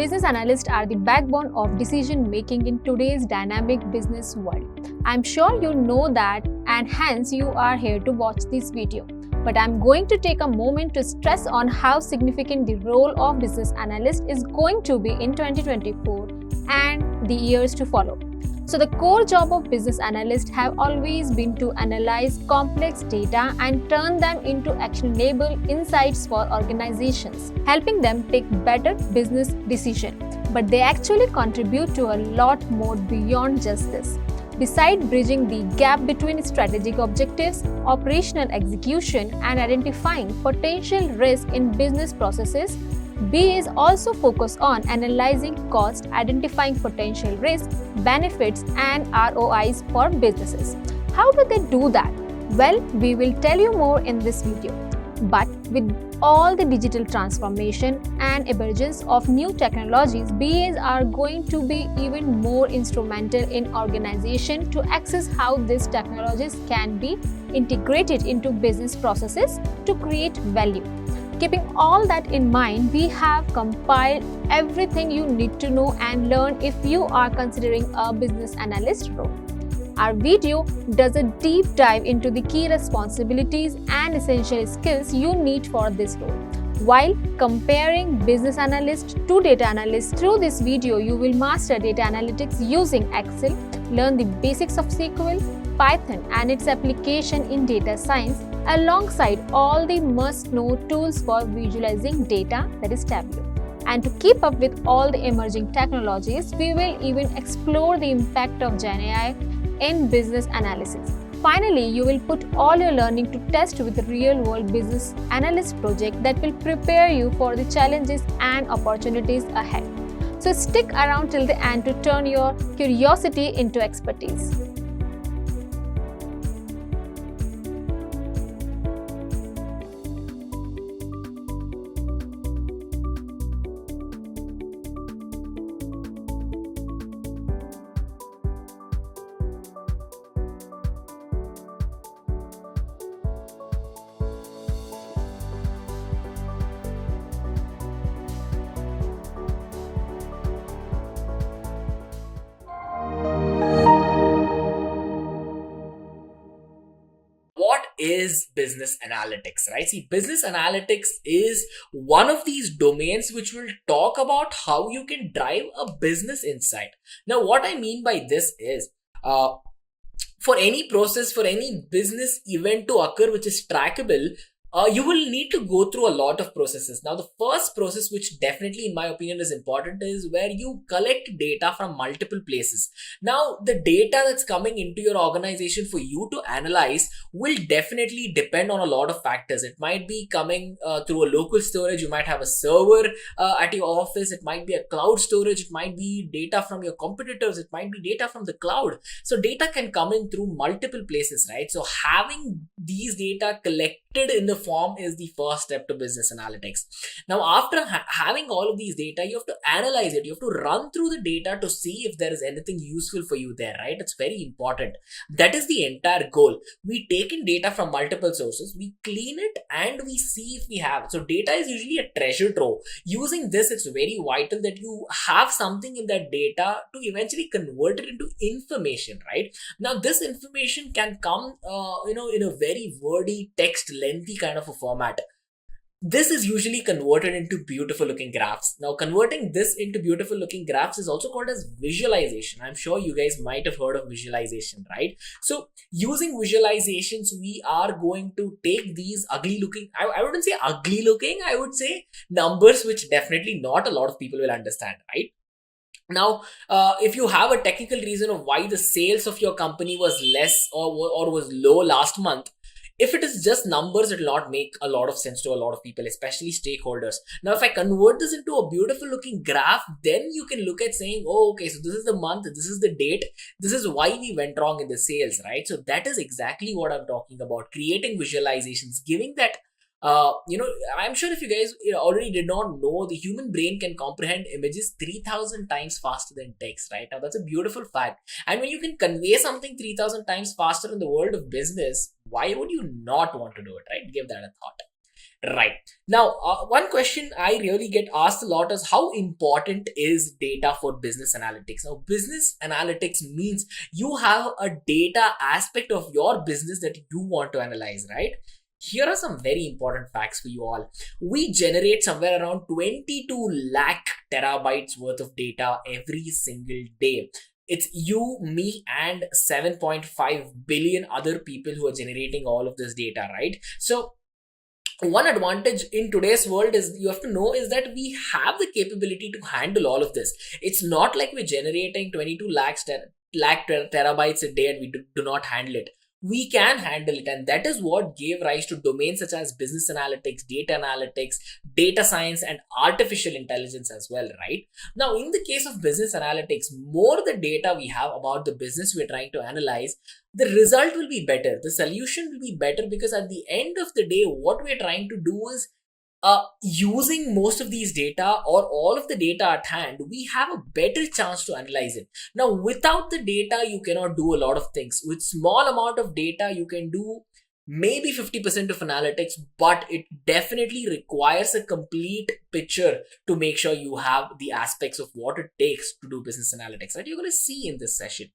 business analysts are the backbone of decision making in today's dynamic business world. I'm sure you know that, and hence you are here to watch this video. But I'm going to take a moment to stress on how significant the role of business analyst is going to be in 2024 and the years to follow. So the core job of business analysts have always been to analyze complex data and turn them into actionable insights for organizations, helping them take better business decisions. But they actually contribute to a lot more beyond just this. Besides bridging the gap between strategic objectives, operational execution, and identifying potential risk in business processes, BAs also focus on analyzing cost, identifying potential risks, benefits, and ROIs for businesses. How do they do that? Well, we will tell you more in this video. But with all the digital transformation and emergence of new technologies, BAs are going to be even more instrumental in organization to access how these technologies can be integrated into business processes to create value. Keeping all that in mind, we have compiled everything you need to know and learn if you are considering a business analyst role. Our video does a deep dive into the key responsibilities and essential skills you need for this role. While comparing business analyst to data analyst, through this video you will master data analytics using Excel, learn the basics of SQL, Python and its application in data science, alongside all the must-know tools for visualizing data, that is Tableau. And to keep up with all the emerging technologies, we will even explore the impact of Gen AI in business analysis. Finally, you will put all your learning to test with a real-world business analyst project that will prepare you for the challenges and opportunities ahead. So stick around till the end to turn your curiosity into expertise. What is business analytics, right? See, business analytics is one of these domains which will talk about how you can drive a business insight. Now, what I mean by this is, for any process, for any business event to occur which is trackable, you will need to go through a lot of processes. Now, the first process, which definitely in my opinion is important, is where you collect data from multiple places. Now, the data that's coming into your organization for you to analyze will definitely depend on a lot of factors. It might be coming through a local storage. You might have a server at your office. It might be a cloud storage. It might be data from your competitors. It might be data from the cloud. So data can come in through multiple places, right? So having these data collected in the form is the first step to business analytics. Now, after having all of these data, you have to analyze it. You have to run through the data to see if there is anything useful for you there, right? It's very important. That is the entire goal. We take in data from multiple sources, we clean it, and we see if we have. So data is usually a treasure trove. Using this, it's very vital that you have something in that data to eventually convert it into information, right? Now, this information can come, in a very wordy, text, lengthy kind of a format. This is usually converted into beautiful looking graphs. Now, converting this into beautiful looking graphs is also called as visualization. I'm sure you guys might have heard of visualization, right? So using visualizations, we are going to take these ugly looking, I wouldn't say ugly looking, I would say numbers which definitely not a lot of people will understand, right? Now, if you have a technical reason of why the sales of your company was less or was low last month, if it is just numbers, it will not make a lot of sense to a lot of people, especially stakeholders. Now, if I convert this into a beautiful looking graph, then you can look at saying, oh, okay, so this is the month, this is the date, this is why we went wrong in the sales, right? So that is exactly what I'm talking about, creating visualizations, giving that I'm sure if you guys already did not know, the human brain can comprehend images 3,000 times faster than text, right? Now, that's a beautiful fact. And when you can convey something 3,000 times faster in the world of business, why would you not want to do it, right? Give that a thought. Right. Now, one question I really get asked a lot is how important is data for business analytics? Now, business analytics means you have a data aspect of your business that you want to analyze, right? Here are some very important facts for you all. We generate somewhere around 22 lakh terabytes worth of data every single day. It's you, me, and 7.5 billion other people who are generating all of this data, right? So one advantage in today's world is you have to know is that we have the capability to handle all of this. It's not like we're generating 22 lakh terabytes a day and we do not handle it. We can handle it, and that is what gave rise to domains such as business analytics, data science, and artificial intelligence as well, right? Now, in the case of business analytics, more the data we have about the business we're trying to analyze, the result will be better. The solution will be better because at the end of the day, what we're trying to do is using most of these data or all of the data at hand, we have a better chance to analyze it. Now, without the data, you cannot do a lot of things. With small amount of data, you can do maybe 50% of analytics, but it definitely requires a complete picture to make sure you have the aspects of what it takes to do business analytics, right? You're going to see in this session.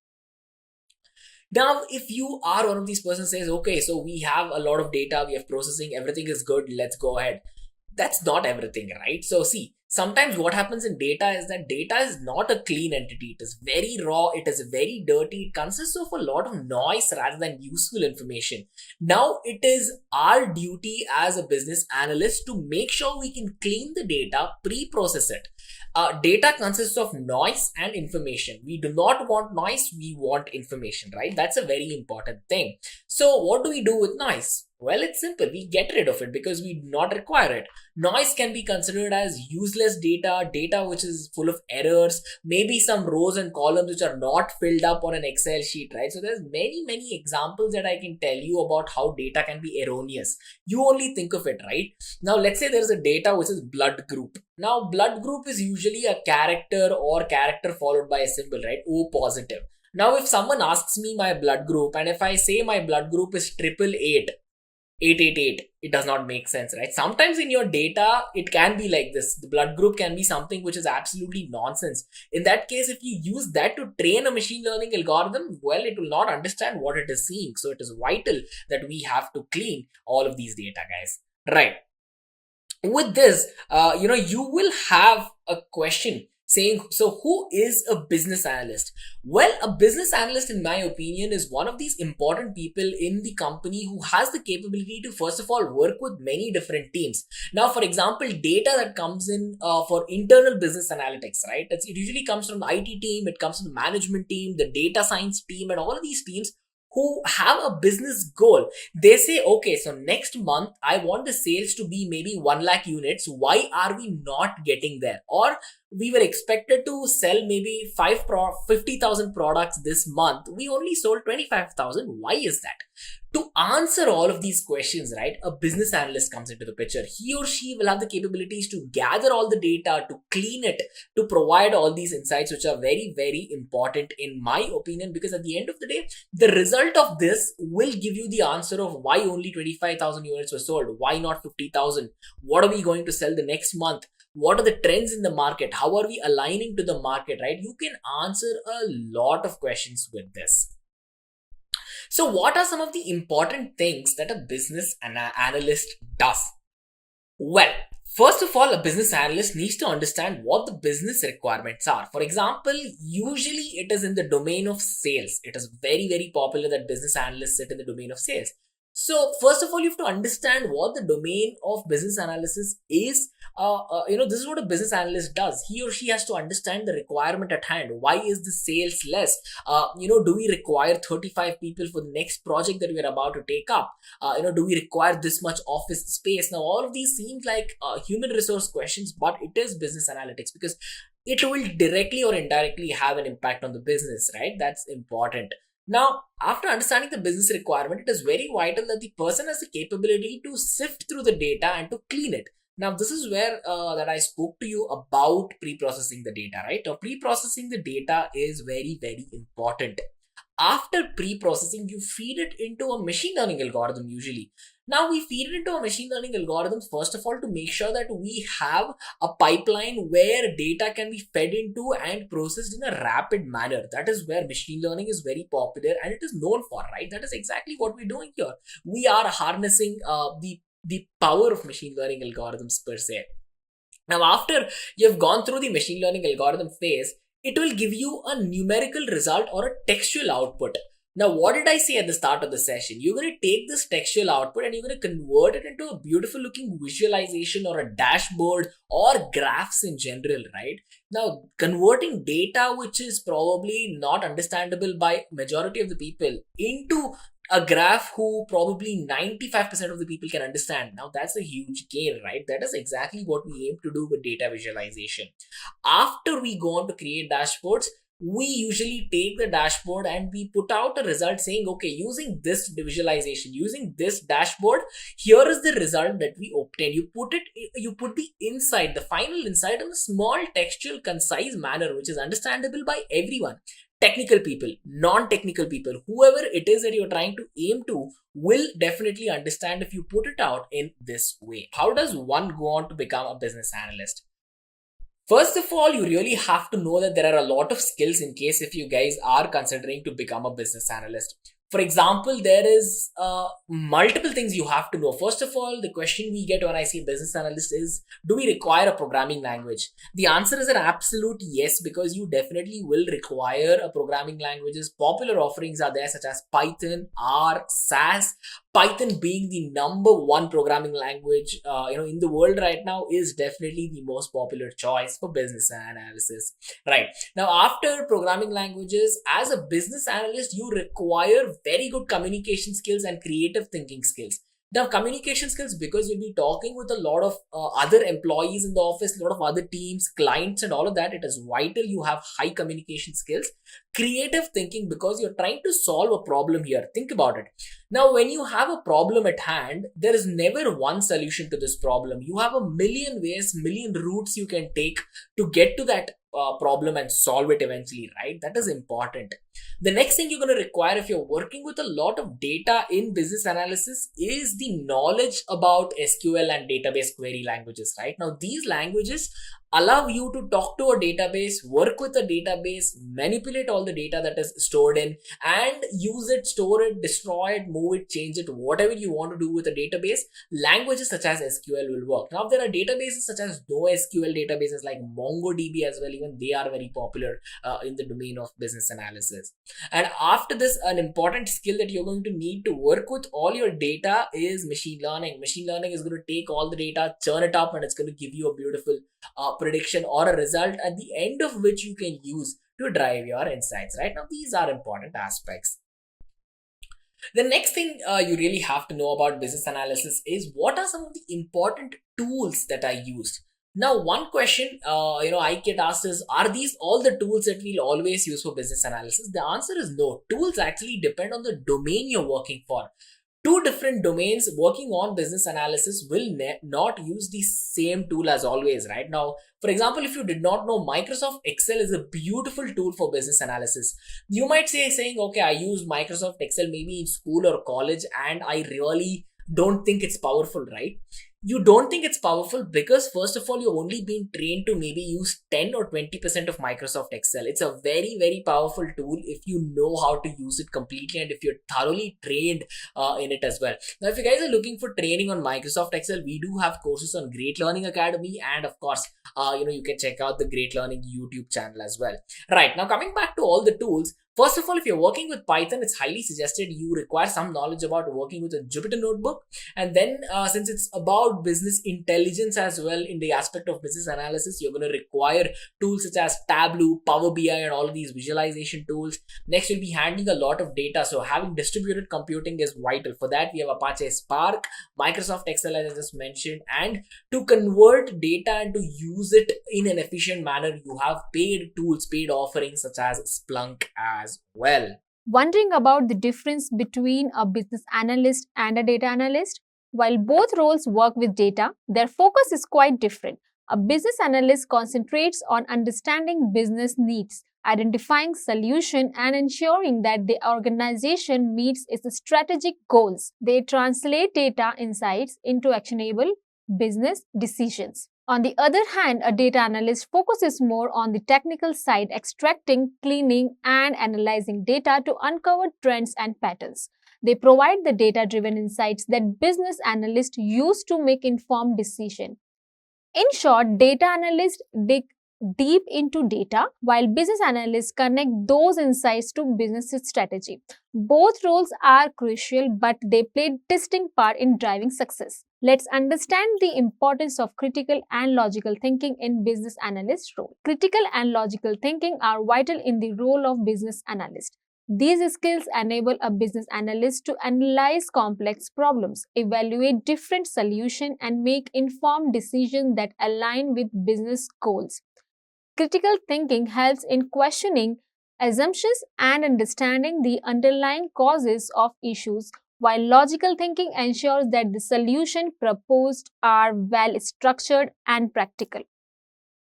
Now, if you are one of these persons says, okay, so we have a lot of data, we have processing, everything is good, let's go ahead. That's not everything, right? So see, sometimes what happens in data is that data is not a clean entity. It is very raw. It is very dirty. It consists of a lot of noise rather than useful information. Now, it is our duty as a business analyst to make sure we can clean the data, pre-process it. Data consists of noise and information. We do not want noise. We want information, right? That's a very important thing. So what do we do with noise? Well, it's simple. We get rid of it because we do not require it. Noise can be considered as useless data which is full of errors, maybe some rows and columns which are not filled up on an Excel sheet, right? So there's many examples that I can tell you about how data can be erroneous. You only think of it, right? Now, let's say there's a data which is blood group. Now, blood group is usually a character or character followed by a symbol, right? O positive. Now, if someone asks me my blood group and if I say my blood group is 888, it does not make sense, right? Sometimes in your data, it can be like this. The blood group can be something which is absolutely nonsense. In that case, if you use that to train a machine learning algorithm, well, it will not understand what it is seeing. So it is vital that we have to clean all of these data, guys. Right. With this, you will have a question saying, so who is a business analyst? Well, a business analyst, in my opinion, is one of these important people in the company who has the capability to, first of all, work with many different teams. Now, for example, data that comes in for internal business analytics, right? It usually comes from the IT team, it comes from the management team, the data science team, and all of these teams who have a business goal. They say, okay, so next month I want the sales to be maybe 1 lakh units. Why are we not getting there? Or we were expected to sell maybe 50,000 products this month. We only sold 25,000. Why is that? To answer all of these questions, right, a business analyst comes into the picture. He or she will have the capabilities to gather all the data, to clean it, to provide all these insights, which are very important in my opinion, because at the end of the day, the result of this will give you the answer of why only 25,000 units were sold. Why not 50,000? What are we going to sell the next month? What are the trends in the market? How are we aligning to the market, right? You can answer a lot of questions with this. So what are some of the important things that a business analyst does? Well, first of all, a business analyst needs to understand what the business requirements are. For example, usually it is in the domain of sales. It is very popular that business analysts sit in the domain of sales. So first of all, you have to understand what the domain of business analysis is. This is what a business analyst does. He or she has to understand the requirement at hand. Why is the sales less? Do we require 35 people for the next project that we are about to take up? Do we require this much office space? Now, all of these seem like human resource questions, but it is business analytics because it will directly or indirectly have an impact on the business, right? That's important. Now, after understanding the business requirement, it is very vital that the person has the capability to sift through the data and to clean it. Now, this is where that I spoke to you about pre-processing the data, right? Now, pre-processing the data is very important. After pre-processing, you feed it into a machine learning algorithm usually. Now we feed it into a machine learning algorithms, first of all, to make sure that we have a pipeline where data can be fed into and processed in a rapid manner. That is where machine learning is very popular and it is known for, right? That is exactly what we're doing here. We are harnessing the power of machine learning algorithms per se. Now, after you've gone through the machine learning algorithm phase, it will give you a numerical result or a textual output. Now, what did I say at the start of the session? You're going to take this textual output and you're going to convert it into a beautiful looking visualization or a dashboard or graphs in general, right? Now, converting data which is probably not understandable by majority of the people into a graph who probably 95% of the people can understand. Now that's a huge gain, right? That is exactly what we aim to do with data visualization. After we go on to create dashboards, we usually take the dashboard and we put out a result saying, okay, using this visualization, using this dashboard, here is the result that we obtain. You put the insight, the final insight in a small textual, concise manner, which is understandable by everyone. Technical people, non-technical people, whoever it is that you're trying to aim to will definitely understand if you put it out in this way. How does one go on to become a business analyst? First of all, you really have to know that there are a lot of skills in case if you guys are considering to become a business analyst. For example, there is multiple things you have to know. First of all, the question we get when I say business analyst is, do we require a programming language? The answer is an absolute yes, because you definitely will require a programming languages. Popular offerings are there such as Python, R, SAS. Python being the number one programming language in the world right now is definitely the most popular choice for business analysis. Right. Now, after programming languages, as a business analyst, you require very good communication skills and creative thinking skills. Now, communication skills, because you'll be talking with a lot of other employees in the office, a lot of other teams, clients, and all of that. It is vital you have high communication skills. Creative thinking, because you're trying to solve a problem here. Think about it. Now, when you have a problem at hand, there is never one solution to this problem. You have a million ways, million routes you can take to get to that problem and solve it eventually, right? That is important. The next thing you're going to require if you're working with a lot of data in business analysis is the knowledge about SQL and database query languages, right? Now, these languages allow you to talk to a database, work with a database, manipulate all the data that is stored in, and use it, store it, destroy it, move it, change it, whatever you want to do with a database. Languages such as SQL will work. Now, there are databases such as NoSQL databases like MongoDB as well. Even they are very popular in the domain of business analysis. And after this, an important skill that you're going to need to work with all your data is machine learning. Machine learning is going to take all the data, churn it up, and it's going to give you a beautiful prediction or a result at the end of which you can use to drive your insights, right? Now, these are important aspects. The next thing you really have to know about business analysis is what are some of the important tools that are used. Now, one question I get asked is, are these all the tools that we'll always use for business analysis? The answer is no. Tools actually depend on the domain you're working for. Two different domains working on business analysis will not use the same tool as always, right? Now, for example, if you did not know, Microsoft Excel is a beautiful tool for business analysis. You might saying, okay, I used Microsoft Excel maybe in school or college and I really don't think it's powerful, right? You don't think it's powerful because first of all, you've only been trained to maybe use 10 or 20% of Microsoft Excel. It's a very, very powerful tool if you know how to use it completely and if you're thoroughly trained in it as well. Now, if you guys are looking for training on Microsoft Excel, we do have courses on Great Learning Academy, and of course, you can check out the Great Learning YouTube channel as well. Right, now coming back to all the tools, first of all, if you're working with Python, it's highly suggested you require some knowledge about working with a Jupyter Notebook. And then since it's about business intelligence as well in the aspect of business analysis, you're going to require tools such as Tableau, Power BI, and all of these visualization tools. Next, you'll be handling a lot of data. So having distributed computing is vital. For that, we have Apache Spark, Microsoft Excel, as I just mentioned. And to convert data and to use it in an efficient manner, you have paid tools, paid offerings such as Splunk as well. Wondering about the difference between a business analyst and a data analyst? While both roles work with data, their focus is quite different. A business analyst concentrates on understanding business needs, identifying solution and ensuring that the organization meets its strategic goals. They translate data insights into actionable business decisions. On the other hand, a data analyst focuses more on the technical side, extracting, cleaning, and analyzing data to uncover trends and patterns. They provide the data-driven insights that business analysts use to make informed decisions. In short, data analysts dig deep into data while business analysts connect those insights to business strategy. Both roles are crucial, but they play distinct part in driving success. Let's understand the importance of critical and logical thinking in business analyst role. Critical and logical thinking are vital in the role of business analyst. These skills enable a business analyst to analyze complex problems, evaluate different solutions, and make informed decisions that align with business goals. Critical thinking helps in questioning assumptions and understanding the underlying causes of issues, while logical thinking ensures that the solutions proposed are well structured and practical.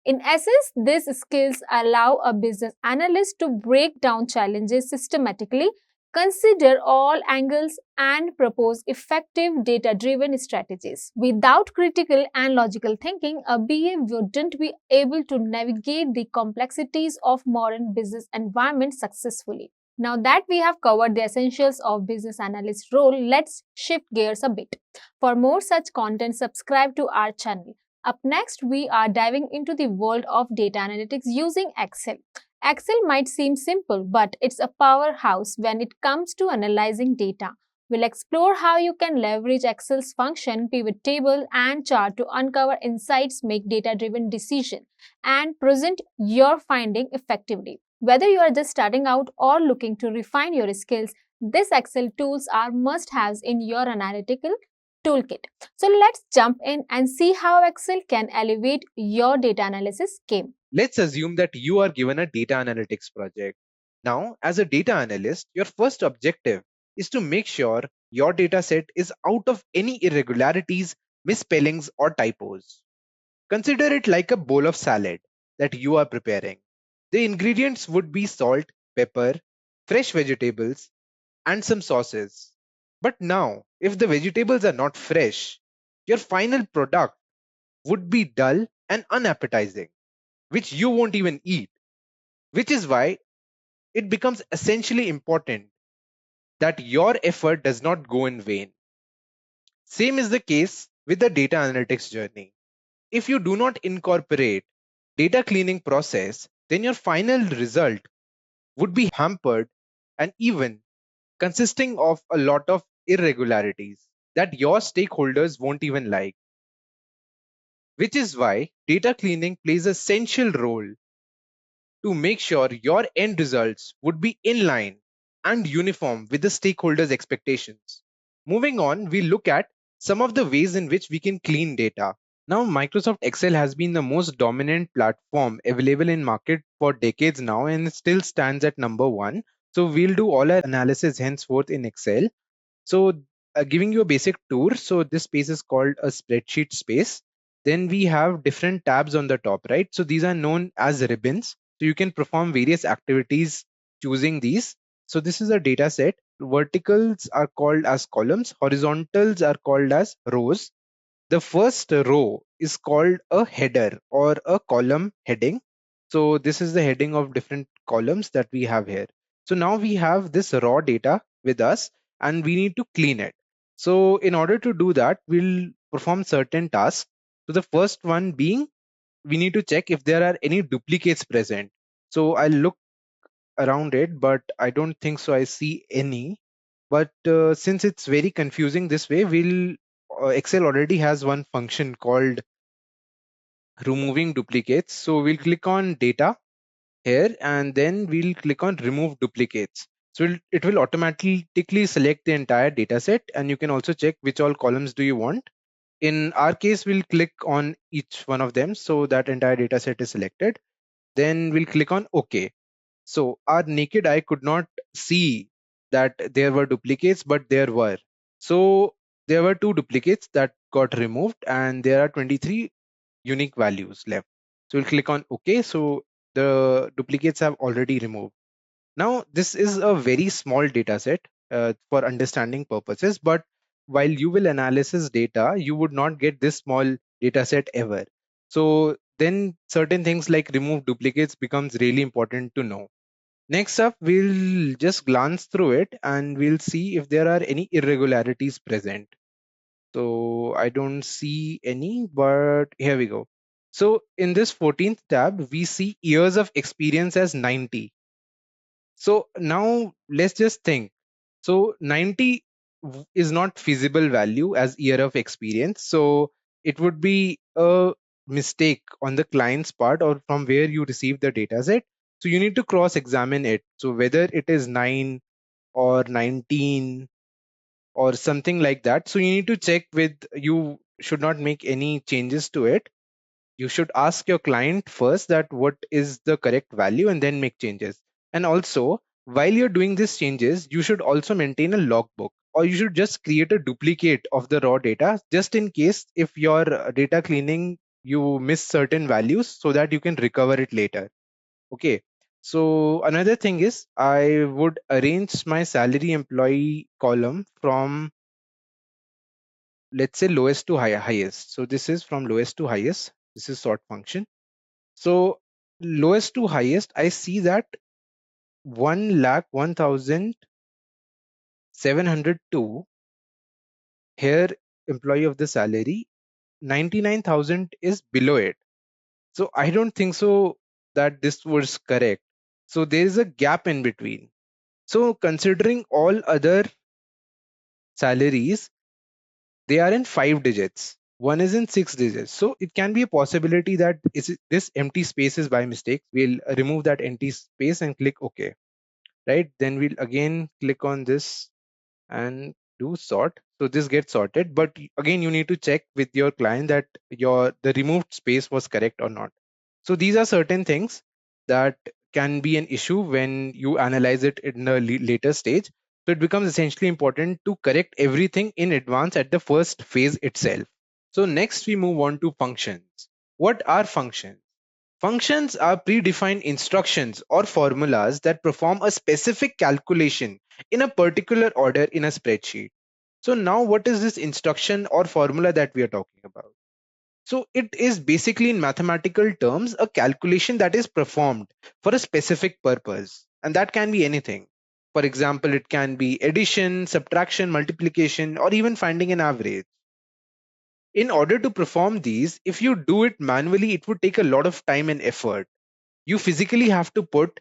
In essence, these skills allow a business analyst to break down challenges systematically, consider all angles, and propose effective data-driven strategies. Without critical and logical thinking, a BA wouldn't be able to navigate the complexities of modern business environments successfully. Now that we have covered the essentials of business analyst role, let's shift gears a bit. For more such content, subscribe to our channel. Up next, we are diving into the world of data analytics using Excel. Excel might seem simple, but it's a powerhouse when it comes to analyzing data. We'll explore how you can leverage Excel's function, pivot table, and chart to uncover insights, make data-driven decisions, and present your finding effectively. Whether you are just starting out or looking to refine your skills, these Excel tools are must-haves in your analytical toolkit. So let's jump in and see how Excel can elevate your data analysis game. Let's assume that you are given a data analytics project. Now, as a data analyst, your first objective is to make sure your data set is out of any irregularities, misspellings, or typos. Consider it like a bowl of salad that you are preparing. The ingredients would be salt, pepper, fresh vegetables, and some sauces. But now, if the vegetables are not fresh, your final product would be dull and unappetizing, which you won't even eat. Which is why it becomes essentially important that your effort does not go in vain. Same is the case with the data analytics journey. If you do not incorporate data cleaning process, then your final result would be hampered and even consisting of a lot of irregularities that your stakeholders won't even like. Which is why data cleaning plays an essential role to make sure your end results would be in line and uniform with the stakeholders' expectations. Moving on, we look at some of the ways in which we can clean data. Now, Microsoft Excel has been the most dominant platform available in market for decades now, and it still stands at number one. So we'll do all our analysis henceforth in Excel. So giving you a basic tour. So this space is called a spreadsheet space. Then we have different tabs on the top, right? So these are known as ribbons. So you can perform various activities choosing these. So this is a data set. Verticals are called as columns. Horizontals are called as rows. The first row is called a header or a column heading. So this is the heading of different columns that we have here. So now we have this raw data with us and we need to clean it. So in order to do that, we'll perform certain tasks. So the first one being, we need to check if there are any duplicates present. So I'll look around it, but I don't think so I see any. But since it's very confusing this way, Excel already has one function called removing duplicates. So we'll click on data here and then we'll click on remove duplicates. So it will automatically select the entire data set, and you can also check which all columns do you want. In our case, we'll click on each one of them so that entire data set is selected. Then we'll click on OK. So our naked eye could not see that there were duplicates, but there were. So there were 2 duplicates that got removed and there are 23 unique values left. So we'll click on OK. So the duplicates have already removed. Now, this is a very small data set for understanding purposes, but while you will analysis data, you would not get this small data set ever. So then certain things like remove duplicates becomes really important to know. Next up, we'll just glance through it and we'll see if there are any irregularities present. So I don't see any, but here we go. So in this 14th tab, we see years of experience as 90. So now let's just think. So 90 is not feasible value as year of experience. So it would be a mistake on the client's part or from where you receive the data set. So you need to cross examine it. So whether it is 9 or 19 or something like that. So you need to check with, you should not make any changes to it. You should ask your client first that what is the correct value and then make changes. And also, while you're doing these changes, you should also maintain a logbook, or you should just create a duplicate of the raw data just in case if your data cleaning you miss certain values so that you can recover it later. Okay. So another thing is I would arrange my salary employee column from, let's say, lowest to highest. So this is from lowest to highest. This is sort function. So lowest to highest, I see that 1,01,702 here employee of the salary, 99,000 is below it. So I don't think so that this was correct. So there is a gap in between. So considering all other salaries, they are in 5 digits. One is in 6 digits. So it can be a possibility that this empty space is by mistake. We'll remove that empty space and click OK. Right? Then we'll again click on this and do sort. So this gets sorted. But again, you need to check with your client that the removed space was correct or not. So these are certain things that can be an issue when you analyze it in a later stage. So it becomes essentially important to correct everything in advance at the first phase itself. So next we move on to functions. What are functions? Functions are predefined instructions or formulas that perform a specific calculation in a particular order in a spreadsheet. So now what is this instruction or formula that we are talking about? So it is basically in mathematical terms a calculation that is performed for a specific purpose, and that can be anything. For example, it can be addition, subtraction, multiplication, or even finding an average. In order to perform these, if you do it manually, it would take a lot of time and effort. You physically have to put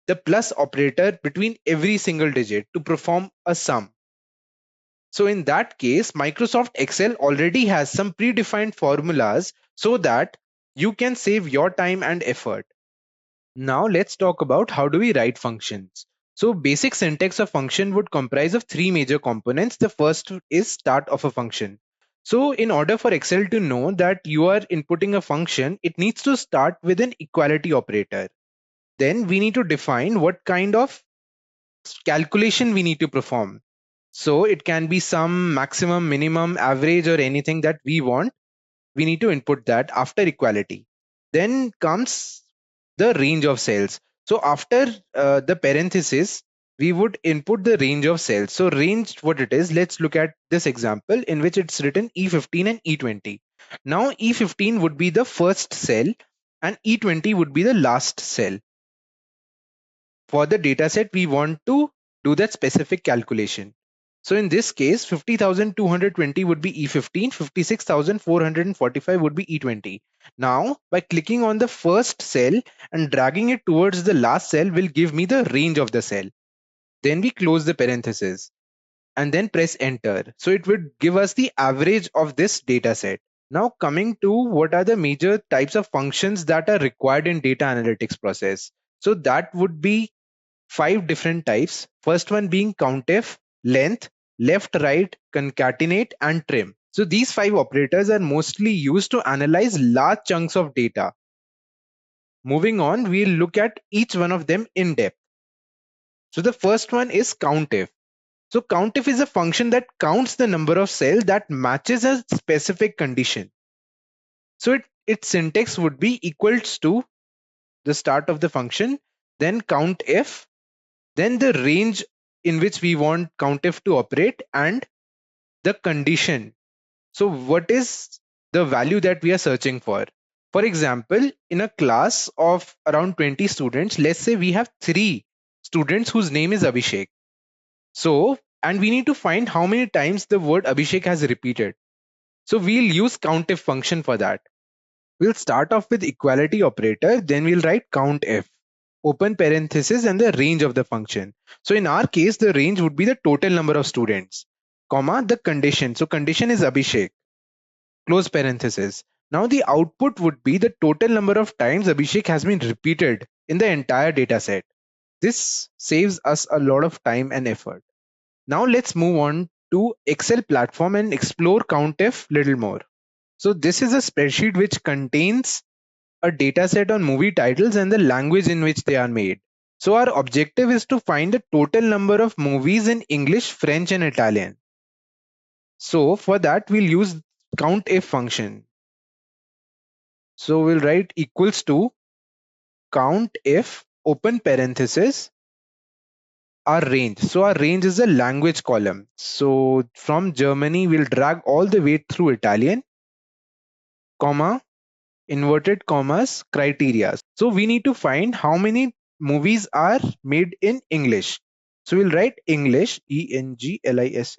the plus operator between every single digit to perform a sum. So in that case, Microsoft Excel already has some predefined formulas so that you can save your time and effort. Now let's talk about how do we write functions. So basic syntax of function would comprise of three major components. The first is start of a function. So in order for Excel to know that you are inputting a function, it needs to start with an equality operator. Then we need to define what kind of calculation we need to perform. So it can be some maximum, minimum, average, or anything that we want. We need to input that after equality. Then comes the range of cells. So after the parenthesis, we would input the range of cells. So range, what it is, let's look at this example in which it's written E15 and E20. Now E15 would be the first cell and E20 would be the last cell. For the dataset, we want to do that specific calculation. So in this case, 50,220 would be E15, 56,445 would be E20. Now, by clicking on the first cell and dragging it towards the last cell will give me the range of the cell. Then we close the parenthesis and then press enter. So it would give us the average of this data set. Now coming to what are the major types of functions that are required in data analytics process. So that would be 5 different types. First one being countef, length, left, right, concatenate, and trim. So these 5 operators are mostly used to analyze large chunks of data. Moving on, we'll look at each one of them in depth. So the first one is countef. So countef is a function that counts the number of cells that matches a specific condition. So its syntax would be equals to the start of the function, then countIf, then the range in which we want countIf to operate, and the condition. So what is the value that we are searching for? For example, in a class of around 20 students, let's say we have 3 students whose name is Abhishek. So, and we need to find how many times the word Abhishek has repeated. So we'll use countIf function for that. We'll start off with equality operator, then we'll write countIf, open parenthesis and the range of the function. So in our case, the range would be the total number of students, comma, the condition. So condition is Abhishek, close parenthesis. Now the output would be the total number of times Abhishek has been repeated in the entire data set. This saves us a lot of time and effort. Now let's move on to Excel platform and explore CountIf little more. So this is a spreadsheet which contains a data set on movie titles and the language in which they are made. So our objective is to find the total number of movies in English, French and Italian. So for that we'll use CountIf function. So we'll write equals to CountIf, open parenthesis, our range. So our range is a language column. So from Germany, we'll drag all the way through Italian, comma, inverted commas, criteria. So we need to find how many movies are made in English. So we'll write English, English,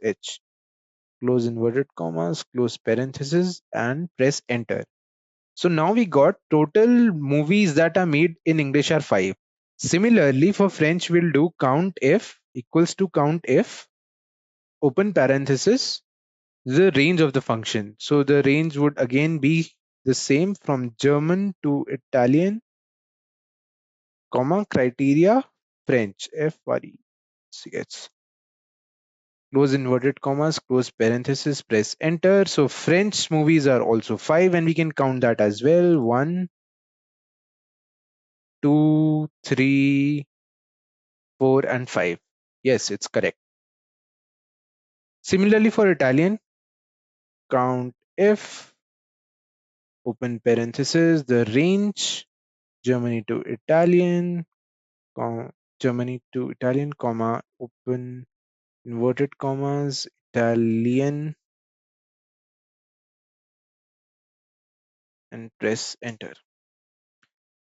close inverted commas, close parenthesis, and press enter. So now we got total movies that are made in English are 5. Similarly, for French, we'll do CountIf equals to CountIf, open parenthesis, the range of the function. So the range would again be the same from German to Italian, comma, criteria, French, F-R-E-C-H. Close inverted commas, close parenthesis, press enter. So French movies are also 5 and we can count that as well. 1, 2, 3, 4 and 5. Yes, it's correct. Similarly for Italian, CountIf, open parenthesis, the range, Germany to Italian, comma, open inverted commas, Italian, and press enter.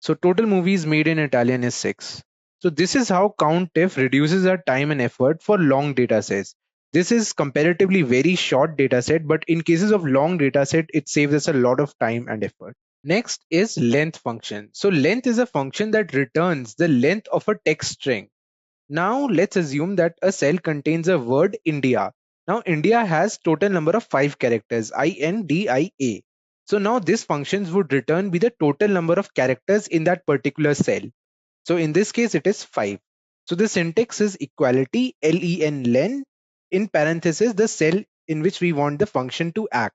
So total movies made in Italian is 6. So this is how CountIf reduces our time and effort for long data sets. This is comparatively very short data set, but in cases of long data set, it saves us a lot of time and effort. Next is length function. So length is a function that returns the length of a text string. Now let's assume that a cell contains a word India. Now India has total number of 5 characters, INDIA. So now this functions would return be the total number of characters in that particular cell. So in this case it is 5. So the syntax is equality len in parenthesis the cell in which we want the function to act.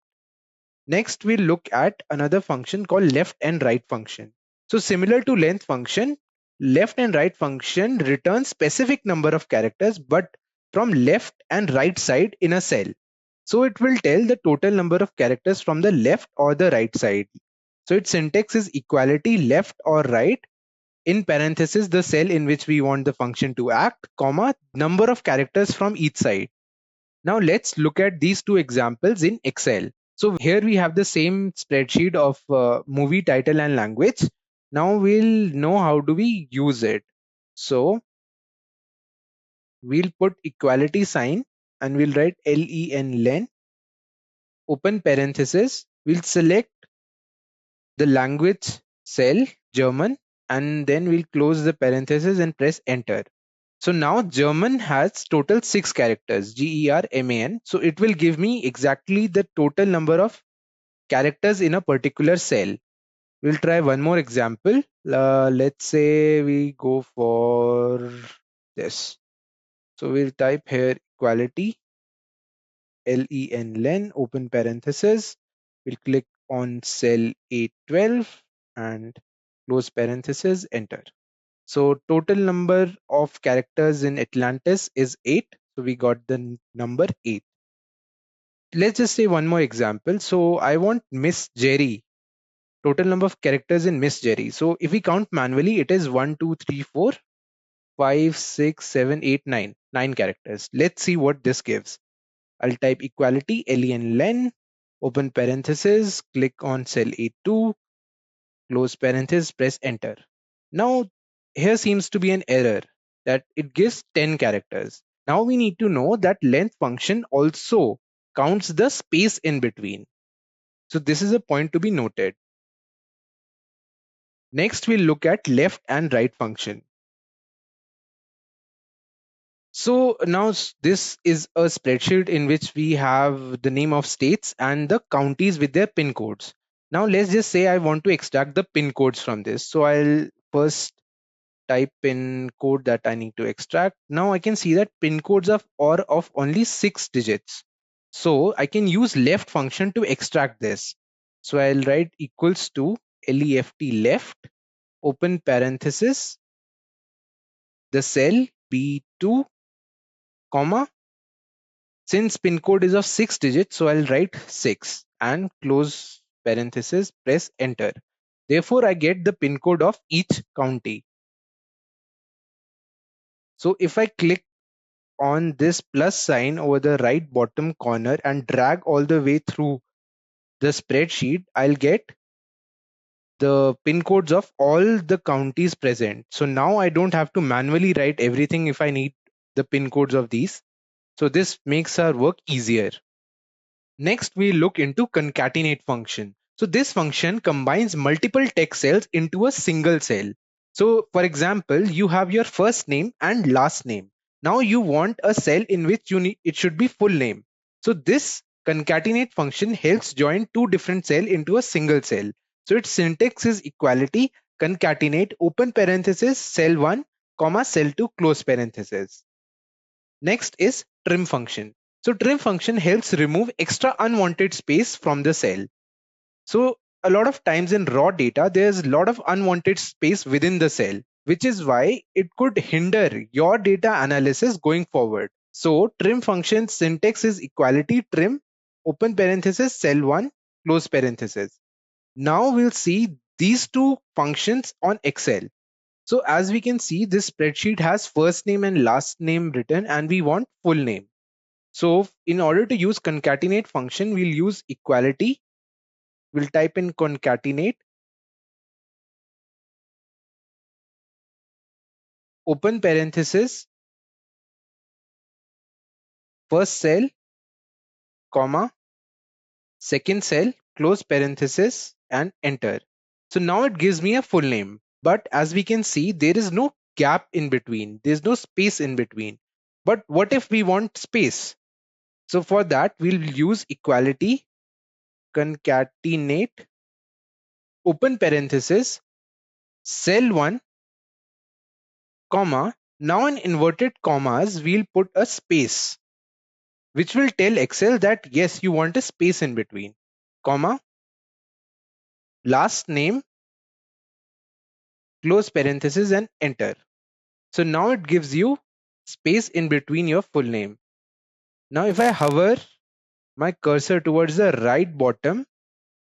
Next we'll look at another function called left and right function. So similar to length function, left and right function return specific number of characters but from left and right side in a cell. So it will tell the total number of characters from the left or the right side. So its syntax is equality left or right in parenthesis the cell in which we want the function to act, comma, number of characters from each side. Now let's look at these two examples in Excel. So here we have the same spreadsheet of movie title and language. Now we'll know how do we use it. So we'll put equality sign and we'll write len, open parenthesis. We'll select the language cell, German, and then we'll close the parenthesis and press enter. So now German has total 6 characters, GERMAN. So it will give me exactly the total number of characters in a particular cell. We'll try one more example. Let's say we go for this. So we'll type here equality len, open parenthesis. We'll click on cell A12 and close parenthesis, enter. So total number of characters in Atlantis is 8. So we got the number 8. Let's just say one more example. So I want Miss Jerry total number of characters in Miss Jerry. So if we count manually, it is 1, 2, 3, 4, 5, 6, 7, 8, 9. 9 characters. Let's see what this gives. I'll type equality, len len, open parenthesis, click on cell A2, close parenthesis, press enter. Now, here seems to be an error that it gives 10 characters. Now we need to know that length function also counts the space in between. So this is a point to be noted. Next, we'll look at left and right function. So now this is a spreadsheet in which we have the name of states and the counties with their pin codes. Now let's just say I want to extract the pin codes from this. So I'll first type pin code that I need to extract. Now I can see that pin codes are of only 6 digits. So I can use left function to extract this. So I'll write equals to left, open parenthesis, the cell B2, comma. Since pin code is of 6 digits, so I'll write 6 and close parenthesis, press enter. Therefore, I get the pin code of each county. So if I click on this plus sign over the right bottom corner and drag all the way through the spreadsheet, I'll get the pin codes of all the counties present. So now I don't have to manually write everything if I need the pin codes of these. So this makes our work easier. Next, we look into concatenate function. So this function combines multiple text cells into a single cell. So for example, you have your first name and last name. Now you want a cell in which it should be full name. So this concatenate function helps join two different cells into a single cell. So its syntax is equality, concatenate, open parenthesis, cell 1, comma, cell 2, close parenthesis. Next is trim function. So trim function helps remove extra unwanted space from the cell. So a lot of times in raw data, there's a lot of unwanted space within the cell, which is why it could hinder your data analysis going forward. So trim function syntax is equality trim, open parenthesis, cell 1, close parenthesis. Now we'll see these two functions on Excel. So as we can see, this spreadsheet has first name and last name written and we want full name. So in order to use concatenate function, we'll use equality. We'll type in concatenate, open parenthesis, first cell, comma, second cell, close parenthesis, and enter. So now it gives me a full name. But as we can see, there is no gap in between. There's no space in between. But what if we want space? So for that, we'll use equality, concatenate, open parenthesis, cell 1, comma. Now in inverted commas, we'll put a space, which will tell Excel that yes, you want a space in between, comma, last name, close parenthesis and enter. So now it gives you space in between your full name. Now if I hover my cursor towards the right bottom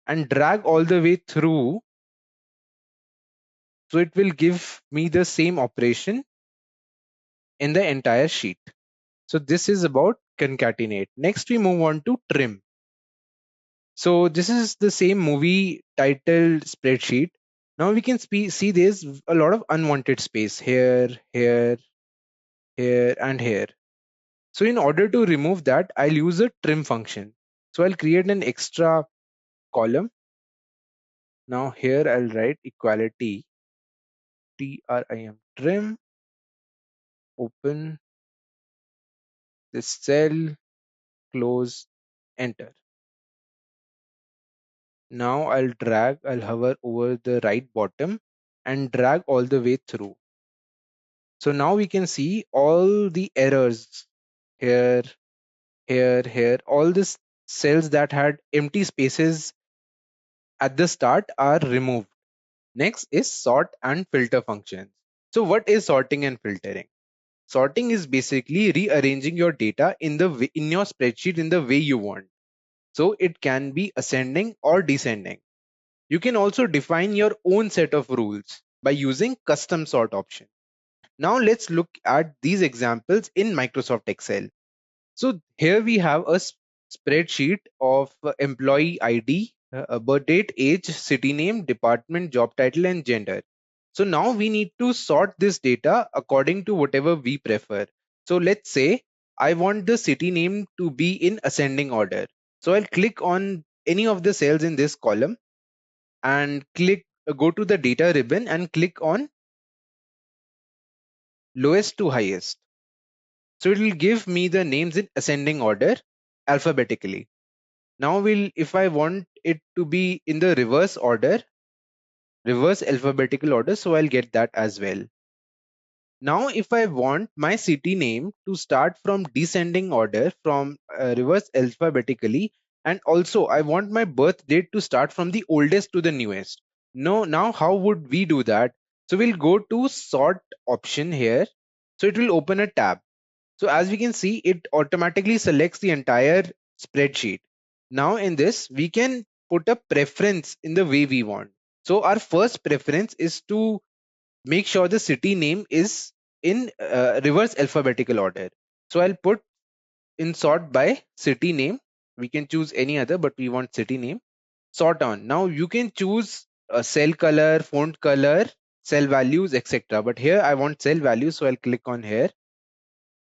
and drag all the way through, so it will give me the same operation in the entire sheet. So this is about concatenate. Next we move on to trim. So this is the same movie titled spreadsheet. Now we can see there's a lot of unwanted space here, here, here, and here. So in order to remove that, I'll use a trim function. So I'll create an extra column. Now here I'll write equality trim, open this cell, close, enter. Now I'll hover over the right bottom and drag all the way through. So now we can see all the errors here, here, here, all these cells that had empty spaces at the start are removed. Next is sort and filter functions. So what is sorting and filtering? Sorting is basically rearranging your data in your spreadsheet in the way you want. So it can be ascending or descending. You can also define your own set of rules by using custom sort option. Now let's look at these examples in Microsoft Excel. So here we have a spreadsheet of employee ID, birth date, age, city name, department, job title, and gender. So now we need to sort this data according to whatever we prefer. So let's say I want the city name to be in ascending order. So I'll click on any of the cells in this column and go to the data ribbon and click on lowest to highest. So it will give me the names in ascending order alphabetically. Now if I want it to be in the reverse order, reverse alphabetical order, so I'll get that as well. Now if I want my city name to start from descending order from reverse alphabetically, and also I want my birth date to start from the oldest to the newest. Now how would we do that? So we'll go to sort option here. So it will open a tab. So as we can see, it automatically selects the entire spreadsheet. Now in this, we can put a preference in the way we want. So our first preference is to make sure the city name is in reverse alphabetical order. So I'll put in sort by city name. We can choose any other, but we want city name. Sort on. Now you can choose a cell color, font color, cell values, etc. But here I want cell values, so I'll click on here.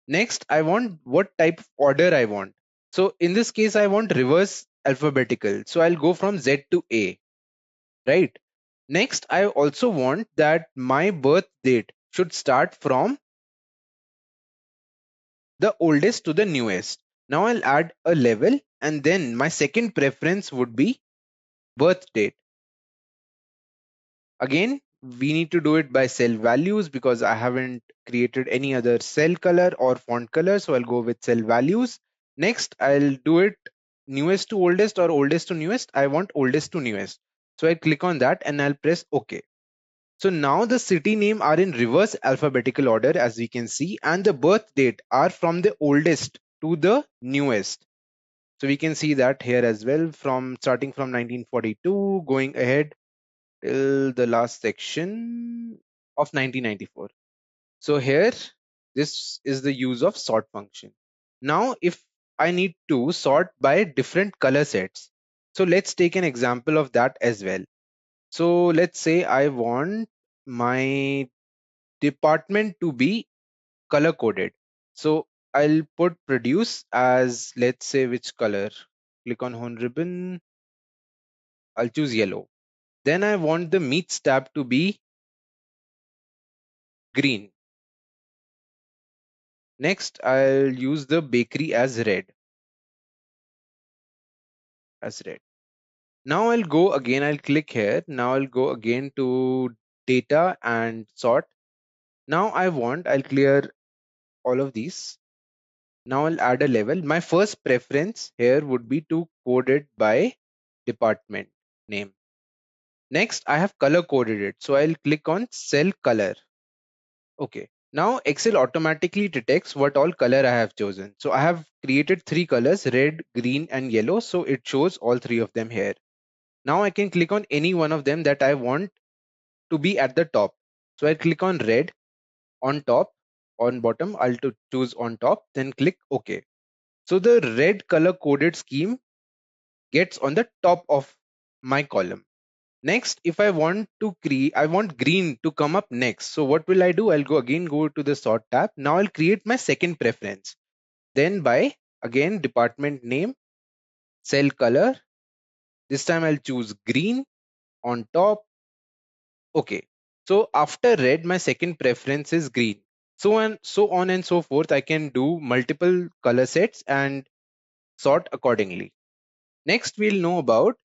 Next, I want what type of order I want. So in this case, I want reverse alphabetical. So I'll go from Z to A, right? Next, I also want that my birth date should start from the oldest to the newest. Now I'll add a level, and then my second preference would be birth date. Again, we need to do it by cell values because I haven't created any other cell color or font color. So I'll go with cell values. Next, I'll do it newest to oldest or oldest to newest. I want oldest to newest. So I click on that and I'll press OK. So now the city name are in reverse alphabetical order, as we can see, and the birth date are from the oldest to the newest. So we can see that here as well, from starting from 1942 going ahead till the last section of 1994. So here, this is the use of sort function. Now, if I need to sort by different color sets, so let's take an example of that as well. So let's say I want my department to be color coded. So I'll put produce as, let's say, which color. Click on home ribbon. I'll choose yellow. Then I want the meats tab to be green. Next, I'll use the bakery as red. Now I'll go again, I'll click here. Now I'll go again to data and sort. Now I'll clear all of these. Now I'll add a level. My first preference here would be to code it by department name. Next, I have color coded it. So I'll click on cell color. Okay. Now Excel automatically detects what all color I have chosen. So I have created three colors, red, green, and yellow. So it shows all three of them here. Now I can click on any one of them that I want to be at the top. So I'll click on red on top, on bottom, I'll choose on top, then click OK. So the red color coded scheme gets on the top of my column. Next, if I want to create, I want green to come up next. So what will I do? I'll go to the sort tab. Now I'll create my second preference. Then by again department name, cell color. This time I'll choose green on top. Okay. So after red, my second preference is green. So on and so forth. I can do multiple color sets and sort accordingly. Next, we'll know about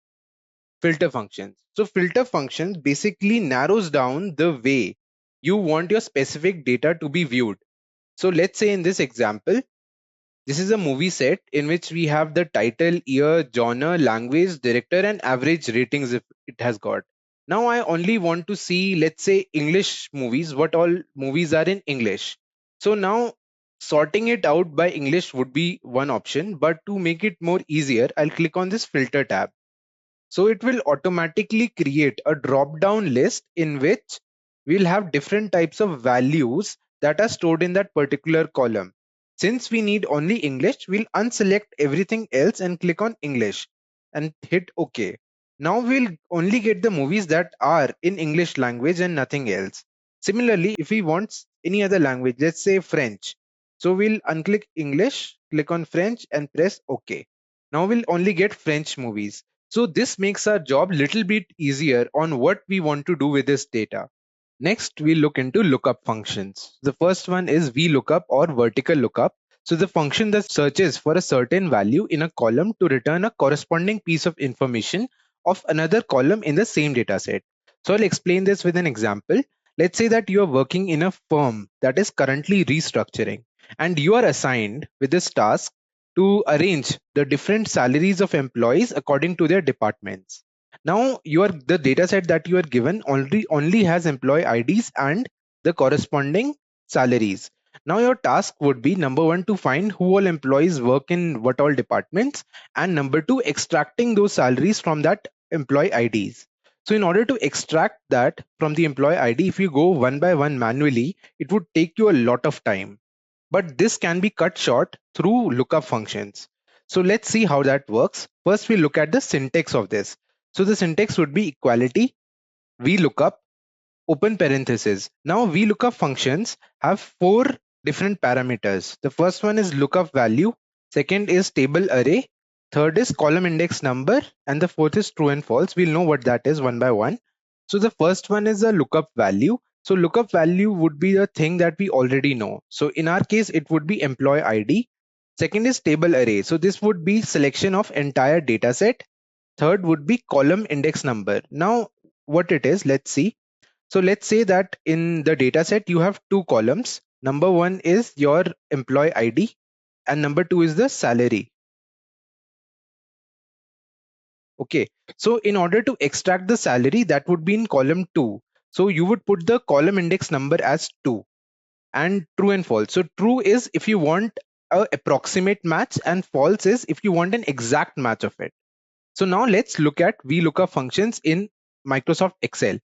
filter functions. So filter functions basically narrows down the way you want your specific data to be viewed. So let's say in this example, this is a movie set in which we have the title, year, genre, language, director, and average ratings if it has got. Now I only want to see, let's say, English movies, what all movies are in English. So now sorting it out by English would be one option, but to make it more easier, I'll click on this filter tab. So it will automatically create a drop down list in which we'll have different types of values that are stored in that particular column. Since we need only English, we'll unselect everything else and click on English and hit OK. Now we'll only get the movies that are in English language and nothing else. Similarly, if we want any other language, let's say French, so we'll unclick English, click on French and press OK. Now we'll only get French movies. So this makes our job little bit easier on what we want to do with this data. Next, we look into lookup functions. The first one is VLOOKUP or vertical lookup. So the function that searches for a certain value in a column to return a corresponding piece of information of another column in the same data set. So I'll explain this with an example. Let's say that you are working in a firm that is currently restructuring and you are assigned with this task to arrange the different salaries of employees according to their departments. Now the data set that you are given only has employee IDs and the corresponding salaries. Now your task would be number one, to find who all employees work in what all departments, and number two, extracting those salaries from that employee IDs. So in order to extract that from the employee ID, if you go one by one manually, it would take you a lot of time. But this can be cut short through lookup functions. So let's see how that works. First, we look at the syntax of this. So the syntax would be equality, VLOOKUP, open parenthesis. Now VLOOKUP functions have four different parameters. The first one is lookup value, second is table array, third is column index number, and the fourth is true and false. We'll know what that is one by one. So the first one is a lookup value. So lookup value would be the thing that we already know. So in our case, it would be employee ID. Second is table array. So this would be selection of entire data set. Third would be column index number. Now what it is, let's see. So let's say that in the data set, you have two columns. Number one is your employee ID and number two is the salary. Okay, so in order to extract the salary, that would be in column 2. So you would put the column index number as 2 and true and false. So true is if you want a approximate match and false is if you want an exact match of it. So now let's look at VLOOKUP functions in Microsoft Excel.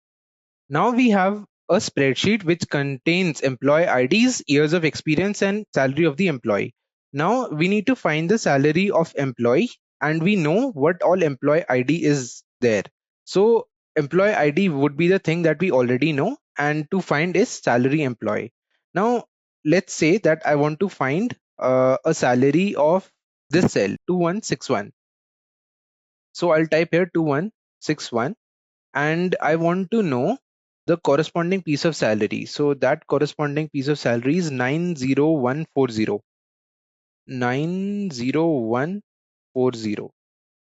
Now we have a spreadsheet which contains employee IDs, years of experience, and salary of the employee. Now we need to find the salary of employee and we know what all employee ID is there. So employee ID would be the thing that we already know, and to find is salary employee. Now let's say that I want to find a salary of this cell 2161. So I'll type here 2161 and I want to know the corresponding piece of salary. So that corresponding piece of salary is 90140. 90140.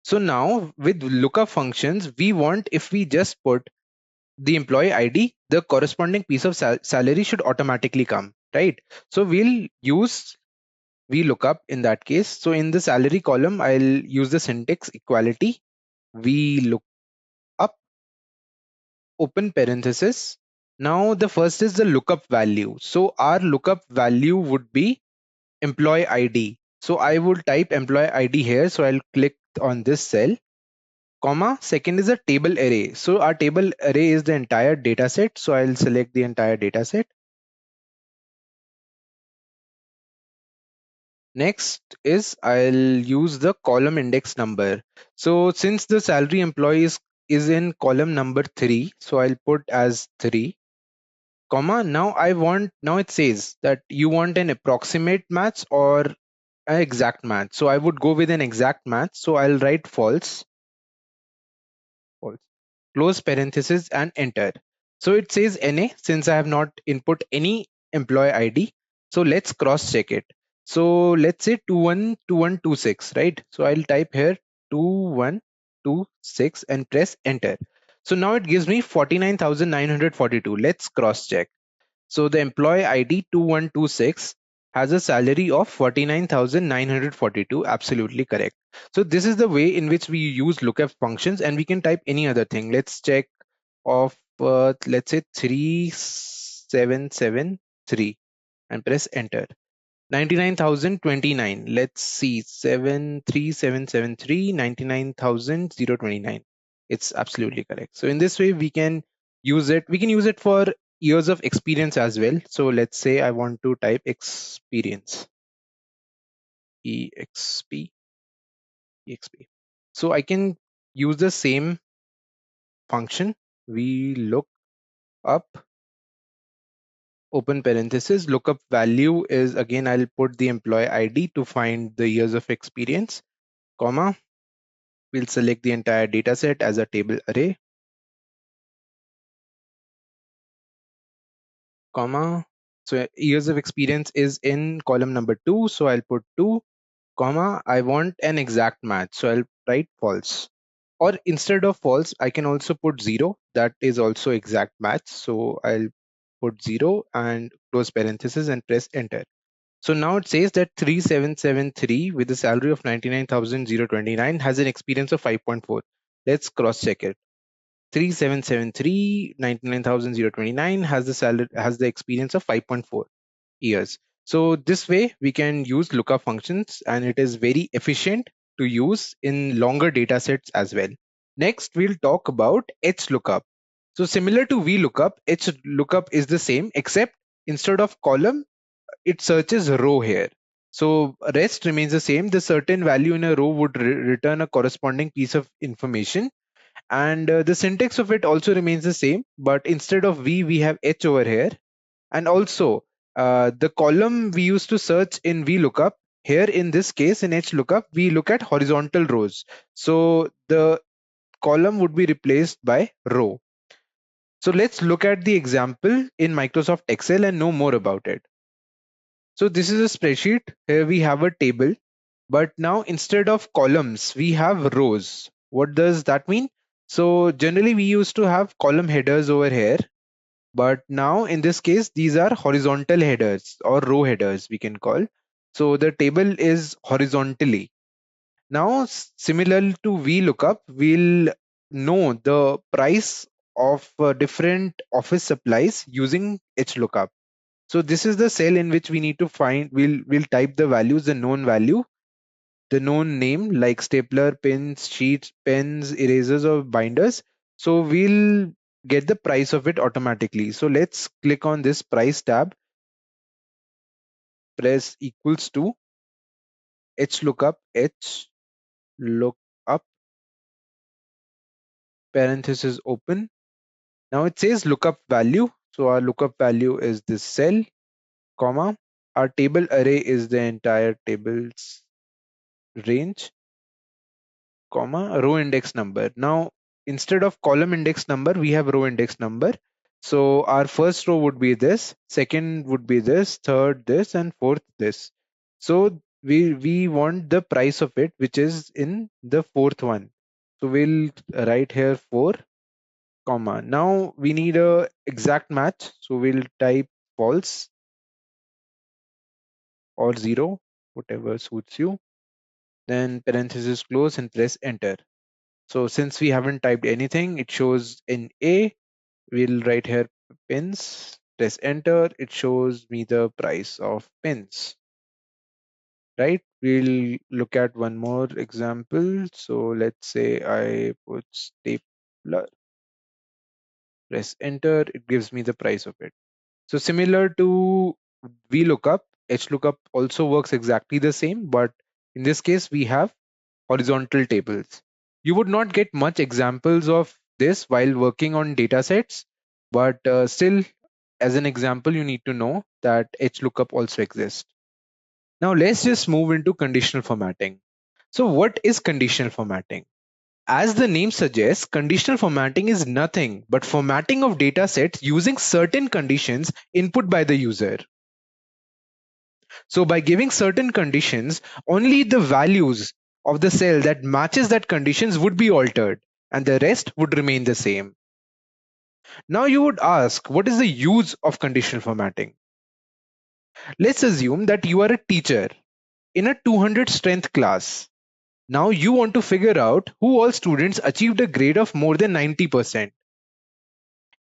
So now with lookup functions, we want, if we just put the employee ID, the corresponding piece of salary should automatically come, right? So we'll use VLOOKUP in that case. So in the salary column, I'll use the syntax equality VLOOKUP, open parenthesis. Now the first is the lookup value. So our lookup value would be employee ID. So I will type employee ID here. So I'll click on this cell, comma. Second is a table array. So our table array is the entire data set. So I'll select the entire data set. Next is I'll use the column index number. So since the salary employee is in column number 3, so I'll put as 3, comma. Now it says that you want an approximate match or an exact match. So I would go with an exact match. So I'll write false, false, close parenthesis and enter. So it says NA since I have not input any employee ID. So let's cross check it. So let's say 212126, right? So I'll type here 2126 and press enter. So now it gives me 49,942. Let's cross check. So the employee ID 2126 has a salary of 49,942. Absolutely correct. So this is the way in which we use lookup functions, and we can type any other thing. Let's check of let's say 3773 and press enter. 99,029. Let's see, 73773 99,029. It's absolutely correct. So in this way, we can use it. We can use it for years of experience as well. So let's say I want to type experience, exp, exp. So I can use the same function. We look up, open parenthesis, lookup value is, again, I'll put the employee ID to find the years of experience, comma. We'll select the entire data set as a table array, comma. So years of experience is in column number 2. So I'll put 2, comma. I want an exact match. So I'll write false. Or instead of false, I can also put 0. That is also exact match. So I'll put 0 and close parenthesis and press enter. So now it says that 3773 with a salary of 99,029 has an experience of 5.4. Let's cross check it. 3773 99,029 has the salary, has the experience of 5.4 years. So this way we can use lookup functions, and it is very efficient to use in longer data sets as well. Next, we'll talk about HLOOKUP. So similar to VLOOKUP, HLOOKUP is the same, except instead of column, it searches row here. So rest remains the same. The certain value in a row would return a corresponding piece of information, and the syntax of it also remains the same, but instead of V, we have H over here. And also the column we used to search in VLOOKUP, here in this case in HLOOKUP, we look at horizontal rows. So the column would be replaced by row. So let's look at the example in Microsoft Excel and know more about it. So this is a spreadsheet. Here we have a table, but now instead of columns, we have rows. What does that mean? So generally we used to have column headers over here, but now in this case, these are horizontal headers or row headers we can call. So the table is horizontally. Now, similar to VLOOKUP, we'll know the price of different office supplies using HLOOKUP. So this is the cell in which we need to find, we'll type the values, the known value, the known name like stapler, pins, sheets, pens, erasers, or binders. So we'll get the price of it automatically. So let's click on this price tab, press equals to HLOOKUP, HLOOKUP, parenthesis open. Now it says lookup value. So our lookup value is this cell, comma. Our table array is the entire table's range, comma, row index number. Now, instead of column index number, we have row index number. So our first row would be this, second would be this, third this, and fourth this. So we want the price of it, which is in the fourth one. So we'll write here 4, comma. Now we need a exact match. So we'll type false or 0, whatever suits you. Then parenthesis close and press enter. So since we haven't typed anything, it shows in A. We'll write here pins, press enter. It shows me the price of pins, right? We'll look at one more example. So let's say I put stapler, press enter. It gives me the price of it. So similar to VLOOKUP, HLOOKUP also works exactly the same, but in this case, we have horizontal tables. You would not get much examples of this while working on data sets, but still, as an example, you need to know that HLOOKUP also exists. Now let's just move into conditional formatting. So what is conditional formatting? As the name suggests, conditional formatting is nothing but formatting of data sets using certain conditions input by the user. So by giving certain conditions, only the values of the cell that matches that conditions would be altered and the rest would remain the same. Now you would ask, what is the use of conditional formatting? Let's assume that you are a teacher in a 200 strength class. Now you want to figure out who all students achieved a grade of more than 90%.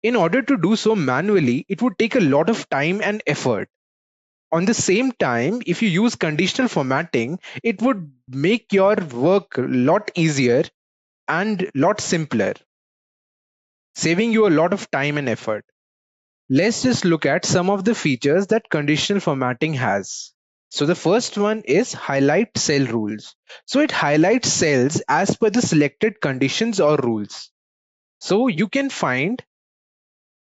In order to do so manually, it would take a lot of time and effort. On the same time, if you use conditional formatting, it would make your work a lot easier and lot simpler, saving you a lot of time and effort. Let's just look at some of the features that conditional formatting has. So the first one is highlight cell rules. So it highlights cells as per the selected conditions or rules. So you can find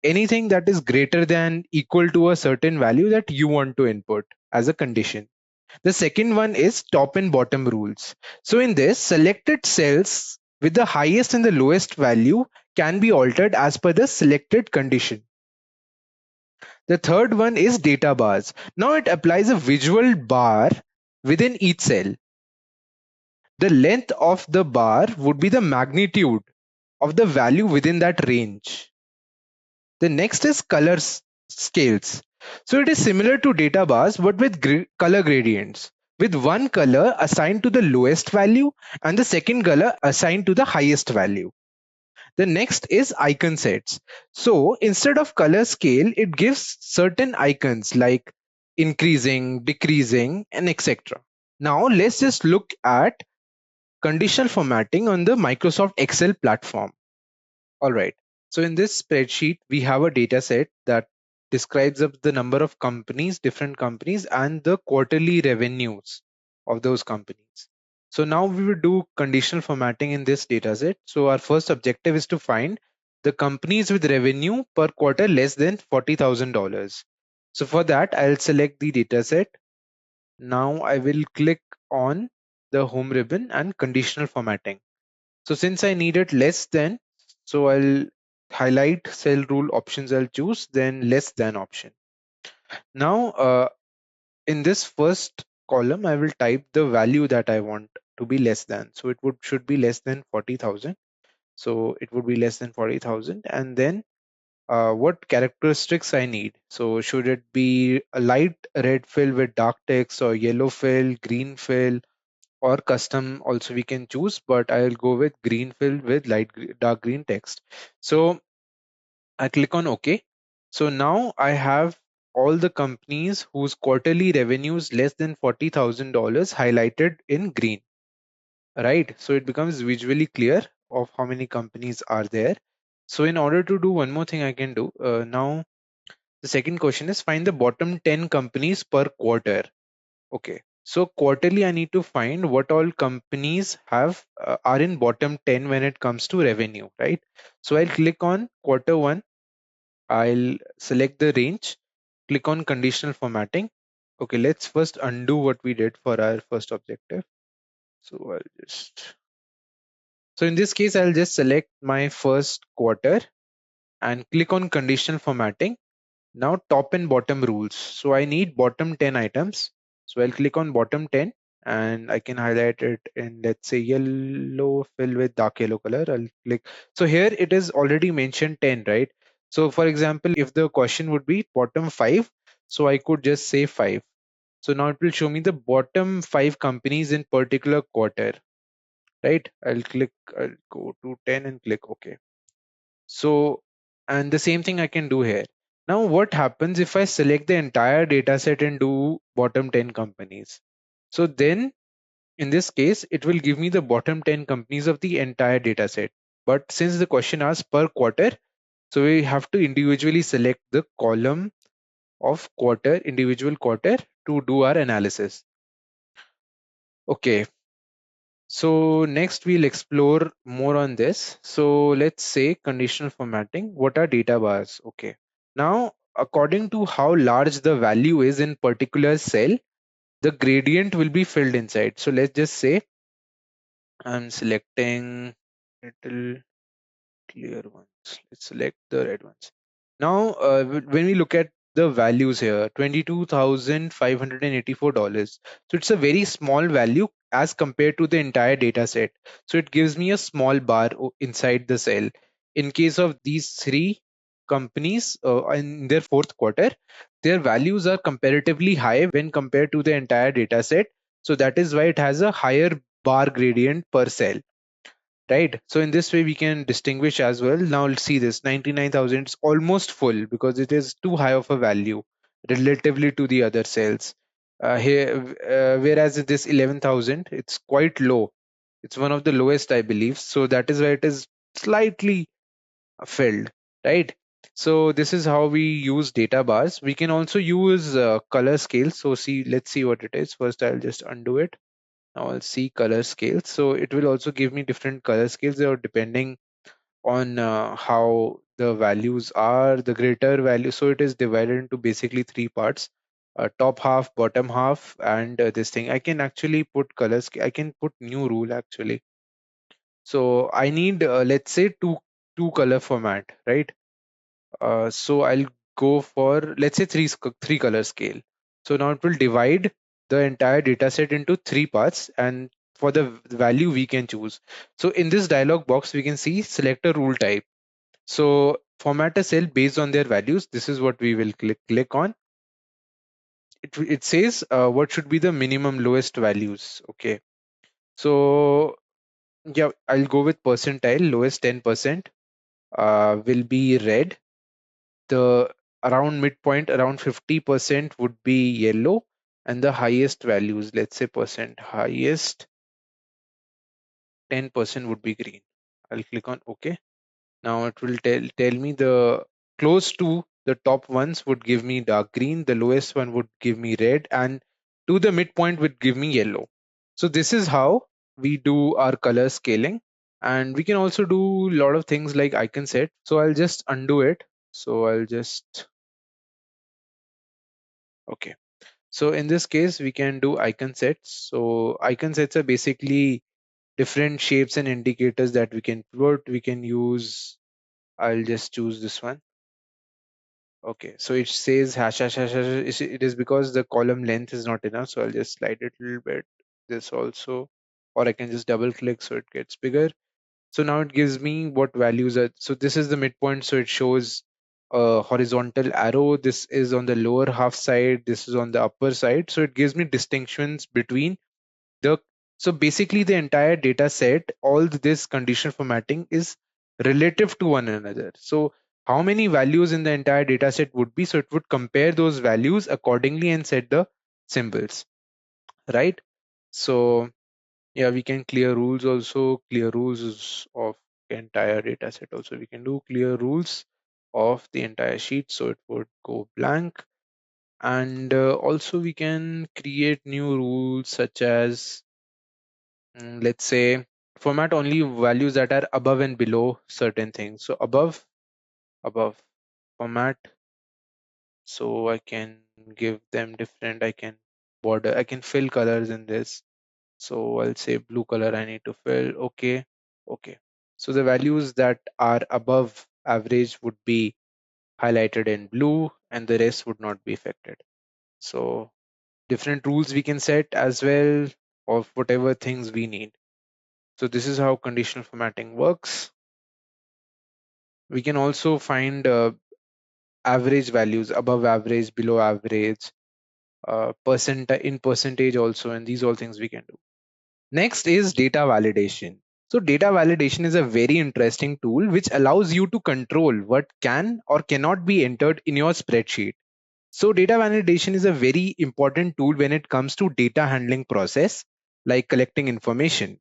anything that is greater than equal to a certain value that you want to input as a condition. The second one is top and bottom rules. So in this, selected cells with the highest and the lowest value can be altered as per the selected condition. The third one is data bars. Now it applies a visual bar within each cell. The length of the bar would be the magnitude of the value within that range. The next is scales. So it is similar to data bars but with color gradients, with one color assigned to the lowest value and the second color assigned to the highest value. The next is icon sets. So instead of color scale, it gives certain icons like increasing, decreasing, and etc. Now let's just look at conditional formatting on the Microsoft Excel platform. All right. So in this spreadsheet, we have a data set that describes of the number of companies, different companies, and the quarterly revenues of those companies. So now we will do conditional formatting in this data set. So our first objective is to find the companies with revenue per quarter less than $40,000. So for that, I'll select the data set. Now I will click on the home ribbon and conditional formatting. So since I need it less than, so I'll highlight cell rule options I'll choose, then less than option. Now, in this first column, I will type the value that I want to be less than. So it should be less than 40,000. So it would be less than 40,000. And then what characteristics I need. So should it be a light red fill with dark text or yellow fill, green fill, or custom also we can choose, but I'll go with green fill with dark green text. So I click on OK. So now I have all the companies whose quarterly revenues less than $40,000 highlighted in green, right? So it becomes visually clear of how many companies are there. So in order to do one more thing I can do, now the second question is find the bottom 10 companies per quarter. Okay, so quarterly, I need to find what all companies are in bottom 10 when it comes to revenue, right? So I'll click on quarter one. I'll select the range, click on conditional formatting. Okay, let's first undo what we did for our first objective. So so in this case, I'll just select my first quarter and click on conditional formatting. Now top and bottom rules. So I need bottom 10 items. So I'll click on bottom 10 and I can highlight it in, let's say, yellow fill with dark yellow color. I'll click. So here it is already mentioned 10, right? So for example, if the question would be bottom 5, so I could just say 5. So now it will show me the bottom 5 companies in particular quarter, right? I'll go to 10 and click OK. So, and the same thing I can do here. Now, what happens if I select the entire data set and do bottom 10 companies? So then in this case, it will give me the bottom 10 companies of the entire data set. But since the question asks per quarter, so we have to individually select the column of individual quarter to do our analysis. Okay, so next we'll explore more on this. So let's say conditional formatting. What are data bars? Okay. Now, according to how large the value is in particular cell, the gradient will be filled inside. So let's just say I'm selecting little clear ones. Let's select the red ones. Now, when we look at the values here, $22,584. So it's a very small value as compared to the entire data set. So it gives me a small bar inside the cell. In case of these three companies in their fourth quarter, their values are comparatively high when compared to the entire data set. So that is why it has a higher bar gradient per cell, right? So in this way we can distinguish as well. Now let's see this 99,000 is almost full because it is too high of a value relatively to the other cells. Whereas this 11,000, it's quite low. It's one of the lowest, I believe. So that is why it is slightly filled, right? So this is how we use data bars. We can also use color scales. So see, let's see what it is. First, I'll just undo it. Now I'll see color scales. So it will also give me different color scales, or depending on how the values are, the greater value. So it is divided into basically three parts: top half, bottom half, and this thing. I can actually put colors. I can put new rule actually. So I need, let's say, two color format, right? So I'll go for, let's say, three color scale. So now it will divide the entire data set into three parts, and for the value we can choose. So in this dialog box, we can see select a rule type. So format a cell based on their values. This is what we will click on. It says what should be the minimum lowest values. Okay. So yeah, I'll go with percentile. Lowest 10% will be red. The around midpoint, around 50% would be yellow, and the highest values, let's say percent highest, 10% would be green. I'll click on OK. Now it will tell me the close to the top ones would give me dark green, the lowest one would give me red, and to the midpoint would give me yellow. So this is how we do our color scaling. And we can also do a lot of things like icon set. So I'll just undo it. So I'll just, okay. So in this case, we can do icon sets. So icon sets are basically different shapes and indicators that we can put. We can use, I'll just choose this one. Okay, so it says hash hash hash hash. It is because the column length is not enough. So I'll just slide it a little bit. This also, or I can just double click so it gets bigger. So now it gives me what values are. So this is the midpoint. So it shows a horizontal arrow. This is on the lower half side. This is on the upper side. So it gives me distinctions between the, so basically the entire data set, all this conditional formatting is relative to one another. So how many values in the entire data set would be, so it would compare those values accordingly and set the symbols, right? So yeah, we can clear rules also. Clear rules is of the entire data set. Also we can do clear rules of the entire sheet, so it would go blank. And also we can create new rules such as, let's say, format only values that are above and below certain things. So above format, so I can give them different, I can border, I can fill colors in this. So I'll say blue color I need to fill. Okay. Okay. So the values that are above average would be highlighted in blue and the rest would not be affected. So different rules we can set as well of whatever things we need. So this is how conditional formatting works. We can also find average values, above average, below average, in percentage also, and these all things we can do. Next is data validation. So data validation is a very interesting tool which allows you to control what can or cannot be entered in your spreadsheet. So data validation is a very important tool when it comes to data handling process, like collecting information.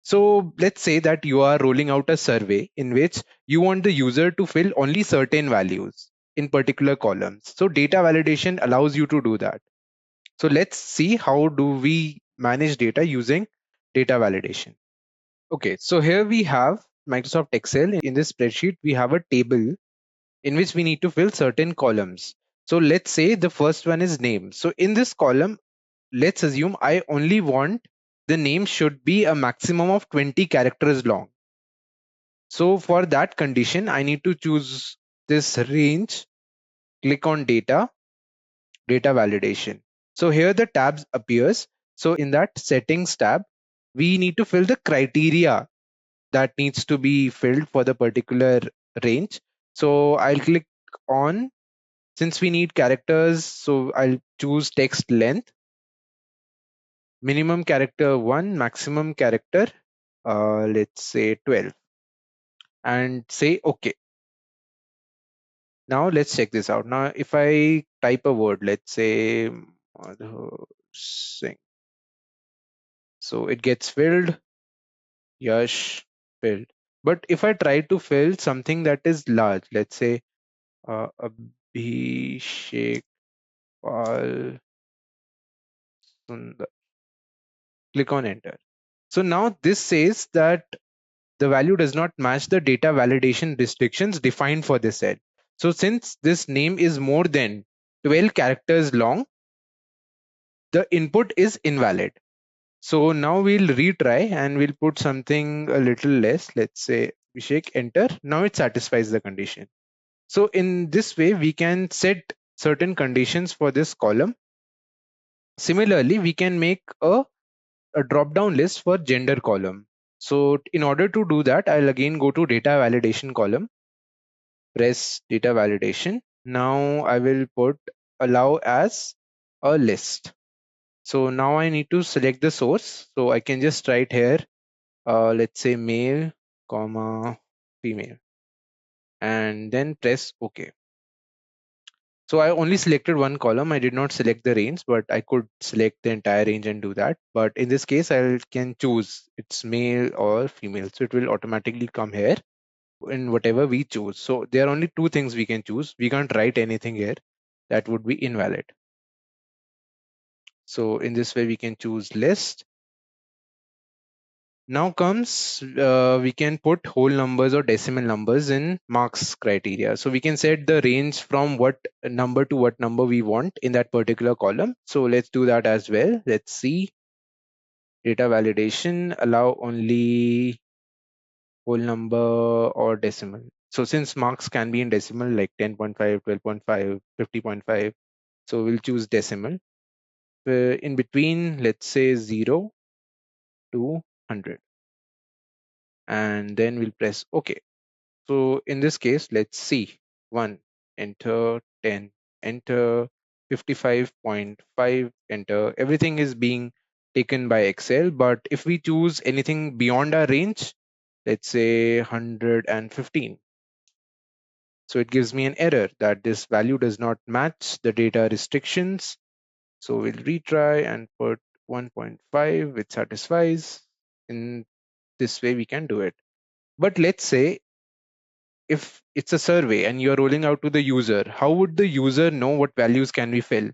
So let's say that you are rolling out a survey in which you want the user to fill only certain values in particular columns. So data validation allows you to do that. So let's see how do we manage data using data validation. Okay, so here we have Microsoft Excel. In this spreadsheet, we have a table in which we need to fill certain columns. So let's say the first one is name. So in this column, let's assume I only want the name should be a maximum of 20 characters long. So for that condition, I need to choose this range, click on data, data validation. So here the tabs appears. So in that settings tab, we need to fill the criteria that needs to be filled for the particular range. So I'll click on, since we need characters, so I'll choose text length, minimum character 1, maximum character, let's say 12, and say okay. Now let's check this out. Now if I type a word, let's say mother sing, so it gets filled. Yash filled. But if I try to fill something that is large, let's say Abhishek Pal Sundar, click on enter. So now this says that the value does not match the data validation restrictions defined for this cell. So since this name is more than 12 characters long, the input is invalid. So now we'll retry and we'll put something a little less. Let's say Abhishek, enter. Now it satisfies the condition. So in this way, we can set certain conditions for this column. Similarly, we can make a drop down list for gender column. So in order to do that, I'll again go to data validation column, press data validation. Now I will put allow as a list. So now I need to select the source. So I can just write here, let's say male, comma, female, and then press OK. So I only selected one column. I did not select the range, but I could select the entire range and do that. But in this case, I can choose it's male or female. So it will automatically come here in whatever we choose. So there are only two things we can choose. We can't write anything here. That would be invalid. So in this way, we can choose list. Now comes, we can put whole numbers or decimal numbers in marks criteria. So we can set the range from what number to what number we want in that particular column. So let's do that as well. Let's see. Data validation, allow only whole number or decimal. So since marks can be in decimal like 10.5, 12.5, 50.5, so we'll choose decimal. In between, let's say 0 to 100. And then we'll press OK. So in this case, let's see. 1, enter, 10, enter, 55.5, enter. Everything is being taken by Excel. But if we choose anything beyond our range, let's say 115. So it gives me an error that this value does not match the data restrictions. So we'll retry and put 1.5, which satisfies. In this way, we can do it. But let's say if it's a survey and you're rolling out to the user, how would the user know what values can we fill?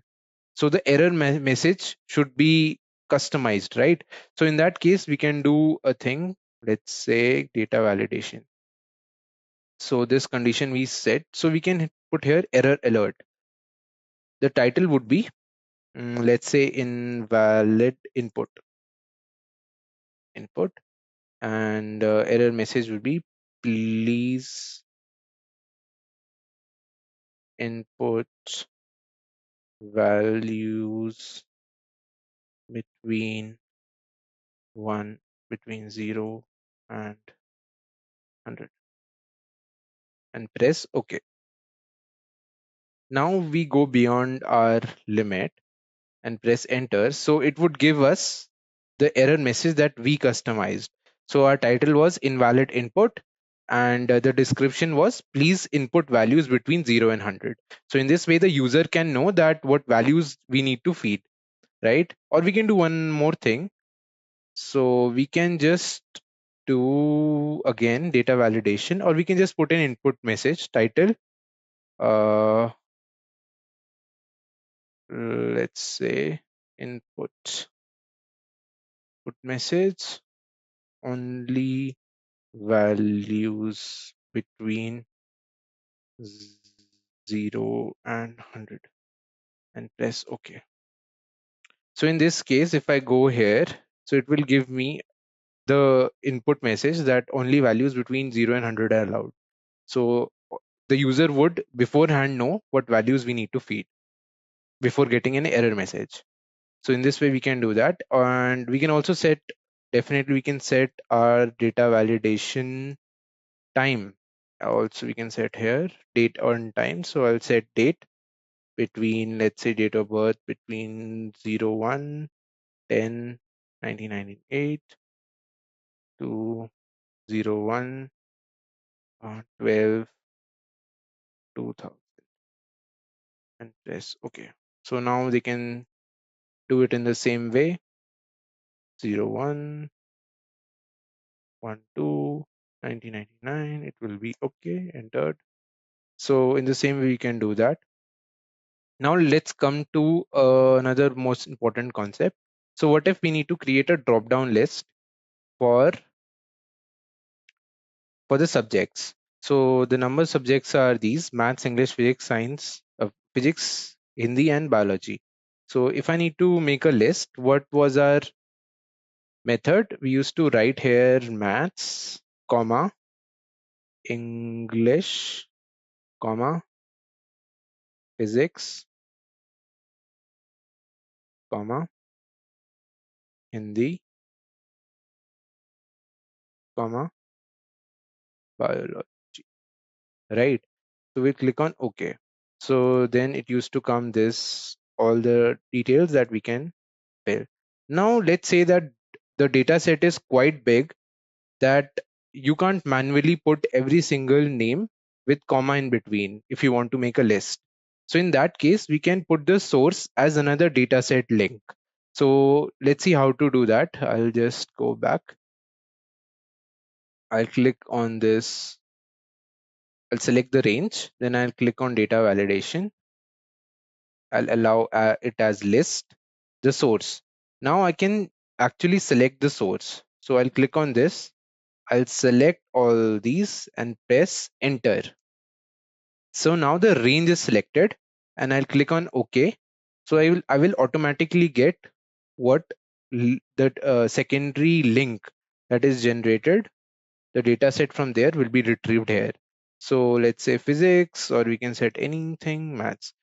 So the error message should be customized, right? So in that case, we can do a thing, let's say data validation. So this condition we set, so we can put here error alert. The title would be, let's say invalid input, and error message would be please input values between 0 and 100 and press OK. Now we go beyond our limit and press enter. So it would give us the error message that we customized. So our title was invalid input and the description was please input values between 0 and 100. So in this way, the user can know that what values we need to feed, right? Or we can do one more thing. So we can just do again data validation, or we can just put an input message title. Let's say input message only values between 0 and 100 and press OK. So in this case, if I go here, so it will give me the input message that only values between 0 and 100 are allowed. So the user would beforehand know what values we need to feed before getting an error message. So in this way, we can do that. And we can also set, definitely we can set our data validation time. Also, we can set here date and time. So I'll set date between, let's say date of birth between 01, 10, 1998 to 01, 12, 2000 and press OK. So now they can do it in the same way. 01, 1 2 1999. It will be okay, entered. So in the same way we can do that. Now let's come to another most important concept. So what if we need to create a drop down list for the subjects? So the number subjects are these: maths, English, physics, science, physics, Hindi, and biology. So if I need to make a list, what was our method? We used to write here maths, comma, English, comma, physics, comma, Hindi, comma, biology. Right? So we click on OK. So then it used to come this all the details that we can fill. Now let's say that the data set is quite big, that you can't manually put every single name with comma in between if you want to make a list. So in that case, we can put the source as another dataset link. So let's see how to do that. I'll just go back. I'll click on this. I'll select the range. Then I'll click on data validation. I'll allow it as list, the source. Now I can actually select the source. So I'll click on this. I'll select all these and press enter. So now the range is selected and I'll click on OK. So I will automatically get what that secondary link that is generated. The data set from there will be retrieved here. So let's say physics, or we can set anything, maths.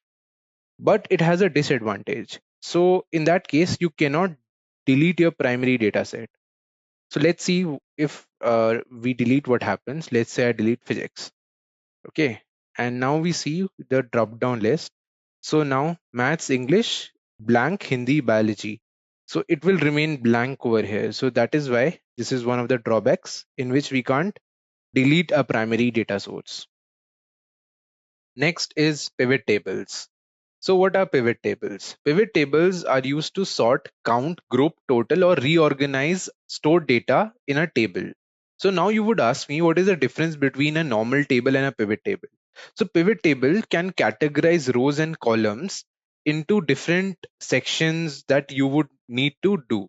But it has a disadvantage. So in that case, you cannot delete your primary data set. So let's see if we delete, what happens. Let's say I delete physics. Okay. And now we see the drop down list. So now maths, English, blank, Hindi, biology. So it will remain blank over here. So that is why this is one of the drawbacks in which we can't delete a primary data source. Next is pivot tables. So what are pivot tables? Pivot tables are used to sort, count, group, total, or reorganize stored data in a table. So now you would ask me, what is the difference between a normal table and a pivot table? So pivot table can categorize rows and columns into different sections that you would need to do.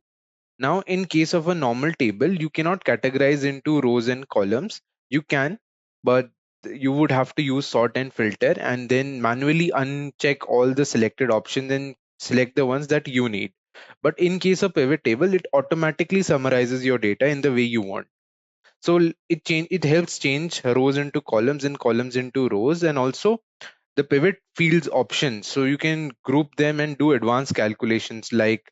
Now, in case of a normal table, you cannot categorize into rows and columns. You can, but you would have to use sort and filter and then manually uncheck all the selected options and select the ones that you need. But in case of pivot table, it automatically summarizes your data in the way you want. So it helps change rows into columns and columns into rows, and also the pivot fields options, so you can group them and do advanced calculations like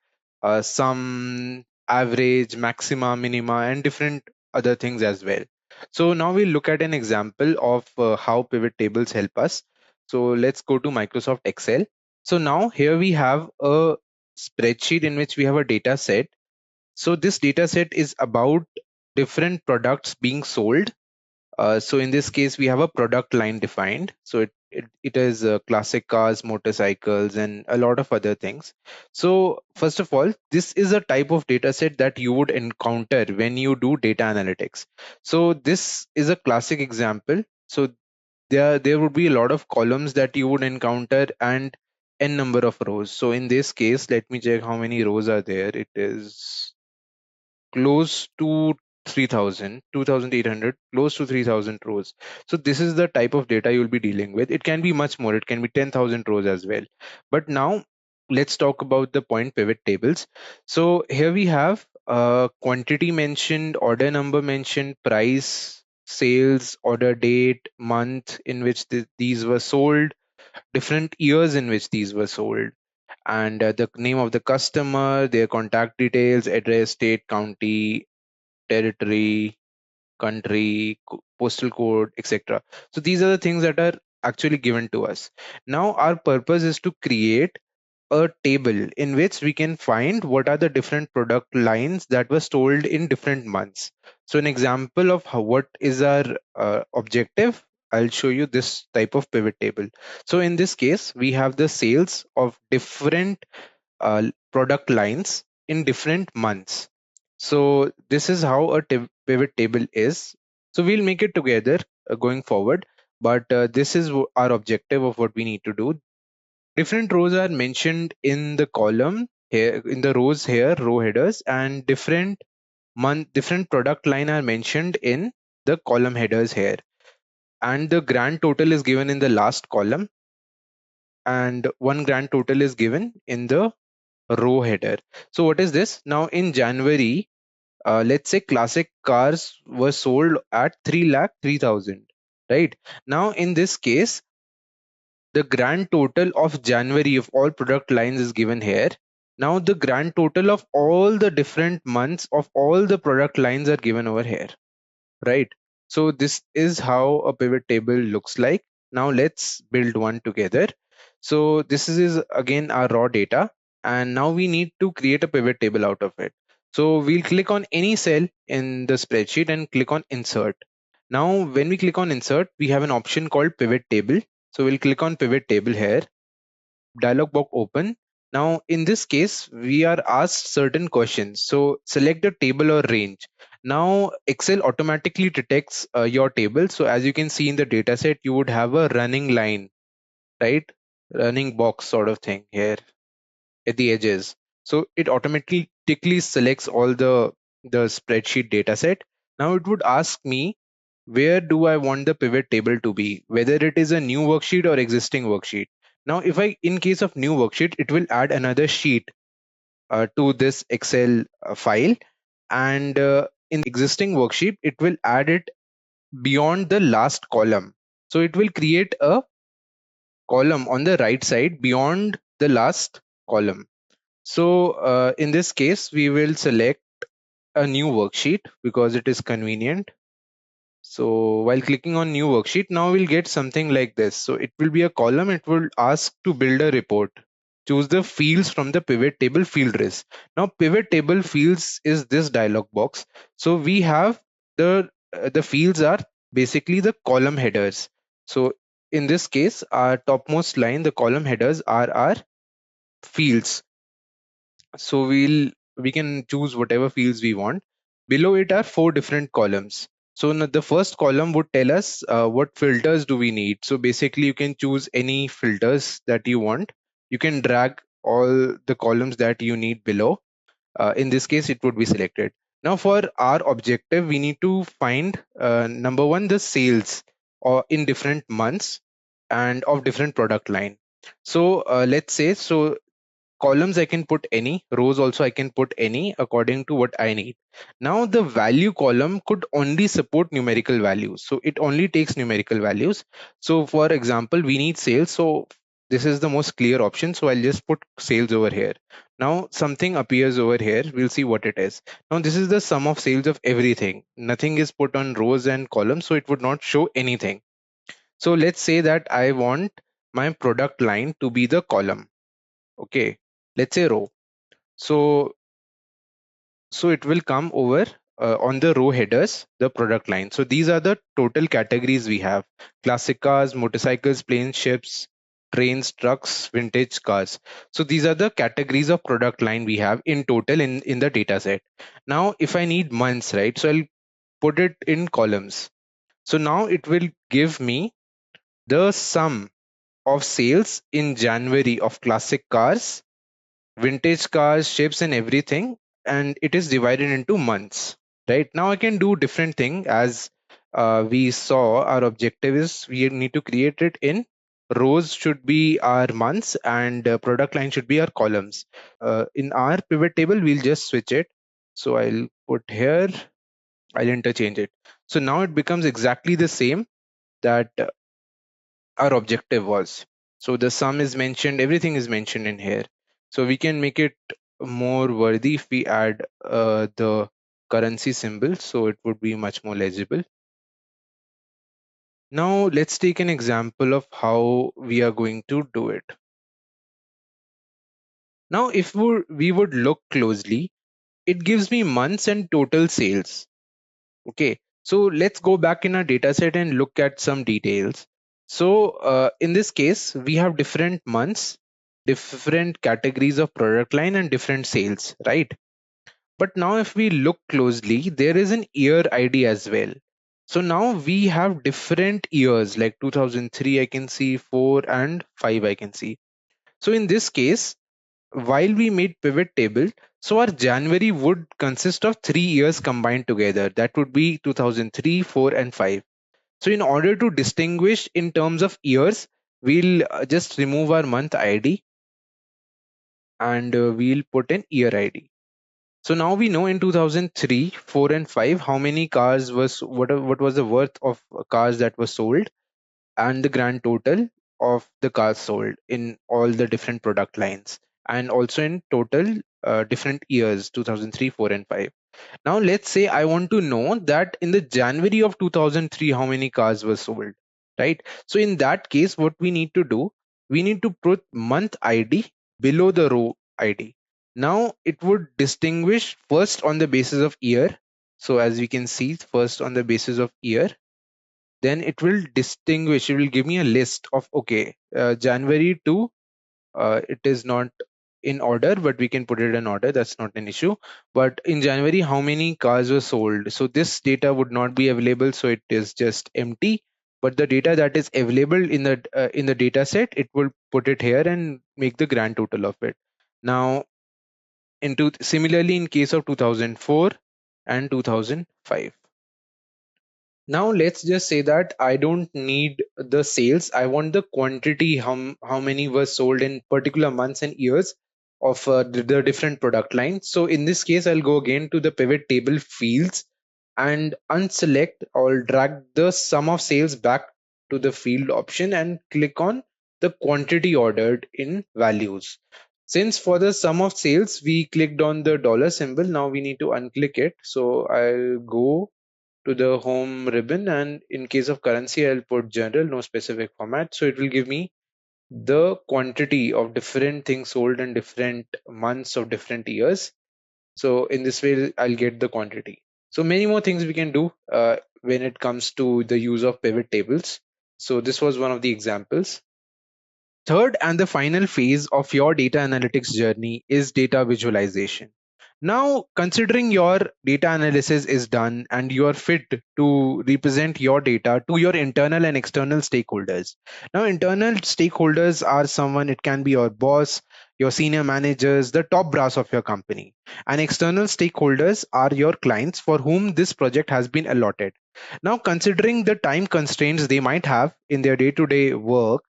sum, average, maxima, minima, and different other things as well. So now we'll look at an example of how pivot tables help us. So let's go to Microsoft Excel. So now here we have a spreadsheet in which we have a data set. So this data set is about different products being sold. So in this case, we have a product line defined. So it is classic cars, motorcycles, and a lot of other things. So first of all, this is a type of data set that you would encounter when you do data analytics. So this is a classic example. So there would be a lot of columns that you would encounter and n number of rows. So in this case, let me check how many rows are there. It is close to 3000, 2800, close to 3000 rows. So this is the type of data you'll be dealing with. It can be much more, it can be 10,000 rows as well. But now let's talk about the point pivot tables. So here we have quantity mentioned, order number mentioned, price, sales, order date, month in which these were sold, different years in which these were sold, and the name of the customer, their contact details, address, state, county, territory, country, postal code, etc. So these are the things that are actually given to us. Now our purpose is to create a table in which we can find what are the different product lines that were sold in different months. So an example of what is our objective, I'll show you this type of pivot table. So in this case, we have the sales of different product lines in different months. So this is how a pivot table is. So we'll make it together going forward, but this is our objective of what we need to do. Different rows are mentioned in the column here, in the rows here, row headers, and different product line are mentioned in the column headers here, and the grand total is given in the last column, and one grand total is given in the row header. So what is this? Now in January, let's say classic cars were sold at 3,03,000, right? Now in this case, the grand total of January of all product lines is given here. Now the grand total of all the different months of all the product lines are given over here, right? So this is how a pivot table looks like. Now let's build one together. So this is again our raw data, and now we need to create a pivot table out of it. So we'll click on any cell in the spreadsheet and click on insert. Now when we click on insert, we have an option called pivot table. So we'll click on pivot table here, dialog box open. Now in this case, we are asked certain questions. So select a table or range. Now Excel automatically detects your table. So as you can see in the dataset, you would have a running line, right? Running box sort of thing here at the edges. So it automatically selects all the spreadsheet dataset. Now it would ask me, where do I want the pivot table to be, whether it is a new worksheet or existing worksheet. Now if I, in case of new worksheet, it will add another sheet to this Excel file, and in existing worksheet it will add it beyond the last column. So it will create a column on the right side beyond the last column. So in this case, we will select a new worksheet because it is convenient. So while clicking on new worksheet, now we'll get something like this. So it will be a column. It will ask to build a report. Choose the fields from the pivot table field list. Now pivot table fields is this dialog box. So we have the fields are basically the column headers. So in this case, our topmost line, the column headers are our fields. So we can choose whatever fields we want. Below it are four different columns. So the first column would tell us what filters do we need. So basically you can choose any filters that you want. You can drag all the columns that you need below. In this case, it would be selected. Now for our objective, we need to find number one, the sales or in different months and of different product line. So let's say, so columns I can put any, rows also I can put any according to what I need. Now the value column could only support numerical values. So it only takes numerical values. So for example, we need sales. So this is the most clear option. So I'll just put sales over here. Now something appears over here. We'll see what it is. Now this is the sum of sales of everything. Nothing is put on rows and columns. So it would not show anything. So let's say that I want my product line to be the column. Okay, let's say row. So it will come over on the row headers, the product line. So these are the total categories we have: classic cars, motorcycles, planes, ships, trains, trucks, vintage cars. So these are the categories of product line we have in total in the data set. Now if I need months, right, so I'll put it in columns. So now it will give me the sum of sales in January of classic cars, vintage cars, ships, and everything, and it is divided into months. Right now, I can do different thing. As we saw, our objective is we need to create it in rows should be our months, and product line should be our columns. In our pivot table, we'll just switch it. So I'll put here, I'll interchange it. So now it becomes exactly the same that our objective was. So the sum is mentioned, everything is mentioned in here. So we can make it more worthy if we add the currency symbol, so it would be much more legible. Now let's take an example of how we are going to do it. Now if we would look closely, it gives me months and total sales. Okay, so let's go back in our data set and look at some details. So in this case, we have different months, different categories of product line, and different sales, right? But now if we look closely, there is an year ID as well. So now we have different years, like 2003 I can see, 4 and 5 I can see. So in this case, while we made pivot table, so our January would consist of 3 years combined together. That would be 2003, 4 and 5. So in order to distinguish in terms of years, we'll just remove our month ID and we'll put an year ID. So now we know in 2003, 4 and 5 how many cars was what was the worth of cars that was sold, and the grand total of the cars sold in all the different product lines, and also in total different years 2003, 4 and 5. Now let's say I want to know that in the January of 2003 how many cars were sold, right? So in that case, what we need to do, we need to put month ID below the row ID. Now it would distinguish first on the basis of year. So as we can see, first on the basis of year, then it will distinguish, it will give me a list of, okay, January to, it is not in order, but we can put it in order, that's not an issue. But in January how many cars were sold, so this data would not be available, so it is just empty. But the data that is available in the data set, it will put it here and make the grand total of it. Now similarly in case of 2004 and 2005. Now let's just say that I don't need the sales. I want the quantity, how many were sold in particular months and years of the different product lines. So in this case, I'll go again to the pivot table fields and unselect or drag the sum of sales back to the field option and click on the quantity ordered in values. Since for the sum of sales, we clicked on the dollar symbol, now we need to unclick it. So I'll go to the home ribbon, and in case of currency I'll put general, no specific format. So it will give me the quantity of different things sold in different months of different years. So in this way I'll get the quantity. So many more things we can do when it comes to the use of pivot tables. So this was one of the examples. Third and the final phase of your data analytics journey is data visualization. Now, considering your data analysis is done and you are fit to represent your data to your internal and external stakeholders. Now, internal stakeholders are someone, it can be your boss, your senior managers, the top brass of your company. And external stakeholders are your clients for whom this project has been allotted. Now, considering the time constraints they might have in their day to day work,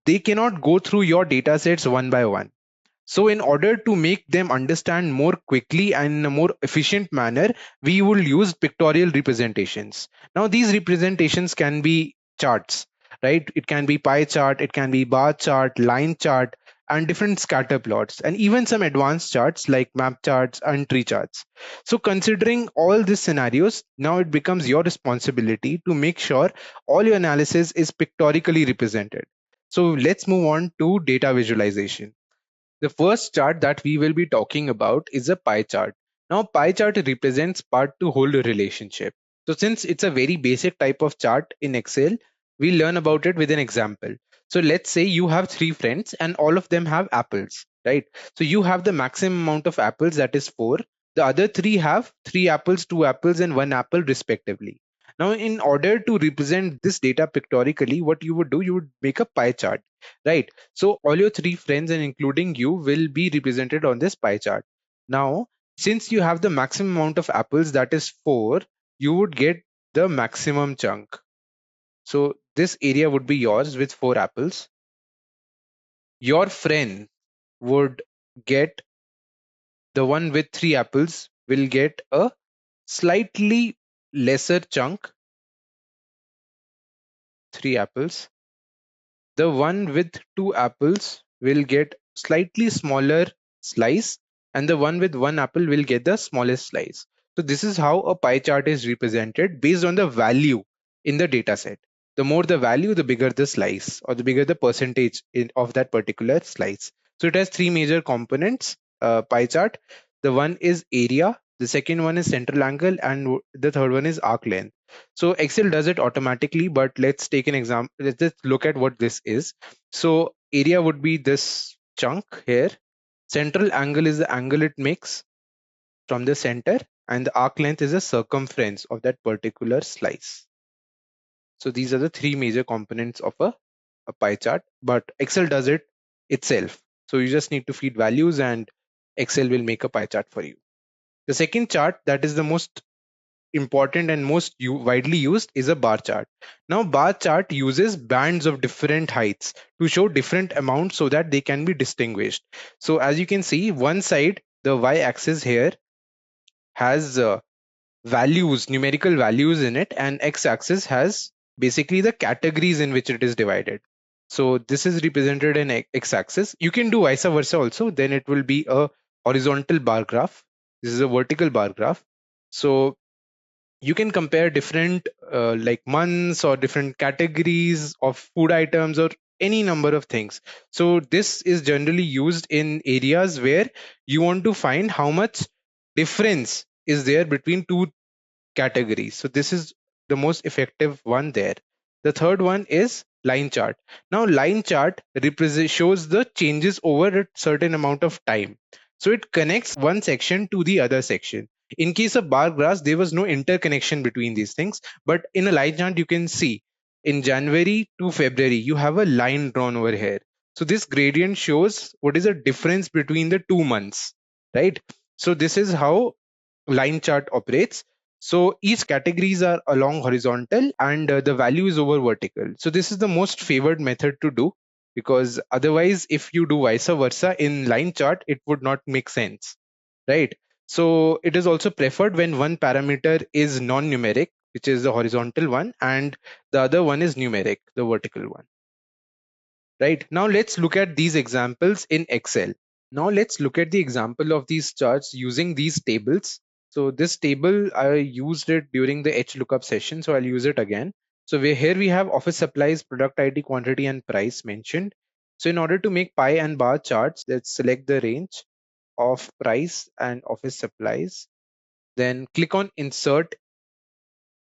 they cannot go through your data sets one by one. So in order to make them understand more quickly and in a more efficient manner, we will use pictorial representations. Now these representations can be charts, right? It can be pie chart, it can be bar chart, line chart, and different scatter plots, and even some advanced charts like map charts and tree charts. So considering all these scenarios, now it becomes your responsibility to make sure all your analysis is pictorially represented. So let's move on to data visualization. The first chart that we will be talking about is a pie chart. Now, pie chart represents part to whole relationship. So since it's a very basic type of chart in Excel, we learn about it with an example. So let's say you have three friends and all of them have apples, right? So you have the maximum amount of apples, that is 4. The other three have 3 apples, 2 apples, and 1 apple respectively. Now, in order to represent this data pictorially, what you would do, you would make a pie chart, right? So all your three friends and including you will be represented on this pie chart. Now, since you have the maximum amount of apples, that is 4, you would get the maximum chunk. So this area would be yours with 4 apples. Your friend would get, the one with 3 apples will get a slightly lesser chunk, 3 apples. The one with 2 apples will get slightly smaller slice, and the one with 1 apple will get the smallest slice. So this is how a pie chart is represented based on the value in the data set. The more the value, the bigger the slice, or the bigger the percentage of that particular slice. So it has 3 major components, pie chart. The one is area, the second one is central angle, and the third one is arc length. So Excel does it automatically, but let's take an example. Let's just look at what this is. So area would be this chunk here. Central angle is the angle it makes. from the center, and the arc length is the circumference of that particular slice. So these are the three major components of a pie chart, but Excel does it itself. So you just need to feed values and Excel will make a pie chart for you. The second chart that is the most important and most widely used is a bar chart. Now, bar chart uses bands of different heights to show different amounts so that they can be distinguished. So as you can see, one side, the y-axis here has values, numerical values in it, and x-axis has basically the categories in which it is divided. So this is represented in x-axis. You can do vice versa also. Then it will be a horizontal bar graph. This is a vertical bar graph. So you can compare different like months or different categories of food items or any number of things. So this is generally used in areas where you want to find how much difference is there between two categories. So this is the most effective one there. The third one is line chart. Now line chart shows the changes over a certain amount of time. So it connects one section to the other section. In case of bar graphs, there was no interconnection between these things. But in a line chart, you can see in January to February, you have a line drawn over here. So this gradient shows what is the difference between the 2 months, right? So this is how line chart operates. So each categories are along horizontal and the value is over vertical. So this is the most favored method to do, because otherwise if you do vice versa in line chart, it would not make sense, right? So it is also preferred when one parameter is non-numeric, which is the horizontal one, and the other one is numeric, the vertical one, right? Now let's look at these examples in Excel. Now let's look at the example of these charts using these tables. So this table, I used it during the Lookup session, so I'll use it again. So here we have office supplies, product ID, quantity, and price mentioned. So in order to make pie and bar charts, let's select the range of price and office supplies. Then click on insert,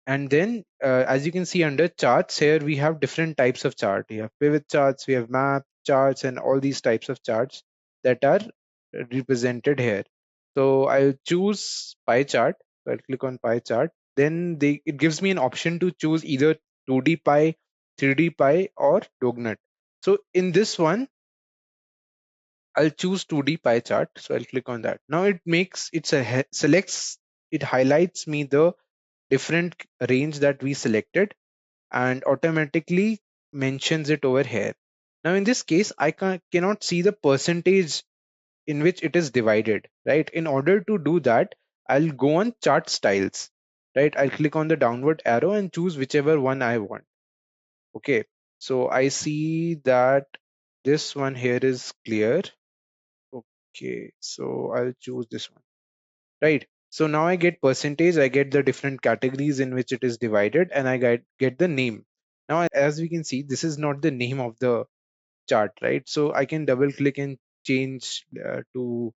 and then as you can see under charts here, we have different types of chart. We have pivot charts, we have map charts, and all these types of charts that are represented here. So I'll choose pie chart. So I'll click on pie chart. Then it gives me an option to choose either 2D pie, 3D pie, or donut. So in this one, I'll choose 2D pie chart. So I'll click on that. Now selects, it highlights me the different range that we selected and automatically mentions it over here. Now in this case, I cannot see the percentage in which it is divided, right? In order to do that, I'll go on chart styles, right? I'll click on the downward arrow and choose whichever one I want. Okay, so I see that this one here is clear. Okay, so I'll choose this one, right? So now I get percentage, I get the different categories in which it is divided, and I get the name. Now, as we can see, this is not the name of the chart, right? So I can double click and change to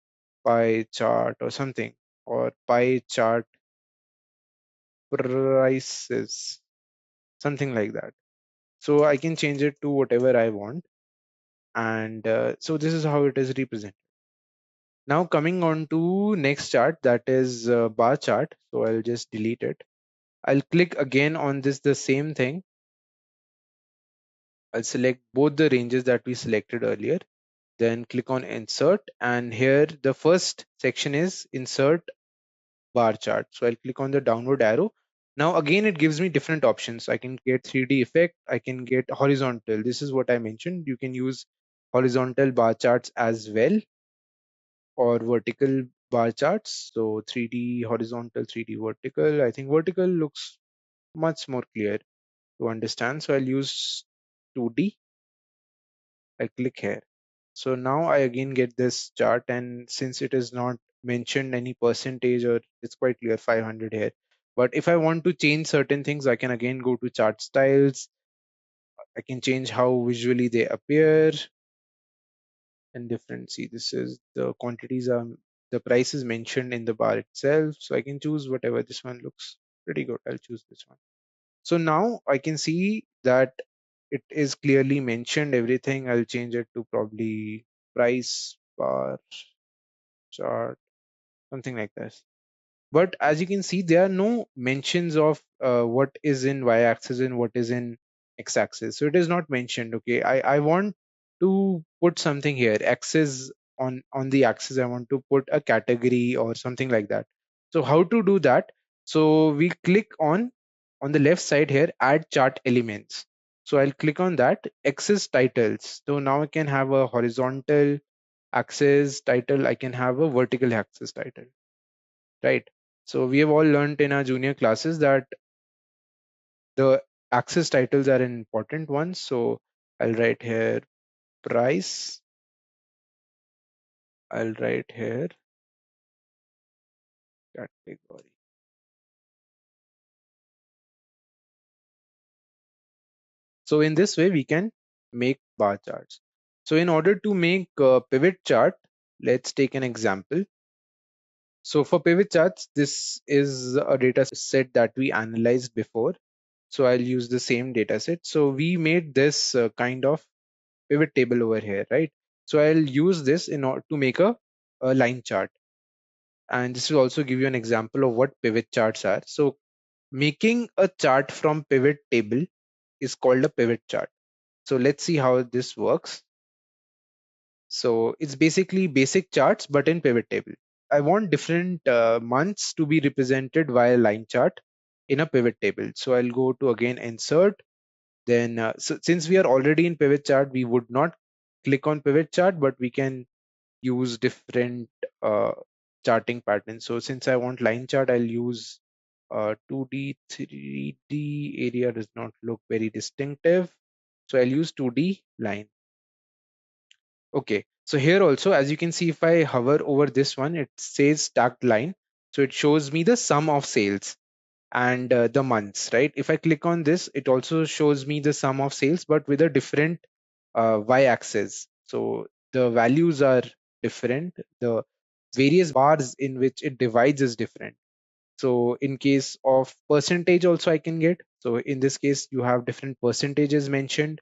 pie chart or something, or pie chart prices, something like that. So I can change it to whatever I want. And so this is how it is represented. Now coming on to next chart, that is bar chart. So I'll just delete it. I'll click again on this, the same thing. I'll select both the ranges that we selected earlier, then click on insert, and here the first section is insert bar chart. So I'll click on the downward arrow. Now again, it gives me different options. I can get 3D effect, I can get horizontal. This is what I mentioned. You can use horizontal bar charts as well, or vertical bar charts. So 3D horizontal, 3D vertical. I think vertical looks much more clear to understand. So I'll use 2D. I click here. So now I again get this chart, and since it is not mentioned any percentage, or it's quite clear 500 here. But if I want to change certain things, I can again go to chart styles. I can change how visually they appear and different. See, this is the quantities are, the price is mentioned in the bar itself. So I can choose whatever. This one looks pretty good. I'll choose this one. So now I can see that it is clearly mentioned everything. I'll change it to probably price bar chart, something like this. but as you can see, there are no mentions of what is in y-axis and what is in x-axis. So it is not mentioned. Okay, I want to put something here, axis, on the axis I want to put a category or something like that. So how to do that? So we click on the left side here, add chart elements. So I'll click on that, axis titles. So now I can have a horizontal axis title, I can have a vertical axis title, right? So we have all learned in our junior classes that the axis titles are an important ones. So I'll write here price, I'll write here category. So in this way we can make bar charts. So in order to make a pivot chart, let's take an example. So for pivot charts, this is a data set that we analyzed before. So I'll use the same data set. So we made this kind of pivot table over here, right? So I'll use this in order to make a line chart. And this will also give you an example of what pivot charts are. So making a chart from pivot table is called a pivot chart. So let's see how this works. So it's basically basic charts, but in pivot table. I want different months to be represented via line chart in a pivot table. So I'll go to again insert. Then so since we are already in pivot chart, we would not click on pivot chart, but we can use different charting patterns. So since I want line chart, I'll use 2D, 3D area does not look very distinctive. So I'll use 2D line. Okay, so here also, as you can see, if I hover over this one, it says stacked line. So it shows me the sum of sales and the months, right? If I click on this, it also shows me the sum of sales, but with a different y-axis. So the values are different. The various bars in which it divides is different. So in case of percentage also I can get. So in this case, you have different percentages mentioned.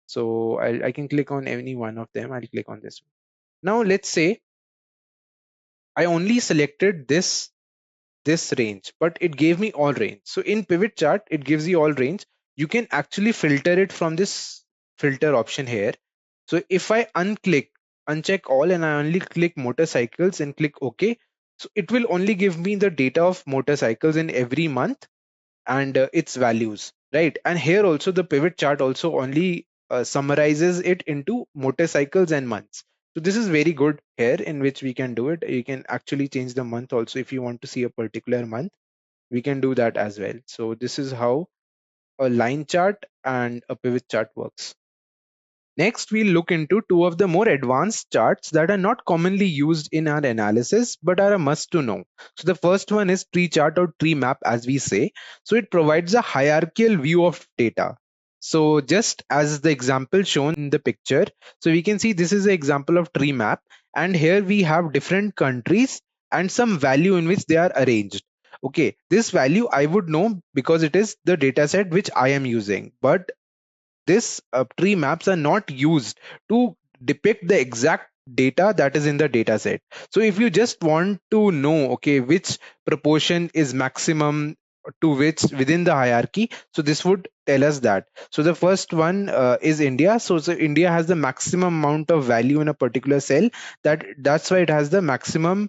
So I can click on any one of them. I'll click on this one. Now let's say I only selected this range, but it gave me all range. So in pivot chart, it gives you all range. You can actually filter it from this filter option here. So if I uncheck all and I only click motorcycles and click OK, so it will only give me the data of motorcycles in every month and its values, right? And here also the pivot chart also only summarizes it into motorcycles and months. So this is very good here in which we can do it. You can actually change the month also if you want to see a particular month. We can do that as well. So this is how a line chart and a pivot chart works. Next, we'll look into two of the more advanced charts that are not commonly used in our analysis, but are a must to know. So the first one is tree chart or tree map, as we say. So it provides a hierarchical view of data. So just as the example shown in the picture, so we can see this is an example of tree map. And here we have different countries and some value in which they are arranged. Okay, this value I would know because it is the data set which I am using. But this tree maps are not used to depict the exact data that is in the data set. So if you just want to know, okay, which proportion is maximum to which within the hierarchy, so this would tell us that. So the first one is India. So India has the maximum amount of value in a particular cell. That's why it has the maximum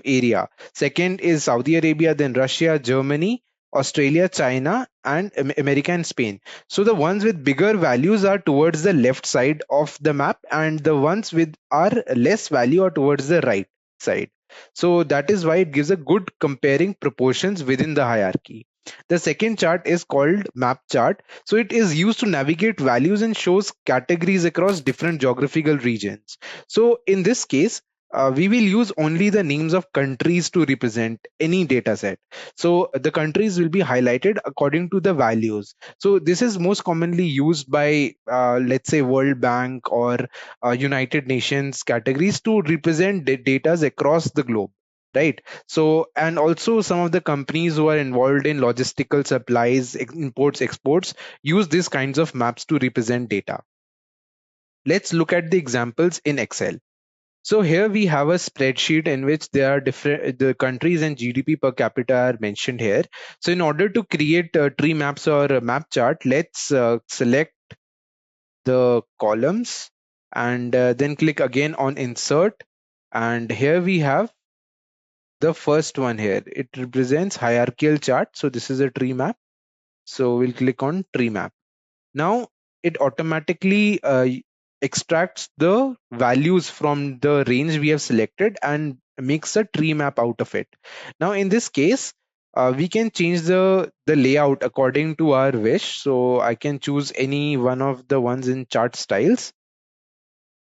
area. Second is Saudi Arabia, then Russia, Germany, Australia, China, and America and Spain. So the ones with bigger values are towards the left side of the map, and the ones with are less value are towards the right side. So that is why it gives a good comparing proportions within the hierarchy. The second chart is called map chart. So it is used to navigate values and shows categories across different geographical regions. So in this case, we will use only the names of countries to represent any data set. So the countries will be highlighted according to the values. So this is most commonly used by, let's say, World Bank or United Nations categories to represent data across the globe. Right. So, and also some of the companies who are involved in logistical supplies, imports, exports, use these kinds of maps to represent data. Let's look at the examples in Excel. So here we have a spreadsheet in which there are different the countries and GDP per capita are mentioned here. So in order to create tree maps or a map chart, let's select the columns and then click again on insert. And here we have the first one here. It represents hierarchical chart. So this is a tree map. So we'll click on tree map. Now it automatically extracts the values from the range we have selected and makes a tree map out of it. Now in this case, we can change the layout according to our wish. So I can choose any one of the ones in chart styles.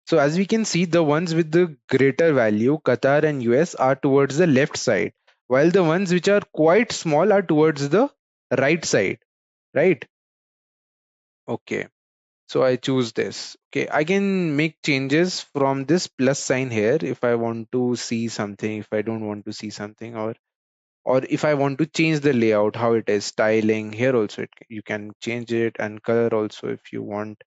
So as we can see, the ones with the greater value, Qatar and US, are towards the left side, while the ones which are quite small are towards the right side, right? Okay. So I choose this. Okay, I can make changes from this plus sign here if I want to see something, if I don't want to see something, or if I want to change the layout, how it is, styling here also you can change it, and color also if you want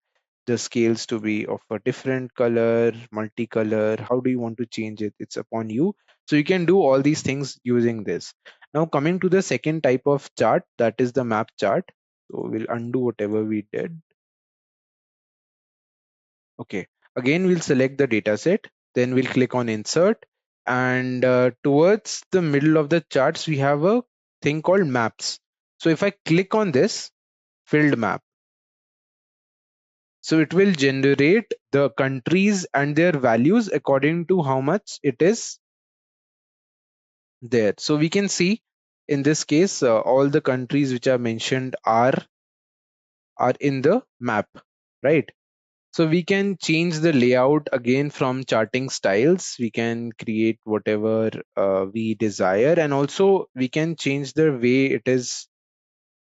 the scales to be of a different color, multicolor. How do you want to change it? It's upon you. So you can do all these things using this. Now coming to the second type of chart, that is the map chart. So we'll undo whatever we did. Okay, again we'll select the data set, then we'll click on insert, and towards the middle of the charts we have a thing called maps. So if I click on this filled map, so it will generate the countries and their values according to how much it is there. So we can see in this case all the countries which are mentioned are in the map, right? So we can change the layout again from charting styles. We can create whatever we desire, and also we can change the way it is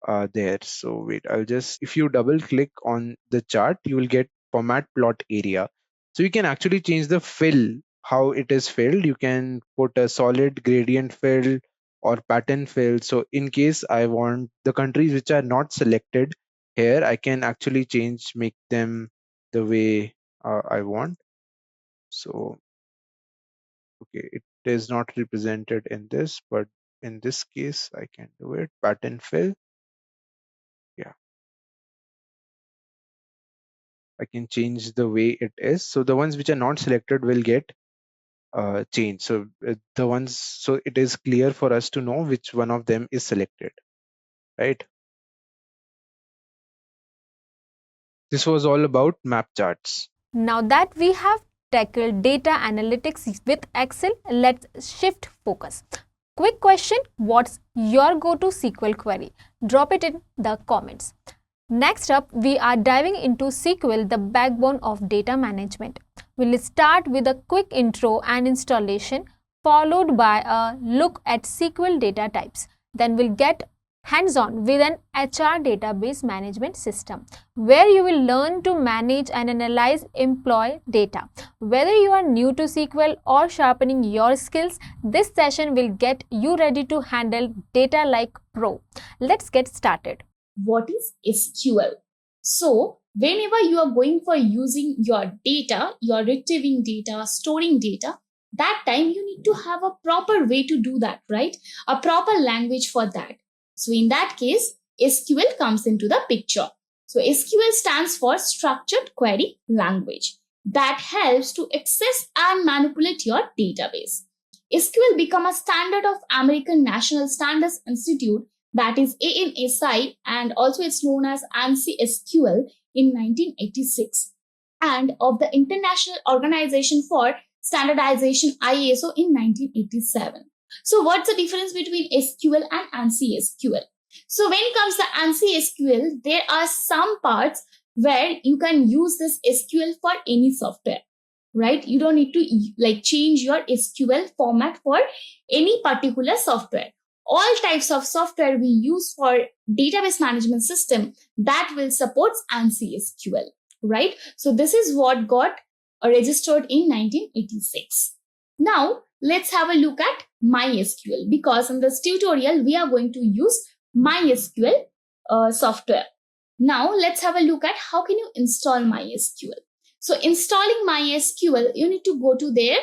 there. So wait, if you double click on the chart, you will get format plot area. So you can actually change the fill, how it is filled. You can put a solid gradient fill or pattern fill. So in case I want the countries which are not selected here, I can actually make them the way I want. So, okay, it is not represented in this, but in this case, I can do it. Pattern fill. Yeah, I can change the way it is. So the ones which are not selected will get changed. So so it is clear for us to know which one of them is selected, right? This was all about map charts. Now that we have tackled data analytics with Excel, let's shift focus. Quick question, what's your go-to SQL query? Drop it in the comments. Next up, we are diving into SQL, the backbone of data management. We'll start with a quick intro and installation, followed by a look at SQL data types. Then we'll get hands-on with an HR database management system, where you will learn to manage and analyze employee data. Whether you are new to SQL or sharpening your skills, this session will get you ready to handle data like pro. Let's get started. What is SQL? So whenever you are going for using your data, you're retrieving data, storing data, that time you need to have a proper way to do that, right? A proper language for that. So in that case, SQL comes into the picture. So SQL stands for Structured Query Language that helps to access and manipulate your database. SQL became a standard of American National Standards Institute, that is ANSI, and also it's known as ANSI SQL in 1986, and of the International Organization for Standardization ISO in 1987. So what's the difference between SQL and ANSI SQL? So when it comes to ANSI SQL, there are some parts where you can use this SQL for any software, right? You don't need to change your SQL format for any particular software. All types of software we use for database management system that will support ANSI SQL, right? So this is what got registered in 1986. Now let's have a look at MySQL, because in this tutorial we are going to use MySQL software. Now let's have a look at how can you install MySQL. So installing MySQL, you need to go to their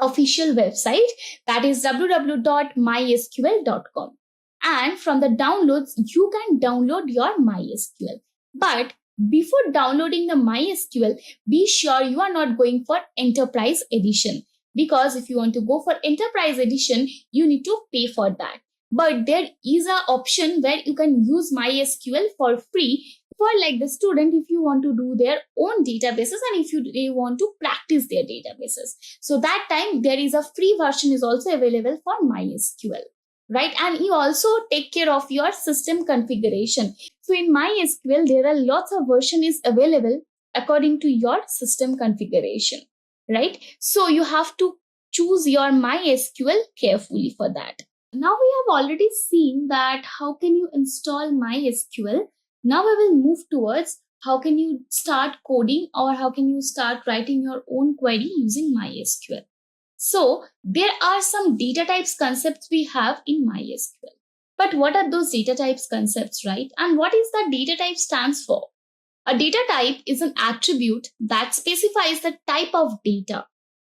official website, that is www.mysql.com. And from the downloads, you can download your MySQL. But before downloading the MySQL, be sure you are not going for Enterprise Edition, because if you want to go for Enterprise Edition, you need to pay for that. But there is an option where you can use MySQL for free for like the student if you want to do their own databases and if they want to practice their databases. So that time there is a free version is also available for MySQL, right? And you also take care of your system configuration. So in MySQL, there are lots of version is available according to your system configuration, right? So you have to choose your MySQL carefully for that. Now we have already seen that how can you install MySQL. Now we will move towards how can you start coding or how can you start writing your own query using MySQL. So there are some data types concepts we have in MySQL. But what are those data types concepts, right? And what is that data type stands for? A data type is an attribute that specifies the type of data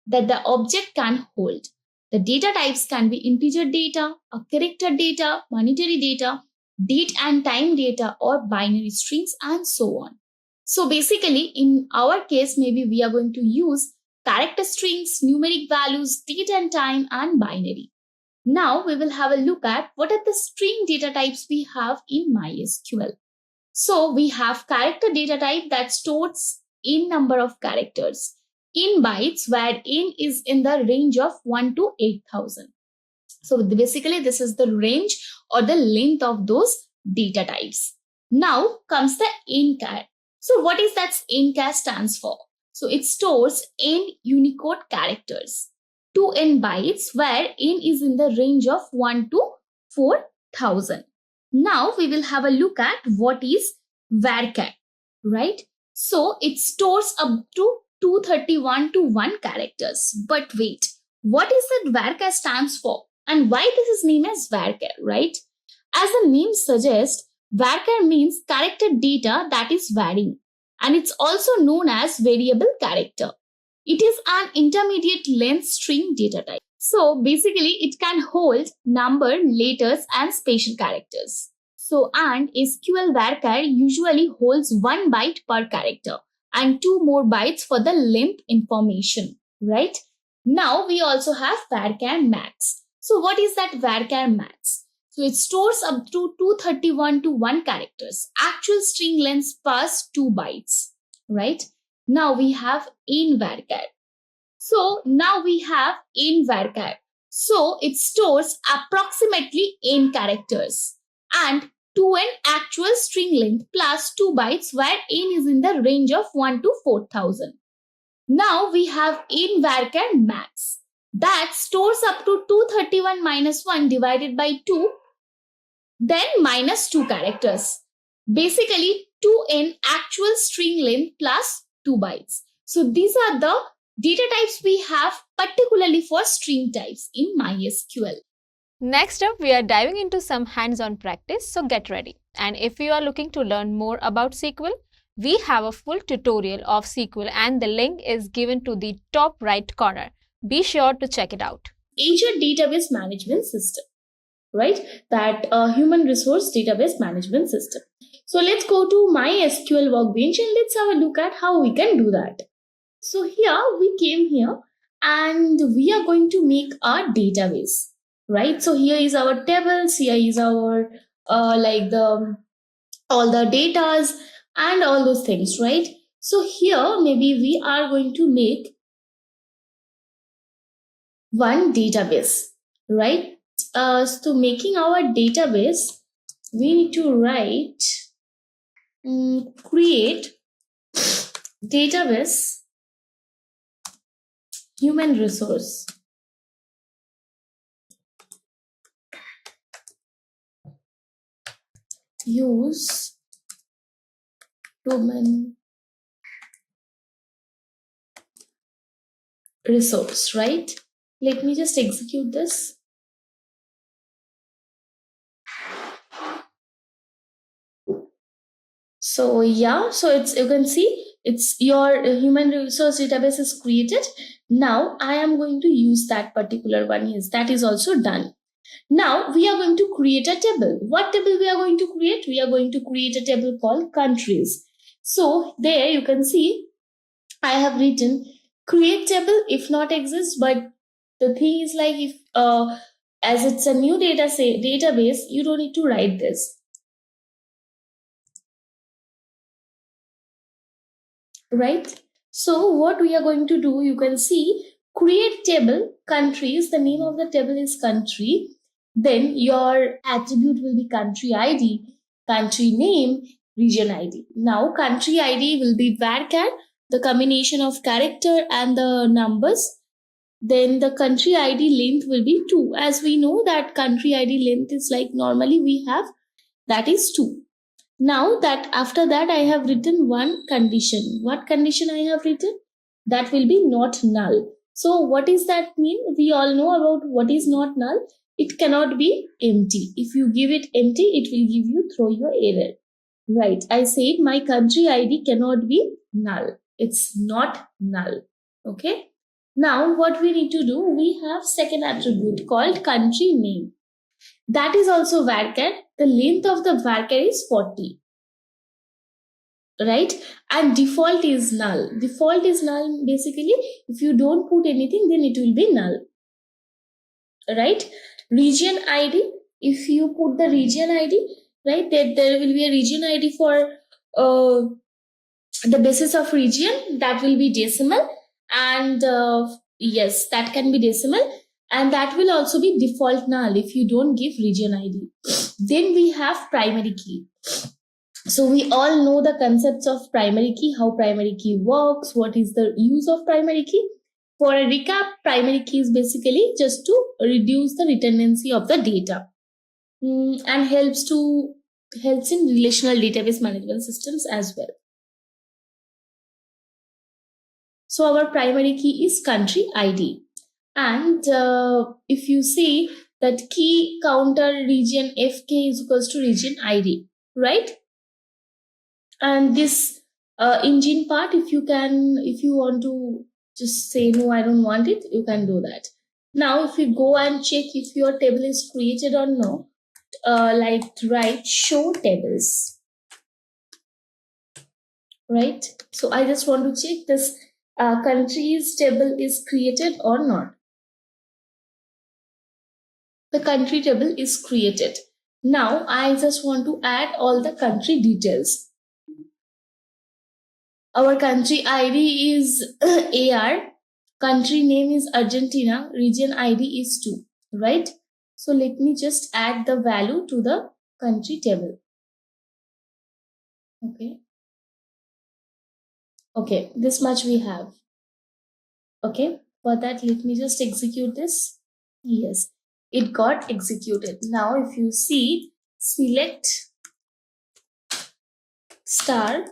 that the object can hold. The data types can be integer data, a character data, monetary data, date and time data, or binary strings, and so on. So basically, in our case, maybe we are going to use character strings, numeric values, date and time, and binary. Now we will have a look at what are the string data types we have in MySQL. So we have character data type that stores in number of characters in bytes, where in is in the range of 1 to 8,000. So basically, this is the range or the length of those data types. Now comes the nchar. So what is that nchar stands for? So it stores n Unicode characters to n bytes, where n is in the range of 1 to 4,000. Now we will have a look at what is varchar, right? So it stores up to 231 to 1 characters. But wait, what is that varchar stands for? And why this is named as varchar, right? As the name suggests, varchar means character data that is varying. And it's also known as variable character. It is an intermediate length string data type. So basically, it can hold number, letters, and special characters. So, and SQL varchar usually holds 1 byte per character and 2 more bytes for the length information, right? Now we also have varchar max. So what is that varchar max? So it stores up to 231 to 1 characters, actual string length plus 2 bytes, right? Now we have in varchar. So now we have in varchar. So it stores approximately n characters and to an actual string length plus 2 bytes, where n is in the range of 1 to 4,000. Now we have in varchar max that stores up to 231 minus 1 divided by 2, then minus 2 characters. Basically 2n actual string length plus 2 bytes. So these are the data types we have particularly for string types in MySQL. Next up, we are diving into some hands-on practice, so get ready. And if you are looking to learn more about SQL, we have a full tutorial of SQL and the link is given to the top right corner. Be sure to check it out. Azure Database Management System, right? That human resource database management system. So let's go to MySQL workbench and let's have a look at how we can do that. So here we came here and we are going to make our database, right? So here is our tables, here is our all the datas and all those things, right? So here maybe we are going to make one database, right? So making our database, we need to write create database human resource. Use human resource, right? Let me just execute this. So yeah, so it's, you can see It's your human resource database is created. Now I am going to use that particular one. Yes, that is also done. Now we are going to create a table. What table we are going to create? We are going to create a table called countries. So there you can see I have written create table if not exists, but the thing is like if as it's a new database, you don't need to write this. Right? So what we are going to do, you can see create table countries. The name of the table is country. Then your attribute will be country ID, country name, region ID. Now country ID will be varchar, the combination of character and the numbers. Then the country ID length will be 2. As we know that country ID length is like normally we have, that is 2. Now that after that I have written one condition. What condition I have written? That will be not null. So what does that mean? We all know about what is not null. It cannot be empty. If you give it empty, it will give you throw your error. Right. I said my country ID cannot be null. It's not null. Okay. Now what we need to do, we have second attribute called country name. That is also varchar. The length of the varchar is 40. Right? And default is null. Default is null basically. If you don't put anything, then it will be null. Right? Region ID. If you put the region ID, right, there will be a region ID for the basis of region. That will be decimal. And yes, that can be decimal. And that will also be default null if you don't give region ID. Then we have primary key. So we all know the concepts of primary key, how primary key works, what is the use of primary key. For a recap, primary key is basically just to reduce the redundancy of the data and helps in relational database management systems as well. So our primary key is country ID. And if you see that key counter region FK is equals to region ID, right? And this engine part, if you want to just say, no, I don't want it, you can do that. Now, if you go and check if your table is created or no, like write show tables, right? So I just want to check this countries table is created or not. The country table is created. Now I just want to add all the country details. Our country ID is AR, country name is Argentina, region ID is 2, right? So let me just add the value to the country table. Okay, this much we have. Okay, for that let me just execute this. Yes, it got executed. Now if you see, select star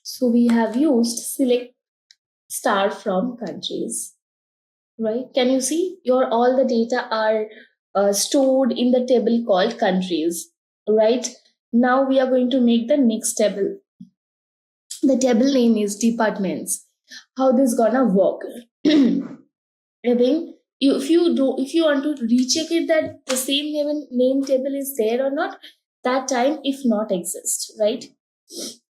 so we have used select star from countries, right? Can you see all the data are stored in the table called countries, right? Now we are going to make the next table. The table name is departments. How this gonna work? I think if you want to recheck it that the same name table is there or not, that time if not exist, right?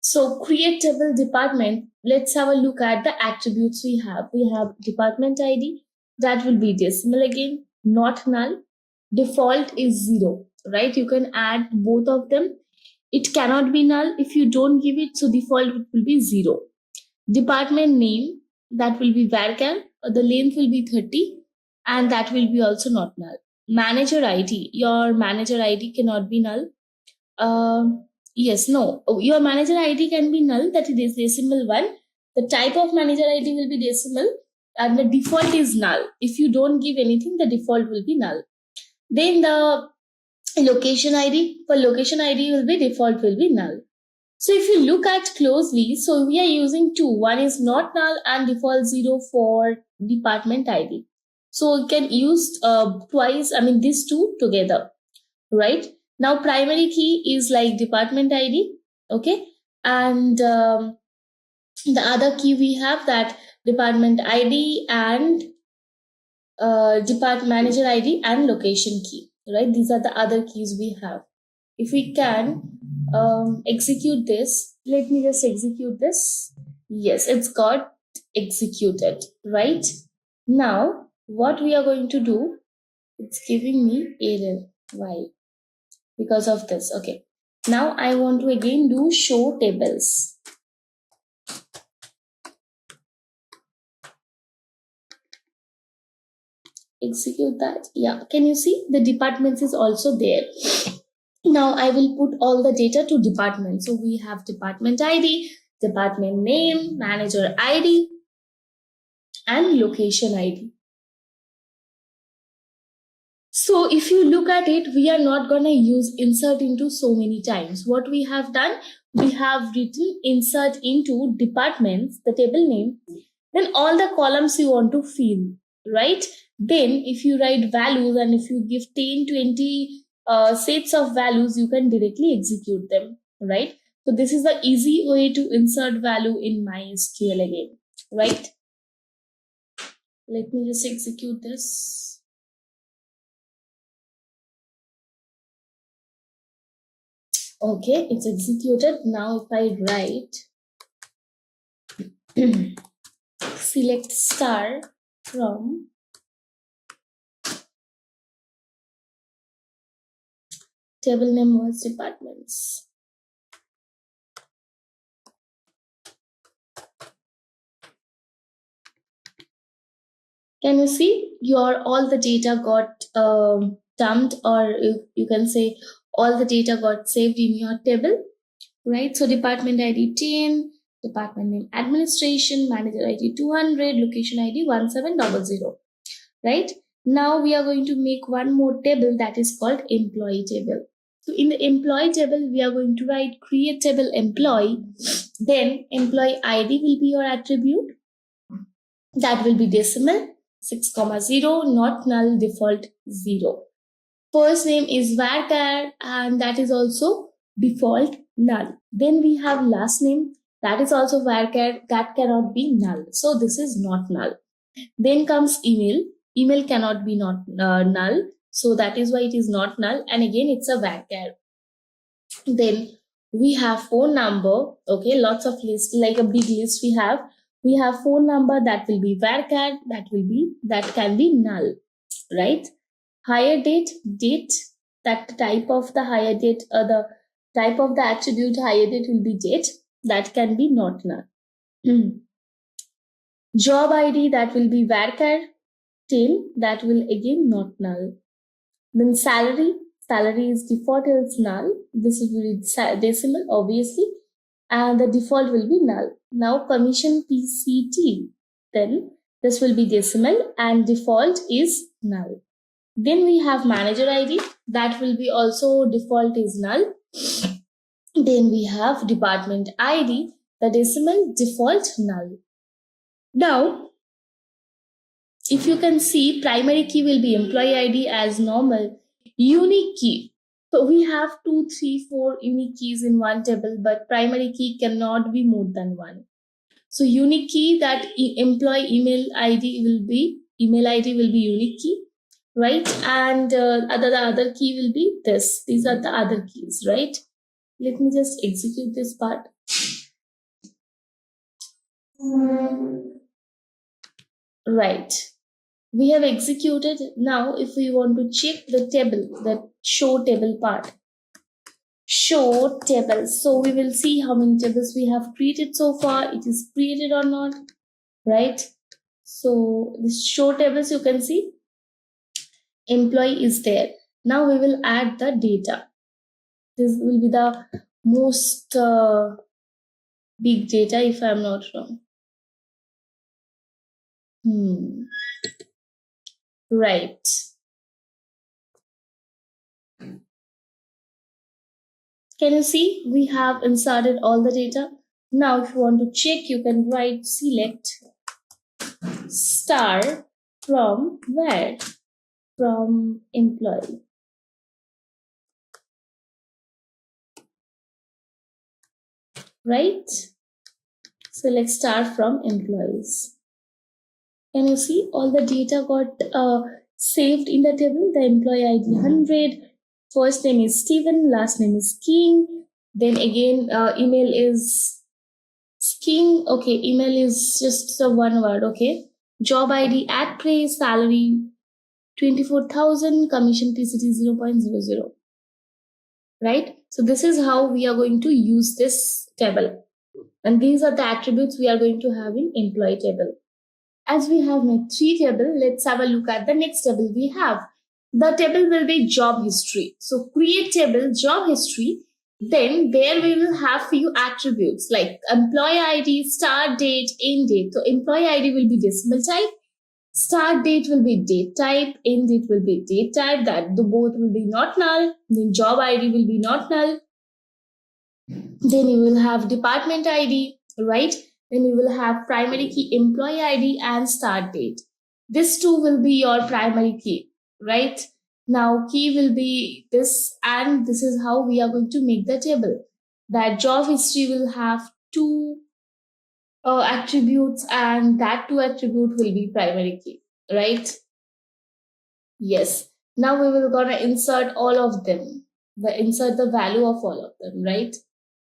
So create table department. Let's have a look at the attributes we have. We have department ID, that will be decimal again, not null. Default is 0, right? You can add both of them. It cannot be null if you don't give it, so default will be 0. Department name, that will be varchar, the length will be 30, and that will be also not null. Manager ID, your manager ID cannot be null. Yes, no, your manager ID can be null, that is decimal 1. The type of manager ID will be decimal, and the default is null. If you don't give anything, the default will be null. Then the location ID, for location ID will be default will be null. So if you look at closely, so we are using 2. One is not null and default 0 for department ID. So you can use twice, these two together, right? Now primary key is like department ID, okay, and the other key we have that department ID and department manager ID and location key, right? These are the other keys we have. If we can execute this, let me just execute this. Yes, it's got executed, right? Now, what we are going to do, it's giving me error. Why? Because of this. Okay. Now I want to again do show tables. Execute that. Yeah. Can you see the departments is also there? Now I will put all the data to department. So we have department ID, department name, manager ID, and location ID. So if you look at it, we are not going to use insert into so many times. What we have done, we have written insert into departments, the table name, then all the columns you want to fill, right? Then if you write values and if you give 10, 20 sets of values, you can directly execute them, right? So this is the easy way to insert value in MySQL again, right? Let me just execute this. Okay, it's executed. Now if I write select star from table name was departments. Can you see your all the data got dumped, or you can say all the data got saved in your table, right? So department ID 10, department name administration, manager ID 200, location ID 1700, right? Now we are going to make one more table that is called employee table. So in the employee table, we are going to write create table employee, then employee ID will be your attribute. That will be decimal 6,0, not null, default 0. First name is varchar and that is also default null. Then we have last name, that is also varchar, that cannot be null. So this is not null. Then comes email. Email cannot be not null. So that is why it is not null. And again, it's a varchar. Then we have phone number. Okay, lots of lists, like a big list we have. We have phone number that will be varchar, that can be null, right? Hire date, that type of the hire date, the type of the attribute hire date will be date, that can be not null. Job ID, that will be varchar 10, that will again not null. Then salary is default, is null. This will be decimal, obviously, and the default will be null. Now commission PCT, then this will be decimal and default is null. Then we have manager ID, that will be also default is null. Then we have department ID, the decimal, default null. Now, if you can see, primary key will be employee ID as normal. Unique key. So we have 2, 3, 4 unique keys in one table, but primary key cannot be more than one. So unique key, that employee email ID will be unique key, right? And the other key will be this. These are the other keys, right? Let me just execute this part. Right. We have executed. Now, if we want to check the table, the show table part. Show table. So we will see how many tables we have created so far. It is created or not, right? So this show tables, you can see employee is there. Now we will add the data. This will be the most big data, if I'm not wrong. Right. Can you see? We have inserted all the data. Now, if you want to check, you can write select star from where? From employee. right? So let's start from employees. Can you see all the data got saved in the table? The employee ID 100, first name is Steven, last name is King. Then again, email is King. Okay, email is just the one word. Okay, job ID at praise, salary 24,000, commission PCT 0.00. Right? So this is how we are going to use this table. And these are the attributes we are going to have in employee table. As we have made 3 tables, let's have a look at the next table we have. The table will be job history. So create table job history. Then there we will have few attributes like employee ID, start date, end date. So employee ID will be decimal type. Start date will be date type. End date will be date type. That the both will be not null. Then job ID will be not null. Then you will have department ID, right? Then you will have primary key employee ID and start date. This two will be your primary key, right? Now key will be this, and this is how we are going to make the table. That job history will have 2 attributes, and that 2 attribute will be primary key, right? Yes. Now we will gonna insert all of them. Insert the value of all of them, right?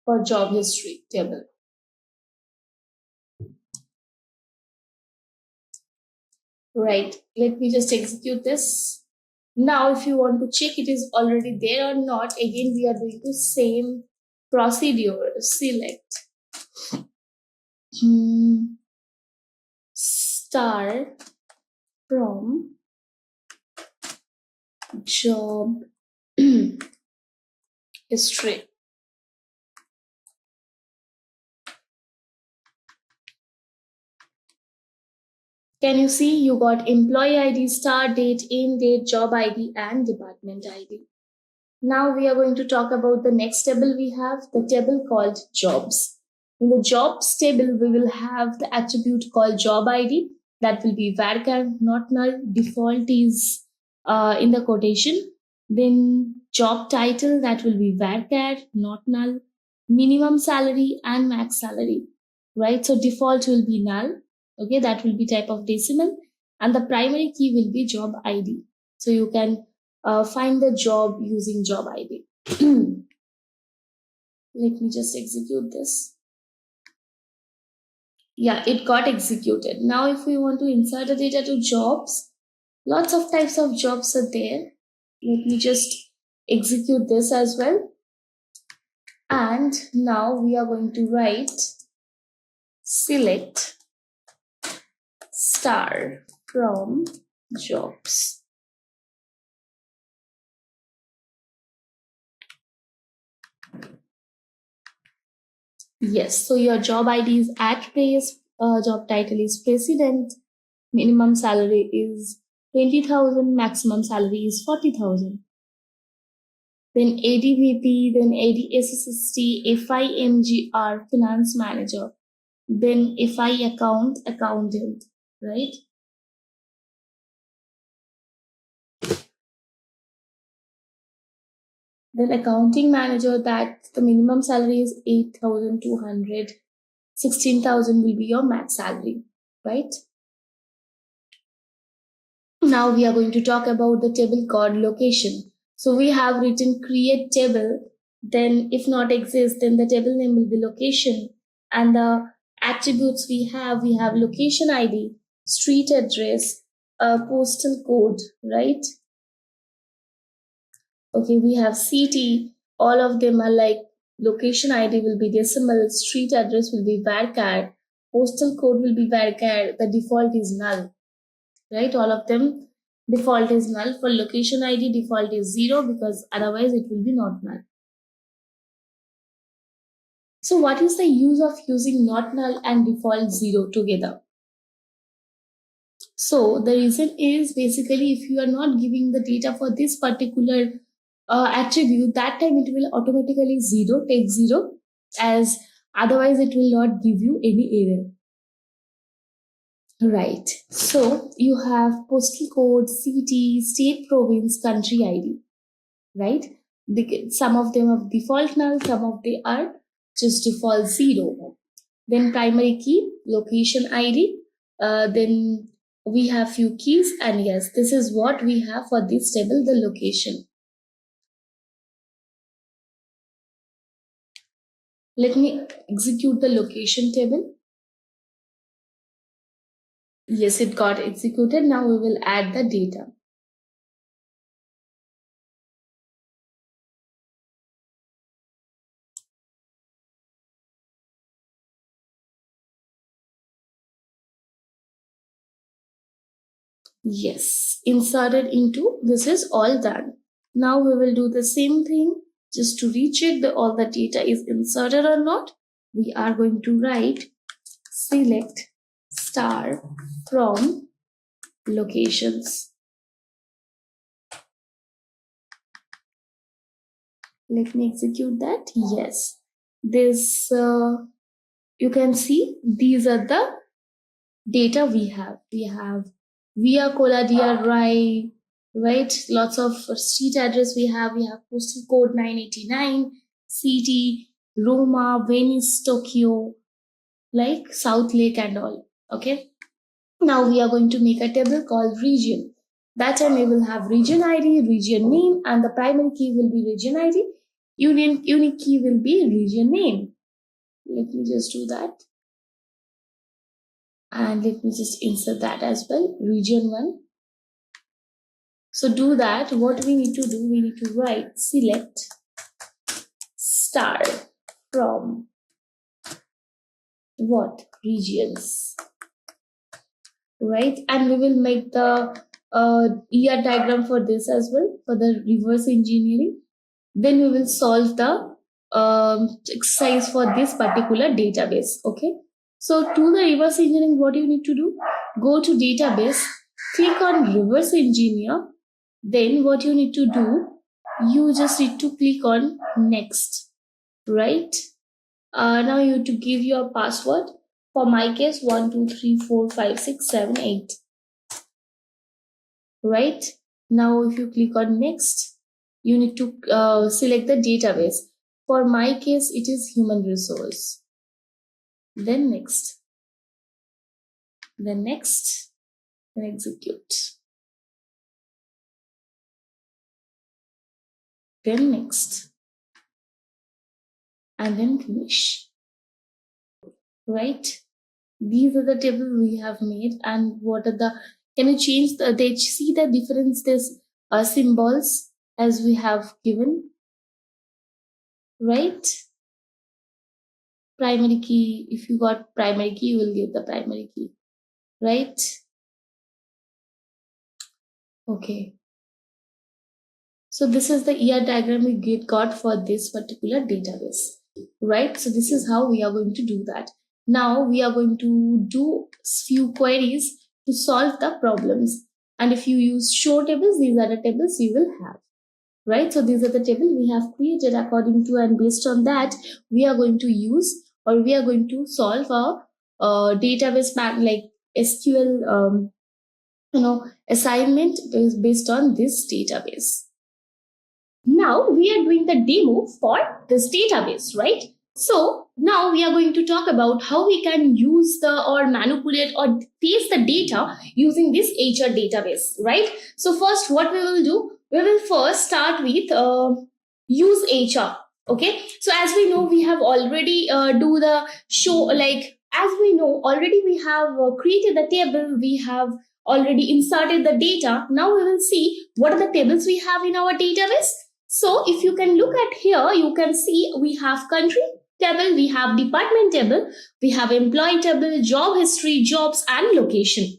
For job history table. Right, let me just execute this. Now, if you want to check it is already there or not, again, we are doing the same procedure. Select star from job history. Can you see you got employee ID, start date, end date, job ID, and department ID. Now we are going to talk about the next table we have, the table called jobs. In the jobs table, we will have the attribute called job ID. That will be varchar, not null. Default is in the quotation. Then job title, that will be varchar, not null. Minimum salary and max salary, right? So default will be null. Okay, that will be type of decimal, and the primary key will be job ID. So you can find the job using job ID. Let me just execute this. Yeah, it got executed. Now, if we want to insert the data to jobs, lots of types of jobs are there. Let me just execute this as well. And now we are going to write select star from jobs. Yes, so your job ID is at place, job title is president, minimum salary is 20,000, maximum salary is 40,000. Then ADVP, then ADSST, FIMGR, finance manager, then FI account, accountant, right? Then accounting manager, that the minimum salary is 8,200, 16,000 will be your max salary, right? Now we are going to talk about the table called location. So we have written create table, then if not exist, then the table name will be location. And the attributes we have location ID, street address, postal code, right? Okay, we have city, all of them are like location ID will be decimal, street address will be varchar, postal code will be varchar, the default is null, right? All of them default is null. For location ID, default is 0 because otherwise it will be not null. So what is the use of using not null and default 0 together? So the reason is basically if you are not giving the data for this particular attribute, that time it will automatically take 0, as otherwise it will not give you any error. Right. So you have postal code, city, state, province, country ID, right? Some of them are default null, some of them are just default 0. Then primary key, location ID, then we have few keys, and yes, this is what we have for this table, the location. Let me execute the location table. Yes, it got executed. Now we will add the data. Yes, inserted into, this is all done. Now we will do the same thing just to recheck that all the data is inserted or not. We are going to write select star from locations. Let me execute that. Yes, this you can see these are the data we have. We have Via Coladia Rai, right? Lots of street address we have. We have postal code 989, city, Roma, Venice, Tokyo, like South Lake and all. Okay. Now we are going to make a table called region. That time we will have region ID, region name, and the primary key will be region ID. Unique key will be region name. Let me just do that. And let me just insert that as well, region 1. So do that. What we need to do, we need to write select star from what? Regions. Right? And we will make the ER diagram for this as well, for the reverse engineering. Then we will solve the exercise for this particular database. Okay. So to the reverse engineering, what you need to do? Go to database, click on reverse engineer. Then what you need to do? You just need to click on next, right? Now you have to give your password. For my case, 1, 2, 3, 4, 5, 6, 7, 8. Right? Now if you click on next, you need to select the database. For my case, it is human resource. Then next. Then next. Then execute. Then next. And then finish. Right? These are the tables we have made. And what are the, can you change the, they see the difference, this symbols as we have given, right? Primary key, if you got primary key, you will get the primary key, right? Okay. So this is the ER diagram we got for this particular database, right? So this is how we are going to do that. Now we are going to do few queries to solve the problems. And if you use show tables, these are the tables you will have, right? So these are the tables we have created according to, and based on that, we are going to use, or we are going to solve a database like SQL, assignment based on this database. Now we are doing the demo for this database, right? So now we are going to talk about how we can use or manipulate or paste the data using this HR database, right? So first what we will do, we will first start with use HR. Okay, so as we know, we have already do the show, like as we know already we have created the table, we have already inserted the data. Now we will see what are the tables we have in our database. So if you can look at here, you can see we have country table, we have department table, we have employee table, job history, jobs, and location.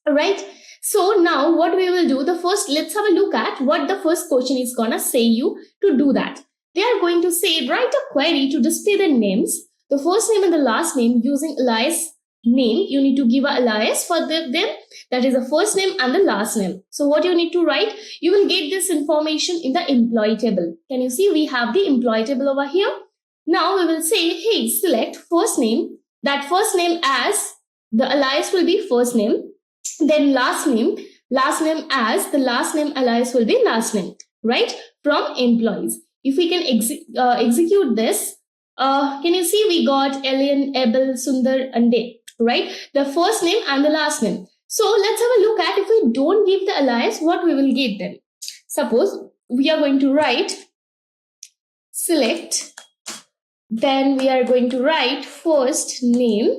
All right. So now what we will do, the first, let's have a look at what the first question is gonna say you to do that. They are going to say, write a query to display the names, the first name and the last name using alias name. You need to give an alias for them, that is the first name and the last name. So what you need to write, you will get this information in the employee table. Can you see we have the employee table over here? Now we will say, hey, select first name, that first name as the alias will be first name, then last name as the last name alias will be last name, right? From employees. If we can execute this, Can you see we got Elian, Abel, Sundar, and Day, right? The first name and the last name. So let's have a look at if we don't give the alias, what we will get then. Suppose we are going to write select, then we are going to write first name,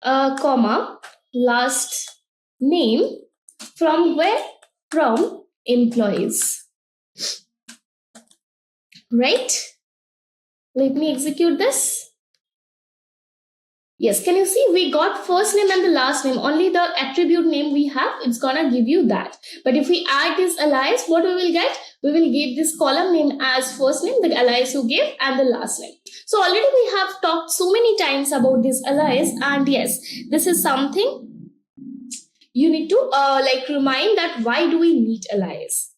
comma, last name, from where? From employees, right? Let me execute this. Yes, can you see we got first name and the last name, only the attribute name we have, it's gonna give you that. But if we add this alias, what we will get? We will get this column name as first name, the alias you gave, and the last name. So already we have talked so many times about this alias, and yes, this is something you need to remind that why do we need alias.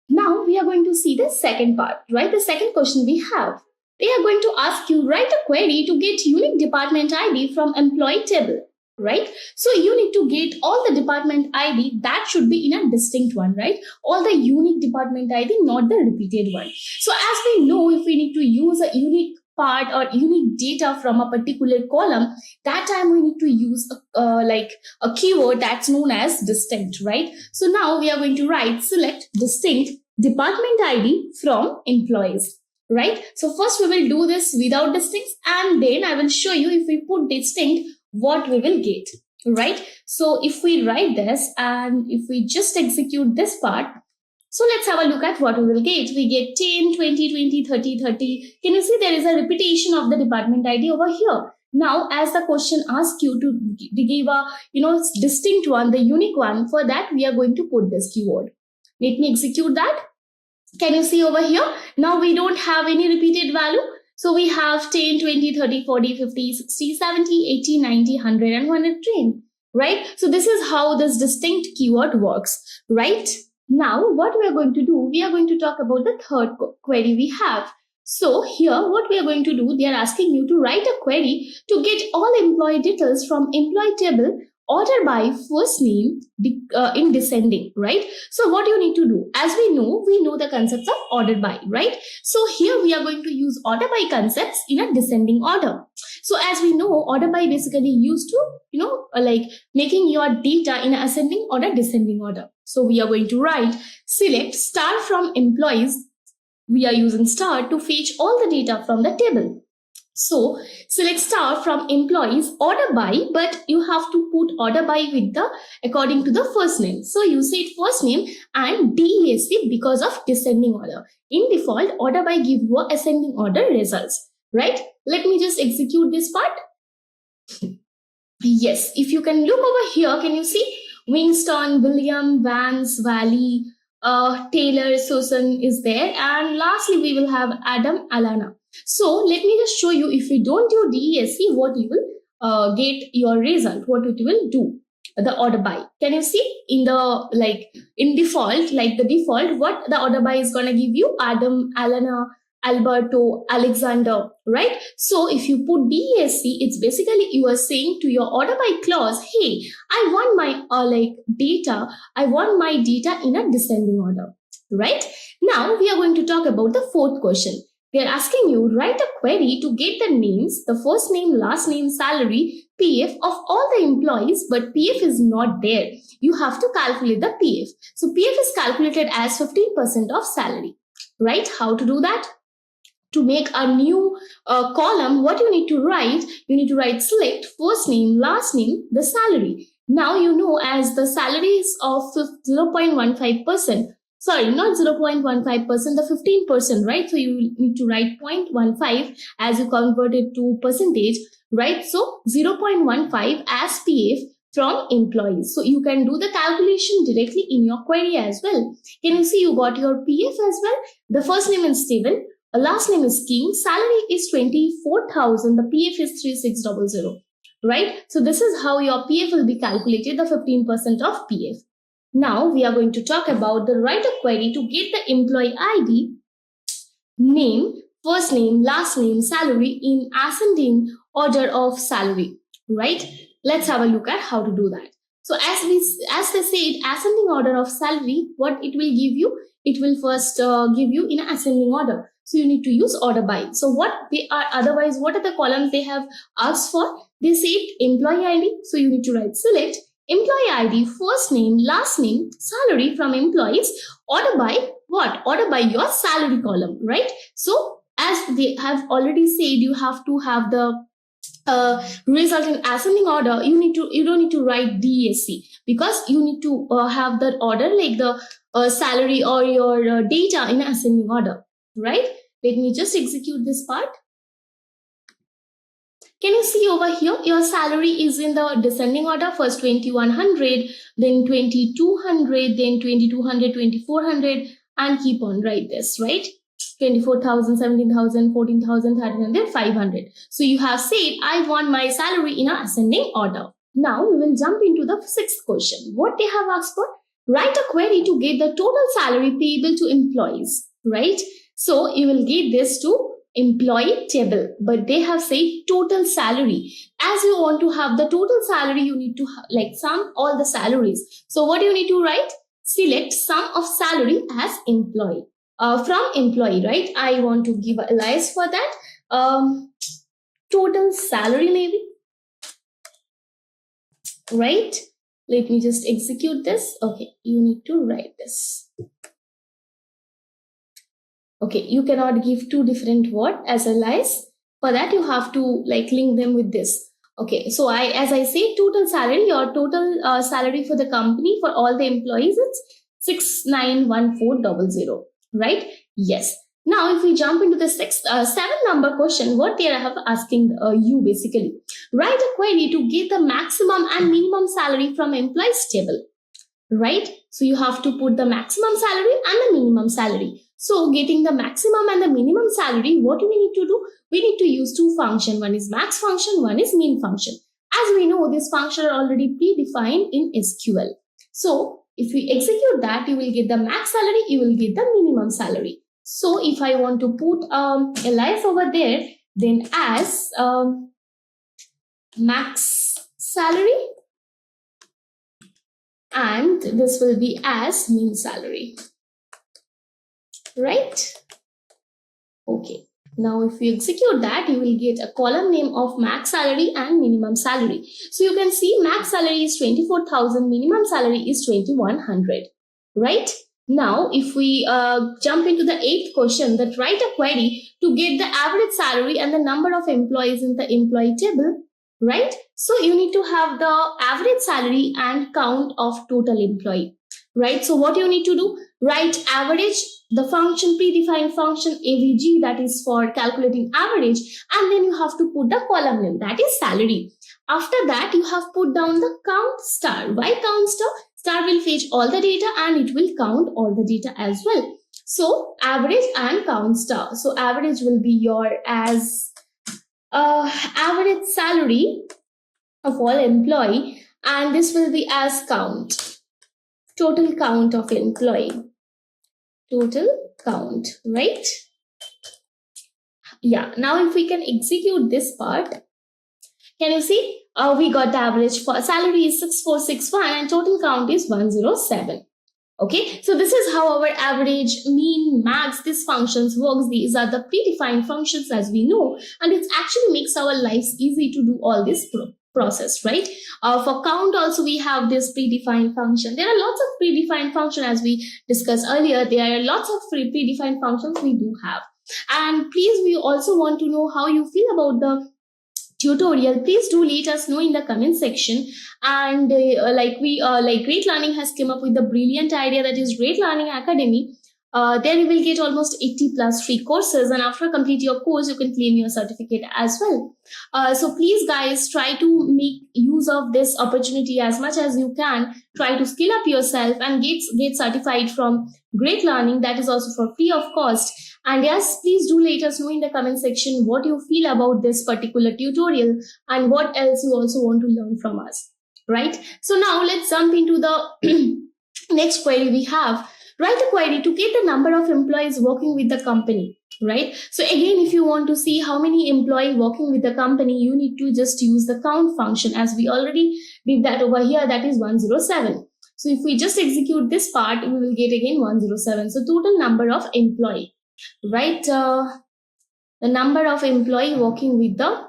Now we are going to see the second part, right? The second question we have. They are going to ask you write a query to get unique department ID from employee table, right? So you need to get all the department ID that should be in a distinct one, right? All the unique department ID, not the repeated one. So as we know, if we need to use a unique part or unique data from a particular column, that time we need to use a keyword that's known as distinct, right? So now we are going to write select distinct department ID from employees. Right? So first we will do this without distinct, and then I will show you if we put distinct, what we will get. Right? So if we write this and if we just execute this part, so let's have a look at what we will get. We get 10, 20, 20, 30, 30. Can you see there is a repetition of the department ID over here? Now, as the question asks you to give a distinct one, the unique one, for that we are going to put this keyword. Let me execute that. Can you see over here? Now we don't have any repeated value. So we have 10, 20, 30, 40, 50, 60, 70, 80, 90, 100 and 110. Right? So this is how this distinct keyword works. Right? Now what we are going to do, we are going to talk about the third query we have. So here what we are going to do, they are asking you to write a query to get all employee details from employee table order by first name in descending, right? So what you need to do, as we know the concepts of order by, right? So here we are going to use order by concepts in a descending order. So as we know, order by basically used to, making your data in ascending order, descending order. So we are going to write select star from employees. We are using star to fetch all the data from the table. So select star from employees order by, but you have to put order by with the according to the first name. So you say first name and DESC because of descending order. In default, order by give you ascending order results, right? Let me just execute this part. Yes, if you can look over here, can you see Winston, William, Vance, Valley, Taylor, Susan is there, and lastly we will have Adam, Alana. So let me just show you, if we don't do DESC, what you will get your result, what it will do, the order by. Can you see in the in default, the default, what the order by is gonna give you? Adam, Alana, Alberto, Alexander, right? So if you put DESC, it's basically you are saying to your order by clause, hey, I want my data, I want my data in a descending order, right? Now we are going to talk about the fourth question. They are asking you write a query to get the names, the first name, last name, salary, PF of all the employees, but PF is not there. You have to calculate the PF. So PF is calculated as 15% of salary, right? How to do that? To make a new column, what you need to write? You need to write select first name, last name, the salary. Now you know as the salary is of 0.15%. Sorry, not 0.15%, the 15%, right? So you need to write 0.15 as you convert it to percentage, right? So 0.15 as PF from employees. So you can do the calculation directly in your query as well. Can you see you got your PF as well? The first name is Steven, last name is King, salary is 24,000, the PF is 3600, right? So this is how your PF will be calculated, the 15% of PF. Now we are going to talk about the write a query to get the employee ID, name, first name, last name, salary in ascending order of salary, right? Let's have a look at how to do that. So as they said, ascending order of salary, what it will give you? It will first give you in ascending order. So you need to use order by. So what they are, otherwise, what are the columns they have asked for? They say employee ID. So you need to write select employee ID, first name, last name, salary from employees, order by what? Order by your salary column, right? So as they have already said, you have to have the result in ascending order. You don't need to write DSC, because you need to have that order like the salary or your data in ascending order, right? Let me just execute this part. Can you see over here, your salary is in the descending order, first 2100, then 2200, then 2200, 2400, and keep on like this, right? 24,000, 17,000, 14,000, 1300, 500. So you have said, I want my salary in an ascending order. Now we will jump into the sixth question. What they have asked for? Write a query to get the total salary payable to employees, right? So you will get this to employee table, but they have said total salary. As you want to have the total salary, you need to like sum all the salaries. So what do you need to write? Select sum of salary as employee. From employee, right? I want to give a alias for that. Total salary maybe, right? Let me just execute this. Okay, you need to write this. Okay, you cannot give two different words as alias. For that, you have to like link them with this. Okay, so as I say, total salary, your total salary for the company for all the employees, it's 691400, right? Yes. Now, if we jump into the seven number question, what they have asking you basically, write a query to get the maximum and minimum salary from employees table, right? So you have to put the maximum salary and the minimum salary. So getting the maximum and the minimum salary, what do we need to do? We need to use two functions. One is max function, one is min function. As we know, this function are already predefined in SQL. So if we execute that, you will get the max salary, you will get the minimum salary. So if I want to put alias over there, then as max salary, and this will be as min salary, right? Okay. Now, if you execute that, you will get a column name of max salary and minimum salary. So you can see max salary is 24,000, minimum salary is 2,100, right? Now, if we jump into the eighth question, that write a query to get the average salary and the number of employees in the employee table, right? So you need to have the average salary and count of total employee, right? So what you need to do? Write average, the function, predefined function AVG, that is for calculating average, and then you have to put the column name, that is salary. After that, you have put down the count star. Why count star? Star will fetch all the data and it will count all the data as well. So average and count star. So average will be your as average salary of all employee, and this will be as count, total count of employee, total count, right? Yeah. Now if we can execute this part, can you see? We got the average for salary is 6461 and total count is 107. Okay, so this is how our average, mean, max, these functions works. These are the predefined functions as we know, and it actually makes our lives easy to do all this process, right? For count also we have this predefined function. There are lots of predefined functions as we discussed earlier. There are lots of predefined functions we do have. And please, we also want to know how you feel about the tutorial. Please do let us know in the comment section. And like Great Learning has come up with the brilliant idea, that is Great Learning Academy. There you will get almost 80 plus free courses, and after complete your course you can claim your certificate as well. So please guys, try to make use of this opportunity as much as you can. Try to skill up yourself and get certified from Great Learning. That is also for free of cost. And yes, please do let us know in the comment section what you feel about this particular tutorial and what else you also want to learn from us, right? So now let's jump into the next query we have. Write a query to get the number of employees working with the company, right? So again, if you want to see how many employees working with the company, you need to just use the count function, as we already did that over here, that is 107. So if we just execute this part, we will get again 107. So total number of employee. Write the number of employee working with the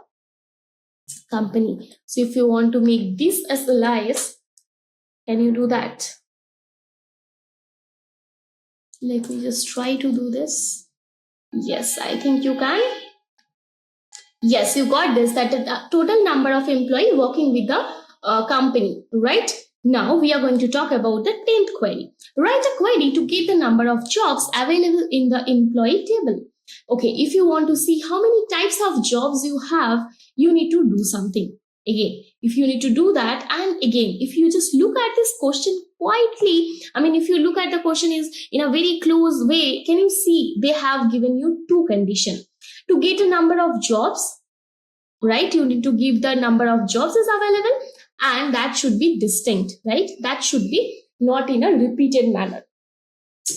company. So if you want to make this as alias, can you do that? Let me just try to do this. Yes, I think you can. Yes, you got this, that the total number of employee working with the company, right? Now we are going to talk about the 10th query. Write a query to get the number of jobs available in the employee table. Okay, if you want to see how many types of jobs you have, you need to do something. Again, if you need to do that, and again, if you just look at this question quietly, I mean, if you look at the question is in a very close way, can you see they have given you two conditions. To get a number of jobs, right, you need to give the number of jobs is available, and that should be distinct, right? That should be not in a repeated manner.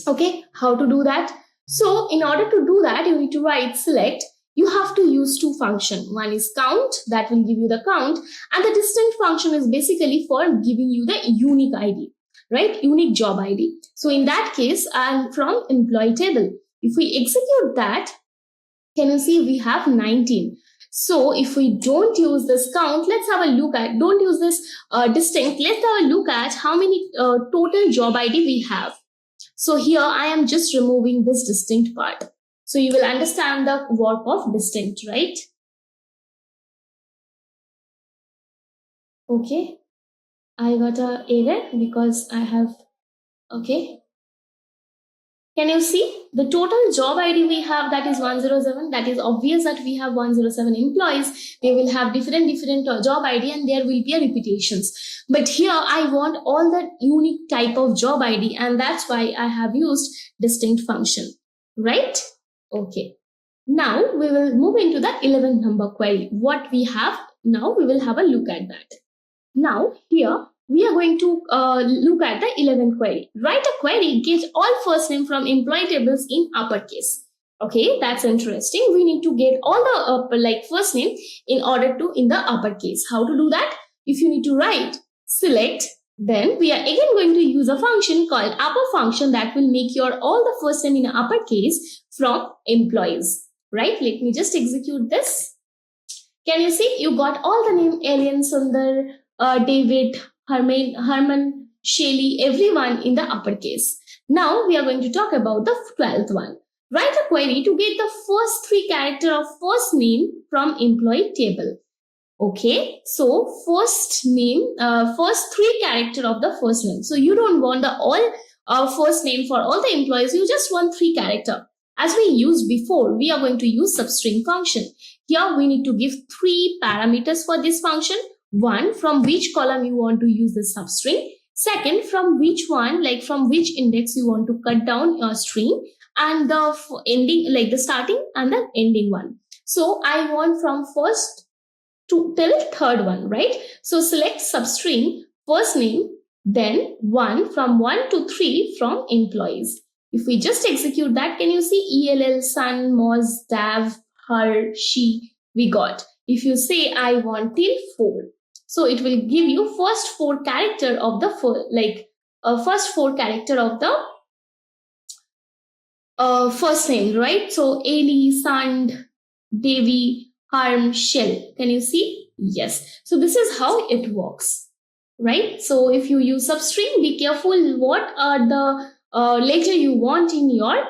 Okay, how to do that? So in order to do that, you need to write select. You have to use two functions. One is count, that will give you the count, and the distinct function is basically for giving you the unique ID, right? Unique job ID. So in that case, and from employee table, if we execute that, can you see we have 19. So if we don't use this count, let's have a look at, don't use this distinct, let's have a look at how many total job ID we have. So here I am just removing this distinct part. So you will understand the work of distinct, right? Okay. I got an error because I have, okay. Can you see the total job ID we have, that is 107. That is obvious that we have 107 employees. They will have different job ID and there will be a repetitions. But here I want all the unique type of job ID, and that's why I have used distinct function, right? Okay. Now we will move into the 11th number query. What we have now, we will have a look at that. Now here we are going to look at the 11th query. Write a query, get all first name from employee tables in uppercase. Okay, that's interesting. We need to get all the first name in order to in the uppercase. How to do that? If you need to write select, then we are again going to use a function called upper function that will make your all the first name in uppercase from employees. Right? Let me just execute this. Can you see you got all the name Alien, Sundar, David, Herman, Shelly, everyone in the uppercase. Now we are going to talk about the 12th one. Write a query to get the first three characters of first name from employee table. Okay, so first name, first three characters of the first name. So you don't want the all first name for all the employees. You just want three characters. As we used before, we are going to use substring function. Here we need to give three parameters for this function. One, from which column you want to use the substring. Second, from which one, like from which index you want to cut down your string, and the ending, like the starting and the ending one. So I want from first to till third one, right? So select substring first name, then one from 1 to 3 from employees. If we just execute that, can you see ELL, Sun, Moz, Dav, her, she, we got. If you say I want till 4, so it will give you first four character of the first four character of the first name, right? So Ali, Sand, Devi, Harm, Shell. Can you see? Yes. So this is how it works, right? So if you use substring, be careful what are the letter you want in your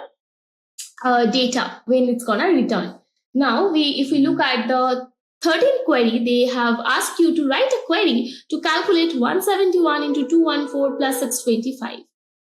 data when it's gonna return. Now if we look at the 13th query, they have asked you to write a query to calculate 171 into 214 plus 625.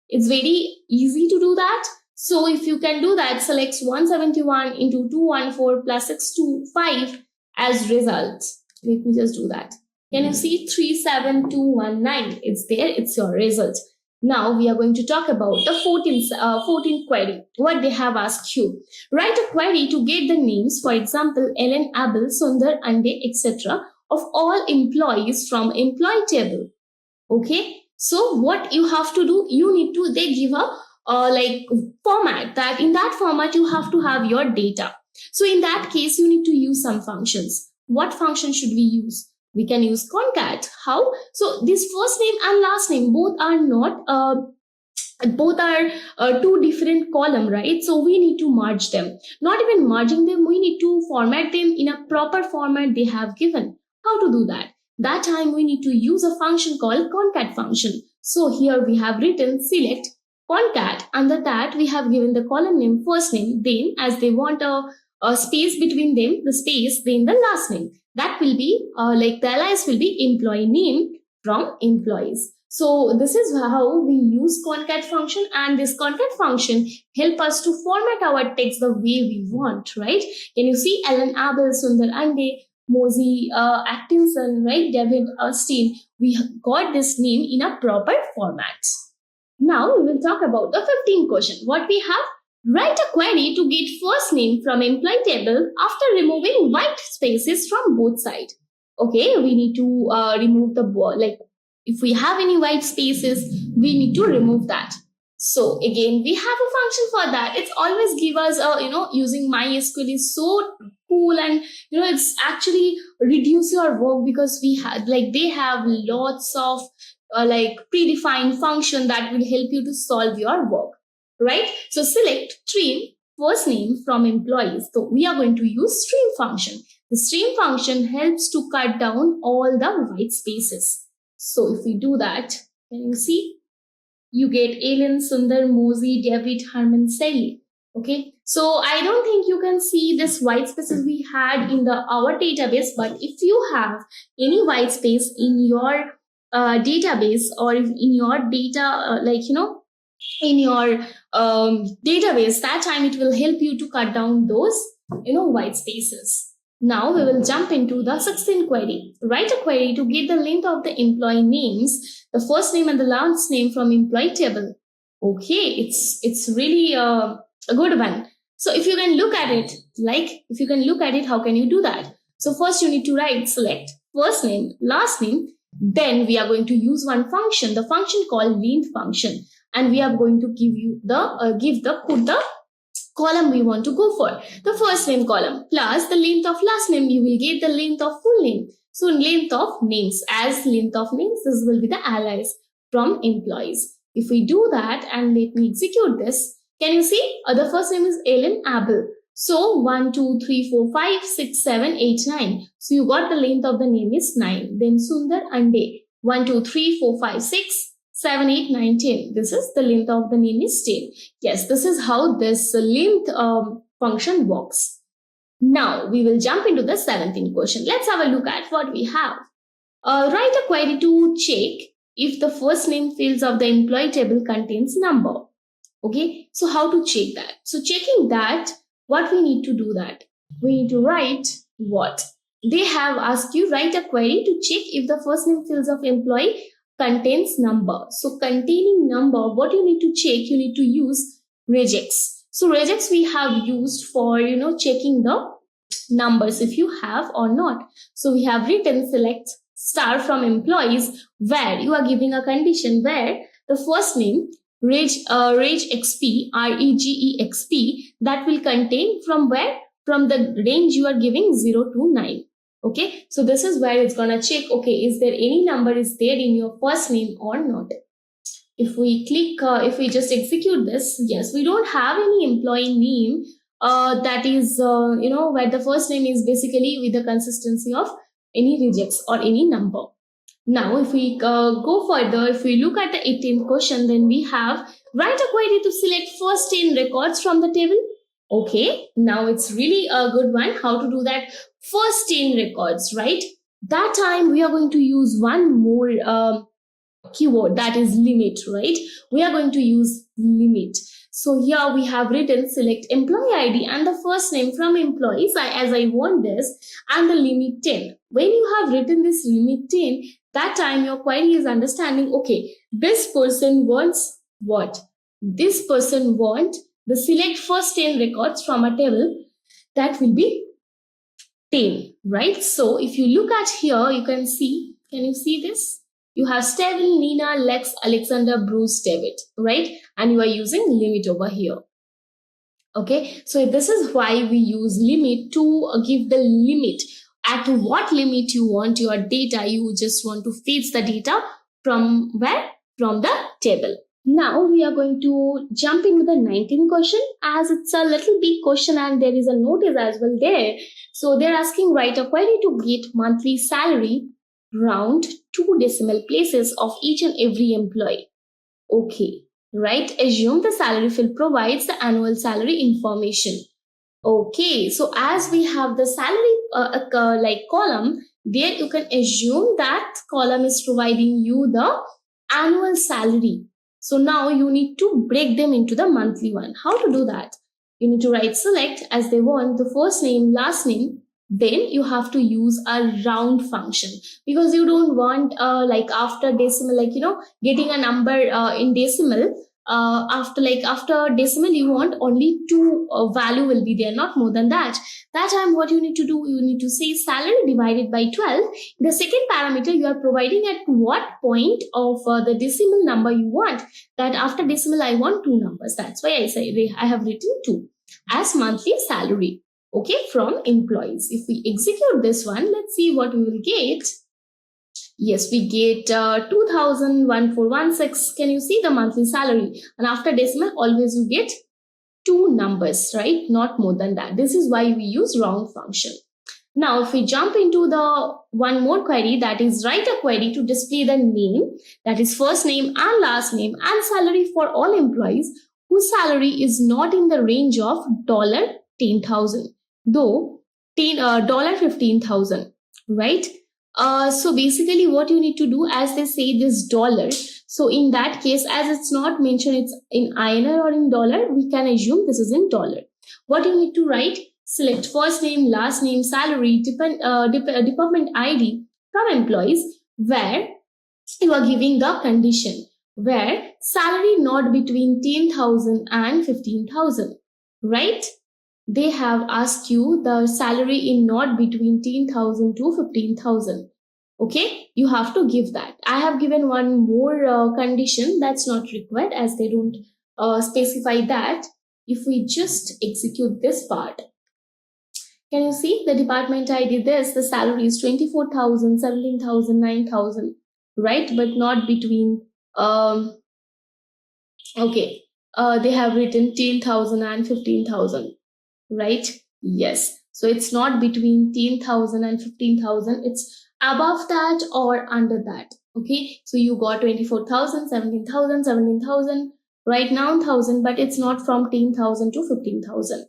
It's very easy to do that. So if you can do that, select 171 into 214 plus 625 as result. Let me just do that. Can you see 37219? It's there. It's your result. Now we are going to talk about the 14th query. What they have asked you. Write a query to get the names, for example, Ellen, Abel, Sundar, Ande, etc. of all employees from employee table. Okay. So what you have to do, you need to, they give a format, that in that format you have to have your data. So in that case, you need to use some functions. What function should we use? We can use concat. How? So this first name and last name both are not both are two different column, right? So we need to merge them. Not even merging them, we need to format them in a proper format they have given. How to do that? That time we need to use a function called concat function. So here we have written select concat. Under that we have given the column name first name, then as they want a space between them, the space, then the last name. That will be like the alias will be employee name from employees. So this is how we use concat function, and this concat function help us to format our text the way we want, right? Can you see Alan Abel, Sundar Ande, Mosey Atkinson, right? David Steen. We got this name in a proper format. Now we will talk about the 15th question. What we have? Write a query to get first name from employee table after removing white spaces from both sides. Okay, we need to remove the like if we have any white spaces, we need to remove that. So again, we have a function for that. It's always give us using MySQL is so cool, and it's actually reduce your work because we have they have lots of like predefined function that will help you to solve your work, right? So select stream first name from employees. So we are going to use stream function. The stream function helps to cut down all the white spaces. So if we do that, can you see? You get Alan, Sundar, Mosey, David, Herman, Sally. Okay. So I don't think you can see this white spaces we had in our database, but if you have any white space in your database, or if in your data, in your database, that time it will help you to cut down those, white spaces. Now we will jump into the 16th query. Write a query to get the length of the employee names, the first name and the last name from employee table. Okay, it's really a good one. So if you can look at it, how can you do that? So first you need to write select first name, last name. Then we are going to use one function, the function called length function, and we are going to give you the put the column we want to go for, the first name column plus the length of last name. You will get the length of full name. So length of names, as length of names, this will be the alias from employees. If we do that and let me execute this, can you see the first name is Alan Abel. So 1, 2, 3, 4, 5, 6, 7, 8, 9. So you got the length of the name is 9. Then Sundar Ande 1, 2, 3, 4, 5, 6, 7, 8, 9, 10. This is the length of the name is 10. Yes, this is how this length function works. Now we will jump into the 17th question. Let's have a look at what we have. Write a query to check if the first name fields of the employee table contains number. Okay, so how to check that? So checking that, what we need to do that? We need to write what? They have asked you write a query to check if the first name fields of employee contains number. So containing number, what you need to check, you need to use regex. So regex we have used for, checking the numbers if you have or not. So we have written select star from employees, where you are giving a condition where the first name regexp, regexp, that will contain from where? From the range you are giving 0 to 9. Okay, so this is where it's gonna check, okay, is there any number is there in your first name or not? If we click, if we just execute this, yes, we don't have any employee name that is, where the first name is basically with the consistency of any regex or any number. Now, if we go further, if we look at the 18th question, then we have write a query to select first 10 records from the table. Okay, now it's really a good one. How to do that? First 10 records, right? That time we are going to use one more keyword, that is limit, right? We are going to use limit. So here we have written select employee ID and the first name from employees as I want this, and the limit 10. When you have written this limit 10, that time your query is understanding, okay, this person wants what? This person wants the select first 10 records from a table, that will be 10, right? So if you look at here, you can see, can you see this? You have Steven, Nina, Lex, Alexander, Bruce, David, right? And you are using limit over here. Okay, so this is why we use limit to give the limit. At what limit you want your data, you just want to feed the data from where? From the table. Now we are going to jump into the 19th question, as it's a little big question and there is a notice as well there. So they're asking, write a query to get monthly salary, round 2 decimal places of each and every employee. Okay, right? Assume the salary field provides the annual salary information. Okay, so as we have the salary like column, there you can assume that column is providing you the annual salary. So now you need to break them into the monthly one. How to do that? You need to write select as they want the first name, last name. Then you have to use a round function, because you don't want like after decimal, like getting a number in decimal. After decimal, you want only 2 value will be there, not more than that. That time what you need to do, you need to say salary divided by 12. The second parameter, you are providing at what point of the decimal number you want. That after decimal I want 2 numbers. That's why I have written 2 as monthly salary, okay, from employees. If we execute this one, let's see what we will get. Yes, we get 201416. Can you see the monthly salary? And after decimal, always you get 2 numbers, right? Not more than that. This is why we use round function. Now, if we jump into the one more query, that is write a query to display the name, that is first name and last name and salary for all employees whose salary is not in the range of $10,000, though $15,000, right? So basically what you need to do, as they say this dollar, so in that case, as it's not mentioned it's in INR or in dollar, we can assume this is in dollar. What you need to write, select first name, last name, salary, department ID from employees, where you are giving the condition where salary not between 10,000 and 15,000, right? They have asked you the salary in not between 10,000 to 15,000. Okay, you have to give that. I have given one more condition that's not required, as they don't specify that. If we just execute this part, can you see the department ID? The salary is 24,000, 17,000, 9,000, right? But not between, okay, they have written 10,000 and 15,000. Right? Yes. So it's not between 10,000 and 15,000. It's above that or under that. Okay. So you got 24,000, 17,000, 17,000, right? 9,000, but it's not from 10,000 to 15,000.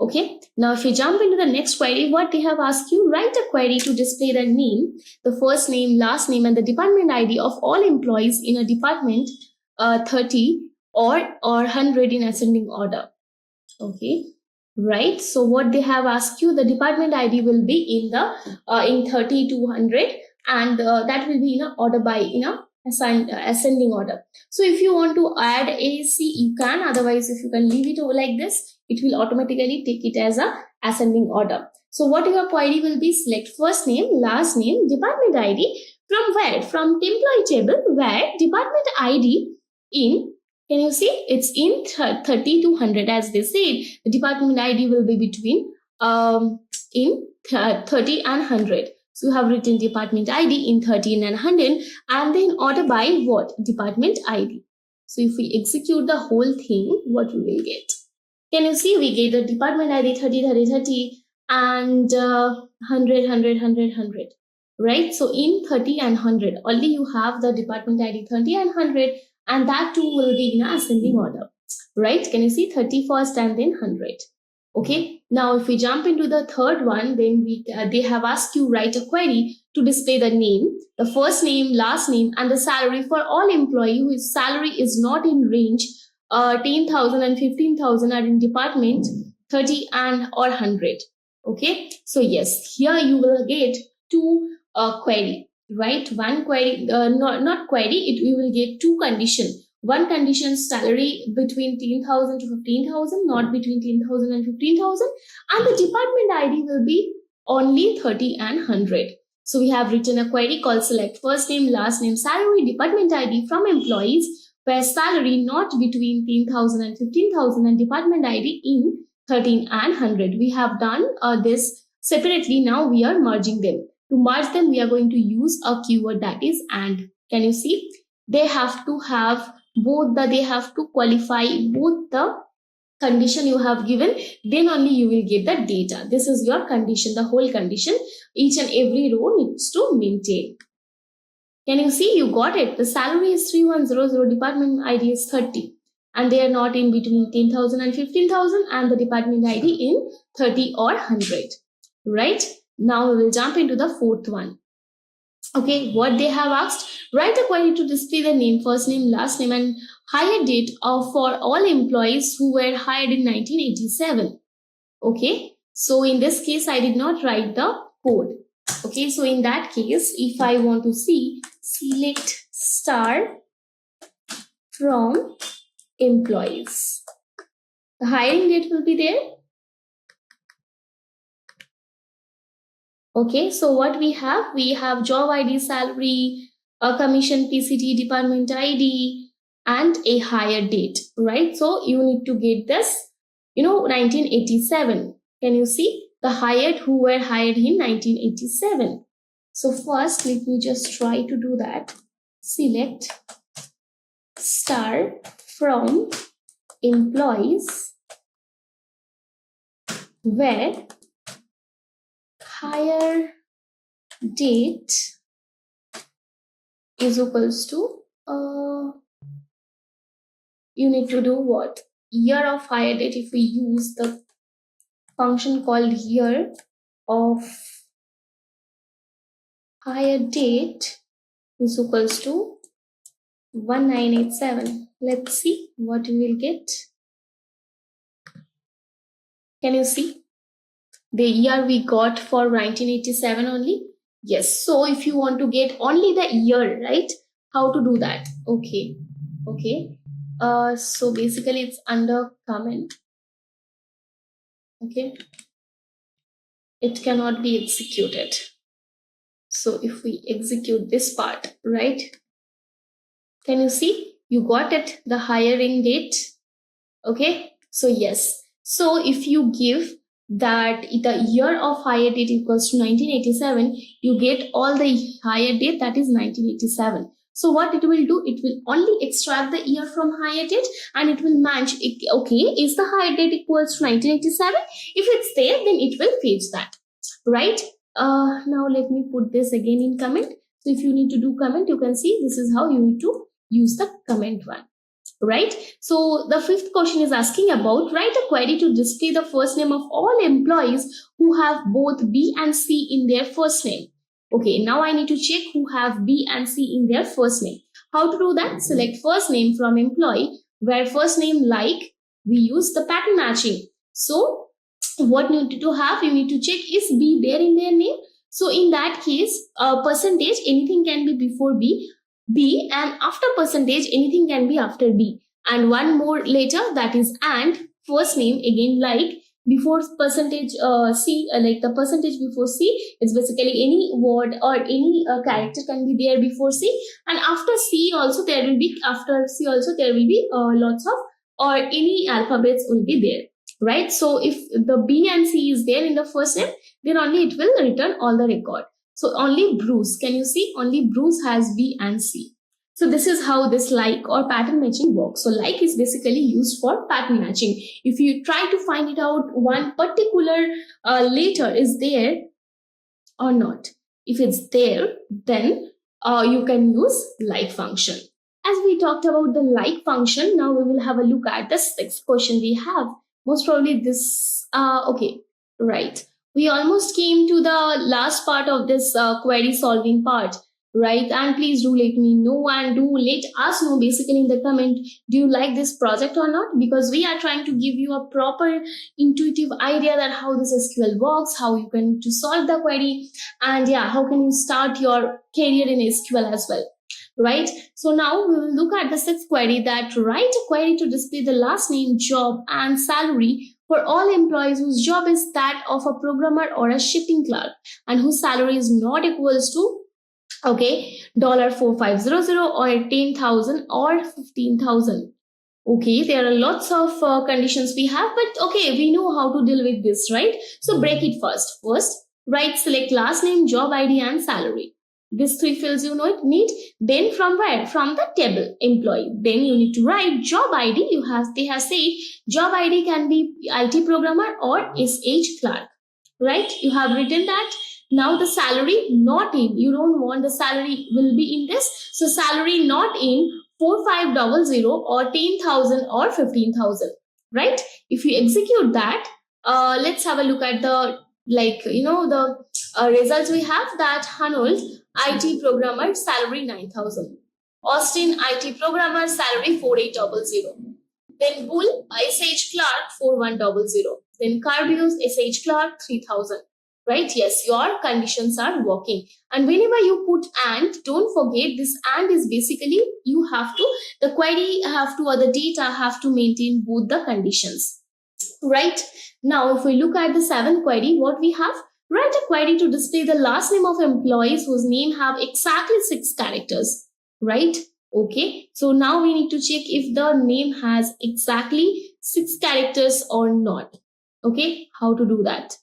Okay. Now, if you jump into the next query, what they have asked you, write a query to display the name, the first name, last name, and the department ID of all employees in a department 30 or 100 in ascending order. Okay. Right, so what they have asked you, the department ID will be in the in 30 to 100, and that will be in a order by ascending order. So if you want to add AC, you can. Otherwise, if you can leave it over like this, it will automatically take it as a ascending order. So what your query will be, select first name, last name, department ID from where? From employee table, where department ID in, can you see? It's in 30 to 100, as they said. The department ID will be between in 30 and 100. So you have written department ID in 30 and 100, and then order by what? Department ID. So if we execute the whole thing, what we will get? Can you see? We get the department ID 30, 30, 30, and 100, 100, 100, 100. Right? So in 30 and 100, only you have the department ID 30 and 100. And that too will be in ascending order, right? Can you see 30 first and then 100? Okay. Now, if we jump into the third one, then they have asked you write a query to display the name, the first name, last name, and the salary for all employee whose salary is not in range 10,000 and 15,000 are in department 30 and or 100. Okay. So yes, here you will get 2 query. Right, one query, not query, we will get 2 conditions. One condition, salary between 10,000 to 15,000, not between 10,000 and 15,000, and the department ID will be only 30 and 100. So we have written a query called select first name, last name, salary, department ID from employees where salary not between 10,000 and 15,000 and department ID in 13 and 100. We have done this separately. Now we are merging them. To merge them, we are going to use a keyword, that is AND. Can you see? They have to have they have to qualify both the condition you have given, then only you will get the data. This is your condition, the whole condition. Each and every row needs to maintain. Can you see? You got it. The salary is 3100, department ID is 30. And they are not in between 10,000 and 15,000, and the department ID in 30 or 100. Right? Now we will jump into the fourth one. Okay, what they have asked, write a query to display the name, first name, last name, and hire date for all employees who were hired in 1987. Okay, so in this case, I did not write the code. Okay, so in that case, if I want to see, select star from employees. The hiring date will be there. Okay, so what we have job ID, salary, a commission, PCT, department ID, and a hire date, right? So you need to get this, 1987. Can you see? The hired who were hired in 1987. So first, let me just try to do that. Select star from employees where hire date is equals to, you need to do what? Year of hire date. If we use the function called year of hire date is equals to 1987. Let's see what we will get. Can you see? The year we got for 1987 only. Yes. So if you want to get only the year, right? How to do that? Okay. So basically it's under comment. Okay. It cannot be executed. So if we execute this part, right? Can you see? You got it, the hiring date. Okay. So yes. So if you give that the year of hire date equals to 1987, you get all the hire date, that is 1987. So what it will do, it will only extract the year from hire date and it will match. Okay, is the hire date equals to 1987? If it's there, then it will fetch that, right? Now let me put this again in comment. So if you need to do comment, you can see this is how you need to use the comment one. Right? So the fifth question is asking about, write a query to display the first name of all employees who have both B and C in their first name. Okay, now I need to check who have B and C in their first name. How to do that? Select first name from employee, where first name like we use the pattern matching. So what you need to have, you need to check is B there in their name. So in that case, percentage, anything can be before B, and after percentage, anything can be after D. And one more later, that is and first name again like before percentage C, like the percentage before C is basically any word or any character can be there before C, and after C also there will be, after C also there will be lots of or any alphabets will be there, right? So if the B and C is there in the first name, then only it will return all the record. So only Bruce, can you see? Only Bruce has B and C. So this is how this like or pattern matching works. So like is basically used for pattern matching. If you try to find it out one particular letter is there or not. If it's there, then you can use like function. As we talked about the like function, now we will have a look at the sixth question we have. Most probably this, okay, right. We almost came to the last part of this query solving part, right? And please do let me know and do let us know basically in the comment, do you like this project or not? Because we are trying to give you a proper intuitive idea that how this SQL works, how you can to solve the query, and yeah, how can you start your career in SQL as well, right? So now we will look at the sixth query, that write a query to display the last name, job, and salary for all employees whose job is that of a programmer or a shipping clerk and whose salary is not equals to, okay, $4500 or 10,000 or 15,000. Okay, there are lots of conditions we have, but okay, we know how to deal with this, right? So break it first. First, write, select last name, job ID, and salary. These three fields you need. Then from where? From the table employee. Then you need to write job ID. They have said job ID can be IT programmer or SH clerk. Right? You have written that. Now the salary not in. You don't want the salary will be in this. So salary not in 4500 or 10,000 or 15,000. Right? If you execute that, let's have a look at the results we have. That Hanold IT programmer salary 9,000, Austin IT programmer salary 4800, then Bull SH Clark 4100, then Carbios SH Clark 3,000. Right? Yes, your conditions are working. And whenever you put and, don't forget this and is basically the query or the data have to maintain both the conditions. Right? Now, if we look at the 7th query, what we have? Write a query to display the last name of employees whose name have exactly 6 characters. Right? Okay. So now we need to check if the name has exactly 6 characters or not. Okay. How to do that?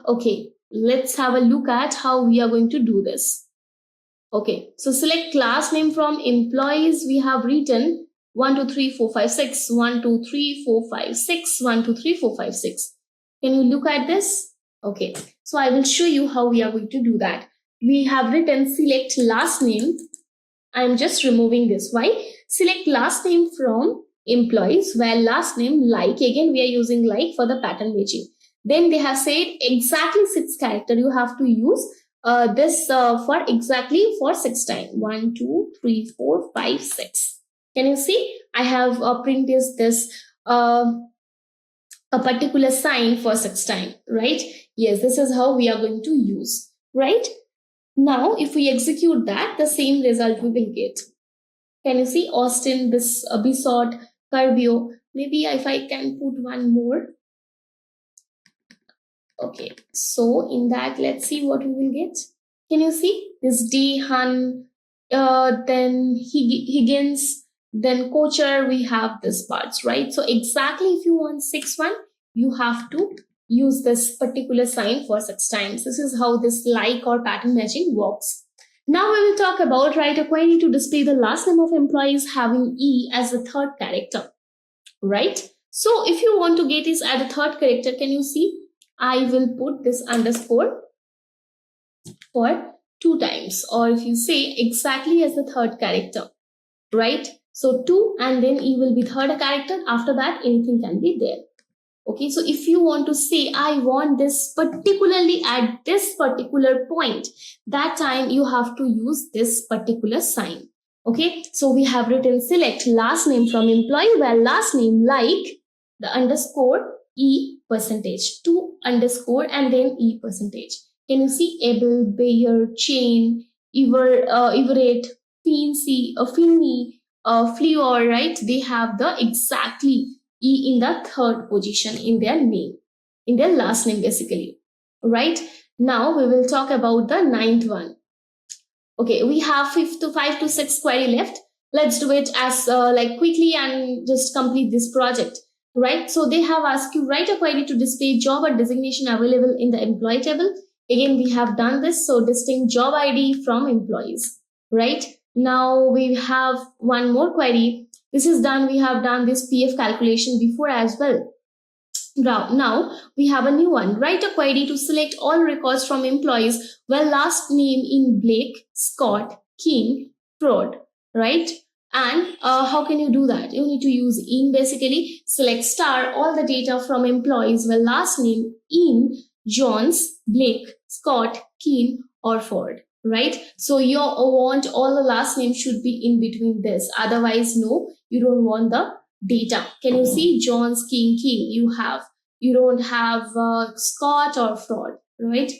Okay. Let's have a look at how we are going to do this. Okay. So select class name from employees. We have written 1, 2, 3, 4, 5, 6, 1, 2, 3, 4, 5, 6, 1, 2, 3, 4, 5, 6. Can you look at this? Okay. So I will show you how we are going to do that. We have written select last name. I'm just removing this. Why? Select last name from employees where last name like. Again, we are using like for the pattern matching. Then they have said exactly 6 character. You have to use this for 6 times. 1, 2, 3, 4, 5, 6. Can you see? I have printed this a particular sign for 6 times. Right? Yes, this is how we are going to use. Right? Now, if we execute that, the same result we will get. Can you see? Austin, this Bisot, Carbio. Maybe if I can put one more. Okay, so in that, let's see what we will get. Can you see? This D, Han, then Higgins, then Kocher, we have this parts, right? So exactly if you want 6-1, you have to use this particular sign for 6 times. This is how this like or pattern matching works. Now we will talk about write a query to display the last name of employees having E as the 3rd character, right? So if you want to get this at the 3rd character, can you see? I will put this underscore for 2 times, or if you say exactly as the 3rd character, right? So 2 and then E will be 3rd character. After that, anything can be there. Okay, so if you want to say, I want this particularly at this particular point, that time you have to use this particular sign. Okay, so we have written select last name from employee where last name like the underscore E percentage, 2 underscore and then E percentage. Can you see? Abel, Bayer, Chain, Everett, Finney, Fleor, right? They have the exactly E in the 3rd position in their name, in their last name basically, right? Now we will talk about the 9th one. Okay, we have 5 to 6 query left. Let's do it as quickly and just complete this project, right? So they have asked you write a query to display job or designation available in the employee table. Again, we have done this. So distinct job ID from employees, right? Now we have one more query. This is done. We have done this PF calculation before as well. Now we have a new one. Write a query to select all records from employees where last name in Blake, Scott, King, Fraud, right? And how can you do that? You need to use in basically. Select star all the data from employees where last name in Jones, Blake, Scott, Keen, or Ford, right? So you want all the last names should be in between this. Otherwise, no, you don't want the data. Can you see Jones, King? You don't have Scott or Fraud, right?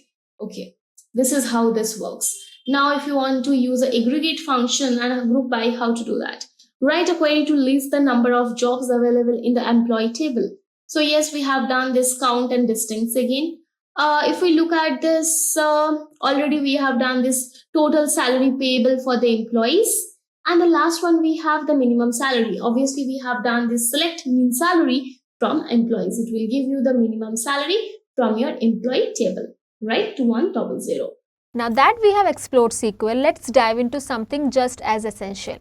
Okay, this is how this works. Now, if you want to use an aggregate function and a group by, how to do that? Write a query to list the number of jobs available in the employee table. So yes, we have done this count and distance again. If we look at this, already we have done this total salary payable for the employees. And the last one, we have the minimum salary. Obviously, we have done this select mean salary from employees. It will give you the minimum salary from your employee table, right? 2100. Now that we have explored SQL, let's dive into something just as essential.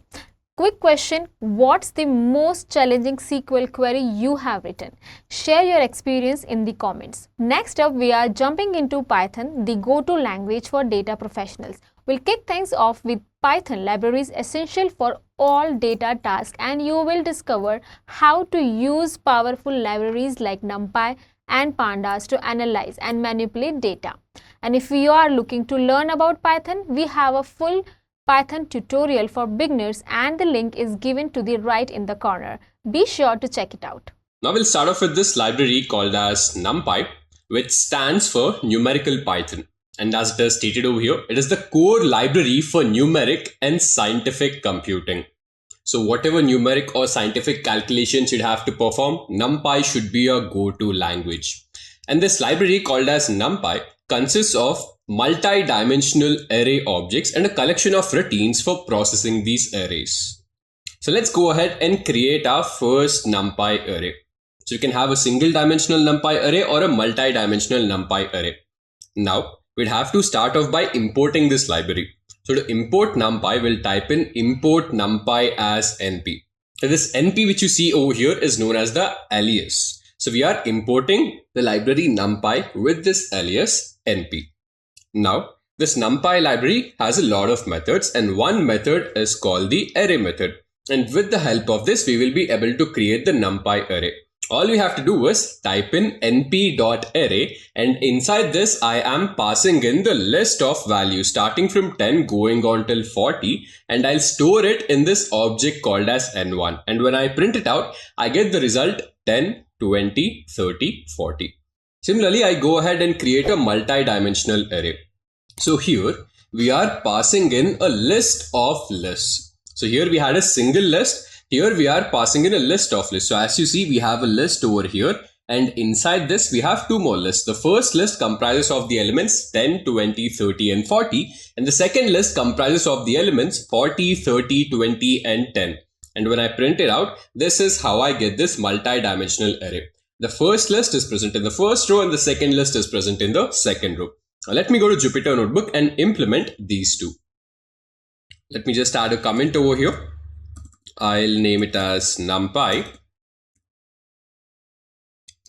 Quick question, what's the most challenging SQL query you have written? Share your experience in the comments. Next up, we are jumping into Python, the go-to language for data professionals. We'll kick things off with Python libraries essential for all data tasks, and you will discover how to use powerful libraries like NumPy and Pandas to analyze and manipulate data. And if you are looking to learn about Python, we have a full Python tutorial for beginners and the link is given to the right in the corner. Be sure to check it out. Now we'll start off with this library called as NumPy, which stands for Numerical Python. And as it is stated over here, it is the core library for numeric and scientific computing. So whatever numeric or scientific calculations you'd have to perform, NumPy should be your go-to language. And this library called as NumPy consists of multi-dimensional array objects and a collection of routines for processing these arrays. So let's go ahead and create our first NumPy array. So you can have a single dimensional NumPy array or a multi-dimensional NumPy array. Now we'd have to start off by importing this library. So to import NumPy, we'll type in import NumPy as NP. So this NP which you see over here is known as the alias. So we are importing the library NumPy with this alias NP. Now, this NumPy library has a lot of methods and one method is called the array method. And with the help of this, we will be able to create the NumPy array. All we have to do is type in np.array and inside this, I am passing in the list of values starting from 10 going on till 40 and I'll store it in this object called as n1. And when I print it out, I get the result 10, 20, 30, 40. Similarly, I go ahead and create a multi-dimensional array. So here we are passing in a list of lists. So here we had a single list. Here we are passing in a list of lists. So as you see, we have a list over here and inside this we have two more lists. The first list comprises of the elements 10, 20, 30 and 40 and the second list comprises of the elements 40, 30, 20 and 10. And when I print it out, this is how I get this multi-dimensional array. The first list is present in the first row and the second list is present in the second row. Now let me go to Jupyter Notebook and implement these two. Let me just add a comment over here. I'll name it as NumPy.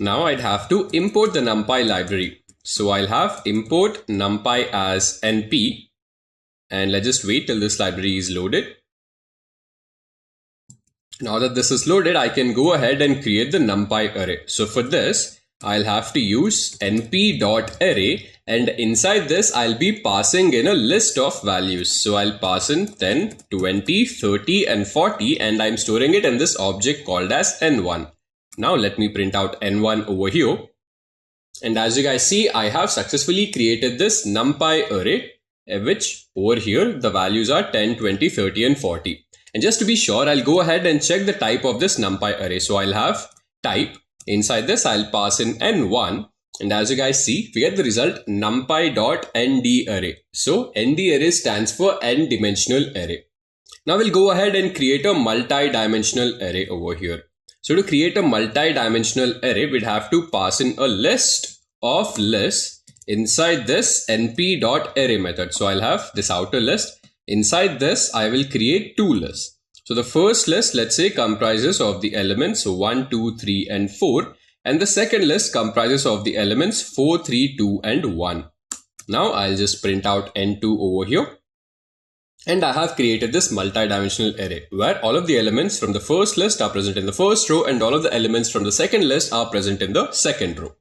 Now I'd have to import the NumPy library. So I'll have import NumPy as NP and let's just wait till this library is loaded. Now that this is loaded, I can go ahead and create the NumPy array. So for this, I'll have to use np.array and inside this, I'll be passing in a list of values. So I'll pass in 10, 20, 30 and 40 and I'm storing it in this object called as n1. Now let me print out n1 over here. And as you guys see, I have successfully created this NumPy array, which over here, the values are 10, 20, 30 and 40. And just to be sure, I'll go ahead and check the type of this NumPy array. So I'll have type. Inside this, I'll pass in n1. And as you guys see, we get the result numpy.nd array. So nd array stands for n-dimensional array. Now we'll go ahead and create a multi-dimensional array over here. So to create a multi-dimensional array, we'd have to pass in a list of lists inside this np.array method. So I'll have this outer list. Inside this, I will create two lists. So the first list, let's say, comprises of the elements 1, 2, 3 and 4. And the second list comprises of the elements 4, 3, 2 and 1. Now I'll just print out n2 over here. And I have created this multi-dimensional array where all of the elements from the first list are present in the first row and all of the elements from the second list are present in the second row.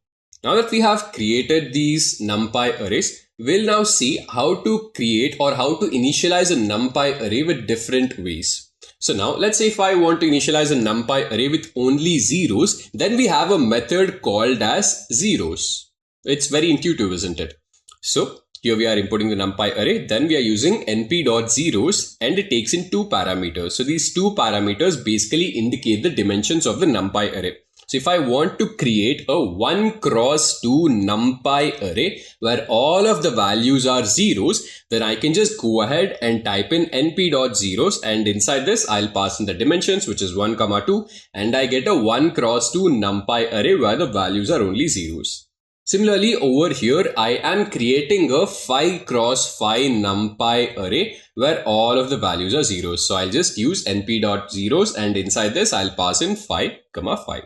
Now that we have created these NumPy arrays, we'll now see how to create or how to initialize a NumPy array with different ways. So now let's say if I want to initialize a NumPy array with only zeros, then we have a method called as zeros. It's very intuitive, isn't it? So here we are importing the NumPy array, then we are using np.zeros and it takes in two parameters. So these two parameters basically indicate the dimensions of the NumPy array. So if I want to create a 1 cross 2 NumPy array where all of the values are zeros, then I can just go ahead and type in np.zeros and inside this I'll pass in the dimensions, which is 1, 2 and I get a 1 cross 2 NumPy array where the values are only zeros. Similarly, over here, I am creating a 5 cross 5 NumPy array where all of the values are zeros. So I'll just use np.zeros, and inside this, I'll pass in 5, 5.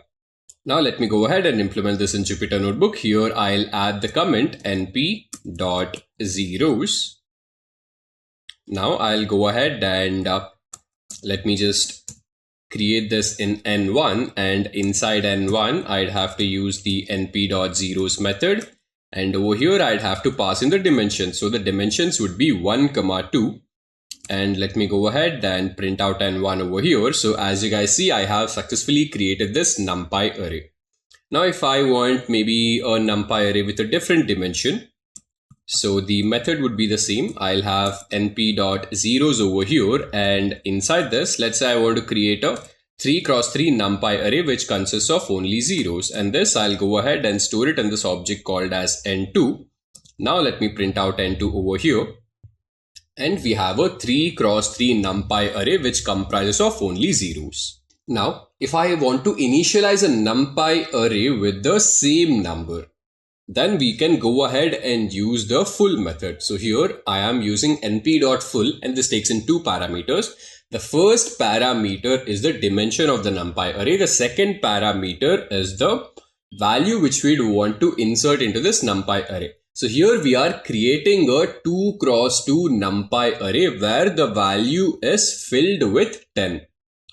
Now let me go ahead and implement this in Jupyter Notebook. Here, I'll add the comment np.zeros. Now I'll go ahead and let me just create this in n1, and inside n1 I'd have to use the np.zeros method, and over here I'd have to pass in the dimensions. So the dimensions would be 1, 2, and let me go ahead and print out n1 over here. So as you guys see, I have successfully created this NumPy array. Now if I want maybe a NumPy array with a different dimension, so the method would be the same. I'll have np.zeros over here, and inside this, let's say I want to create a 3 cross 3 NumPy array which consists of only zeros, and this I'll go ahead and store it in this object called as n2. Now let me print out n2 over here, and we have a 3 cross 3 NumPy array which comprises of only zeros. Now if I want to initialize a NumPy array with the same number, then we can go ahead and use the full method. So here I am using np.full, and this takes in 2 parameters. The first parameter is the dimension of the NumPy array. The second parameter is the value which we'd want to insert into this NumPy array. So here we are creating a 2 cross 2 NumPy array where the value is filled with 10.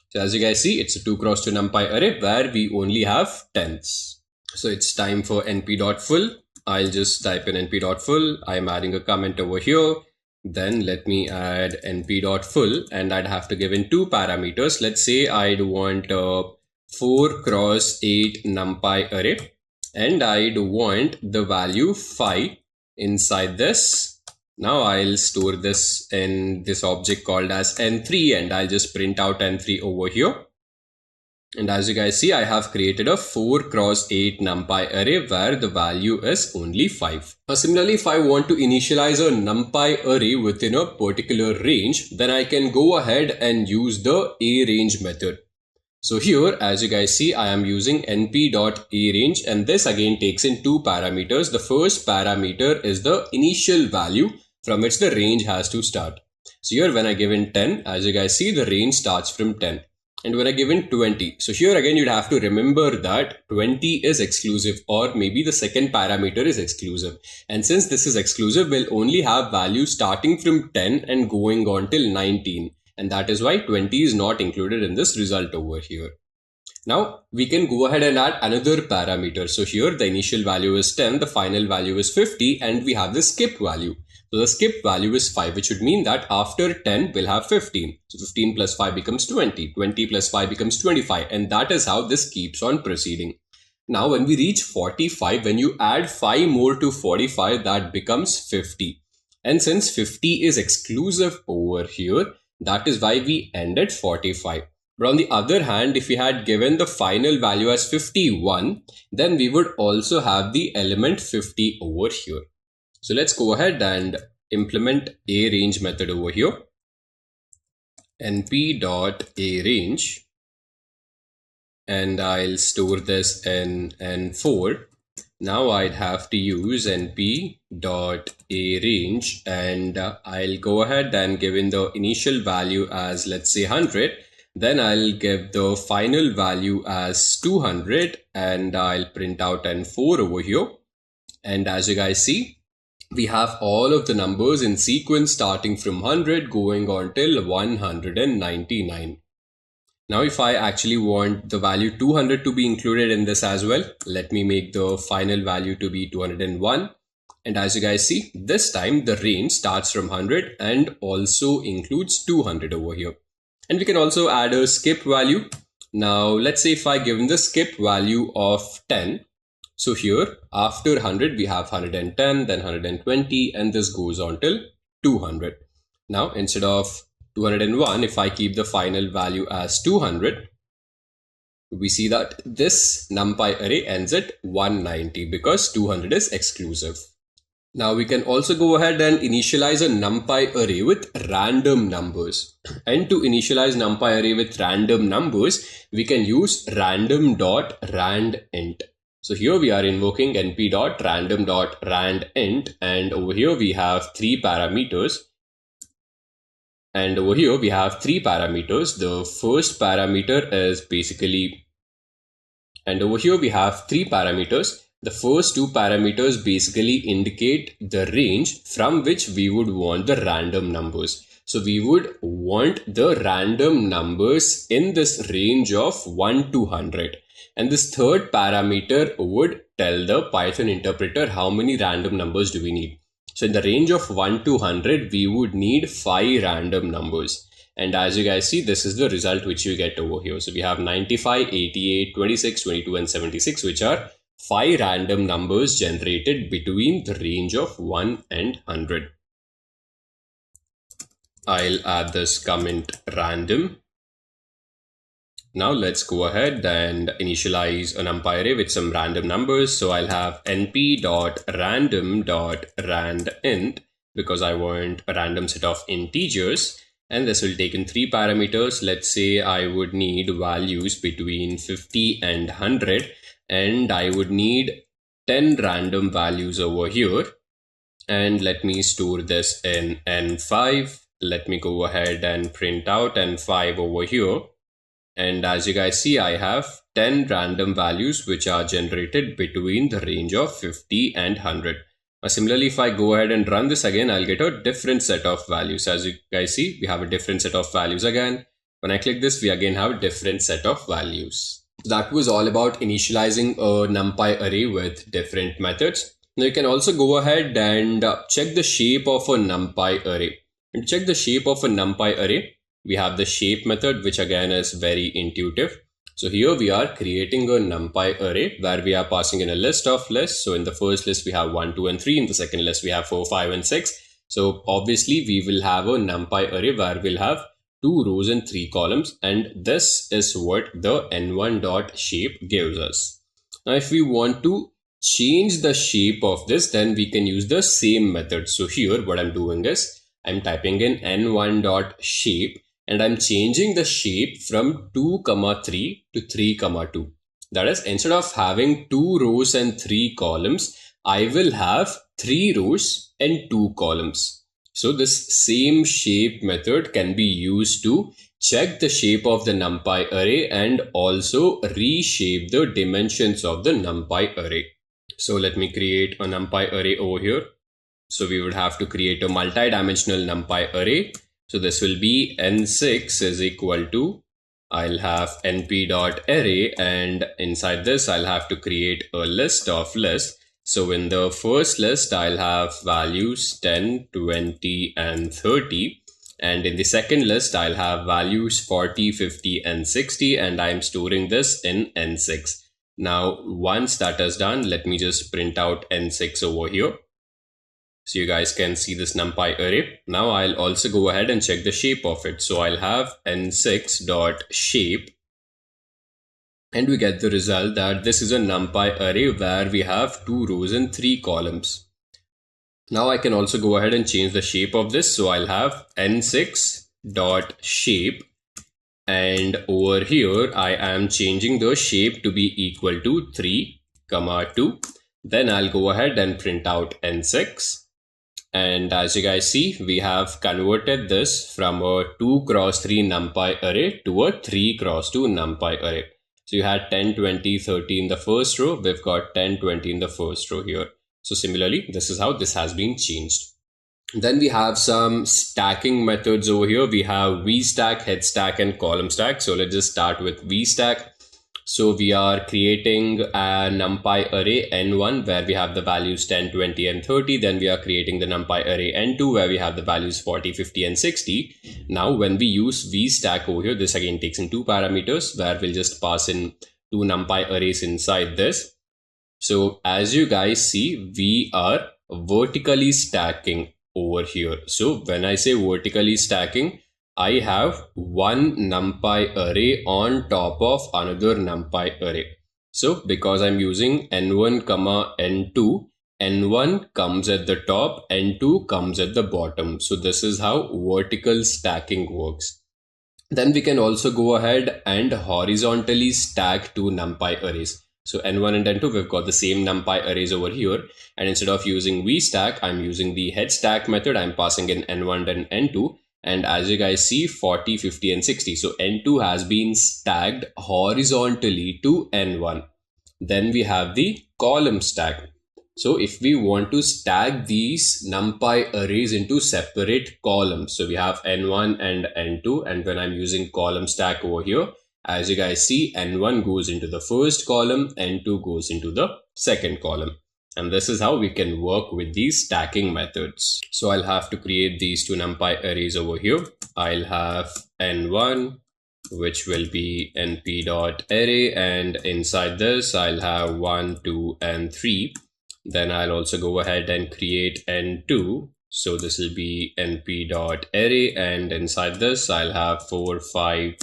So as you guys see, it's a 2 cross 2 NumPy array where we only have 10s. So it's time for np.full. I'll just type in np.full. I'm adding a comment over here. Then let me add np.full, and I'd have to give in 2 parameters. Let's say I'd want a 4 cross 8 NumPy array, and I'd want the value 5 inside this. Now I'll store this in this object called as n3, and I'll just print out n3 over here. And as you guys see, I have created a 4 cross 8 NumPy array where the value is only 5. Now similarly, if I want to initialize a NumPy array within a particular range, then I can go ahead and use the arange method. So here, as you guys see, I am using np.arange, and this again takes in 2 parameters. The first parameter is the initial value from which the range has to start. So here when I give in 10, as you guys see, the range starts from 10. And when I give in 20, so here again you'd have to remember that 20 is exclusive, or maybe the second parameter is exclusive. And since this is exclusive, we'll only have values starting from 10 and going on till 19. And that is why 20 is not included in this result over here. Now we can go ahead and add another parameter. So here the initial value is 10, the final value is 50, and we have the skip value. So the skip value is 5, which would mean that after 10, we'll have 15. So 15 plus 5 becomes 20. 20 plus 5 becomes 25. And that is how this keeps on proceeding. Now, when we reach 45, when you add 5 more to 45, that becomes 50. And since 50 is exclusive over here, that is why we end at 45. But on the other hand, if we had given the final value as 51, then we would also have the element 50 over here. So let's go ahead and implement arange method over here. np.arange, and I'll store this in n4. Now I'd have to use np.arange, and I'll go ahead and give in the initial value as, let's say, 100. Then I'll give the final value as 200, and I'll print out n4 over here. And as you guys see, we have all of the numbers in sequence starting from 100 going on till 199. Now if I actually want the value 200 to be included in this as well, let me make the final value to be 201. And as you guys see, this time the range starts from 100 and also includes 200 over here. And we can also add a skip value. Now let's say if I give the skip value of 10. So here after 100 we have 110, then 120, and this goes on till 200. Now instead of 201, if I keep the final value as 200, we see that this NumPy array ends at 190 because 200 is exclusive. Now we can also go ahead and initialize a NumPy array with random numbers. And to initialize NumPy array with random numbers, we can use random.randint. So here we are invoking np.random.randint, and over here we have three parameters. And over here we have three parameters. The first parameter is basically, and over here we have three parameters. The first two parameters basically indicate the range from which we would want the random numbers. So we would want the random numbers in this range of 1 to 100. And this third parameter would tell the Python interpreter how many random numbers do we need. So in the range of 1 to 100, we would need 5 random numbers. And as you guys see, this is the result which you get over here. So we have 95, 88, 26, 22, and 76, which are 5 random numbers generated between the range of 1 and 100. I'll add this comment random. Now let's go ahead and initialize a NumPy array with some random numbers. So I'll have np.random.randint because I want a random set of integers. And this will take in 3 parameters. Let's say I would need values between 50 and 100. And I would need 10 random values over here. And let me store this in N5. Let me go ahead and print out N5 over here. And as you guys see, I have 10 random values which are generated between the range of 50 and 100. Similarly, if I go ahead and run this again, I'll get a different set of values. As you guys see, we have a different set of values again. When I click this, we again have a different set of values. That was all about initializing a NumPy array with different methods. Now you can also go ahead and check the shape of a NumPy array. And to check the shape of a NumPy array, we have the shape method, which again is very intuitive. So here we are creating a NumPy array where we are passing in a list of lists. So in the first list, we have 1, 2, and 3. In the second list, we have 4, 5, and 6. So obviously we will have a NumPy array where we'll have 2 rows and 3 columns. And this is what the n1.shape gives us. Now, if we want to change the shape of this, then we can use the same method. So here what I'm doing is I'm typing in n1.shape. And I'm changing the shape from 2, 3 to 3, 2. That is, instead of having 2 rows and 3 columns, I will have 3 rows and 2 columns. So this same shape method can be used to check the shape of the NumPy array and also reshape the dimensions of the NumPy array. So let me create a NumPy array over here. So we would have to create a multi-dimensional NumPy array. So this will be n6 is equal to, I'll have np.array, and inside this I'll have to create a list of lists. So in the first list, I'll have values 10, 20, and 30. And in the second list, I'll have values 40, 50, and 60. And I'm storing this in n6. Now, once that is done, let me just print out n6 over here. So you guys can see this NumPy array. Now I'll also go ahead and check the shape of it. So I'll have n6.shape. And we get the result that this is a NumPy array where we have 2 rows and 3 columns. Now I can also go ahead and change the shape of this. So I'll have n6.shape. And over here, I am changing the shape to be equal to 3, 2. Then I'll go ahead and print out n6. And as you guys see, we have converted this from a 2 x 3 NumPy array to a 3 x 2 NumPy array. So you had 10, 20, 30 in the first row. We've got 10, 20 in the first row here. So similarly, this is how this has been changed. Then we have some stacking methods over here. We have vstack, headstack, and column stack. So let's just start with vstack. So we are creating a NumPy array n1 where we have the values 10, 20, and 30. Then we are creating the NumPy array n2 where we have the values 40, 50, and 60. Now when we use vstack over here, this again takes in 2 parameters where we'll just pass in 2 NumPy arrays inside this. So as you guys see, we are vertically stacking over here. So when I say vertically stacking, I have one NumPy array on top of another NumPy array. So because I'm using n1, n2, n1 comes at the top, n2 comes at the bottom. So this is how vertical stacking works. Then we can also go ahead and horizontally stack 2 NumPy arrays. So n1 and n2, we've got the same NumPy arrays over here. And instead of using vstack, I'm using the headStack method. I'm passing in n1 and n2. And as you guys see, 40, 50, and 60. So n2 has been stacked horizontally to n1. Then we have the column stack. So if we want to stack these NumPy arrays into separate columns, so we have n1 and n2, and when I'm using column stack over here, as you guys see, n1 goes into the first column, n2 goes into the second column. And this is how we can work with these stacking methods. So I'll have to create these two NumPy arrays over here. I'll have n1, which will be np.array, and inside this I'll have 1, 2, and 3. Then I'll also go ahead and create n2. So this will be np.array, and inside this I'll have 4, 5,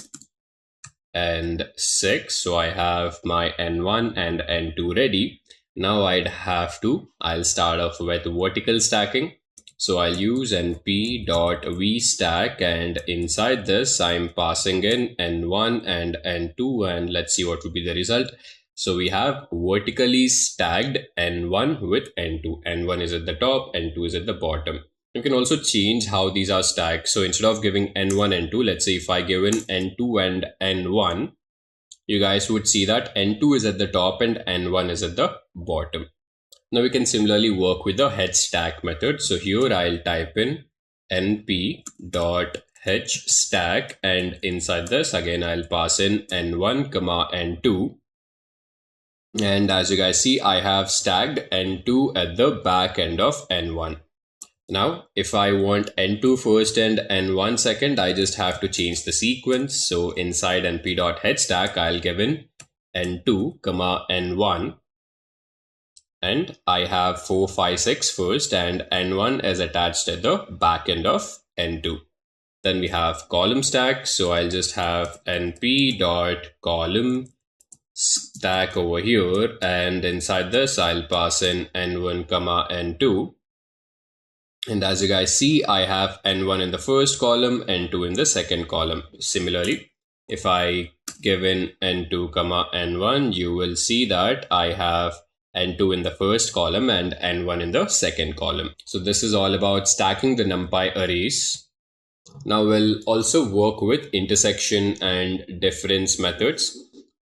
and 6. So I have my n1 and n2 ready. Now I'll start off with vertical stacking. So I'll use np.vstack, and inside this I'm passing in n1 and n2, and let's see what would be the result. So we have vertically stacked n1 with n2. n1 is at the top, n2 is at the bottom. You can also change how these are stacked. So instead of giving n1, n2, let's say if I give in n2 and n1, you guys would see that n2 is at the top and n1 is at the bottom. Now we can similarly work with the headStack method. So here I'll type in np.hstack, and inside this again I'll pass in n1, n2. And as you guys see, I have stacked n2 at the back end of n1. Now, if I want n2 first and n1 second, I just have to change the sequence. So inside np.headstack, I'll give in n2, n1. And I have 4, 5, 6 first, and n1 is attached at the back end of n2. Then we have column stack. So I'll just have np.column stack over here, and inside this I'll pass in n1, n2. And as you guys see, I have n1 in the first column, n2 in the second column. Similarly, if I give in n2, n1, you will see that I have n2 in the first column and n1 in the second column. So this is all about stacking the NumPy arrays. Now we'll also work with intersection and difference methods.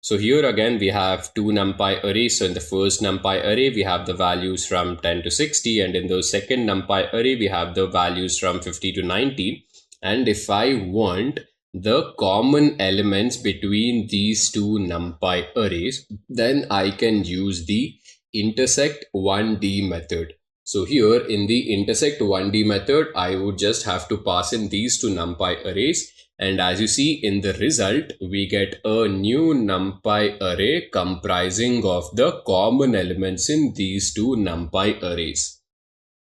So here again, we have two NumPy arrays. So in the first NumPy array, we have the values from 10 to 60. And in the second NumPy array, we have the values from 50 to 90. And if I want the common elements between these two NumPy arrays, then I can use the intersect 1D method. So here in the intersect 1D method, I would just have to pass in these two NumPy arrays. And as you see in the result, we get a new NumPy array comprising of the common elements in these two NumPy arrays.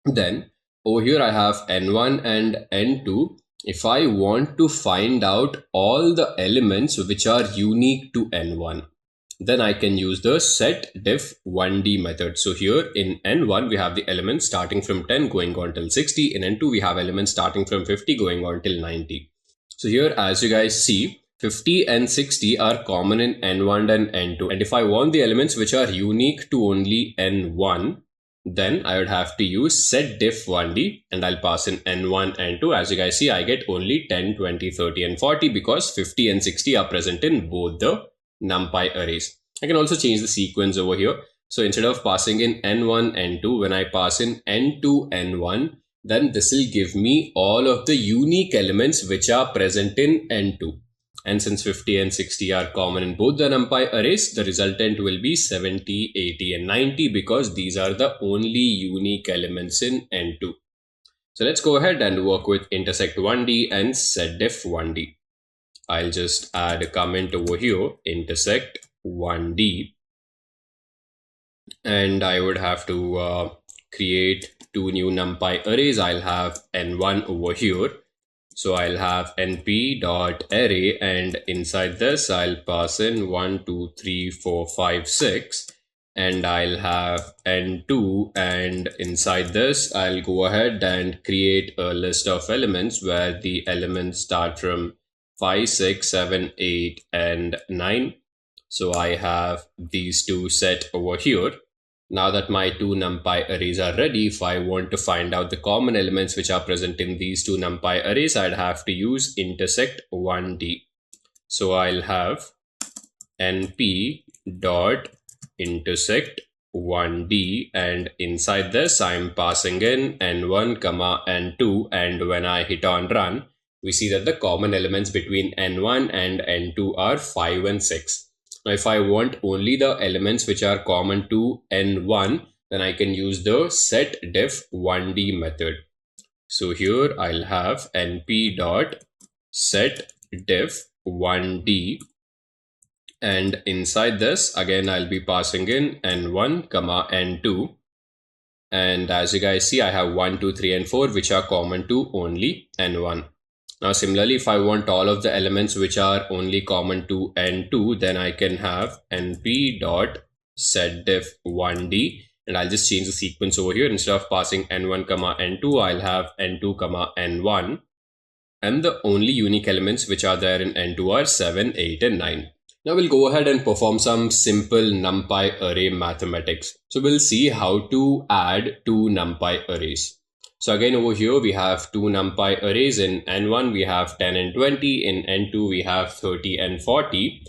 Then over here I have n1 and n2. If I want to find out all the elements which are unique to n1, then I can use the setDiff1D method. So here in n1, we have the elements starting from 10 going on till 60. In n2, we have elements starting from 50 going on till 90. So here, as you guys see, 50 and 60 are common in n1 and n2. And if I want the elements which are unique to only n1, then I would have to use setDiff1D, and I'll pass in n1 and 2. As you guys see, I get only 10, 20, 30, and 40 because 50 and 60 are present in both the NumPy arrays. I can also change the sequence over here. So instead of passing in n1, n2, when I pass in n2, n1, then this will give me all of the unique elements which are present in n2. And since 50 and 60 are common in both the NumPy arrays, the resultant will be 70, 80, and 90 because these are the only unique elements in n2. So let's go ahead and work with intersect 1D and setDiff1D. I'll just add a comment over here, intersect 1D. And I would have to create two new NumPy arrays. I'll have n1 over here. So I'll have np.array, and inside this I'll pass in 1, 2, 3, 4, 5, 6. And I'll have n2, and inside this I'll go ahead and create a list of elements where the elements start from 5, 6, 7, 8, and 9. So I have these two set over here. Now that my two NumPy arrays are ready, if I want to find out the common elements which are present in these two NumPy arrays, I'd have to use intersect 1D. So I'll have np dot intersect 1D, and inside this I'm passing in n1 comma n2, and when I hit on run, we see that the common elements between n1 and n2 are 5 and 6. Now if I want only the elements which are common to n1, then I can use the setDiff1D method. So here I'll have np dot setDiff1D, and inside this again I'll be passing in n1 comma n2, and as you guys see I have 1 2 3 and 4 which are common to only n1. Now similarly, if I want all of the elements which are only common to n2, then I can have np dot setdiff1D, and I'll just change the sequence over here. Instead of passing n1 comma n2, I'll have n2 comma n1, and the only unique elements which are there in n2 are 7 8 and 9. Now we'll go ahead and perform some simple NumPy array mathematics. So we'll see how to add two NumPy arrays. So again over here we have two NumPy arrays. In n1 we have 10 and 20, in n2 we have 30 and 40.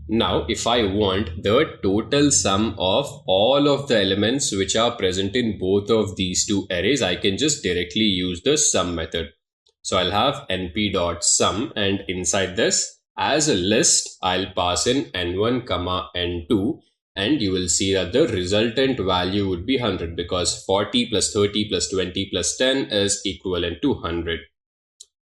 Now if I want the total sum of all of the elements which are present in both of these two arrays, I can just directly use the sum method. So I'll have np.sum, and inside this as a list I'll pass in n1 comma n2, and you will see that the resultant value would be 100 because 40 plus 30 plus 20 plus 10 is equivalent to 100.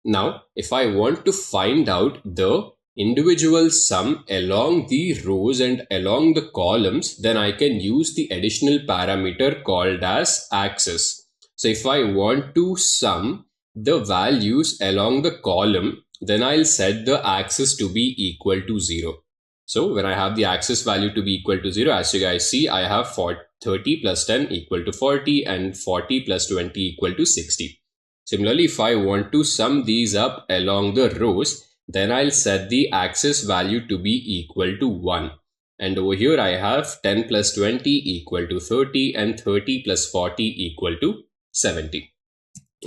Now if I want to find out the individual sum along the rows and along the columns, then I can use the additional parameter called as axis. So if I want to sum the values along the column, then I'll set the axis to be equal to 0. So when I have the axis value to be equal to 0, as you guys see, I have 30 plus 10 equal to 40 and 40 plus 20 equal to 60. Similarly, if I want to sum these up along the rows, then I'll set the axis value to be equal to 1. And over here I have 10 plus 20 equal to 30 and 30 plus 40 equal to 70.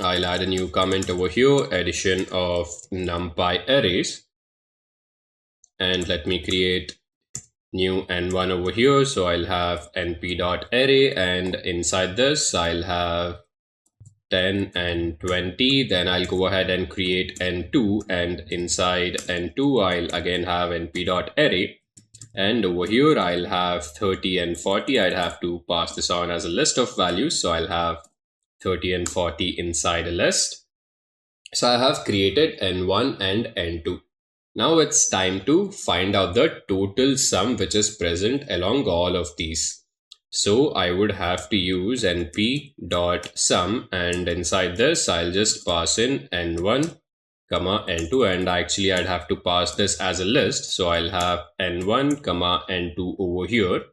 I'll add a new comment over here, addition of NumPy arrays, and let me create new n1 over here. So I'll have np.array, and inside this I'll have 10 and 20. Then I'll go ahead and create n2, and inside n2 I'll again have np.array, and over here I'll have 30 and 40. I'd have to pass this on as a list of values, so I'll have 30 and 40 inside a list. So I have created n1 and n2. Now it's time to find out the total sum which is present along all of these. So I would have to use np.sum, and inside this I'll just pass in n1 comma n2, and actually I'd have to pass this as a list. So I'll have n1 comma n2 over here,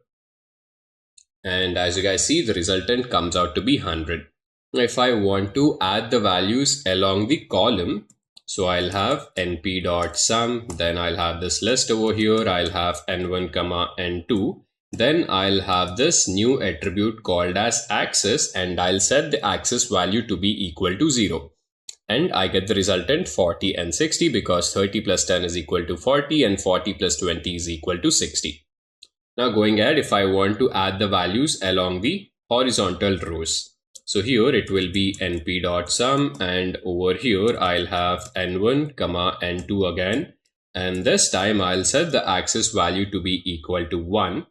and as you guys see, the resultant comes out to be 100. If I want to add the values along the column, so I'll have np.sum, then I'll have this list over here, I'll have n1 comma n2, then I'll have this new attribute called as axis, and I'll set the axis value to be equal to 0. And I get the resultant 40 and 60 because 30 plus 10 is equal to 40 and 40 plus 20 is equal to 60. Now going ahead, if I want to add the values along the horizontal rows, so here it will be np.sum, and over here I'll have n1 comma n2 again, and this time I'll set the axis value to be equal to 1,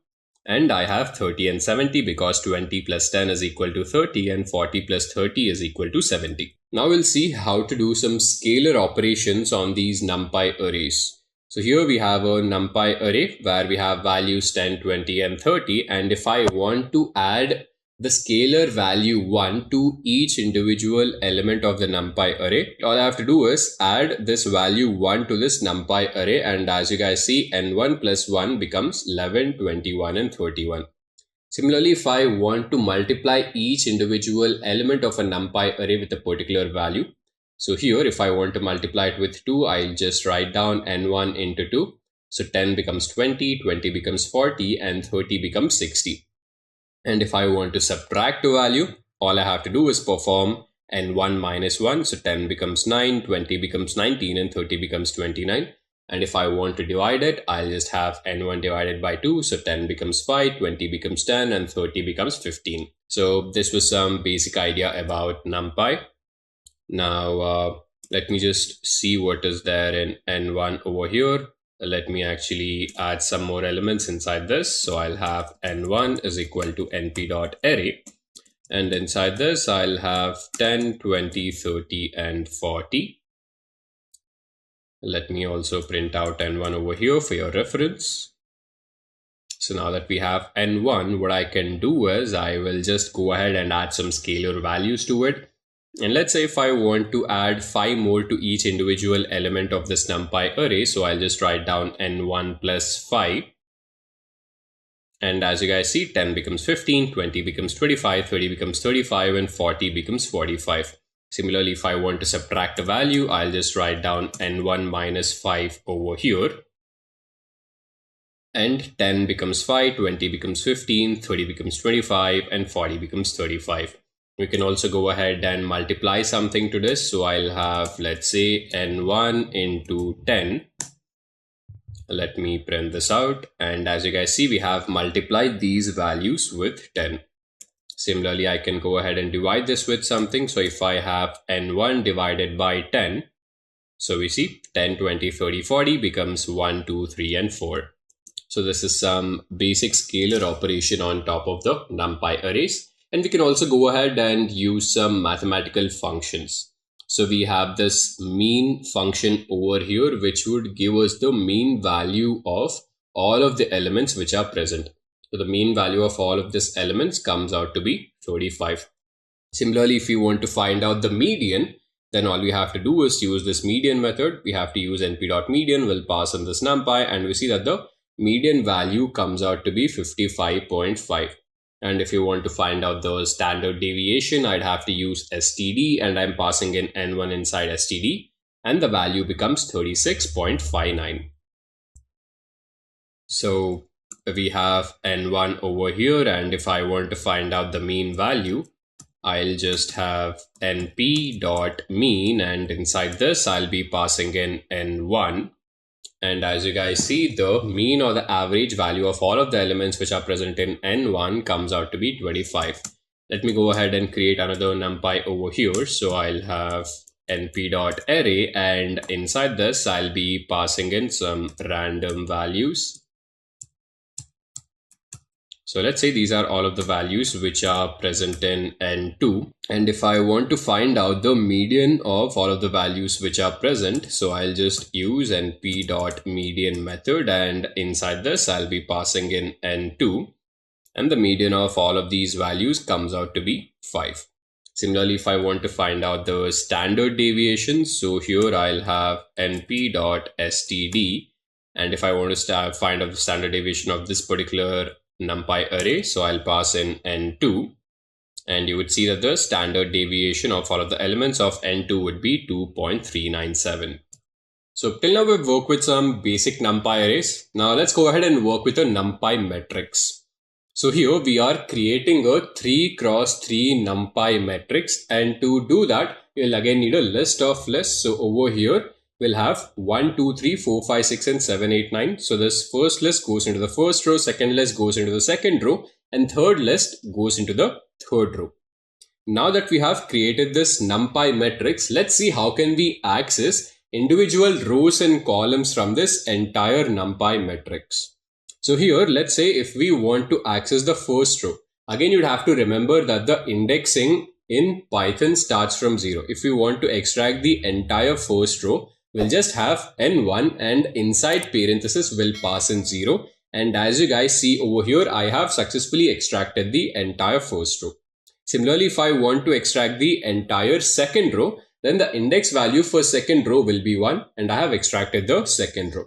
and I have 30 and 70 because 20 plus 10 is equal to 30 and 40 plus 30 is equal to 70. Now we'll see how to do some scalar operations on these NumPy arrays. So here we have a NumPy array where we have values 10, 20 and 30, and if I want to add the scalar value 1 to each individual element of the NumPy array, all I have to do is add this value 1 to this NumPy array, and as you guys see, n1 plus 1 becomes 11, 21 and 31. Similarly, if I want to multiply each individual element of a NumPy array with a particular value, so here if I want to multiply it with 2, I'll just write down n1 into 2. So 10 becomes 20, 20 becomes 40, and 30 becomes 60. And if I want to subtract a value, all I have to do is perform n1 minus 1. So 10 becomes 9, 20 becomes 19, and 30 becomes 29. And if I want to divide it, I'll just have n1 divided by 2. So 10 becomes 5, 20 becomes 10, and 30 becomes 15. So this was some basic idea about NumPy. Now, let me just see what is there in n1 over here. Let me actually add some more elements inside this. So I'll have n1 is equal to np.array. And inside this, I'll have 10, 20, 30, and 40. Let me also print out n1 over here for your reference. So now that we have n1, what I can do is I will just go ahead and add some scalar values to it. And let's say if I want to add 5 more to each individual element of this NumPy array, so I'll just write down n1 plus 5. And as you guys see, 10 becomes 15, 20 becomes 25, 30 becomes 35, and 40 becomes 45. Similarly, if I want to subtract a value, I'll just write down n1 minus 5 over here. And 10 becomes 5, 20 becomes 15, 30 becomes 25, and 40 becomes 35. We can also go ahead and multiply something to this. So I'll have, let's say, n1 into 10. Let me print this out. And as you guys see, we have multiplied these values with 10. Similarly, I can go ahead and divide this with something. So if I have n1 divided by 10, so we see 10, 20, 30, 40 becomes 1, 2, 3, and 4. So this is some basic scalar operation on top of the NumPy arrays. And we can also go ahead and use some mathematical functions. So we have this mean function over here, which would give us the mean value of all of the elements which are present. So the mean value of all of these elements comes out to be 35. Similarly, if we want to find out the median, then all we have to do is use this median method. We have to use np.median, we'll pass in this NumPy, and we see that the median value comes out to be 55.5. And if you want to find out the standard deviation, I'd have to use std, and I'm passing in n1 inside std, and the value becomes 36.59. So we have n1 over here, and if I want to find out the mean value, I'll just have np.mean, and inside this I'll be passing in n1. And as you guys see, the mean or the average value of all of the elements which are present in n1 comes out to be 25. Let me go ahead and create another NumPy over here. So I'll have np.array, and inside this I'll be passing in some random values. So let's say these are all of the values which are present in n2. And if I want to find out the median of all of the values which are present, so I'll just use np.median method, and inside this I'll be passing in n2. And the median of all of these values comes out to be 5. Similarly, if I want to find out the standard deviation, so here I'll have np.std. And if I want to find out the standard deviation of this particular NumPy array, so I'll pass in n2, and you would see that the standard deviation of all of the elements of n2 would be 2.397. So till now we've worked with some basic NumPy arrays. Now let's go ahead and work with a NumPy matrix. So here we are creating a 3x3 NumPy matrix, and to do that you'll again need a list of lists. So over here we'll have 1, 2, 3, 4, 5, 6, and 7, 8, 9. So this first list goes into the first row, second list goes into the second row, and third list goes into the third row. Now that we have created this NumPy matrix, let's see how can we access individual rows and columns from this entire NumPy matrix. So here, let's say if we want to access the first row, again you'd have to remember that the indexing in Python starts from 0. If we want to extract the entire first row, we'll just have n1, and inside parenthesis we'll pass in 0. And as you guys see over here, I have successfully extracted the entire first row. Similarly, if I want to extract the entire second row, then the index value for second row will be 1, and I have extracted the second row.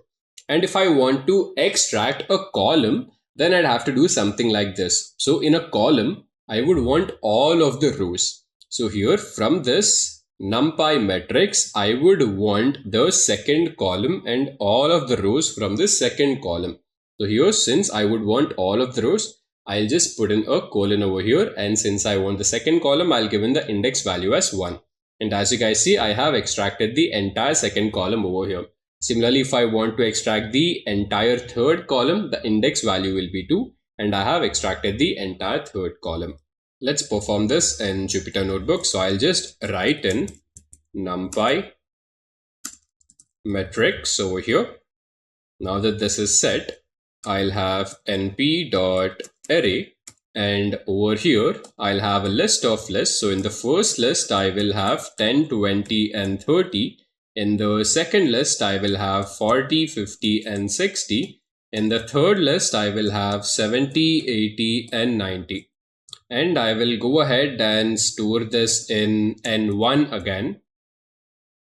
And if I want to extract a column, then I'd have to do something like this. So in a column, I would want all of the rows. So here from this NumPy matrix, I would want the second column and all of the rows from the second column. So here, since I would want all of the rows, I'll just put in a colon over here. And since I want the second column, I'll give in the index value as 1. And as you guys see, I have extracted the entire second column over here. Similarly, if I want to extract the entire third column, the index value will be 2. And I have extracted the entire third column. Let's perform this in Jupyter Notebook. So I'll just write in NumPy matrix over here. Now that this is set, I'll have np.array, and over here I'll have a list of lists. So in the first list, I will have 10, 20, and 30. In the second list, I will have 40, 50, and 60. In the third list, I will have 70, 80, and 90. And I will go ahead and store this in N1 again.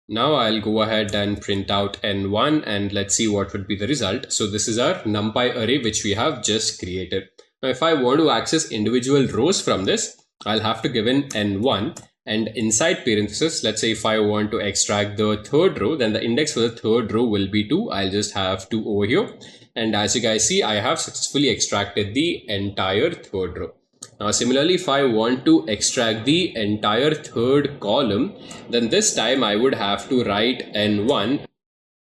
Now I'll go ahead and print out N1 and let's see what would be the result. So this is our NumPy array which we have just created. Now if I want to access individual rows from this, I'll have to give in N1 and inside parentheses, let's say if I want to extract the third row, then the index for the third row will be 2. I'll just have 2 over here. And as you guys see, I have successfully extracted the entire third row. Now similarly, if I want to extract the entire third column, then this time I would have to write N1.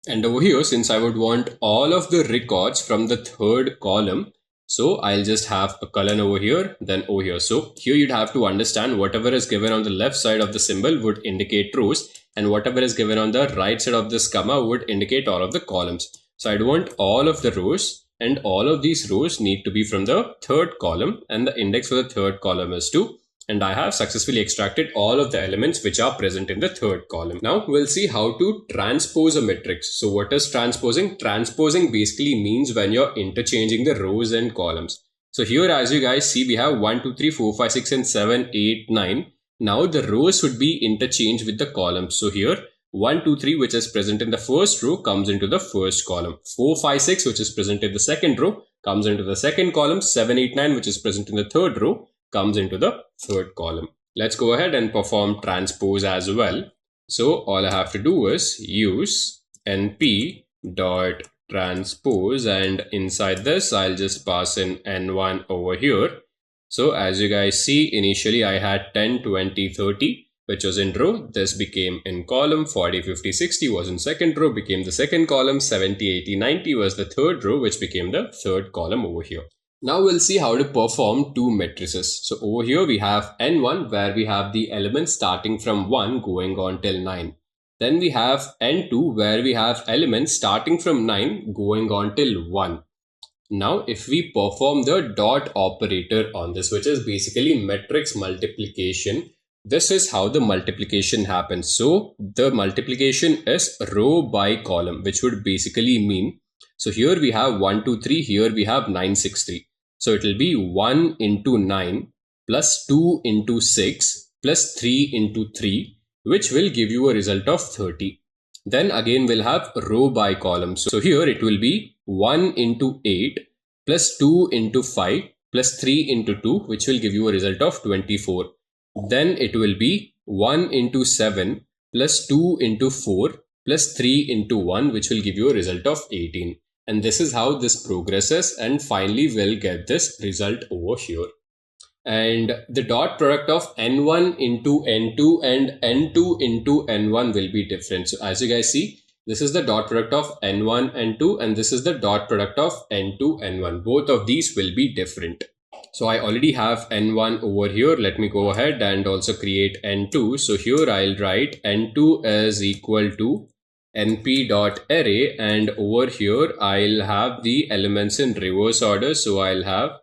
And over here, since I would want all of the records from the third column, so I'll just have a colon over here, then over here. So here you'd have to understand whatever is given on the left side of the symbol would indicate rows, and whatever is given on the right side of this comma would indicate all of the columns. So I'd want all of the rows. And all of these rows need to be from the third column and the index for the third column is 2. And I have successfully extracted all of the elements which are present in the third column. Now we'll see how to transpose a matrix. So what is transposing? Transposing basically means when you're interchanging the rows and columns. So here as you guys see, we have 1, 2, 3, 4, 5, 6 and 7, 8, 9. Now the rows would be interchanged with the columns. So here 1, 2, 3 which is present in the first row comes into the first column. 4, 5, 6 which is present in the second row comes into the second column. 7, 8, 9 which is present in the third row comes into the third column. Let's go ahead and perform transpose as well. So all I have to do is use np.transpose and inside this I'll just pass in n1 over here. So as you guys see, initially I had 10, 20, 30. Which was in row, this became in column, 40, 50, 60 was in second row, became the second column, 70, 80, 90 was the third row, which became the third column over here. Now we'll see how to perform two matrices. So over here we have N1 where we have the elements starting from 1 going on till 9. Then we have N2 where we have elements starting from 9 going on till 1. Now if we perform the dot operator on this, which is basically matrix multiplication, this is how the multiplication happens. So the multiplication is row by column, which would basically mean, so here we have 1, 2, 3, here we have 9, 6, 3. So it will be 1 into 9 plus 2 into 6 plus 3 into 3, which will give you a result of 30. Then again we'll have row by column. So here it will be 1 into 8 plus 2 into 5 plus 3 into 2, which will give you a result of 24. Then it will be 1 into 7 plus 2 into 4 plus 3 into 1, which will give you a result of 18. And this is how this progresses, and finally we'll get this result over here. And the dot product of n1 into n2 and n2 into n1 will be different. So as you guys see, this is the dot product of n1, n2, and this is the dot product of n2, n1. Both of these will be different. So I already have n1 over here. Let me go ahead and also create n2. So here I'll write n2 is equal to np.array, and over here I'll have the elements in reverse order. So I'll have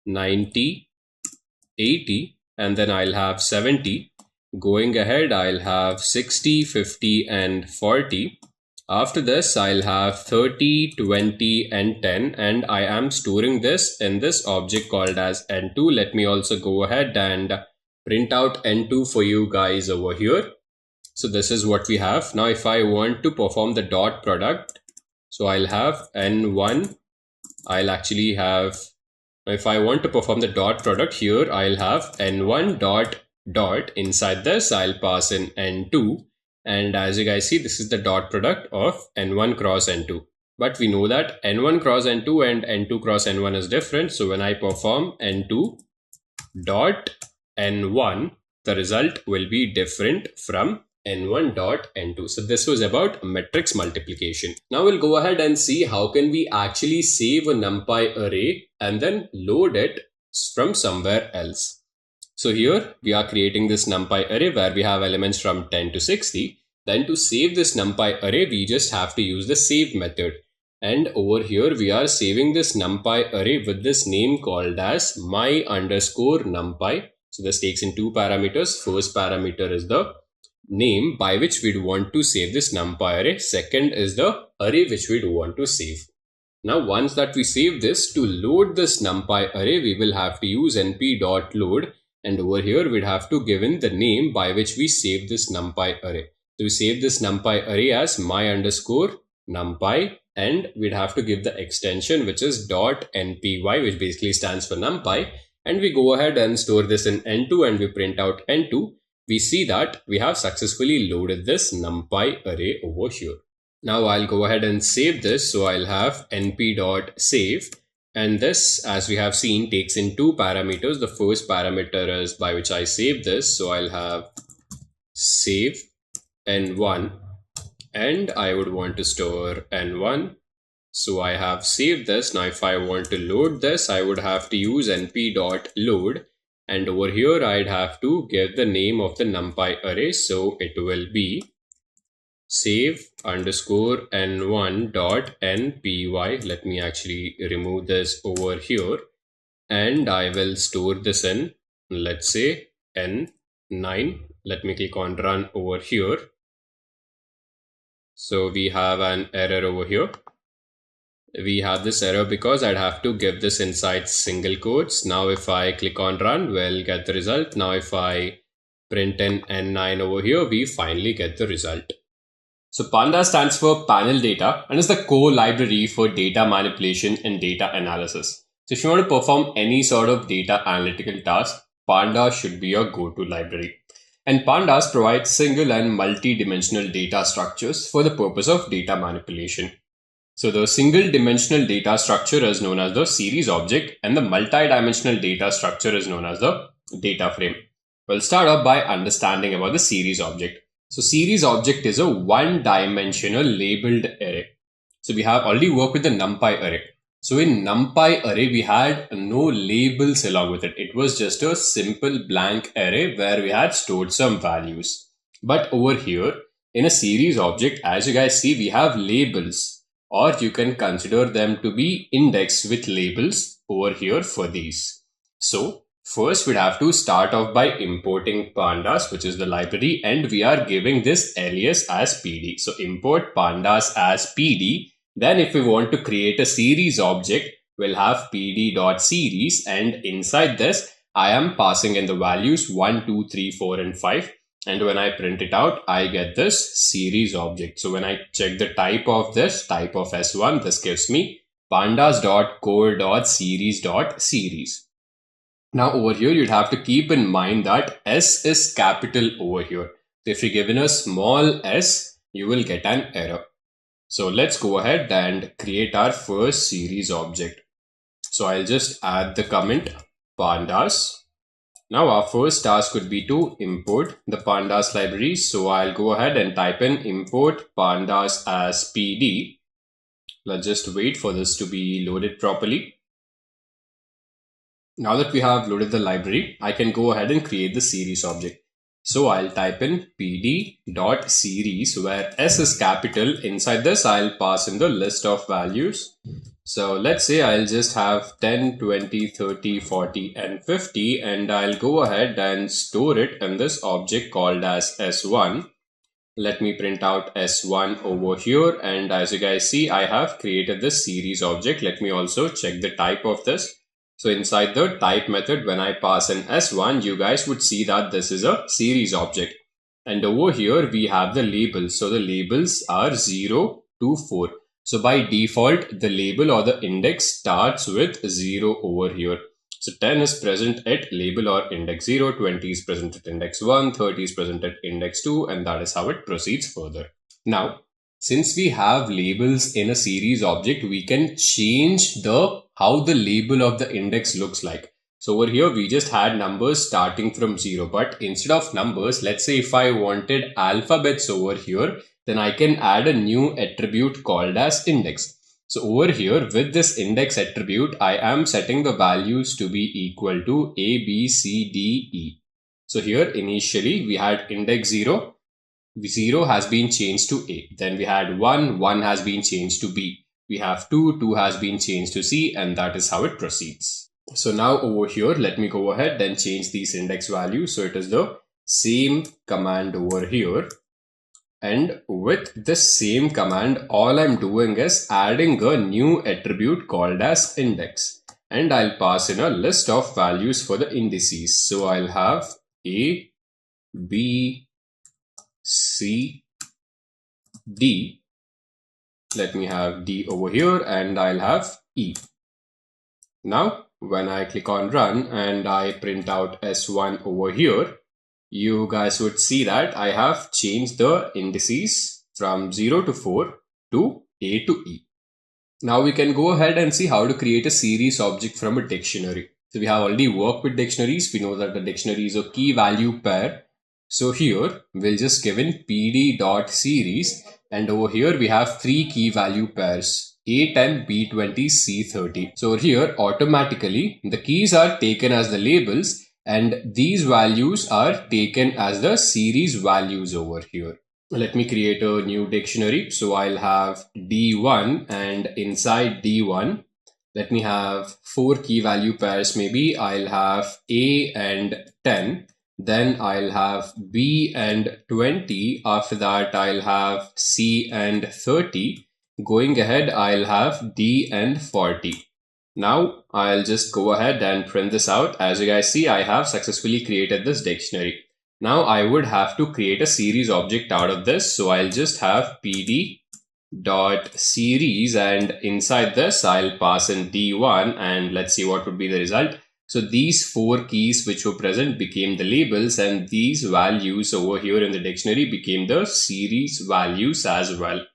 90, 80, and then I'll have 70. Going ahead, I'll have 60, 50, and 40. After this, I'll have 30, 20, and 10, and I am storing this in this object called as n2. Let me also go ahead and print out n2 for you guys over here. So this is what we have. Now, if I want to perform the dot product, so I'll have n1. I'll actually have, if I want to perform the dot product here, I'll have n1 dot dot. Inside this, I'll pass in n2. And as you guys see, this is the dot product of n1 cross n2. But we know that n1 cross n2 and n2 cross n1 is different. So when I perform n2 dot n1, the result will be different from n1 dot n2. So this was about matrix multiplication. Now we'll go ahead and see how can we actually save a NumPy array and then load it from somewhere else. So here we are creating this NumPy array where we have elements from 10 to 60. Then to save this NumPy array, we just have to use the save method. And over here, we are saving this NumPy array with this name called as my_NumPy. So this takes in two parameters. First parameter is the name by which we'd want to save this NumPy array. Second is the array which we'd want to save. Now, once that we save this, to load this NumPy array, we will have to use np.load. And over here, we'd have to give in the name by which we save this NumPy array. So we save this NumPy array as my_NumPy, and we'd have to give the extension which is .npy, which basically stands for NumPy. And we go ahead and store this in n2 and we print out n2. We see that we have successfully loaded this NumPy array over here. Now I'll go ahead and save this. So I'll have np.save. And this, as we have seen, takes in two parameters. The first parameter is by which I save this. So I'll have save n1, and I would want to store n1. So I have saved this. Now if I want to load this, I would have to use np.load. And over here, I'd have to give the name of the NumPy array. So it will be save_n1.npy. Let me actually remove this over here. And I will store this in, let's say, n9. Let me click on run over here. So we have an error over here. We have this error because I'd have to give this inside single quotes. Now if I click on run, we'll get the result. Now if I print in n9 over here, we finally get the result. So Pandas stands for panel data and is the core library for data manipulation and data analysis. So if you want to perform any sort of data analytical task, Pandas should be your go-to library. And Pandas provides single and multi-dimensional data structures for the purpose of data manipulation. So the single dimensional data structure is known as the series object, and the multi-dimensional data structure is known as the data frame. We'll start off by understanding about the series object. So series object is a one-dimensional labeled array. So we have already worked with the NumPy array. So in NumPy array, we had no labels along with it. It was just a simple blank array where we had stored some values. But over here in a series object, as you guys see, we have labels, or you can consider them to be indexed with labels over here for these. So first we'd have to start off by importing pandas, which is the library, and we are giving this alias as PD. So import pandas as PD. Then if we want to create a series object, we'll have pd.series, and inside this, I am passing in the values 1, 2, 3, 4, and 5. And when I print it out, I get this series object. So when I check the type of this, type of S1, this gives me pandas.core.series.series. Now over here, you'd have to keep in mind that S is capital over here. So if you're given a small s, you will get an error. So let's go ahead and create our first series object. So I'll just add the comment pandas. Now our first task would be to import the pandas library. So I'll go ahead and type in import pandas as PD. Let's just wait for this to be loaded properly. Now that we have loaded the library, I can go ahead and create the series object. So I'll type in pd.series where S is capital. Inside this, I'll pass in the list of values. So let's say I'll just have 10, 20, 30, 40, and 50, and I'll go ahead and store it in this object called as S1. Let me print out S1 over here. And as you guys see, I have created this series object. Let me also check the type of this. So inside the type method, when I pass in S1, you guys would see that this is a series object. And over here, we have the labels. So the labels are 0 to 4. So by default, the label or the index starts with 0 over here. So 10 is present at label or index 0, 20 is present at index 1, 30 is present at index 2, and that is how it proceeds further. Now, since we have labels in a series object, we can change how the label of the index looks like. So over here, we just had numbers starting from 0, but instead of numbers, let's say if I wanted alphabets over here, then I can add a new attribute called as index. So over here with this index attribute, I am setting the values to be equal to A, B, C, D, E. So here initially we had index 0. 0 has been changed to A. Then we had 1, 1 has been changed to B. We have 2, 2 has been changed to C, and that is how it proceeds. So now over here, let me go ahead and change these index values. So it is the same command over here. And with this same command, all I'm doing is adding a new attribute called as index. And I'll pass in a list of values for the indices. So I'll have A, B, C, D. Let me have D over here, and I'll have E. Now, when I click on run and I print out S1 over here, you guys would see that I have changed the indices from 0 to 4 to A to E. Now we can go ahead and see how to create a series object from a dictionary. So we have already worked with dictionaries. We know that the dictionary is a key value pair. So here we'll just give in pd.series, and over here we have 3 key value pairs, A10, B20, C30. So here automatically the keys are taken as the labels, and these values are taken as the series values over here. Let me create a new dictionary. So I'll have D1, and inside D1, let me have 4 key value pairs. Maybe I'll have A and 10. Then I'll have B and 20. After that, I'll have C and 30. Going ahead, I'll have D and 40. Now I'll just go ahead and print this out. As you guys see, I have successfully created this dictionary. Now I would have to create a series object out of this. So I'll just have pd.series, and inside this I'll pass in D1, and let's see what would be the result. So these 4 keys which were present became the labels, and these values over here in the dictionary became the series values as well.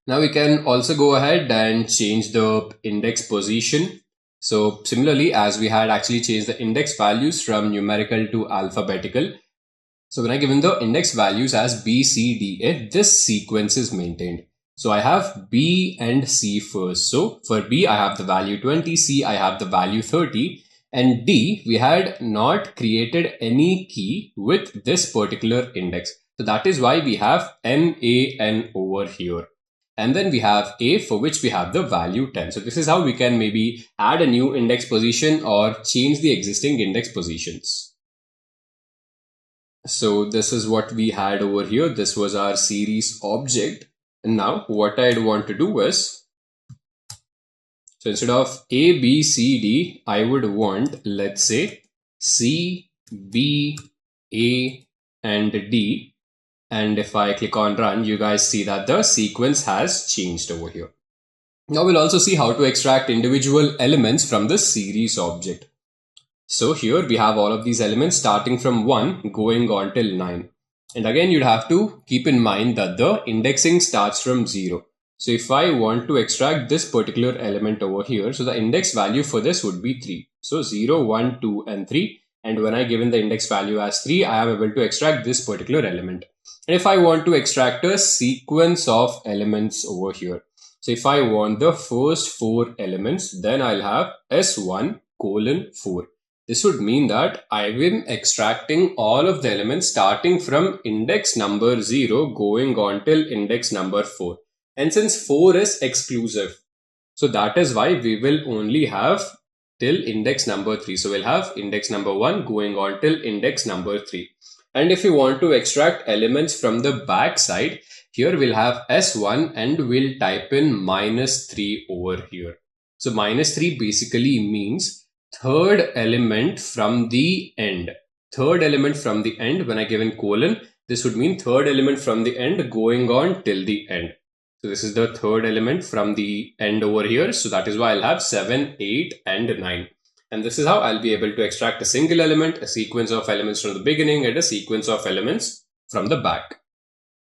Now we can also go ahead and change the index position. So similarly, as we had actually changed the index values from numerical to alphabetical. So when I given the index values as B, C, D, A, this sequence is maintained. So I have B and C first. So for B, I have the value 20, C, I have the value 30. And D, we had not created any key with this particular index. So that is why we have NaN over here. And then we have A, for which we have the value 10. So this is how we can maybe add a new index position or change the existing index positions. So this is what we had over here. This was our series object. And now what I'd want to do is, so instead of A, B, C, D, I would want, let's say, C, B, A, and D. And if I click on run, you guys see that the sequence has changed over here. Now we'll also see how to extract individual elements from the series object. So here we have all of these elements starting from 1 going on till 9. And again, you'd have to keep in mind that the indexing starts from 0. So if I want to extract this particular element over here, so the index value for this would be 3. So 0, 1, 2, and 3. And when I given the index value as 3, I am able to extract this particular element. And if I want to extract a sequence of elements over here, so if I want the first 4 elements, then I'll have S1 colon 4. This would mean that I've been extracting all of the elements starting from index number 0 going on till index number 4. And since 4 is exclusive, so that is why we will only have till index number 3. So we'll have index number 1 going on till index number 3. And if you want to extract elements from the back side, here we'll have S1 and we'll type in -3 over here. So -3 basically means third element from the end. Third element from the end, when I give in colon, this would mean third element from the end going on till the end. So this is the third element from the end over here. So that is why I'll have 7, 8, and 9. And this is how I'll be able to extract a single element, a sequence of elements from the beginning, and a sequence of elements from the back.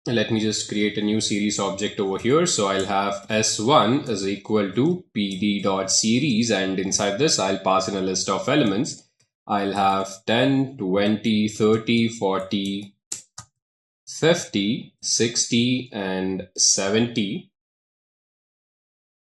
Let me just create a new series object over here. So I'll have S1 is equal to pd.series, and inside this I'll pass in a list of elements. I'll have 10, 20, 30, 40, 50, 60, and 70.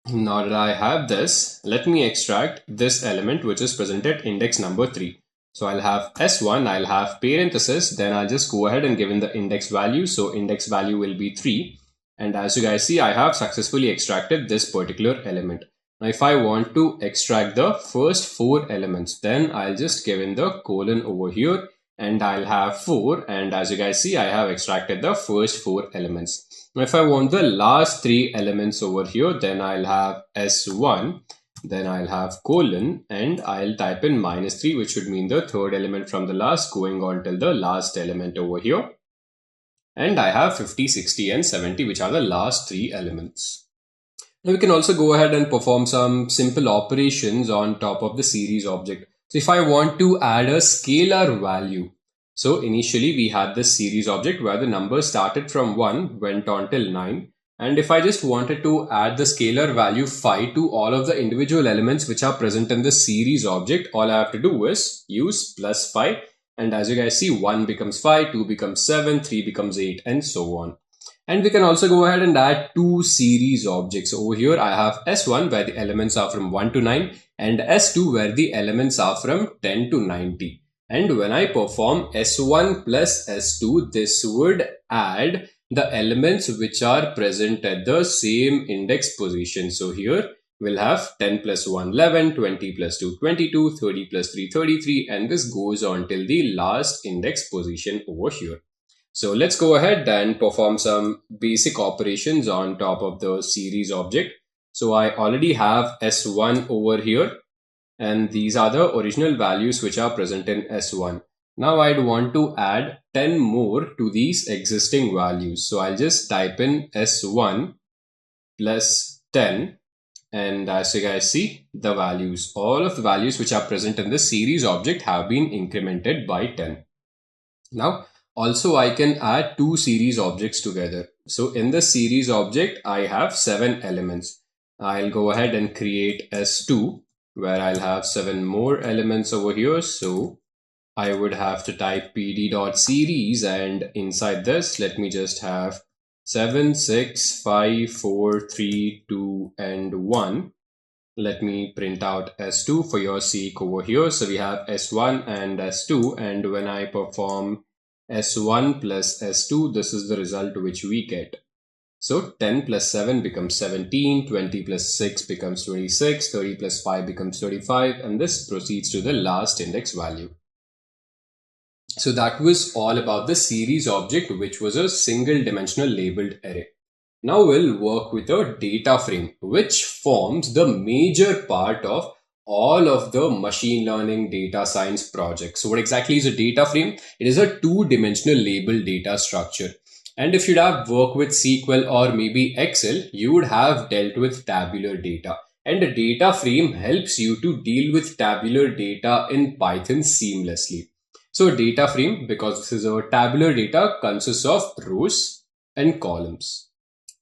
Now that I have this, let me extract this element which is present at index number 3. So I'll have S1, I'll have parenthesis, then I'll just go ahead and give in the index value. So index value will be 3. And as you guys see, I have successfully extracted this particular element. Now if I want to extract the first 4 elements, then I'll just give in the colon over here and I'll have 4. And as you guys see, I have extracted the first 4 elements. Now if I want the last 3 elements over here, then I'll have S1. Then I'll have colon and I'll type in -3, which would mean the third element from the last going on till the last element over here. And I have 50, 60 and 70, which are the last 3 elements. Now we can also go ahead and perform some simple operations on top of the series object. So if I want to add a scalar value, so initially we had this series object where the number started from 1, went on till 9. And if I just wanted to add the scalar value phi to all of the individual elements which are present in the series object, all I have to do is use plus phi. And as you guys see, 1 becomes 5, 2 becomes 7, 3 becomes 8, and so on. And we can also go ahead and add 2 series objects. Over here, I have S1 where the elements are from 1 to 9 and S2 where the elements are from 10 to 90. And when I perform S1 plus S2, this would add the elements which are present at the same index position. So here we'll have 10 plus 1, 11, 20 plus 2, 22, 30 plus 3, 33, and this goes on till the last index position over here. So let's go ahead and perform some basic operations on top of the series object. So I already have S1 over here, and these are the original values which are present in S1. Now I'd want to add 10 more to these existing values. So I'll just type in S1 plus 10. And as you guys see, the values, all of the values which are present in the series object have been incremented by 10. Now, also I can add 2 series objects together. So in the series object, I have 7 elements. I'll go ahead and create S2 where I'll have 7 more elements over here. So I would have to type pd.series, and inside this, let me just have 7, 6, 5, 4, 3, 2, and 1. Let me print out S2 for your sake over here. So we have S1 and S2, and when I perform S1 plus S2, this is the result which we get. So 10 plus 7 becomes 17, 20 plus 6 becomes 26, 30 plus 5 becomes 35, and this proceeds to the last index value. So that was all about the series object, which was a single dimensional labeled array. Now we'll work with a data frame, which forms the major part of all of the machine learning data science projects. So what exactly is a data frame? It is a 2-dimensional labeled data structure. And if you'd have worked with SQL or maybe Excel, you would have dealt with tabular data. And a data frame helps you to deal with tabular data in Python seamlessly. So a data frame, because this is a tabular data, consists of rows and columns.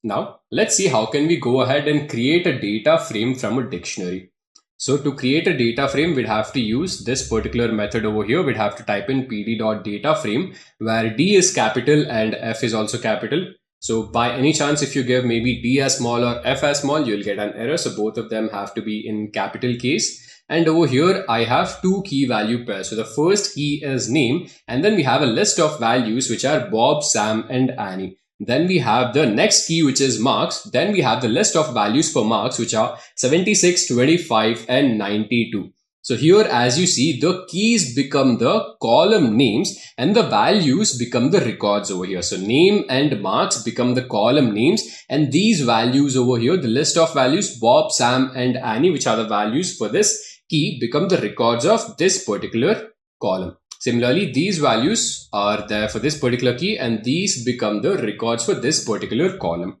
Now, let's see how can we go ahead and create a data frame from a dictionary. So to create a data frame, we'd have to use this particular method over here. We'd have to type in pd.dataframe, where D is capital and F is also capital. So by any chance, if you give maybe D as small or F as small, you'll get an error. So both of them have to be in capital case. And over here, I have 2 key value pairs. So the first key is name, and then we have a list of values which are Bob, Sam, and Annie. Then we have the next key, which is marks. Then we have the list of values for marks, which are 76, 25, and 92. So here, as you see, the keys become the column names and the values become the records over here. So name and marks become the column names, and these values over here, the list of values Bob, Sam, and Annie, which are the values for this key, become the records of this particular column. Similarly, these values are there for this particular key, and these become the records for this particular column.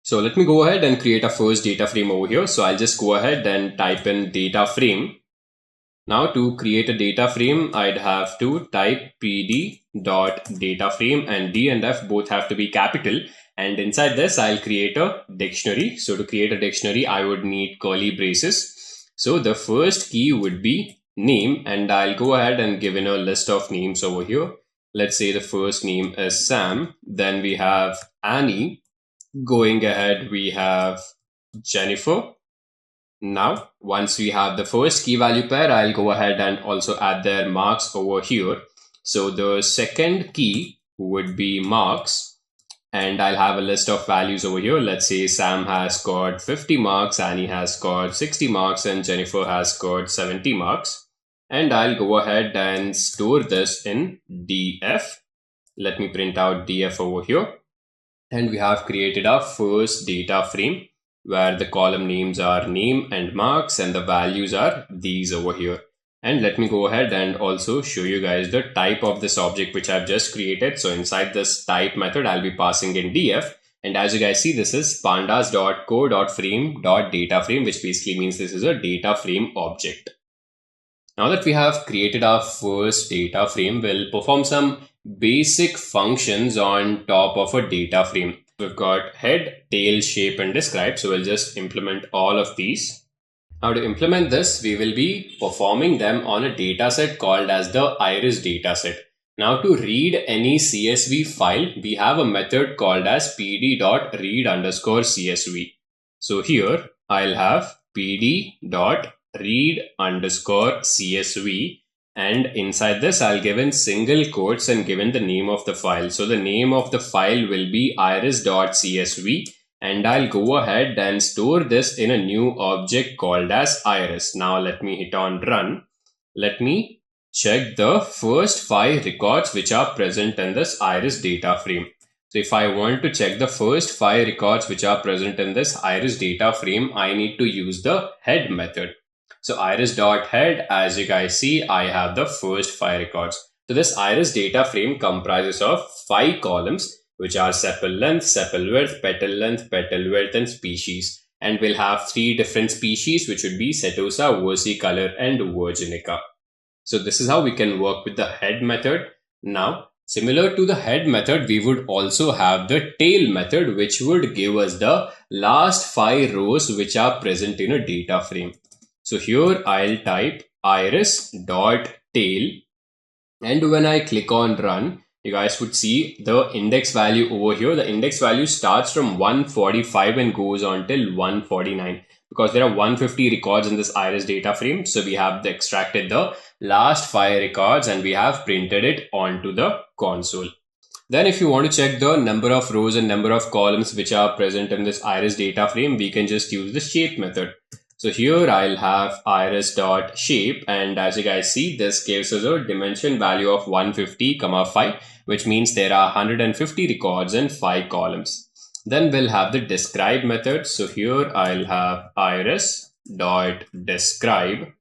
So let me go ahead and create a first data frame over here. So I'll just go ahead and type in data frame. Now to create a data frame, I'd have to type pd.dataframe, and D and F both have to be capital. And inside this, I'll create a dictionary. So to create a dictionary, I would need curly braces. So the first key would be name, and I'll go ahead and give in a list of names over here. Let's say the first name is Sam. Then we have Annie. Going ahead, we have Jennifer. Now, once we have the first key value pair, I'll go ahead and also add their marks over here. So the second key would be marks, and I'll have a list of values over here. Let's say Sam has scored 50 marks, Annie has scored 60 marks, and Jennifer has scored 70 marks. And I'll go ahead and store this in df. Let me print out df over here. And we have created our first data frame where the column names are name and marks, and the values are these over here. And let me go ahead and also show you guys the type of this object which I've just created. So inside this type method, I'll be passing in df. And as you guys see, this is pandas.co.frame.dataframe, which basically means this is a data frame object. Now that we have created our first data frame, we'll perform some basic functions on top of a data frame. We've got head, tail, shape, and describe. So we'll just implement all of these. Now to implement this, we will be performing them on a dataset called as the iris dataset. Now to read any CSV file, we have a method called as pd.read_CSV. So here I'll have pd.read_CSV. And inside this, I'll give in single quotes and given the name of the file. So the name of the file will be iris.csv. And I'll go ahead and store this in a new object called as iris. Now let me hit on run. Let me check the first 5 records which are present in this iris data frame. So if I want to check the first 5 records which are present in this iris data frame, I need to use the head method. So iris.head, as you guys see, I have the first 5 records. So this iris data frame comprises of 5 columns, which are sepal length, sepal width, petal width, and species. And we'll have 3 different species, which would be setosa, versicolor, and virginica. So this is how we can work with the head method. Now, similar to the head method, we would also have the tail method, which would give us the last 5 rows which are present in a data frame. So here I'll type iris.tail, and when I click on run, you guys would see the index value over here. The index value starts from 145 and goes on till 149 because there are 150 records in this iris data frame. So we have extracted the last 5 records and we have printed it onto the console. Then if you want to check the number of rows and number of columns which are present in this iris data frame, we can just use the shape method. So here I'll have iris.shape, and as you guys see, this gives us a dimension value of 150, 5, which means there are 150 records and 5 columns. Then we'll have the describe method. So here I'll have iris.describe.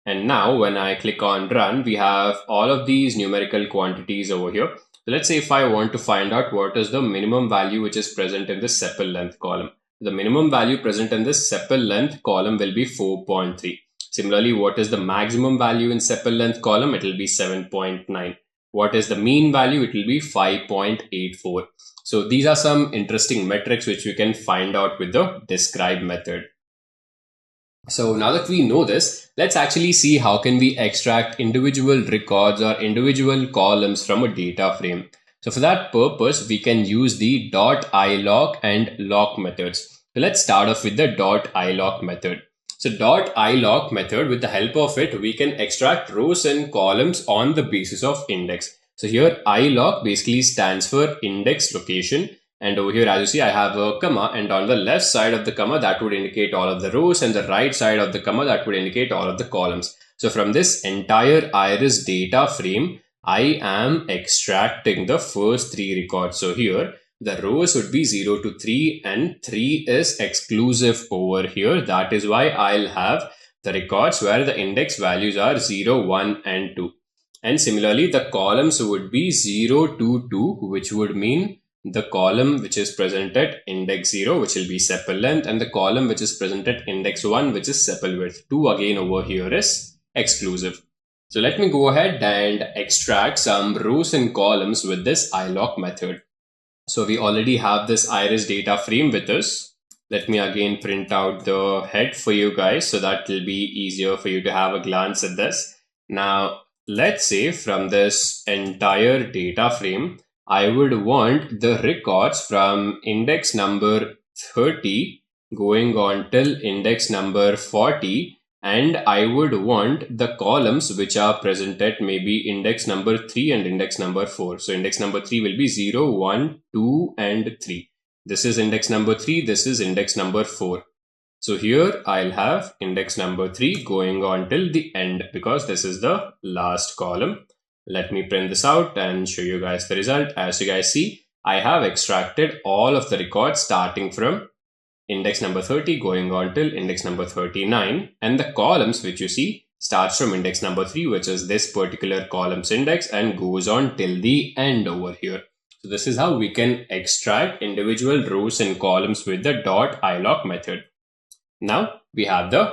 And now when I click on run, we have all of these numerical quantities over here. So let's say if I want to find out what is the minimum value which is present in the sepal length column. The minimum value present in this sepal length column will be 4.3. Similarly, what is the maximum value in sepal length column? It will be 7.9. What is the mean value? It will be 5.84. So these are some interesting metrics which you can find out with the describe method. So now that we know this, let's actually see how can we extract individual records or individual columns from a data frame. So for that purpose, we can use the .iloc and loc methods. So let's start off with the .iloc method. So .iloc method, with the help of it, we can extract rows and columns on the basis of index. So here iloc basically stands for index location. And over here, as you see, I have a comma, and on the left side of the comma, that would indicate all of the rows, and the right side of the comma, that would indicate all of the columns. So from this entire iris data frame, I am extracting the first 3 records. So here the rows would be 0 to 3 and 3 is exclusive over here. That is why I'll have the records where the index values are 0, 1 and 2. And similarly, the columns would be 0 to 2, which would mean the column which is present at index 0, which will be sepal length, and the column which is present at index 1, which is sepal width. 2 again over here is exclusive. So let me go ahead and extract some rows and columns with this iLock method. So we already have this iris data frame with us. Let me again print out the head for you guys so that will be easier for you to have a glance at this. Now, let's say from this entire data frame, I would want the records from index number 30 going on till index number 40, and I would want the columns which are present at maybe index number 3 and index number 4. So index number 3 will be 0, 1, 2 and 3. This is index number 3, this is index number 4. So here I'll have index number 3 going on till the end because this is the last column. Let me print this out and show you guys the result. As you guys see, I have extracted all of the records starting from index number 30 going on till index number 39, and the columns which you see starts from index number 3, which is this particular columns index, and goes on till the end over here. So this is how we can extract individual rows and columns with the .ilock method. Now we have the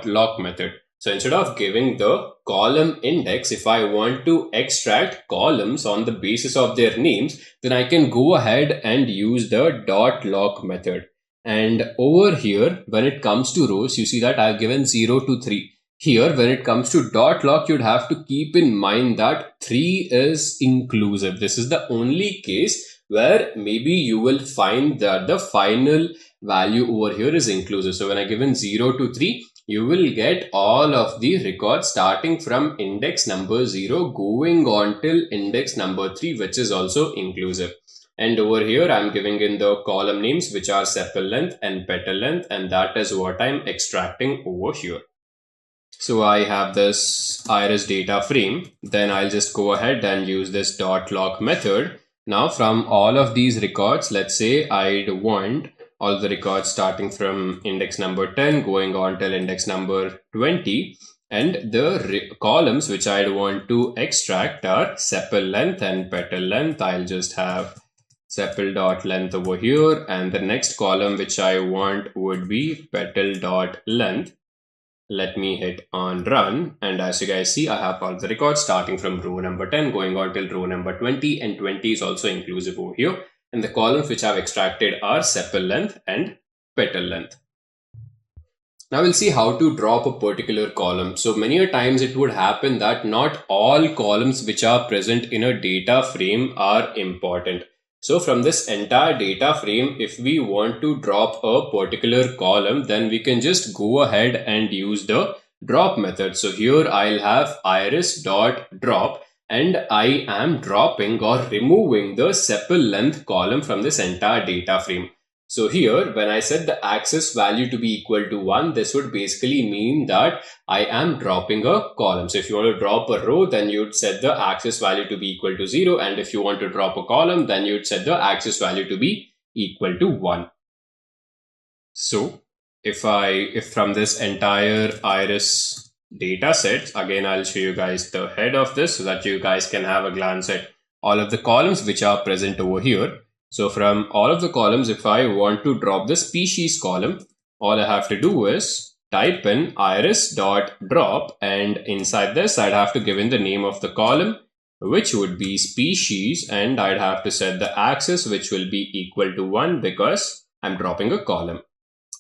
.lock method. So instead of giving the column index, if I want to extract columns on the basis of their names, then I can go ahead and use the .lock method. And over here, when it comes to rows, you see that I've given 0 to 3. Here, when it comes to .lock, you'd have to keep in mind that 3 is inclusive. This is the only case where maybe you will find that the final value over here is inclusive. So when I given 0 to 3, you will get all of the records starting from index number 0 going on till index number 3, which is also inclusive. And over here, I'm giving in the column names, which are sepal length and petal length, and that is what I'm extracting over here. So I have this iris data frame. Then I'll just go ahead and use this .lock method. Now from all of these records, let's say I'd want all the records starting from index number 10 going on till index number 20. And the columns which I'd want to extract are sepal length and petal length. I'll just have sepal.length over here, and the next column which I want would be petal.length. Let me hit on run, and as you guys see, I have all the records starting from row number 10 going on till row number 20, and 20 is also inclusive over here. And the columns which I've extracted are sepal length and petal length. Now we'll see how to drop a particular column. So many a times it would happen that not all columns which are present in a data frame are important. So from this entire data frame, if we want to drop a particular column, then we can just go ahead and use the drop method. So here I'll have iris.drop, and I am dropping or removing the sepal length column from this entire data frame. So here, when I set the axis value to be equal to 1, this would basically mean that I am dropping a column. So if you want to drop a row, then you'd set the axis value to be equal to 0. And if you want to drop a column, then you'd set the axis value to be equal to 1. So if from this entire iris data set, again, I'll show you guys the head of this so that you guys can have a glance at all of the columns which are present over here. So from all of the columns, if I want to drop the species column, all I have to do is type in iris.drop, and inside this I'd have to give in the name of the column, which would be species, and I'd have to set the axis, which will be equal to 1 because I'm dropping a column.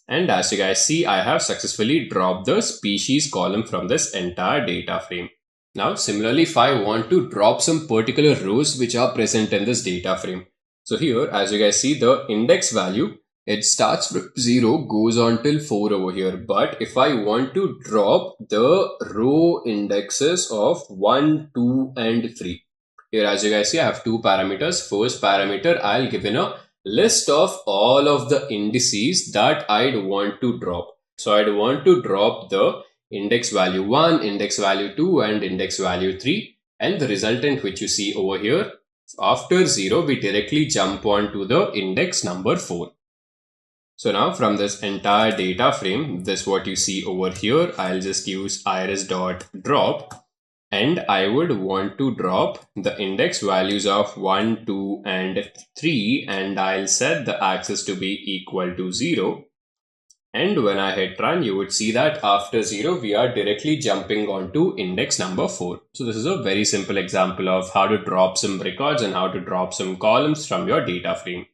And as you guys see, I have successfully dropped the species column from this entire data frame. Now similarly, if I want to drop some particular rows which are present in this data frame, so here, as you guys see, the index value, it starts from 0, goes on till 4 over here. But if I want to drop the row indexes of 1, 2 and 3, here as you guys see, I have two parameters. First parameter, I'll give in a list of all of the indices that I'd want to drop. So I'd want to drop the index value 1, index value 2 and index value 3, and the resultant which you see over here. After 0, we directly jump on to the index number 4. So now from this entire data frame, this what you see over here, I'll just use iris.drop, and I would want to drop the index values of 1, 2 and 3, and I'll set the axis to be equal to 0. And when I hit run, you would see that after 0, we are directly jumping onto index number 4. So this is a very simple example of how to drop some records and how to drop some columns from your data frame.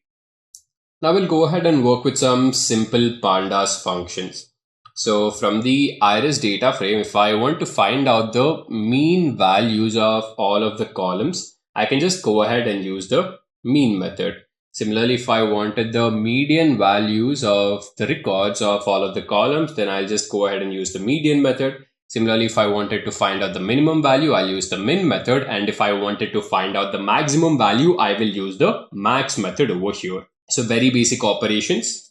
Now we'll go ahead and work with some simple Pandas functions. So from the iris data frame, if I want to find out the mean values of all of the columns, I can just go ahead and use the mean method. Similarly, if I wanted the median values of the records of all of the columns, then I'll just go ahead and use the median method. Similarly, if I wanted to find out the minimum value, I'll use the min method. And if I wanted to find out the maximum value, I will use the max method over here. So very basic operations.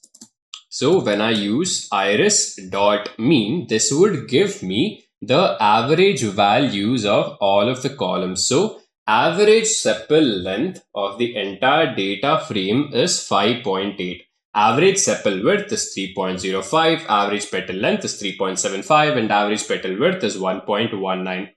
So when I use iris.mean, this would give me the average values of all of the columns. So average sepal length of the entire data frame is 5.8. Average sepal width is 3.05. Average petal length is 3.75. And average petal width is 1.19.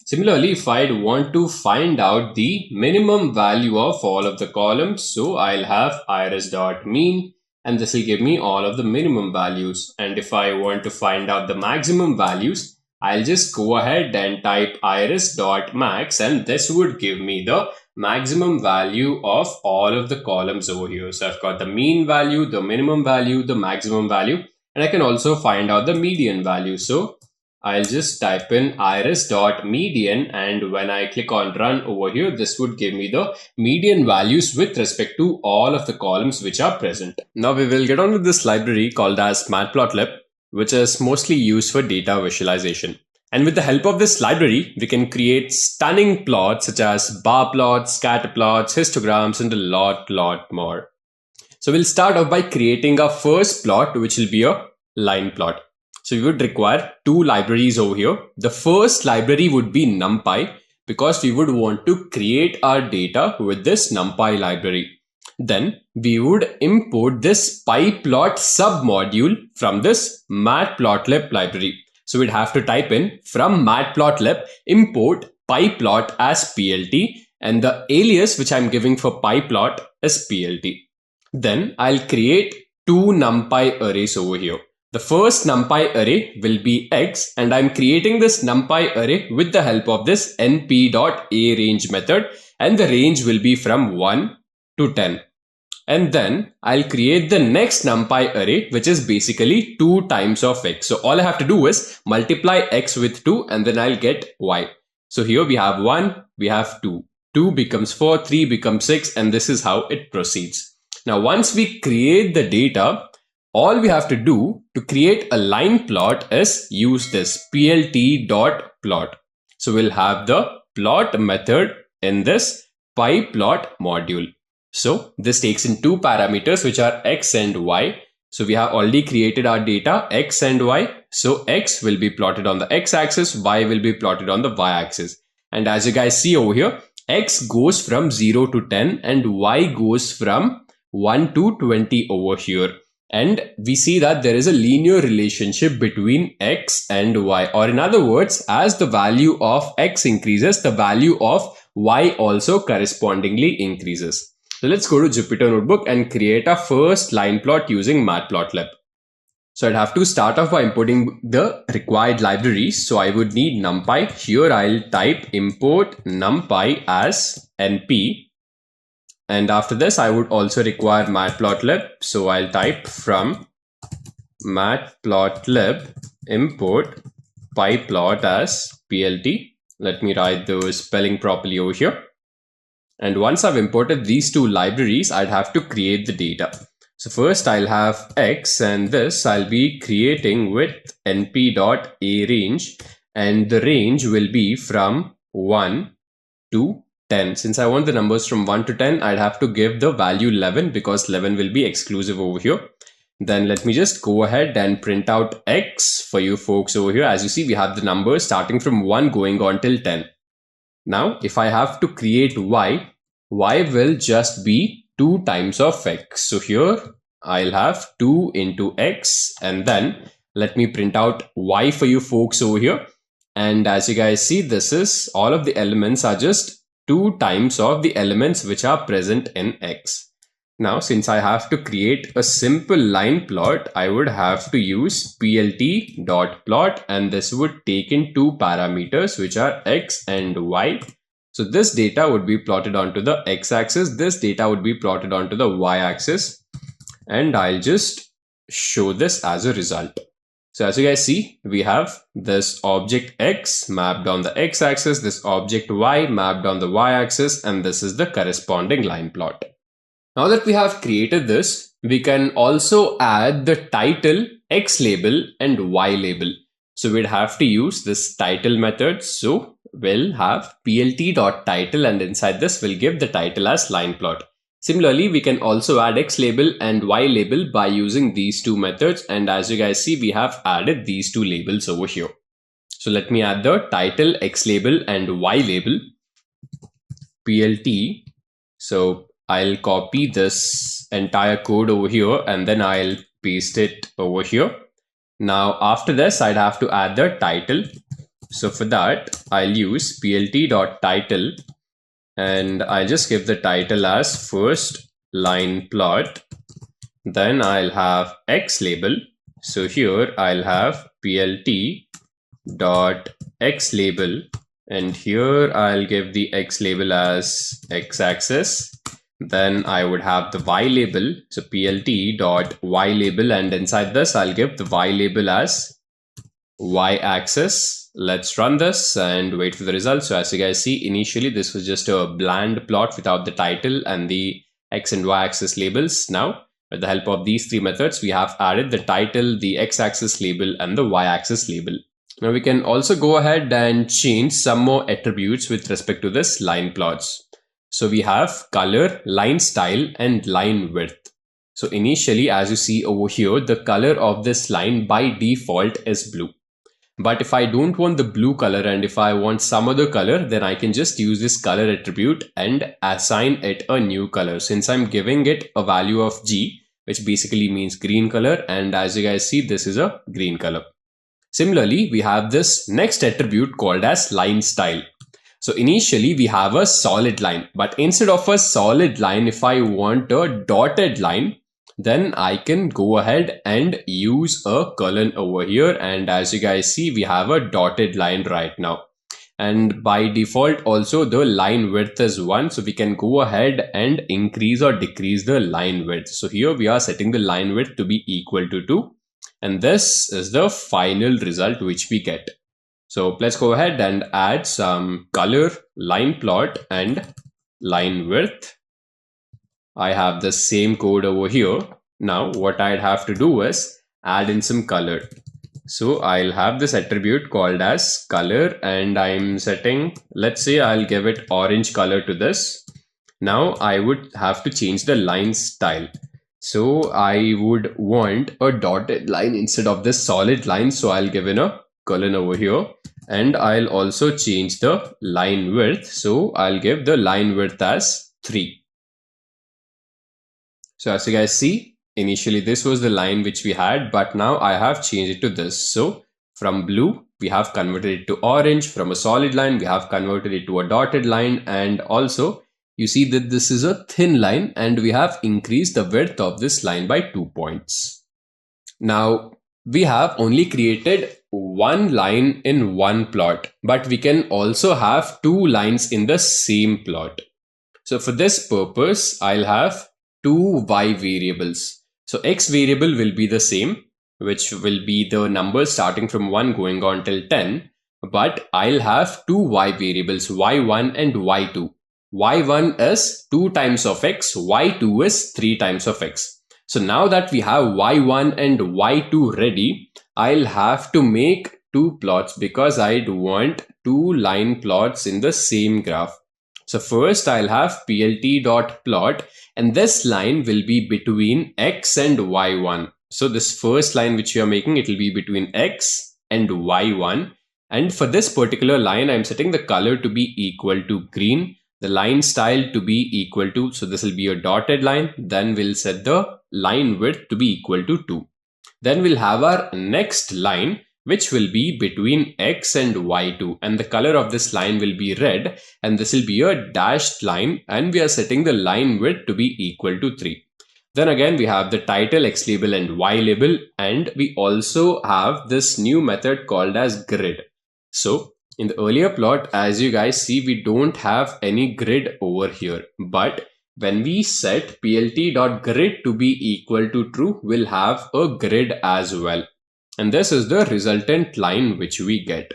Similarly, if I want to find out the minimum value of all of the columns, so I'll have iris.mean. And this will give me all of the minimum values. And if I want to find out the maximum values, I'll just go ahead and type iris.max, and this would give me the maximum value of all of the columns over here. So I've got the mean value, the minimum value, the maximum value, and I can also find out the median value. So I'll just type in iris.median, and when I click on run over here, this would give me the median values with respect to all of the columns which are present. Now we will get on with this library called as Matplotlib, which is mostly used for data visualization. And with the help of this library, we can create stunning plots such as bar plots, scatter plots, histograms, and a lot more. So we'll start off by creating our first plot, which will be a line plot. So we would require two libraries over here. The first library would be NumPy, because we would want to create our data with this NumPy library. Then we would import this pyplot submodule from this Matplotlib library. So we'd have to type in from Matplotlib import pyplot as PLT, and the alias which I'm giving for pyplot is PLT. Then I'll create two NumPy arrays over here. The first NumPy array will be X, and I'm creating this NumPy array with the help of this np.arange method, and the range will be from 1 to 10. And then I'll create the next NumPy array, which is basically 2 times of X. So all I have to do is multiply X with 2, and then I'll get Y. So here we have 1, we have 2. 2 becomes 4, 3 becomes 6, and this is how it proceeds. Now once we create the data, all we have to do to create a line plot is use this plt.plot. So we'll have the plot method in this pyplot module. So this takes in two parameters, which are X and Y. So we have already created our data X and Y. So X will be plotted on the X axis, Y will be plotted on the Y axis. And as you guys see over here, X goes from 0 to 10 and Y goes from 1 to 20 over here. And we see that there is a linear relationship between X and Y, or in other words, as the value of X increases, the value of Y also correspondingly increases. So let's go to Jupyter Notebook and create our first line plot using Matplotlib. So I'd have to start off by importing the required libraries. So I would need NumPy. Here I'll type import NumPy as np. And after this, I would also require Matplotlib. So I'll type from Matplotlib import pyplot as plt. Let me write the spelling properly over here. And once I've imported these two libraries, I'd have to create the data. So first I'll have X, and this I'll be creating with np.arange, and the range will be from 1 to 10. Since I want the numbers from 1 to 10, I'd have to give the value 11 because 11 will be exclusive over here. Then let me just go ahead and print out X for you folks over here. As you see, we have the numbers starting from 1 going on till 10. Now, if I have to create Y, Y will just be 2 times of X. So here I'll have 2 into X, and then let me print out Y for you folks over here. And as you guys see, this is all of the elements are just 2 times of the elements which are present in X. Now, since I have to create a simple line plot, I would have to use plt.plot, and this would take in two parameters, which are x and y. So this data would be plotted onto the x-axis. This data would be plotted onto the y-axis. And I'll just show this as a result. So as you guys see, we have this object x mapped on the x-axis, this object y mapped on the y-axis, and this is the corresponding line plot. Now that we have created this, we can also add the title, X label and Y label. So we'd have to use this title method. So we'll have plt.title, and inside this we'll give the title as line plot. Similarly, we can also add X label and Y label by using these two methods. And as you guys see, we have added these two labels over here. So let me add the title, X label and Y label, plt. So I'll copy this entire code over here and then I'll paste it over here. Now after this, I'd have to add the title. So for that, I'll use plt.title and I'll just give the title as first line plot. Then I'll have X label. So here I'll have plt.x label, and here I'll give the X label as x-axis. Then I would have the Y label, so plt.y label, and inside this I'll give the Y label as y-axis. Let's run this and wait for the results. So as you guys see, initially this was just a bland plot without the title and the X and Y-axis labels. Now with the help of these three methods, we have added the title, the X-axis label and the Y-axis label. Now we can also go ahead and change some more attributes with respect to this line plots. So we have color, line style and line width. So initially, as you see over here, the color of this line by default is blue. But if I don't want the blue color and if I want some other color, then I can just use this color attribute and assign it a new color. Since I'm giving it a value of G, which basically means green color. And as you guys see, this is a green color. Similarly, we have this next attribute called as line style. So initially we have a solid line, but instead of a solid line, if I want a dotted line, then I can go ahead and use a colon over here. And as you guys see, we have a dotted line right now. And by default also the line width is 1. So we can go ahead and increase or decrease the line width. So here we are setting the line width to be equal to 2. And this is the final result which we get. So let's go ahead and add some color, line plot and line width. I have the same code over here. Now what I'd have to do is add in some color. So I'll have this attribute called as color and I'm setting, let's say I'll give it orange color to this. Now I would have to change the line style. So I would want a dotted line instead of this solid line. So I'll give in a colon over here and I'll also change the line width. So I'll give the line width as 3. So as you guys see, initially this was the line which we had, but now I have changed it to this. So from blue, we have converted it to orange. From a solid line, we have converted it to a dotted line. And also you see that this is a thin line and we have increased the width of this line by 2 points. Now we have only created one line in one plot, but we can also have 2 lines in the same plot. So for this purpose, I'll have 2 y variables. So x variable will be the same, which will be the numbers starting from 1 going on till 10. But I'll have 2 y variables, y1 and y2. y1 is 2 times of x, y2 is 3 times of x. So now that we have y1 and y2 ready, I'll have to make 2 plots because I'd want 2 line plots in the same graph. So first I'll have plt.plot and this line will be between x and y1. So this first line which we are making, it will be between x and y1. And for this particular line, I'm setting the color to be equal to green, the line style to be equal to, so this will be a dotted line. Then we'll set the line width to be equal to 2. Then we'll have our next line, which will be between x and y2, and the color of this line will be red, and this will be a dashed line, and we are setting the line width to be equal to 3. Then again, we have the title, X label and Y label, and we also have this new method called as grid. So in the earlier plot, as you guys see, we don't have any grid over here, but when we set plt.grid to be equal to true, we'll have a grid as well. And this is the resultant line which we get.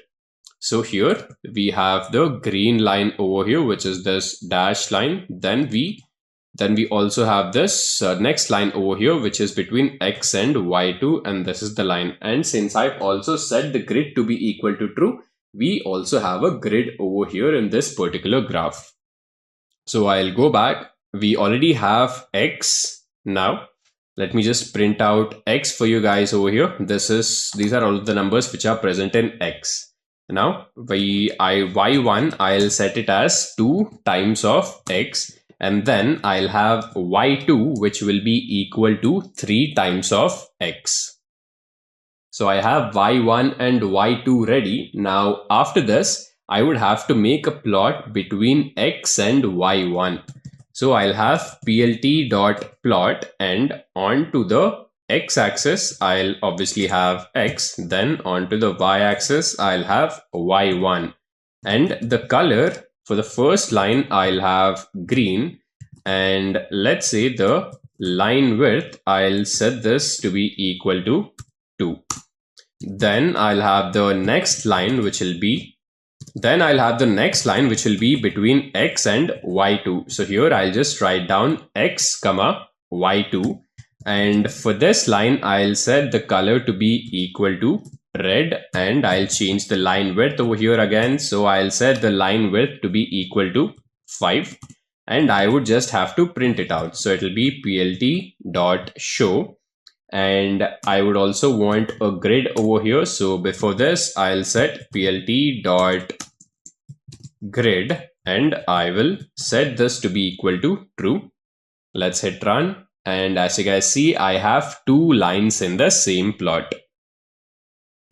So here we have the green line over here, which is this dash line. Then we also have this next line over here, which is between X and Y2, and this is the line. And since I've also set the grid to be equal to true, we also have a grid over here in this particular graph. So I'll go back. We already have X. Now let me just print out X for you guys over here. These are all of the numbers which are present in X. Now Y1, I'll set it as 2 times of X, and then I'll have Y2, which will be equal to 3 times of X. So I have Y1 and Y2 ready. Now after this, I would have to make a plot between X and Y1. So I'll have plt.plot, and onto the X-axis, I'll obviously have X. Then onto the Y-axis, I'll have Y1. And the color for the first line, I'll have green. And let's say the line width, I'll set this to be equal to 2. Then I'll have the next line, which will be between X and Y2. So here I'll just write down X comma Y2. And for this line, I'll set the color to be equal to red, and I'll change the line width over here again. So I'll set the line width to be equal to 5, and I would just have to print it out. So it'll be plt.show, and I would also want a grid over here. So before this, I'll set plt.grid, and I will set this to be equal to true. Let's hit run. And as you guys see, I have 2 lines in the same plot.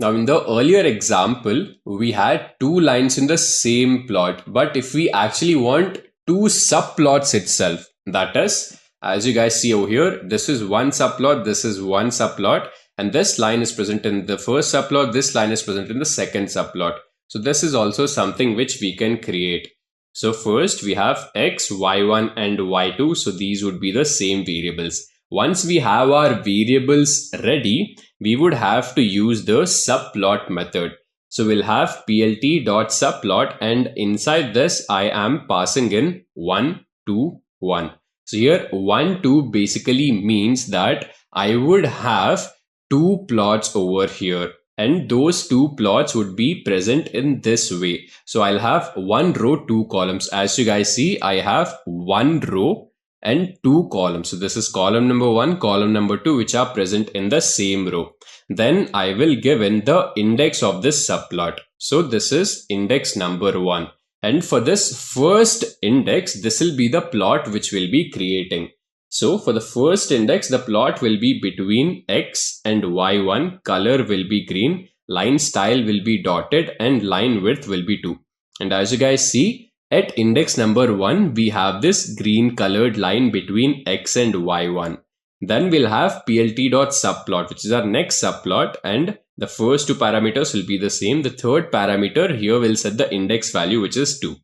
Now in the earlier example, we had 2 lines in the same plot, but if we actually want 2 subplots itself, that is, as you guys see over here, this is one subplot, this is one subplot, and this line is present in the first subplot, this line is present in the second subplot. So this is also something which we can create. So first we have X, Y1 and Y2. So these would be the same variables. Once we have our variables ready, we would have to use the subplot method. So we'll have plt.subplot, and inside this I am passing in 1, 2, 1. So here 1, 2 basically means that I would have 2 plots over here, and those 2 plots would be present in this way. So I'll have 1 row, 2 columns. As you guys see, I have 1 row and 2 columns. So this is column number 1, column number 2, which are present in the same row. Then I will give in the index of this subplot. So this is index number 1. And for this first index, this will be the plot which we'll be creating. So for the first index, the plot will be between X and Y1, color will be green, line style will be dotted, and line width will be 2. And as you guys see, at index number 1, we have this green colored line between X and Y1. Then we'll have plt.subplot, which is our next subplot, and the first 2 parameters will be the same. The third parameter here will set the index value, which is 2.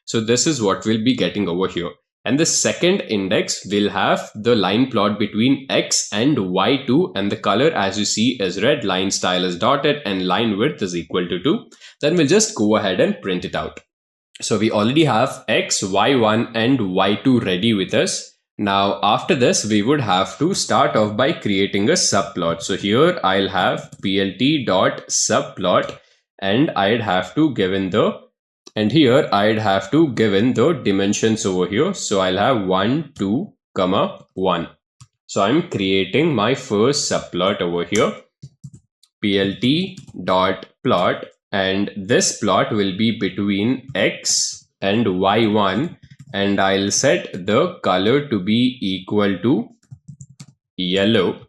So this is what we'll be getting over here. And the second index will have the line plot between X and Y2, and the color, as you see, is red, line style is dotted, and line width is equal to 2. Then we'll just go ahead and print it out. So we already have X, Y1 and Y2 ready with us. Now after this, we would have to start off by creating a subplot. So here I'll have plt.subplot, and I'd have to give in the dimensions over here. So I'll have 1, 2, 1. So I'm creating my first subplot over here, plt.plot, and this plot will be between X and Y1, and I'll set the color to be equal to yellow.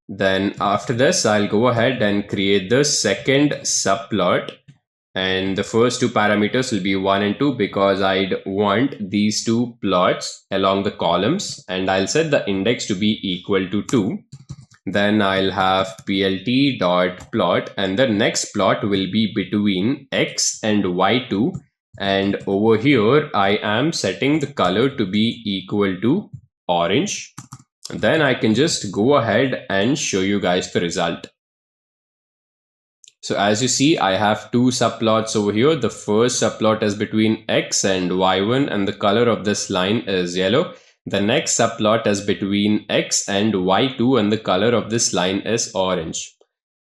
Then after this, I'll go ahead and create the second subplot, and the first two parameters will be 1 and 2 because I'd want these two plots along the columns, and I'll set the index to be equal to 2. Then I'll have plt.plot, and the next plot will be between x and y2, and over here I am setting the color to be equal to orange. Then I can just go ahead and show you guys the result. So as you see, I have two subplots over here. The first subplot is between x and y1, and the color of this line is yellow. The next subplot is between x and y2, and the color of this line is orange.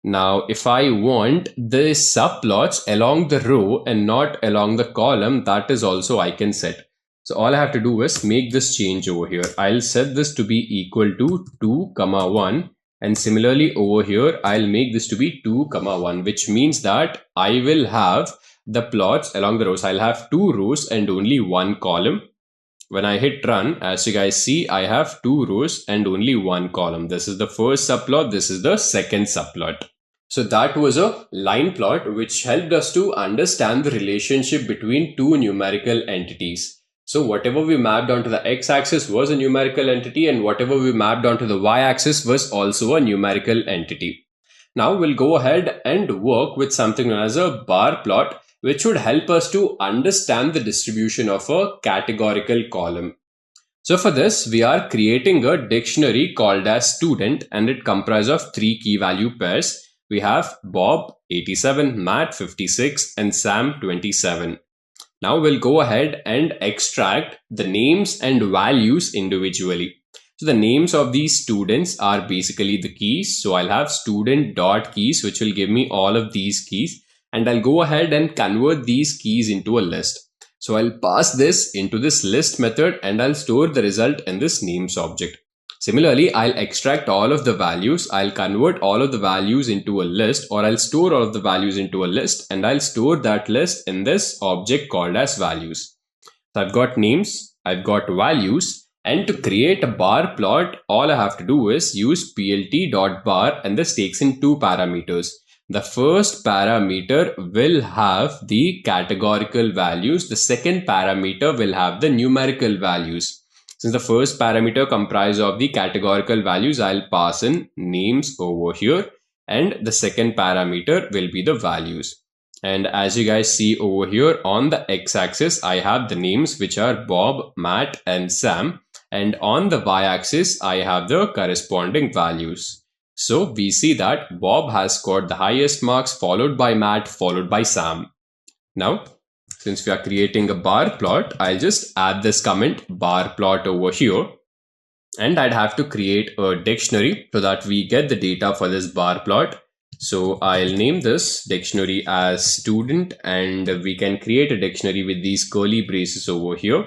Now, if I want the subplots along the row and not along the column, that is also I can set. So all I have to do is make this change over here. I'll set this to be equal to 2, 1. And similarly over here, I'll make this to be 2, 1, which means that I will have the plots along the rows. I'll have 2 rows and only 1 column. When I hit run, as you guys see, I have 2 rows and only 1 column. This is the first subplot. This is the second subplot. So that was a line plot which helped us to understand the relationship between two numerical entities. So whatever we mapped onto the x-axis was a numerical entity, and whatever we mapped onto the y-axis was also a numerical entity. Now we'll go ahead and work with something known as a bar plot, which would help us to understand the distribution of a categorical column. So for this, we are creating a dictionary called as student, and it comprises of 3 key value pairs. We have Bob 87, Matt 56, and Sam 27. Now we'll go ahead and extract the names and values individually. So the names of these students are basically the keys. So I'll have student.keys, which will give me all of these keys. And I'll go ahead and convert these keys into a list. So I'll pass this into this list method, and I'll store the result in this names object. Similarly, I'll extract all of the values, I'll convert all of the values into a list, or I'll store all of the values into a list, and I'll store that list in this object called as values. So I've got names, I've got values, and to create a bar plot, all I have to do is use plt.bar, and this takes in 2 parameters. The first parameter will have the categorical values, the second parameter will have the numerical values. Since the first parameter comprises of the categorical values, I'll pass in names over here, and the second parameter will be the values. And as you guys see over here on the x-axis, I have the names which are Bob, Matt, and Sam, and on the y-axis, I have the corresponding values. So we see that Bob has scored the highest marks, followed by Matt, followed by Sam. Now, since we are creating a bar plot, I'll just add this comment bar plot over here, and I'd have to create a dictionary so that we get the data for this bar plot. So I'll name this dictionary as student, and we can create a dictionary with these curly braces over here.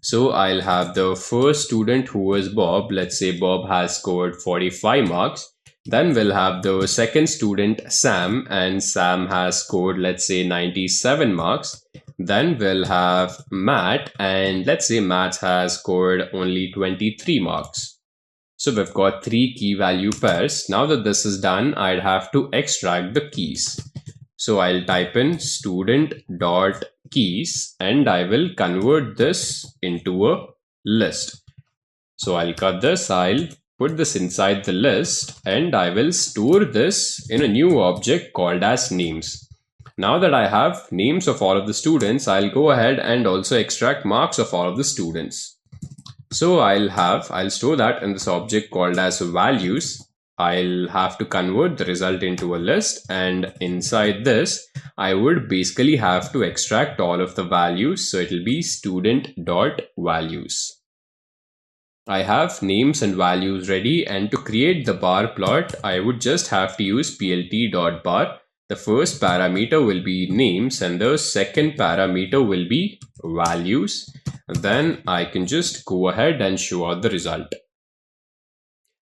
So I'll have the first student, who is Bob. Let's say Bob has scored 45 marks. Then we'll have the second student, Sam, and Sam has scored, let's say, 97 marks. Then we'll have Matt, and let's say Matt has scored only 23 marks. So we've got 3 key value pairs. Now that this is done, I'd have to extract the keys. So I'll type in student.keys, and I will convert this into a list. So I'll cut this, I'll put this inside the list, and I will store this in a new object called as names. Now that I have names of all of the students, I'll go ahead and also extract marks of all of the students. So I'll store that in this object called as values. I'll have to convert the result into a list, and inside this, I would basically have to extract all of the values. So it'll be student.values. I have names and values ready, and to create the bar plot, I would just have to use plt.bar. The first parameter will be names, and the second parameter will be values. Then I can just go ahead and show out the result.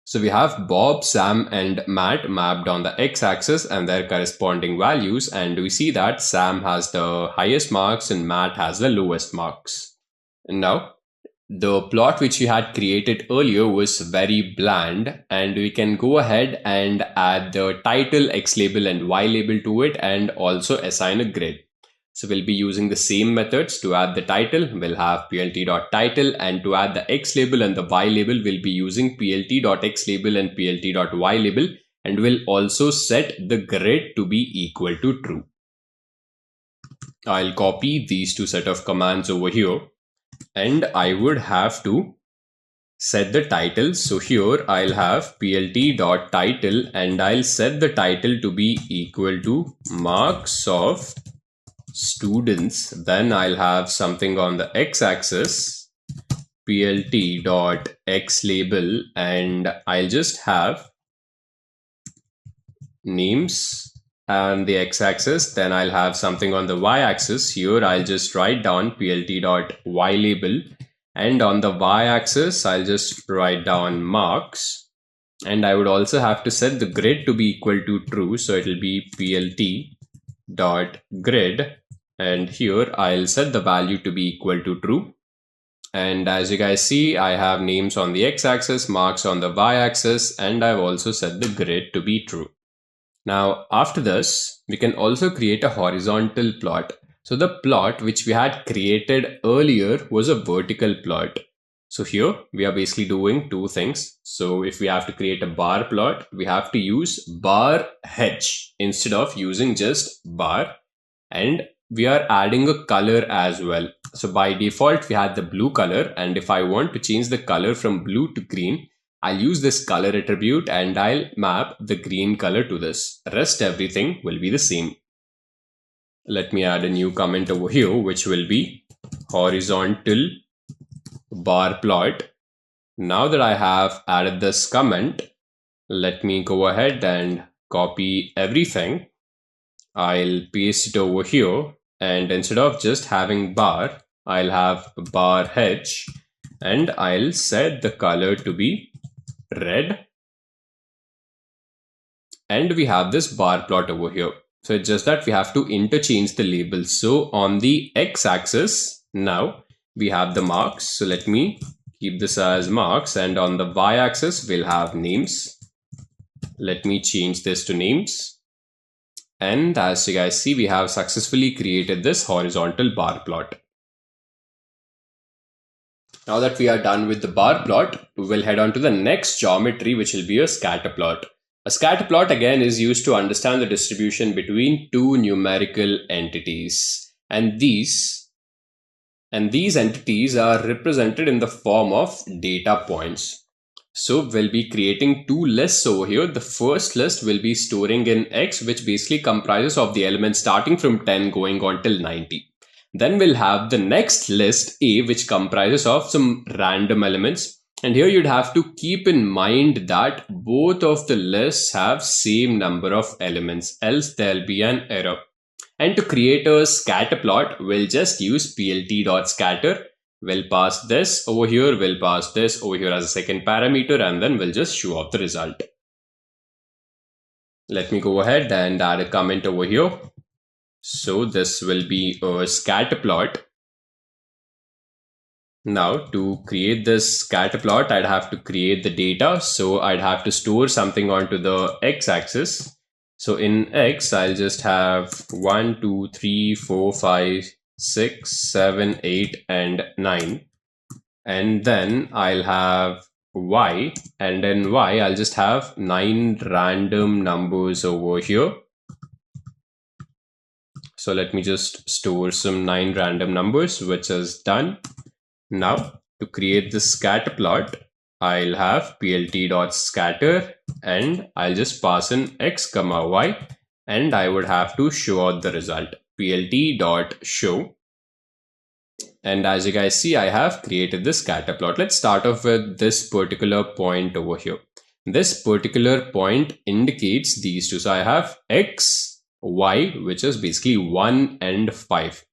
So we have Bob, Sam, and Matt mapped on the x-axis and their corresponding values, and we see that Sam has the highest marks and Matt has the lowest marks. And now the plot which we had created earlier was very bland, and we can go ahead and add the title, X label and Y label to it, and also assign a grid. So we'll be using the same methods. To add the title, we'll have plt.title, and to add the X label and the Y label, we'll be using plt.xlabel and plt.ylabel, and we'll also set the grid to be equal to true. I'll copy these two set of commands over here, and I would have to set the title. So here I'll have plt.title, and I'll set the title to be equal to marks of students. Then I'll have something on the x-axis, plt.xlabel, and I'll just have names and the x-axis. Then I'll have something on the y-axis. Here I'll just write down plt.ylabel, and on the y-axis I'll just write down marks, and I would also have to set the grid to be equal to true. So it'll be plt.grid, and here I'll set the value to be equal to true. And as you guys see, I have names on the x-axis, marks on the y-axis, and I've also set the grid to be true. Now, after this, we can also create a horizontal plot. So the plot which we had created earlier was a vertical plot. So here we are basically doing two things. So if we have to create a bar plot, we have to use bar h instead of using just bar. And we are adding a color as well. So by default, we had the blue color. And if I want to change the color from blue to green, I'll use this color attribute and I'll map the green color to this. Rest everything will be the same. Let me add a new comment over here, which will be horizontal bar plot. Now that I have added this comment, let me go ahead and copy everything. I'll paste it over here, and instead of just having bar, I'll have bar h, and I'll set the color to be red, and we have this bar plot over here. So it's just that we have to interchange the labels. So on the x-axis, now we have the marks. So let me keep this as marks, and on the y-axis we'll have names. Let me change this to names, and as you guys see, we have successfully created this horizontal bar plot. Now that we are done with the bar plot, we'll head on to the next geometry, which will be a scatter plot. A scatter plot again is used to understand the distribution between two numerical entities. And these entities are represented in the form of data points. So we'll be creating two lists over here. The first list will be storing in X, which basically comprises of the elements starting from 10 going on till 90. Then we'll have the next list A, which comprises of some random elements. And here you'd have to keep in mind that both of the lists have same number of elements, else there'll be an error. And to create a scatter plot, we'll just use plt.scatter. We'll pass this over here, we'll pass this over here as a second parameter, and then we'll just show off the result. Let me go ahead and add a comment over here. So this will be a scatter plot. Now to create this scatter plot, I'd have to create the data. So I'd have to store something onto the x-axis. So in X, I'll just have 1, 2, 3, 4, 5, 6, 7, 8, and 9. And then I'll have Y, and in Y, I'll just have 9 random numbers over here. So let me just store some 9 random numbers, which is done. Now to create this scatter plot, I'll have plt.scatter, and I'll just pass in x, y, and I would have to show out the result, plt.show. And as you guys see, I have created this scatter plot. Let's start off with this particular point over here. This particular point indicates these two. So I have x, y, which is basically 1 and 5.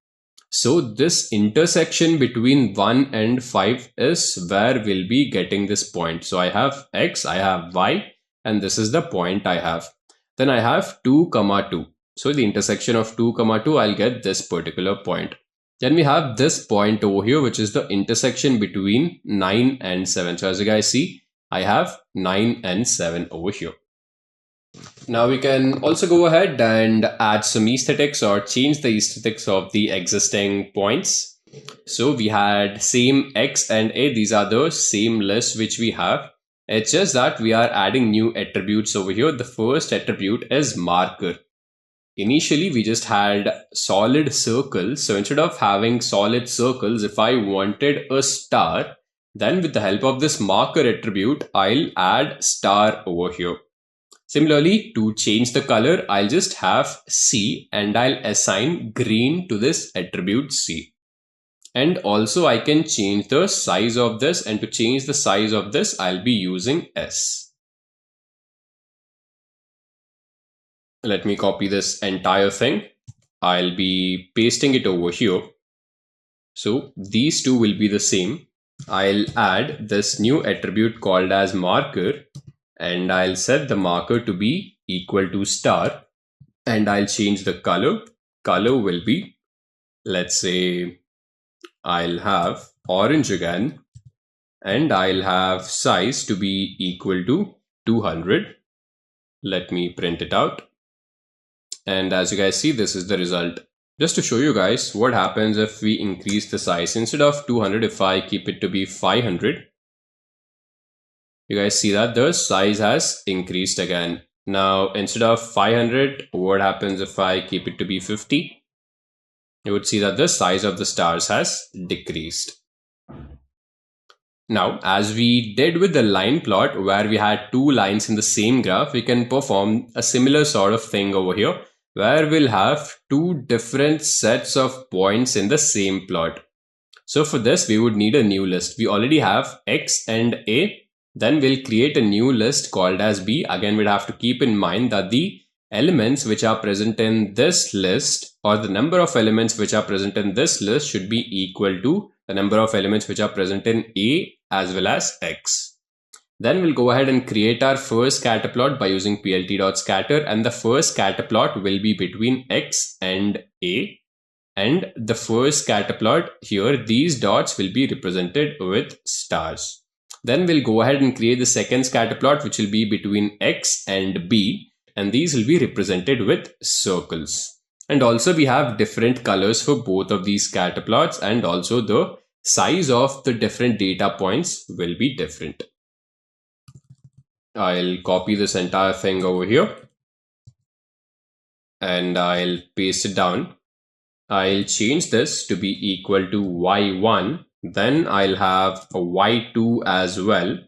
So this intersection between 1 and 5 is where we'll be getting this point. So I have x, I have y, and this is the point I have. Then I have 2, 2. So the intersection of 2, 2, I'll get this particular point. Then we have this point over here, which is the intersection between 9 and 7. So as you guys see, I have 9 and 7 over here. Now we can also go ahead and add some aesthetics or change the aesthetics of the existing points. So we had same X and A. These are the same list which we have. It's just that we are adding new attributes over here. The first attribute is marker. Initially, we just had solid circles. So instead of having solid circles, if I wanted a star, then with the help of this marker attribute, I'll add star over here. Similarly, to change the color, I'll just have C and I'll assign green to this attribute C. And also I can change the size of this, and to change the size of this, I'll be using S. Let me copy this entire thing. I'll be pasting it over here. So these two will be the same. I'll add this new attribute called as marker, and I'll set the marker to be equal to star, and I'll change the color. Color will be, let's say, I'll have orange again, and I'll have size to be equal to 200. Let me print it out. And as you guys see, this is the result. Just to show you guys what happens if we increase the size. Instead of 200, if I keep it to be 500, you guys see that the size has increased again. Now, instead of 500, what happens if I keep it to be 50? You would see that the size of the stars has decreased. Now, as we did with the line plot, where we had two lines in the same graph, we can perform a similar sort of thing over here, where we'll have two different sets of points in the same plot. So for this, we would need a new list. We already have X and A. Then we'll create a new list called as B. Again, we'd have to keep in mind that the elements which are present in this list, or the number of elements which are present in this list, should be equal to the number of elements which are present in A as well as X. Then we'll go ahead and create our first scatter plot by using plt.scatter, and the first scatter plot will be between X and A. And the first scatter plot here, these dots will be represented with stars. Then we'll go ahead and create the second scatter plot, which will be between X and B, and these will be represented with circles. And also we have different colors for both of these scatter plots, and also the size of the different data points will be different. I'll copy this entire thing over here and I'll paste it down. I'll change this to be equal to y1. Then I'll have a y2 as well.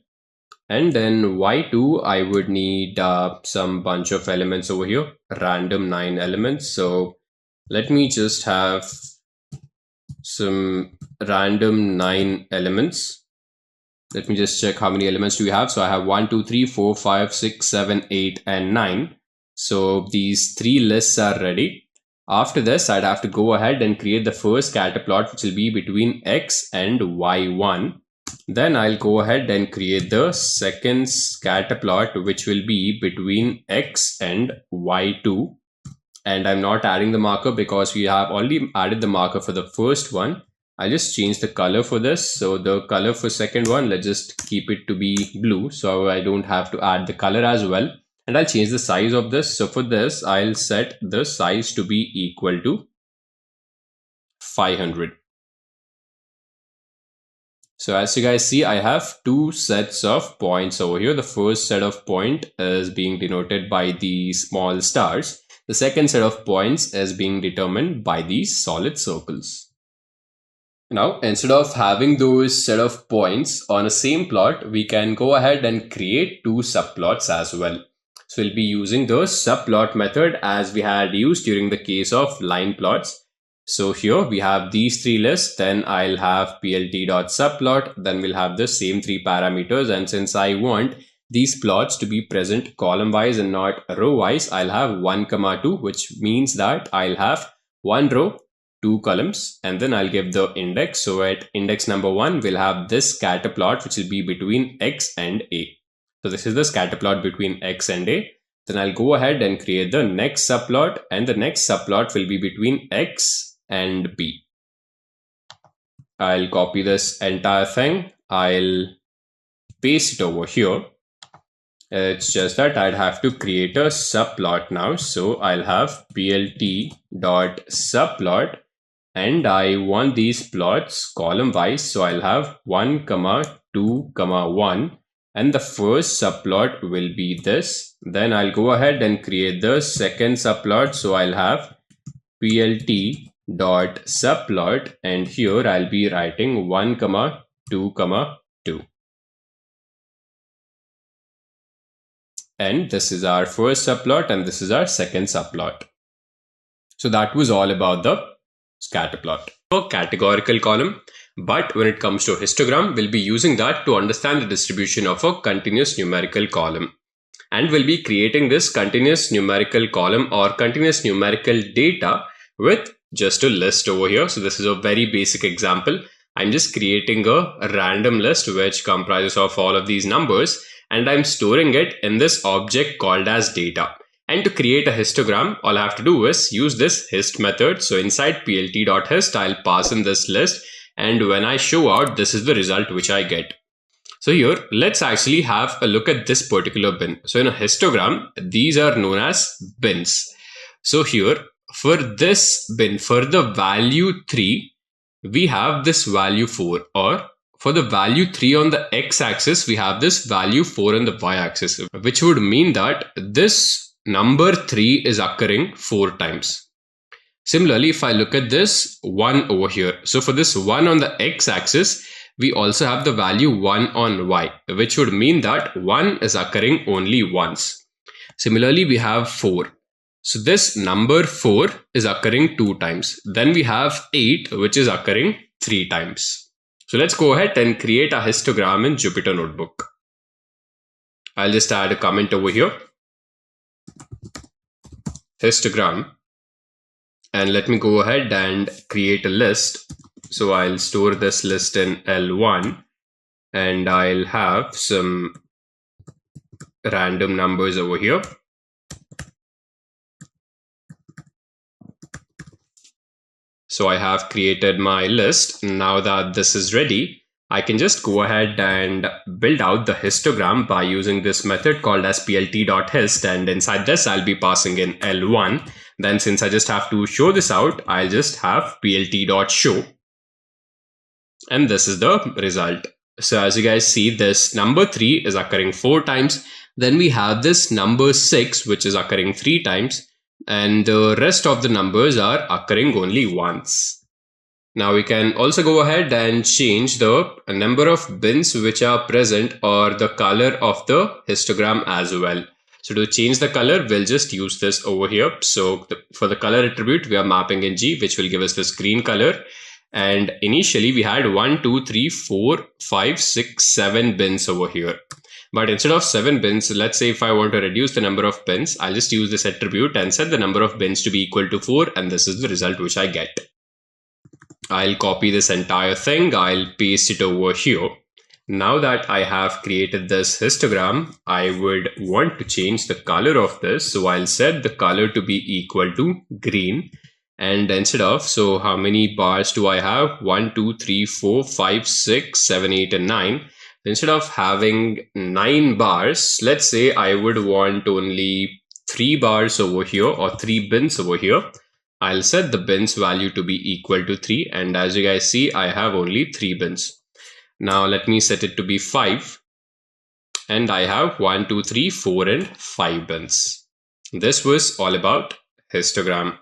And then y2, I would need some bunch of elements over here, random 9 elements. So let me just have some random 9 elements. Let me just check how many elements do we have. So I have 1, 2, 3, 4, 5, 6, 7, 8, and 9. So these 3 lists are ready. After this, I'd have to go ahead and create the first scatter plot, which will be between X and Y1. Then I'll go ahead and create the second scatter plot, which will be between X and Y2. And I'm not adding the marker because we have already added the marker for the first one. I'll just change the color for this. So the color for second one, let's just keep it to be blue, so I don't have to add the color as well. And I'll change the size of this. So for this, I'll set the size to be equal to 500. So as you guys see, I have two sets of points over here. The first set of point is being denoted by the small stars. The second set of points is being determined by these solid circles. Now, instead of having those set of points on a same plot, we can go ahead and create two subplots as well. So we'll be using the subplot method as we had used during the case of line plots. So here we have these 3 lists, then I'll have plt.subplot, then we'll have the same 3 parameters. And since I want these plots to be present column wise and not row wise, I'll have 1, 2, which means that I'll have 1 row, 2 columns, and then I'll give the index. So at index number 1, we'll have this scatter plot, which will be between X and A. So this is the scatter plot between X and A. Then I'll go ahead and create the next subplot, and the next subplot will be between X and B. I'll copy this entire thing. I'll paste it over here. It's just that I'd have to create a subplot now. So I'll have plt.subplot, and I want these plots column wise. So I'll have 1, 2, 1, and the first subplot will be this. Then I'll go ahead and create the second subplot. So I'll have plt.subplot, and here I'll be writing 1, 2, 2. And this is our first subplot, and this is our second subplot. So that was all about the scatter plot. A categorical column, but when it comes to histogram, we'll be using that to understand the distribution of a continuous numerical column. And we'll be creating this continuous numerical column or continuous numerical data with just a list over here. So this is a very basic example. I'm just creating a random list which comprises of all of these numbers, and I'm storing it in this object called as data. And to create a histogram, all I have to do is use this hist method. So inside plt.hist, I'll pass in this list, and when I show out, this is the result which I get. So here, let's actually have a look at this particular bin. So in a histogram, these are known as bins. So here, for this bin, for the value 3, we have this value 4, or for the value 3 on the x-axis, we have this value 4 on the y-axis, which would mean that this number 3 is occurring 4 times. Similarly, if I look at this 1 over here, so for this 1 on the x-axis, we also have the value 1 on y, which would mean that 1 is occurring only once. Similarly, we have 4. So this number 4 is occurring 2 times. Then we have 8, which is occurring 3 times. So let's go ahead and create a histogram in Jupyter Notebook. I'll just add a comment over here. Histogram. And let me go ahead and create a list. So I'll store this list in L1, and I'll have some random numbers over here. So I have created my list. Now that this is ready, I can just go ahead and build out the histogram by using this method called as plt.hist, and inside this I'll be passing in L1. Then since I just have to show this out, I'll just have plt.show, and this is the result. So as you guys see, this number 3 is occurring 4 times. Then we have this number 6, which is occurring 3 times. And the rest of the numbers are occurring only once. Now we can also go ahead and change the number of bins which are present or the color of the histogram as well. So to change the color, we'll just use this over here. So for the color attribute, we are mapping in G, which will give us this green color. And initially we had 1, 2, 3, 4, 5, 6, 7 bins over here. But instead of 7 bins, let's say if I want to reduce the number of bins, I'll just use this attribute and set the number of bins to be equal to 4, and this is the result which I get. I'll copy this entire thing, I'll paste it over here. Now that I have created this histogram, I would want to change the color of this. So I'll set the color to be equal to green. And instead of, so how many bars do I have? 1, 2, 3, 4, 5, 6, 7, 8, and 9. Instead of having 9 bars, let's say I would want only 3 bars over here or 3 bins over here. I'll set the bins value to be equal to 3. And as you guys see, I have only 3 bins. Now let me set it to be 5. And I have 1, 2, 3, 4, and 5 bins. This was all about histogram.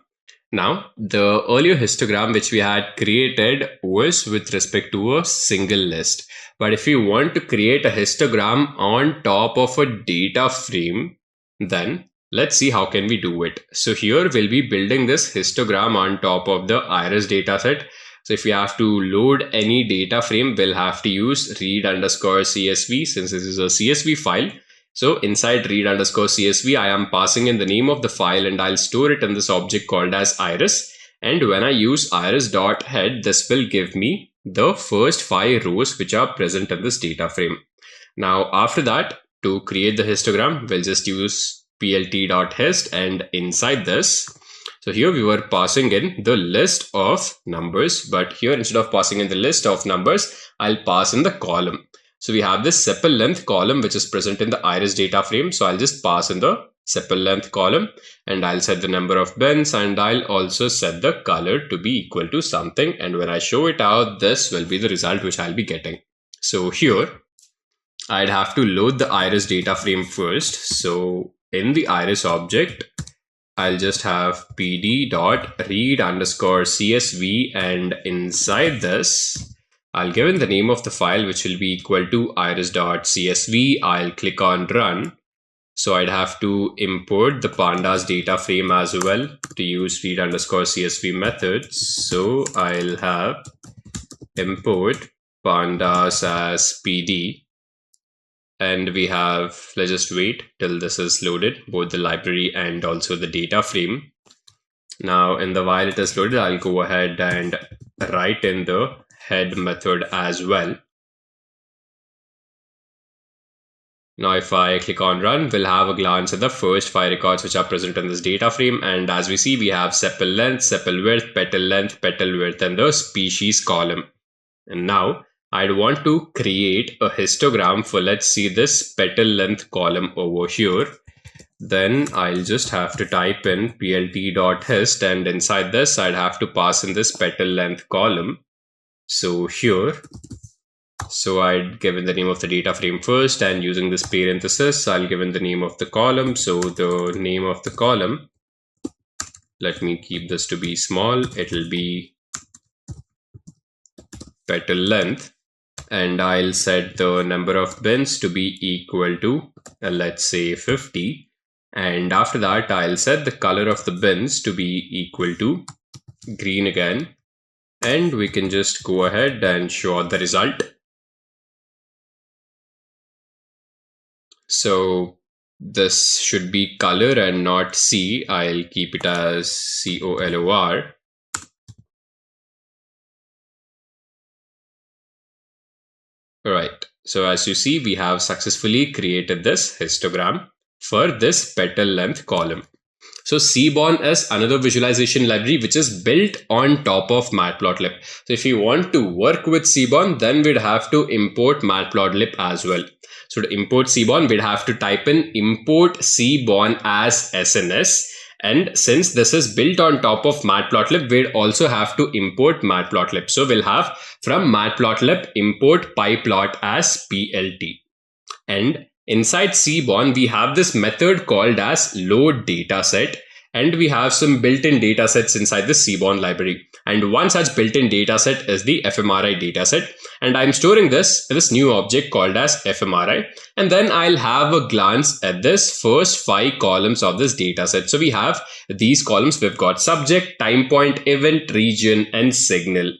Now, the earlier histogram which we had created was with respect to a single list. But if you want to create a histogram on top of a data frame, then let's see how can we do it. So here we'll be building this histogram on top of the iris dataset. So if we have to load any data frame, we'll have to use read_csv since this is a CSV file. So inside read_csv, I am passing in the name of the file and I'll store it in this object called as iris. And when I use iris.head, this will give me the first 5 rows which are present in this data frame. Now, after that, to create the histogram, we'll just use plt.hist, and inside this, So here we were passing in the list of numbers, but here instead of passing in the list of numbers, I'll pass in the column. So we have this sepal length column which is present in the iris data frame. So I'll just pass in the sepal length column and I'll set the number of bins and I'll also set the color to be equal to something. And when I show it out, this will be the result which I'll be getting. So here I'd have to load the iris data frame first. So in the iris object, I'll just have pd.read_csv, and inside this, I'll give in the name of the file, which will be equal to iris.csv. I'll click on run. So I'd have to import the pandas data frame as well to use read_csv methods. So I'll have import pandas as pd. And we have, let's just wait till this is loaded, both the library and also the data frame. Now in the while it is loaded, I'll go ahead and write in the head method as well. Now if I click on run, we'll have a glance at the first 5 records which are present in this data frame. And as we see, we have sepal length, sepal width, petal length, petal width, and the species column. And now I'd want to create a histogram for, let's see, this petal length column over here. Then I'll just have to type in plt.hist, and inside this I'd have to pass in this petal length column. So here, so I'd given the name of the data frame first, and using this parenthesis, I'll give in the name of the column. So the name of the column, let me keep this to be small. It'll be petal length. And I'll set the number of bins to be equal to, let's say 50. And after that, I'll set the color of the bins to be equal to green again. And we can just go ahead and show out the result. So this should be color and not C. I'll keep it as COLOR. Alright, so as you see, we have successfully created this histogram for this petal length column. So Seaborn is another visualization library which is built on top of Matplotlib. So if you want to work with Seaborn, then we'd have to import Matplotlib as well. So to import Seaborn, we'd have to type in import Seaborn as SNS. And since this is built on top of Matplotlib, we'd also have to import Matplotlib. So we'll have from Matplotlib import pyplot as PLT. And inside Seaborn, we have this method called as load dataset. And we have some built-in datasets inside the Seaborn library. And one such built-in dataset is the fMRI dataset. And I'm storing this in this new object called as fMRI. And then I'll have a glance at this first 5 columns of this dataset. So we have these columns. We've got subject, time point, event, region, and signal.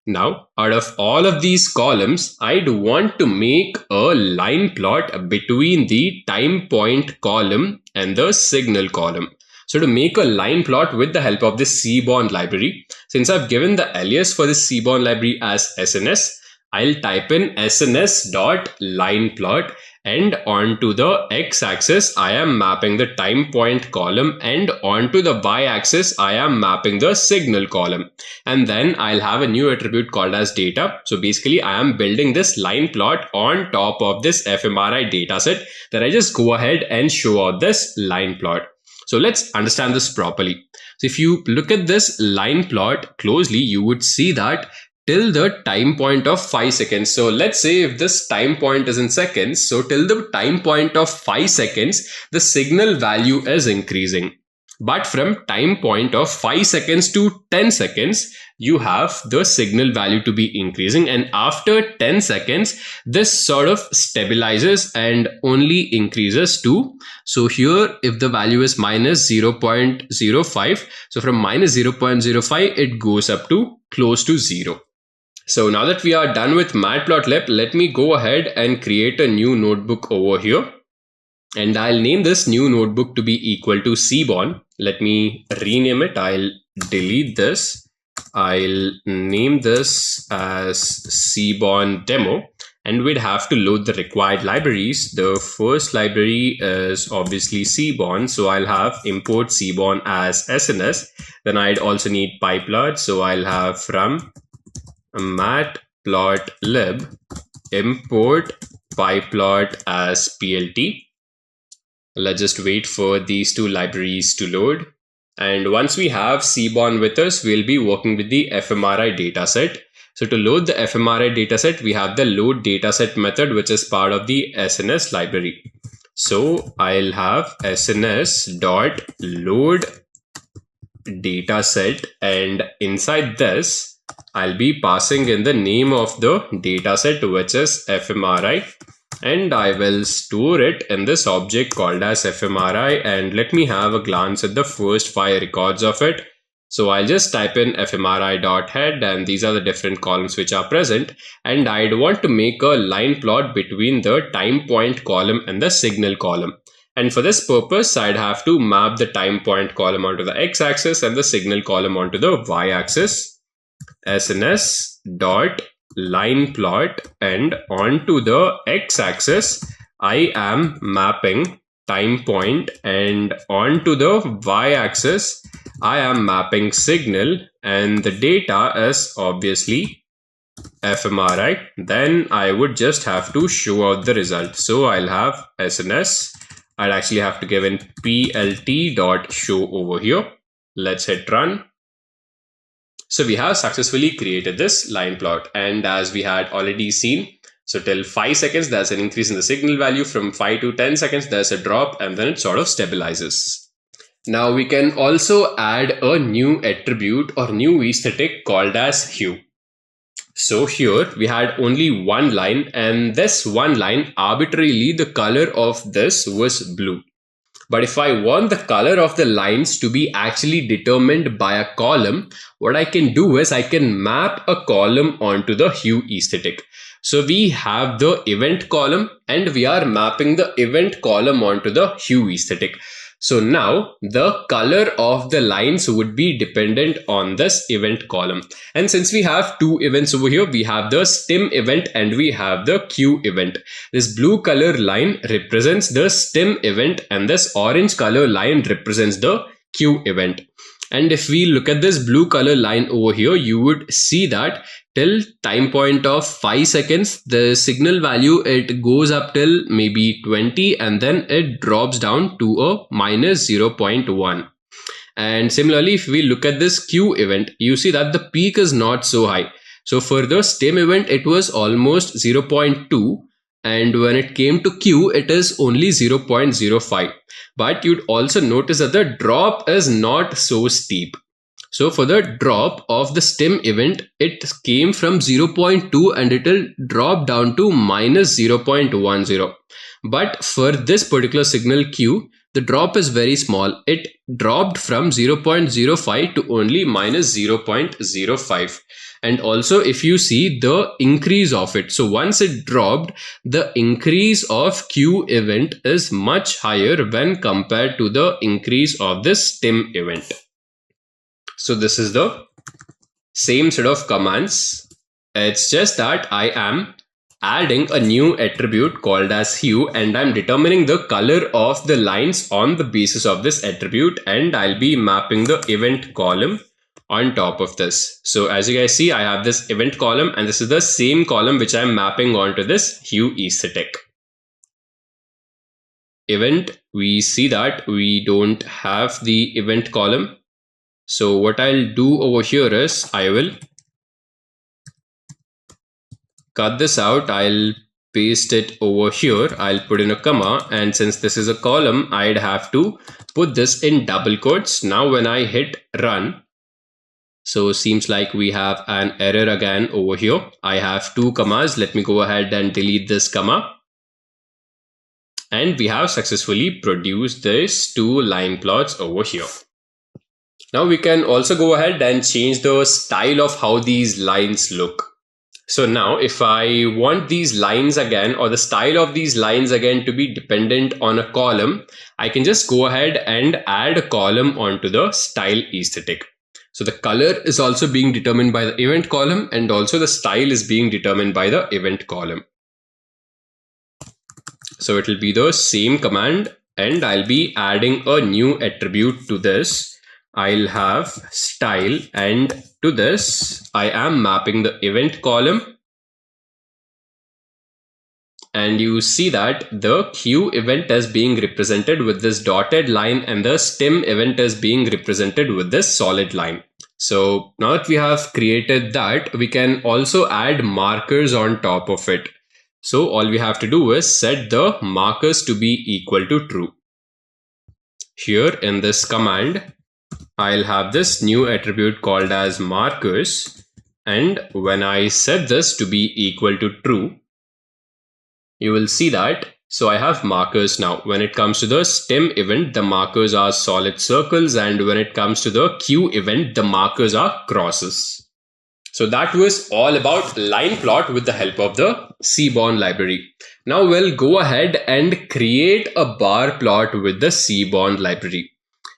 Now, out of all of these columns, I'd want to make a line plot between the time point column and the signal column. So to make a line plot with the help of this Seaborn library, since I've given the alias for this Seaborn library as SNS, I'll type in SNS.lineplot, and onto the x-axis, I am mapping the time point column, and onto the y-axis, I am mapping the signal column. And then I'll have a new attribute called as data. So basically, I am building this line plot on top of this fMRI dataset that I just go ahead and show out this line plot. So let's understand this properly. So if you look at this line plot closely, you would see that till the time point of 5 seconds. So let's say if this time point is in seconds, so till the time point of 5 seconds, the signal value is increasing. But from time point of 5 seconds to 10 seconds, you have the signal value to be increasing. And after 10 seconds, this sort of stabilizes and only increases to. So here, if the value is minus 0.05, so from minus 0.05, it goes up to close to 0. So now that we are done with Matplotlib, let me go ahead and create a new notebook over here. And I'll name this new notebook to be equal to Seaborn. Let me rename it. I'll delete this. I'll name this as Seaborn demo. and we'd have to load the required libraries. The first library is obviously Seaborn, so I'll have import Seaborn as SNS. Then I'd also need PyPlot, so I'll have from Matplotlib import PyPlot as PLT. Let's just wait for these two libraries to load. And once we have Seaborn with us, we'll be working with the fMRI dataset. So to load the fMRI dataset, we have the load dataset method, which is part of the SNS library. So I'll have SNS.load dataset, and inside this, I'll be passing in the name of the dataset, which is fMRI. And I will store it in this object called as fMRI. And let me have a glance at the first 5 records of it. So I'll just type in fMRI.head, and these are the different columns which are present. And I'd want to make a line plot between the time point column and the signal column. And for this purpose, I'd have to map the time point column onto the x-axis and the signal column onto the y-axis. SNS.line plot, and onto the x-axis I am mapping time point, and onto the y-axis I am mapping signal, and the data is obviously fMRI. Then I would just have to show out the result. So I'll have SNS. I'd actually have to give in plt.show over here. Let's hit run. So we have successfully created this line plot, and as we had already seen, so till 5 seconds there's an increase in the signal value, from 5 to 10 seconds there's a drop, and then it sort of stabilizes. Now we can also add a new attribute or new aesthetic called as hue. So here we had only one line, and this one line, arbitrarily the color of this was blue. But if I want the color of the lines to be actually determined by a column, what I can do is I can map a column onto the hue aesthetic. So we have the event column, and we are mapping the event column onto the hue aesthetic. So now the color of the lines would be dependent on this event column. And since we have two events over here, we have the stem event and we have the queue event. This blue color line represents the stem event, and this orange color line represents the queue event. And if we look at this blue color line over here, you would see that till time point of 5 seconds, the signal value, it goes up till maybe 20, and then it drops down to a minus 0.1. And similarly, if we look at this queue event, you see that the peak is not so high. So for the stem event, it was almost 0.2. And when it came to queue, it is only 0.05. But you'd also notice that the drop is not so steep. So for the drop of the stem event, it came from 0.2 and it will drop down to minus 0.10. But for this particular signal queue, the drop is very small. It dropped from 0.05 to only minus 0.05. And also if you see the increase of it, so once it dropped, the increase of queue event is much higher when compared to the increase of the stem event. So this is the same set of commands. It's just that I am adding a new attribute called as hue, and I'm determining the color of the lines on the basis of this attribute, and I'll be mapping the event column on top of this. So as you guys see, I have this event column, and this is the same column which I'm mapping onto this hue aesthetic. Event, we see that we don't have the event column. So what I'll do over here is I will cut this out. I'll paste it over here. I'll put in a comma, and since this is a column, I'd have to put this in double quotes. Now when I hit run, so seems like we have an error again over here. I have two commas. Let me go ahead and delete this comma. And we have successfully produced these two line plots over here. Now we can also go ahead and change the style of how these lines look. So now if I want these lines again, or the style of these lines again, to be dependent on a column, I can just go ahead and add a column onto the style aesthetic. So the color is also being determined by the event column, and also the style is being determined by the event column. So it will be the same command, and I'll be adding a new attribute to this. I'll have style, and to this I am mapping the event column. And you see that the queue event is being represented with this dotted line, and the stem event is being represented with this solid line. So now that we have created that, we can also add markers on top of it. So all we have to do is set the markers to be equal to true. Here in this command, I'll have this new attribute called as markers, and when I set this to be equal to true, you will see that, so I have markers now. When it comes to the stem event, the markers are solid circles, and when it comes to the queue event, the markers are crosses. So that was all about line plot with the help of the Seaborn library. Now we'll go ahead and create a bar plot with the Seaborn library.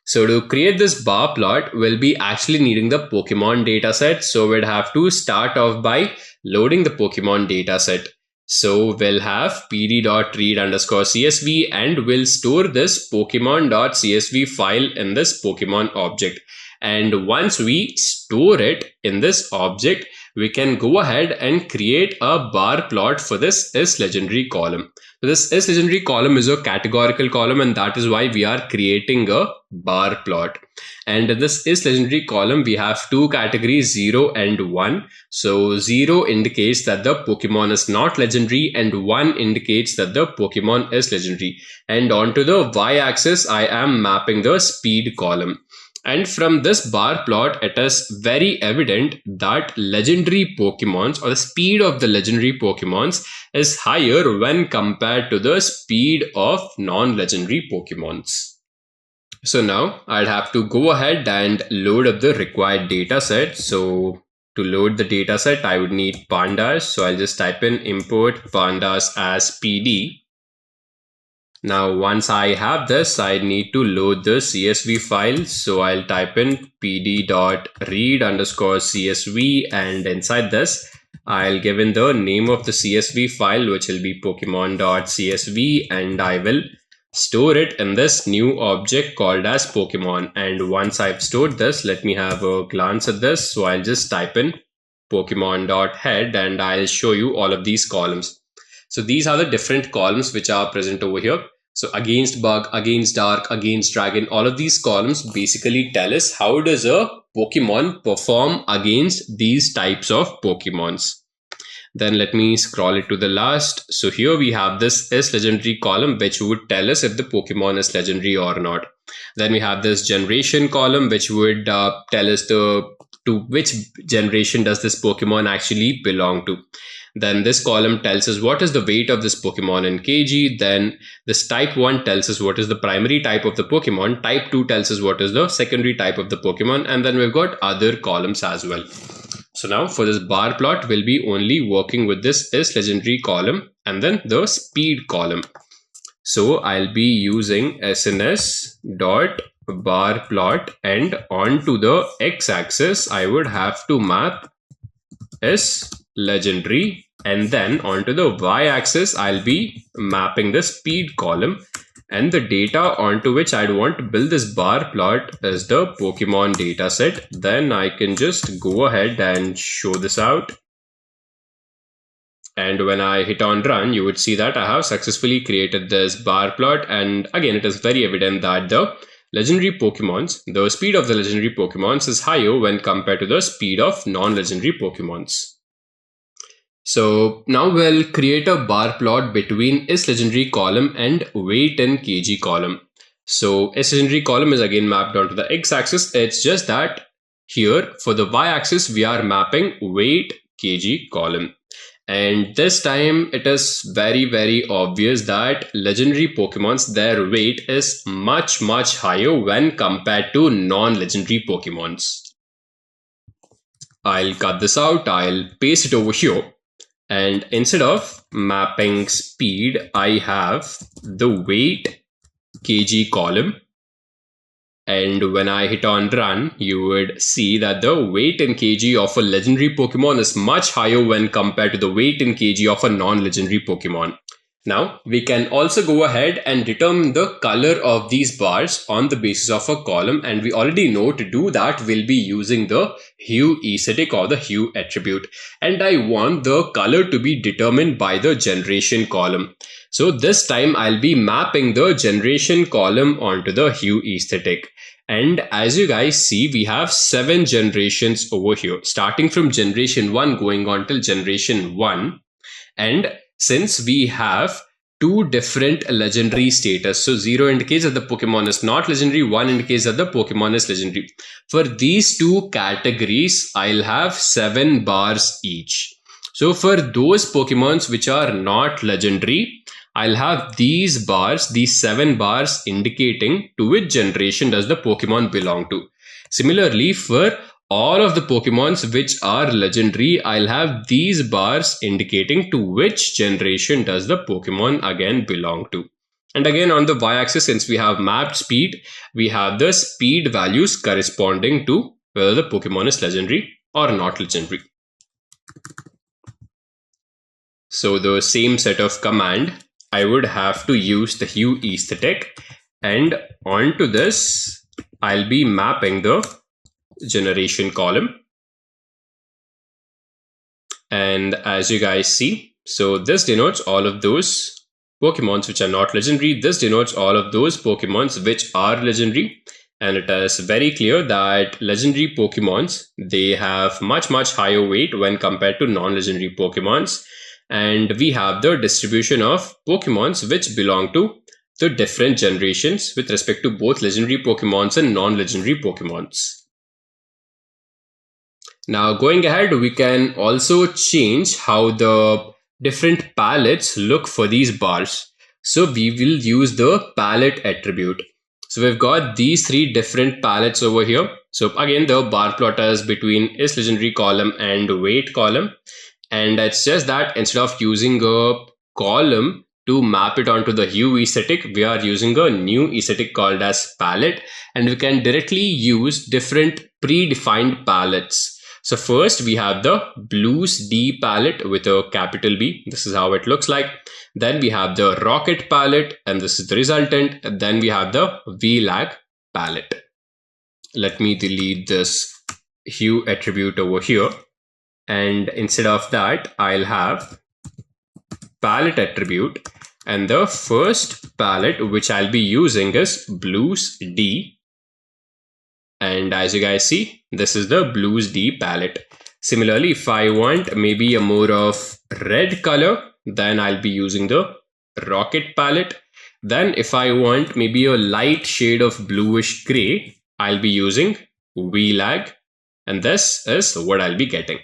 So to create this bar plot, we'll be actually needing the Pokemon dataset. So we'd have to start off by loading the Pokemon dataset. So we'll have pd.read_csv, and we'll store this pokemon.csv file in this Pokemon object. And once we store it in this object, we can go ahead and create a bar plot for this isLegendary column. So this isLegendary column is a categorical column, and that is why we are creating a bar plot. And in this isLegendary column, we have two categories, 0 and 1. So 0 indicates that the Pokemon is not legendary, and 1 indicates that the Pokemon is legendary. And onto the y-axis, I am mapping the speed column. And from this bar plot, it is very evident that legendary Pokemons, or the speed of the legendary Pokemons, is higher when compared to the speed of non-legendary Pokemons. So now I'd have to go ahead and load up the required data set. So to load the data set, I would need Pandas. So I'll just type in import Pandas as PD. Now, once I have this, I need to load the CSV file. So I'll type in pd.read_csv, and inside this, I'll give in the name of the CSV file, which will be pokemon.csv, and I will store it in this new object called as Pokemon. And once I've stored this, let me have a glance at this. So I'll just type in pokemon.head, and I'll show you all of these columns. So these are the different columns which are present over here. So against bug, against dark, against dragon, all of these columns basically tell us how does a Pokemon perform against these types of Pokemons. Then let me scroll it to the last. So here we have this isLegendary column, which would tell us if the Pokemon is legendary or not. Then we have this generation column, which would tell us to which generation does this Pokemon actually belong to. Then this column tells us what is the weight of this Pokemon in kg. Then this type 1 tells us what is the primary type of the Pokemon. Type 2 tells us what is the secondary type of the Pokemon. And then we've got other columns as well. So now for this bar plot, we'll be only working with this isLegendary column and then the speed column. So I'll be using SNS.barplot, and onto the x-axis, I would have to map isLegendary, and then onto the y-axis, I'll be mapping the speed column, and the data onto which I'd want to build this bar plot is the Pokemon dataset. Then I can just go ahead and show this out. And when I hit on run, you would see that I have successfully created this bar plot. And again, it is very evident that the legendary Pokemons, the speed of the legendary Pokemons is higher when compared to the speed of non-legendary Pokemons. So now we'll create a bar plot between isLegendary column and weight in kg column. So isLegendary column is again mapped onto the x-axis. It's just that here for the y-axis, we are mapping weight kg column. And this time it is very, very obvious that legendary Pokemons, their weight is much, much higher when compared to non-legendary Pokemons. I'll cut this out. I'll paste it over here. And instead of mapping speed, I have the weight kg column. And when I hit on run, you would see that the weight in kg of a legendary Pokemon is much higher when compared to the weight in kg of a non-legendary Pokemon. Now we can also go ahead and determine the color of these bars on the basis of a column, and we already know to do that we'll be using the hue aesthetic or the hue attribute, and I want the color to be determined by the generation column. So this time I'll be mapping the generation column onto the hue aesthetic. And as you guys see, we have 7 generations over here, starting from generation 1 going on till generation 1. And since we have 2 different legendary status, so 0 indicates that the Pokemon is not legendary, 1 indicates that the Pokemon is legendary. For these 2 categories, I'll have 7 bars each. So for those Pokemons which are not legendary, I'll have these bars, these 7 bars indicating to which generation does the Pokemon belong to. Similarly, for all of the Pokemons which are legendary, I'll have these bars indicating to which generation does the Pokemon again belong to. And again on the y-axis, since we have mapped speed, we have the speed values corresponding to whether the Pokemon is legendary or not legendary. So the same set of command, I would have to use the hue aesthetic, and onto this I'll be mapping the generation column. And as you guys see, so this denotes all of those Pokemons which are not legendary, this denotes all of those Pokemons which are legendary, and it is very clear that legendary Pokemons, they have much higher weight when compared to non-legendary Pokemons. And we have the distribution of Pokemons which belong to the different generations with respect to both legendary Pokemons and non-legendary Pokemons. Now going ahead, we can also change how the different palettes look for these bars. So we will use the palette attribute. So we've got these 3 different palettes over here. So again, the bar plotter is between is legendary column and weight column. And it's just that instead of using a column to map it onto the hue aesthetic, we are using a new aesthetic called as palette, and we can directly use different predefined palettes. So first we have the blues D palette with a capital B. This is how it looks like. Then we have the rocket palette, and this is the resultant. And then we have the VLAG palette. Let me delete this hue attribute over here. And instead of that, I'll have palette attribute. And the first palette which I'll be using is blues D. And as you guys see, this is the blues D palette. Similarly, if I want maybe a more of red color, then I'll be using the rocket palette. Then if I want maybe a light shade of bluish gray, I'll be using VLAG. And this is what I'll be getting.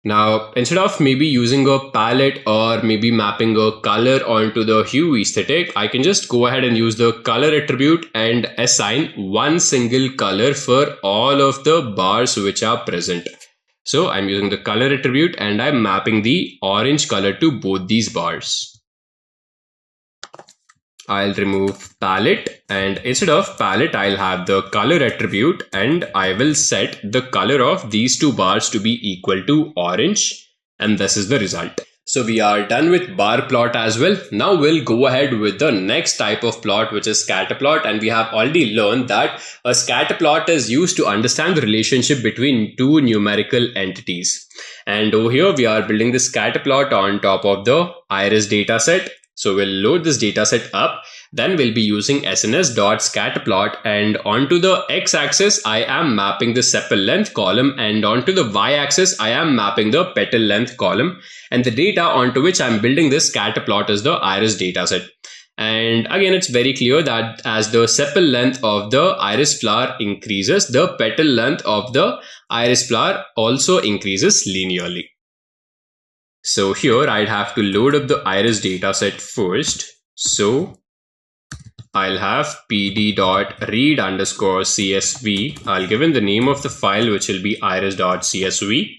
Now, instead of maybe using a palette or maybe mapping a color onto the hue aesthetic, I can just go ahead and use the color attribute and assign one single color for all of the bars which are present. So I'm using the color attribute and I'm mapping the orange color to both these bars. I'll remove palette, and instead of palette, I'll have the color attribute, and I will set the color of these 2 bars to be equal to orange, and this is the result. So we are done with bar plot as well. Now we'll go ahead with the next type of plot, which is scatter plot, and we have already learned that a scatter plot is used to understand the relationship between 2 numerical entities. And over here we are building the scatter plot on top of the iris dataset. So we'll load this dataset up, then we'll be using sns.scatterplot, and onto the x-axis I am mapping the sepal length column, and onto the y-axis I am mapping the petal length column, and the data onto which I'm building this scatter plot is the iris dataset. And again, it's very clear that as the sepal length of the iris flower increases, the petal length of the iris flower also increases linearly. So here I'd have to load up the iris dataset first. So I'll have pd.read_csv. I'll give in the name of the file, which will be iris.csv.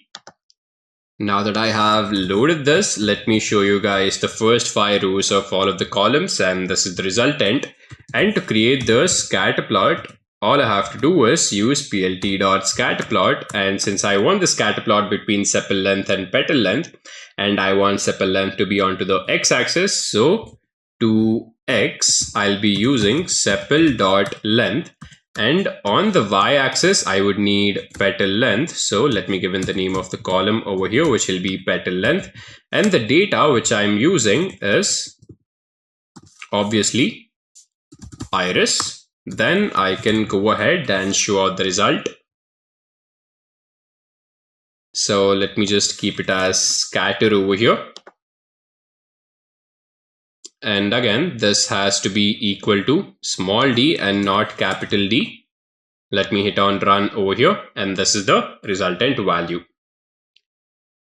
Now that I have loaded this, let me show you guys the first 5 rows of all of the columns, and this is the resultant. And to create the scatter plot all I have to do is use plt.scatterplot, and since I want the scatterplot between sepal length and petal length, and I want sepal length to be onto the x-axis, so to x I'll be using sepal.length, and on the y-axis I would need petal length. So let me give in the name of the column over here, which will be petal length, and the data which I'm using is obviously iris. Then I can go ahead and show out the result. So let me just keep it as scatter over here. And again, this has to be equal to small d and not capital D. Let me hit on run over here, and this is the resultant value.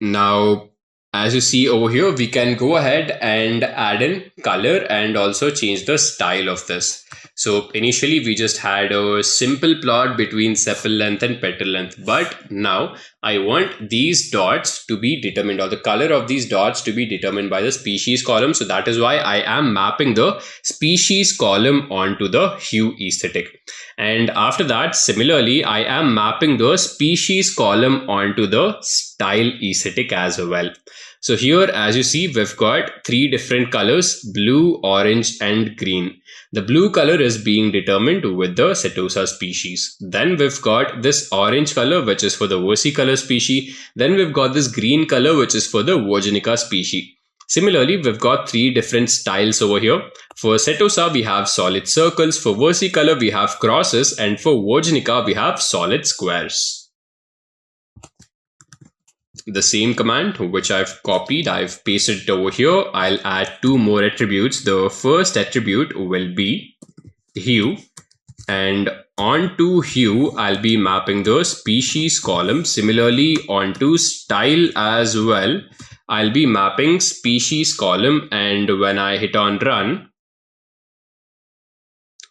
Now, as you see over here, we can go ahead and add in color and also change the style of this. So initially we just had a simple plot between sepal length and petal length, but now I want these dots to be determined, or the color of these dots to be determined by the species column. So that is why I am mapping the species column onto the hue aesthetic. And after that, similarly, I am mapping the species column onto the style aesthetic as well. So here, as you see, we've got three different colors: blue, orange, and green. The blue color is being determined with the Setosa species. Then we've got this orange color, which is for the versicolor species. Then we've got this green color, which is for the Virginica species. Similarly, we've got three different styles over here. For Setosa, we have solid circles. For versicolor, we have crosses. And for Virginica, we have solid squares. The same command which I've copied, I've pasted it over here. I'll add two more attributes. The first attribute will be hue, and onto hue I'll be mapping the species column. Similarly, onto style as well, I'll be mapping species column, and when I hit on run,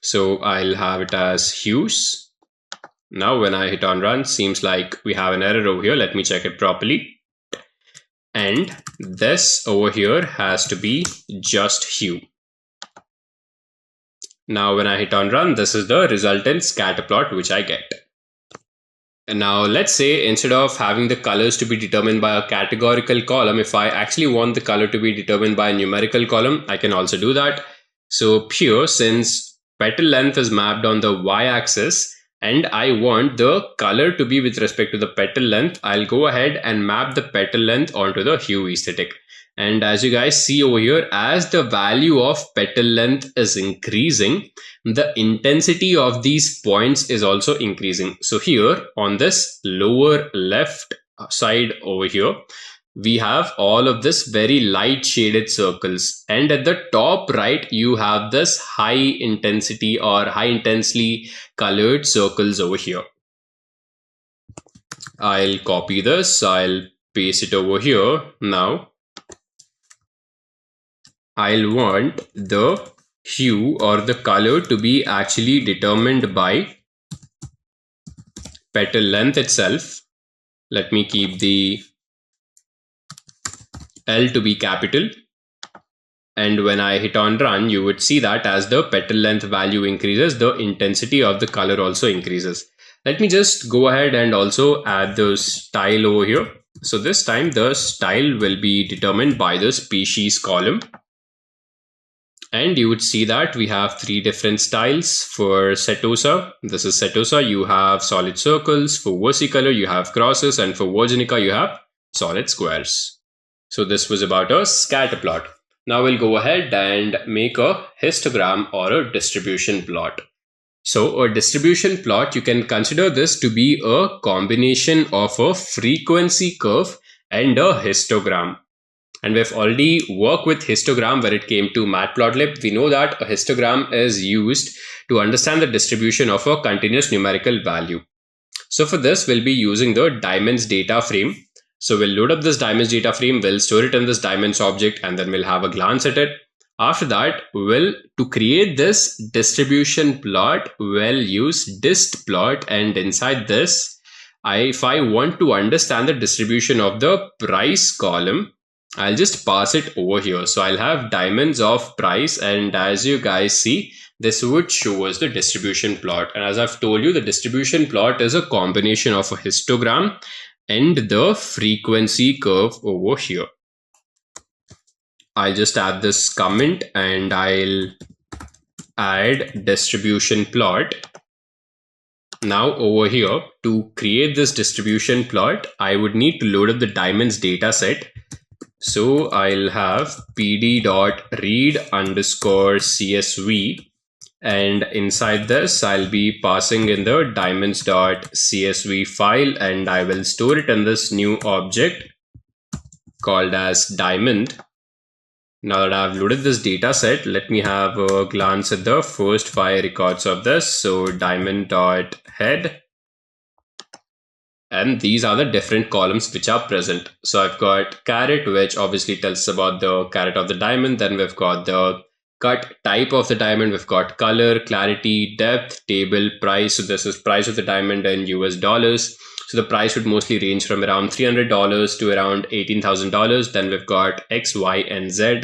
so I'll have it as hues. Now when I hit on run, seems like we have an error over here. Let me check it properly. And this over here has to be just hue. Now when I hit on run, this is the resultant scatter plot which I get. And now let's say instead of having the colors to be determined by a categorical column, if I actually want the color to be determined by a numerical column, I can also do that. So here, since petal length is mapped on the y-axis, and I want the color to be with respect to the petal length, I'll go ahead and map the petal length onto the hue aesthetic. And as you guys see over here, as the value of petal length is increasing, the intensity of these points is also increasing. So here on this lower left side over here, we have all of this very light shaded circles, and at the top right you have this high intensity or high intensely colored circles over here. I'll copy this, I'll paste it over here. Now I'll want the hue or the color to be actually determined by petal length itself. Let me keep the L to be capital, and when I hit on run, you would see that as the petal length value increases, the intensity of the color also increases. Let me just go ahead and also add the style over here. So this time the style will be determined by the species column, and you would see that we have three different styles. For Setosa, this is Setosa, you have solid circles. For versicolor, you have crosses, and for Virginica, you have solid squares. So this was about a scatter plot. Now we'll go ahead and make a histogram or a distribution plot. So a distribution plot, you can consider this to be a combination of a frequency curve and a histogram. And we've already worked with histogram where it came to Matplotlib. We know that a histogram is used to understand the distribution of a continuous numerical value. So for this, we'll be using the diamonds data frame. So we'll load up this diamonds data frame, we'll store it in this diamonds object, and then we'll have a glance at it. After that, to create this distribution plot, we'll use dist plot, and inside this, if I want to understand the distribution of the price column, I'll just pass it over here. So I'll have diamonds of price, and as you guys see, this would show us the distribution plot. And as I've told you, the distribution plot is a combination of a histogram and the frequency curve over here. I'll just add this comment and I'll add distribution plot. Now over here, to create this distribution plot, I would need to load up the diamonds data set. So I'll have pd.read_csv, and inside this I'll be passing in the diamonds.csv file, and I will store it in this new object called as diamond. Now that I've loaded this data set, let me have a glance at the first 5 records of this. So diamond.head, and these are the different columns which are present. So I've got caret, which obviously tells us about the caret of the diamond. Then we've got the cut type of the diamond. We've got color, clarity, depth, table, price. So this is price of the diamond in US dollars. So the price would mostly range from around $300 to around $18,000. Then we've got X, Y, and Z.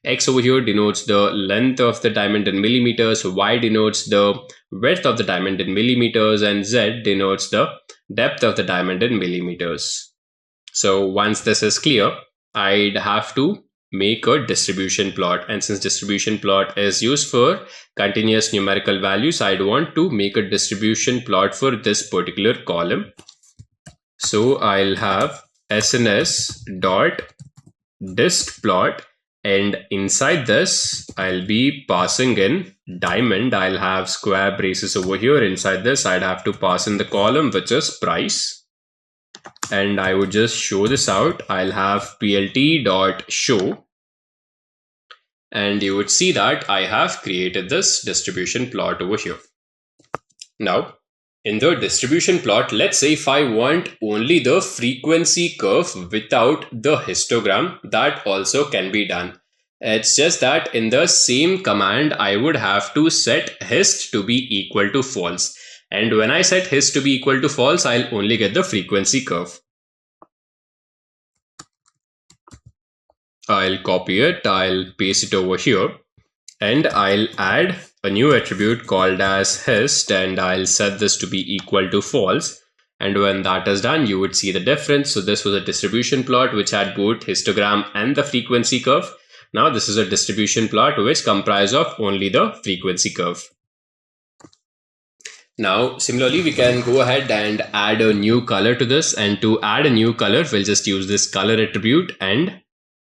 X over here denotes the length of the diamond in millimeters. Y denotes the width of the diamond in millimeters. And Z denotes the depth of the diamond in millimeters. So once this is clear, I'd have to make a distribution plot. And since distribution plot is used for continuous numerical values, I'd want to make a distribution plot for this particular column. So I'll have sns.distplot, and inside this I'll be passing in diamond. I'll have square braces over here. Inside this I'd have to pass in the column which is price, and I would just show this out. I'll have plt.show, and you would see that I have created this distribution plot over here. Now in the distribution plot, let's say if I want only the frequency curve without the histogram, that also can be done. It's just that in the same command, I would have to set hist to be equal to false. And when I set hist to be equal to false, I'll only get the frequency curve. I'll copy it, I'll paste it over here, and I'll add a new attribute called as hist, and I'll set this to be equal to false. And when that is done, you would see the difference. So this was a distribution plot which had both histogram and the frequency curve. Now this is a distribution plot which comprises of only the frequency curve. Now similarly, we can go ahead and add a new color to this, and to add a new color, we'll just use this color attribute and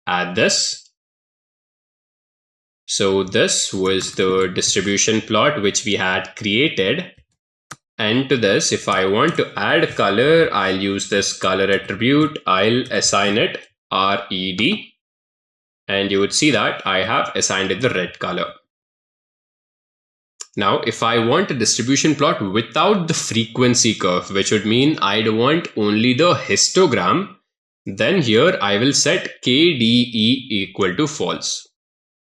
add this. So this was the distribution plot which we had created. And to this, if I want to add color, I'll use this color attribute. I'll assign it red. And you would see that I have assigned it the red color. Now, if I want a distribution plot without the frequency curve, which would mean I'd want only the histogram, then here I will set KDE equal to false.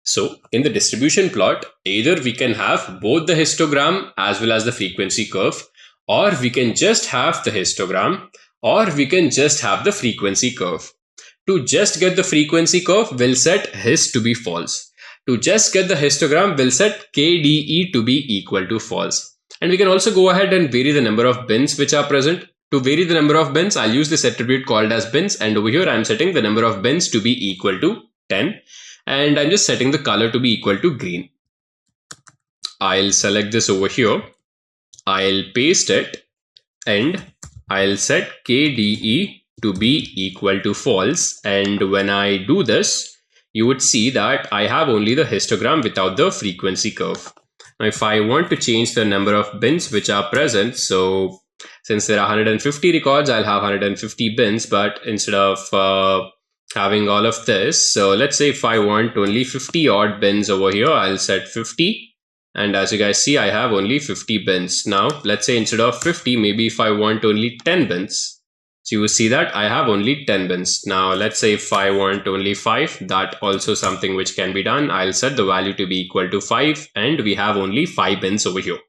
So in the distribution plot, either we can have both the histogram as well as the frequency curve, or we can just have the histogram, or we can just have the frequency curve. To just get the frequency curve, we'll set hist to be false. To just get the histogram, we'll set KDE to be equal to false. And we can also go ahead and vary the number of bins which are present. To vary the number of bins, I'll use this attribute called as bins, and over here I'm setting the number of bins to be equal to 10. And I'm just setting the color to be equal to green. I'll select this over here. I'll paste it, and I'll set KDE to be equal to false. And when I do this, you would see that I have only the histogram without the frequency curve. Now, if I want to change the number of bins which are present, so since there are 150 records, I'll have 150 bins, but instead of having all of this, so let's say if I want only 50 odd bins over here, I'll set 50, and as you guys see, I have only 50 bins. Now let's say instead of 50, maybe if I want only 10 bins, so you will see that I have only 10 bins. Now let's say if I want only 5, that also something which can be done. I'll set the value to be equal to 5, and we have only 5 bins over here.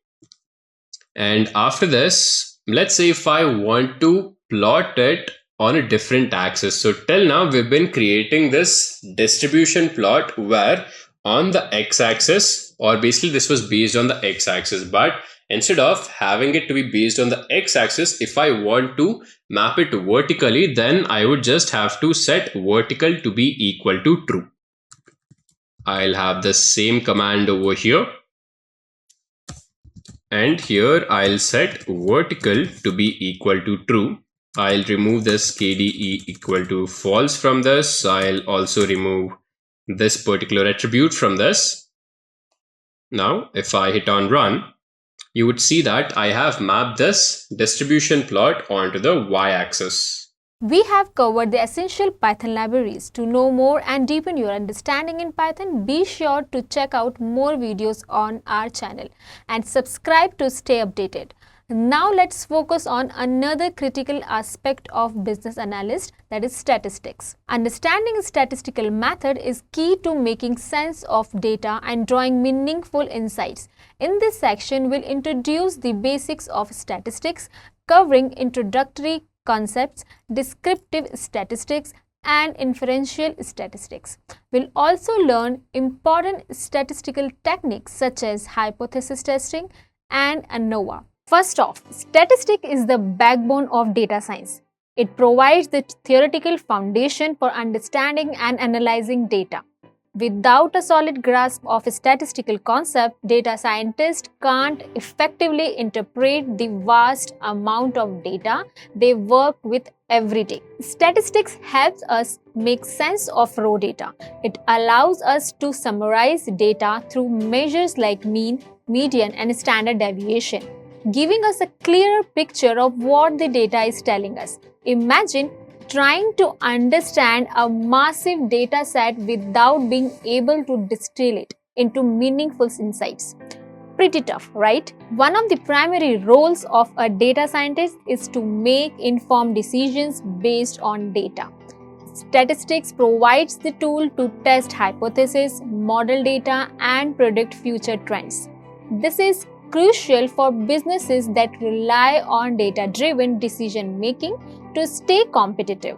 And after this, let's say if I want to plot it on a different axis. So till now we've been creating this distribution plot where on the x-axis, or basically this was based on the x-axis, but instead of having it to be based on the x-axis, if I want to map it vertically, then I would just have to set vertical to be equal to true. I'll have the same command over here. And here I'll set vertical to be equal to true. I'll remove this KDE equal to false from this. I'll also remove this particular attribute from this. Now, if I hit on run, you would see that I have mapped this distribution plot onto the y-axis. We have covered the essential Python libraries. To know more and deepen your understanding in Python, be sure to check out more videos on our channel and subscribe to stay updated. Now let's focus on another critical aspect of business analyst, that is statistics. Understanding a statistical method is key to making sense of data and drawing meaningful insights. In this section, we'll introduce the basics of statistics, covering introductory concepts, descriptive statistics, and inferential statistics. We'll also learn important statistical techniques such as hypothesis testing and ANOVA. First off, statistics is the backbone of data science. It provides the theoretical foundation for understanding and analyzing data. Without a solid grasp of a statistical concept, data scientists can't effectively interpret the vast amount of data they work with every day. Statistics helps us make sense of raw data. It allows us to summarize data through measures like mean, median, and standard deviation, giving us a clearer picture of what the data is telling us. Imagine trying to understand a massive data set without being able to distill it into meaningful insights. Pretty tough, right? One of the primary roles of a data scientist is to make informed decisions based on data. Statistics provides the tool to test hypotheses, model data, and predict future trends. This is crucial for businesses that rely on data-driven decision-making to stay competitive.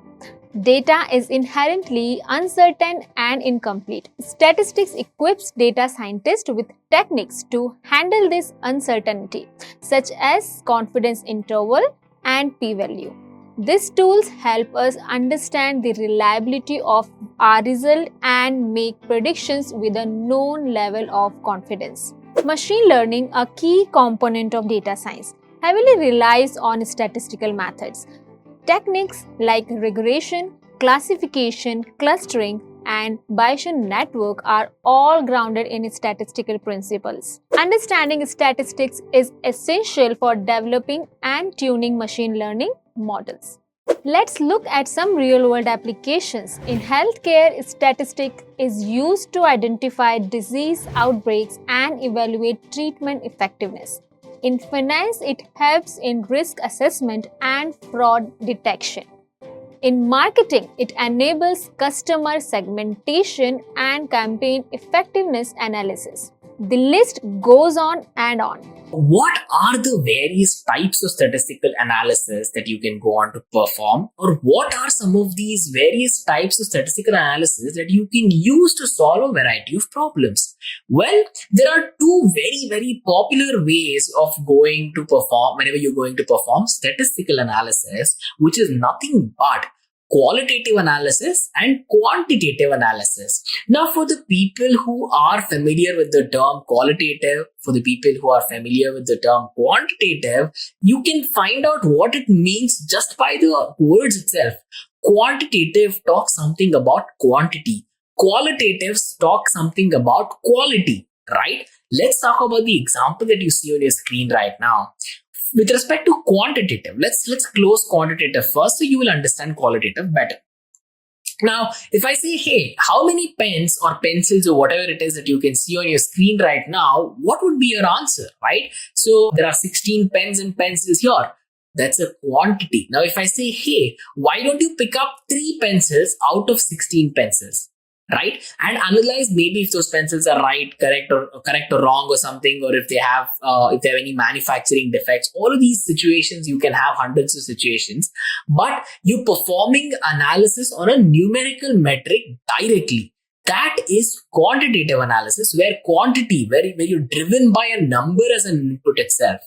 Data is inherently uncertain and incomplete. Statistics equips data scientists with techniques to handle this uncertainty, such as confidence interval and p-value. These tools help us understand the reliability of our result and make predictions with a known level of confidence. Machine learning, a key component of data science, heavily relies on statistical methods. Techniques like regression, classification, clustering, and Bayesian network are all grounded in statistical principles. Understanding statistics is essential for developing and tuning machine learning models. Let's look at some real-world applications. In healthcare, statistics is used to identify disease outbreaks and evaluate treatment effectiveness. In finance, it helps in risk assessment and fraud detection. In marketing, it enables customer segmentation and campaign effectiveness analysis. The list goes on and on. What are the various types of statistical analysis that you can go on to perform, or what are some of these various types of statistical analysis that you can use to solve a variety of problems? Well, there are two very popular ways of going to perform whenever you're going to perform statistical analysis, which is nothing but qualitative analysis and quantitative analysis. Now, for the people who are familiar with the term qualitative, for the people who are familiar with the term quantitative, you can find out what it means just by the words itself. Quantitative talks something about quantity. Qualitative talk something about quality, right? Let's talk about the example that you see on your screen right now. With respect to quantitative, let's close quantitative first so you will understand qualitative better. Now, if I say, hey, how many pens or pencils or whatever it is that you can see on your screen right now, what would be your answer, right? So there are 16 pens and pencils here. That's a quantity. Now, if I say, hey, why don't you pick up 3 pencils out of 16 pencils? Right, and analyze maybe if those pencils are right, correct or wrong or something, or if they have any manufacturing defects. All of these situations, you can have hundreds of situations, but you're performing analysis on a numerical metric directly. That is quantitative analysis, where quantity, where you're driven by a number as an input itself.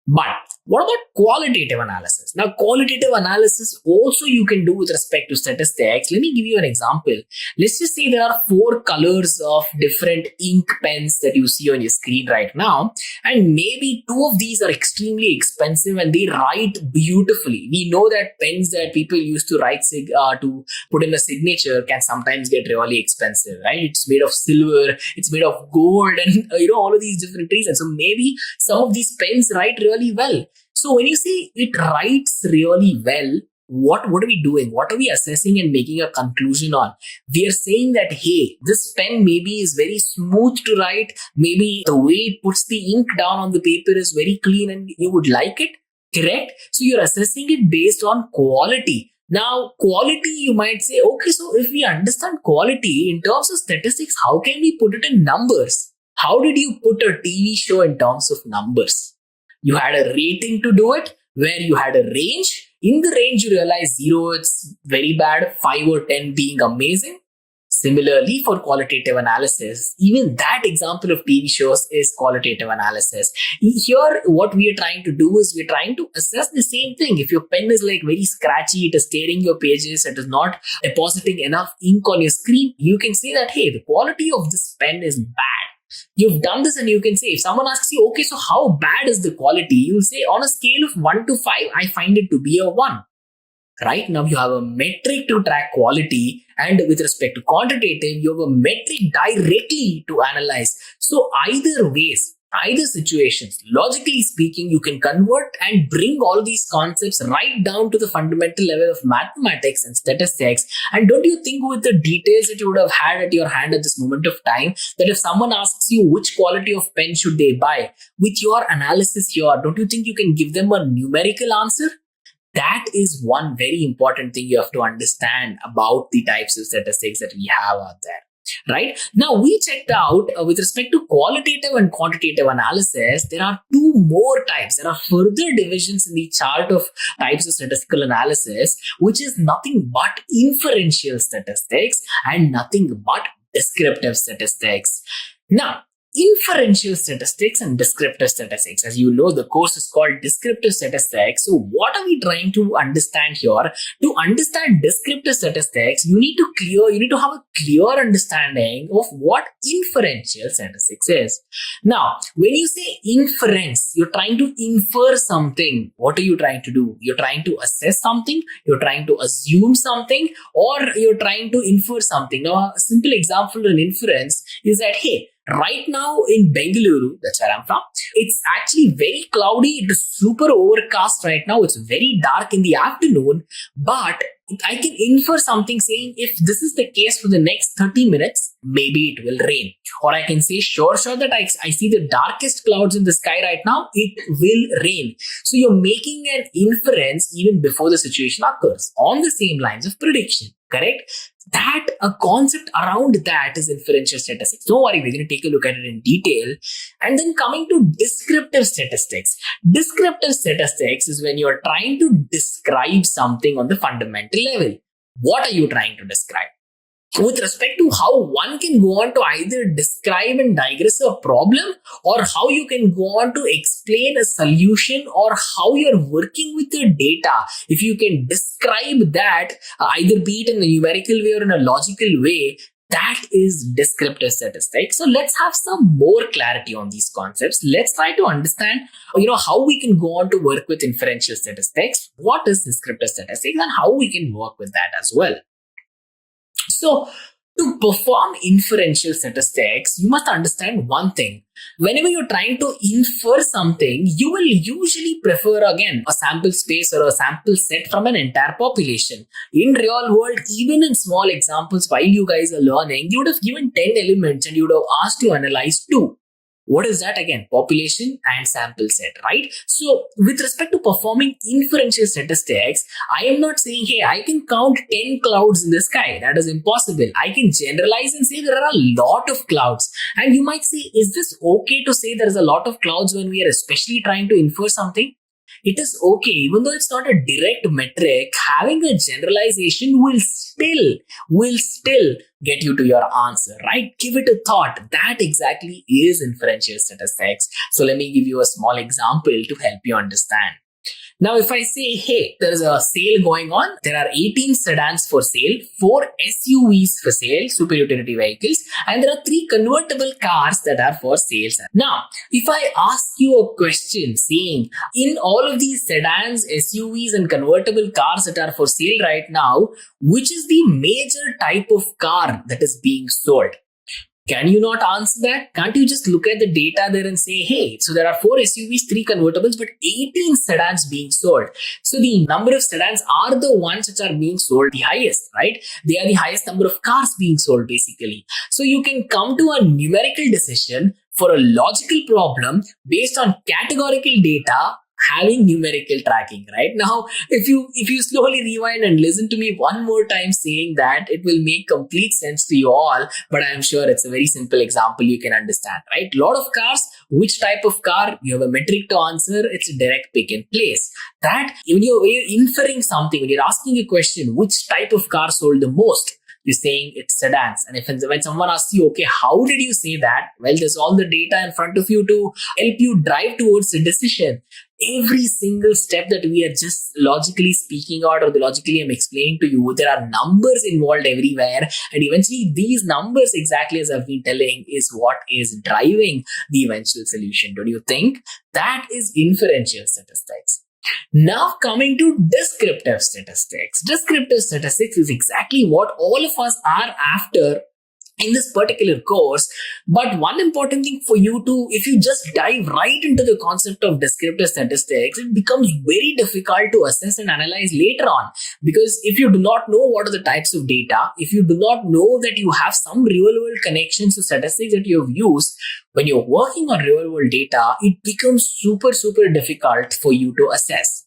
But what about qualitative analysis? Now, qualitative analysis also you can do with respect to statistics. Let me give you an example. Let's just say there are 4 colors of different ink pens that you see on your screen right now, and maybe 2 of these are extremely expensive and they write beautifully. We know that pens that people use to write to put in a signature can sometimes get really expensive, right? It's made of silver, it's made of gold, and all of these different reasons. So maybe some of these pens write really well. So when you say it writes really well, what are we doing? What are we assessing and making a conclusion on? We are saying that, hey, this pen maybe is very smooth to write. Maybe the way it puts the ink down on the paper is very clean and you would like it. Correct? So you're assessing it based on quality. Now, quality, you might say, okay, so if we understand quality in terms of statistics, how can we put it in numbers? How did you put a TV show in terms of numbers? You had a rating to do it, where you had a range. In the range, you realize 0, it's very bad, 5 or 10 being amazing. Similarly, for qualitative analysis, even that example of TV shows is qualitative analysis. Here, what we are trying to do is we're trying to assess the same thing. If your pen is like very scratchy, it is tearing your pages, it is not depositing enough ink on your screen, you can say that, hey, the quality of this pen is bad. You've done this and you can say, if someone asks you, okay, so how bad is the quality? You'll say, on a scale of 1 to 5, I find it to be a 1. Right now, you have a metric to track quality, and with respect to quantitative, you have a metric directly to analyze. So either ways, either situations, logically speaking, you can convert and bring all these concepts right down to the fundamental level of mathematics and statistics. And don't you think, with the details that you would have had at your hand at this moment of time, that if someone asks you which quality of pen should they buy, with your analysis here, don't you think you can give them a numerical answer? That is one very important thing you have to understand about the types of statistics that we have out there. Right? Now, we checked out with respect to qualitative and quantitative analysis, there are 2 more types. There are further divisions in the chart of types of statistical analysis, which is nothing but inferential statistics and nothing but descriptive statistics. Now, inferential statistics and descriptive statistics. As you know, the course is called Descriptive Statistics. So what are we trying to understand here? To understand descriptive statistics, you need to have a clear understanding of what inferential statistics is. Now, when you say inference, you're trying to infer something. What are you trying to do? You're trying to assess something, you're trying to assume something, or you're trying to infer something. Now, a simple example in inference is that, hey, right now in Bengaluru, that's where I'm from, it's actually very cloudy. It is super overcast right now. It's very dark in the afternoon, but I can infer something saying, if this is the case for the next 30 minutes, maybe it will rain. Or I can say, sure that I see the darkest clouds in the sky right now, it will rain. So you're making an inference even before the situation occurs, on the same lines of prediction, correct? That a concept around that is inferential statistics. Don't worry, we're going to take a look at it in detail. And then coming to descriptive statistics. Descriptive statistics is when you're trying to describe something on the fundamental level. What are you trying to describe? With respect to how one can go on to either describe and digress a problem, or how you can go on to explain a solution, or how you're working with your data. If you can describe that, either be it in a numerical way or in a logical way, that is descriptive statistics. So let's have some more clarity on these concepts. Let's try to understand, how we can go on to work with inferential statistics, what is descriptive statistics, and how we can work with that as well. So, to perform inferential statistics, you must understand one thing. Whenever you're trying to infer something, you will usually prefer, again, a sample space or a sample set from an entire population. In real world, even in small examples, while you guys are learning, you would have given 10 elements and you would have asked to analyze 2. What is that again? Population and sample set, right? So with respect to performing inferential statistics, I am not saying, hey, I can count 10 clouds in the sky. That is impossible. I can generalize and say there are a lot of clouds. And you might say, is this okay to say there is a lot of clouds when we are especially trying to infer something? it is okay. Even though it's not a direct metric, having a generalization will still get you to your answer, right? Give it a thought. That exactly is inferential statistics. So let me give you a small example to help you understand. Now, if I say, hey, there's a sale going on, there are 18 sedans for sale, 4 SUVs for sale, super utility vehicles, and there are 3 convertible cars that are for sale. Now, if I ask you a question saying, in all of these sedans, SUVs, and convertible cars that are for sale right now, which is the major type of car that is being sold? Can you not answer that? Can't you just look at the data there and say, hey, so there are 4 SUVs, 3 convertibles, but 18 sedans being sold. So the number of sedans are the ones which are being sold the highest, right? They are the highest number of cars being sold, basically. So you can come to a numerical decision for a logical problem based on categorical data having numerical tracking. Right now, if you slowly rewind and listen to me one more time saying that, it will make complete sense to you all, but I'm sure it's a very simple example you can understand, right? Lot of cars, which type of car? You have a metric to answer. It's a direct pick and place. That when you're inferring something, when you're asking a question, which type of car sold the most, you're saying it's sedans. And when someone asks you, okay, how did you say that? Well, there's all the data in front of you to help you drive towards a decision. Every single step that we are just logically speaking out, or the logically I'm explaining to you, there are numbers involved everywhere. And eventually these numbers, exactly as I've been telling, is what is driving the eventual solution. Don't you think? That is inferential statistics. Now coming to descriptive statistics. Descriptive statistics is exactly what all of us are after in this particular course. But one important thing for you to, if you just dive right into the concept of descriptive statistics, it becomes very difficult to assess and analyze later on. Because if you do not know what are the types of data, if you do not know that you have some real world connections to statistics that you have used, when you're working on real world data, it becomes super difficult for you to assess.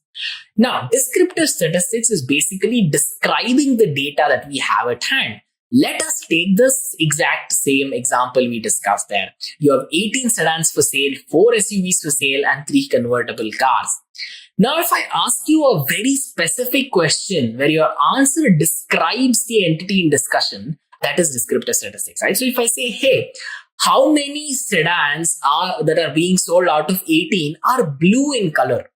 Now, descriptive statistics is basically describing the data that we have at hand. Let us take this exact same example we discussed there. You have 18 sedans for sale, 4 SUVs for sale, and 3 convertible cars. Now, if I ask you a very specific question where your answer describes the entity in discussion, that is descriptive statistics, right? So if I say, hey, how many sedans that are being sold out of 18 are blue in color?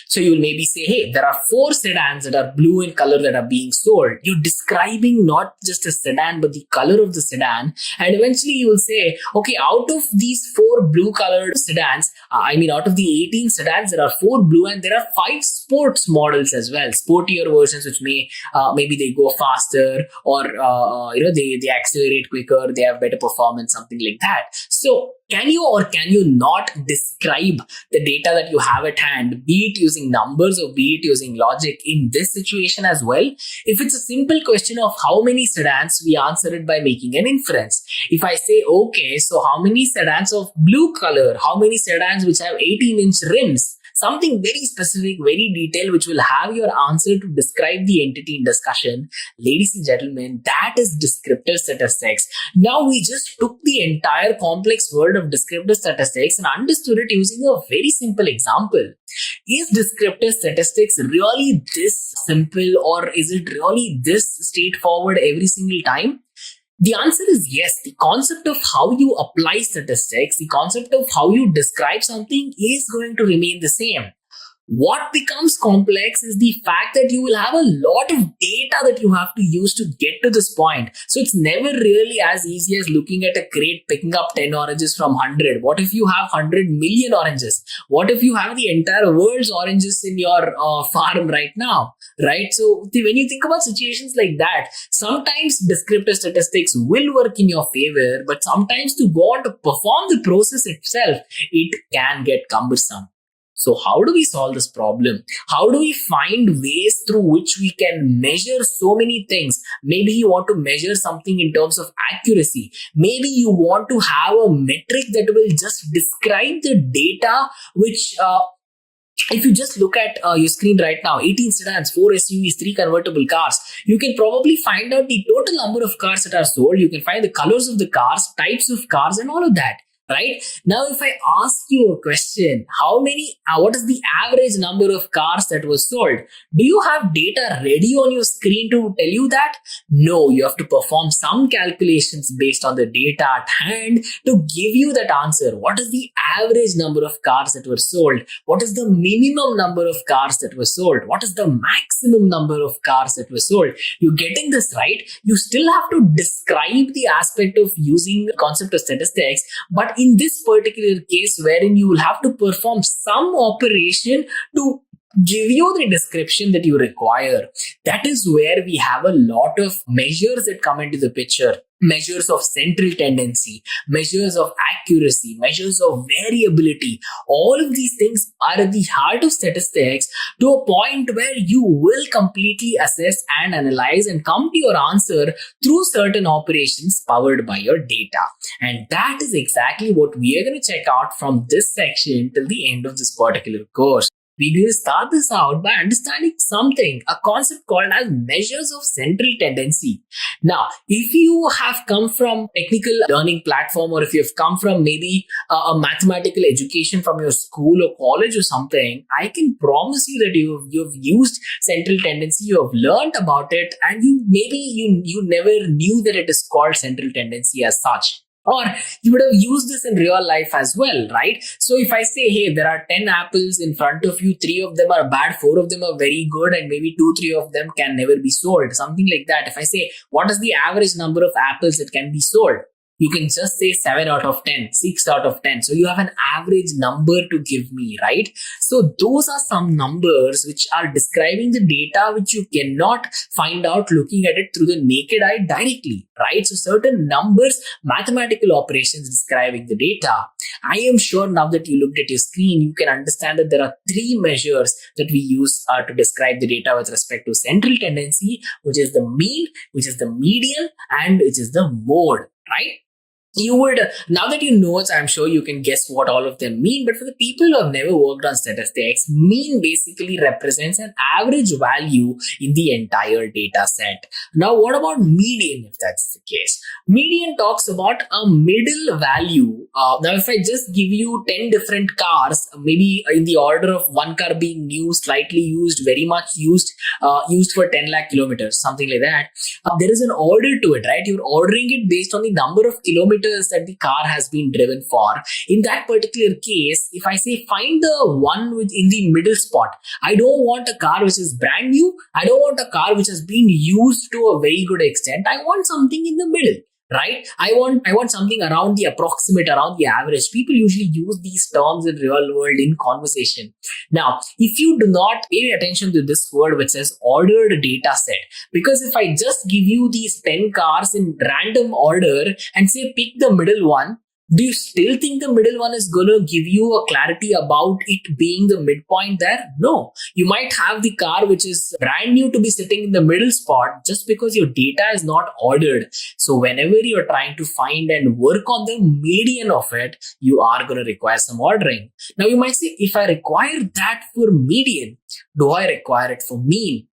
So you will maybe say, hey, there are 4 sedans that are blue in color that are being sold. You're describing not just a sedan, but the color of the sedan. And eventually you will say, okay, out of these 4 blue colored sedans, out of the 18 sedans, there are 4 blue and there are 5 sports models as well. Sportier versions, which maybe they go faster, or, they accelerate quicker, they have better performance, something like that. So can you or can you not describe the data that you have at hand, be it using numbers or be it using logic, in this situation as well? If it's a simple question of how many sedans, we answer it by making an inference. If I say, okay, so how many sedans of blue color, how many sedans which have 18-inch rims, something very specific, very detailed, which will have your answer to describe the entity in discussion. Ladies and gentlemen, that is descriptive statistics. Now we just took the entire complex world of descriptive statistics and understood it using a very simple example. Is descriptive statistics really this simple, or is it really this straightforward every single time? The answer is yes. The concept of how you apply statistics, the concept of how you describe something is going to remain the same. What becomes complex is the fact that you will have a lot of data that you have to use to get to this point. So it's never really as easy as looking at a crate, picking up 10 oranges from 100. What if you have 100 million oranges? What if you have the entire world's oranges in your farm right now? Right? So when you think about situations like that, sometimes descriptive statistics will work in your favor, but sometimes to go on to perform the process itself, it can get cumbersome. So how do we solve this problem? How do we find ways through which we can measure so many things? Maybe you want to measure something in terms of accuracy. Maybe you want to have a metric that will just describe the data, which if you just look at your screen right now, 18 sedans, 4 SUVs, 3 convertible cars, you can probably find out the total number of cars that are sold. You can find the colors of the cars, types of cars, and all of that. right? Now, if I ask you a question, what is the average number of cars that was sold? Do you have data ready on your screen to tell you that? No, you have to perform some calculations based on the data at hand to give you that answer. What is the average number of cars that were sold? What is the minimum number of cars that were sold? What is the maximum number of cars that were sold? You're getting this right. You still have to describe the aspect of using the concept of statistics, but in this particular case, wherein you will have to perform some operation to give you the description that you require. That is where we have a lot of measures that come into the picture. Measures of central tendency, measures of accuracy, measures of variability. All of these things are at the heart of statistics to a point where you will completely assess and analyze and come to your answer through certain operations powered by your data. And that is exactly what we are going to check out from this section till the end of this particular course. We're going to start this out by understanding something, a concept called as measures of central tendency. Now, if you have come from technical learning platform, or if you've come from maybe a mathematical education from your school or college or something, I can promise you that you've used central tendency, you have learned about it, and you never knew that it is called central tendency as such. Or you would have used this in real life as well, right? So if I say, hey, there are 10 apples in front of you, 3 of them are bad, 4 of them are very good, and maybe 2-3 of them can never be sold, something like that. If I say, what is the average number of apples that can be sold? You can just say 7 out of 10, 6 out of 10. So you have an average number to give me, right? So those are some numbers which are describing the data which you cannot find out looking at it through the naked eye directly, right? So certain numbers, mathematical operations describing the data. I am sure now that you looked at your screen, you can understand that there are 3 measures that we use to describe the data with respect to central tendency, which is the mean, which is the median, and which is the mode, right? Now that you know it, I'm sure you can guess what all of them mean. But for the people who have never worked on statistics, mean basically represents an average value in the entire data set. Now, what about median if that's the case? Median talks about a middle value. Now, if I just give you 10 different cars, maybe in the order of 1 car being new, slightly used, very much used for 10 lakh kilometers, something like that, there is an order to it, right? You're ordering it based on the number of kilometers that the car has been driven for. In that particular case, if I say find the one in the middle spot, I don't want a car which is brand new. I don't want a car which has been used to a very good extent. I want something in the middle, right? I want something around the approximate, around the average. People usually use these terms in real world in conversation. Now, if you do not pay attention to this word which says ordered data set, because if I just give you these 10 cars in random order and say pick the middle one, do you still think the middle one is going to give you a clarity about it being the midpoint there? No. You might have the car which is brand new to be sitting in the middle spot just because your data is not ordered. So whenever you're trying to find and work on the median of it, you are going to require some ordering. Now you might say, if I require that for median, do I require it for mean?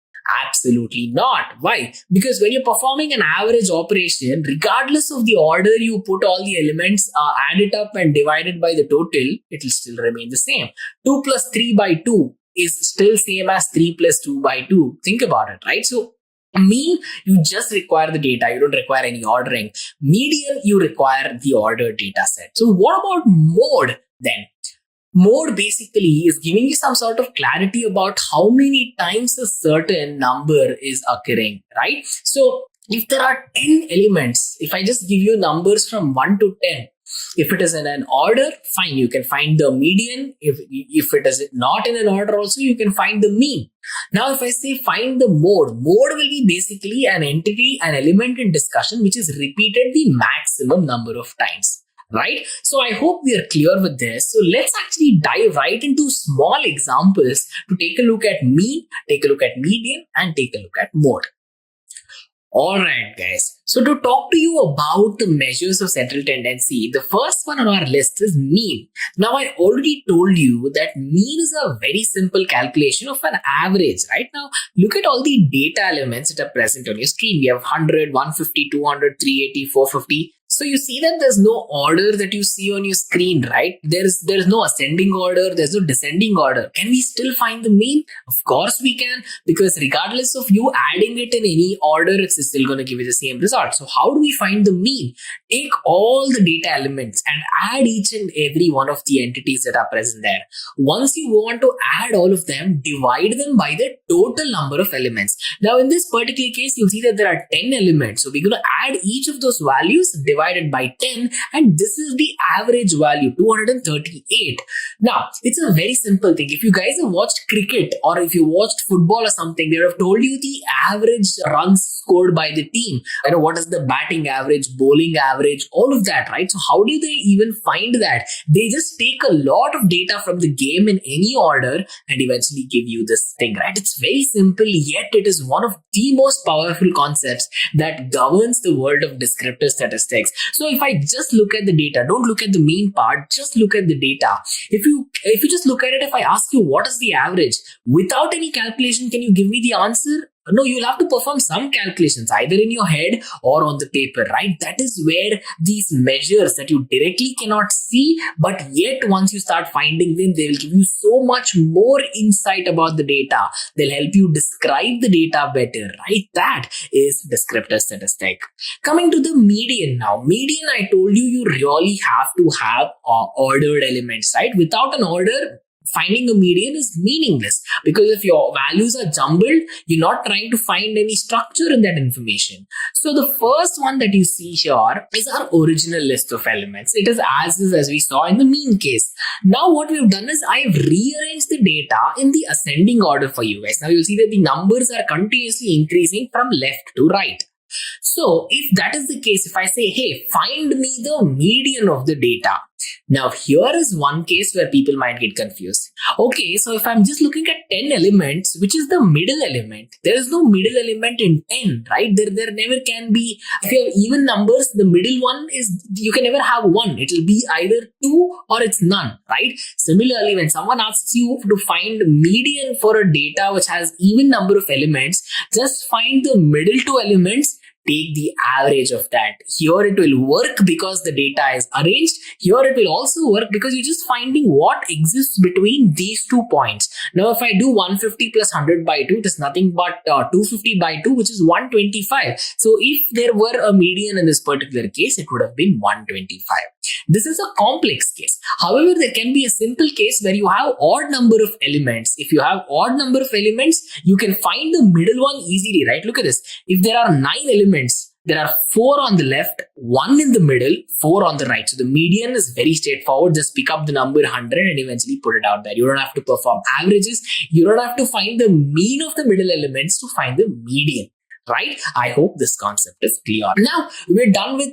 Absolutely not. Why? Because when you're performing an average operation, regardless of the order you put all the elements, add it up and divide it by the total, it will still remain the same. 2 plus 3 by 2 is still same as 3 plus 2 by 2. Think about it, right? So mean, you just require the data. You don't require any ordering. Median, you require the ordered data set. So what about mode then? Mode basically is giving you some sort of clarity about how many times a certain number is occurring, right? So if there are 10 elements, if I just give you numbers from 1 to 10, if it is in an order, fine, you can find the median. If it is not in an order also, you can find the mean. Now, if I say find the mode will be basically an entity, an element in discussion which is repeated the maximum number of times. Right? So I hope we are clear with this. So let's actually dive right into small examples to take a look at mean, take a look at median, and take a look at mode. Alright guys, so to talk to you about the measures of central tendency, the first one on our list is mean. Now I already told you that mean is a very simple calculation of an average. Right now, look at all the data elements that are present on your screen. We have 100, 150, 200, 380, 450, So you see that there's no order that you see on your screen, right? There's no ascending order, there's no descending order. Can we still find the mean? Of course we can, because regardless of you adding it in any order, it's still going to give you the same result. So how do we find the mean? Take all the data elements and add each and every one of the entities that are present there. Once you want to add all of them, divide them by the total number of elements. Now in this particular case, you'll see that there are 10 elements. So we're going to add each of those values divided by 10, and this is the average value, 238. Now it's a very simple thing. If you guys have watched cricket or if you watched football or something, they have told you the average runs scored by the team. You know, what is the batting average, bowling average, all of that, right? So how do they even find that? They just take a lot of data from the game in any order and eventually give you this thing, right? It's very simple, yet it is one of the most powerful concepts that governs the world of descriptive statistics. So if I just look at the data, don't look at the mean part, just look at the data. If you just look at it, if I ask you what is the average, without any calculation, can you give me the answer? No, you'll have to perform some calculations either in your head or on the paper, right? That is where these measures that you directly cannot see, but yet once you start finding them, they will give you so much more insight about the data. They'll help you describe the data better, right? That is descriptive statistic. Coming to the median now. Median, I told you really have to have ordered elements, right? Without an order, finding a median is meaningless, because if your values are jumbled, you're not trying to find any structure in that information. So the first one that you see here is our original list of elements. It is as we saw in the mean case. Now what we've done is I've rearranged the data in the ascending order for you guys. Now you'll see that the numbers are continuously increasing from left to right. So if that is the case, if I say, hey, find me the median of the data. Now here is one case where people might get confused. Okay, so if I'm just looking at 10 elements, which is the middle element? There is no middle element in 10, right? There never can be. If you have even numbers, the middle one is, you can never have one. It will be either 2 or it's none, right? Similarly, when someone asks you to find median for a data which has even number of elements, just find the middle 2 elements, take the average of that. Here it will work because the data is arranged. Here it will also work because you're just finding what exists between these 2 points. Now if I do 150 plus 100 by 2, it is nothing but 250 by 2, which is 125. So if there were a median in this particular case, it would have been 125. This is a complex case. However, there can be a simple case where you have odd number of elements. If you have odd number of elements, you can find the middle one easily, right? Look at this. If there are 9 elements, there are 4 on the left, 1 in the middle, 4 on the right. So the median is very straightforward. Just pick up the number 100 and eventually put it out there. You don't have to perform averages. You don't have to find the mean of the middle elements to find the median. Right? I hope this concept is clear. Now, we're done with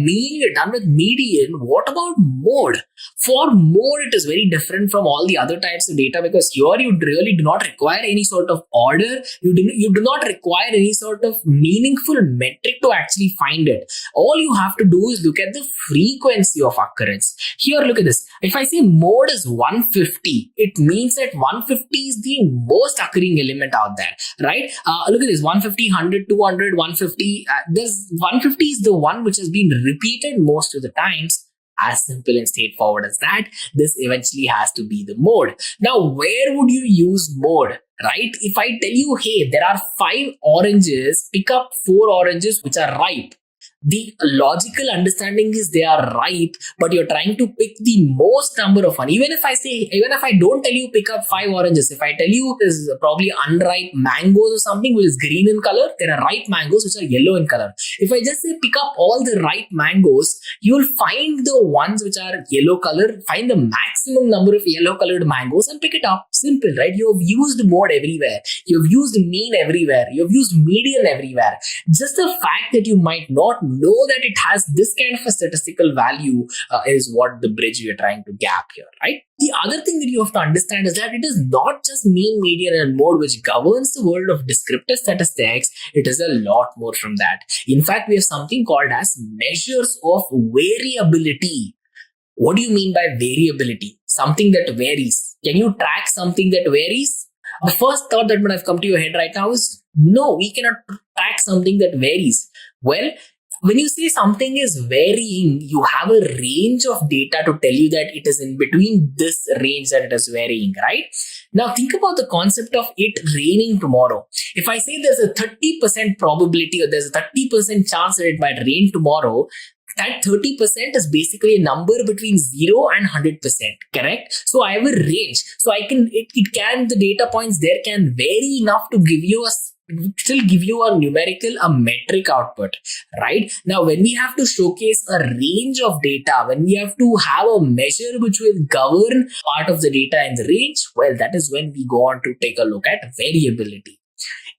mean, we're done with median. What about mode? For mode, it is very different from all the other types of data, because here you really do not require any sort of order. You do not require any sort of meaningful metric to actually find it. All you have to do is look at the frequency of occurrence. Here, look at this. If I say mode is 150, it means that 150 is the most occurring element out there, right? Look at this, 150, 100, 200, 150. This 150 is the one which has been repeated most of the times. As simple and straightforward as that, this eventually has to be the mode. Now, where would you use mode, right? If I tell you, hey, there are 5 oranges, pick up 4 oranges which are ripe. The logical understanding is they are ripe, but you're trying to pick the most number of one. Even if I don't tell you pick up 5 oranges, if I tell you there's probably unripe mangoes or something which is green in color, there are ripe mangoes which are yellow in color. If I just say pick up all the ripe mangoes, you'll find the ones which are yellow color, find the maximum number of yellow colored mangoes and pick it up. Simple, right? You've used mode everywhere. You've used mean everywhere. You've used median everywhere. Just the fact that you might not know that it has this kind of a statistical value is what the bridge we are trying to gap here, right? The other thing that you have to understand is that it is not just mean, median, and mode which governs the world of descriptive statistics. It is a lot more from that. In fact, we have something called as measures of variability. What do you mean by variability? Something that varies. Can you track something that varies? The first thought that might have come to your head right now is, no, we cannot track something that varies. Well, When you say something is varying, you have a range of data to tell you that it is in between this range that it is varying, right? Now think about the concept of it raining tomorrow. If I say there's a 30% probability or there's a 30% chance that it might rain tomorrow, that 30% is basically a number between 0 and 100%, correct? So I have a range. So the data points there can vary enough to still give you a numerical, a metric output, right? Now, when we have to showcase a range of data, when we have to have a measure which will govern part of the data in the range, well, that is when we go on to take a look at variability.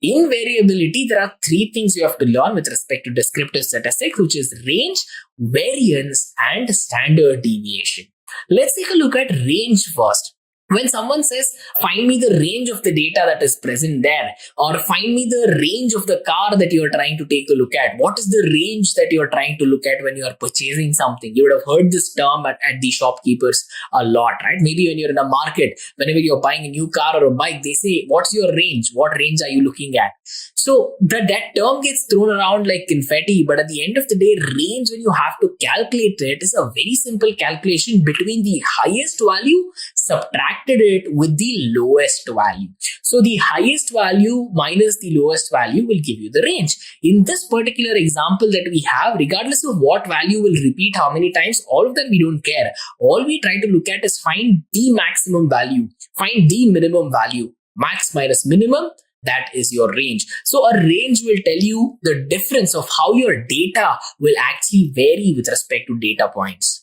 In variability, there are three things you have to learn with respect to descriptive statistics, which is range, variance, and standard deviation. Let's take a look at range first. When someone says, find me the range of the data that is present there, or find me the range of the car that you are trying to take a look at, what is the range that you are trying to look at when you are purchasing something? You would have heard this term at the shopkeepers a lot, right? Maybe when you're in a market, whenever you're buying a new car or a bike, they say, what's your range? What range are you looking at? So that term gets thrown around like confetti, but at the end of the day, range, when you have to calculate it, is a very simple calculation between the highest value subtracted it with the lowest value. So the highest value minus the lowest value will give you the range. In this particular example that we have, regardless of what value will repeat how many times, all of that we don't care. All we try to look at is find the maximum value, find the minimum value, max minus minimum. That is your range. So a range will tell you the difference of how your data will actually vary with respect to data points.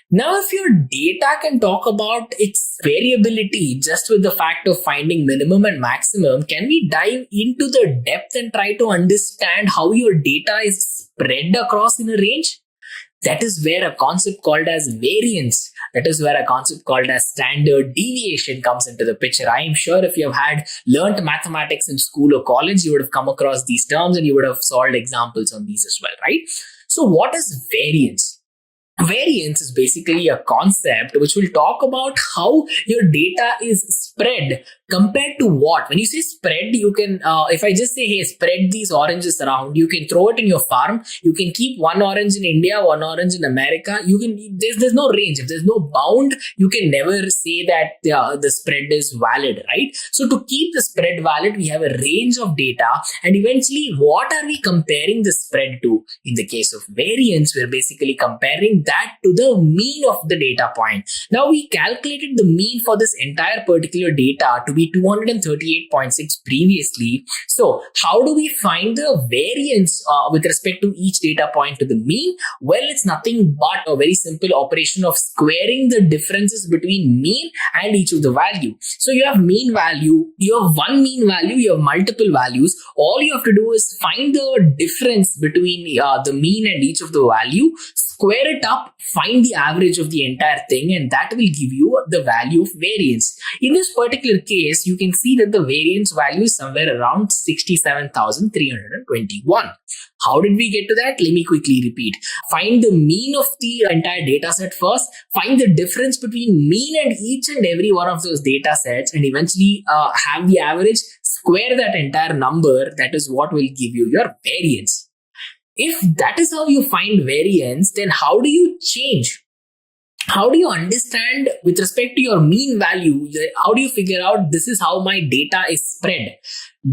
Now, if your data can talk about its variability just with the fact of finding minimum and maximum, can we dive into the depth and try to understand how your data is spread across in a range? That is where a concept called as variance, that is where a concept called as standard deviation comes into the picture. I am sure if you have learnt mathematics in school or college, you would have come across these terms and you would have solved examples on these as well, right? So what is variance? Variance is basically a concept which will talk about how your data is spread compared to what. When you say spread, you can, if I just say, hey, spread these oranges around, you can throw it in your farm. You can keep one orange in India, one orange in America. There's no range. If there's no bound, you can never say that the spread is valid, right? So to keep the spread valid, we have a range of data, and eventually what are we comparing the spread to? In the case of variance, we're basically comparing that to the mean of the data point. Now we calculated the mean for this entire particular data to be 238.6 previously. So how do we find the variance with respect to each data point to the mean? Well, it's nothing but a very simple operation of squaring the differences between mean and each of the value. So you have mean value, you have one mean value, you have multiple values. All you have to do is find the difference between the mean and each of the value, square it up, find the average of the entire thing, and that will give you the value of variance. In this particular case, you can see that the variance value is somewhere around 67,321. How did we get to that? Let me quickly repeat. Find the mean of the entire data set first, find the difference between mean and each and every one of those data sets, and eventually have the average, square that entire number. That is what will give you your variance. If that is how you find variance, then how do you change? How do you understand with respect to your mean value? How do you figure out this is how my data is spread?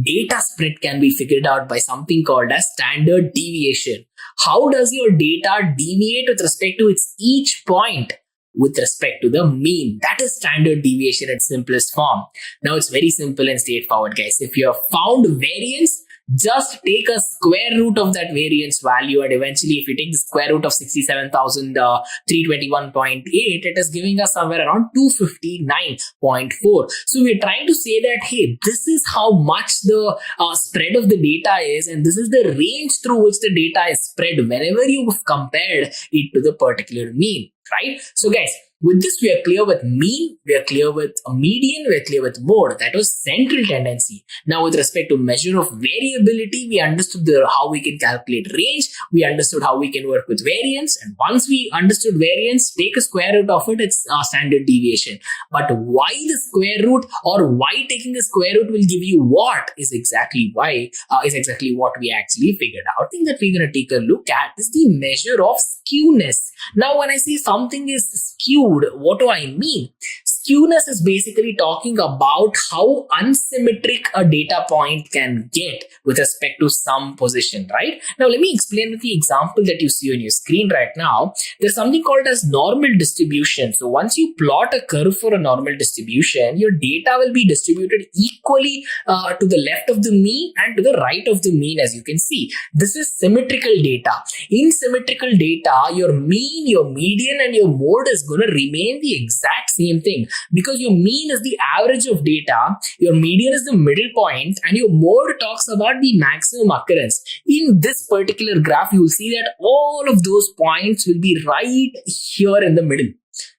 Data spread can be figured out by something called as standard deviation. How does your data deviate with respect to its each point with respect to the mean? That is standard deviation in its simplest form. Now it's very simple and straightforward, guys. If you have found variance, just take a square root of that variance value, and eventually if you take the square root of 67,321.8, it is giving us somewhere around 259.4. So we're trying to say that, hey, this is how much the spread of the data is, and this is the range through which the data is spread whenever you've compared it to the particular mean, right? So guys, With this, we are clear with mean, we are clear with a median, we are clear with mode. That was central tendency. Now, with respect to measure of variability, we understood how we can calculate range, we understood how we can work with variance, and once we understood variance, take a square root of it, it's a standard deviation. But why the square root, or why taking the square root will give you what, is exactly what we actually figured out. The thing that we're going to take a look at is the measure of skewness. Now, when I say something is skewed, what do I mean? Skewness is basically talking about how unsymmetric a data point can get with respect to some position, right? Now, let me explain with the example that you see on your screen right now. There's something called as normal distribution. So once you plot a curve for a normal distribution, your data will be distributed equally to the left of the mean and to the right of the mean, as you can see. This is symmetrical data. In symmetrical data, your mean, your median, and your mode is going to remain the exact same thing, because your mean is the average of data, your median is the middle point, and your mode talks about the maximum occurrence. In this particular graph, you will see that all of those points will be right here in the middle.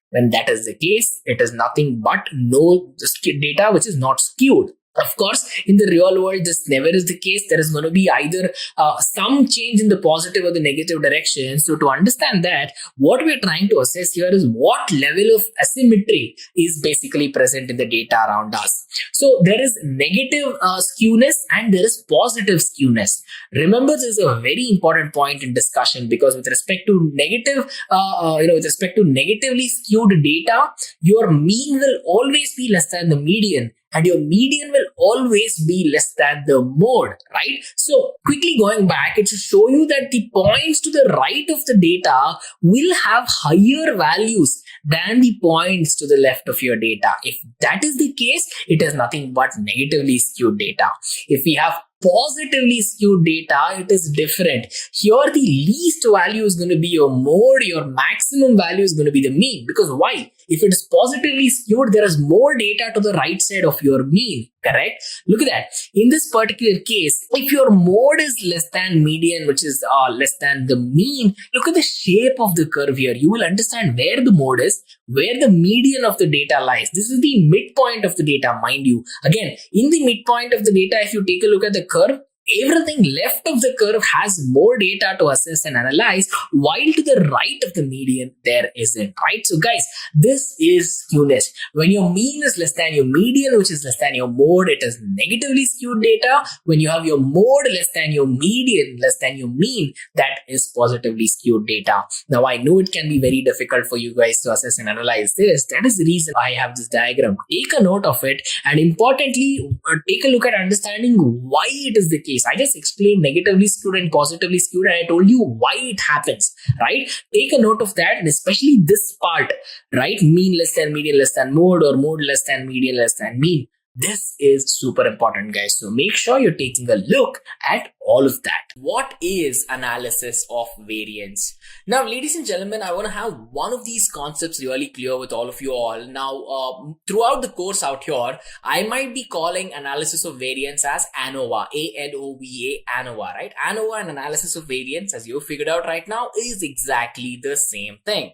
When that is the case, it is nothing but no data which is not skewed. Of course, in the real world, this never is the case. There is going to be either some change in the positive or the negative direction. So to understand that, what we are trying to assess here is what level of asymmetry is basically present in the data around us. So there is negative skewness and there is positive skewness. Remember, this is a very important point in discussion, because with respect to negative, with respect to negatively skewed data, your mean will always be less than the median, and your median will always be less than the mode, right? So quickly going back, it should show you that the points to the right of the data will have higher values than the points to the left of your data. If that is the case, it is nothing but negatively skewed data. If we have positively skewed data, it is different. Here, the least value is going to be your mode, your maximum value is going to be the mean. Because why? If it is positively skewed, there is more data to the right side of your mean, correct? Look at that. In this particular case, if your mode is less than median, which is less than the mean, look at the shape of the curve here. You will understand where the mode is, where the median of the data lies. This is the midpoint of the data, mind you. Again, in the midpoint of the data, if you take a look at the curve, everything left of the curve has more data to assess and analyze, while to the right of the median, there isn't, right? So guys, this is skewness. When your mean is less than your median, which is less than your mode, it is negatively skewed data. When you have your mode less than your median, less than your mean, that is positively skewed data. Now, I know it can be very difficult for you guys to assess and analyze this. That is the reason I have this diagram. Take a note of it, and importantly, take a look at understanding why it is the case. I just explained negatively skewed and positively skewed, and I told you why it happens, right? Take a note of that, and especially this part, right? Mean less than median less than mode, or mode less than median less than mean. This is super important, guys. So make sure you're taking a look at all of that. What is analysis of variance? Now, ladies and gentlemen, I want to have one of these concepts really clear with all of you all. Now, throughout the course out here, I might be calling analysis of variance as ANOVA, A-N-O-V-A, ANOVA, right? ANOVA and analysis of variance, as you figured out right now, is exactly the same thing.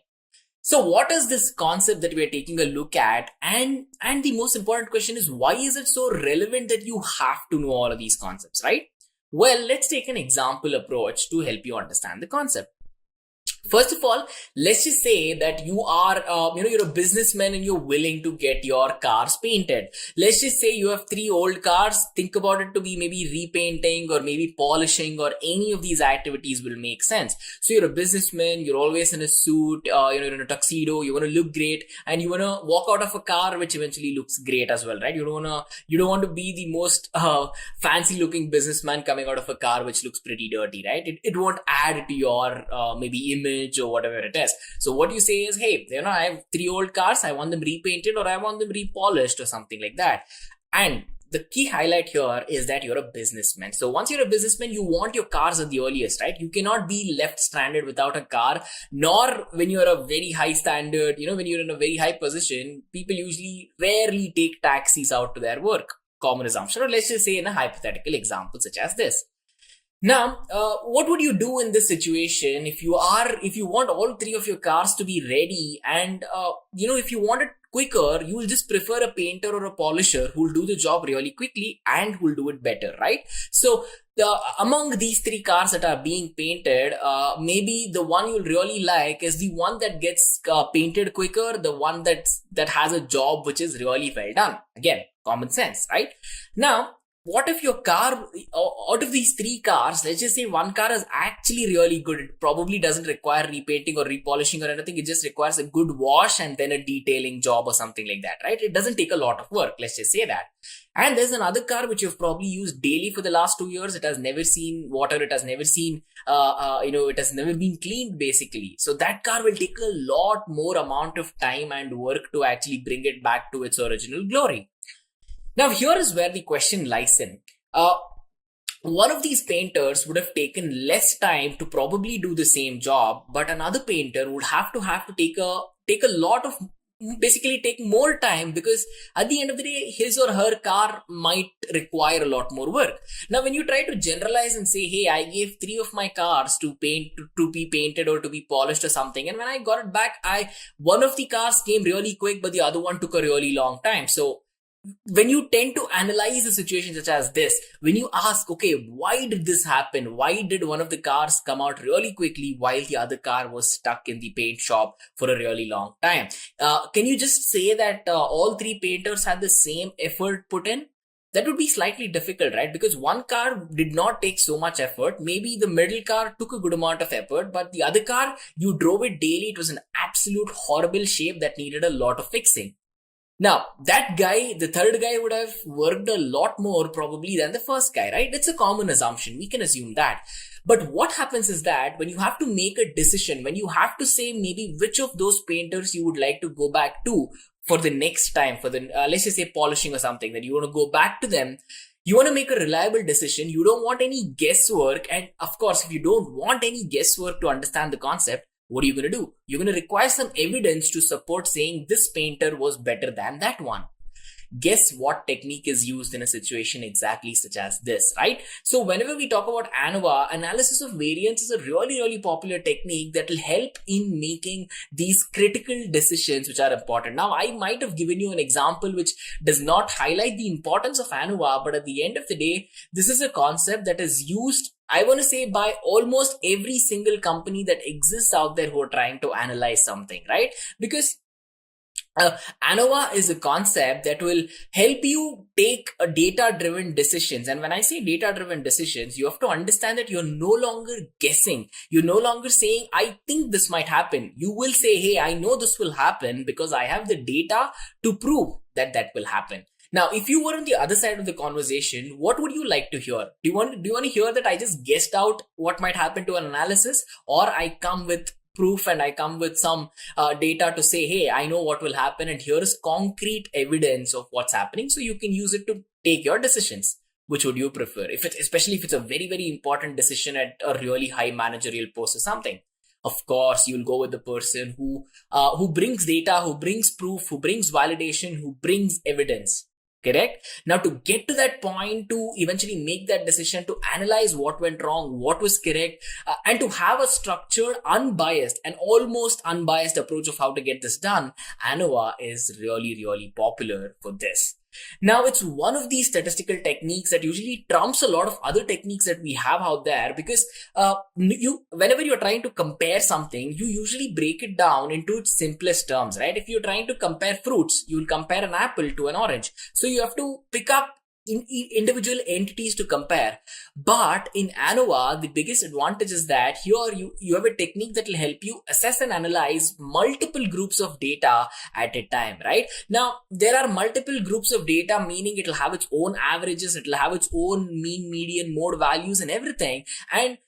So what is this concept that we are taking a look at? And the most important question is, why is it so relevant that you have to know all of these concepts, right? Well, let's take an example approach to help you understand the concept. First of all, let's just say that you are, you're a businessman and you're willing to get your cars painted. Let's just say you have 3 old cars. Think about it to be maybe repainting or maybe polishing, or any of these activities will make sense. So you're a businessman, you're always in a suit, you're in a tuxedo, you want to look great, and you want to walk out of a car which eventually looks great as well, right? You don't want to be the most fancy looking businessman coming out of a car which looks pretty dirty, right? It won't add to your maybe image or whatever it is. So what you say is, hey, I have 3 old cars, I want them repainted or I want them repolished or something like that. And the key highlight here is that you're a businessman. So once you're a businessman, you want your cars at the earliest, right? You cannot be left stranded without a car, nor when you're a very high standard, when you're in a very high position, people usually rarely take taxis out to their work. Common assumption. Or let's just say in a hypothetical example such as this. Now, what would you do in this situation if you want all three of your cars to be ready, and if you want it quicker, you will just prefer a painter or a polisher who will do the job really quickly and who will do it better, right? So among these three cars that are being painted, maybe the one you'll really like is the one that gets painted quicker, the one that has a job which is really well done. Again, common sense, right? Now, what if your car, out of these three cars, let's just say one car is actually really good. It probably doesn't require repainting or repolishing or anything. It just requires a good wash and then a detailing job or something like that, right? It doesn't take a lot of work. Let's just say that. And there's another car which you've probably used daily for the last 2 years. It has never seen water. It has never seen, it has never been cleaned basically. So that car will take a lot more amount of time and work to actually bring it back to its original glory. Now, here is where the question lies in. One of these painters would have taken less time to probably do the same job, but another painter would have to take a lot of, basically take more time, because at the end of the day, his or her car might require a lot more work. Now, when you try to generalize and say, hey, I gave 3 of my cars to paint, to be painted or to be polished or something, and when I got it back, one of the cars came really quick, but the other one took a really long time. So when you tend to analyze a situation such as this, when you ask, okay, why did this happen? Why did one of the cars come out really quickly while the other car was stuck in the paint shop for a really long time? Can you just say that all 3 painters had the same effort put in? That would be slightly difficult, right? Because one car did not take so much effort. Maybe the middle car took a good amount of effort, but the other car, you drove it daily. It was an absolute horrible shape that needed a lot of fixing. Now, that guy, the third guy, would have worked a lot more probably than the first guy, right? It's a common assumption. We can assume that. But what happens is that when you have to make a decision, when you have to say maybe which of those painters you would like to go back to for the next time, for the, let's just say polishing or something, that you want to go back to them, you want to make a reliable decision. You don't want any guesswork. And of course, if you don't want any guesswork to understand the concept, what are you going to do? You're going to require some evidence to support saying this painter was better than that one. Guess what technique is used in a situation exactly such as this, right? So whenever we talk about ANOVA, analysis of variance is a really, really popular technique that will help in making these critical decisions which are important. Now, I might have given you an example which does not highlight the importance of ANOVA, but at the end of the day, this is a concept that is used, I want to say, by almost every single company that exists out there who are trying to analyze something, right? Because ANOVA is a concept that will help you take a data-driven decisions. And when I say data-driven decisions, you have to understand that you're no longer guessing. You're no longer saying, I think this might happen. You will say, hey, I know this will happen because I have the data to prove that that will happen. Now, if you were on the other side of the conversation, what would you like to hear? Do you want to hear that I just guessed out what might happen to an analysis, or I come with proof and I come with some data to say, hey, I know what will happen and here is concrete evidence of what's happening, so you can use it to take your decisions? Which would you prefer? Especially if it's a very, very important decision at a really high managerial post or something. Of course, you'll go with the person who brings data, who brings proof, who brings validation, who brings evidence. Correct? Now, to get to that point, to eventually make that decision, to analyze what went wrong, what was correct, and to have a structured, unbiased and almost unbiased approach of how to get this done, ANOVA is really, really popular for this. Now, it's one of these statistical techniques that usually trumps a lot of other techniques that we have out there, because whenever you're trying to compare something, you usually break it down into its simplest terms, right? If you're trying to compare fruits, you'll compare an apple to an orange. So you have to pick up individual entities to compare. But in ANOVA, the biggest advantage is that here you have a technique that will help you assess and analyze multiple groups of data at a time, right? Now, there are multiple groups of data, meaning it will have its own averages, it will have its own mean, median, mode values and everything. And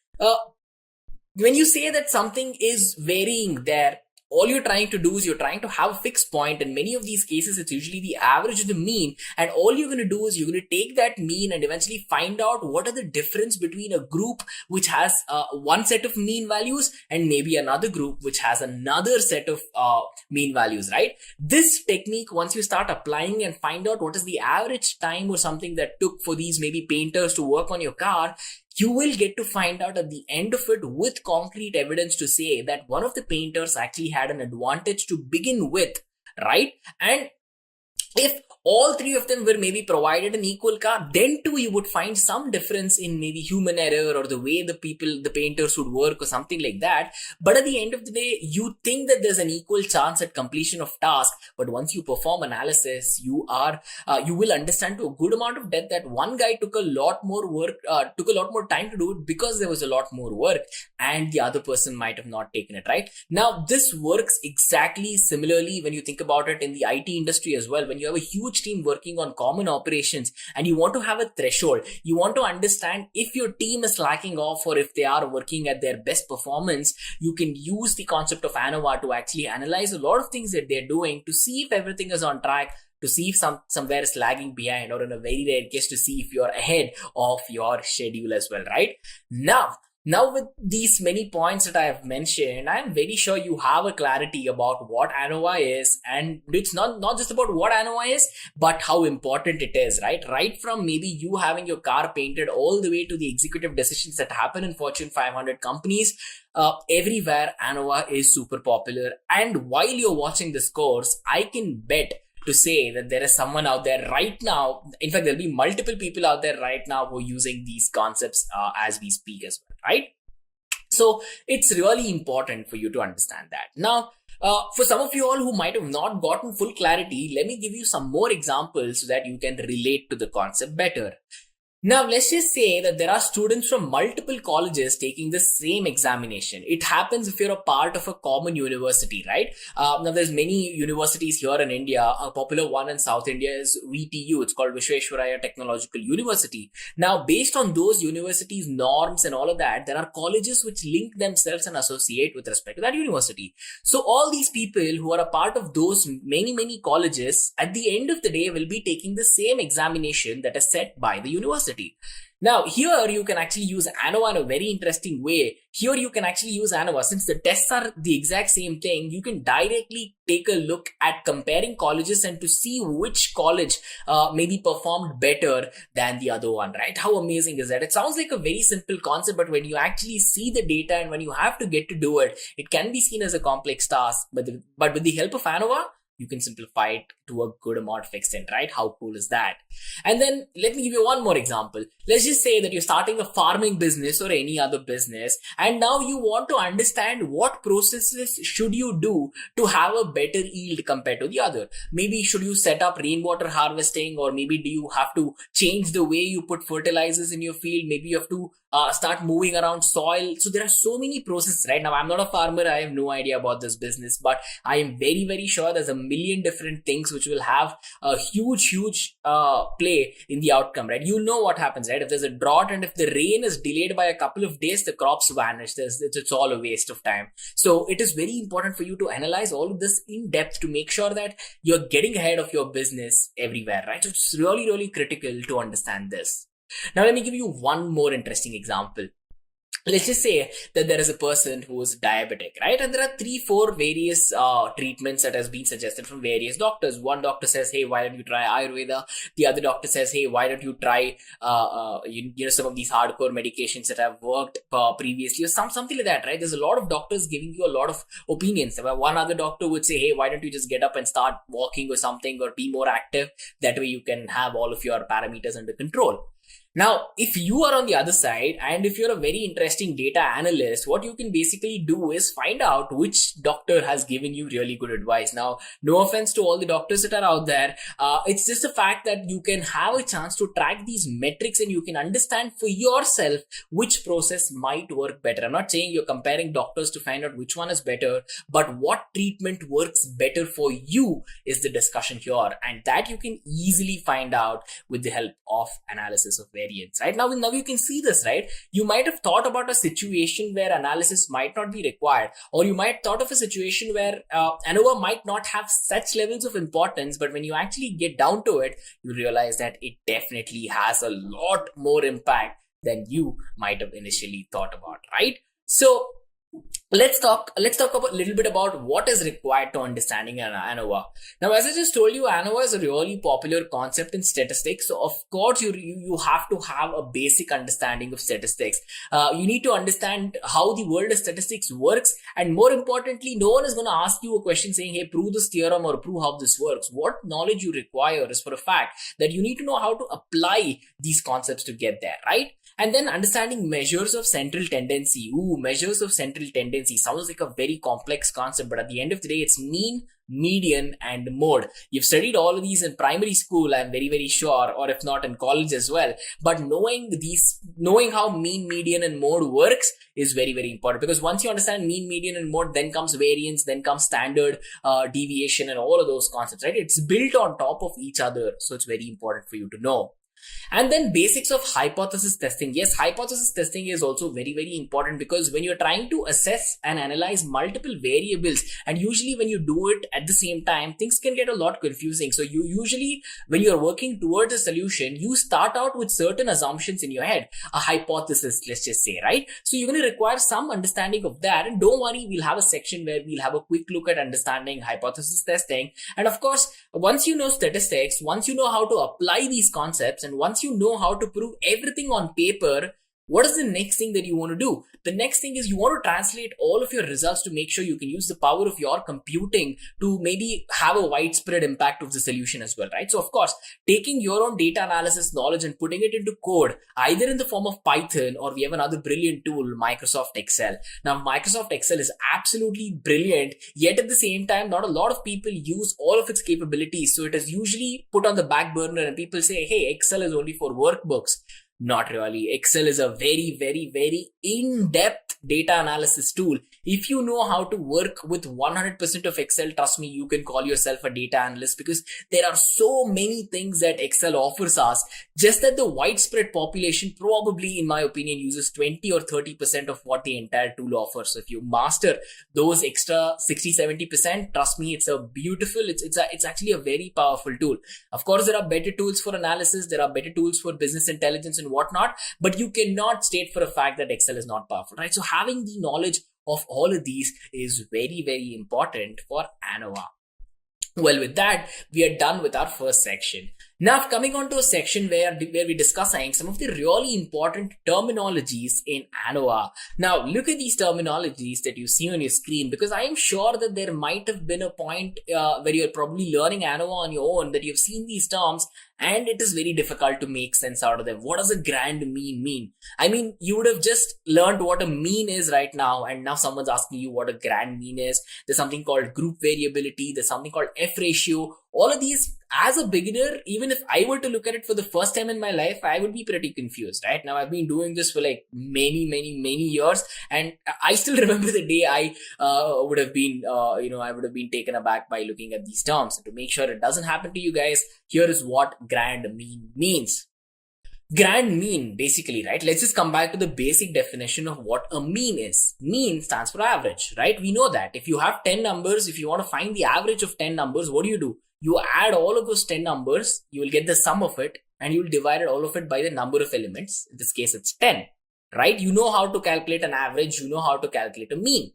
when you say that something is varying there, all you're trying to do is you're trying to have a fixed point. In many of these cases, it's usually the average of the mean. And all you're going to do is you're going to take that mean and eventually find out what are the difference between a group which has one set of mean values and maybe another group which has another set of mean values, right? This technique, once you start applying and find out what is the average time or something that took for these maybe painters to work on your car, you will get to find out at the end of it with concrete evidence to say that one of the painters actually had an advantage to begin with, right? And if all three of them were maybe provided an equal car, then too you would find some difference in maybe human error or the way the painters would work or something like that. But at the end of the day, you think that there's an equal chance at completion of task. But once you perform analysis, you will understand to a good amount of depth that one guy took a lot more work, took a lot more time to do it because there was a lot more work, and the other person might have not taken it, right? Now, this works exactly similarly when you think about it in the IT industry as well. When you have a huge team working on common operations and you want to have a threshold, you want to understand if your team is slacking off or if they are working at their best performance, you can use the concept of ANOVA to actually analyze a lot of things that they're doing to see if everything is on track, to see if somewhere is lagging behind, or in a very rare case to see if you're ahead of your schedule as well, right? Now, with these many points that I have mentioned, I am very sure you have a clarity about what ANOVA is, and it's not just about what ANOVA is, but how important it is, right? Right from maybe you having your car painted all the way to the executive decisions that happen in Fortune 500 companies, everywhere ANOVA is super popular. And while you're watching this course, I can bet to say that there is someone out there right now. In fact, there'll be multiple people out there right now who are using these concepts as we speak as well, right? So it's really important for you to understand that. Now, for some of you all who might have not gotten full clarity, let me give you some more examples so that you can relate to the concept better. Now, let's just say that there are students from multiple colleges taking the same examination. It happens if you're a part of a common university, right? Now, there's many universities here in India. A popular one in South India is VTU. It's called Visvesvaraya Technological University. Now, based on those universities' norms and all of that, there are colleges which link themselves and associate with respect to that university. So all these people who are a part of those many colleges, at the end of the day, will be taking the same examination that is set by the university. Now, here you can actually use ANOVA in a very interesting way. Here you can actually use ANOVA. Since the tests are the exact same thing, you can directly take a look at comparing colleges and to see which college maybe performed better than the other one, right? How amazing is that? It sounds like a very simple concept, but when you actually see the data and when you have to get to do it, it can be seen as a complex task. But with the help of ANOVA, you can simplify it to a good amount of extent, right? How cool is that? And then let me give you one more example. Let's just say that you're starting a farming business or any other business, and now you want to understand what processes should you do to have a better yield compared to the other. Maybe should you set up rainwater harvesting, or maybe do you have to change the way you put fertilizers in your field? Maybe you have to start moving around soil. So there are so many processes, right? Now, I'm not a farmer. I have no idea about this business, but I am very sure there's a million different things which will have a huge play in the outcome, right? You know what happens, right? If there's a drought and if the rain is delayed by a couple of days, the crops vanish. It's all a waste of time. So it is very important for you to analyze all of this in depth to make sure that you're getting ahead of your business everywhere, right? So it's really critical to understand this. Now, let me give you one more interesting example. Let's just say that there is a person who is diabetic, right? And there are 3-4 various treatments that has been suggested from various doctors. One doctor says, hey, why don't you try Ayurveda? The other doctor says, hey, why don't you try some of these hardcore medications that have worked previously, or something like that, right? There's a lot of doctors giving you a lot of opinions. One other doctor would say, hey, why don't you just get up and start walking or something, or be more active? That way you can have all of your parameters under control. Now, if you are on the other side, and if you're a very interesting data analyst, what you can basically do is find out which doctor has given you really good advice. Now, no offense to all the doctors that are out there. It's just a fact that you can have a chance to track these metrics and you can understand for yourself which process might work better. I'm not saying you're comparing doctors to find out which one is better, but what treatment works better for you is the discussion here. And that you can easily find out with the help of analysis of variance, right? Now you can see this, right? You might have thought about a situation where analysis might not be required, or you might thought of a situation where ANOVA might not have such levels of importance, but when you actually get down to it, you realize that it definitely has a lot more impact than you might have initially thought about, right? So let's talk about a little bit about what is required to understanding an ANOVA. Now, as I just told you, ANOVA is a really popular concept in statistics. So of course you have to have a basic understanding of statistics. You need to understand how the world of statistics works, and more importantly, no one is going to ask you a question saying, hey, prove this theorem or prove how this works. What knowledge you require is for a fact that you need to know how to apply these concepts to get there, right? And then understanding measures of central tendency. Measures of central tendency sounds like a very complex concept, but at the end of the day, it's mean, median, and mode. You've studied all of these in primary school, I'm very, very sure, or if not in college as well. But knowing how mean, median, and mode works is very, very important, because once you understand mean, median, and mode, then comes variance, then comes standard deviation, and all of those concepts, right? It's built on top of each other. So it's very important for you to know. And then basics of hypothesis testing. Yes, hypothesis testing is also very, very important, because when you're trying to assess and analyze multiple variables, and usually when you do it at the same time, things can get a lot confusing. So you usually, when you're working towards a solution, you start out with certain assumptions in your head, a hypothesis, let's just say, right? So you're going to require some understanding of that. And don't worry, we'll have a section where we'll have a quick look at understanding hypothesis testing. And of course, once you know statistics, once you know how to apply these concepts, and once you know how to prove everything on paper, what is the next thing that you want to do? The next thing is you want to translate all of your results to make sure you can use the power of your computing to maybe have a widespread impact of the solution as well, right? So of course, taking your own data analysis knowledge and putting it into code, either in the form of Python, or we have another brilliant tool, Microsoft Excel. Now, Microsoft Excel is absolutely brilliant, yet at the same time, not a lot of people use all of its capabilities. So it is usually put on the back burner, and people say, hey, Excel is only for workbooks. Not really. Excel is a very, very, very in-depth data analysis tool. If you know how to work with 100% of Excel, trust me, you can call yourself a data analyst, because there are so many things that Excel offers us. Just that the widespread population probably, in my opinion, uses 20 or 30% of what the entire tool offers. So if you master those extra 60-70%, trust me, it's a beautiful, it's actually a very powerful tool. Of course, there are better tools for analysis, there are better tools for business intelligence and whatnot, but you cannot state for a fact that Excel is not powerful, right? So having the knowledge of all of these is very, very important for ANOVA. Well, with that, we are done with our first section. Now, coming on to a section where we're discussing some of the really important terminologies in ANOVA. Now, look at these terminologies that you see on your screen, because I am sure that there might have been a point where you're probably learning ANOVA on your own, that you've seen these terms and it is very difficult to make sense out of them. What does a grand mean mean? I mean, you would have just learned what a mean is right now, and now someone's asking you what a grand mean is. There's something called group variability. There's something called F ratio. All of these, as a beginner, even if I were to look at it for the first time in my life, I would be pretty confused, right? Now, I've been doing this for like many years, and I still remember the day I would have been taken aback by looking at these terms. And to make sure it doesn't happen to you guys, here is what grand mean means. Grand mean, basically, right? Let's just come back to the basic definition of what a mean is. Mean stands for average, right? We know that if you have 10 numbers, if you want to find the average of 10 numbers, what do? You add all of those 10 numbers, you will get the sum of it, and you will divide all of it by the number of elements. In this case, it's 10, right? You know how to calculate an average, you know how to calculate a mean.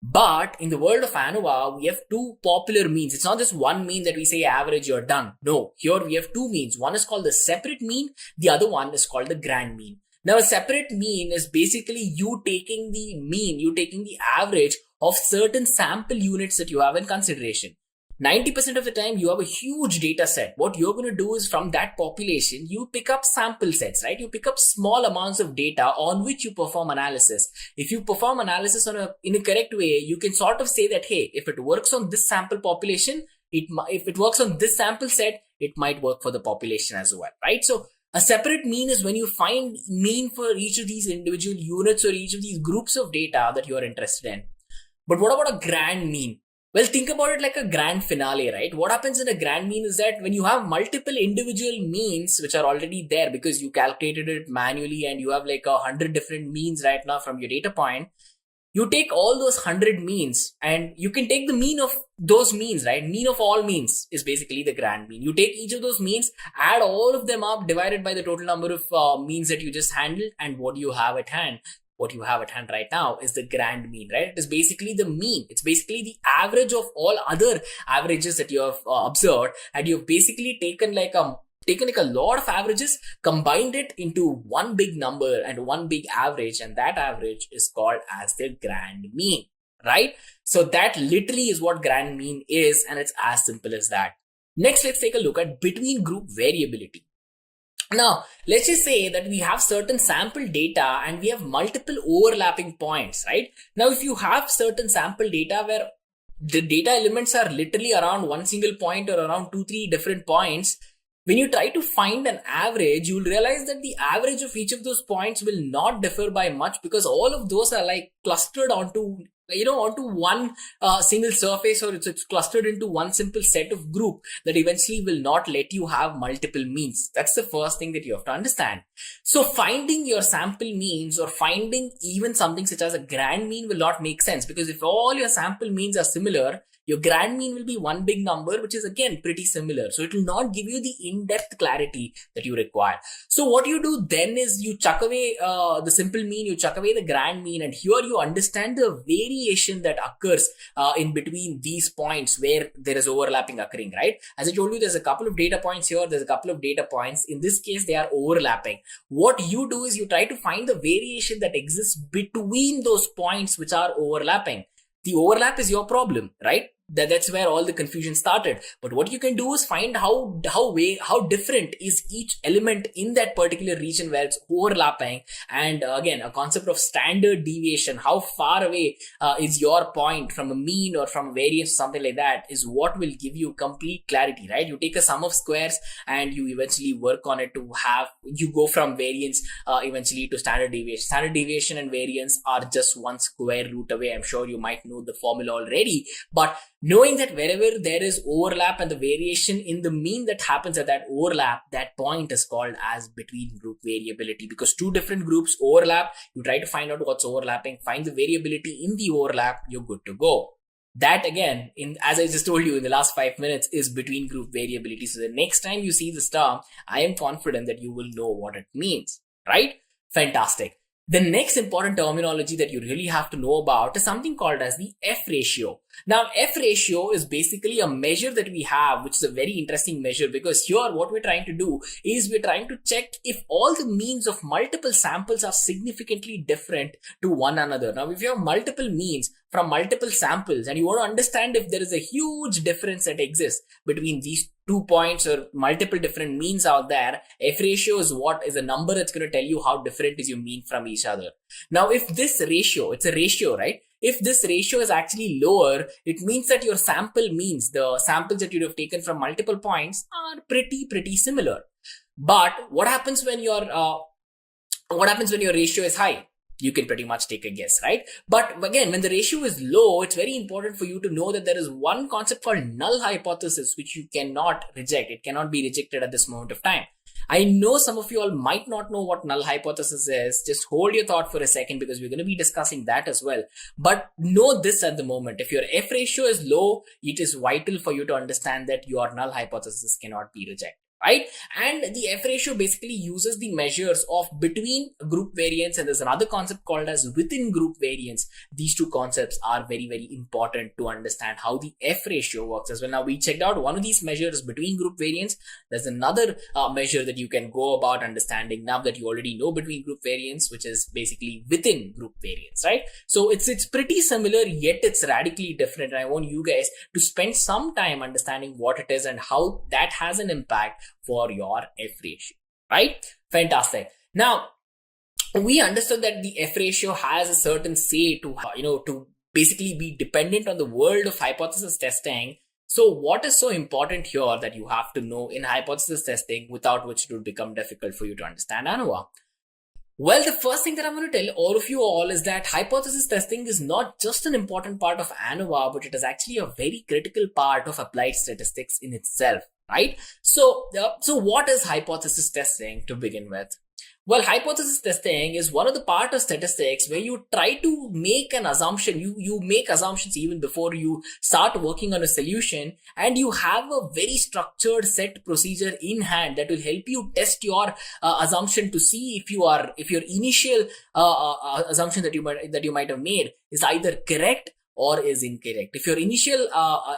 But in the world of ANOVA, we have two popular means. It's not just one mean that we say average, you're done. No, here we have two means. One is called the separate mean. The other one is called the grand mean. Now, a separate mean is basically you taking the mean, you taking the average of certain sample units that you have in consideration. 90% of the time, you have a huge data set. What you're going to do is from that population, you pick up sample sets, right? You pick up small amounts of data on which you perform analysis. If you perform analysis in a correct way, you can sort of say that, hey, if it works on this sample population, if it works on this sample set, it might work for the population as well, right? So a separate mean is when you find mean for each of these individual units or each of these groups of data that you are interested in. But what about a grand mean? Well, think about it like a grand finale, right? What happens in a grand mean is that when you have multiple individual means which are already there because you calculated it manually and you have like 100 different means right now from your data point, you take all those 100 means and you can take the mean of those means, right? Mean of all means is basically the grand mean. You take each of those means, add all of them up, divided by the total number of means that you just handled, and what do you have at hand? what you have at hand right now is the grand mean, right? It is basically the mean. It's basically the average of all other averages that you have observed, and you've basically taken like a lot of averages, combined it into one big number and one big average, and that average is called as the grand mean, right? So that literally is what grand mean is, and it's as simple as that. Next, let's take a look at between group variability. Now, let's just say that we have certain sample data and we have multiple overlapping points, right? Now, if you have certain sample data where the data elements are literally around one single point or around 2-3 different points, when you try to find an average, you'll realize that the average of each of those points will not differ by much, because all of those are like clustered onto one single surface, or it's clustered into one simple set of group that eventually will not let you have multiple means. That's the first thing that you have to understand. So finding your sample means, or finding even something such as a grand mean, will not make sense, because if all your sample means are similar, your grand mean will be one big number, which is again pretty similar. So it will not give you the in-depth clarity that you require. So what you do then is you chuck away the simple mean, you chuck away the grand mean, and here you understand the variation that occurs in between these points where there is overlapping occurring, right? As I told you, there's a couple of data points here, there's a couple of data points. In this case, they are overlapping. What you do is you try to find the variation that exists between those points which are overlapping. The overlap is your problem, right? That's where all the confusion started. But what you can do is find how different is each element in that particular region where it's overlapping. And again, a concept of standard deviation, how far away is your point from a mean or from a variance, something like that, is what will give you complete clarity, right? You take a sum of squares and you eventually work on it to you go from variance eventually to standard deviation. Standard deviation and variance are just one square root away. I'm sure you might know the formula already, but knowing that wherever there is overlap and the variation in the mean that happens at that overlap, that point is called as between group variability, because two different groups overlap. You try to find out what's overlapping, find the variability in the overlap, you're good to go. That again, as I just told you in the last 5 minutes, is between group variability. So the next time you see this term, I am confident that you will know what it means, right? Fantastic. The next important terminology that you really have to know about is something called as the F ratio. Now, F ratio is basically a measure that we have, which is a very interesting measure, because here what we're trying to do is we're trying to check if all the means of multiple samples are significantly different to one another. Now, if you have multiple means from multiple samples and you want to understand if there is a huge difference that exists between these 2 points or multiple different means out there, F ratio is a number that's going to tell you how different is your mean from each other. Now, if this ratio, it's a ratio, right? If this ratio is actually lower, it means that your sample means, the samples that you have taken from multiple points, are pretty similar. But what happens when your ratio is high? You can pretty much take a guess, right? But again, when the ratio is low, it's very important for you to know that there is one concept called null hypothesis, which you cannot reject. It cannot be rejected at this moment of time. I know some of you all might not know what null hypothesis is. Just hold your thought for a second, because we're going to be discussing that as well. But know this at the moment. If your F ratio is low, it is vital for you to understand that your null hypothesis cannot be rejected, right? And the F ratio basically uses the measures of between group variance, and there's another concept called as within group variance. These two concepts are very important to understand how the F ratio works as well. Now, we checked out one of these measures, between group variance. There's another measure that you can go about understanding now that you already know between group variance, which is basically within group variance, right? So it's pretty similar, yet it's radically different. And I want you guys to spend some time understanding what it is and how that has an impact for your F ratio, right? Fantastic. Now, we understood that the F ratio has a certain say to basically be dependent on the world of hypothesis testing. So what is so important here that you have to know in hypothesis testing, without which it would become difficult for you to understand ANOVA? Well, the first thing that I'm going to tell all of you all is that hypothesis testing is not just an important part of ANOVA, but it is actually a very critical part of applied statistics in itself, right? So what is hypothesis testing to begin with? Well, hypothesis testing is one of the part of statistics where you try to make an assumption. You make assumptions even before you start working on a solution, and you have a very structured set procedure in hand that will help you test your assumption to see if your initial assumption that you might have made is either correct or is incorrect. If your initial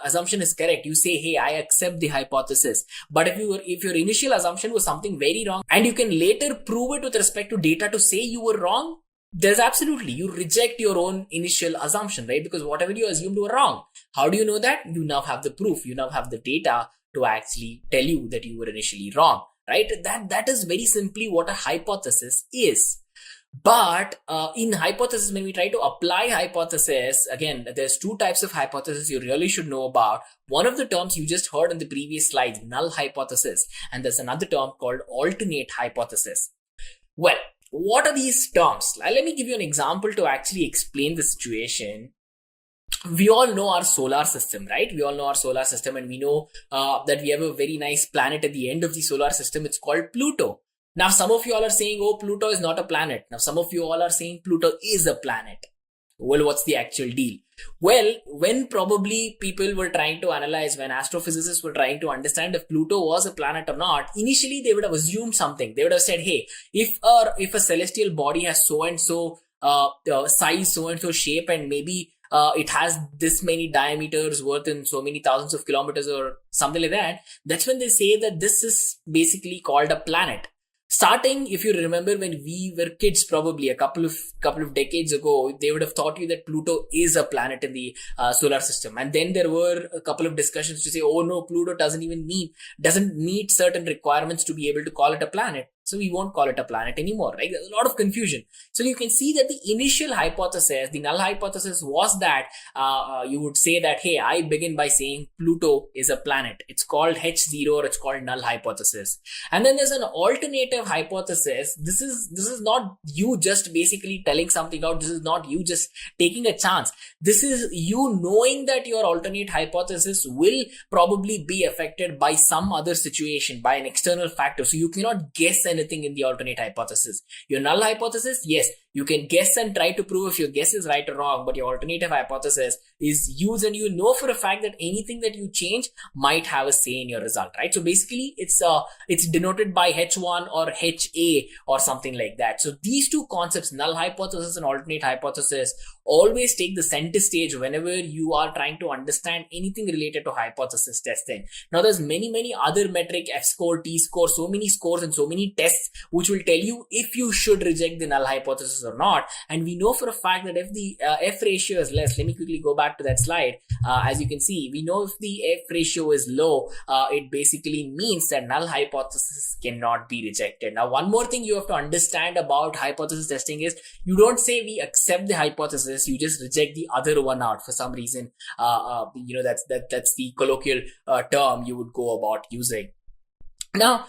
assumption is correct, you say, hey, I accept the hypothesis. But if your initial assumption was something very wrong and you can later prove it with respect to data to say you were wrong, there's absolutely, you reject your own initial assumption, right? Because whatever you assumed were wrong. How do you know that? You now have the proof. You now have the data to actually tell you that you were initially wrong, right? That is very simply what a hypothesis is. But in hypothesis, when we try to apply hypothesis, again, there's two types of hypothesis you really should know about. One of the terms you just heard in the previous slides, null hypothesis, and there's another term called alternate hypothesis. Well, what are these terms? Let me give you an example to actually explain the situation. We all know our solar system, right? We all know our solar system, and we know that we have a very nice planet at the end of the solar system. It's called Pluto. Now, some of you all are saying, oh, Pluto is not a planet. Now, some of you all are saying Pluto is a planet. Well, what's the actual deal? Well, when probably people were trying to analyze, when astrophysicists were trying to understand if Pluto was a planet or not, initially they would have assumed something. They would have said, hey, if a celestial body has so-and-so size, so-and-so shape, and maybe it has this many diameters worth in so many thousands of kilometers or something like that, that's when they say that this is basically called a planet. Starting, if you remember, when we were kids, probably a couple of decades ago, they would have taught you that Pluto is a planet in the solar system. And then there were a couple of discussions to say, oh no, Pluto doesn't meet certain requirements to be able to call it a planet. So we won't call it a planet anymore, right? There's a lot of confusion. So you can see that the initial hypothesis, the null hypothesis, was that you would say that, hey, I begin by saying Pluto is a planet. It's called H0, or it's called null hypothesis. And then there's an alternative hypothesis. This is not you just basically telling something out. This is not you just taking a chance. This is you knowing that your alternate hypothesis will probably be affected by some other situation, by an external factor. So you cannot guess anything in the alternate hypothesis. Your null hypothesis, yes, you can guess and try to prove if your guess is right or wrong, but your alternative hypothesis is used, and you know for a fact that anything that you change might have a say in your result, right? So basically it's denoted by H1 or HA or something like that. So these two concepts, null hypothesis and alternate hypothesis, always take the center stage whenever you are trying to understand anything related to hypothesis testing. Now there's many other metric, F score, T score, so many scores and so many tests which will tell you if you should reject the null hypothesis or not. And we know for a fact that if the F ratio is less, let me quickly go back to that slide. As you can see, we know if the F ratio is low, it basically means that null hypothesis cannot be rejected. Now, one more thing you have to understand about hypothesis testing is you don't say we accept the hypothesis, you just reject the other one out for some reason. That's the colloquial term you would go about using. Now,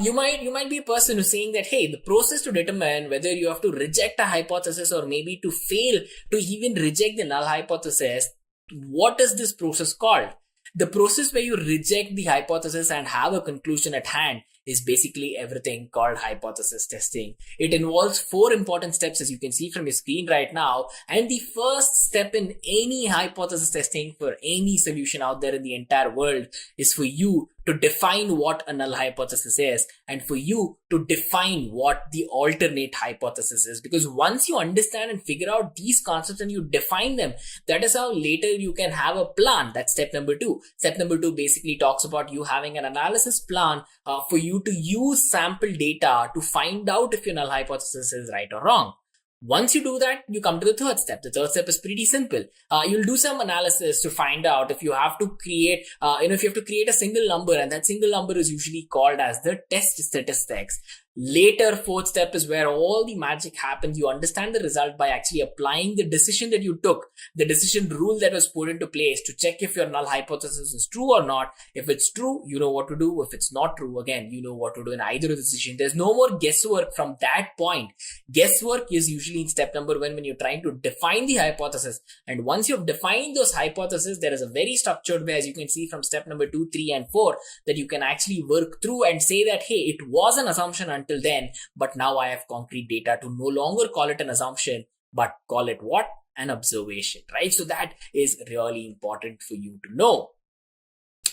you might be a person who's saying that, hey, the process to determine whether you have to reject a hypothesis or maybe to fail to even reject the null hypothesis, what is this process called? The process where you reject the hypothesis and have a conclusion at hand is basically everything called hypothesis testing. It involves 4 important steps, as you can see from your screen right now. And the first step in any hypothesis testing for any solution out there in the entire world is for you to define what a null hypothesis is and for you to define what the alternate hypothesis is. Because once you understand and figure out these concepts and you define them, that is how later you can have a plan. That's step number 2. Step number 2 basically talks about you having an analysis plan for you to use sample data to find out if your null hypothesis is right or wrong. Once you do that, you come to the third step. The third step is pretty simple. You'll do some analysis to find out if you have to create, if you have to create a single number, and that single number is usually called as the test statistics. Later, fourth step is where all the magic happens. You understand the result by actually applying the decision that you took, the decision rule that was put into place to check if your null hypothesis is true or not. If it's true, you know what to do. If it's not true, again, you know what to do in either of the decision. There's no more guesswork from that point. Guesswork is usually in step number 1 when you're trying to define the hypothesis. And once you've defined those hypotheses, there is a very structured way, as you can see from step number 2, 3, and 4, that you can actually work through and say that, hey, it was an assumption until until then, but now I have concrete data to no longer call it an assumption, but call it what? An observation, right? So that is really important for you to know.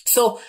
So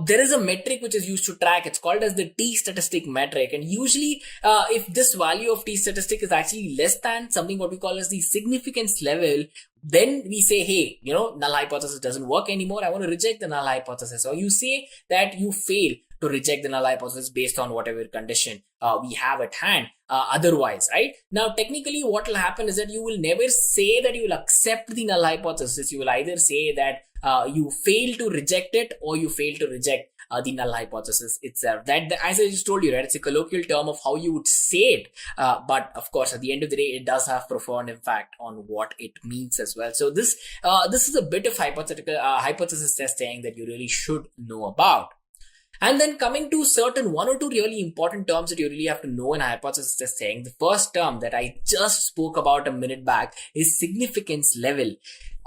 there is a metric which is used to track. It's called as the T statistic metric. And usually if this value of T statistic is actually less than something what we call as the significance level, then we say, hey, null hypothesis doesn't work anymore. I want to reject the null hypothesis. Or you say that you fail to reject the null hypothesis based on whatever condition we have at hand. Otherwise, right? Now, technically, what will happen is that you will never say that you will accept the null hypothesis. You will either say that you fail to reject it or you fail to reject the null hypothesis itself. That, as I just told you, right, it's a colloquial term of how you would say it. But of course, at the end of the day, it does have profound impact on what it means as well. So this is a bit of hypothesis testing that you really should know about. And then coming to certain one or two really important terms that you really have to know in hypothesis testing. The first term that I just spoke about a minute back is significance level.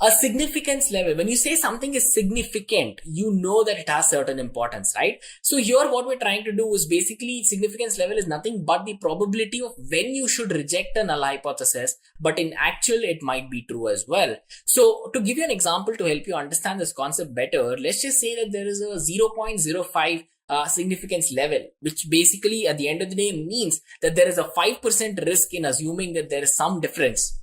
A significance level, when you say something is significant, you know that it has certain importance, right? So here what we're trying to do is basically significance level is nothing but the probability of when you should reject a null hypothesis, but in actual it might be true as well. So to give you an example to help you understand this concept better, let's just say that there is a 0.05 significance level, which basically at the end of the day means that there is a 5% risk in assuming that there is some difference.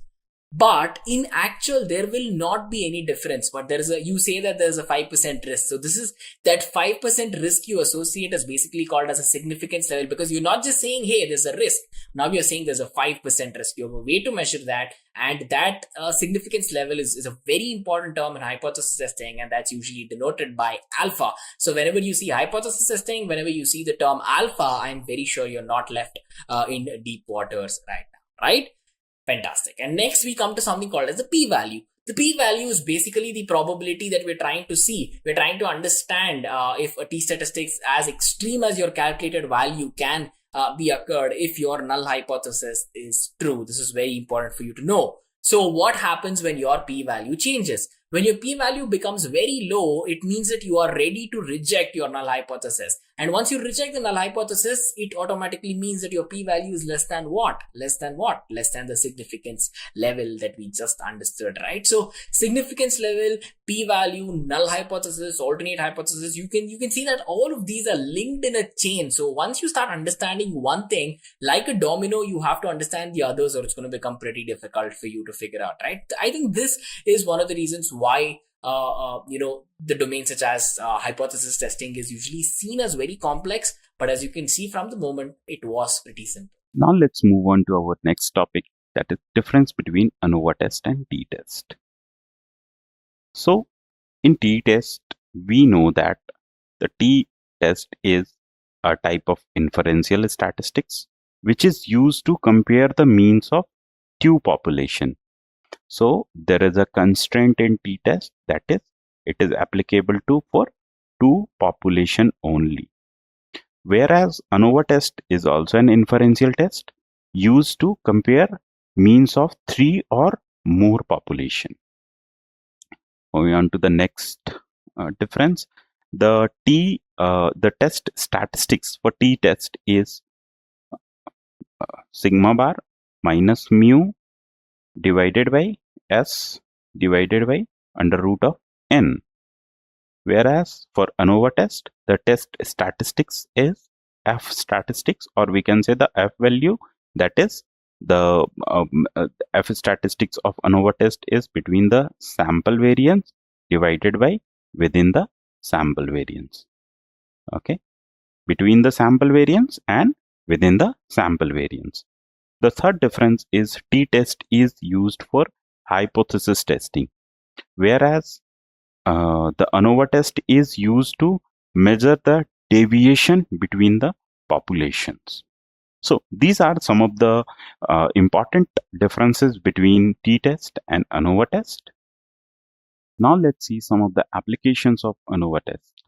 But in actual, there will not be any difference. But you say that there's a 5% risk. So this is that 5% risk you associate is basically called as a significance level, because you're not just saying, hey, there's a risk. Now you're saying there's a 5% risk. You have a way to measure that. And that significance level is a very important term in hypothesis testing. And that's usually denoted by alpha. So whenever you see hypothesis testing, whenever you see the term alpha, I'm very sure you're not left in deep waters right now, right? Fantastic. And next we come to something called as the p-value. The p-value is basically the probability that we're trying to see. We're trying to understand if a t-statistics as extreme as your calculated value can be occurred if your null hypothesis is true. This is very important for you to know. So what happens when your p-value changes? When your p-value becomes very low, it means that you are ready to reject your null hypothesis. And once you reject the null hypothesis, it automatically means that your p-value is less than what? Less than what? Less than the significance level that we just understood, right? So significance level, p-value, null hypothesis, alternate hypothesis, you can see that all of these are linked in a chain. So once you start understanding one thing, like a domino, you have to understand the others or it's going to become pretty difficult for you to figure out, right? I think this is one of the reasons why the domain such as hypothesis testing is usually seen as very complex, but as you can see from the moment, it was pretty simple. Now let's move on to our next topic, that is difference between ANOVA test and t-test. So in t-test, we know that the t-test is a type of inferential statistics which is used to compare the means of two population. So there is a constraint in t-test, that is, it is applicable to for two population only. Whereas ANOVA test is also an inferential test used to compare means of three or more population. Moving on to the next difference, the test statistics for t-test is sigma bar minus mu divided by S divided by under root of n. Whereas for ANOVA test, the test statistics is F statistics, or we can say the F value, that is the F statistics of ANOVA test is between the sample variance divided by within the sample variance. Okay, between the sample variance and within the sample variance. The third difference is t-test is used for hypothesis testing, whereas the ANOVA test is used to measure the deviation between the populations. So these are some of the important differences between t-test and ANOVA test. Now let's see some of the applications of ANOVA test.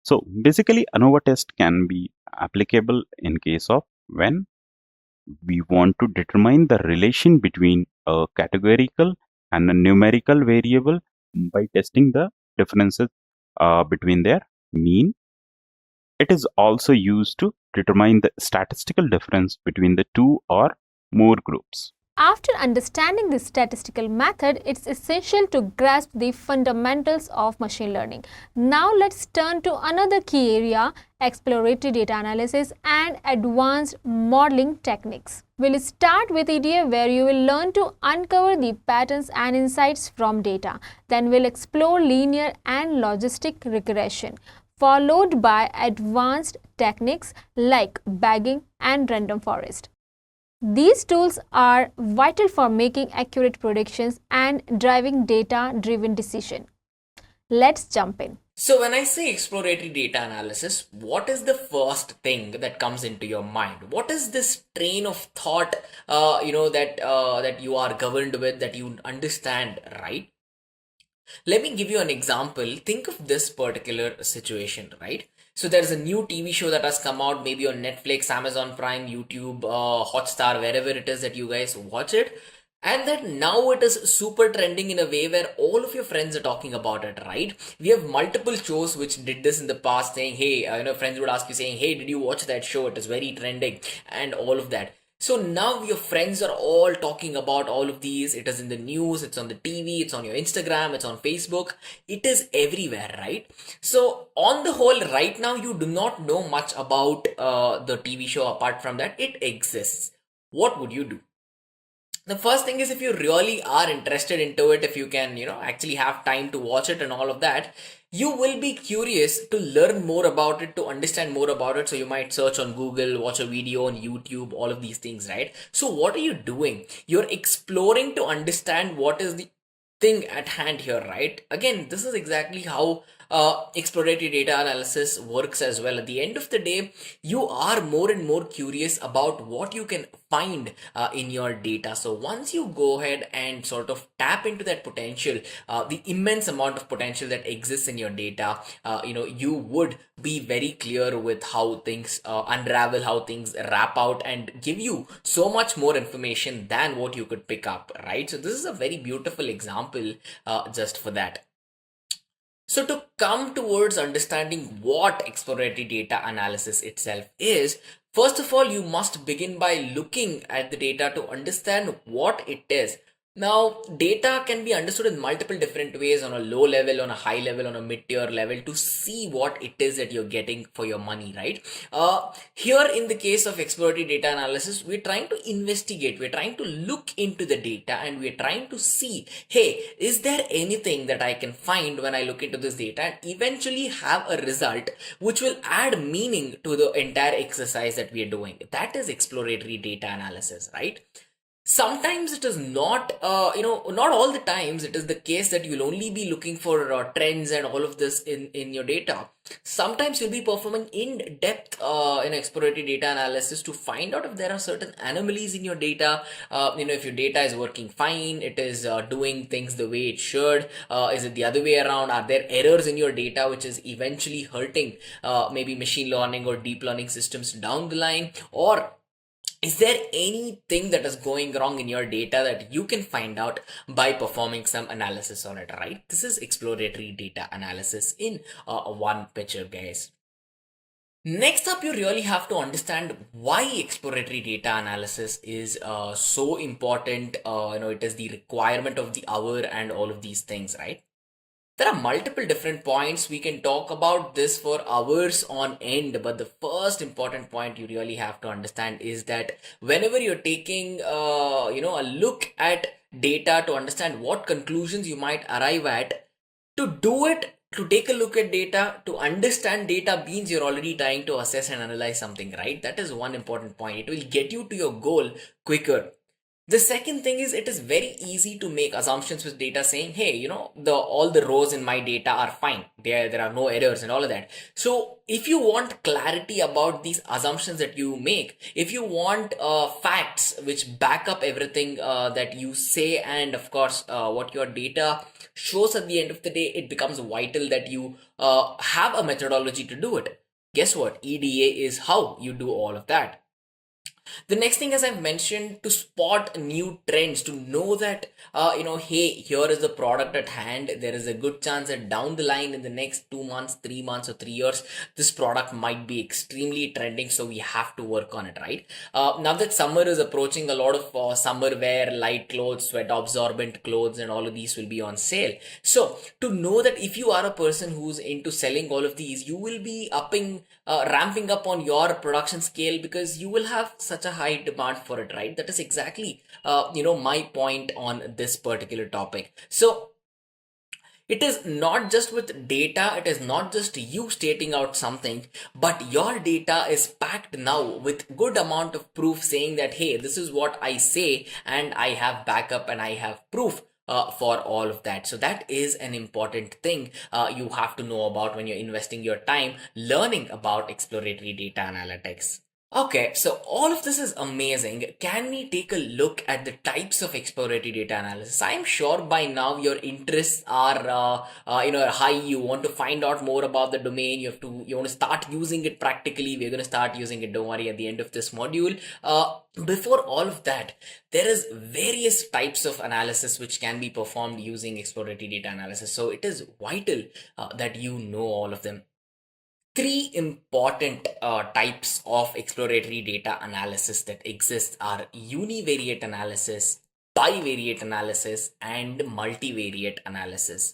So basically ANOVA test can be applicable in case of when we want to determine the relation between a categorical and a numerical variable by testing the differences between their mean. It is also used to determine the statistical difference between the two or more groups. After understanding this statistical method, it's essential to grasp the fundamentals of machine learning. Now let's turn to another key area, exploratory data analysis and advanced modeling techniques. We'll start with EDA, where you will learn to uncover the patterns and insights from data. Then we'll explore linear and logistic regression, followed by advanced techniques like bagging and random forest. These tools are vital for making accurate predictions and driving data-driven decisions. Let's jump in. So when I say exploratory data analysis, what is the first thing that comes into your mind? What is this train of thought, that you are governed with, that you understand, right? Let me give you an example. Think of this particular situation, right? So there's a new TV show that has come out, maybe on Netflix, Amazon Prime, YouTube, Hotstar, wherever it is that you guys watch it. And that now it is super trending in a way where all of your friends are talking about it, right? We have multiple shows which did this in the past, saying, hey, friends would ask you saying, hey, did you watch that show? It is very trending and all of that. So now your friends are all talking about all of these. It is in the news, it's on the TV, it's on your Instagram, it's on Facebook. It is everywhere, right? So on the whole, right now, you do not know much about the TV show apart from that. It exists. What would you do? The first thing is, if you really are interested into it, if you can, actually have time to watch it and all of that, you will be curious to learn more about it, to understand more about it. So you might search on Google, watch a video on YouTube, all of these things, right? So what are you doing? You're exploring to understand what is the thing at hand here, right? Again, this is exactly how exploratory data analysis works as well. At the end of the day, you are more and more curious about what you can find in your data. So once you go ahead and sort of tap into that potential, the immense amount of potential that exists in your data, you would be very clear with how things unravel, how things wrap out, and give you so much more information than what you could pick up, right? So this is a very beautiful example just for that. So to come towards understanding what exploratory data analysis itself is, first of all, you must begin by looking at the data to understand what it is. Now, data can be understood in multiple different ways, on a low level, on a high level, on a mid-tier level, to see what it is that you're getting for your money, right? Here in the case of exploratory data analysis, we're trying to investigate, we're trying to look into the data, and we're trying to see, hey, is there anything that I can find when I look into this data, and eventually have a result which will add meaning to the entire exercise that we are doing. That is exploratory data analysis, right? Sometimes it is not, not all the times it is the case that you'll only be looking for trends and all of this in your data. Sometimes you'll be performing in-depth exploratory data analysis to find out if there are certain anomalies in your data. If your data is working fine, it is doing things the way it should. Is it the other way around? Are there errors in your data which is eventually hurting maybe machine learning or deep learning systems down the line? Or is there anything that is going wrong in your data that you can find out by performing some analysis on it, right? This is exploratory data analysis in one picture, guys. Next up, you really have to understand why exploratory data analysis is so important. It is the requirement of the hour and all of these things, right? There are multiple different points. We can talk about this for hours on end, but the first important point you really have to understand is that whenever you're taking a look at data to understand what conclusions you might arrive at, to take a look at data, to understand data means you're already trying to assess and analyze something, right? That is one important point. It will get you to your goal quicker. The second thing is, it is very easy to make assumptions with data saying, hey, all the rows in my data are fine. There are no errors and all of that. So if you want clarity about these assumptions that you make, if you want facts which back up everything that you say, and of course what your data shows at the end of the day, it becomes vital that you have a methodology to do it. Guess what? EDA is how you do all of that. The next thing, as I've mentioned, to spot new trends, to know that, hey, here is the product at hand. There is a good chance that down the line in the next 2 months, 3 months, or 3 years, this product might be extremely trending. So we have to work on it, right? Now that summer is approaching, a lot of summer wear, light clothes, sweat absorbent clothes, and all of these will be on sale. So to know that if you are a person who's into selling all of these, you will be ramping up on your production scale because you will have such a high demand for it, right? That is exactly my point on this particular topic. So it is not just with data, it is not just you stating out something, but your data is packed now with good amount of proof saying that, hey, this is what I say and I have backup and I have proof for all of that. So that is an important thing you have to know about when you're investing your time learning about exploratory data analytics. Okay, so all of this is amazing. Can we take a look at the types of exploratory data analysis? I'm sure by now your interests are high. You want to find out more about the domain. You want to start using it practically. We're going to start using it. Don't worry. At the end of this module, before all of that, there is various types of analysis which can be performed using exploratory data analysis. So it is vital that you know all of them. Three important types of exploratory data analysis that exist are univariate analysis, bivariate analysis, and multivariate analysis.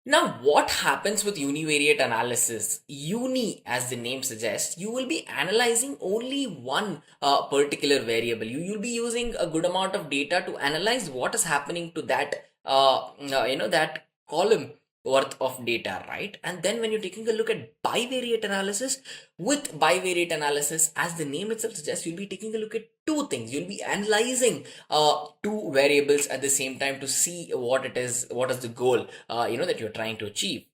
Now, what happens with univariate analysis? Uni, as the name suggests, you will be analyzing only one particular variable. You'll be using a good amount of data to analyze what is happening to that, that column worth of data, right? And then when you're taking a look at bivariate analysis, with bivariate analysis, as the name itself suggests, you'll be taking a look at two things. You'll be analyzing two variables at the same time to see what is the goal that you're trying to achieve.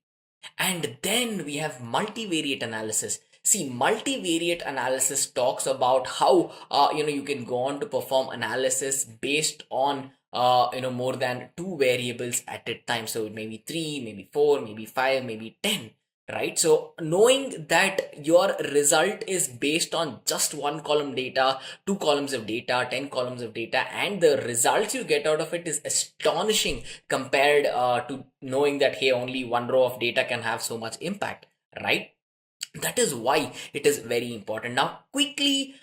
And then we have multivariate analysis. See, multivariate analysis talks about how you can go on to perform analysis based on more than two variables at a time. So maybe 3, maybe 4, maybe 5, maybe 10, right? So knowing that your result is based on just one column data, 2 columns of data, 10 columns of data, and the results you get out of it is astonishing compared to knowing that, hey, only one row of data can have so much impact, right? That is why it is very important. Now, quickly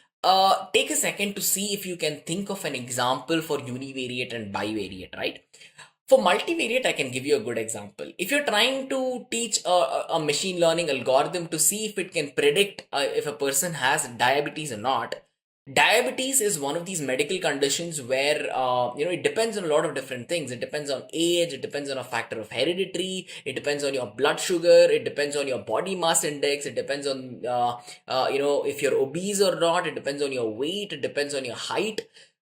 take a second to see if you can think of an example for univariate and bivariate, right? For multivariate, I can give you a good example. If you're trying to teach a machine learning algorithm to see if it can predict if a person has diabetes or not, diabetes is one of these medical conditions where it depends on a lot of different things. It depends on age, it depends on a factor of heredity, it depends on your blood sugar, it depends on your body mass index, it depends on if you're obese or not, it depends on your weight, it depends on your height.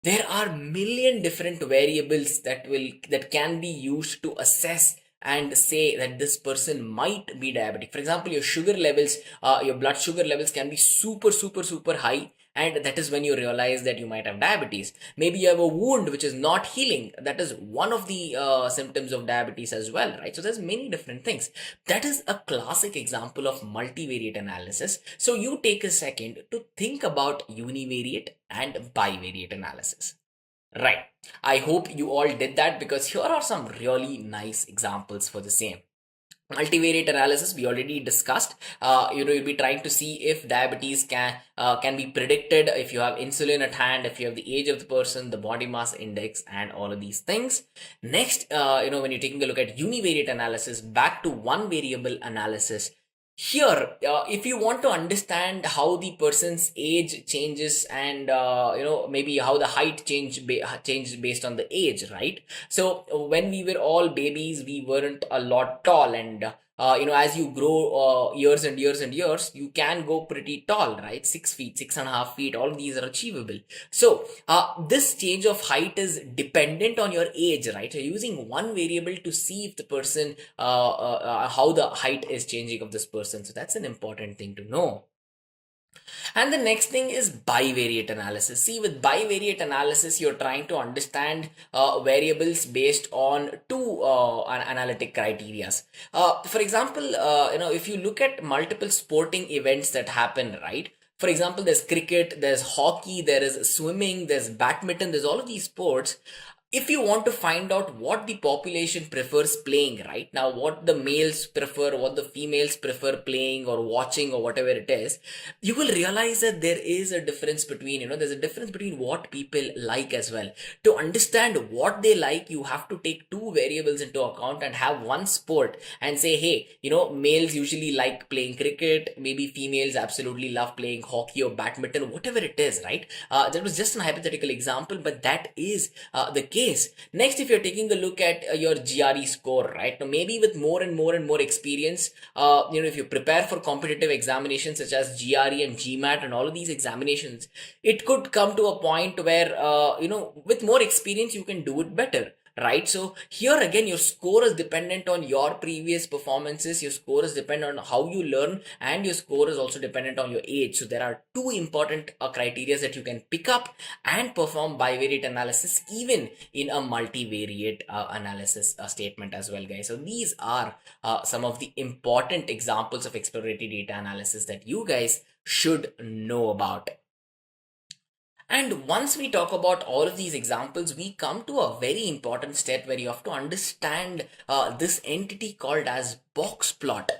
There are million different variables that can be used to assess and say that this person might be diabetic. For example, your sugar levels, your blood sugar levels can be super, super, super high, and that is when you realize that you might have diabetes. Maybe you have a wound which is not healing. That is one of the symptoms of diabetes as well, right? So there's many different things. That is a classic example of multivariate analysis. So you take a second to think about univariate and bivariate analysis. Right. I hope you all did that, because here are some really nice examples for the same. Multivariate analysis we already discussed. You'll be trying to see if diabetes can be predicted if you have insulin at hand, if you have the age of the person, the body mass index, and all of these things. Next, when you're taking a look at univariate analysis, back to one variable analysis. Here, if you want to understand how the person's age changes and maybe how the height changed based on the age, right? So when we were all babies, we weren't a lot tall, and as you grow years and years and years, you can go pretty tall, right? 6 feet, 6.5 feet, all of these are achievable. So this change of height is dependent on your age, right? So using one variable to see if the person how the height is changing of this person. So that's an important thing to know. And the next thing is bivariate analysis. See, with bivariate analysis, you're trying to understand variables based on two analytic criteria. For example, if you look at multiple sporting events that happen, right? For example, there's cricket, there's hockey, there is swimming, there's badminton, there's all of these sports. If you want to find out what the population prefers playing right now, what the males prefer, what the females prefer playing or watching or whatever it is, you will realize that there is a difference between, there's a difference between what people like as well. To understand what they like, you have to take two variables into account and have one sport and say, hey, males usually like playing cricket, maybe females absolutely love playing hockey or badminton, whatever it is, right? That was just a hypothetical example, but that is the case. Next, if you're taking a look at your GRE score, right? Now, maybe with more and more experience, if you prepare for competitive examinations such as GRE and GMAT and all of these examinations, it could come to a point where, with more experience, you can do it better. Right? So here again, your score is dependent on your previous performances, your score is dependent on how you learn, and your score is also dependent on your age. So there are two important criteria that you can pick up and perform bivariate analysis even in a multivariate analysis statement as well, guys. So these are some of the important examples of exploratory data analysis that you guys should know about. And once we talk about all of these examples, we come to a very important step where you have to understand this entity called as box plot.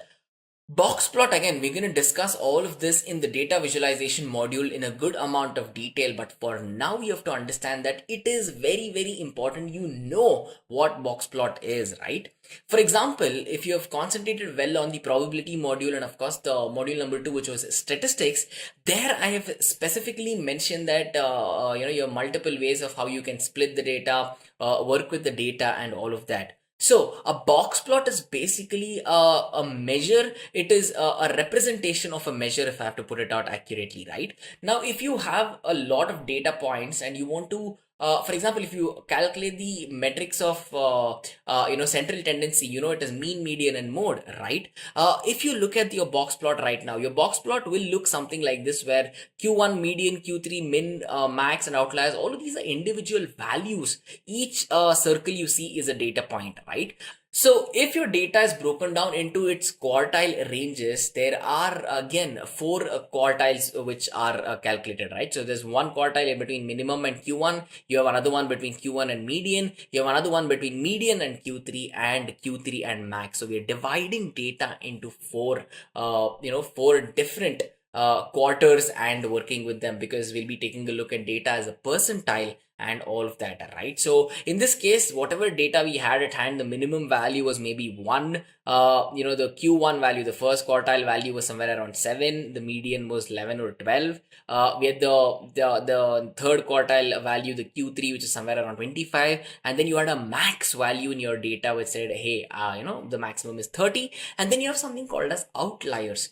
Box plot, again, we're going to discuss all of this in the data visualization module in a good amount of detail, but for now you have to understand that it is very important you know what box plot is, right? For example, if you have concentrated well on the probability module and of course the module number 2, which was statistics, there I have specifically mentioned that you have multiple ways of how you can split the data, work with the data and all of that. So a box plot is basically a measure. It is a representation of a measure, if I have to put it out accurately, right? Now, if you have a lot of data points and you want to, for example, if you calculate the metrics of, central tendency, it is mean, median and mode, right? If you look at your box plot right now, your box plot will look something like this, where Q1 median, Q3 min, max and outliers, all of these are individual values. Each circle you see is a data point, right? So if your data is broken down into its quartile ranges, there are again 4 quartiles which are calculated, right? So there's one quartile in between minimum and Q1. You have another one between Q1 and median. You have another one between median and Q3 and max. So we're dividing data into 4 different quarters and working with them, because we'll be taking a look at data as a percentile and all of that, right? So in this case, whatever data we had at hand, the minimum value was maybe 1, the Q1 value, the first quartile value was somewhere around 7, the median was 11 or 12. We had the third quartile value, the Q3, which is somewhere around 25, and then you had a max value in your data which said, hey, the maximum is 30, and then you have something called as outliers.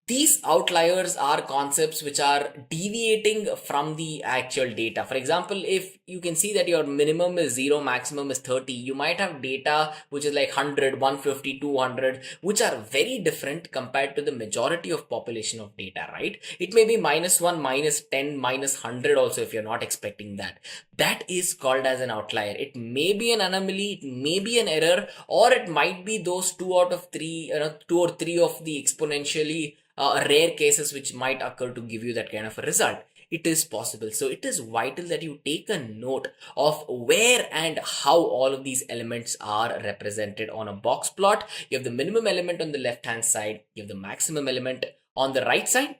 These outliers are concepts which are deviating from the actual data. For example, if you can see that your minimum is 0, maximum is 30, you might have data which is like 100, 150, 200, which are very different compared to the majority of population of data, right? It may be -1, -10, -100 also if you're not expecting that. That is called as an outlier. It may be an anomaly, it may be an error, or it might be those 2 or 3 of the exponentially rare cases which might occur to give you that kind of a result. It is possible. So it is vital that you take a note of where and how all of these elements are represented on a box plot. You have the minimum element on the left hand side, you have the maximum element on the right side.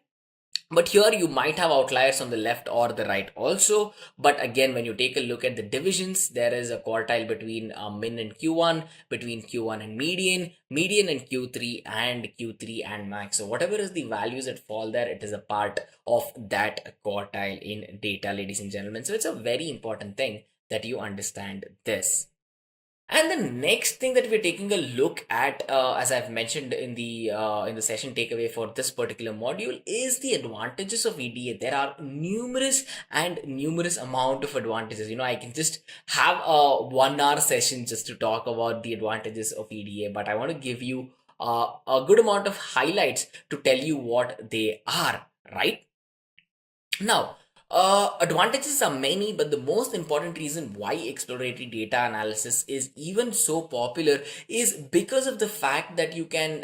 But here you might have outliers on the left or the right also. But again, when you take a look at the divisions, there is a quartile between min and Q1, between Q1 and median and Q3 and max. So whatever is the values that fall there, it is a part of that quartile in data, ladies and gentlemen. So it's a very important thing that you understand this. And the next thing that we're taking a look at, as I've mentioned in the session takeaway for this particular module, is the advantages of EDA. There are numerous amount of advantages. I can just have a 1-hour session just to talk about the advantages of EDA, but I want to give you a good amount of highlights to tell you what they are, right? Now, advantages are many, but the most important reason why exploratory data analysis is even so popular is because of the fact that you can,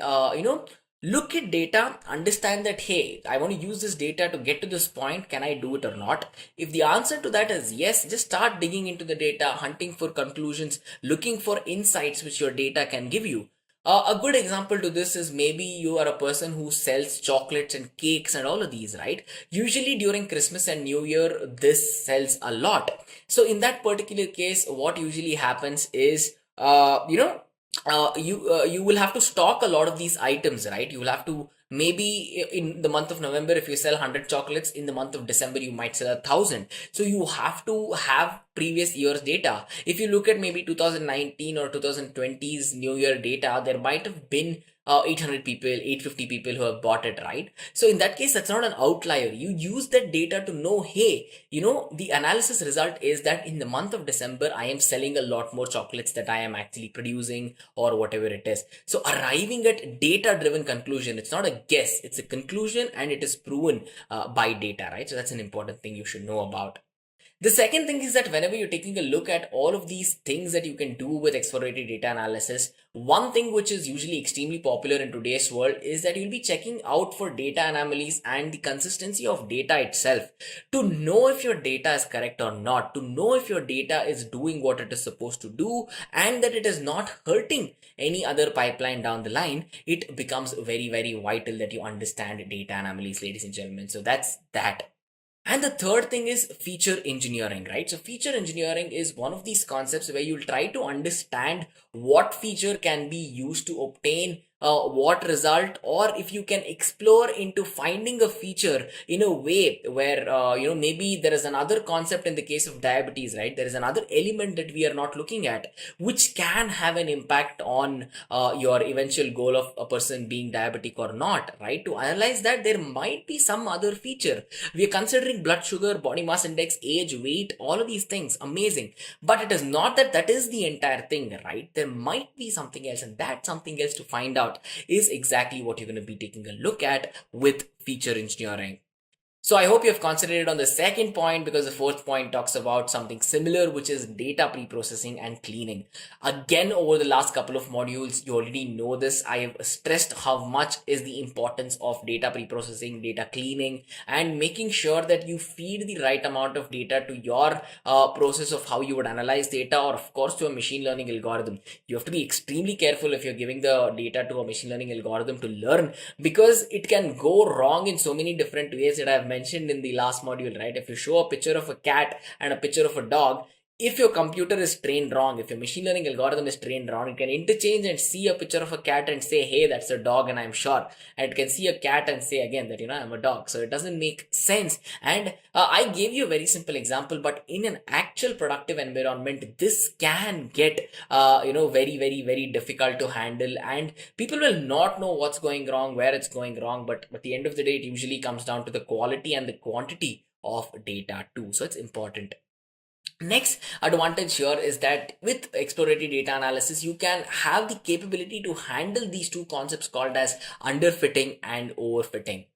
Look at data, understand that, hey, I want to use this data to get to this point. Can I do it or not? If the answer to that is yes, just start digging into the data, hunting for conclusions, looking for insights which your data can give you. A good example to this is maybe you are a person who sells chocolates and cakes and all of these, right? Usually during Christmas and New Year, this sells a lot. So in that particular case, what usually happens is, you will have to stock a lot of these items, right? You will have to, maybe in the month of November, if you sell 100 chocolates, in the month of December you might sell 1,000. So you have to have previous year's data. If you look at maybe 2019 or 2020's New Year data, there might have been 800 people, 850 people who have bought it, right? So in that case, that's not an outlier. You use that data to know, hey, the analysis result is that in the month of December, I am selling a lot more chocolates that I am actually producing, or whatever it is. So arriving at data driven conclusion, it's not a guess, it's a conclusion, and it is proven by data, right? So that's an important thing you should know about. The second thing is that whenever you're taking a look at all of these things that you can do with exploratory data analysis, one thing which is usually extremely popular in today's world is that you'll be checking out for data anomalies and the consistency of data itself, to know if your data is correct or not, to know if your data is doing what it is supposed to do, and that it is not hurting any other pipeline down the line. It becomes very, very vital that you understand data anomalies, ladies and gentlemen. So that's that. And the third thing is feature engineering, right? So feature engineering is one of these concepts where you'll try to understand what feature can be used to obtain what result, or if you can explore into finding a feature in a way where maybe there is another concept in the case of diabetes, right? There is another element that we are not looking at which can have an impact on your eventual goal of a person being diabetic or not, right? To analyze that, there might be some other feature. We are considering blood sugar, body mass index, age, weight, all of these things, amazing, but it is not that is the entire thing, right? There might be something else, and that something else to find out is exactly what you're going to be taking a look at with feature engineering. So I hope you have concentrated on the second point, because the fourth point talks about something similar, which is data pre-processing and cleaning. Again, over the last couple of modules, you already know this. I have stressed how much is the importance of data pre-processing, data cleaning, and making sure that you feed the right amount of data to your process of how you would analyze data, or of course to a machine learning algorithm. You have to be extremely careful if you're giving the data to a machine learning algorithm to learn, because it can go wrong in so many different ways that I've mentioned in the last module, right? If you show a picture of a cat and a picture of a dog, if your computer is trained wrong, if your machine learning algorithm is trained wrong, it can interchange and see a picture of a cat and say, hey, that's a dog, and I'm sure. And it can see a cat and say again that, I'm a dog. So it doesn't make sense. And I gave you a very simple example, but in an actual productive environment, this can get, very, very, very difficult to handle. And people will not know what's going wrong, where it's going wrong. But at the end of the day, it usually comes down to the quality and the quantity of data too. So it's important. Next advantage here is that with exploratory data analysis, you can have the capability to handle these two concepts called as underfitting and overfitting.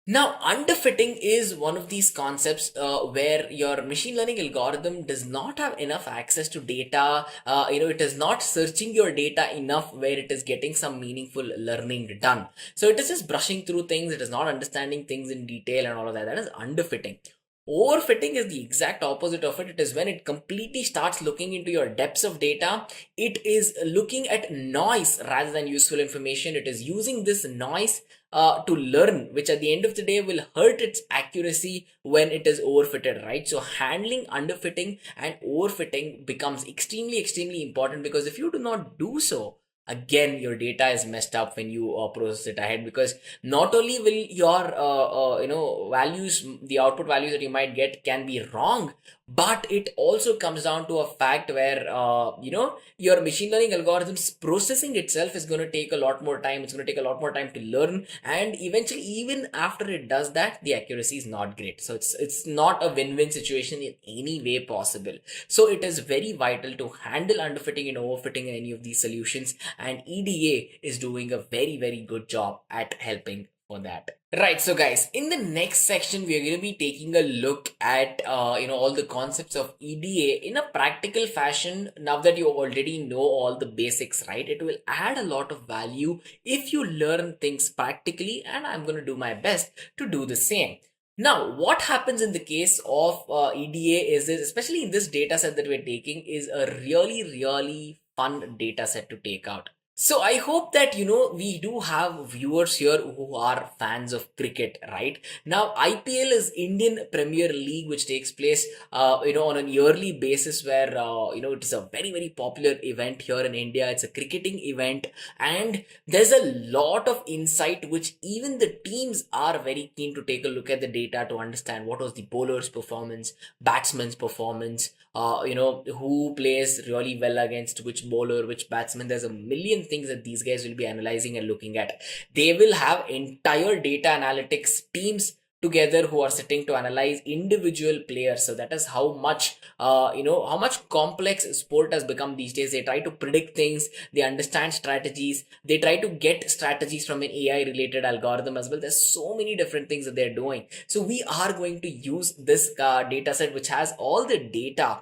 Now, underfitting is one of these concepts where your machine learning algorithm does not have enough access to data. It is not searching your data enough where it is getting some meaningful learning done. So it is just brushing through things. It is not understanding things in detail and all of that. That is underfitting. Overfitting is the exact opposite of it. It is when it completely starts looking into your depths of data. It is looking at noise rather than useful information. It is using this noise to learn, which at the end of the day will hurt its accuracy when it is overfitted, right? So handling underfitting and overfitting becomes extremely, extremely important, because if you do not do so, again, your data is messed up when you process it ahead, because not only will your values, the output values that you might get can be wrong, but it also comes down to a fact where your machine learning algorithms processing itself is going to take a lot more time. It's going to take a lot more time to learn, and eventually, even after it does that, the accuracy is not great. So it's not a win-win situation in any way possible. So it is very vital to handle underfitting and overfitting in any of these solutions, and EDA is doing a very, very good job at helping for that. Right, so guys, in the next section, we are going to be taking a look at all the concepts of EDA in a practical fashion. Now that you already know all the basics, right, it will add a lot of value if you learn things practically, and I'm going to do my best to do the same. Now, what happens in the case of EDA is this, especially in this data set that we're taking, is a really fun data set to take out. So I hope that we do have viewers here who are fans of cricket, right? Now IPL is Indian Premier League, which takes place on a yearly basis, where it is a very popular event here in India. It's a cricketing event, and there's a lot of insight which even the teams are very keen to take a look at the data to understand what was the bowler's performance, batsman's performance, who plays really well against which bowler, which batsman. There's a million things that these guys will be analyzing and looking at. They will have entire data analytics teams together who are sitting to analyze individual players. So that is how much how much complex sport has become these days. They try to predict things, they understand strategies, they try to get strategies from an AI related algorithm as well. There's so many different things that they're doing. So we are going to use this data set, which has all the data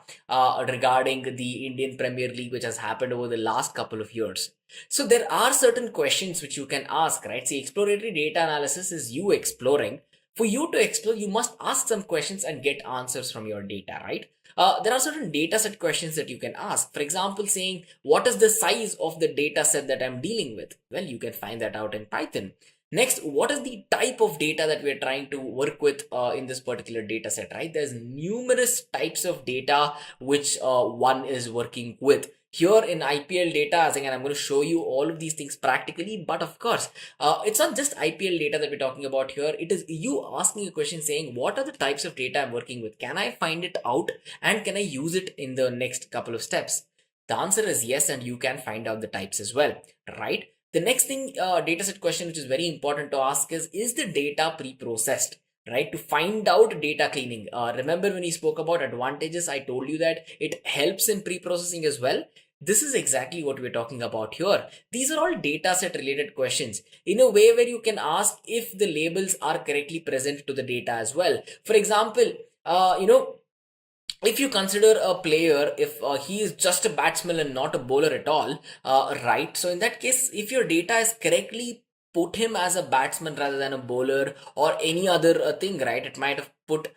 regarding the Indian Premier League, which has happened over the last couple of years. So there are certain questions which you can ask, right? See, exploratory data analysis is you exploring. For you to explore, you must ask some questions and get answers from your data, right? There are certain data set questions that you can ask. For example, saying, what is the size of the data set that I'm dealing with? Well, you can find that out in Python. Next, what is the type of data that we're trying to work with in this particular data set, right? There's numerous types of data which one is working with. Here in IPL data, again, I'm going to show you all of these things practically, but of course, it's not just IPL data that we're talking about here. It is you asking a question saying, what are the types of data I'm working with? Can I find it out and can I use it in the next couple of steps? The answer is yes, and you can find out the types as well, right? The next thing, dataset question, which is very important to ask is the data pre-processed? Right, to find out data cleaning. Remember when we spoke about advantages, I told you that it helps in pre-processing as well. This is exactly what we're talking about here. These are all data set related questions in a way where you can ask if the labels are correctly present to the data as well. For example, if you consider a player, if he is just a batsman and not a bowler at all, right? So in that case, if your data is correctly put him as a batsman rather than a bowler or any other thing, right? It might have put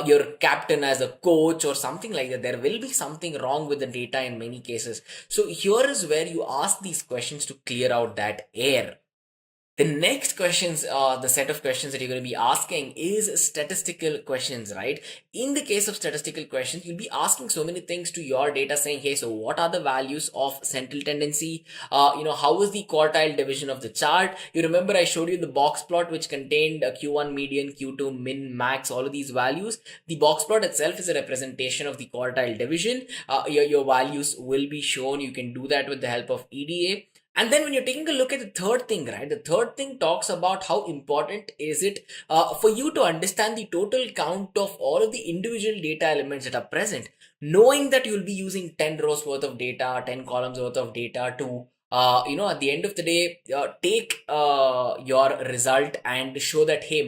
your captain as a coach or something like that. There will be something wrong with the data in many cases. So here is where you ask these questions to clear out that air. The next questions, the set of questions that you're going to be asking is statistical questions, right? In the case of statistical questions, you'll be asking so many things to your data saying, hey, so what are the values of central tendency? How is the quartile division of the chart? You remember I showed you the box plot, which contained Q1 median, Q2 min, max, all of these values. The box plot itself is a representation of the quartile division. Your values will be shown. You can do that with the help of EDA. And then when you're taking a look at the third thing, right, the third thing talks about how important is it for you to understand the total count of all of the individual data elements that are present, knowing that you'll be using 10 rows worth of data, 10 columns worth of data to at the end of the day, take your result and show that, hey,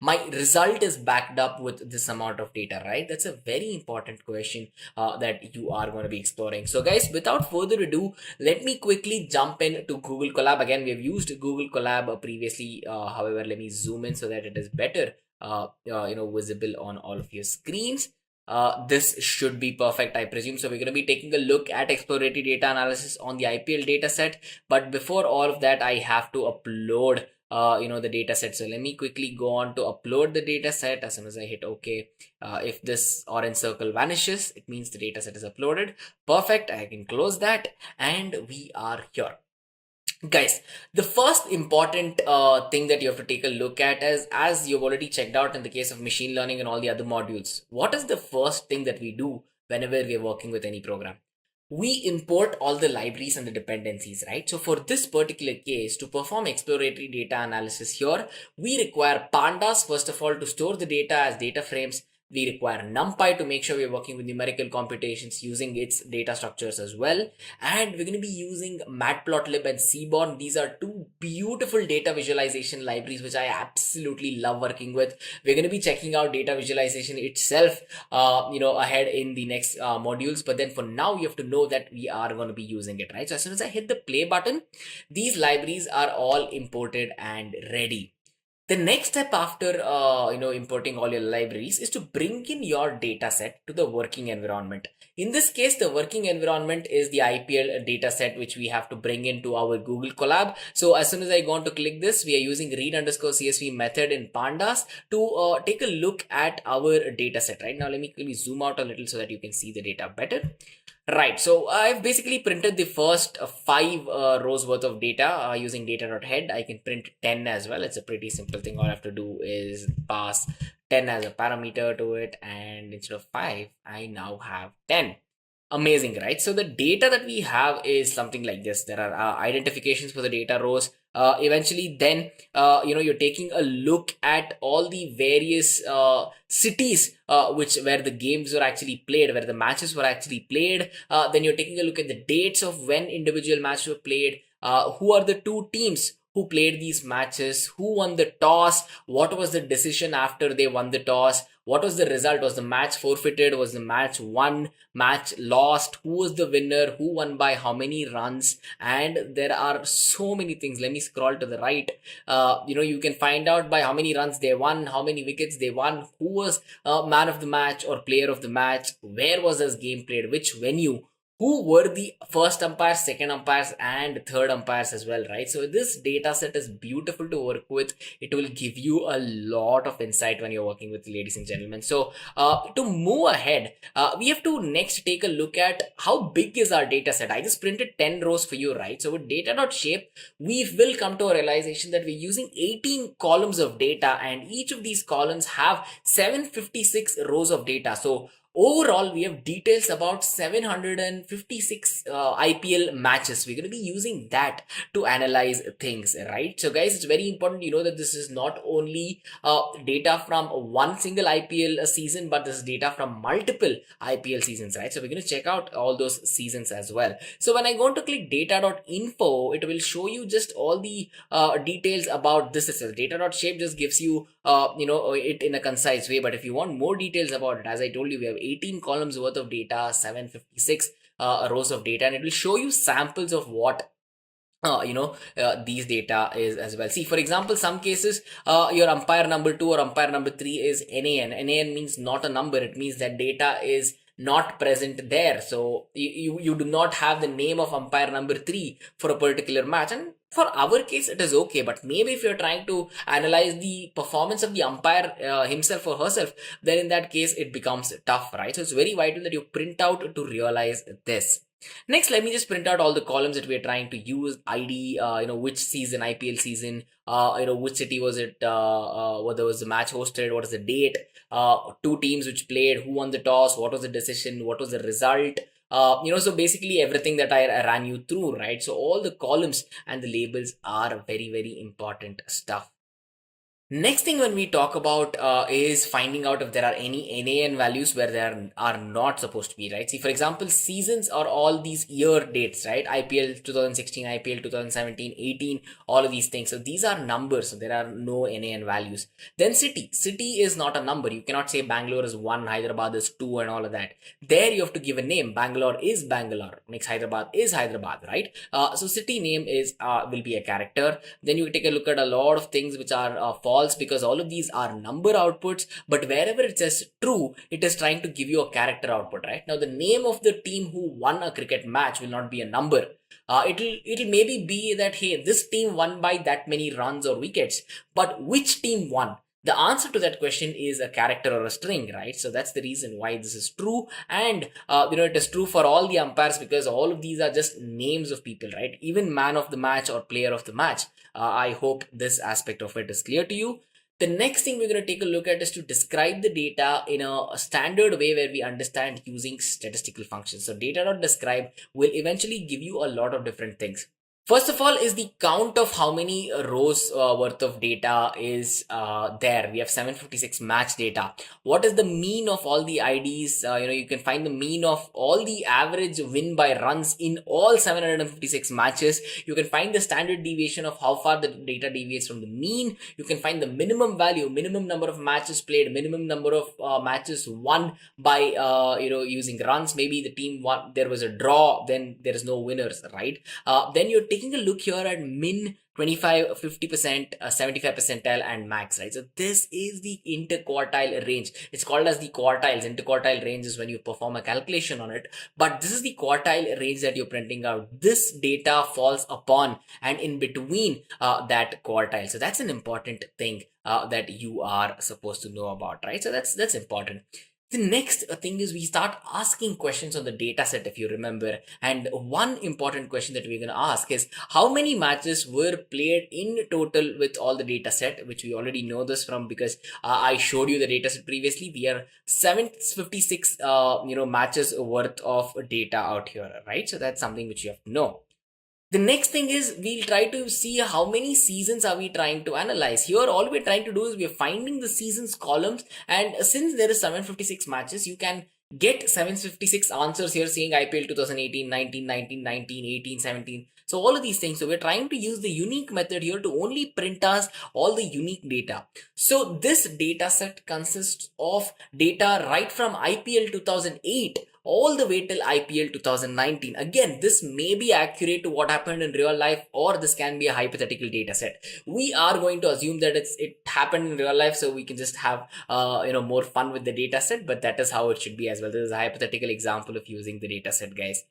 my result is backed up with this amount of data, right? That's a very important question that you are going to be exploring. So guys, without further ado, let me quickly jump into Google Colab. Again, we have used Google Colab previously. However, let me zoom in so that it is better visible on all of your screens. This should be perfect, I presume. So we're going to be taking a look at exploratory data analysis on the IPL data set. But before all of that, I have to upload the data set. So let me quickly go on to upload the data set. As soon as I hit OK, if this orange circle vanishes, it means the data set is uploaded. Perfect. I can close that and we are here. Guys, the first important thing that you have to take a look at is, as you've already checked out in the case of machine learning and all the other modules, what is the first thing that we do whenever we are working with any program? We import all the libraries and the dependencies, right? So for this particular case, to perform exploratory data analysis here, we require Pandas, first of all, to store the data as data frames. We require NumPy to make sure we're working with numerical computations using its data structures as well. And we're going to be using Matplotlib and Seaborn. These are two beautiful data visualization libraries, which I absolutely love working with. We're going to be checking out data visualization itself, ahead in the next modules. But then for now, you have to know that we are going to be using it, right? So as soon as I hit the play button, these libraries are all imported and ready. The next step after importing all your libraries is to bring in your data set to the working environment. In this case, the working environment is the IPL data set, which we have to bring into our Google Colab. So as soon as I go on to click this, we are using read_csv method in Pandas to take a look at our data set. Right now, let me quickly zoom out a little so that you can see the data better. Right, so I've basically printed the first 5 rows worth of data using data.head. I can print 10 as well. It's a pretty simple thing. All I have to do is pass 10 as a parameter to it, and instead of 5, I now have 10. Amazing, right? So the data that we have is something like this. There are identifications for the data rows. Eventually, then you're taking a look at all the various cities where the games were actually played, where the matches were actually played. Then you're taking a look at the dates of when individual matches were played. Who are the two teams who played these matches, who won the toss, what was the decision after they won the toss, what was the result, was the match forfeited, was the match won, match lost, who was the winner, who won by how many runs, and there are so many things. Let me scroll to the right. You can find out by how many runs they won, how many wickets they won, who was man of the match or player of the match, where was this game played, which venue, who were the first umpires, second umpires, and third umpires as well, right? So this data set is beautiful to work with. It will give you a lot of insight when you're working with, ladies and gentlemen. So to move ahead, we have to next take a look at how big is our data set. I just printed 10 rows for you, right? So with data.shape, we will come to a realization that we're using 18 columns of data, and each of these columns have 756 rows of data. So overall, we have details about 756 IPL matches. We're going to be using that to analyze things, right? So guys, it's very important you know that this is not only data from one single IPL season, but this is data from multiple IPL seasons, right? So we're going to check out all those seasons as well. So when I go to click data.info, it will show you just all the details about this itself. Data.shape just gives you it in a concise way, but if you want more details about it, as I told you, we have 18 columns worth of data, 756 rows of data, and it will show you samples of what these data is as well. See, for example, some cases your umpire number 2 or umpire number 3 is NAN. NAN means not a number. It means that data is not present there. So you do not have the name of umpire number 3 for a particular match. And for our case, it is okay. But maybe if you're trying to analyze the performance of the umpire himself or herself, then in that case, it becomes tough, right? So it's very vital that you print out to realize this. Next, let me just print out all the columns that we are trying to use. ID, which season, IPL season, which city was it, what was the match hosted, what is the date, 2 teams which played, who won the toss, what was the decision, what was the result. So basically everything that I ran you through, right? So all the columns and the labels are very, very important stuff. Next thing when we talk about is finding out if there are any NAN values where there are not supposed to be, right? See, for example, seasons are all these year dates, right? IPL 2016, IPL 2017, 18, all of these things. So these are numbers. So there are no NAN values. Then city. City is not a number. You cannot say Bangalore is 1, Hyderabad is 2 and all of that. There you have to give a name. Bangalore is Bangalore. Next Hyderabad is Hyderabad, right? So city name is will be a character. Then you take a look at a lot of things which are false, because all of these are number outputs, but wherever it says true, it is trying to give you a character output, right? Now the name of the team who won a cricket match will not be a number. It'll maybe be that, hey, this team won by that many runs or wickets, but which team won? The answer to that question is a character or a string, right? So that's the reason why this is true. And, it is true for all the umpires, because all of these are just names of people, right? Even man of the match or player of the match. I hope this aspect of it is clear to you. The next thing we're going to take a look at is to describe the data in a standard way where we understand using statistical functions. So data.describe will eventually give you a lot of different things. First of all is the count of how many rows worth of data is there. We have 756 match data. What is the mean of all the IDs? You can find the mean of all the average win by runs in all 756 matches. You can find the standard deviation of how far the data deviates from the mean. You can find the minimum value, minimum number of matches played, minimum number of matches won by using runs. Maybe the team won, there was a draw, then there is no winners, right? Then you're taking a look here at min, 25, 50%, 75 percentile, and max, right? So this is the interquartile range. It's called as the quartiles. Interquartile range is when you perform a calculation on it, but this is the quartile range that you're printing out. This data falls upon and in between that quartile. So that's an important thing that you are supposed to know about, right? So that's important. The next thing is we start asking questions on the data set, if you remember. And one important question that we're going to ask is how many matches were played in total with all the data set, which we already know this from because I showed you the data set previously. We are 756 matches worth of data out here, right? So that's something which you have to know. The next thing is we'll try to see how many seasons are we trying to analyze. Here all we're trying to do is we're finding the seasons columns, and since there is 756 matches, you can get 756 answers here saying IPL 2018, 19, 19, 19, 18, 17. So all of these things. So we're trying to use the unique method here to only print us all the unique data. So this data set consists of data right from IPL 2008 all the way till IPL 2019. Again, this may be accurate to what happened in real life, or this can be a hypothetical data set. We are going to assume that it happened in real life, so we can just have more fun with the data set, but that is how it should be as well. This is a hypothetical example of using the data set, guys.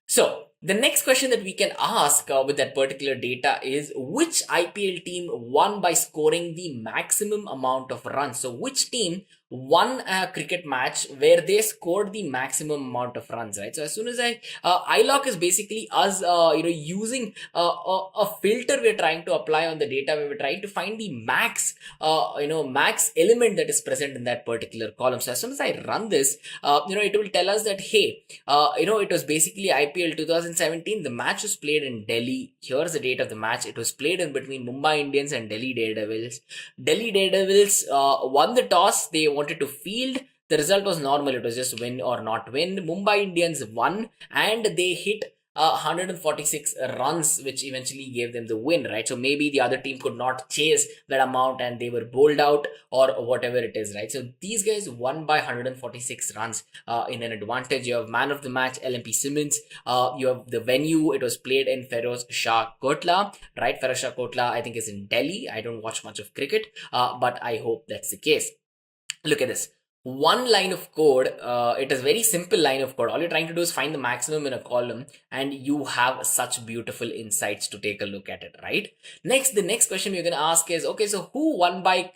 So the next question that we can ask with that particular data is which IPL team won by scoring the maximum amount of runs. So which team won a cricket match where they scored the maximum amount of runs, right? So as soon as iLock is basically us using a filter we're trying to apply on the data, where we're trying to find the max max element that is present in that particular column. So as soon as I run this, it will tell us that hey, it was basically IPL 2017. The match was played in Delhi. Here's the date of the match. It was played in between Mumbai Indians and Delhi Daredevils. Delhi Daredevils won the toss. They wanted to field. The result was normal. It was just win or not win. Mumbai Indians won and they hit 146 runs, which eventually gave them the win, right? So maybe the other team could not chase that amount and they were bowled out or whatever it is, right? So these guys won by 146 runs in an advantage. You have man of the match, LMP Simmons. You have the venue. It was played in Feroz Shah Kotla, right? Feroz Shah Kotla, I think, is in Delhi. I don't watch much of cricket, but I hope that's the case. Look at this. One line of code. It is very simple line of code. All you're trying to do is find the maximum in a column, and you have such beautiful insights to take a look at it, right? The next question you're going to ask is, okay, so who won by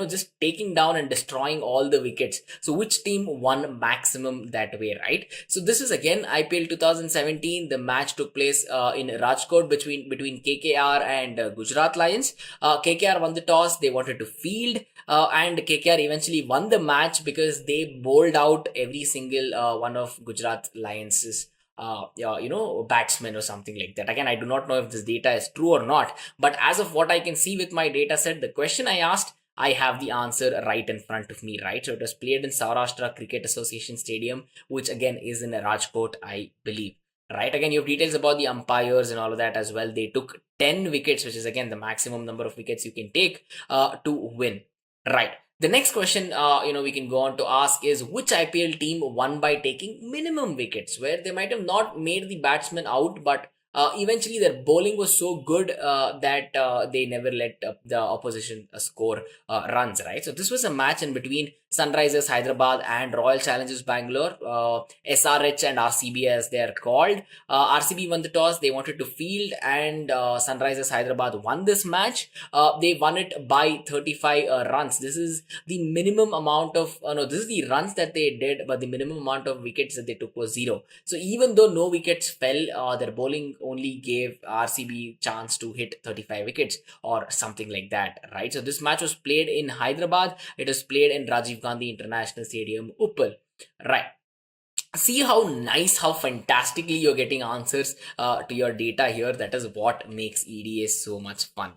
just taking down and destroying all the wickets? So which team won maximum that way, right? So this is again IPL 2017. The match took place in Rajkot between KKR and Gujarat Lions. KKR won the toss. They wanted to field, and KKR eventually won the match because they bowled out every single one of Gujarat Lions' batsmen or something like that. Again, I do not know if this data is true or not, but as of what I can see with my data set, the question I asked, I have the answer right in front of me, right? So it was played in Saurashtra Cricket Association Stadium, which again is in Rajkot, I believe. Right, again, you have details about the umpires and all of that as well. They took 10 wickets, which is again the maximum number of wickets you can take to win. Right. The next question, we can go on to ask is which IPL team won by taking minimum wickets, where they might have not made the batsman out, but eventually their bowling was so good that they never let the opposition score runs, right? So this was a match in between Sunrisers Hyderabad and Royal Challengers Bangalore, SRH and RCB as they are called. RCB won the toss. They wanted to field, and Sunrisers Hyderabad won this match. They won it by 35 runs. This is the minimum amount of, this is the runs that they did, but the minimum amount of wickets that they took was 0. So even though no wickets fell, their bowling only gave RCB chance to hit 35 wickets or something like that, right? So this match was played in Hyderabad. It was played in Rajiv Gandhi International Stadium, Uppal, right? see how nice, how fantastically you're getting answers to your data here. That is what makes EDA so much fun.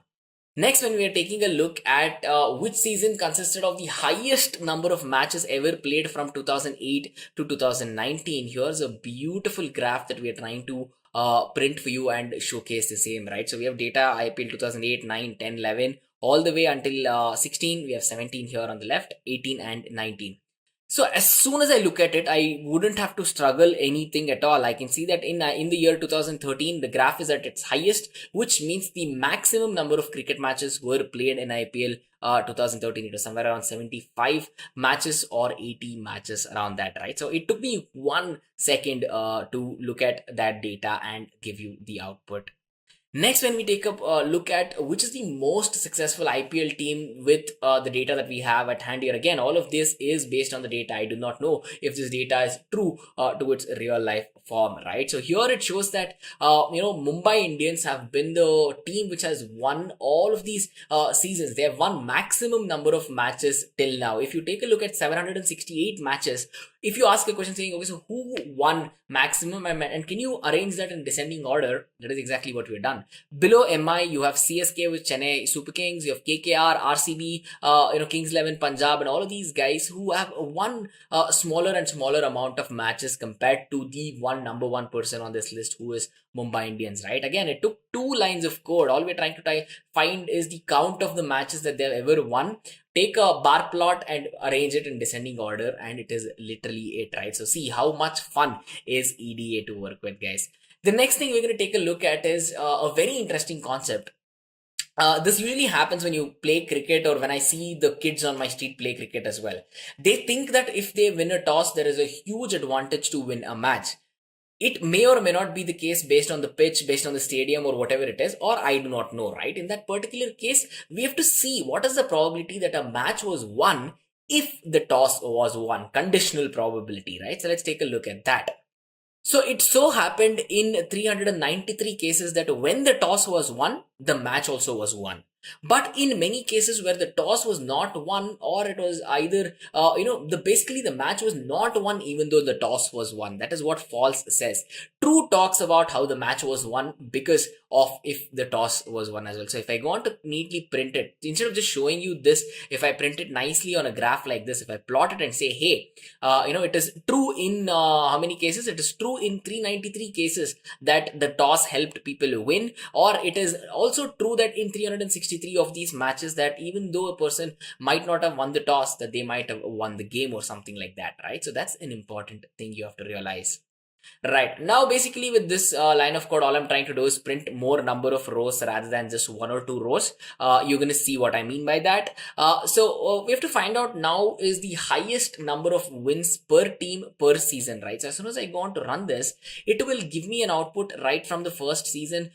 Next, when we are taking a look at which season consisted of the highest number of matches ever played from 2008 to 2019, here's a beautiful graph that we are trying to print for you and showcase the same, right? So we have data IPL 2008, 9, 10, 11, all the way until 16. We have 17 here on the left, 18 and 19. So as soon as I look at it, I wouldn't have to struggle anything at all. I can see that in the year 2013, the graph is at its highest, which means the maximum number of cricket matches were played in IPL 2013. It was somewhere around 75 matches or 80 matches, around that, right? So it took me 1 second to look at that data and give you the output. Next, when we take a look at which is the most successful IPL team with the data that we have at hand here, again, all of this is based on the data. I do not know if this data is true to its real life form, right? So here it shows that, Mumbai Indians have been the team which has won all of these seasons. They have won maximum number of matches till now. If you take a look at 768 matches, if you ask a question saying, okay, so who won maximum, and can you arrange that in descending order, that is exactly what we've done. Below MI, you have CSK with Chennai Super Kings, you have KKR, RCB, Kings 11, Punjab, and all of these guys who have won smaller and smaller amount of matches compared to the number one person on this list, who is Mumbai Indians, right? Again, it took 2 lines of code. All we're trying to find is the count of the matches that they've ever won. Take a bar plot and arrange it in descending order, and it is literally it, right? So see how much fun is EDA to work with, guys. The next thing we're going to take a look at is a very interesting concept. This usually happens when you play cricket, or when I see the kids on my street play cricket as well. They think that if they win a toss, there is a huge advantage to win a match. It may or may not be the case based on the pitch, based on the stadium, or whatever it is, or I do not know, right? In that particular case, we have to see what is the probability that a match was won if the toss was won. Conditional probability, right? So let's take a look at that. So it so happened in 393 cases that when the toss was won, the match also was won. But in many cases where the toss was not won, or it was either, basically the match was not won even though the toss was won. That is what false says. True talks about how the match was won because of if the toss was won as well. So if I want to neatly print it, instead of just showing you this, if I print it nicely on a graph like this, if I plot it and say, hey, it is true in how many cases? It is true in 393 cases that the toss helped people win, or it is also true that in 363 of these matches that even though a person might not have won the toss, that they might have won the game or something like that, right? So that's an important thing you have to realize. Right, now basically with this line of code, all I'm trying to do is print more number of rows rather than just 1 or 2 rows. You're going to see what I mean by that. So we have to find out now is the highest number of wins per team per season, right? So as soon as I go on to run this, it will give me an output right from the first season,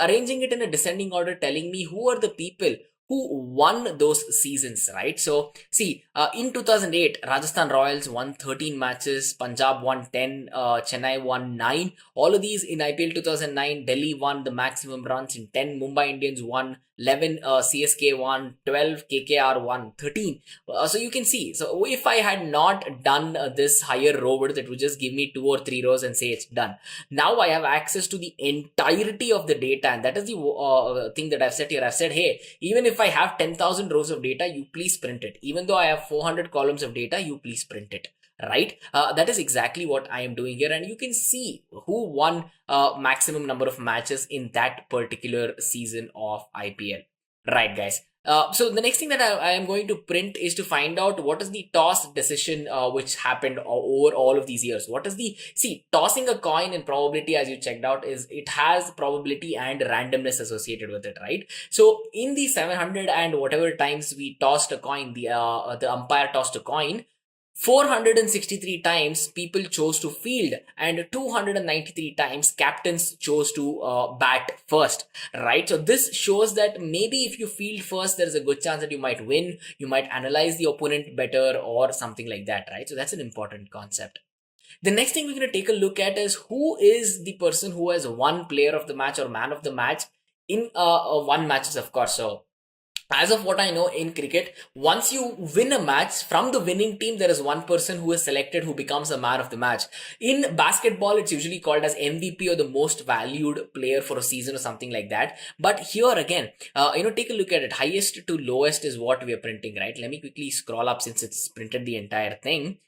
arranging it in a descending order, telling me who are the people who won those seasons, right? So see, in 2008, Rajasthan Royals won 13 matches, Punjab won 10, Chennai won 9. All of these in IPL 2009, Delhi won the maximum runs in 10, Mumbai Indians won 11, CSK won 12, KKR won 13. So you can see, so if I had not done this higher row width, it would just give me 2 or 3 rows and say it's done. Now I have access to the entirety of the data, and that is the thing that I've said here. I've said, hey, even if I have 10,000 rows of data, you please print it. Even though I have 400 columns of data, you please print it. Right? That is exactly what I am doing here, and you can see who won maximum number of matches in that particular season of IPL. Right, guys. So the next thing that I am going to print is to find out what is the toss decision which happened over all of these years. What is the, see, tossing a coin in probability, as you checked out, is it has probability and randomness associated with it, right? So in the 700 and whatever times we tossed a coin, the umpire tossed a coin, 463 times people chose to field and 293 times captains chose to bat first, right? So this shows that maybe if you field first, there is a good chance that you might win, you might analyze the opponent better or something like that, right? So that's an important concept. The next thing we're going to take a look at is who is the person who has won player of the match or man of the match in one matches, of course. So as of what I know in cricket, once you win a match, from the winning team, there is one person who is selected who becomes a man of the match. In basketball, it's usually called as MVP or the most valued player for a season or something like that. But here again, take a look at it. Highest to lowest is what we are printing, right? Let me quickly scroll up since it's printed the entire thing.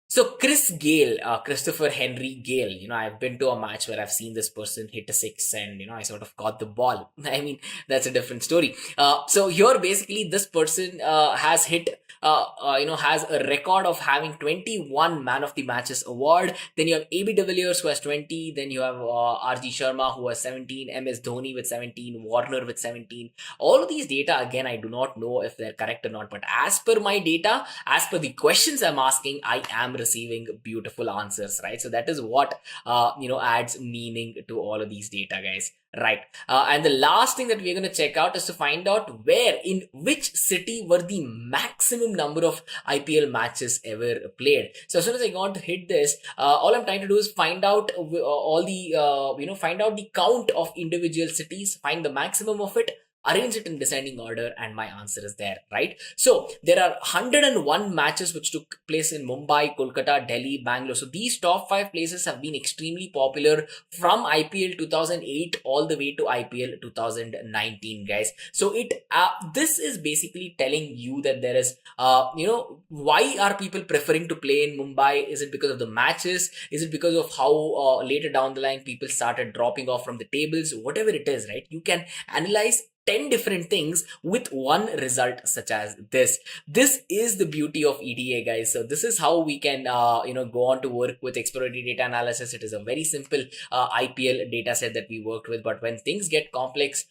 So Chris Gale, Christopher Henry Gale, I've been to a match where I've seen this person hit a six and, I sort of caught the ball. I mean, that's a different story. So here basically this person has hit has a record of having 21 Man of the Matches award. Then you have AB de Villiers who has 20. Then you have RG Sharma who has 17. MS Dhoni with 17. Warner with 17. All of these data, again, I do not know if they're correct or not. But as per my data, as per the questions I'm asking, I am receiving beautiful answers, right? So that is what, adds meaning to all of these data, guys. Right. And the last thing that we're going to check out is to find out where, in which city were the maximum number of IPL matches ever played. So as soon as I want to hit this, all I'm trying to do is find out find out the count of individual cities, find the maximum of it, arrange it in descending order, and my answer is there, right? So there are 101 matches which took place in Mumbai, Kolkata, Delhi, Bangalore. So these top 5 places have been extremely popular from IPL 2008 all the way to IPL 2019, guys. So this is basically telling you that there is why are people preferring to play in Mumbai? Is it because of the matches? Is it because of how later down the line people started dropping off from the tables? Whatever it is, right? You can analyze 10 different things with one result such as this. This is the beauty of EDA, guys. So this is how we can go on to work with exploratory data analysis. It is a very simple IPL data set that we worked with, but when things get complex,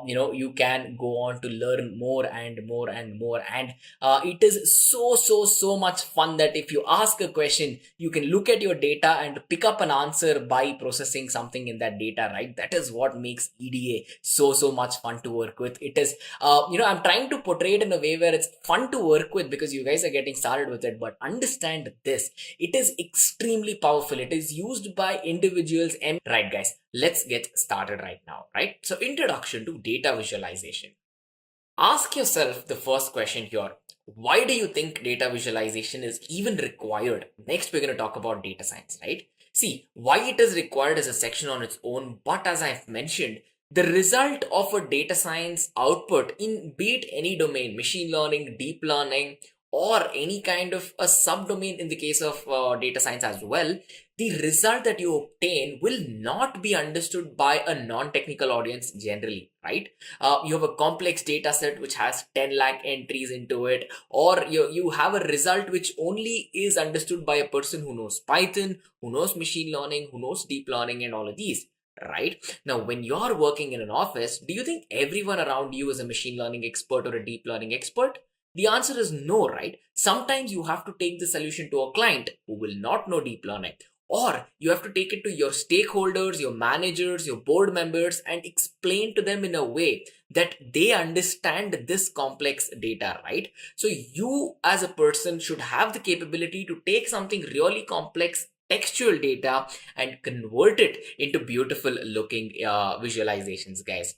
you can go on to learn more and more and more, and it is so much fun that if you ask a question, you can look at your data and pick up an answer by processing something in that data, right? That is what makes EDA so much fun to work with. It is I'm trying to portray it in a way where it's fun to work with because you guys are getting started with it, but understand this, it is extremely powerful. It is used by individuals, and right, guys, let's get started right now, right? So introduction to data visualization. Ask yourself the first question here. Why do you think data visualization is even required? Next, we're going to talk about data science, right? See, why it is required is a section on its own, but as I've mentioned, the result of a data science output in be it any domain, machine learning, deep learning, or any kind of a subdomain in the case of data science as well, the result that you obtain will not be understood by a non-technical audience generally, right? You have a complex data set which has 10 lakh entries into it, or you have a result which only is understood by a person who knows Python, who knows machine learning, who knows deep learning, and all of these. Right? Now, when you're working in an office, do you think everyone around you is a machine learning expert or a deep learning expert? The answer is no, right? Sometimes you have to take the solution to a client who will not know deep learning, or you have to take it to your stakeholders, your managers, your board members, and explain to them in a way that they understand this complex data, right? So you as a person should have the capability to take something really complex textual data and convert it into beautiful looking visualizations, guys.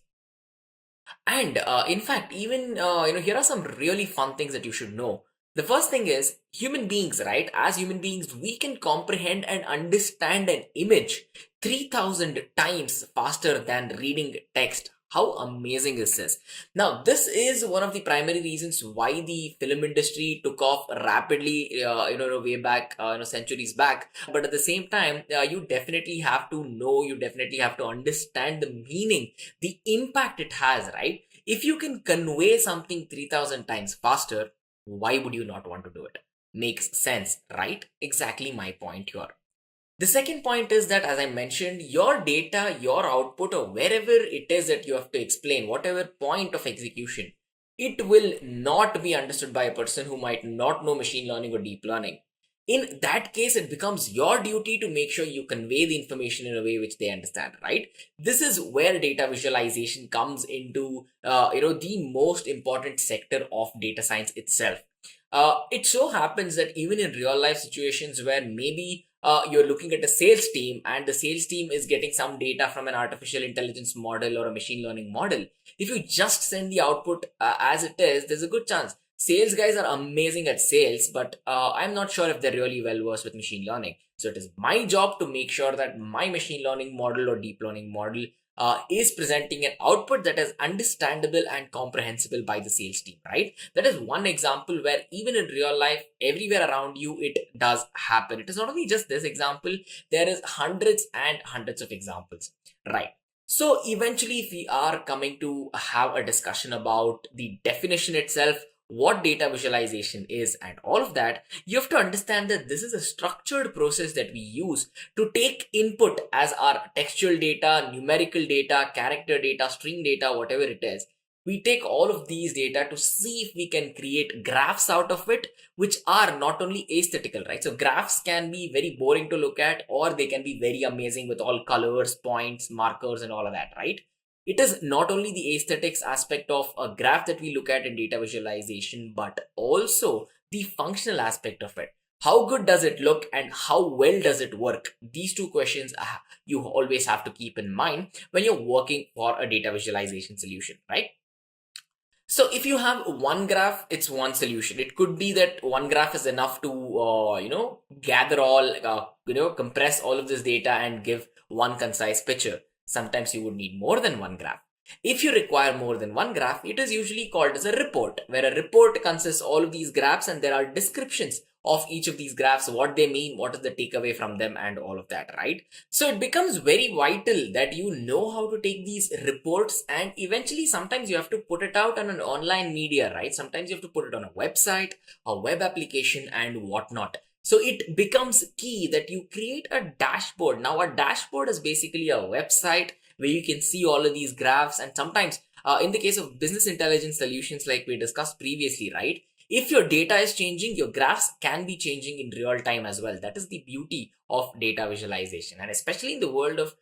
And in fact, even here are some really fun things that you should know. The first thing is human beings, right? As human beings, we can comprehend and understand an image 3,000 times faster than reading text. How amazing is this? Now, this is one of the primary reasons why the film industry took off rapidly, way back, centuries back. But at the same time, you definitely have to know, you definitely have to understand the meaning, the impact it has, right? If you can convey something 3,000 times faster, why would you not want to do it? Makes sense, right? Exactly my point here. The second point is that, as I mentioned, your data, your output, or wherever it is that you have to explain, whatever point of execution, it will not be understood by a person who might not know machine learning or deep learning. In that case, it becomes your duty to make sure you convey the information in a way which they understand, right? This is where data visualization comes into, the most important sector of data science itself. It so happens that even in real life situations where maybe you're looking at a sales team and the sales team is getting some data from an artificial intelligence model or a machine learning model. If you just send the output as it is, there's a good chance sales guys are amazing at sales, but I'm not sure if they're really well versed with machine learning. So it is my job to make sure that my machine learning model or deep learning model is presenting an output that is understandable and comprehensible by the sales team, right? That is one example where even in real life, everywhere around you, it does happen. It is not only just this example, there is hundreds and hundreds of examples, right? So eventually, if we are coming to have a discussion about the definition itself, what data visualization is and all of that, you have to understand that this is a structured process that we use to take input as our textual data, numerical data, character data, string data, whatever it is. We take all of these data to see if we can create graphs out of it, which are not only aesthetical, right? So graphs can be very boring to look at, or they can be very amazing with all colors, points, markers, and all of that, right? It is not only the aesthetics aspect of a graph that we look at in data visualization, but also the functional aspect of it. How good does it look and how well does it work? These two questions you always have to keep in mind when you're working for a data visualization solution, right? So if you have one graph, it's one solution. It could be that one graph is enough to, gather all, compress all of this data and give one concise picture. Sometimes you would need more than one graph. If you require more than one graph, it is usually called as a report, where a report consists all of these graphs and there are descriptions of each of these graphs, what they mean, what is the takeaway from them, and all of that, right? So it becomes very vital that you know how to take these reports, and eventually sometimes you have to put it out on an online media, right? Sometimes you have to put it on a website, a web application, and whatnot. So it becomes key that you create a dashboard. Now a dashboard is basically a website where you can see all of these graphs, and sometimes in the case of business intelligence solutions like we discussed previously, right? If your data is changing, your graphs can be changing in real time as well. That is the beauty of data visualization. And especially in the world of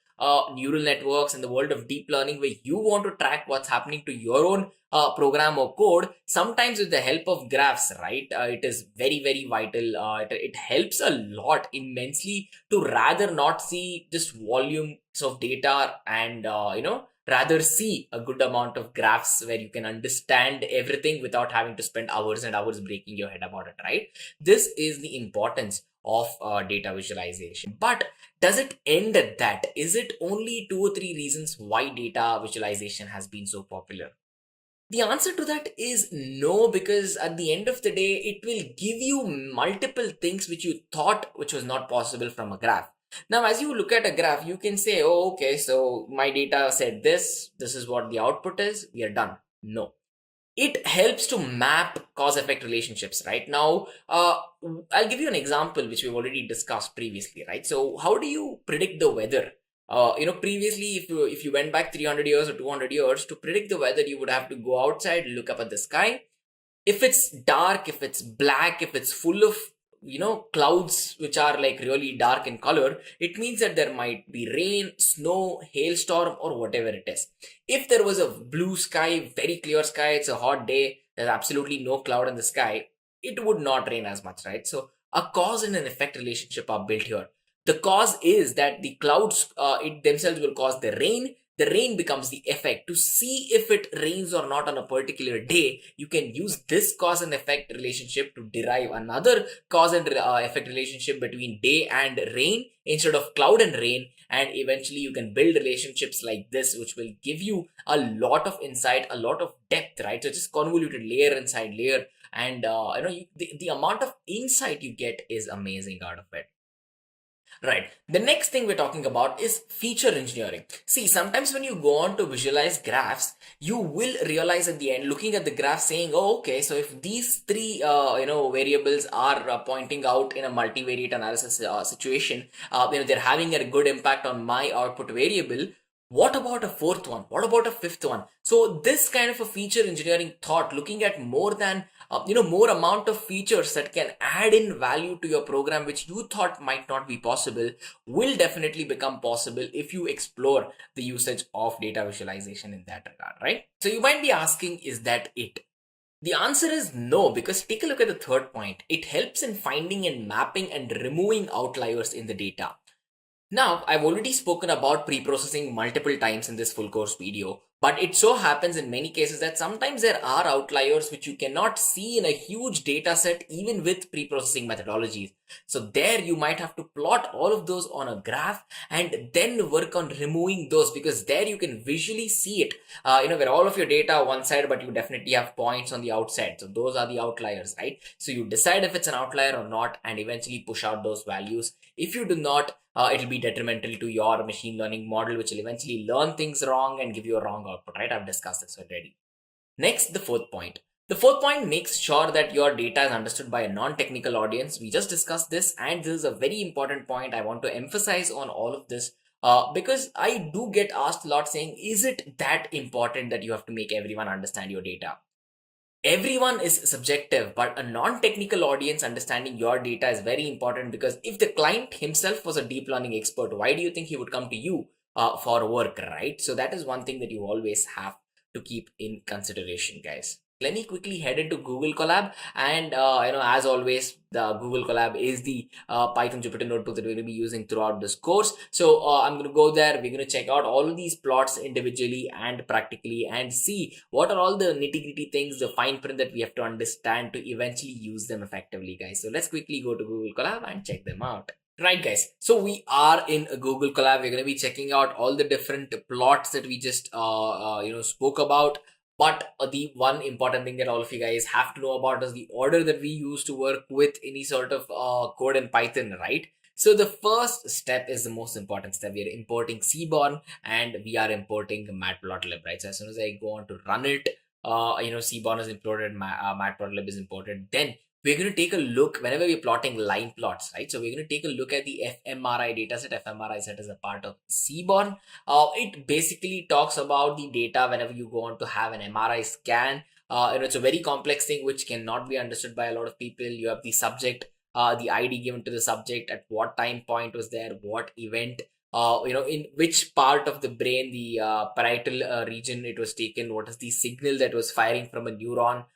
neural networks, in the world of deep learning, where you want to track what's happening to your own program or code, sometimes with the help of graphs, right? It is very, very vital. It helps a lot immensely to rather not see just volumes of data and, rather see a good amount of graphs where you can understand everything without having to spend hours and hours breaking your head about it, right? This is the importance of data visualization. But does it end at that? Is it only 2 or 3 reasons why data visualization has been so popular? The answer to that is no, because at the end of the day, it will give you multiple things which you thought which was not possible from a graph. Now, as you look at a graph, you can say, oh, okay, so my data said this is what the output is, we are done. No. It helps to map cause-effect relationships, right? Now, I'll give you an example which we've already discussed previously, right? So how do you predict the weather? Previously, if you went back 300 years or 200 years, to predict the weather, you would have to go outside, look up at the sky. If it's dark, if it's black, if it's full of clouds which are like really dark in color, it means that there might be rain, snow, hailstorm, or whatever it is. If there was a blue sky, very clear sky, it's a hot day, there's absolutely no cloud in the sky, it would not rain as much, right? So a cause and an effect relationship are built here. The cause is that the clouds it themselves will cause the rain. The rain becomes the effect. To see if it rains or not on a particular day, you can use this cause and effect relationship to derive another cause and effect relationship between day and rain instead of cloud and rain. And eventually you can build relationships like this, which will give you a lot of insight, a lot of depth, right? So just convoluted layer inside layer. And the amount of insight you get is amazing out of it. Right. The next thing we're talking about is feature engineering. See, sometimes when you go on to visualize graphs, you will realize at the end, looking at the graph saying, oh, okay, so if these 3, variables are pointing out in a multivariate analysis situation, they're having a good impact on my output variable. What about a 4th one? What about a 5th one? So this kind of a feature engineering thought, looking at more than, more amount of features that can add in value to your program, which you thought might not be possible, will definitely become possible if you explore the usage of data visualization in that regard, right? So you might be asking, is that it? The answer is no, because take a look at the third point. It helps in finding and mapping and removing outliers in the data. Now, I've already spoken about pre-processing multiple times in this full course video, but it so happens in many cases that sometimes there are outliers which you cannot see in a huge data set even with pre-processing methodologies. So there you might have to plot all of those on a graph and then work on removing those, because there you can visually see it, where all of your data are one side, but you definitely have points on the outside. So those are the outliers, right? So you decide if it's an outlier or not and eventually push out those values. If you do not, it'll be detrimental to your machine learning model, which will eventually learn things wrong and give you a wrong output, right? I've discussed this already. Next, the fourth point. The fourth point makes sure that your data is understood by a non-technical audience. We just discussed this, and this is a very important point. I want to emphasize on all of this because I do get asked a lot saying, is it that important that you have to make everyone understand your data? Everyone is subjective, but a non-technical audience understanding your data is very important, because if the client himself was a deep learning expert, why do you think he would come to you for work, right? So that is one thing that you always have to keep in consideration, guys. Let me quickly head into Google Colab, and as always, the Google Colab is the Python Jupyter notebook that we're going to be using throughout this course. So I'm going to go there. We're going to check out all of these plots individually and practically and see what are all the nitty-gritty things, the fine print that we have to understand to eventually use them effectively, guys. So let's quickly go to Google Colab and check them out. Right, guys, so we are in a Google Colab. We're going to be checking out all the different plots that we just spoke about. But the one important thing that all of you guys have to know about is the order that we use to work with any sort of code in Python, right? So the first step is the most important step. We are importing Seaborn and we are importing Matplotlib, right? So as soon as I go on to run it, Seaborn is imported, Matplotlib is imported. Then we're going to take a look whenever we're plotting line plots, right? So we're going to take a look at the fMRI dataset. fMRI set is a part of Seaborn. It basically talks about the data whenever you go on to have an MRI scan. It's a very complex thing which cannot be understood by a lot of people. You have the subject, the ID given to the subject, at what time point was there, what event, in which part of the brain, the parietal region it was taken, what is the signal that was firing from a neuron,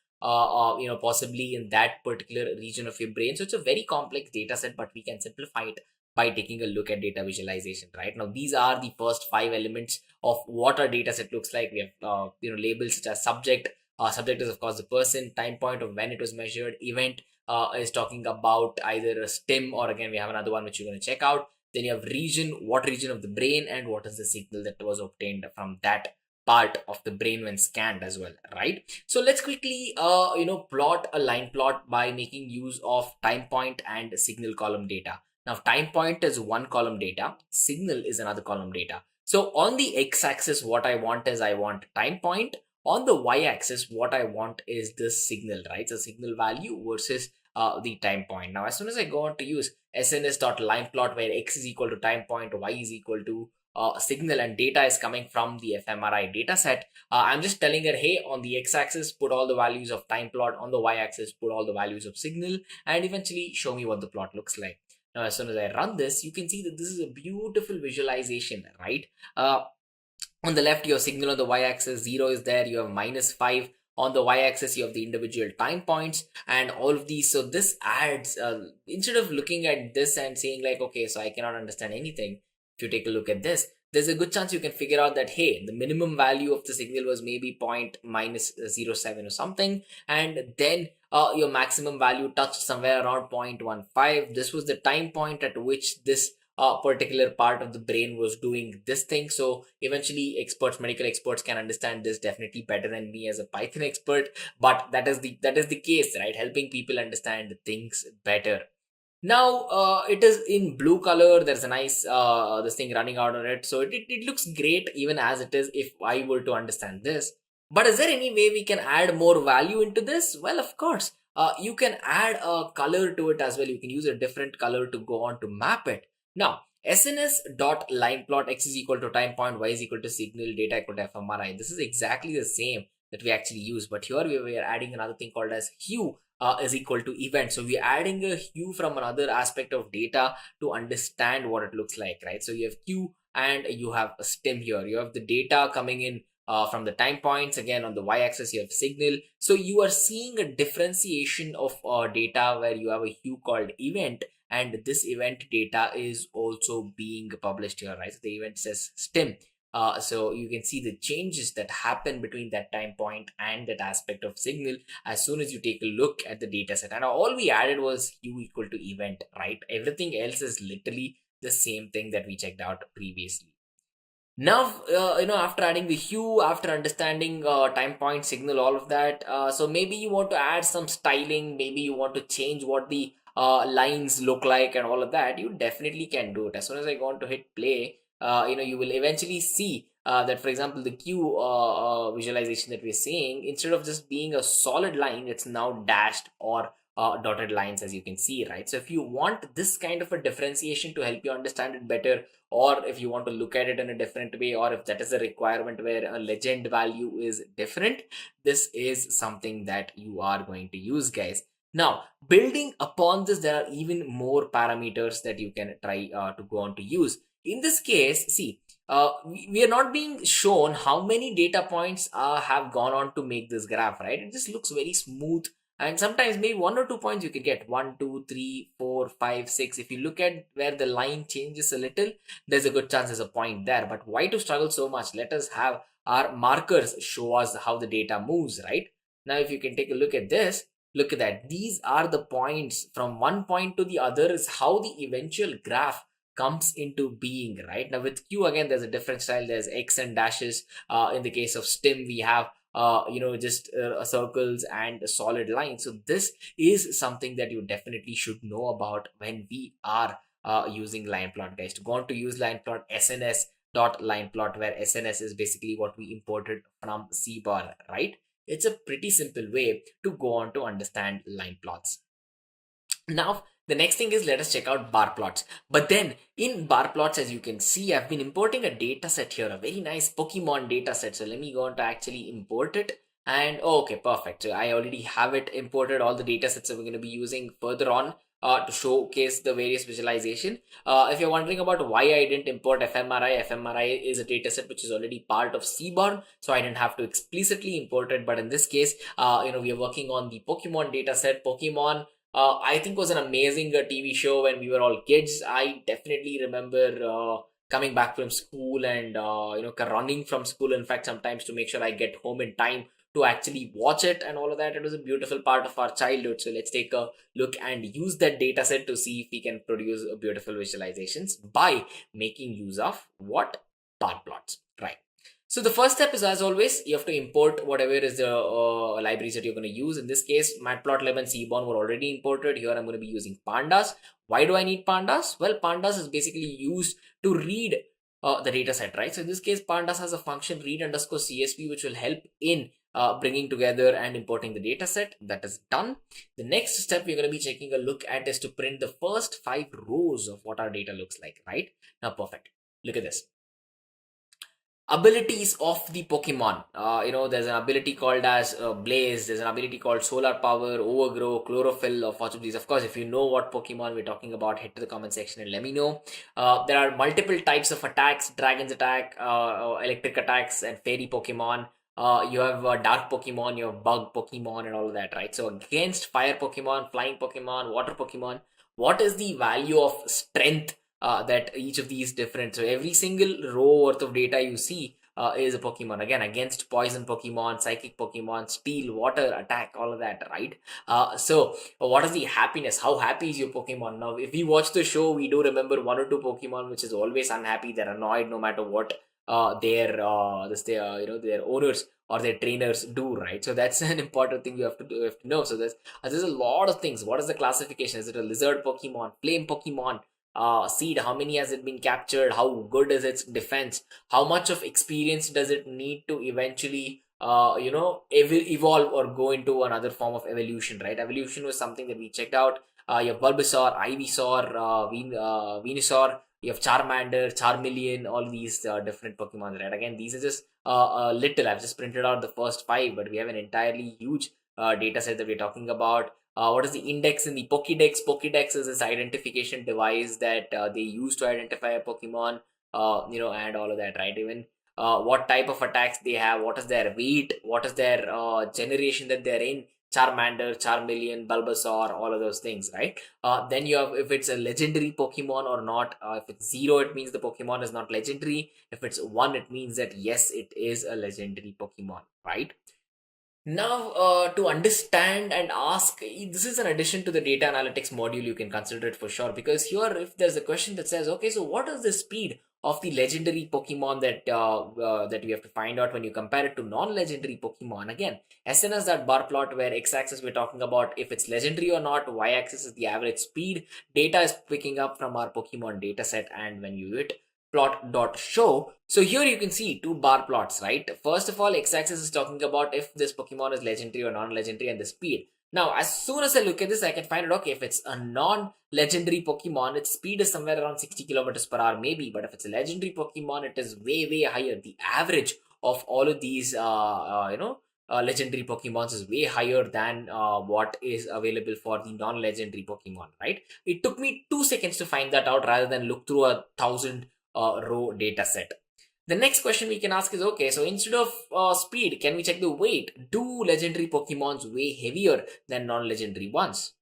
possibly in that particular region of your brain. So it's a very complex data set, but we can simplify it by taking a look at data visualization. Right now, these are the first 5 elements of what our data set looks like. We have labels such as subject. Subject is of course the person, time point of when it was measured, event is talking about either a stim, or again we have another one which you're going to check out. Then you have region, what region of the brain, and what is the signal that was obtained from that part of the brain when scanned as well, right? So let's quickly plot a line plot by making use of time point and signal column data. Now time point is one column data, signal is another column data. So on the x-axis, what I want is I want time point. On the y-axis, what I want is this signal, right? So signal value versus the time point. Now as soon as I go on to use sns.lineplot, where x is equal to time point, y is equal to signal, and data is coming from the fMRI dataset, I'm just telling her, hey, on the x-axis put all the values of time plot, on the y-axis put all the values of signal, and eventually show me what the plot looks like. Now as soon as I run this, you can see that this is a beautiful visualization, right? On the left you have signal, on the y-axis 0 is there, you have -5. On the y-axis you have the individual time points and all of these. So this adds, instead of looking at this and saying like, okay, so I cannot understand anything, if you take a look at this, there's a good chance you can figure out that, hey, the minimum value of the signal was maybe -0.07 or something, and then your maximum value touched somewhere around 0.15. This was the time point at which this particular part of the brain was doing this thing. So eventually medical experts can understand this definitely better than me as a Python expert, but that is the case, right? Helping people understand things better. Now it is in blue color. There's a nice this thing running out on it, so it looks great even as it is if I were to understand this. But is there any way we can add more value into this? Well, of course, you can add a color to it as well. You can use a different color to go on to map it. Now sns.lineplot, x is equal to time point, y is equal to signal, data equal to fMRI. This is exactly the same that we actually use, but here we are adding another thing called as hue is equal to event. So we're adding a hue from another aspect of data to understand what it looks like, right? So you have hue and you have a stem here. You have the data coming in from the time points. Again, on the y-axis you have signal. So you are seeing a differentiation of data where you have a hue called event, and this event data is also being published here, right? So the event says stim. So you can see the changes that happen between that time point and that aspect of signal as soon as you take a look at the data set. And all we added was hue equal to event, right? Everything else is literally the same thing that we checked out previously. Now, after adding the hue, after understanding time point, signal, all of that, so maybe you want to add some styling, maybe you want to change what the lines look like and all of that, you definitely can do it. As soon as I go on to hit play, you will eventually see that, for example, the queue visualization that we're seeing, instead of just being a solid line, it's now dashed or dotted lines, as you can see, right? So if you want this kind of a differentiation to help you understand it better, or if you want to look at it in a different way, or if that is a requirement where a legend value is different, this is something that you are going to use, guys. Now, building upon this, there are even more parameters that you can try to go on to use. In this case, see, we are not being shown how many data points have gone on to make this graph, right? It just looks very smooth, and sometimes maybe 1 or 2 points you could get 1, 2, 3, 4, 5, 6. If you look at where the line changes a little, there's a good chance there's a point there. But why to struggle so much? Let us have our markers show us how the data moves, right? Now, if you can take a look at this, look at that. These are the points. From one point to the other is how the eventual graph comes into being, right? Now with Q, again, there's a different style. There's X and dashes. In the case of stim, we have just circles and solid lines. So this is something that you definitely should know about when we are using line plot, guys. To go on to use line plot, SNS dot line plot, where SNS is basically what we imported from Seaborn, right? It's a pretty simple way to go on to understand line plots. Now, the next thing is, let us check out bar plots. But then in bar plots, as you can see, I've been importing a data set here, a very nice Pokemon data set. So let me go on to actually import it. And okay, perfect. So I already have it imported, all the data sets that we're going to be using further on to showcase the various visualization. If you're wondering about why I didn't import fMRI is a dataset which is already part of Seaborn, so I didn't have to explicitly import it. But in this case, we are working on the Pokemon dataset. Pokemon, I think, was an amazing TV show when we were all kids. I definitely remember coming back from school and running from school, in fact, sometimes, to make sure I get home in time to actually watch it and all of that. It was a beautiful part of our childhood. So let's take a look and use that data set to see if we can produce beautiful visualizations by making use of what? Bar plots, right? So the first step is, as always, you have to import whatever is the libraries that you're going to use. In this case, Matplotlib and Seaborn were already imported. Here I'm going to be using Pandas. Why do I need Pandas? Well, Pandas is basically used to read the data set, right? So in this case, Pandas has a function read_csv, which will help in bringing together and importing the data set. That is done. The next step we're going to be taking a look at is to print the first 5 rows of what our data looks like, right? Now, perfect. Look at this. Abilities of the Pokemon. There's an ability called as Blaze. There's an ability called Solar Power, Overgrow, Chlorophyll, of each of these. Of course, if you know what Pokemon we're talking about, head to the comment section and let me know. There are multiple types of attacks: Dragon's attack, electric attacks, and fairy Pokemon. You have dark Pokemon, you have bug Pokemon, and all of that, right? So against fire Pokemon, flying Pokemon, water Pokemon, what is the value of strength that each of these different? So every single row worth of data you see is a Pokemon. Again, against poison Pokemon, psychic Pokemon, steel, water, attack, all of that, right? So what is the happiness? How happy is your Pokemon? Now, if we watch the show, we do remember 1 or 2 Pokemon which is always unhappy. They're annoyed no matter what their owners or their trainers do, right? So that's an important thing you have to know. So there's a lot of things. What is the classification? Is it a lizard Pokemon, flame Pokemon, seed? How many has it been captured? How good is its defense? How much of experience does it need to eventually evolve or go into another form of evolution, right? Evolution was something that we checked out. You have Bulbasaur, Ivysaur, Venusaur, you have Charmander, Charmeleon, all these different Pokemon, right? Again, these are just little. I've just printed out the first 5, but we have an entirely huge data set that we're talking about. What is the index in the Pokédex? Pokédex is this identification device that they use to identify a Pokemon, and all of that, right? Even what type of attacks they have, what is their weight, what is their generation that they're in, Charmander, Charmeleon, Bulbasaur, all of those things, right? Then you have if it's a legendary Pokemon or not. If it's 0, it means the Pokemon is not legendary. If it's 1, it means that yes, it is a legendary Pokemon, right? Now, to understand and ask, this is an addition to the data analytics module. You can consider it for sure, because here, if there's a question that says, okay, so what is the speed of the legendary Pokemon that that we have to find out when you compare it to non-legendary Pokemon? Again, as soon as that bar plot where x-axis we're talking about if it's legendary or not, y-axis is the average speed data is picking up from our Pokemon dataset, and when you hit plot.show. So here you can see 2 bar plots, right? First of all, x-axis is talking about if this Pokemon is legendary or non-legendary and the speed. Now, as soon as I look at this, I can find out, okay, if it's a non-legendary Pokemon, its speed is somewhere around 60 kilometers per hour, maybe. But if it's a legendary Pokemon, it is way, way higher. The average of all of these, legendary Pokemons is way higher than what is available for the non-legendary Pokemon, right? It took me 2 seconds to find that out rather than look through 1,000 row data set. The next question we can ask is, okay, so instead of speed, can we check the weight? Do legendary Pokemons weigh heavier than non-legendary ones?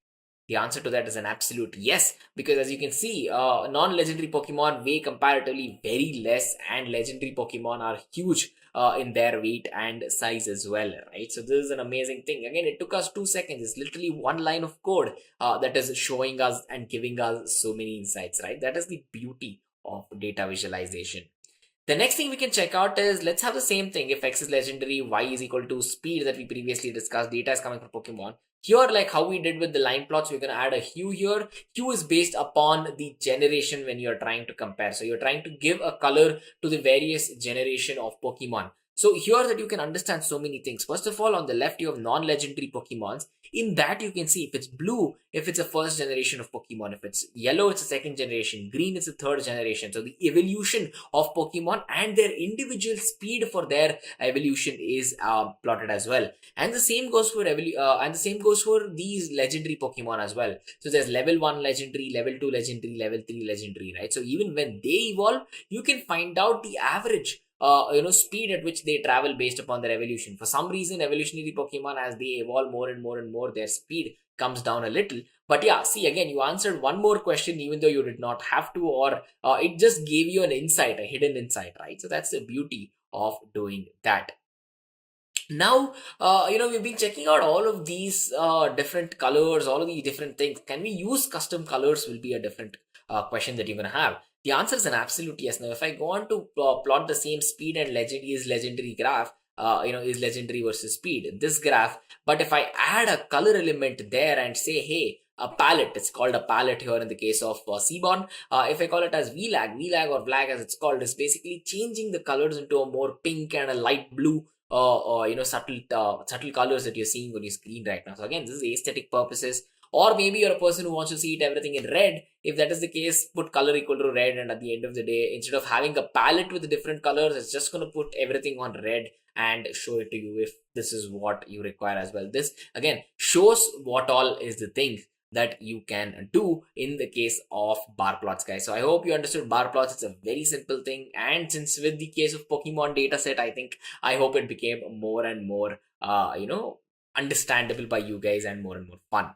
The answer to that is an absolute yes, because as you can see, non-legendary Pokemon weigh comparatively very less, and legendary Pokemon are huge in their weight and size as well, right? So this is an amazing thing. Again, it took us 2 seconds. It's literally 1 line of code that is showing us and giving us so many insights, right? That is the beauty of data visualization. The next thing we can check out is, let's have the same thing. If X is legendary, Y is equal to speed that we previously discussed, data is coming from Pokemon. Here, like how we did with the line plots, we're going to add a hue here. Hue is based upon the generation when you're trying to compare. So you're trying to give a color to the various generation of Pokemon. So here that you can understand so many things. First of all, on the left, you have non-legendary Pokemons. In that, you can see if it's blue, if it's a first generation of Pokemon. If it's yellow, it's a second generation. Green, it's a third generation. So the evolution of Pokemon and their individual speed for their evolution is plotted as well. And the same goes for these legendary Pokemon as well. So there's level 1 legendary, level 2 legendary, level 3 legendary, right? So even when they evolve, you can find out the average speed at which they travel based upon their evolution. For some reason, evolutionary Pokemon, as they evolve more and more and more, their speed comes down a little. But yeah, see, again, you answered one more question even though you did not have to, or it just gave you an insight, a hidden insight, right? So that's the beauty of doing that. Now, we've been checking out all of these different colors, all of these different things. Can we use custom colors will be a different question that you're going to have. The answer is an absolute yes. Now, if I go on to plot the same speed and legendary graph, is legendary versus speed, this graph. But if I add a color element there and say, hey, a palette, it's called a palette here in the case of Seaborn. If I call it as VLAG or VLAG as it's called, is basically changing the colors into a more pink and a light blue subtle colors that you're seeing on your screen right now. So again, this is aesthetic purposes. Or maybe you're a person who wants to see everything in red. If that is the case, put color equal to red, and at the end of the day, instead of having a palette with different colors, it's just going to put everything on red and show it to you if this is what you require as well. This again shows what all is the thing that you can do in the case of bar plots, guys. So I hope you understood bar plots. It's a very simple thing, and since with the case of Pokemon dataset, I hope it became more and more understandable by you guys and more fun.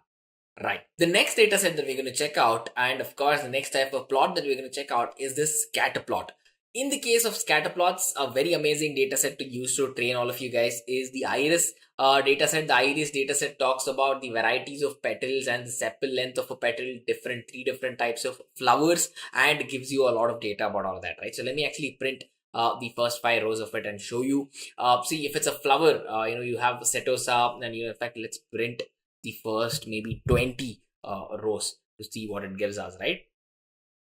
Right. The next data set that we're going to check out, and of course the next type of plot that we're going to check out, is this scatter plot. In the case of scatter plots, a very amazing data set to use to train all of you guys is the iris dataset. The iris dataset talks about the varieties of petals and the sepal length of a petal, three different types of flowers, and gives you a lot of data about all of that, right? So let me actually print the first 5 rows of it and show you. See, if it's a flower, you have Setosa, and in fact, let's print the first maybe 20 rows to see what it gives us, right?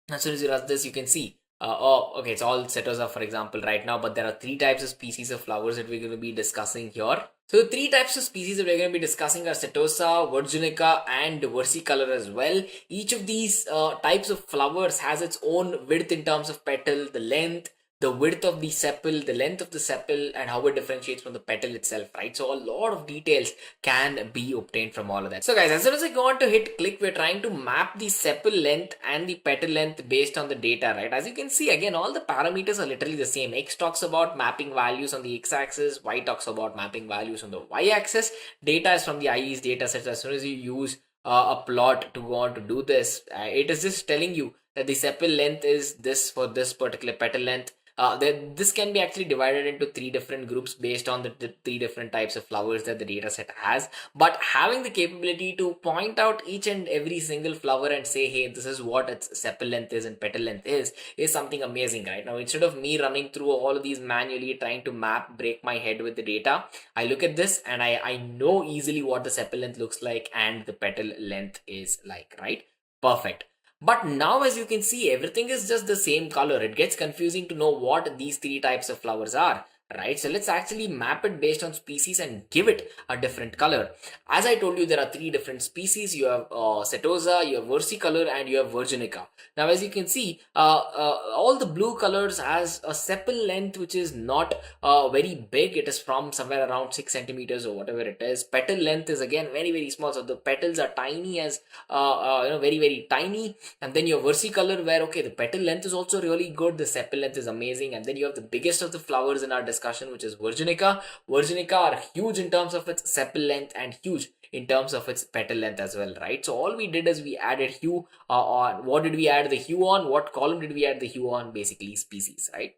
As soon as you run this, you can see okay, it's all Setosa, for example, right now, but there are 3 types of species of flowers that we're going to be discussing here. So the 3 types of species that we're going to be discussing are Setosa, Virginica, and versicolor as well. Each of these types of flowers has its own width in terms of petal, the length, the width of the sepal, the length of the sepal, and how it differentiates from the petal itself, right? So a lot of details can be obtained from all of that. So guys, as soon as I go on to hit click, we're trying to map the sepal length and the petal length based on the data, right? As you can see, again, all the parameters are literally the same. X talks about mapping values on the x-axis, Y talks about mapping values on the y-axis. Data is from the IE's dataset. As soon as you use a plot to go on to do this, it is just telling you that the sepal length is this for this particular petal length. This can be actually divided into 3 different groups based on the 3 different types of flowers that the dataset has. But having the capability to point out each and every single flower and say, hey, this is what its sepal length is and petal length is something amazing, right? Now, instead of me running through all of these manually, trying to break my head with the data, I look at this and I know easily what the sepal length looks like and the petal length is like, right? Perfect. But now, as you can see, everything is just the same color. It gets confusing to know what these 3 types of flowers are, right? So let's actually map it based on species and give it a different color. As I told you, there are 3 different species. You have setosa, you have versicolor, and you have virginica. Now, as you can see, all the blue colors has a sepal length which is not very big. It is from somewhere around 6 centimeters or whatever it is. Petal length is again very, very small. So the petals are tiny as very, very tiny. And then your versicolor, where okay, the petal length is also really good, the sepal length is amazing. And then you have the biggest of the flowers in our discussion, which is virginica. Virginica are huge in terms of its sepal length and huge in terms of its petal length as well, right? So all we did is we added hue on. What did we add the hue on? What column did we add the hue on? Basically species, right?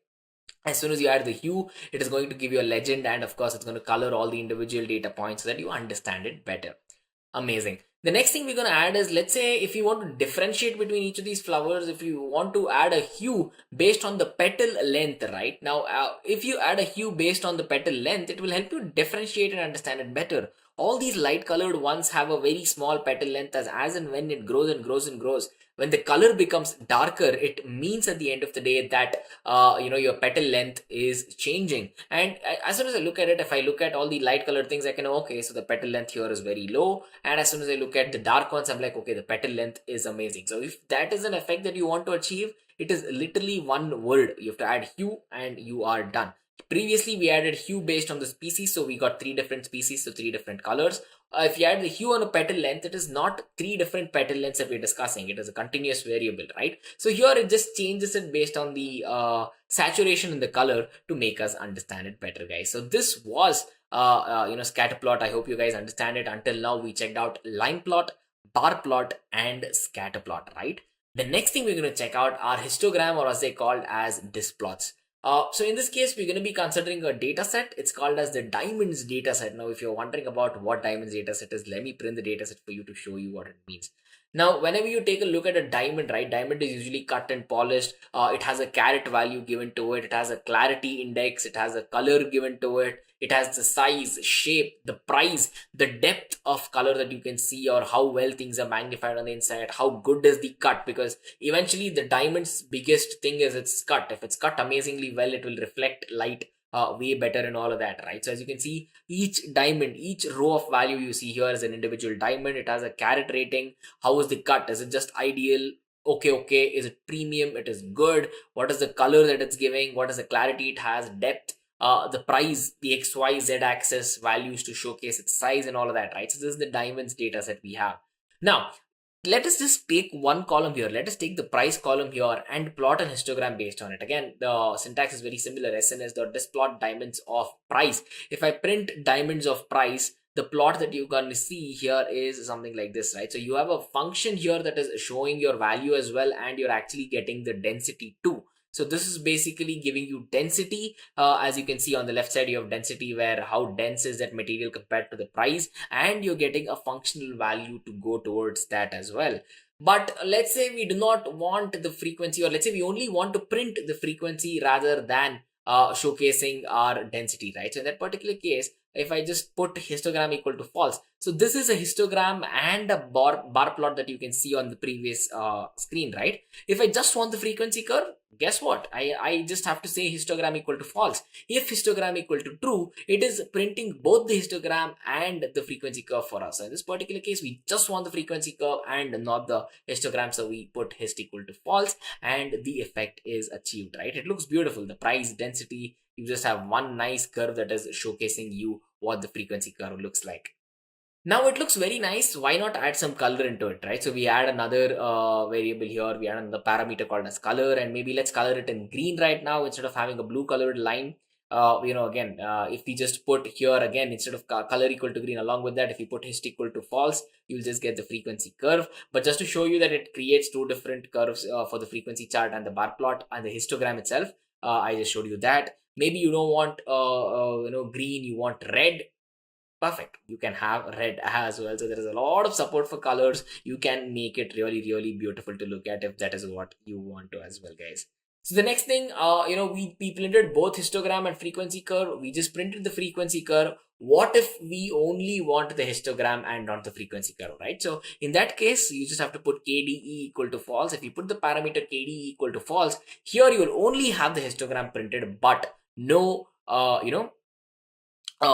As soon as you add the hue, it is going to give you a legend, and of course it's going to color all the individual data points so that you understand it better. Amazing. The next thing we're going to add is, let's say if you want to differentiate between each of these flowers, if you want to add a hue based on the petal length, right? Now, if you add a hue based on the petal length, it will help you differentiate and understand it better. All these light colored ones have a very small petal length as and when it grows and grows and grows. When the color becomes darker, it means at the end of the day that your petal length is changing. And as soon as I look at it, if I look at all the light colored things, I can know, okay, so the petal length here is very low. And as soon as I look at the dark ones, I'm like, okay, the petal length is amazing. So if that is an effect that you want to achieve, it is literally one word. You have to add hue and you are done. Previously, we added hue based on the species, so we got 3 different species, so 3 different colors. If you add the hue on a petal length, it is not 3 different petal lengths that we're discussing. It is a continuous variable, right? So here it just changes it based on the saturation in the color to make us understand it better, guys. So this was scatter plot. I hope you guys understand it. Until now, we checked out line plot, bar plot, and scatter plot, right? The next thing we're going to check out are histogram, or as they called as displots. So in this case, we're going to be considering a data set. It's called as the diamonds data set. Now, if you're wondering about what diamonds data set is, let me print the data set for you to show you what it means. Now, whenever you take a look at a diamond, right, diamond is usually cut and polished. It has a carat value given to it. It has a clarity index. It has a color given to it. It has the size, shape, the price, the depth of color that you can see, or how well things are magnified on the inside, how good is the cut, because eventually the diamond's biggest thing is its cut. If it's cut amazingly well, it will reflect light way better and all of that, right? So as you can see, each diamond, each row of value you see here is an individual diamond. It has a carat rating. How is the cut? Is it just ideal? Okay. Is it premium? It is good. What is the color that it's giving? What is the clarity it has? Depth? The price, the XYZ axis values to showcase its size and all of that, right? So this is the diamonds data set we have. Now, let us just take one column here. Let us take the price column here and plot an histogram based on it. Again, the syntax is very similar. SNS.dispLot diamonds of price. If I print diamonds of price, the plot that you're going to see here is something like this, right? So you have a function here that is showing your value as well, and you're actually getting the density too. So this is basically giving you density. As you can see on the left side, you have density, where how dense is that material compared to the price, and you're getting a functional value to go towards that as well. But let's say we do not want the frequency, or let's say we only want to print the frequency rather than showcasing our density, right? So in that particular case, if I just put histogram equal to false. So this is a histogram and a bar plot that you can see on the previous screen, right? If I just want the frequency curve, guess what? I just have to say histogram equal to false. If histogram equal to true, it is printing both the histogram and the frequency curve for us. So in this particular case, we just want the frequency curve and not the histogram. So we put hist equal to false and the effect is achieved, right? It looks beautiful. The price density, you just have one nice curve that is showcasing you what the frequency curve looks like. Now it looks very nice. Why not add some color into it, right? So we add another variable here. We add another parameter called as color, and maybe let's color it in green right now instead of having a blue colored line. Again, if we just put here again, instead of color equal to green, along with that, if you put hist equal to false, you'll just get the frequency curve. But just to show you that it creates two different curves for the frequency chart and the bar plot and the histogram itself, I just showed you that. Maybe you don't want green, you want red. Perfect, you can have red as well. So there is a lot of support for colors. You can make it really, really beautiful to look at if that is what you want to as well, guys. So the next thing, we printed both histogram and frequency curve. We just printed the frequency curve. What if we only want the histogram and not the frequency curve, right? So in that case, you just have to put KDE equal to false. If you put the parameter KDE equal to false, here you will only have the histogram printed, but no,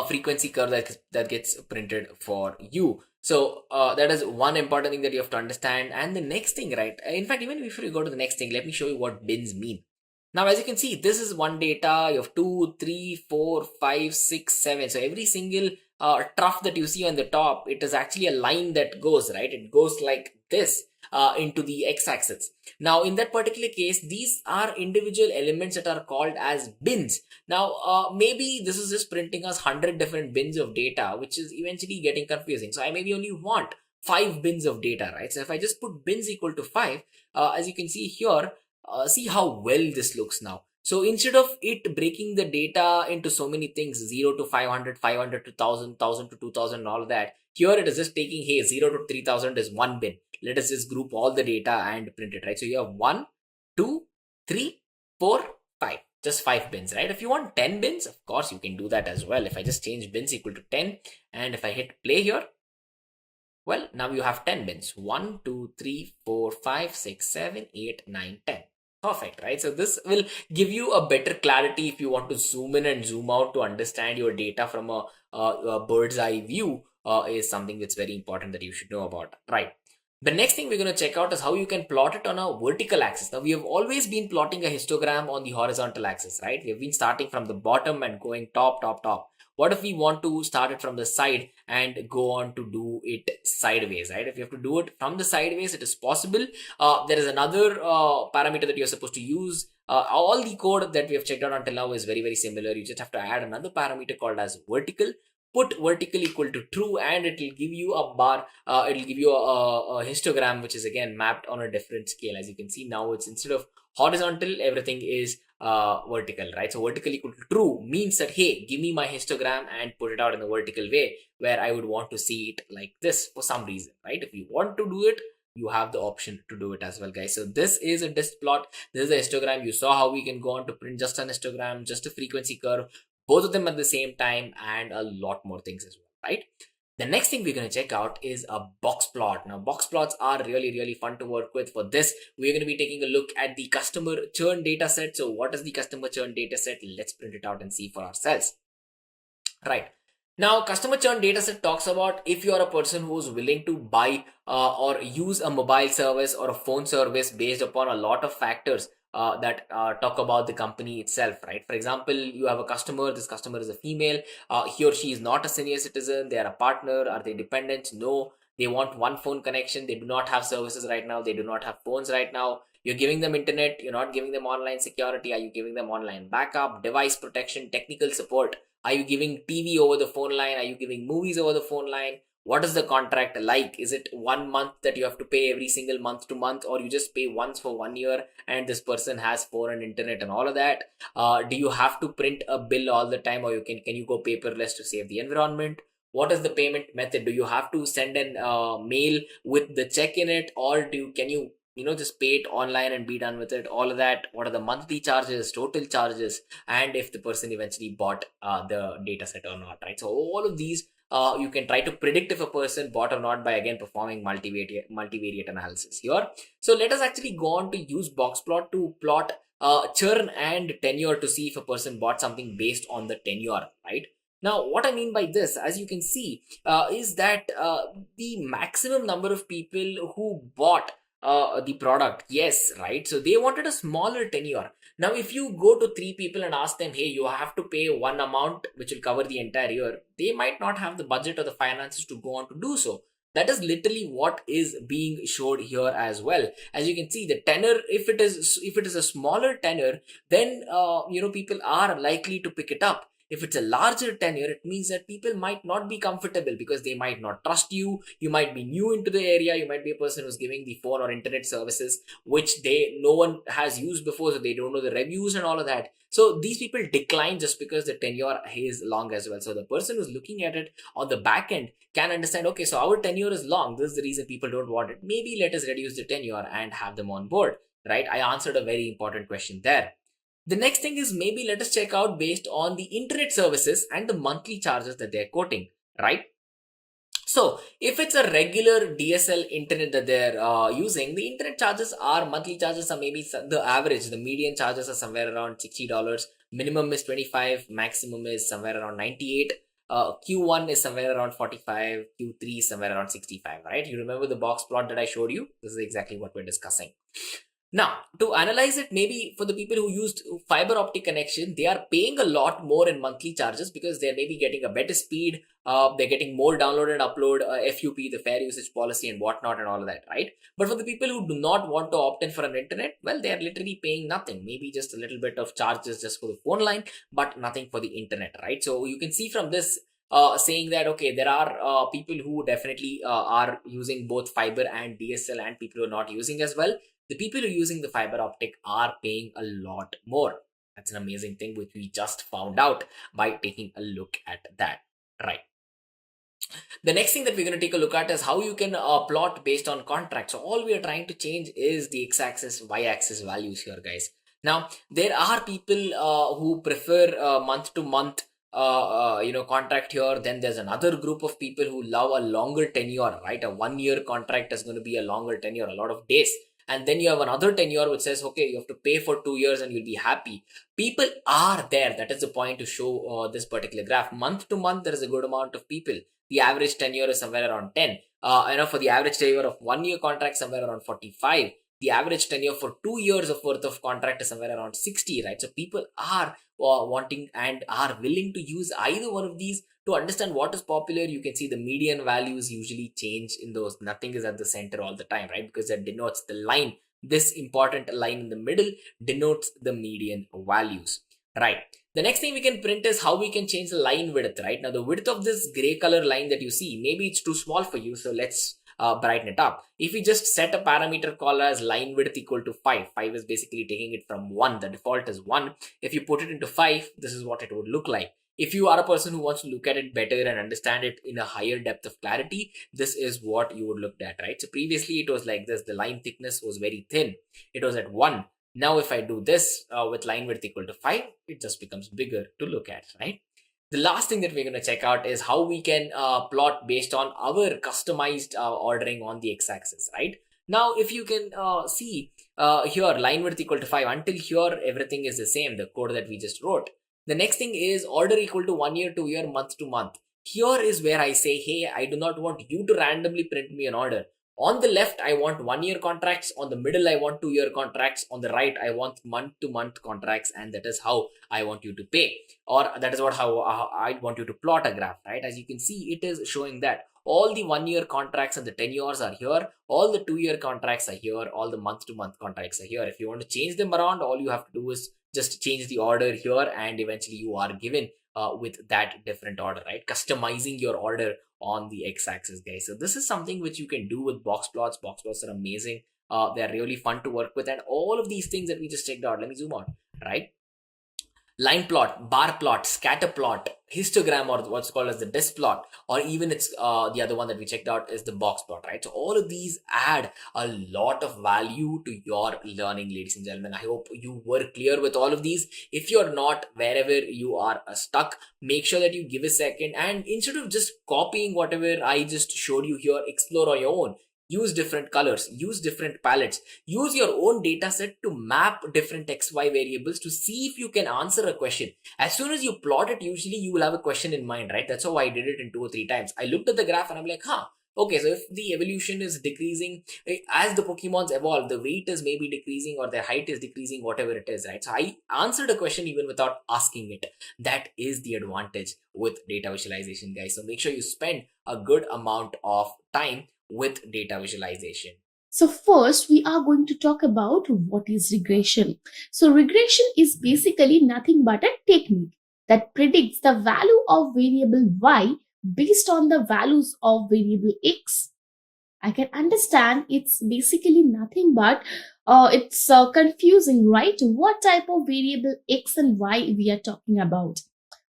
frequency curve that gets printed for you. So that is one important thing that you have to understand. And the next thing, right? In fact, even before you go to the next thing, let me show you what bins mean. Now, as you can see, this is one data. You have 2, 3, 4, 5, 6, 7. So every single trough that you see on the top, it is actually a line that goes, right? It goes like this into the x-axis. Now, in that particular case, these are individual elements that are called as bins. Now, maybe this is just printing us 100 different bins of data, which is eventually getting confusing. So I maybe only want 5 bins of data, right? So if I just put bins equal to 5, as you can see here, see how well this looks now. So instead of it breaking the data into so many things, 0 to 500, 500 to 1000, 1000 to 2000 and all that, here it is just taking, hey, 0 to 3000 is one bin. Let us just group all the data and print it, right? So you have 1, 2, 3, 4, 5. Just 5 bins, right? If you want 10 bins, of course, you can do that as well. If I just change bins equal to 10 and if I hit play here, well, now you have 10 bins. 1, 2, 3, 4, 5, 6, 7, 8, 9, 10. Perfect, right? So this will give you a better clarity if you want to zoom in and zoom out to understand your data from a bird's eye view is something that's very important that you should know about, right? The next thing we're going to check out is how you can plot it on a vertical axis. Now, we have always been plotting a histogram on the horizontal axis, right? We have been starting from the bottom and going top, top, top. What if we want to start it from the side and go on to do it sideways, right? If you have to do it from the sideways, it is possible. There is another parameter that you're supposed to use. All the code that we have checked out until now is very, very similar. You just have to add another parameter called as vertical. Put vertical equal to true and it will give you a bar, it will give you a histogram which is again mapped on a different scale. As you can see now, it's instead of horizontal, everything is vertical, right? So vertical equal to true means that, hey, give me my histogram and put it out in a vertical way where I would want to see it like this for some reason, right? If you want to do it, you have the option to do it as well, guys. So this is a disk plot. This is a histogram. You saw how we can go on to print just an histogram, just a frequency curve, both of them at the same time, and a lot more things as well, right? The next thing we're going to check out is a box plot. Now, box plots are really, really fun to work with. For this, we're going to be taking a look at the customer churn data set. So what is the customer churn data set? Let's print it out and see for ourselves. Right. Now, customer churn data set talks about if you are a person who is willing to buy or use a mobile service or a phone service based upon a lot of factors that talk about the company itself, right? For example, you have a customer, this customer is a female, he or she is not a senior citizen, they are a partner, are they dependents? No, they want one phone connection, they do not have services right now, they do not have phones right now. You're giving them internet, you're not giving them online security, are you giving them online backup, device protection, technical support? Are you giving TV over the phone line? Are you giving movies over the phone line? What is the contract like? Is it 1 month that you have to pay every single month to month, or you just pay once for 1 year and this person has phone and internet and all of that? Do you have to print a bill all the time, or can you go paperless to save the environment? What is the payment method? Do you have to send an mail with the check in it, or can you just pay it online and be done with it, all of that. What are the monthly charges, total charges, and if the person eventually bought the data set or not, right? So all of these you can try to predict if a person bought or not by again performing multivariate analysis here. So let us actually go on to use boxplot to plot churn and tenure to see if a person bought something based on the tenure, right? Now, what I mean by this, as you can see, is that the maximum number of people who bought the product, yes, right? So they wanted a smaller tenure. Now, if you go to 3 people and ask them, hey, you have to pay one amount which will cover the entire year, they might not have the budget or the finances to go on to do so. That is literally what is being showed here as well. As you can see, the tenor, if it is a smaller tenor, then people are likely to pick it up. If it's a larger tenure, it means that people might not be comfortable because they might not trust you. You might be new into the area. You might be a person who's giving the phone or internet services, which no one has used before, so they don't know the reviews and all of that. So these people decline just because the tenure is long as well. So the person who's looking at it on the back end can understand, okay, so our tenure is long. This is the reason people don't want it. Maybe let us reduce the tenure and have them on board, right? I answered a very important question there. The next thing is maybe let us check out based on the internet services and the monthly charges that they're quoting, right? So if it's a regular DSL internet that they're using, the internet charges monthly charges are maybe the average, the median charges are somewhere around $60. Minimum is 25, maximum is somewhere around 98. Q1 is somewhere around 45, Q3 is somewhere around 65, right? You remember the box plot that I showed you? This is exactly what we're discussing. Now, to analyze it, maybe for the people who used fiber optic connection, they are paying a lot more in monthly charges because they're maybe getting a better speed, they're getting more download and upload, FUP, the fair usage policy and whatnot and all of that, right? But for the people who do not want to opt in for an internet, well, they are literally paying nothing, maybe just a little bit of charges just for the phone line, but nothing for the internet, right? So you can see from this saying that, okay, there are people who definitely are using both fiber and DSL and people who are not using as well. The people who are using the fiber optic are paying a lot more. That's an amazing thing which we just found out by taking a look at that, right? The next thing that we're going to take a look at is how you can plot based on contract. So all we are trying to change is the x-axis, y-axis values here, guys. Now, there are people who prefer month to month contract here. Then there's another group of people who love a longer tenure, right? A 1 year contract is going to be a longer tenure, a lot of days. And then you have another tenure which says, okay, you have to pay for 2 years and you'll be happy. People are there. That is the point to show this particular graph. Month to month, there is a good amount of people. The average tenure is somewhere around 10. For the average tenure of 1 year contract, somewhere around 45. The average tenure for 2 years of worth of contract is somewhere around 60, right? So people are wanting and are willing to use either one of these to understand what is popular. You can see the median values usually change in those. Nothing is at the center all the time, right? Because that denotes the line. This important line in the middle denotes the median values, right? The next thing we can print is how we can change the line width, right? Now the width of this gray color line that you see, maybe it's too small for you. So let's brighten it up. If we just set a parameter called as line width equal to 5 is basically taking it from 1. The default is 1. If you put it into 5, this is what it would look like. If you are a person who wants to look at it better and understand it in a higher depth of clarity, this is what you would look at, right? So previously it was like this. The line thickness was very thin. It was at 1. Now if I do this with line width equal to 5, it just becomes bigger to look at, right? The last thing that we're going to check out is how we can plot based on our customized ordering on the x-axis, right? Now, if you can see here, line width equal to 5, until here, everything is the same, the code that we just wrote. The next thing is order equal to 1 year, 2 year, month to month. Here is where I say, hey, I do not want you to randomly print me an order. On the left, I want 1 year contracts. On the middle, I want 2 year contracts. On the right, I want month to month contracts. And that is how I want you to pay. Or that is how I want you to plot a graph, right? As you can see, it is showing that all the 1 year contracts and the tenures are here. All the 2 year contracts are here. All the month to month contracts are here. If you want to change them around, all you have to do is just change the order here. And eventually you are given with that different order, right? Customizing your order on the x-axis, guys. So this is something which you can do with box plots. Box plots are amazing. They're really fun to work with. And all of these things that we just checked out, let me zoom out, right? line plot, bar plot, scatter plot, histogram, or what's called as the desk plot, or even it's the other one that we checked out is the box plot, right? So all of these add a lot of value to your learning, ladies and gentlemen. I hope you were clear with all of these. If you're not, wherever you are stuck, make sure that you give a second, and instead of just copying whatever I just showed you here, explore on your own. Use different colors, use different palettes, use your own data set to map different XY variables to see if you can answer a question. As soon as you plot it, usually you will have a question in mind, right? That's how I did it in 2 or 3 times. I looked at the graph and I'm like, okay, so if the evolution is decreasing, as the Pokemons evolve, the weight is maybe decreasing or their height is decreasing, whatever it is, right? So I answered a question even without asking it. That is the advantage with data visualization, guys. So make sure you spend a good amount of time with data visualization. So first, we are going to talk about what is regression. So regression is basically nothing but a technique that predicts the value of variable y based on the values of variable x. I can understand it's basically nothing but it's confusing, right? What type of variable x and y we are talking about?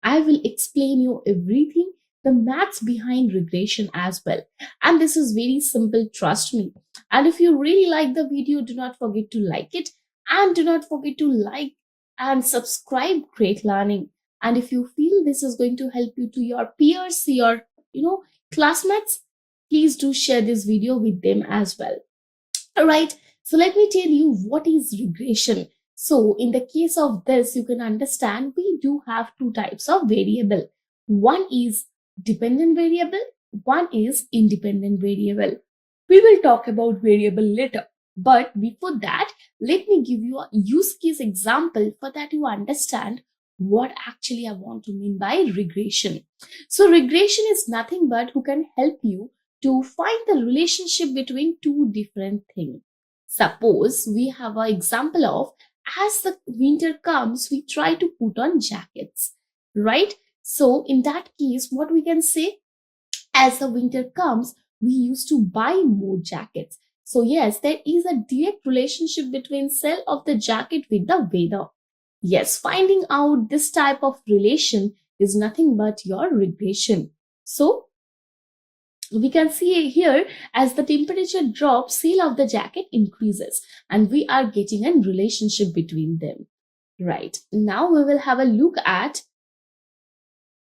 I will explain you everything, the maths behind regression as well. And this is very simple, trust me. And if you really like the video, do not forget to like it, and do not forget to like and subscribe Great Learning. And if you feel this is going to help you to your peers, your classmates, please do share this video with them as well. All right, so let me tell you what is regression. So in the case of this, you can understand we do have two types of variable. One is dependent variable, one is independent variable. We will talk about variable later. But before that, let me give you a use case example for that you understand what actually I want to mean by regression. So regression is nothing but who can help you to find the relationship between two different things. Suppose we have an example of as the winter comes, we try to put on jackets, right? So in that case, what we can say, as the winter comes, we used to buy more jackets. So yes, there is a direct relationship between sale of the jacket with the weather. Yes, finding out this type of relation is nothing but your regression. So we can see here as the temperature drops, sale of the jacket increases, and we are getting a relationship between them. Right, now we will have a look at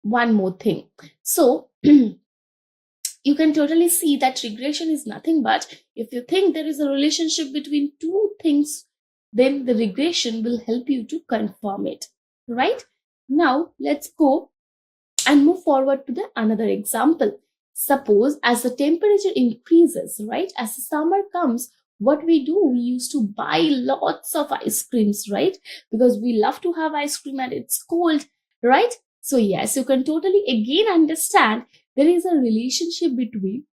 one more thing. So you can totally see that regression is nothing but if you think there is a relationship between two things, then the regression will help you to confirm it. Right, now let's go and move forward to the another example. Suppose as the temperature increases, right, as the summer comes, what we do, we used to buy lots of ice creams, right? Because we love to have ice cream and it's cold, right? So yes, you can totally again understand there is a relationship between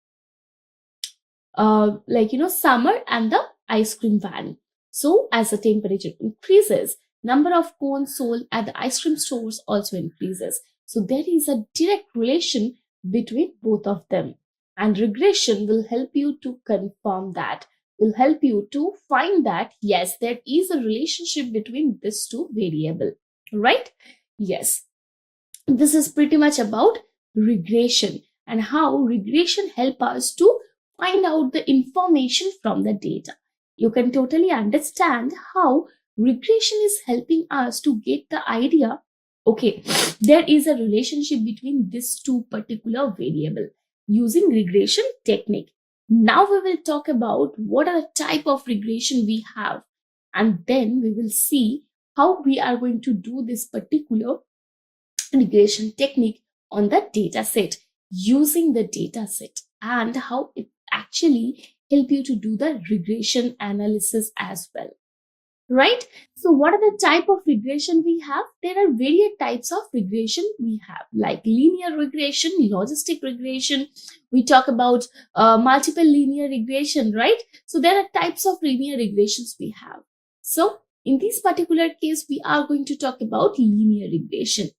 summer and the ice cream van. So as the temperature increases, number of cones sold at the ice cream stores also increases. So there is a direct relation between both of them, and regression will help you to confirm that, will help you to find that yes, there is a relationship between these two variables, right? Yes, this is pretty much about regression and how regression help us to find out the information from the data. You can totally understand how regression is helping us to get the idea, okay, there is a relationship between these two particular variables using regression technique. Now we will talk about what are the type of regression we have, and then we will see how we are going to do this particular regression technique on the data set, using the data set, and how it actually help you to do the regression analysis as well. Right? So what are the type of regression we have? There are various types of regression we have, like linear regression, logistic regression. We talk about multiple linear regression, right? So there are types of linear regressions we have. So in this particular case, we are going to talk about linear regression.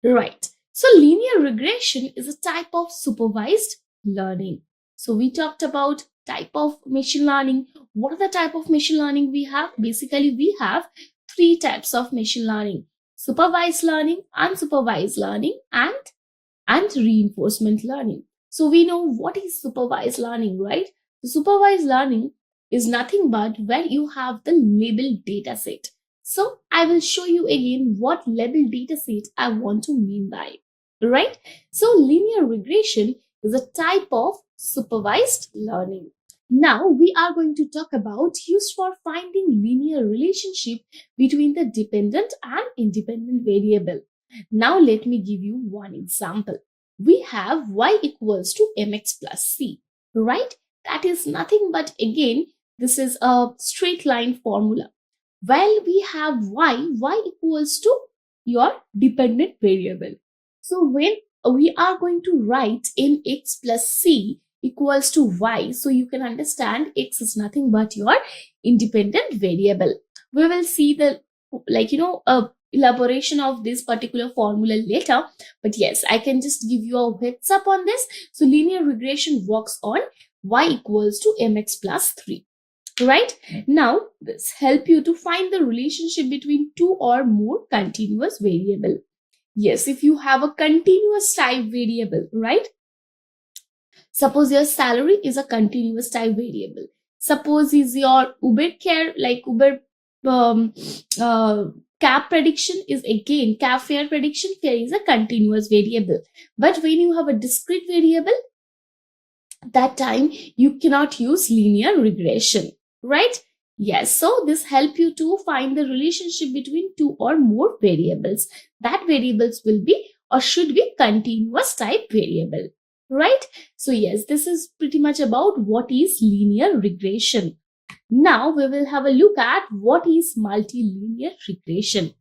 Right. So linear regression is a type of supervised learning. So we talked about type of machine learning. What are the type of machine learning we have? Basically, we have three types of machine learning: supervised learning, unsupervised learning, and reinforcement learning. So we know what is supervised learning, right? The supervised learning is nothing but where you have the labeled data set. So I will show you again what labeled data set I want to mean by, right? So linear regression is a type of supervised learning. Now we are going to talk about used for finding linear relationship between the dependent and independent variable. Now let me give you one example. We have y equals to mx plus c, right? That is nothing but, again, this is a straight line formula. While we have y equals to your dependent variable. So when we are going to write in x plus c equals to y, so you can understand x is nothing but your independent variable. We will see the elaboration of this particular formula later, but yes, I can just give you a heads up on this. So linear regression works on y equals to mx plus 3, right? Now this help you to find the relationship between two or more continuous variable. Yes, if you have a continuous type variable, right? Suppose your salary is a continuous type variable. Suppose is your Uber care, like Uber cab prediction is again cab fare prediction. Fare is a continuous variable. But when you have a discrete variable, that time you cannot use linear regression, right? Yes, so this help you to find the relationship between two or more variables. That variables will be or should be continuous type variable, right? So yes, this is pretty much about what is linear regression. Now we will have a look at what is multilinear regression.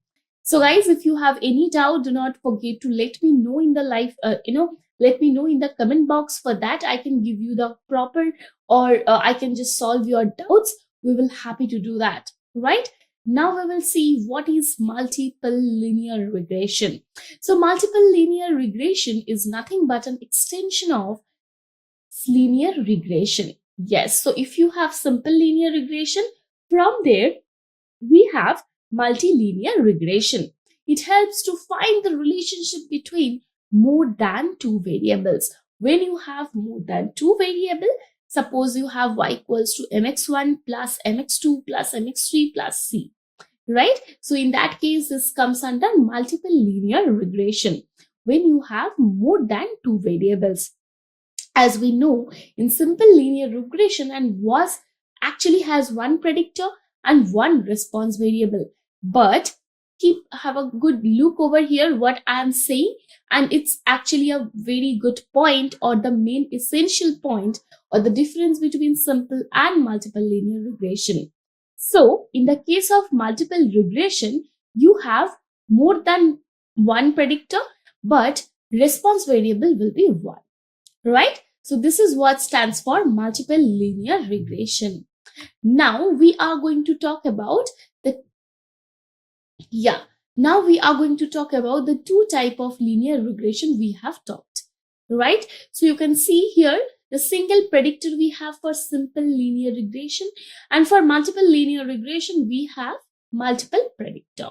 So guys, if you have any doubt, do not forget to let me know in the let me know in the comment box. For that, I can give you the proper, or I can just solve your doubts. We will happy to do that, right? Now we will see what is multiple linear regression. So multiple linear regression is nothing but an extension of linear regression. Yes, so if you have simple linear regression, from there we have multilinear regression. It helps to find the relationship between more than two variables. When you have more than two variables, suppose you have y equals to mx1 plus mx2 plus mx3 plus c, right? So in that case, this comes under multiple linear regression when you have more than two variables. As we know, in simple linear regression, and was actually has one predictor and one response variable. But have a good look over here what I am saying, and it's actually a very good point, or the main essential point, or the difference between simple and multiple linear regression. So in the case of multiple regression, you have more than one predictor, but response variable will be one, right? So this is what stands for multiple linear regression. Now we are going to talk about the two type of linear regression we have talked, right? So you can see here the single predictor we have for simple linear regression, and for multiple linear regression we have multiple predictor,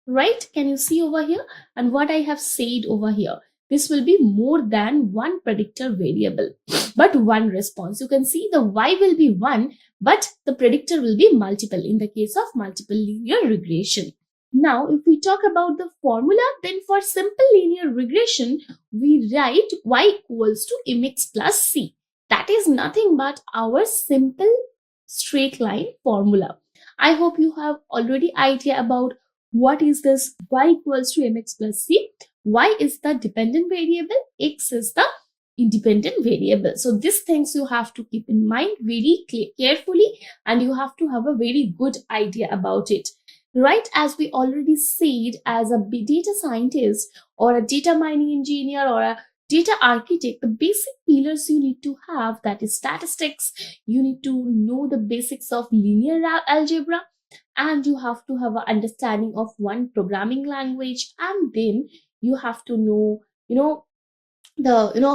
right? Can you see over here? And what I have said over here, this will be more than one predictor variable, but one response. You can see the y will be one, but the predictor will be multiple in the case of multiple linear regression. Now, if we talk about the formula, then for simple linear regression, we write y equals to mx plus c. That is nothing but our simple straight line formula. I hope you have already idea about what is this y equals to mx plus c. Y is the dependent variable, x is the independent variable. So these things you have to keep in mind very carefully, and you have to have a very good idea about it, right? As we already said, as a data scientist or a data mining engineer or a data architect, the basic pillars you need to have, that is statistics, you need to know the basics of linear algebra, and you have to have an understanding of one programming language, and then you have to know,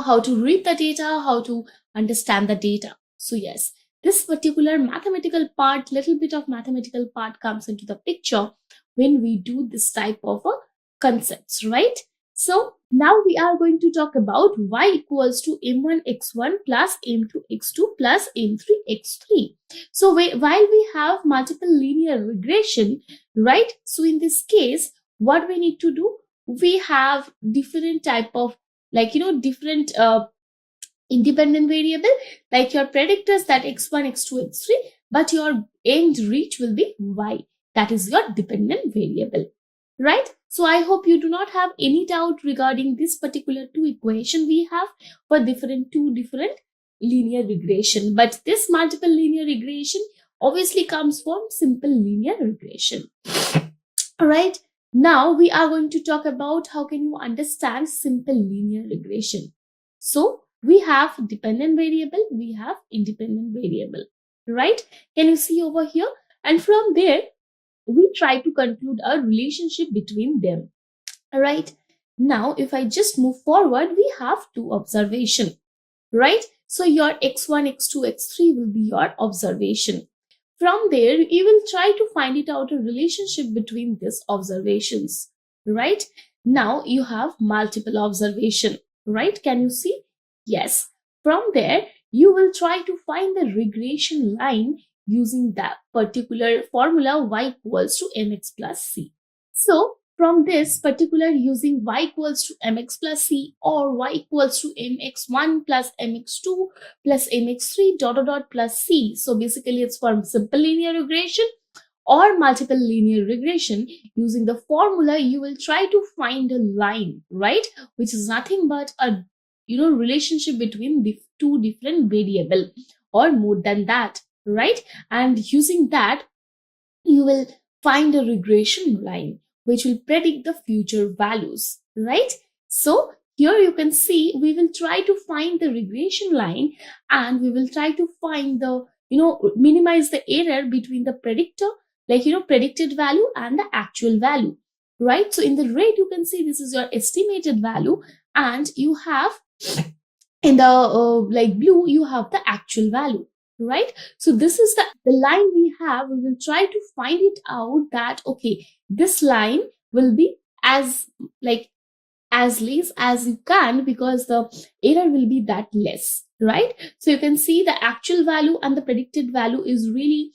how to read the data, how to understand the data. So yes, this particular mathematical part, little bit of mathematical part comes into the picture, when we do this type of a concepts, right? So now we are going to talk about y equals to m1 x1 plus m2 x2 plus m3 x3. So while we have multiple linear regression, right? So in this case, what we need to do, we have different type of different independent variable, like your predictors, that x1 x2 x3, but your end reach will be y, that is your dependent variable, right? So I hope you do not have any doubt regarding this particular two equation we have for two different linear regression. But this multiple linear regression obviously comes from simple linear regression. All right. Now we are going to talk about how can you understand simple linear regression. So we have dependent variable, we have independent variable, right? Can you see over here? And from there, we try to conclude a relationship between them. All right. Now, if I just move forward, we have two observation, right? So your x1, x2, x3 will be your observation. From there, you will try to find it out a relationship between these observations, right? Now you have multiple observation, right? Can you see? Yes. From there, you will try to find the regression line using that particular formula y equals to mx plus c. So from this particular, using y equals to mx plus c or y equals to mx1 plus mx2 plus mx3 dot dot dot plus c. So basically it's from simple linear regression or multiple linear regression. Using the formula, you will try to find a line, right? Which is nothing but a relationship between the two different variable or more than that, right? And using that, you will find a regression line which will predict the future values, right? So here you can see we will try to find the regression line and we will try to find the, minimize the error between the predictor, predicted value and the actual value, right? So in the red, you can see this is your estimated value and you have in the blue, you have the actual value, right? So this is the line we have. We will try to find it out that, okay, this line will be as less as you can because the error will be that less, right? So you can see the actual value and the predicted value is really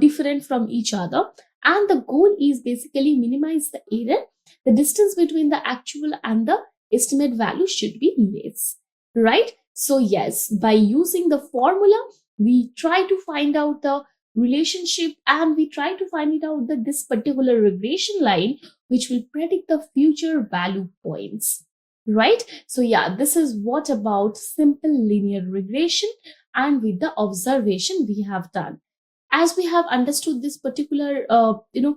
different from each other. And the goal is basically minimize the error. The distance between the actual and the estimate value should be less, right? So yes, by using the formula, we try to find out the relationship and we try to find it out that this particular regression line which will predict the future value points, right? So yeah, this is what about simple linear regression and with the observation we have done. As we have understood this particular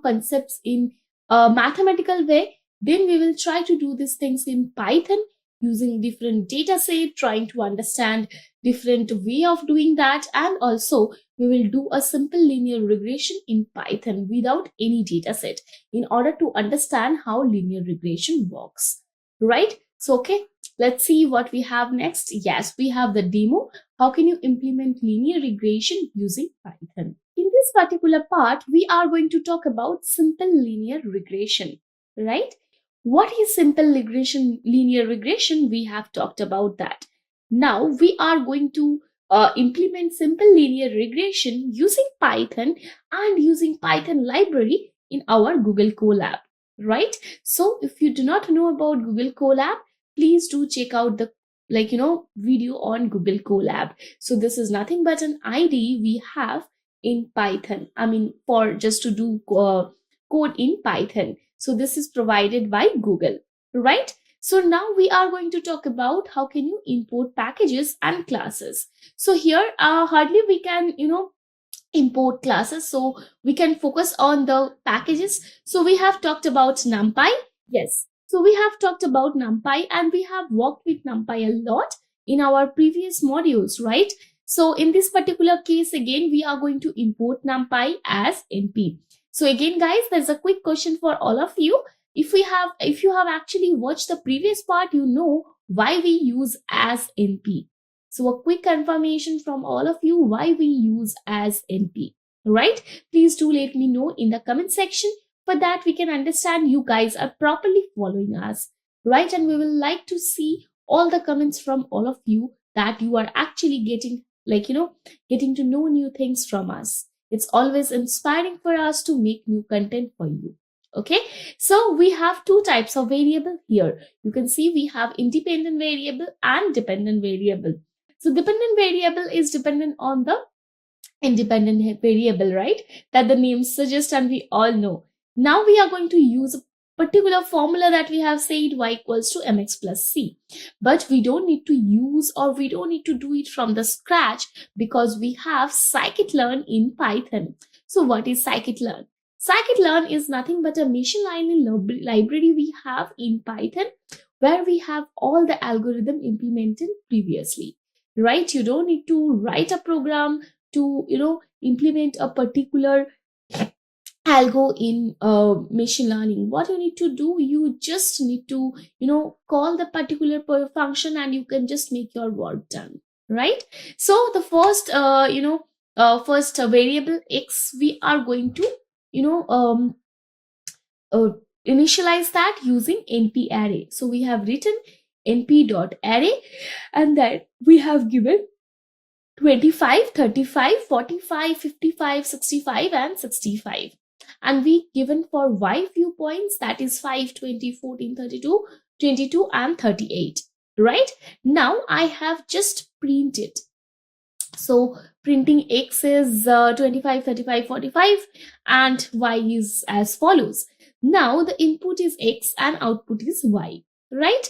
concepts in a mathematical way, then we will try to do these things in Python using different data set, trying to understand different way of doing that. And also we will do a simple linear regression in Python without any data set in order to understand how linear regression works, right? So, okay, let's see what we have next. Yes, we have the demo. How can you implement linear regression using Python? In this particular part, we are going to talk about simple linear regression, right? What is simple linear regression? We have talked about that. Now we are going to implement simple linear regression using Python and using Python library in our Google Colab, right? So if you do not know about Google Colab, please do check out the video on Google Colab. So this is nothing but an ID we have in Python. I mean, for just to do code in Python. So this is provided by Google, right? So now we are going to talk about how can you import packages and classes. So here hardly we can, import classes. So we can focus on the packages. So we have talked about NumPy. Yes. So we have talked about NumPy and we have worked with NumPy a lot in our previous modules, right? So in this particular case, again, we are going to import NumPy as NP. So again, guys, there's a quick question for all of you. If you have actually watched the previous part, you know why we use as NP. So a quick confirmation from all of you why we use as NP, right? Please do let me know in the comment section For that, we can understand you guys are properly following us, right? And we will like to see all the comments from all of you that you are actually getting, getting to know new things from us. It's always inspiring for us to make new content for you. Okay, so we have two types of variable here. You can see we have independent variable and dependent variable. So dependent variable is dependent on the independent variable, right? That the name suggests and we all know. Now we are going to use a particular formula that we have said y equals to mx plus c. But we don't need to use, or we don't need to do it from the scratch, because we have scikit-learn in Python. So what is scikit-learn? Scikit-learn is nothing but a machine learning library we have in Python, where we have all the algorithm implemented previously, right? You don't need to write a program to implement a particular algo in machine learning. What you need to do, you just need to call the particular function and you can just make your work done, right? So the first first variable x, we are going to initialize that using np array. So we have written np.array, and then we have given 25, 35, 45, 55, 65 and 65. And we given for y viewpoints, that is 5, 20, 14, 32, 22 and 38, right? Now I have just printed. So printing x is 25, 35, 45 and y is as follows. Now the input is x and output is y, right?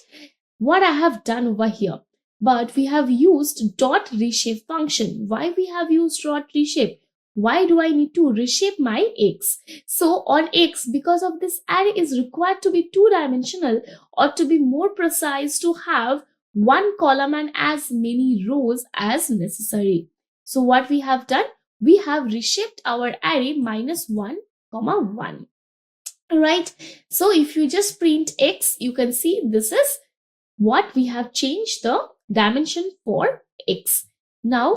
What I have done over here, but we have used dot reshape function. Why we have used dot reshape? Why do I need to reshape my x? So on x, because of this array is required to be two-dimensional, or to be more precise, to have one column and as many rows as necessary. So what we have done, we have reshaped our array -1, 1. Right? So if you just print x, you can see this is what we have changed the dimension for x. Now,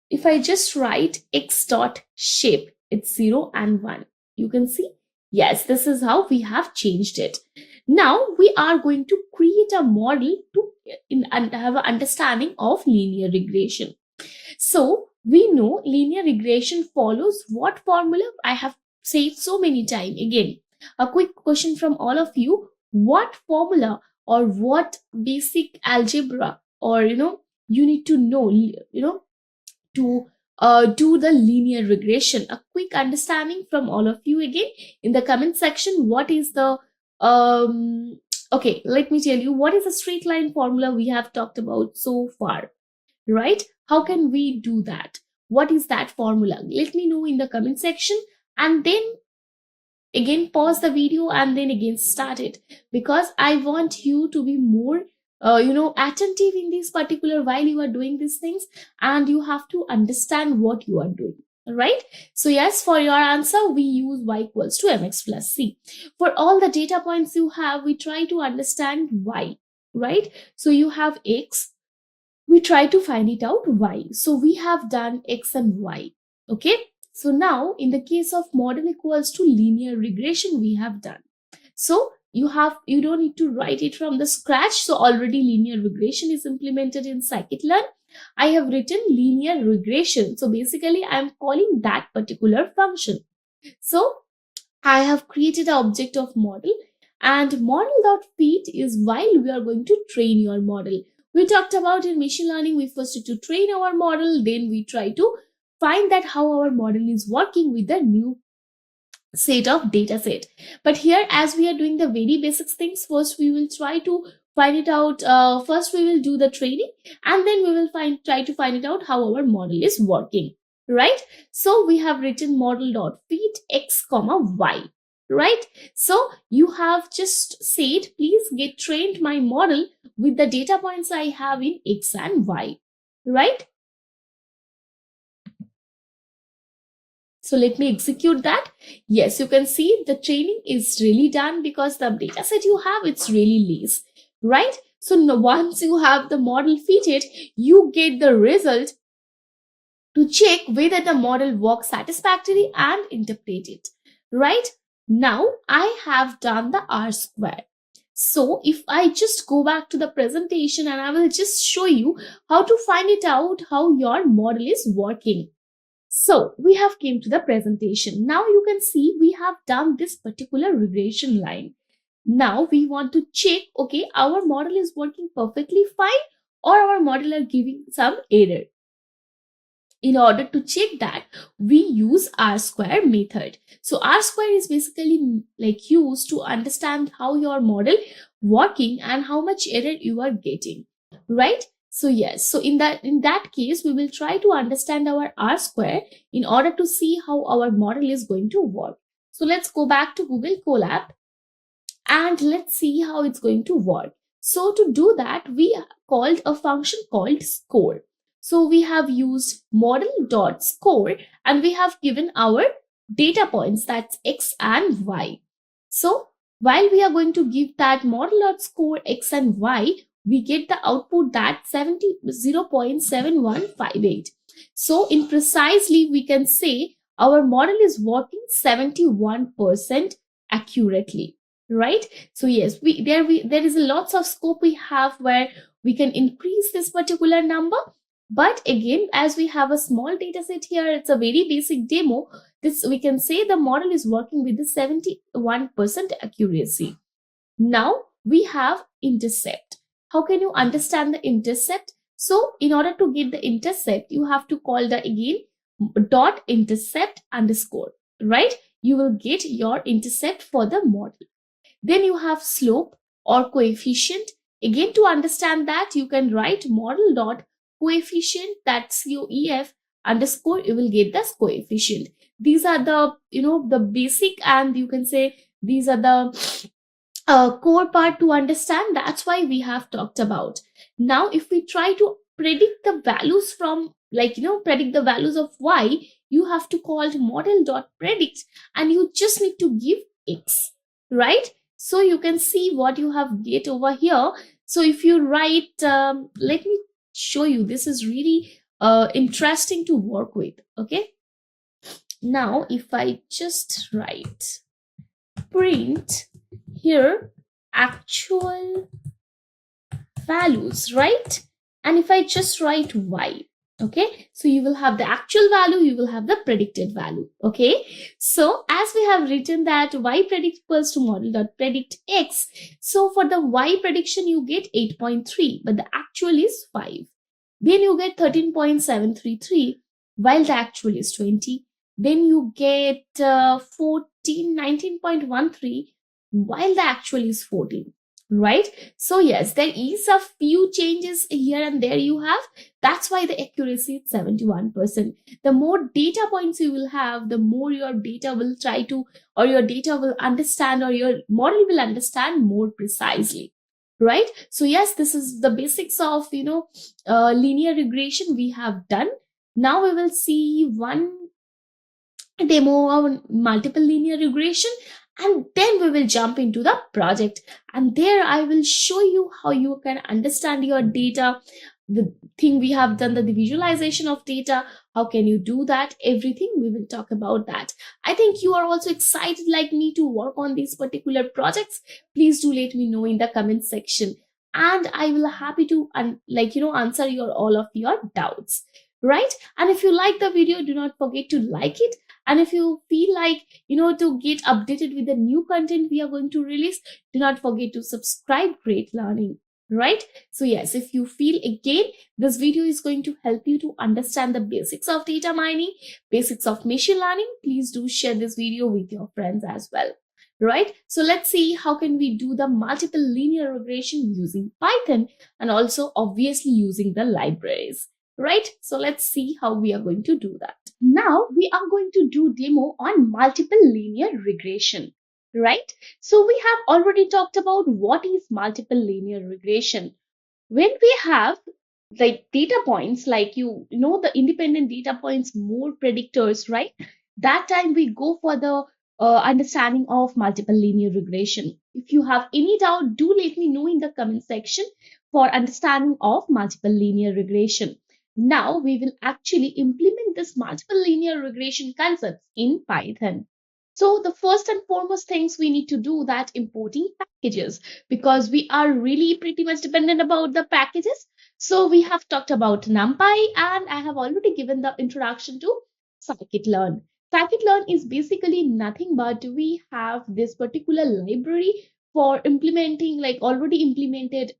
if I just write x dot shape, it's 0 and 1. You can see, yes, this is how we have changed it. Now we are going to create a model to have an understanding of linear regression. So we know linear regression follows what formula? I have said so many times. Again, a quick question from all of you: what formula or what basic algebra, or you need to know to do the linear regression? A quick understanding from all of you again in the comment section. What is the okay, let me tell you what is the straight line formula we have talked about so far, right? How can we do that? What is that formula? Let me know in the comment section, and then again pause the video and then again start it, because I want you to be more attentive in this particular while you are doing these things, and you have to understand what you are doing. All right. So yes, for your answer, we use y equals to mx plus c. For all the data points you have, we try to understand y, right? So you have x, we try to find it out y. So we have done x and y. Okay. So now in the case of model equals to linear regression, we have done. So you don't need to write it from the scratch. So already linear regression is implemented in scikit-learn. I have written linear regression. So basically I am calling that particular function. So I have created an object of model, and model.feed is while we are going to train your model. We talked about in machine learning, we first need to train our model, then we try to find that how our model is working with the new set of data set. But here, as we are doing the very basic things, first we will try to find it out. First we will do the training, and then we will try to find it out how our model is working, right? So we have written model.feed x, y, right? So you have just said, please get trained my model with the data points I have in x and y, right? So let me execute that. Yes, you can see the training is really done, because the data set you have, it's really less, right? So once you have the model fitted, you get the result to check whether the model works satisfactorily and interpret it, right? Now I have done the R square. So if I just go back to the presentation and I will just show you how to find it out how your model is working. So we have came to the presentation. Now you can see we have done this particular regression line. Now we want to check, okay, our model is working perfectly fine or our model are giving some error. In order to check that, we use R square method. So R square is basically like used to understand how your model working and how much error you are getting, right? So yes, so in that case, we will try to understand our R square in order to see how our model is going to work. So let's go back to Google Colab and let's see how it's going to work. So to do that, we called a function called score. So we have used model.score and we have given our data points, that's X and Y. So while we are going to give that model.score X and Y, we get the output that 0.7158. So in precisely, we can say our model is working 71% accurately, right? So yes, there is lots of scope we have where we can increase this particular number. But again, as we have a small data set here, it's a very basic demo. This we can say the model is working with the 71% accuracy. Now we have intercept. How can you understand the intercept? So in order to get the intercept, you have to call the again dot intercept underscore, right? You will get your intercept for the model. Then you have slope or coefficient. Again, to understand that, you can write model dot coefficient, that's COEF underscore, you will get the coefficient. These are the, the basic, and you can say these are the core part to understand. That's why we have talked about. Now, if we try to predict the values from, predict the values of Y, you have to call model.predict and you just need to give X, right? So you can see what you have get over here. So if you write, let me show you, this is really interesting to work with. Okay, now if I just write print here actual values, right? And if I just write Y, okay, so you will have the actual value, you will have the predicted value. Okay, so as we have written that Y predict equals to model.predict X, so for the Y prediction you get 8.3, but the actual is 5. Then you get 13.733 while the actual is 20. Then you get 19.13 while the actual is 14, right? So yes, there is a few changes here and there you have. That's why the accuracy is 71%. The more data points you will have, the more your data will try to, or your data will understand, or your model will understand more precisely, right? So yes, this is the basics of, linear regression we have done. Now we will see one demo on multiple linear regression, and then we will jump into the project, and there I will show you how you can understand your data, the thing we have done, the visualization of data, how can you do that, everything we will talk about that. I think you are also excited like me to work on these particular projects. Please do let me know in the comment section, and I will happy to answer all of your doubts, right? And if you like the video, do not forget to like it. And if you feel like, to get updated with the new content we are going to release, do not forget to subscribe. Great learning, right? So yes, if you feel again, this video is going to help you to understand the basics of data mining, basics of machine learning, please do share this video with your friends as well, right? So let's see how can we do the multiple linear regression using Python and also obviously using the libraries. Right? So let's see how we are going to do that. Now we are going to do demo on multiple linear regression, right? So we have already talked about what is multiple linear regression. When we have like data points, like the independent data points, more predictors, right? That time we go for the understanding of multiple linear regression. If you have any doubt, do let me know in the comment section for understanding of multiple linear regression. Now we will actually implement this multiple linear regression concepts in Python. So the first and foremost things we need to do that importing packages, because we are really pretty much dependent about the packages. So we have talked about NumPy, and I have already given the introduction to scikit-learn. Scikit-learn is basically nothing but we have this particular library for implementing, like already implemented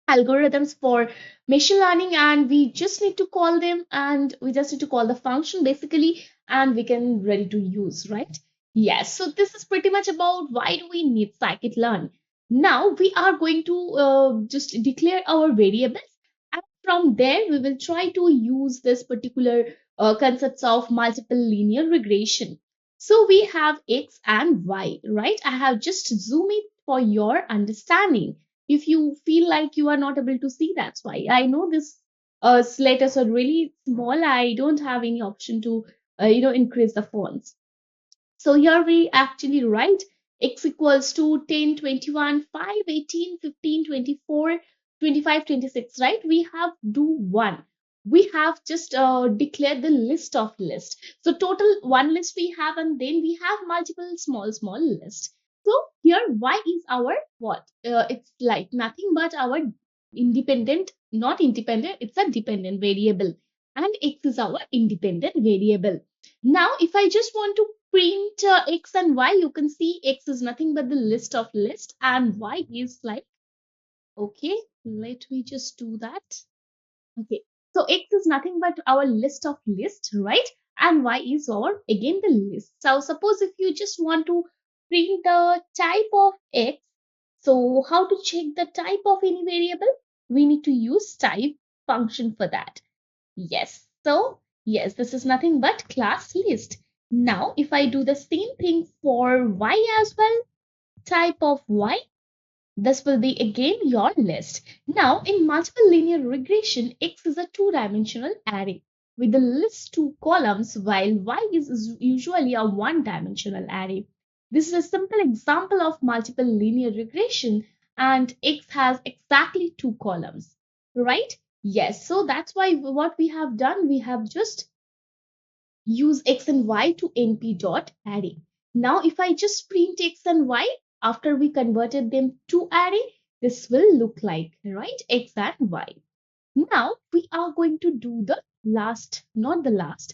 algorithms for machine learning, and we just need to call them, and we just need to call the function basically, and we can ready to use, right? Yes, so this is pretty much about why do we need scikit-learn. Now we are going to just declare our variables, and from there we will try to use this particular concepts of multiple linear regression. So we have x and y, right? I have just zoomed it for your understanding. If you feel like you are not able to see, that's why. I know this letters are really small. I don't have any option to increase the fonts. So here we actually write x equals to 10, 21, 5, 18, 15, 24, 25, 26, right? We have do one. We have just declared the list of list. So total one list we have, and then we have multiple small lists. So here y is our what? It's like nothing but our independent, not independent, it's a dependent variable. And x is our independent variable. Now, if I just want to print x and y, you can see x is nothing but the list of list, and y is like, okay, let me just do that. Okay, so x is nothing but our list of list, right? And y is our, again, the list. So suppose if you just want to print the type of x, so how to check the type of any variable? We need to use type function for that. Yes. So, yes, this is nothing but class list. Now, if I do the same thing for y as well, type of y, this will be again your list. Now, in multiple linear regression, x is a two-dimensional array with the list two columns, while y is usually a one-dimensional array. This is a simple example of multiple linear regression, and x has exactly two columns, right? Yes, so that's why what we have done, we have just used x and y to np.array. Now, if I just print x and y after we converted them to array, this will look like, right, x and y. Now, we are going to do the last, not the last.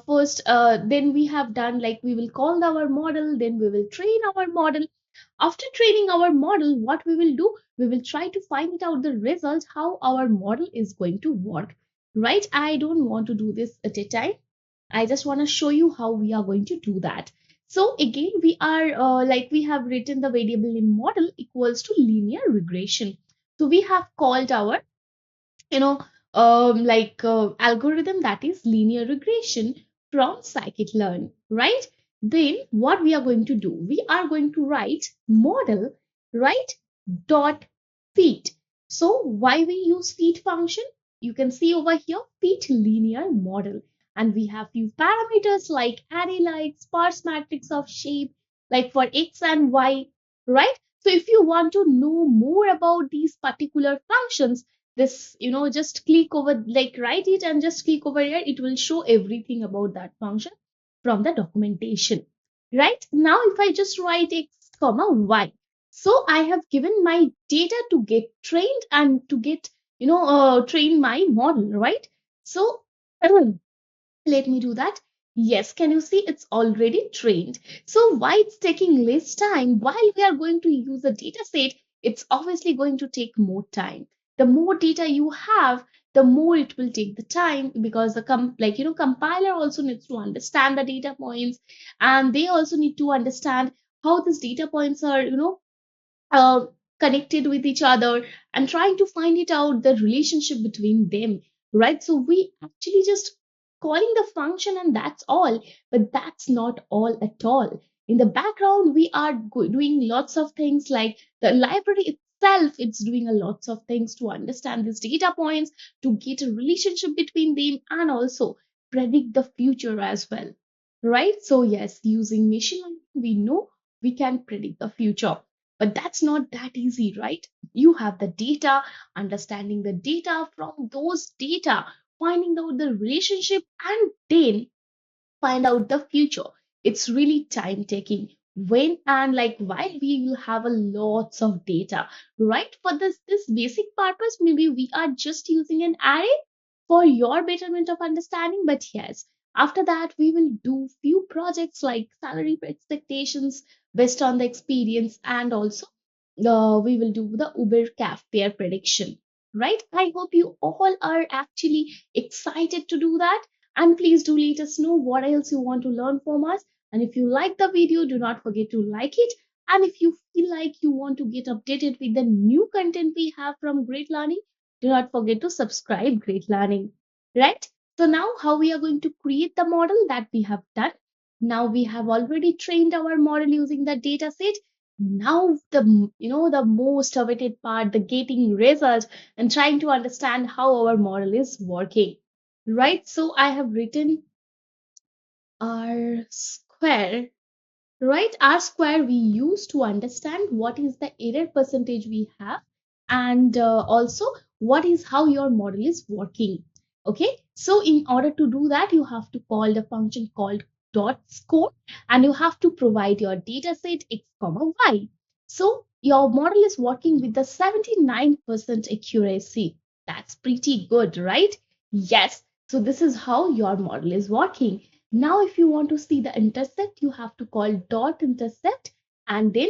First, then we have done, like, we will call our model, then we will train our model. After training our model, what we will do, we will try to find it out the results, how our model is going to work, right? I don't want to do this at a time. I just want to show you how we are going to do that. So again, we are like we have written the variable name model equals to linear regression. So we have called our you know algorithm, that is linear regression, from scikit-learn, right? Then what we are going to do, we are going to write model, right, dot fit. So why we use fit function, you can see over here, fit linear model, and we have few parameters like array like sparse matrix of shape, like for x and y, right? So if you want to know more about these particular functions, this just click over, like write it and just click over here, it will show everything about that function from the documentation. Right now, if I just write x comma y, so I have given my data to get trained and to get train my model, right? So let me do that. Yes, can you see it's already trained? So why it's taking less time? While we are going to use a data set, it's obviously going to take more time. The more data you have, the more it will take the time, because the compiler also needs to understand the data points, and they also need to understand how these data points are uh, connected with each other, and trying to find it out the relationship between them, right? So we actually just calling the function and that's all, but that's not all at all. In the background, we are doing lots of things, like the library itself, it's doing a lots of things to understand these data points, to get a relationship between them, and also predict the future as well, right? So yes, using machine learning, we know we can predict the future. But that's not that easy, right? You have the data, understanding the data, from those data finding out the relationship, and then find out the future. It's really time taking. When and like while we will have a lots of data, right? For this basic purpose, maybe we are just using an array for your betterment of understanding. But yes, after that we will do few projects like salary expectations based on the experience, and also we will do the Uber caf fare prediction. Right? I hope you all are actually excited to do that. And please do let us know what else you want to learn from us. And if you like the video, do not forget to like it. And if you feel like you want to get updated with the new content we have from Great Learning, do not forget to subscribe Great Learning. Right? So now how we are going to create the model that we have done. Now we have already trained our model using the data set. Now the most awaited part, the getting results and trying to understand how our model is working. Right? So I have written R square, right? R square we use to understand what is the error percentage we have, and also what is how your model is working. Okay, so in order to do that, you have to call the function called dot score, and you have to provide your data set x comma y. So your model is working with the 79% accuracy. That's pretty good, right? Yes. So this is how your model is working. Now, if you want to see the intercept, you have to call dot intercept and then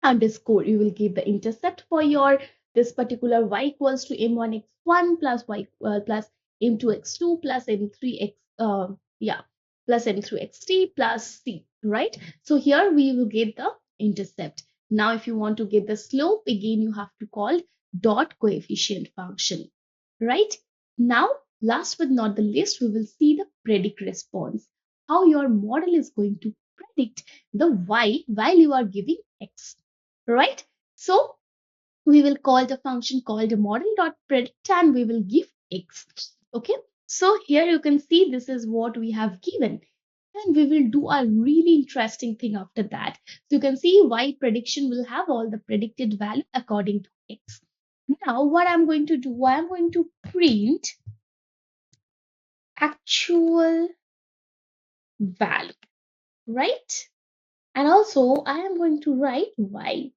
underscore. You will give the intercept for your this particular y equals to m1 x1 plus y plus m2 x2 plus m3 x plus m3 xt plus c. Right? So here we will get the intercept. Now, if you want to get the slope, again you have to call dot coefficient function. Right? Now, last but not the least, we will see the predict response. How your model is going to predict the y while you are giving x. Right? So we will call the function called model.predict and we will give x. Okay. So here you can see this is what we have given. And we will do a really interesting thing after that. So you can see y prediction will have all the predicted value according to x. Now what I'm going to do, I'm going to print actual value, right? And also I am going to write y.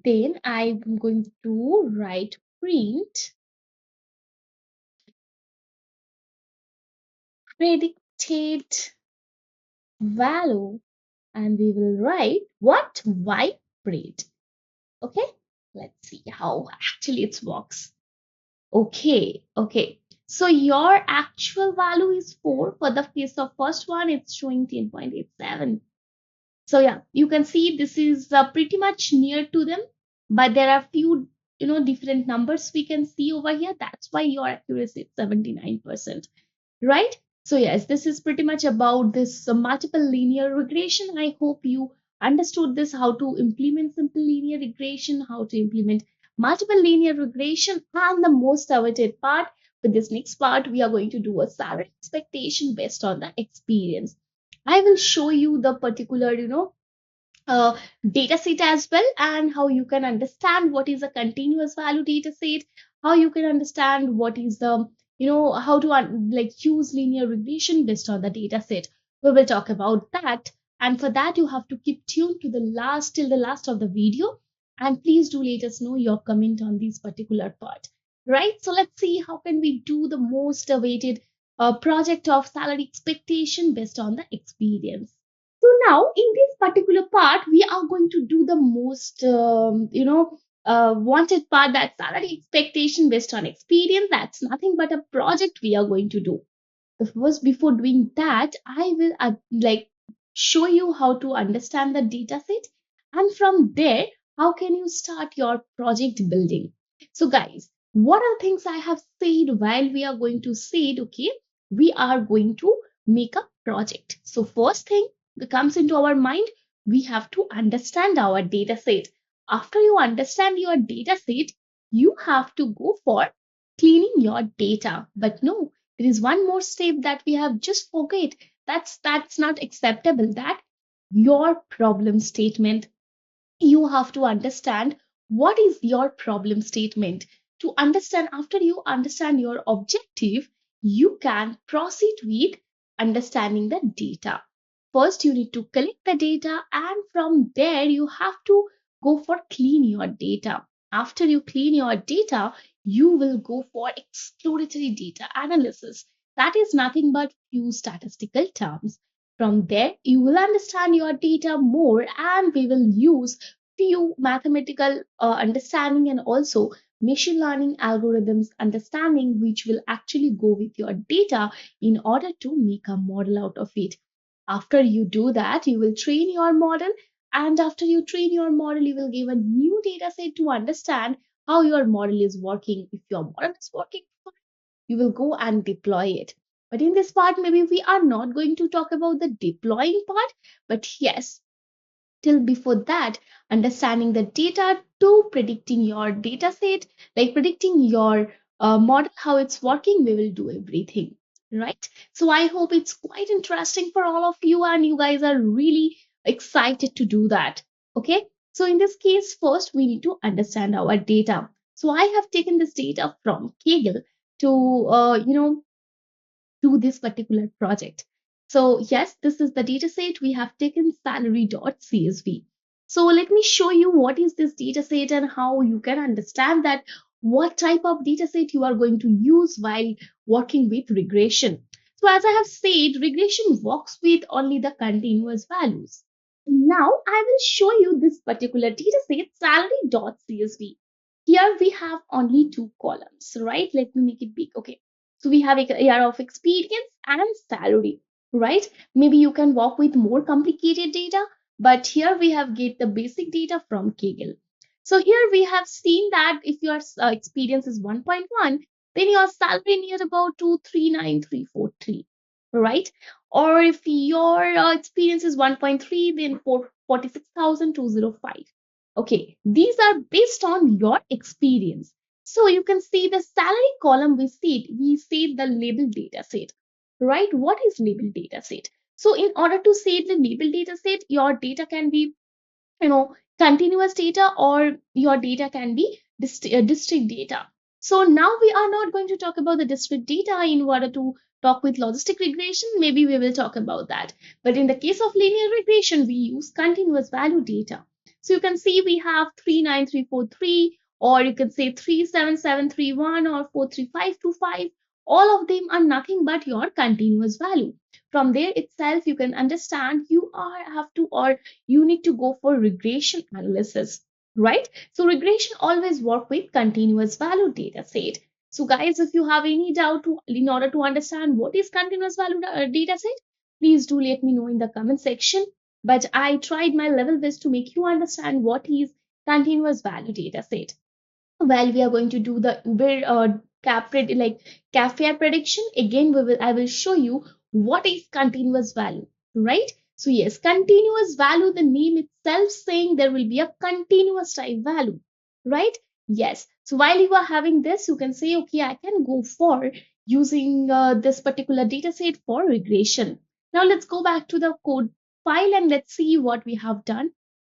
Then I'm going to write print predicted value, and we will write what y print. Okay, let's see how actually it works. Okay. So your actual value is 4. For the case of first one, it's showing 10.87. So yeah, you can see this is pretty much near to them, but there are few different numbers we can see over here. That's why your accuracy is 79%, right? So yes, this is pretty much about this multiple linear regression. I hope you understood this, how to implement simple linear regression, how to implement multiple linear regression, and the most awaited part. With this next part, we are going to do a salary expectation based on the experience. I will show you the particular, data set as well, and how you can understand what is a continuous value data set, how you can understand what is the, how to use linear regression based on the data set. We will talk about that. And for that, you have to keep tuned to the last till the last of the video. And please do let us know your comment on this particular part. Right? So let's see how can we do the most awaited project of salary expectation based on the experience. So now in this particular part, we are going to do the most, wanted part, that salary expectation based on experience. That's nothing but a project we are going to do. The first, before doing that, I will show you how to understand the data set, and from there, how can you start your project building. So guys, what are things I have said while we are going to say, okay, we are going to make a project. So first thing that comes into our mind, we have to understand our data set. After you understand your data set, you have to go for cleaning your data. But no, there is one more step that we have just forget. That's not acceptable. That your problem statement. You have to understand what is your problem statement. To understand, after you understand your objective, you can proceed with understanding the data. First, you need to collect the data, and from there, you have to go for clean your data. After you clean your data, you will go for exploratory data analysis. That is nothing but few statistical terms. From there, you will understand your data more, and we will use few mathematical understanding and also machine learning algorithms understanding, which will actually go with your data in order to make a model out of it. After you do that, you will train your model, and after you train your model, you will give a new data set to understand how your model is working. If your model is working fine, you will go and deploy it. But in this part, maybe we are not going to talk about the deploying part, but yes, till before that, understanding the data to predicting your data set, like predicting your model, how it's working, we will do everything, right? So I hope it's quite interesting for all of you, and you guys are really excited to do that. Okay, so in this case, first we need to understand our data. So I have taken this data from Kaggle to do this particular project. So yes, this is the data set. We have taken salary.csv. So let me show you what is this data set and how you can understand that what type of data set you are going to use while working with regression. So as I have said, regression works with only the continuous values. Now I will show you this particular data set, salary.csv. Here we have only two columns, right? Let me make it big. Okay. So we have a year of experience and salary, right? Maybe you can work with more complicated data, but here we have get the basic data from Kaggle. So here we have seen that if your experience is 1.1, then your salary near about 239343, right? Or if your experience is 1.3, then 46,205. Okay, these are based on your experience. So you can see the salary column we see the label data set, right? What is label data set? So in order to say the label data set, your data can be, continuous data, or your data can be district data. So now we are not going to talk about the district data in order to talk with logistic regression. Maybe we will talk about that. But in the case of linear regression, we use continuous value data. So you can see we have 39343, or you can say 37731 or 43525. All of them are nothing but your continuous value. From there itself, you can understand you need to go for regression analysis, right? So regression always work with continuous value data set. So guys, if you have any doubt in order to understand what is continuous value data set, please do let me know in the comment section. But I tried my level best to make you understand what is continuous value data set. Well, we are going to do the Uber cafe prediction. Again, I will show you what is continuous value, right? So yes, continuous value, the name itself saying there will be a continuous type value, right? Yes. So while you are having this, you can say, okay, I can go for using this particular data set for regression. Now let's go back to the code file and let's see what we have done.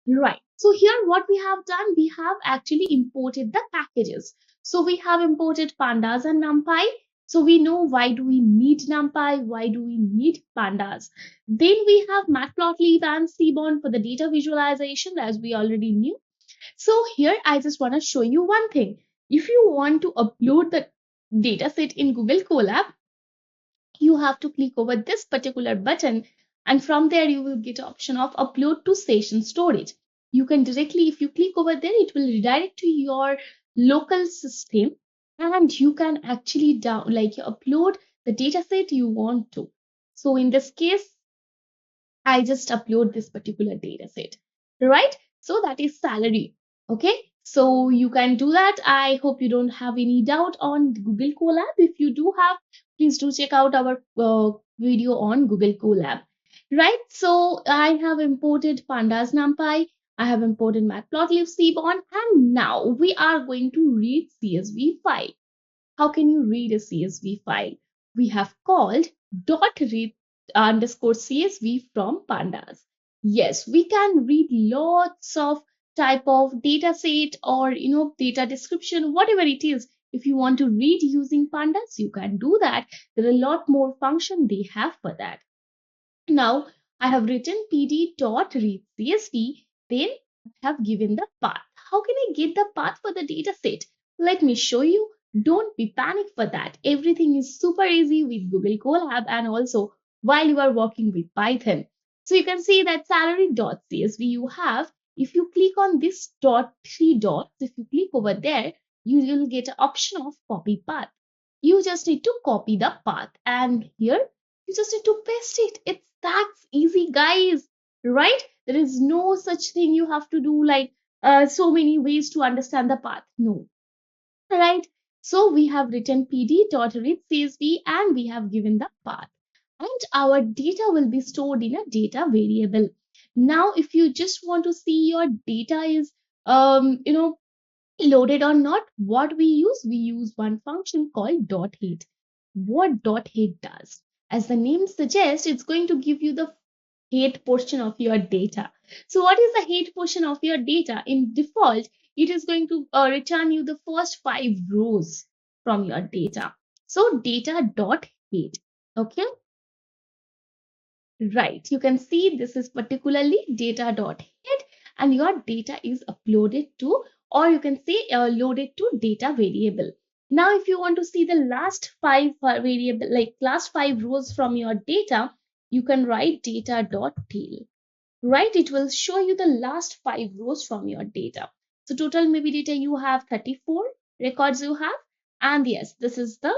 Right. So here what we have done, we have actually imported the packages. So we have imported Pandas and NumPy. So we know why do we need NumPy, why do we need Pandas. Then we have Matplotlib and Seaborn for the data visualization, as we already knew. So here I just want to show you one thing. If you want to upload the data set in Google Colab, you have to click over this particular button, and from there you will get option of upload to session storage. You can directly, if you click over there, it will redirect to your local system, and you can actually upload the data set you want to. So in this case, I just upload this particular data set, right? So that is salary. Okay, so you can do that. I hope you don't have any doubt on Google Colab. If you do have, please do check out our video on Google Colab, right? So I have imported Pandas NumPy, I have imported Matplotlib Seaborn, and now we are going to read CSV file. How can you read a CSV file? We have called .read underscore CSV from Pandas. Yes, we can read lots of type of data set or data description, whatever it is. If you want to read using Pandas, you can do that. There are a lot more function they have for that. Now I have written pd.readcsv, then I have given the path. How can I get the path for the data set? Let me show you. Don't be panicked for that. Everything is super easy with Google Colab and also while you are working with Python. So you can see that salary.csv you have. If you click on this three dots, if you click over there, you will get an option of copy path. You just need to copy the path and here you just need to paste it. It's that easy, guys, right? There is no such thing you have to do like so many ways to understand the path. No, right? So we have written pd.readcsv and we have given the path. And our data will be stored in a data variable. Now, if you just want to see your data is, loaded or not, what we use one function called .head. What .head does, as the name suggests, it's going to give you the head portion of your data. So what is the head portion of your data? In default, it is going to return you the first 5 rows from your data. So data.head. Okay, right, you can see this is particularly data.head and your data is uploaded to, or you can say loaded to data variable. Now if you want to see the last 5 variable, like last 5 rows from your data, you can write data.tail, right? It will show you the last 5 rows from your data. So total maybe data you have 34 records you have, and yes, this is the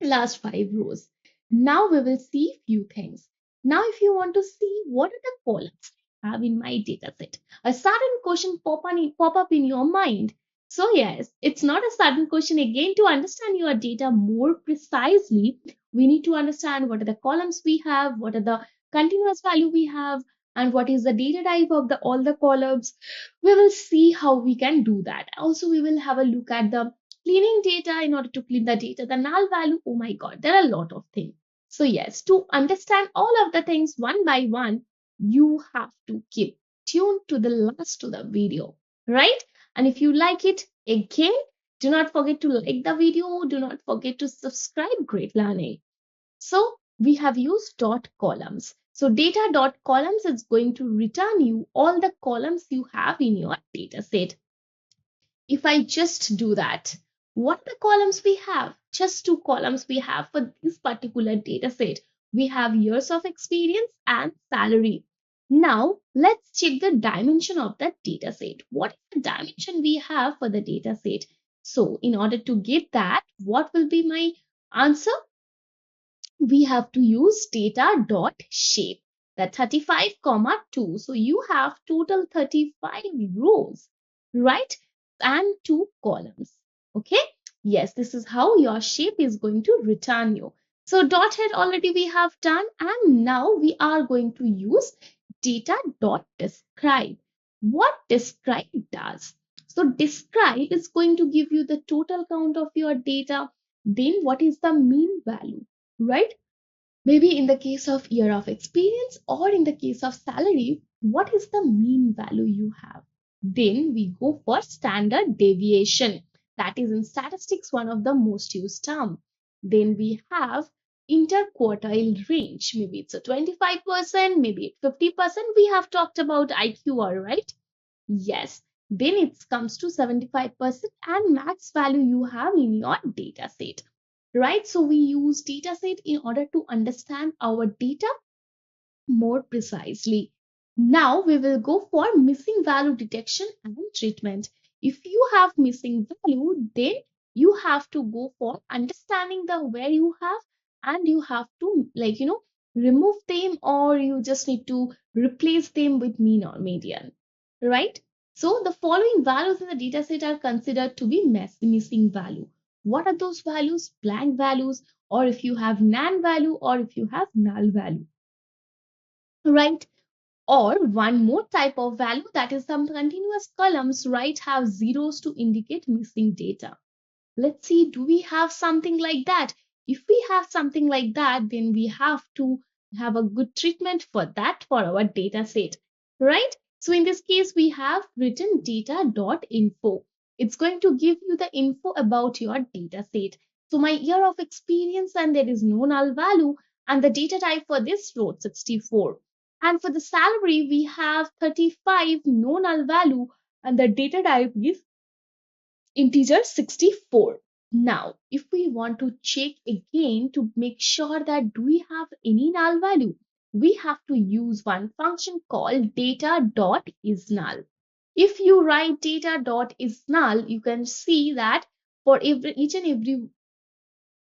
last 5 rows. Now we will see few things. Now if you want to see what are the columns I have in my data set, a sudden question pop up in your mind. So yes, it's not a sudden question. Again, to understand your data more precisely, we need to understand what are the columns we have, what are the continuous value we have, and what is the data type of all the columns. We will see how we can do that. Also, we will have a look at the cleaning data. In order to clean the data, the null value, oh my god, there are a lot of things. So yes, to understand all of the things one by one, you have to keep tuned to the last to the video, right? And if you like it, again, do not forget to like the video, do not forget to subscribe. Great learning. So we have used dot columns. So data dot columns is going to return you all the columns you have in your data set. If I just do that, what the columns we have? Just 2 columns we have for this particular data set. We have years of experience and salary. Now let's check the dimension of that data set. What is the dimension we have for the data set? So in order to get that, what will be my answer? We have to use data dot shape, that 35 comma 2. So you have total 35 rows, right? And 2 columns. Okay, yes, this is how your shape is going to return you. So dot head already we have done, and now we are going to use data dot describe. What describe does? So describe is going to give you the total count of your data. Then what is the mean value, right? Maybe in the case of year of experience or in the case of salary, what is the mean value you have? Then we go for standard deviation. That is in statistics one of the most used term. Then we have interquartile range. Maybe it's a 25%, maybe 50%. We have talked about IQR, right? Yes. Then it comes to 75% and max value you have in your data set, right? So we use data set in order to understand our data more precisely. Now we will go for missing value detection and treatment. If you have missing value, then you have to go for understanding the where you have, and you have to remove them, or you just need to replace them with mean or median, right? So the following values in the data set are considered to be missing value. What are those values? Blank values, or if you have nan value, or if you have null value, right? Or one more type of value, that is some continuous columns, right, have zeros to indicate missing data. Let's see, do we have something like that? If we have something like that, then we have to have a good treatment for that for our data set, right? So in this case, we have written data.info. It's going to give you the info about your data set. So my year of experience, and there is no null value, and the data type for this float 64. And for the salary, we have 35, no null value, and the data type is integer 64. Now, if we want to check again to make sure that do we have any null value, we have to use one function called data.isNull. If you write data.isNull, you can see that for each and every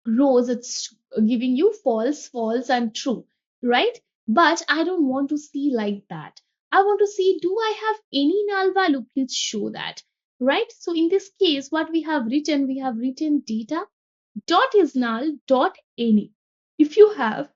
rows, it's giving you false, false, and true, right? But I don't want to see like that. I want to see, do I have any null value? Please show that, right? So in this case, what we have written data dot is null dot any. If you have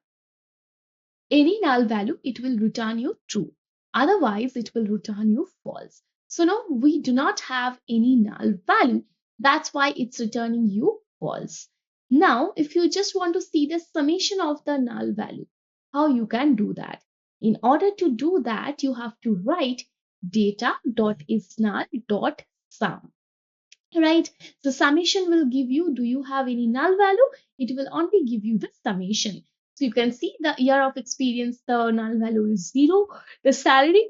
any null value, it will return you true. Otherwise, it will return you false. So now we do not have any null value. That's why it's returning you false. Now, if you just want to see the summation of the null value, how you can do that? In order to do that, you have to write data.isNull.sum. Right? So summation will give you, do you have any null value? It will only give you the summation. So you can see the year of experience, the null value is 0. The salary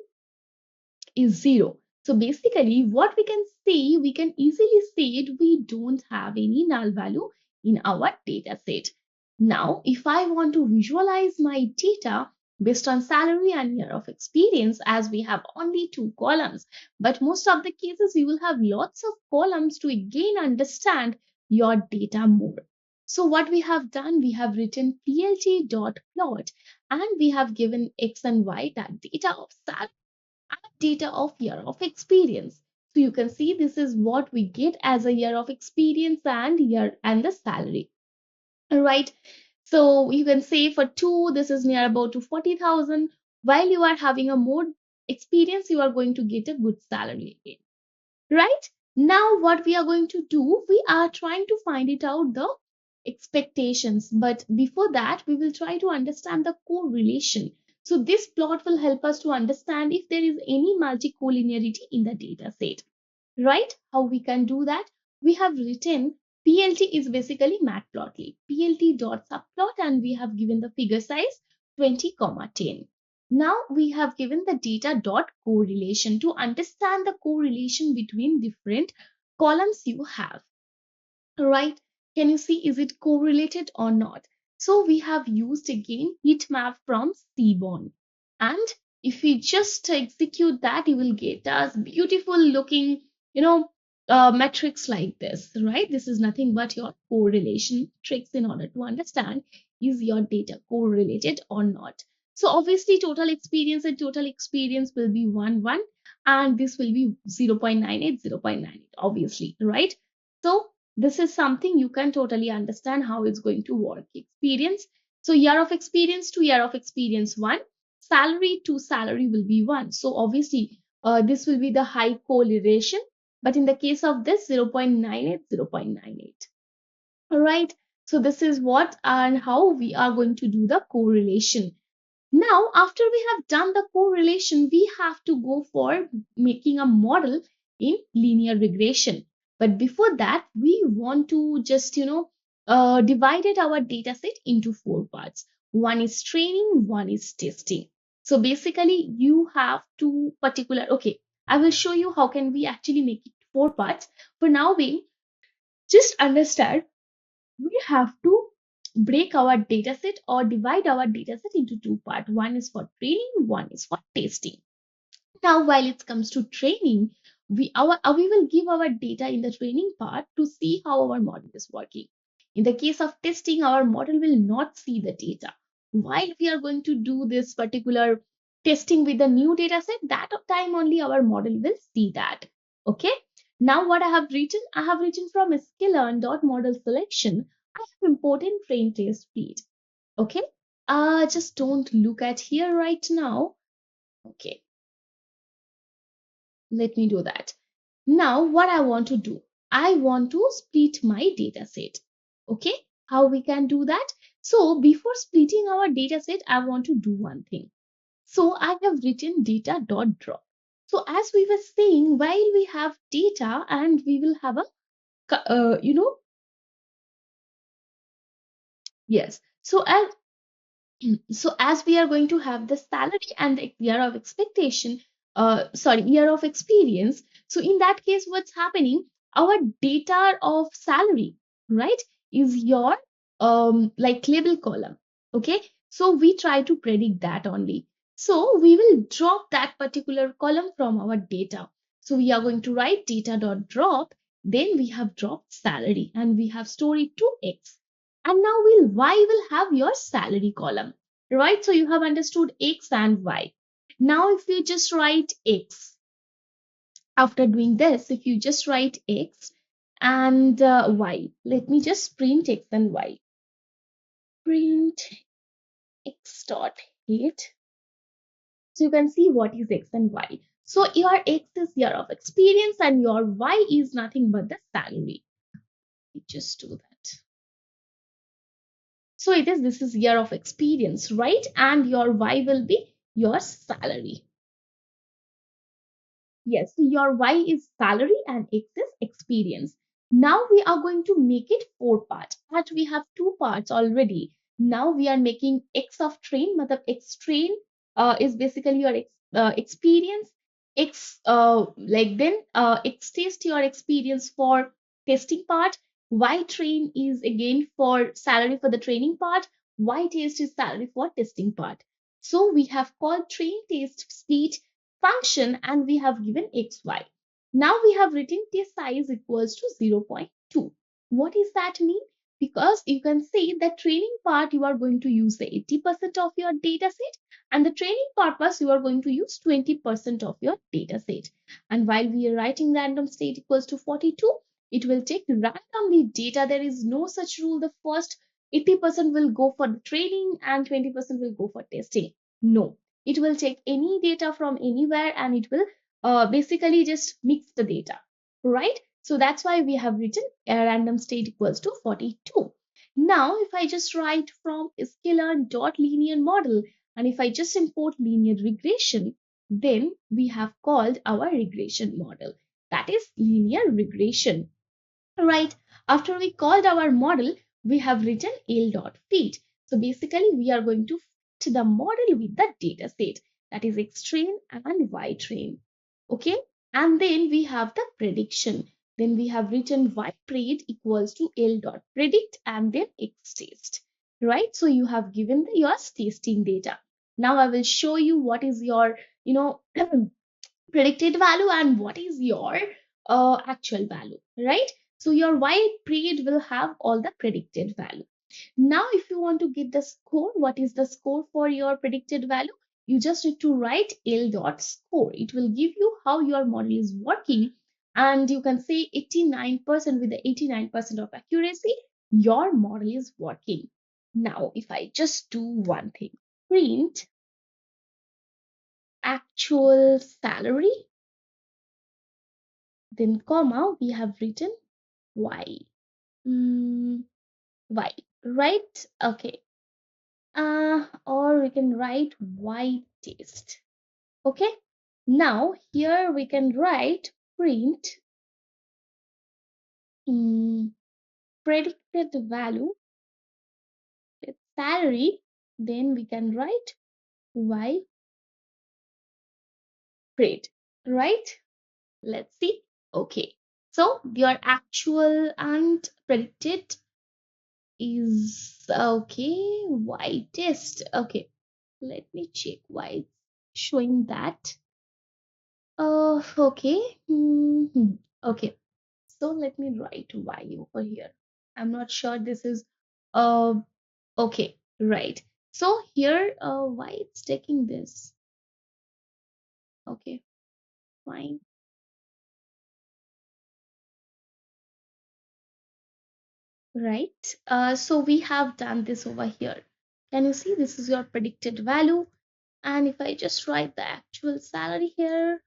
is 0. So basically what we can say, we can easily say it, we don't have any null value in our data set. Now, if I want to visualize my data based on salary and year of experience, as we have only 2 columns, but most of the cases you will have lots of columns to again understand your data more. So what we have done, we have written plt.plot, and we have given x and y, that data of salary and data of year of experience. So you can see this is what we get as a year of experience and year and the salary. All right. So you can say for 2, this is near about to 40,000. While you are having a more experience, you are going to get a good salary again. Right? Now what we are going to do, we are trying to find it out the expectations. But before that, we will try to understand the correlation. So this plot will help us to understand if there is any multicollinearity in the data set. Right? How we can do that? We have written PLT is basically Matplotlib, plt.subplot, and we have given the figure size 20, 10. Now we have given the data dot correlation to understand the correlation between different columns you have. Right? Can you see, is it correlated or not? So we have used again heat map from Seaborn. And if we just execute that, you will get us beautiful looking, metrics like this, right? This is nothing but your correlation tricks in order to understand is your data correlated or not. So obviously total experience and total experience will be 1, 1, and this will be 0.98, 0.98, obviously, right? So this is something you can totally understand how it's going to work. Experience. So year of experience to year of experience 1, salary to salary will be 1. So obviously this will be the high correlation. But in the case of this 0.98, 0.98. All right. So this is what and how we are going to do the correlation. Now, after we have done the correlation, we have to go for making a model in linear regression. But before that, we want to just, divided our data set into 4 parts. One is training, one is testing. So basically, you have two particular, okay, I will show you how can we actually make it 4 parts. For now, we just understand we have to break our dataset or divide our dataset into 2 parts. One is for training, one is for testing. Now, while it comes to training, we will give our data in the training part to see how our model is working. In the case of testing, our model will not see the data. While we are going to do this particular testing with the new dataset, that time only our model will see that. Okay. Now what I have written from sklearn.model selection, I have imported train test feed. Okay. Just don't look at here right now. Okay. Let me do that. Now what I want to do, I want to split my data set. Okay. How we can do that? So before splitting our data set, I want to do one thing. So I have written data.drop. So as we were saying, while we have data and we will have a, yes. So as we are going to have the salary and the year of expectation, year of experience. So in that case, what's happening? Our data of salary, right, is your like label column. Okay. So we try to predict that only. So we will drop that particular column from our data. So we are going to write data.drop. Then we have dropped salary and we have stored it to X. And now Y will have your salary column, right? So you have understood X and Y. Now, if you just write X, after doing this, if you just write X and Y, let me just print X and Y. Print X dot height. So you can see what is X and Y. So your X is year of experience and your Y is nothing but the salary. Let me just do that. So this is year of experience, right? And your Y will be your salary. Yes, so your Y is salary and X is experience. Now we are going to make it 4 parts. But we have 2 parts already. Now we are making X of train. Matlab X train is basically your experience. X X test your experience for testing part. Y train is again for salary for the training part. Y test is salary for testing part. So we have called train test speed function and we have given xy. Now we have written test size equals to 0.2. What does that mean? Because you can say that training part you are going to use the 80% of your data set and the training purpose you are going to use 20% of your data set. And while we are writing random state equals to 42, it will take randomly data. There is no such rule. The first 80% will go for the training and 20% will go for testing. No, it will take any data from anywhere and it will basically just mix the data, right? So that's why we have written a random state equals to 42. Now, if I just write from scalar.linear model and if I just import linear regression, then we have called our regression model. That is linear regression, right? After we called our model, we have written L.fit. So basically, we are going to fit the model with the data set, that is X train and Y train. Okay. And then we have the prediction. Then we have written Y pred equals to L.predict and then X test, right? So you have given your testing data. Now I will show you what is your, predicted value and what is your actual value, right? So your Y pred will have all the predicted value. Now, if you want to get the score, what is the score for your predicted value? You just need to write L.score. It will give you how your model is working. And you can say 89% with the 89% of accuracy, your model is working. Now, if I just do one thing, print actual salary, then comma, we have written Y. Y, right? Okay. Or we can write Y test. Okay. Now here we can write print predicted value with salary. Then we can write Y pred, right? Let's see. Okay. So your actual and predicted is okay. Y test. Okay. Let me check why it's showing that. Okay. Okay. So let me write Y over here. I'm not sure this is uh okay, right. So here why it's taking this. Okay, fine. Right. So we have done this over here. Can you see this is your predicted value? And if I just write the actual salary here,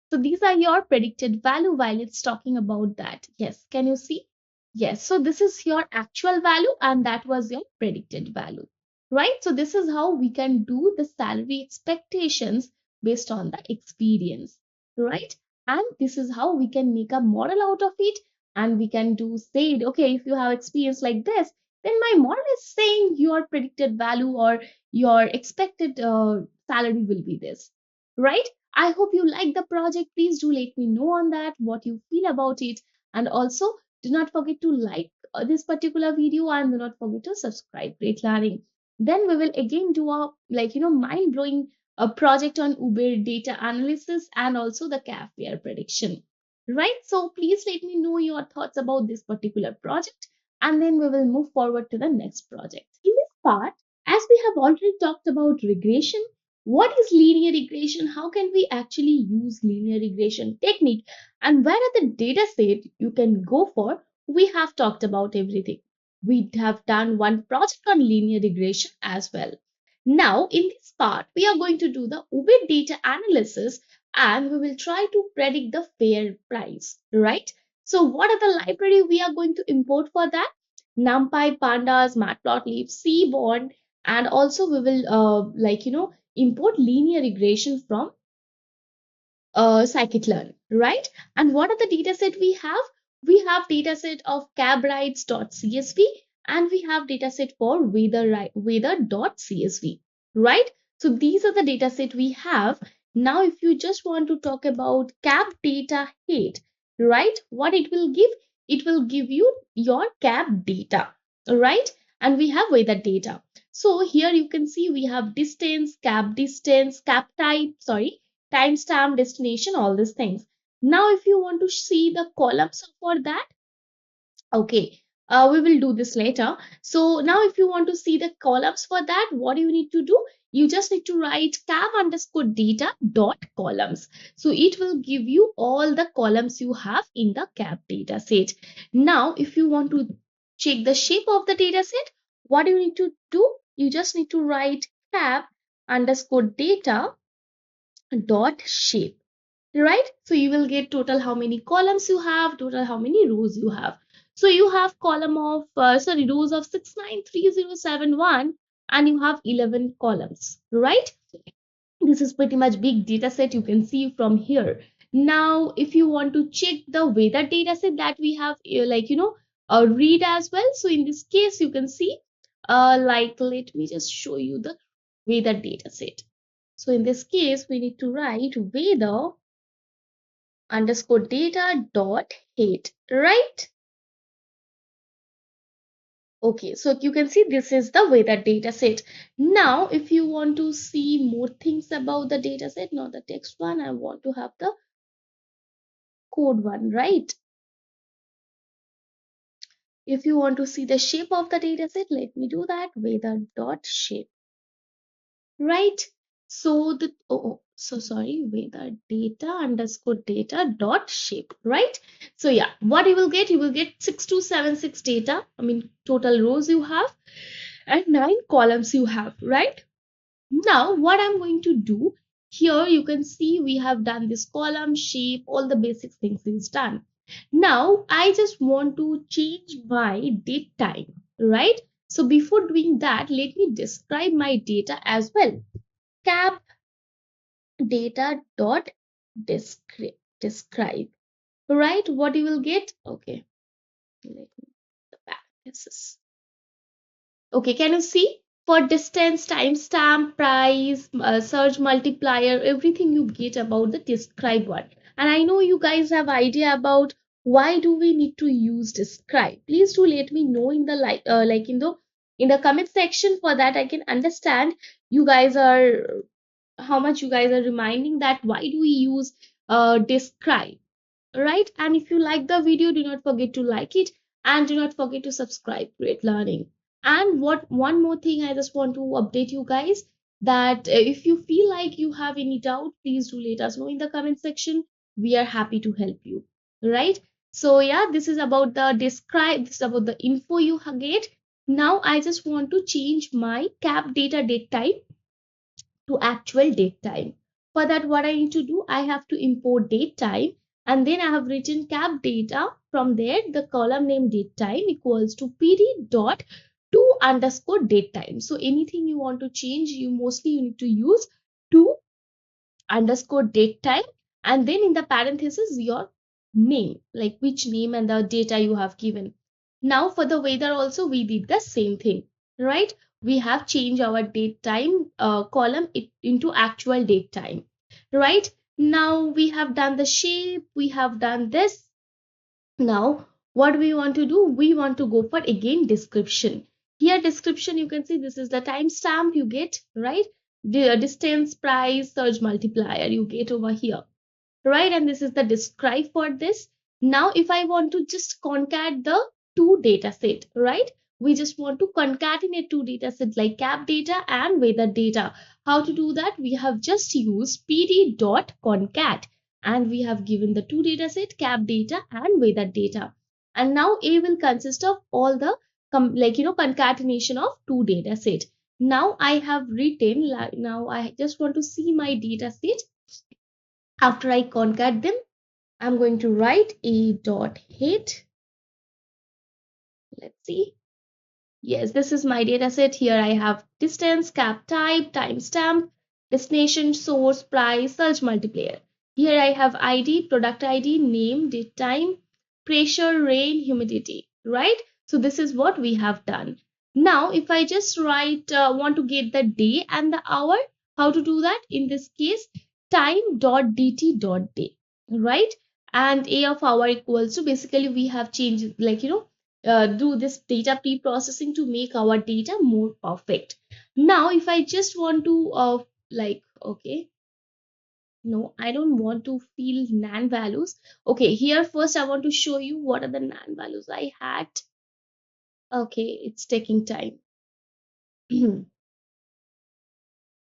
so these are your predicted value while it's talking about that. Yes, can you see? Yes, so this is your actual value and that was your predicted value, right? So this is how we can do the salary expectations based on the experience, right? And this is how we can make a model out of it. And we can do say, okay, if you have experience like this, then my model is saying your predicted value or your expected salary will be this, right? I hope you like the project. Please do let me know on that what you feel about it. And also do not forget to like this particular video and do not forget to subscribe. Great learning. Then we will again do a mind blowing project on Uber data analysis and also the cab fare prediction. Right? So please let me know your thoughts about this particular project and then we will move forward to the next project. In this part, as we have already talked about regression, what is linear regression? How can we actually use linear regression technique? And where are the data set you can go for? We have talked about everything. We have done one project on linear regression as well. Now, in this part, we are going to do the Uber data analysis and we will try to predict the fare price, right? So, what are the library we are going to import for that? NumPy, Pandas, Matplotlib, Seaborn, and also we will import linear regression from scikit-learn, right? And what are the data set we have? We have data set of cabrides.csv and we have data set for weather.csv, right? So these are the data set we have. Now, if you just want to talk about cab data height, right? What it will give? It will give you your cab data, right? And we have weather data. So here you can see we have distance, cab type, timestamp, destination, all these things. Now, if you want to see the columns for that, okay, we will do this later. So now if you want to see the columns for that, what do you need to do? You just need to write cab underscore data dot columns. So it will give you all the columns you have in the cab data set. Now, if you want to check the shape of the data set, what do you need to do? You just need to write cab underscore data dot shape, right? So you will get total how many columns you have, total how many rows you have. So you have column of rows of 693071 and you have 11 columns, right? This is pretty much big data set you can see from here. Now, if you want to check the weather data set that we have read as well. So in this case, you can see let me just show you the weather data set. So in this case, we need to write weather underscore data dot height, right? Okay, so you can see this is the weather data set. Now, if you want to see more things about the data set, not the text one, I want to have the code one, right? If you want to see the shape of the data set, let me do that, weather dot shape, right? So the weather data underscore data dot shape, right? So yeah, what you will get 6276 data, total rows you have and 9 columns you have, right? Now what I'm going to do here, you can see we have done this column shape, all the basic things is done. Now I just want to change my date time, right? So before doing that, let me describe my data as well. Cab data dot describe, right? What you will get? Okay, let me back this. Okay, can you see? For distance, timestamp, price, surge multiplier, everything you get about the describe one. And I know you guys have idea about why do we need to use describe. Please do let me know in the in the comment section. For that I can understand you guys are how much you guys are reminding that why do we use describe, right? And if you like the video, do not forget to like it and do not forget to subscribe. Great learning. And one more thing I just want to update you guys that if you feel like you have any doubt, please do let us know in the comment section. We are happy to help you, right? So yeah, this is about the describe, this is about the info you get. Now I just want to change my cab data date type to actual date time. For that, what I need to do, I have to import date time and then I have written cab data. From there, the column name date time equals to pd dot to underscore date time. So anything you want to change, you need to use to underscore date time, and then in the parenthesis your name, like which name and the data you have given. Now for the weather also we did the same thing, right? We have changed our date time column into actual date time, right? Now we have done the shape, we have done this. Now what we want to do, we want to go for again description. Here description, you can see this is the timestamp you get, right? The distance, price, surge multiplier you get over here, right? And this is the describe for this. Now if I want to just concat the two data set, right? We just want to concatenate two data sets like cap data and weather data. How to do that? We have just used pd.concat, and we have given the two data set, cap data and weather data. And now A will consist of all the concatenation of two data set. Now I have written, now I just want to see my data set. After I concat them, I'm going to write a dot hit. Let's see. Yes, this is my data set. Here I have distance, cap type, timestamp, destination, source, price, surge multiplier. Here I have ID, product ID, name, date time, pressure, rain, humidity, right? So this is what we have done. Now, if I just write, want to get the day and the hour, how to do that? In this case, time.dt.day, right? And a of hour equals to, basically we have changed, do this data pre-processing to make our data more perfect. Now if I just want to okay, no, I don't want to fill nan values. Okay, here first I want to show you what are the nan values I had. Okay, it's taking time.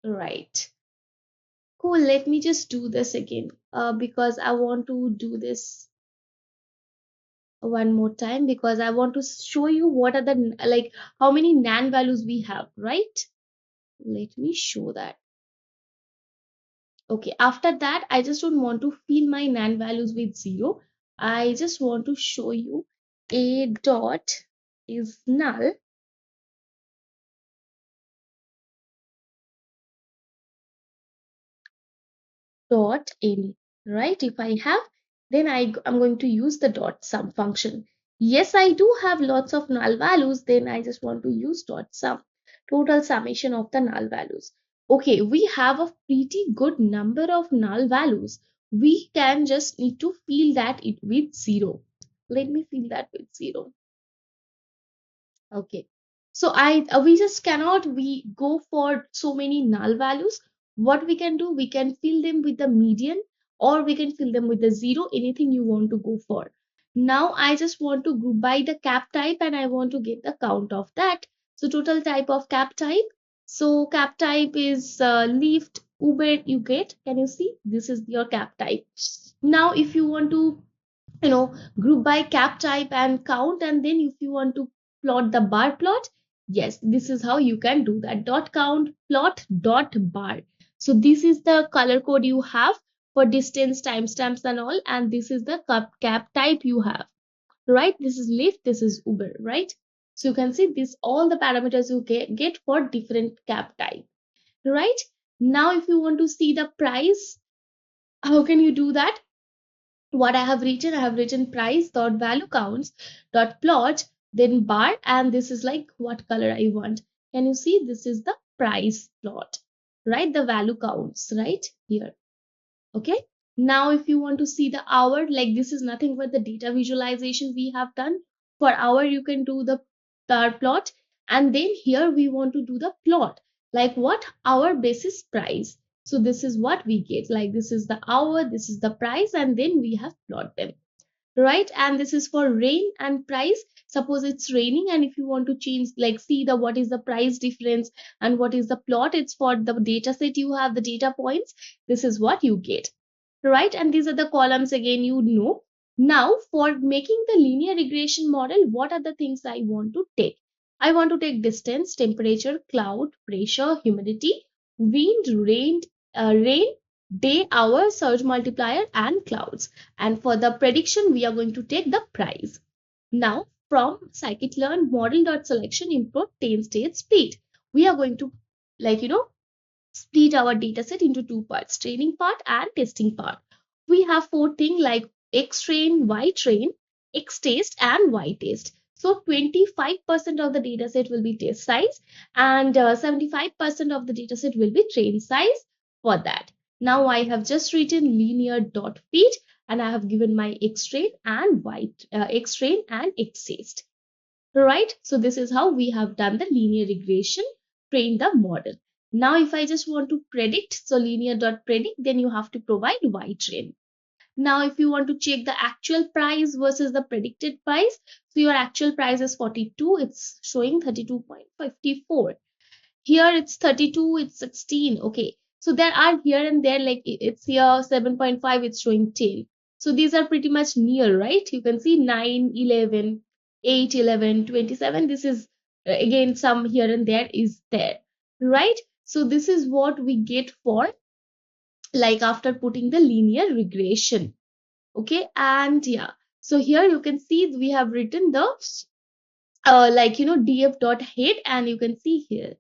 Right, cool. Let me just do this again because I want to do this one more time, because I want to show you what are the how many nan values we have, right? Let me show that. Okay, after that I just don't want to fill my nan values with 0. I just want to show you a dot is null dot any, right? If I have, then I'm going to use the dot sum function. Yes, I do have lots of null values, then I just want to use dot sum, total summation of the null values. Okay, we have a pretty good number of null values. We can just need to fill that it with 0. Let me fill that with 0. Okay, so we just cannot we go for so many null values. What we can do, we can fill them with the median, or we can fill them with the 0, anything you want to go for. Now I just want to group by the cap type, and I want to get the count of that. So total type of cap type, so cap type is lift, uber, you get, can you see, this is your cap type. Now if you want to group by cap type and count, and then if you want to plot the bar plot, yes, this is how you can do that, dot count plot dot bar. So this is the color code you have for distance, timestamps and all, and this is the cap type you have, right? This is lift, this is uber, right? So you can see this, all the parameters you get for different cap type, right? Now if you want to see the price, how can you do that? What I have written price dot value counts dot plot, then bar, and this is like what color I want. Can you see, this is the price plot, right? The value counts right here. Okay, now if you want to see the hour, like this is nothing but the data visualization we have done. For hour you can do the bar plot, and then here we want to do the plot, like what, hour basis price. So this is what we get, like this is the hour, this is the price, and then we have plot them, right? And this is for rain and price. Suppose it's raining, and if you want to change, like see the what is the price difference and what is the plot, it's for the data set you have the data points, this is what you get, right? And these are the columns again, you know. Now for making the linear regression model, what are the things I want to take? I want to take distance, temperature, cloud, pressure, humidity, wind, rain, day, hour, surge multiplier, and clouds. And for the prediction, we are going to take the price. Now from scikit-learn model.selection import 10 state split, we are going to split our dataset into two parts, training part and testing part. We have four things like X-train, Y-train, X-test and Y-test. So 25% of the dataset will be test size and 75% of the dataset will be train size for that. Now I have just written linear.fit and I have given my X-train and X-train and X-test. Right? So this is how we have done the linear regression, train the model. Now, if I just want to predict, so linear.predict, then you have to provide Y-train. Now, if you want to check the actual price versus the predicted price, so your actual price is 42, it's showing 32.54. Here it's 32, it's 16. Okay, so there are here and there, like it's here 7.5, it's showing 10. So these are pretty much near, right? You can see 9, 11, 8, 11, 27. This is again some here and there is there, right? So this is what we get for like after putting the linear regression. Okay, and yeah, so here you can see we have written the df.head, and you can see here,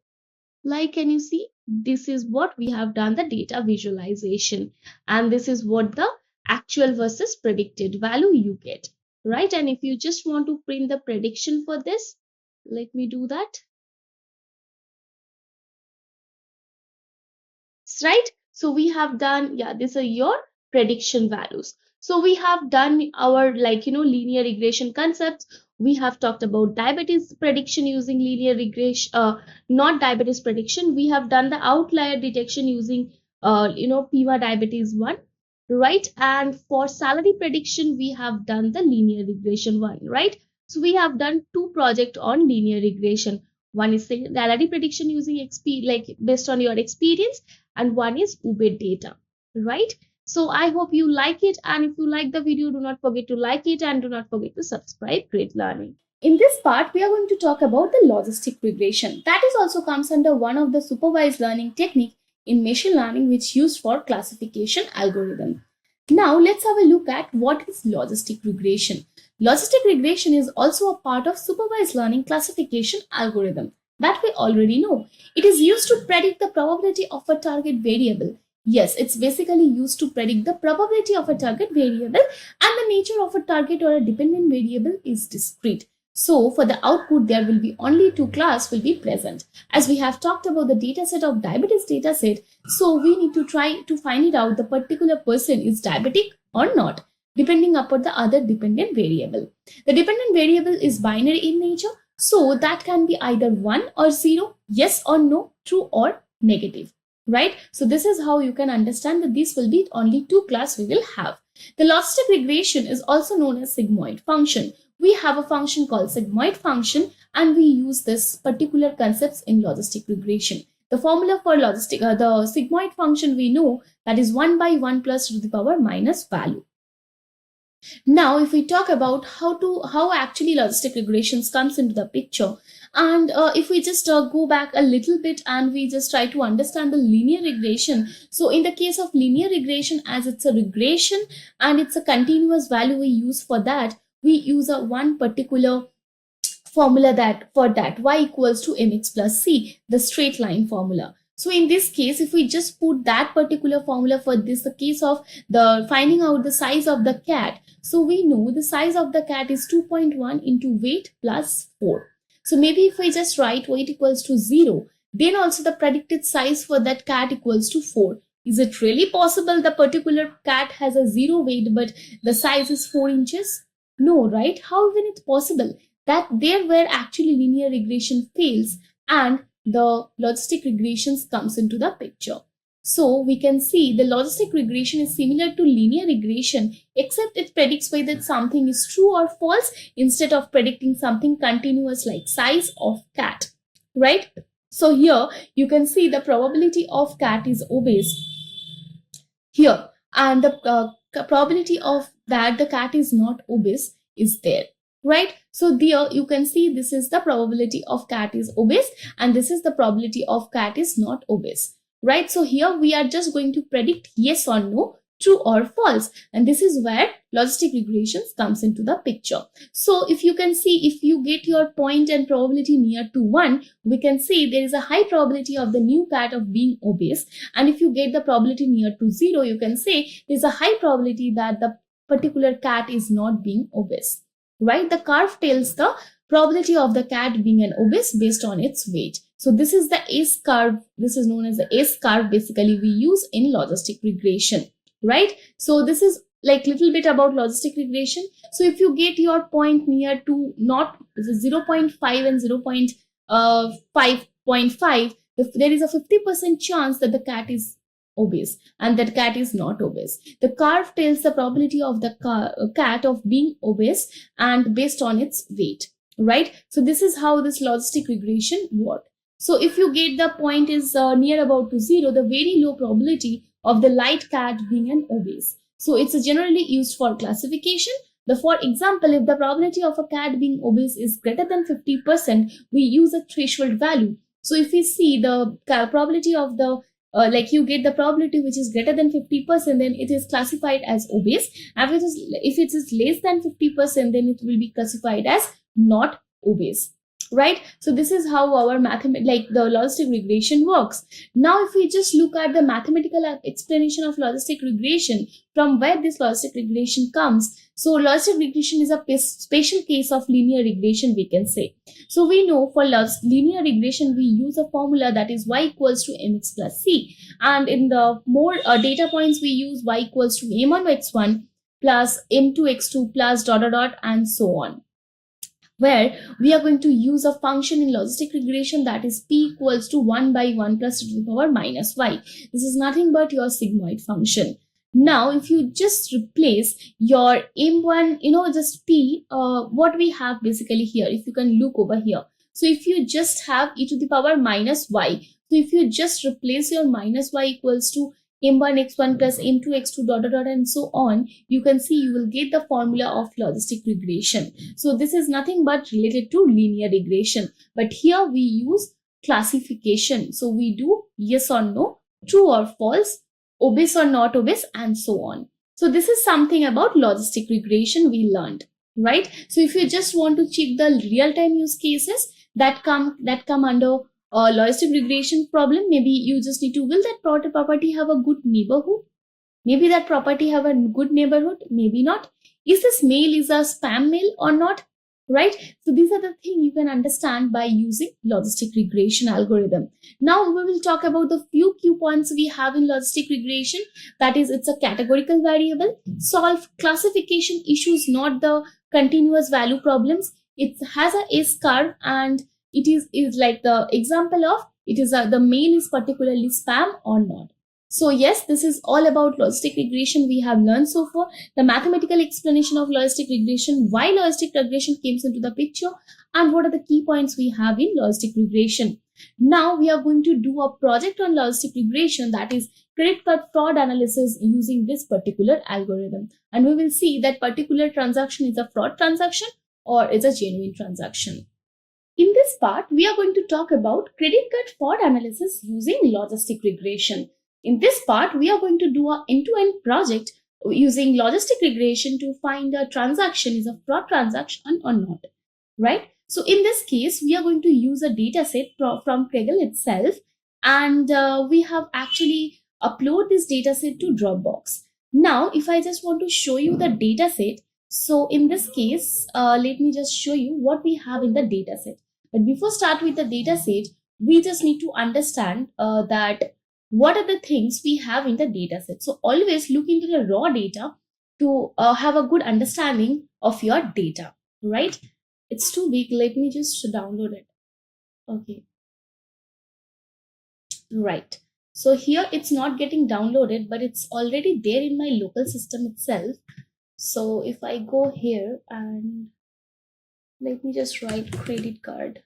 like, can you see, this is what we have done the data visualization, and this is what the actual versus predicted value you get, right? And if you just want to print the prediction for this, let me do that, right? So we have done, yeah, these are your prediction values. So we have done our linear regression concepts. We have talked about diabetes prediction using linear regression, not diabetes prediction. We have done the outlier detection using PIMA diabetes 1, right? And for salary prediction, we have done the linear regression one, right? So we have done two projects on linear regression. One is salary prediction using based on your experience, and one is UBED data, right? So I hope you like it, and if you like the video, do not forget to like it and do not forget to subscribe. Great learning. In this part, we are going to talk about the logistic regression. That is also comes under one of the supervised learning technique in machine learning, which used for classification algorithm. Now let's have a look at what is logistic regression. Logistic regression is also a part of supervised learning classification algorithm that we already know. It is used to predict the probability of a target variable. Yes, it's basically used to predict the probability of a target variable, and the nature of a target or a dependent variable is discrete. So for the output, there will be only two classes will be present. As we have talked about the dataset of diabetes dataset, so we need to try to find it out the particular person is diabetic or not, depending upon the other dependent variable. The dependent variable is binary in nature, so that can be either 1 or 0, yes or no, true or negative, right? So this is how you can understand that this will be only two classes we will have. The logistic regression is also known as sigmoid function. We have a function called sigmoid function, and we use this particular concepts in logistic regression. The formula for the sigmoid function we know, that is 1 by 1 plus to the power minus value. Now, if we talk about how actually logistic regressions comes into the picture, and if we just go back a little bit and we just try to understand the linear regression. So in the case of linear regression, as it's a regression and it's a continuous value we use for that, we use a one particular formula that for that y equals to mx plus c, the straight line formula. So in this case, if we just put that particular formula for this, the case of the finding out the size of the cat, so we know the size of the cat is 2.1 into weight plus 4. So maybe if we just write weight equals to 0, then also the predicted size for that cat equals to 4. Is it really possible the particular cat has a 0 weight but the size is 4 inches? No, right? How even it's possible? That there where actually linear regression fails and the logistic regressions comes into the picture. So we can see the logistic regression is similar to linear regression, except it predicts whether something is true or false instead of predicting something continuous like size of cat, right? So here you can see the probability of cat is obese here, and the probability of that the cat is not obese is there, right? So there you can see this is the probability of cat is obese and this is the probability of cat is not obese, right? So here we are just going to predict yes or no, true or false. And this is where logistic regressions comes into the picture. So if you can see, if you get your point and probability near to 1, we can say there is a high probability of the new cat of being obese. And if you get the probability near to 0, you can say there's a high probability that the particular cat is not being obese, right? The curve tells the probability of the cat being an obese based on its weight. So this is the S curve. This is known as the S curve. Basically, we use in logistic regression, right? So this is like little bit about logistic regression. So if you get your point near to not 0.5 and 0.5.5, there is a 50% chance that the cat is obese and that cat is not obese. The curve tells the probability of the cat of being obese and based on its weight, right? So this is how this logistic regression works. So if you get the point is near about to 0, the very low probability of the light cat being an obese. So it's generally used for classification. For example, if the probability of a cat being obese is greater than 50%, we use a threshold value. So if we see the probability of the like you get the probability which is greater than 50%, then it is classified as obese. And if it is less than 50%, then it will be classified as not obese, right? So this is how our the logistic regression works. Now, if we just look at the mathematical explanation of logistic regression, from where this logistic regression comes. So logistic regression is a special case of linear regression, we can say. So we know for linear regression, we use a formula that is y equals to mx plus c. And in the more data points, we use y equals to m1 x1 plus m2 x2 plus ... and so on, where we are going to use a function in logistic regression that is p equals to 1 by 1 plus to the power minus y. This is nothing but your sigmoid function. Now, if you just replace your m1, just p, what we have basically here, if you can look over here. So if you just have e to the power minus y, so if you just replace your minus y equals to m1 x1 plus m2 x2 ... and so on, you can see you will get the formula of logistic regression. So this is nothing but related to linear regression. But here we use classification. So we do yes or no, true or false, obese or not obese, and so on. So this is something about logistic regression we learned, right? So if you just want to check the real-time use cases that come under logistic regression problem, maybe you just need to, will that property have a good neighborhood? Maybe that property have a good neighborhood, maybe not. Is this mail is a spam mail or not, right? So these are the things you can understand by using logistic regression algorithm. Now we will talk about the few key points we have in logistic regression. That is, it's a categorical variable, solve classification issues, not the continuous value problems. It has a S curve, and it is like the example of it is the mail is particularly spam or not. So yes, this is all about logistic regression we have learned so far. The mathematical explanation of logistic regression, why logistic regression came into the picture, and what are the key points we have in logistic regression. Now we are going to do a project on logistic regression, that is credit card fraud analysis using this particular algorithm. And we will see that particular transaction is a fraud transaction or is a genuine transaction. In this part, we are going to talk about credit card fraud analysis using logistic regression. In this part, we are going to do an end-to-end project using logistic regression to find a transaction is a fraud transaction or not, right? So in this case, we are going to use a data set from Kaggle itself, and we have actually uploaded this data set to Dropbox. Now, if I just want to show you the data set, so in this case, let me just show you what we have in the data set. But before start with the data set, we just need to understand that what are the things we have in the data set. So always look into the raw data to have a good understanding of your data, right? It's too big. Let me just download it. Okay. Right. So here it's not getting downloaded, but it's already there in my local system itself. So if I go here and let me just write credit card.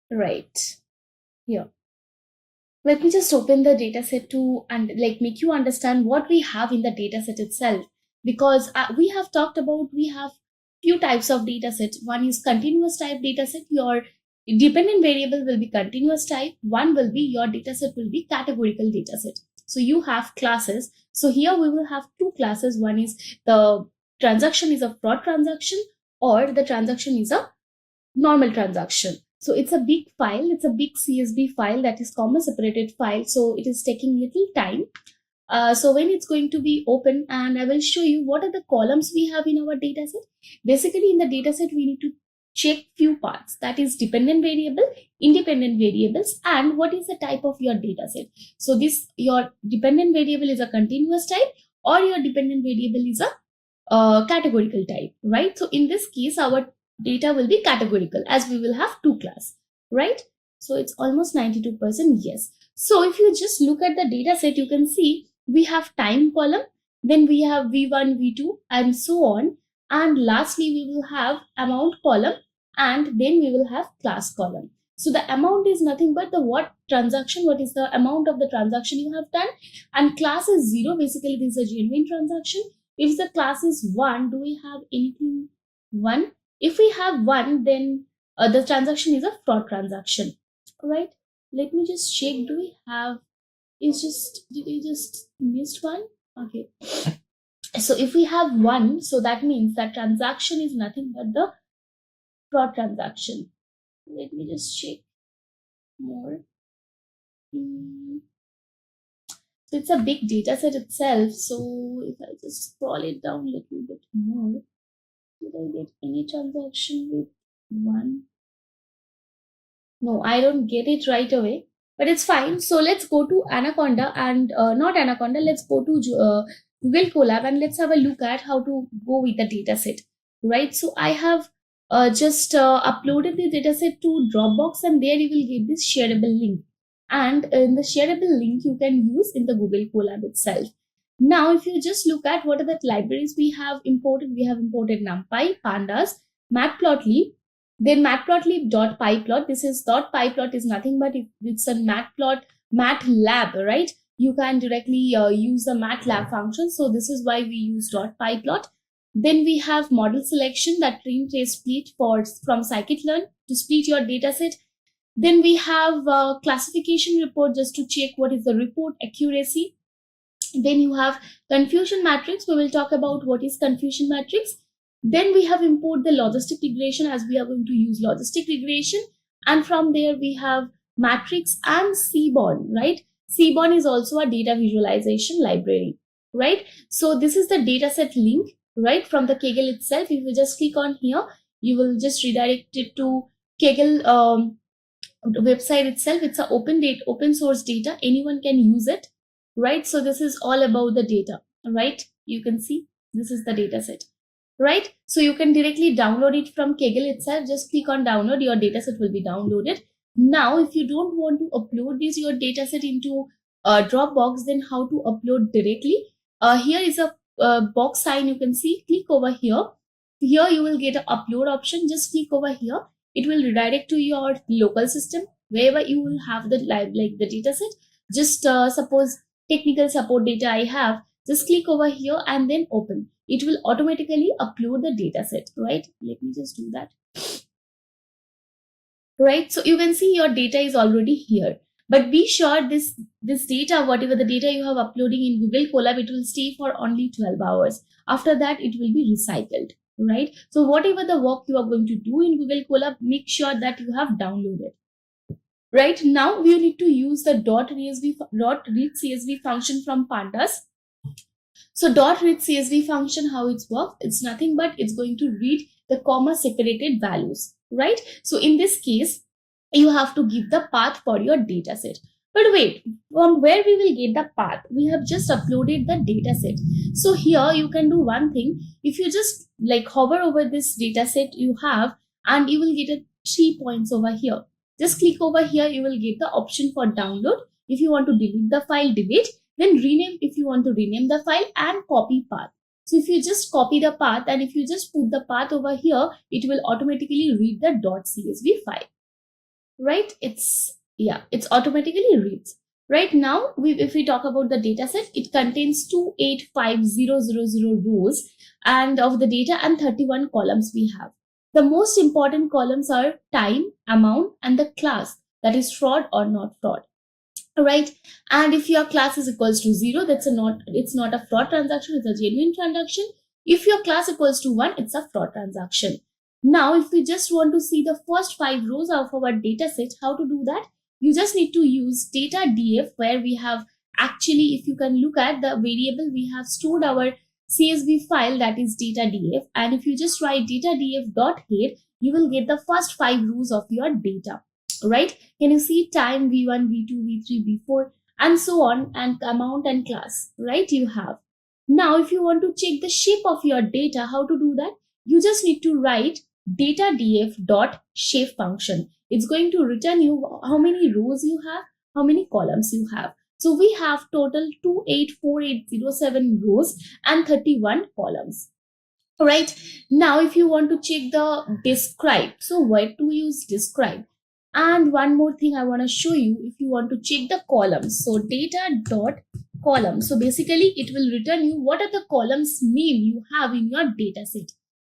Right here. Let me just open the dataset to make you understand what we have in the dataset itself, because we have talked about we have few types of dataset. One is continuous type dataset, your Dependent variable will be continuous type. One will be your dataset will be categorical dataset. So you have classes. So here we will have two classes. One is the transaction is a fraud transaction, or the transaction is a normal transaction. So it's a big file. It's a big CSV file, that is comma separated file. So it is taking little time. So when it's going to be open, and I will show you what are the columns we have in our dataset. Basically in the dataset, we need to check few parts, that is dependent variable, independent variables, and what is the type of your dataset. So this, your dependent variable is a continuous type, or your dependent variable is a categorical type, right? So in this case, our data will be categorical, as we will have two class, right? So it's almost 92% yes. So if you just look at the dataset, you can see we have time column, then we have V1, V2, and so on. And lastly, we will have amount column, and then we will have class column. So the amount is nothing but the what is the amount of the transaction you have done, and class is 0. Basically, this is a genuine transaction. If the class is 1, do we have anything 1? If we have 1, then the transaction is a fraud transaction, right? Let me just check. Do we have? Did we just missed one? Okay. So if we have 1, so that means that transaction is nothing but the fraud transaction. Let me just check more. So it's a big data set itself. So if I just scroll it down a little bit more, did I get any transaction with 1? No, I don't get it right away, but it's fine. So let's go to Anaconda, and not Anaconda, let's go to Google Colab, and let's have a look at how to go with the data set, right? So I have just uploaded the dataset to Dropbox, and there you will get this shareable link. And in the shareable link, you can use in the Google Colab itself. Now, if you just look at what are the libraries we have imported NumPy, Pandas, Matplotlib, then matplotlib.pyplot. This is .pyplot is nothing but it's a MATLAB, right? You can directly use the MATLAB function. So this is why we use .pyplot. Then we have model selection, that train trace split from scikit-learn to split your dataset. Then we have classification report, just to check what is the report accuracy. Then you have confusion matrix. We will talk about what is confusion matrix. Then we have import the logistic regression, as we are going to use logistic regression. And from there we have matrix and Seaborn, right? Seaborn is also a data visualization library, right? So this is the dataset link, right, from the Kaggle itself. If you just click on here, you will just redirect it to Kaggle website itself. It's a open source data. Anyone can use it, right? So this is all about the data, right? You can see this is the data set, right? So you can directly download it from Kaggle itself. Just click on download, your data set will be downloaded. Now, if you don't want to upload your data set into Dropbox, then how to upload directly? Here is a box sign you can see. Click over here. Here you will get an upload option. Just click over here. It will redirect to your local system, wherever you will have the the data set. Just suppose technical support data I have. Just click over here and then open. It will automatically upload the data set, right? Let me just do that. Right, so you can see your data is already here. But be sure this data, whatever the data you have uploading in Google Colab, it will stay for only 12 hours. After that, it will be recycled, right? So whatever the work you are going to do in Google Colab, make sure that you have downloaded. Right, now we need to use the .read CSV function from Pandas. So .read CSV function, how it works, it's nothing but it's going to read the comma separated values, right? So in this case, you have to give the path for your data set. But wait, from where we will get the path? We have just uploaded the data set. So here you can do one thing. If you just hover over this data set you have, and you will get 3 points over here. Just click over here, you will get the option for download. If you want to delete the file, delete. Then rename if you want to rename the file, and copy path. So if you just copy the path, and if you just put the path over here, it will automatically read the .csv file, right? It's automatically reads. Right now, if we talk about the data set, it contains 285,000 rows and of the data, and 31 columns we have. The most important columns are time, amount, and the class, that is fraud or not fraud. Right, and if your class is equals to 0, it's not a fraud transaction, it's a genuine transaction. If your class equals to 1, it's a fraud transaction. Now if we just want to see the first 5 rows of our data set, how to do that? You just need to use data.df, where we have actually, if you can look at the variable, we have stored our CSV file, that is data.df, and if you just write data.df.head, you will get the first 5 rows of your data. Right, can you see time, v1, v2, v3, v4, and so on, and amount and class, right? You have. Now if you want to check the shape of your data, how to do that? You just need to write data.df.shape function. It's going to return you how many rows you have, how many columns you have. So we have total 284807 rows and 31 columns. Right, now if you want to check the describe, so where to use describe? And one more thing I want to show you, if you want to check the columns, so data.column, so basically it will return you what are the columns name you have in your data set.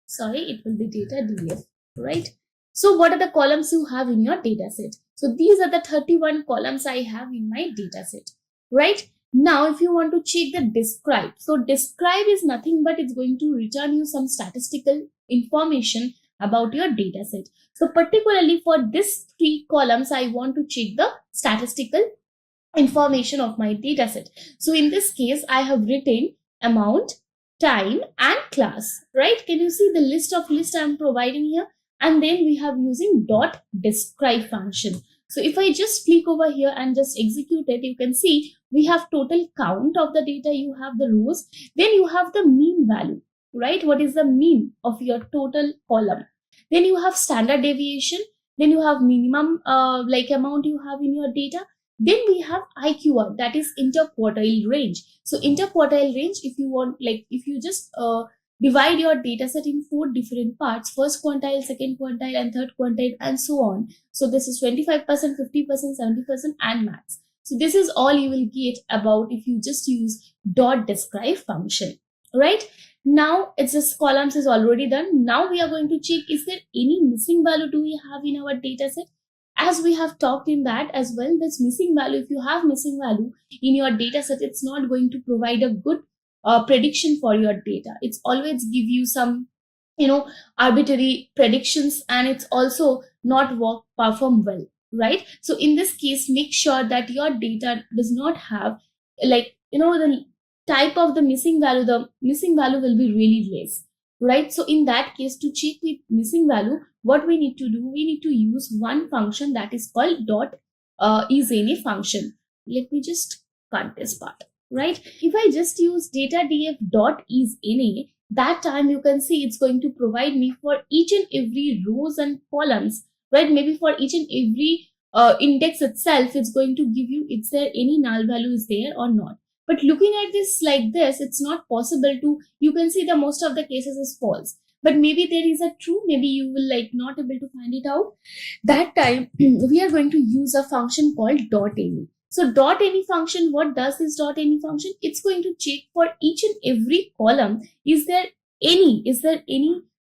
Sorry, it will be data.df, right? So what are the columns you have in your data set? So these are the 31 columns I have in my data set, right? Now if you want to check the describe, so describe is nothing but it's going to return you some statistical information about your data set. So particularly for this 3 columns, I want to check the statistical information of my data set. So in this case, I have written amount, time, and class, right? Can you see the list I am providing here? And then we have using dot describe function. So if I just click over here and just execute it, you can see we have total count of the data, you have the rows, then you have the mean value, right? What is the mean of your total column? Then you have standard deviation, then you have minimum amount you have in your data. Then we have IQR, that is interquartile range. So interquartile range, if you want, if you just divide your data set in 4 different parts, first quantile, second quantile, and third quantile, and so on. So this is 25%, 50%, 70%, and max. So this is all you will get about if you just use dot describe function, right? Now it's just columns is already done. Now we are going to check, is there any missing value do we have in our data set? As we have talked in that as well, this missing value, if you have missing value in your data set, it's not going to provide a good prediction for your data. It's always give you some, arbitrary predictions, and it's also not perform well, right? So in this case, make sure that your data does not have the type of the missing value will be really less, right? So in that case, to check with missing value, what we need to do, we need to use one function that is called dot isAny function. Let me just cut this part, right? If I just use data.df dot isAny, that time you can see it's going to provide me for each and every rows and columns, right? Maybe for each and every index itself, it's going to give you, is there any null value is there or not. But looking at this like this, it's not possible to, you can see the most of the cases is false. But maybe there is a true, maybe you will not able to find it out. That time, we are going to use a function called dot.any. So dot.any function, what does this dot.any function? It's going to check for each and every column, is there any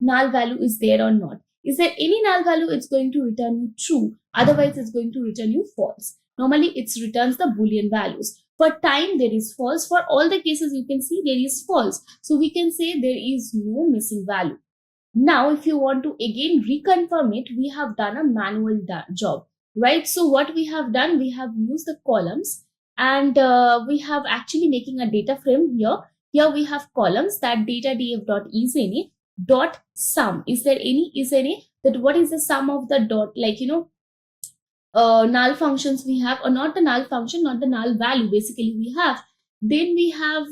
null value is there or not. Is there any null value, it's going to return you true. Otherwise, it's going to return you false. Normally, it returns the Boolean values. For time, there is false. For all the cases, you can see there is false. So we can say there is no missing value. Now, if you want to again reconfirm it, we have done a manual job, right? So what we have done, we have used the columns, and we have actually making a data frame here. Here we have columns, that data.df.isAny dot sum. Is there any isAny? That what is the sum of the dot, null functions we have, or not the null function, not the null value, basically we have. Then we have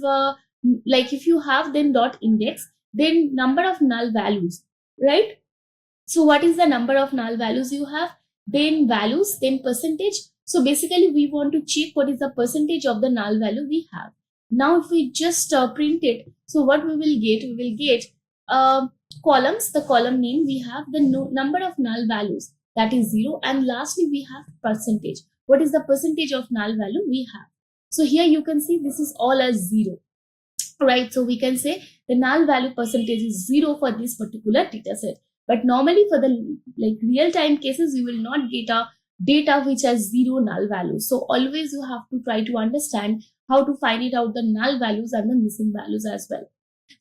if you have then dot index, then number of null values, right? So what is the number of null values you have? Then values, then percentage. So basically we want to check what is the percentage of the null value we have. Now if we just print it, so what we will get columns, the column name, we have the number of null values, that is 0, and lastly we have percentage. What is the percentage of null value we have? So here you can see this is all as 0, right? So we can say the null value percentage is 0 for this particular data set. But normally for the real-time cases, you will not get a data which has 0 null values. So always you have to try to understand how to find it out the null values and the missing values as well.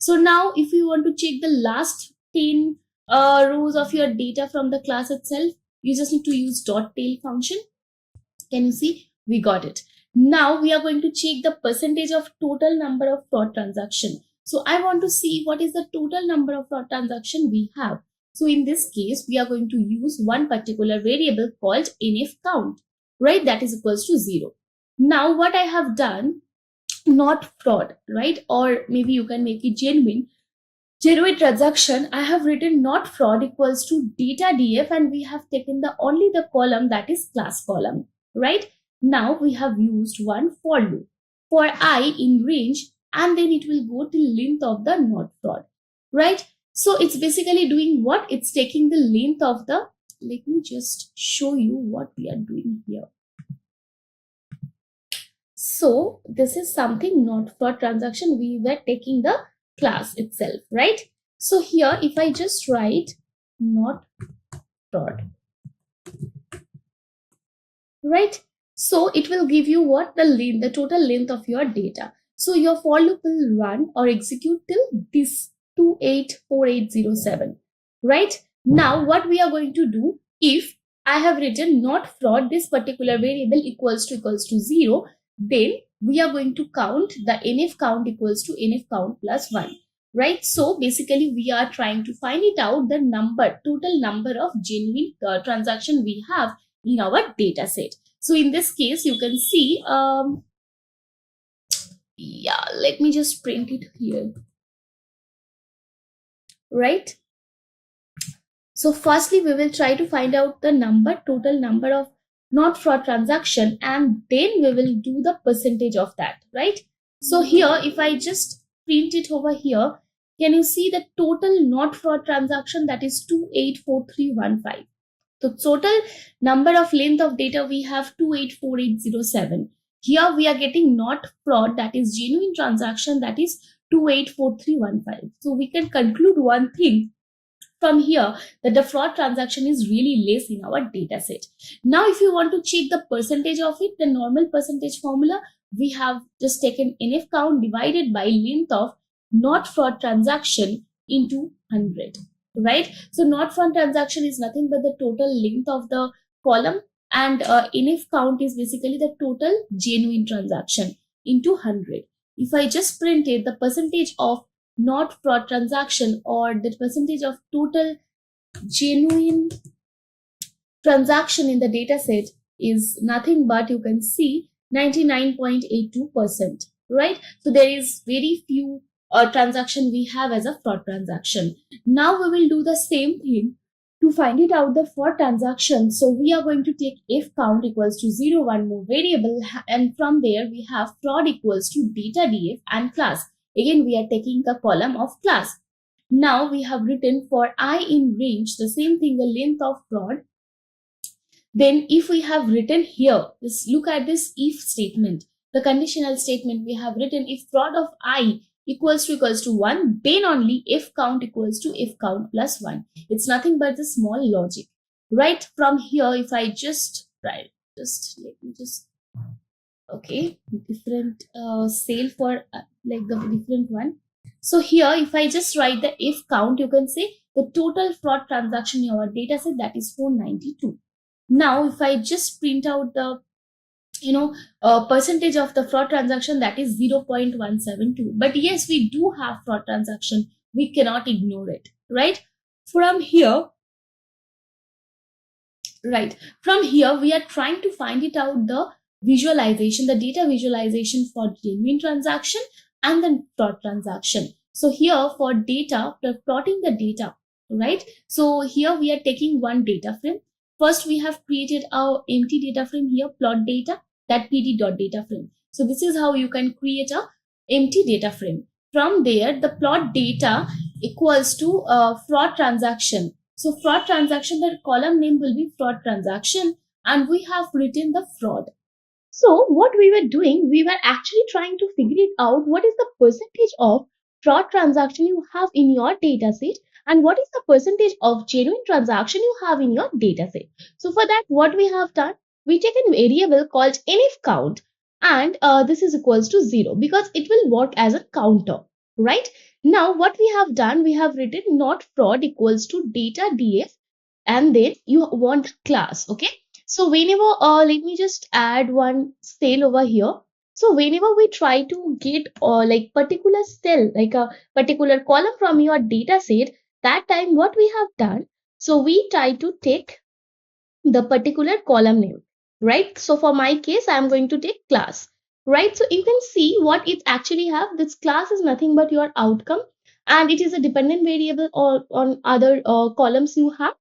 So now if you want to check the last 10 rows of your data from the class itself, you just need to use .tail function. Can you see? We got it. Now we are going to check the percentage of total number of fraud transaction. So I want to see what is the total number of fraud transaction we have. So in this case, we are going to use one particular variable called NF count, right? That is equals to 0. Now what I have done, not fraud, right? Or maybe you can make it genuine transaction. I have written not fraud equals to data df, and we have taken only the column that is class column, right? Now we have used one for loop for I in range, and then it will go till length of the not fraud, right? So it's basically doing what? It's taking the length of the, let me just show you what we are doing here. So this is something not fraud transaction. We were taking the class itself, right? So here, if I just write not fraud, right? So it will give you what? The total length of your data. So your for loop will run or execute till this 284807, right? Now what we are going to do, if I have written not fraud, this particular variable equals to 0, then we are going to count the NF count equals to NF count plus 1, right? So basically we are trying to find it out the total number of genuine transaction we have in our data set. So in this case, you can see, yeah, let me just print it here, right? So firstly, we will try to find out the total number of not fraud transaction, and then we will do the percentage of that, right? So here, if I just print it over here, can you see the total not fraud transaction, that is 284315. The total number of length of data we have 284807. Here we are getting not fraud, that is genuine transaction, that is 284315. So we can conclude one thing from here, that the fraud transaction is really less in our data set. Now, if you want to check the percentage of it, the normal percentage formula, we have just taken NF count divided by length of not fraud transaction into 100, right? So not fraud transaction is nothing but the total length of the column, and NF count is basically the total genuine transaction into 100. If I just print it, the percentage of not fraud transaction, or the percentage of total genuine transaction in the data set, is nothing but, you can see, 99.82%, right? So there is very few transaction we have as a fraud transaction. Now we will do the same thing to find it out the fraud transaction. So we are going to take f count equals to 0, one more variable, and from there we have fraud equals to data df and class. Again, we are taking the column of class. Now we have written for I in range, the same thing, the length of fraud. Then if we have written here, look at this if statement, the conditional statement, we have written if fraud of I equals to 1, then only f count equals to f count plus 1. It's nothing but the small logic, right? From here, if I just write, let me just, okay, different sale for like the different one. So here, if I just write the if count, you can say the total fraud transaction in our data set, that is 492. Now, if I just print out the percentage of the fraud transaction, that is 0.172. But yes, we do have fraud transaction. We cannot ignore it, right? From here, we are trying to find it out the visualization, the data visualization for genuine transaction and the fraud transaction. So here for data, plotting the data, right? So here we are taking one data frame. First, we have created our empty data frame here, plot data, that pd.dataframe. So this is how you can create a empty data frame. From there, the plot data equals to fraud transaction. So fraud transaction, the column name will be fraud transaction, and we have written the fraud. So what we were doing, we were actually trying to figure it out what is the percentage of fraud transaction you have in your data set, and what is the percentage of genuine transaction you have in your data set. So for that, what we have done, we take a variable called NF count, and this is equals to 0 because it will work as a counter, right? Now what we have done, we have written not fraud equals to data df, and then you want class. Okay, so whenever let me just add one cell over here. So whenever we try to get like particular cell, like a particular column from your data set, that time what we have done, so we try to take the particular column name, right? So for my case, I'm going to take class, right? So you can see what it actually have. This class is nothing but your outcome, and it is a dependent variable or on other columns you have.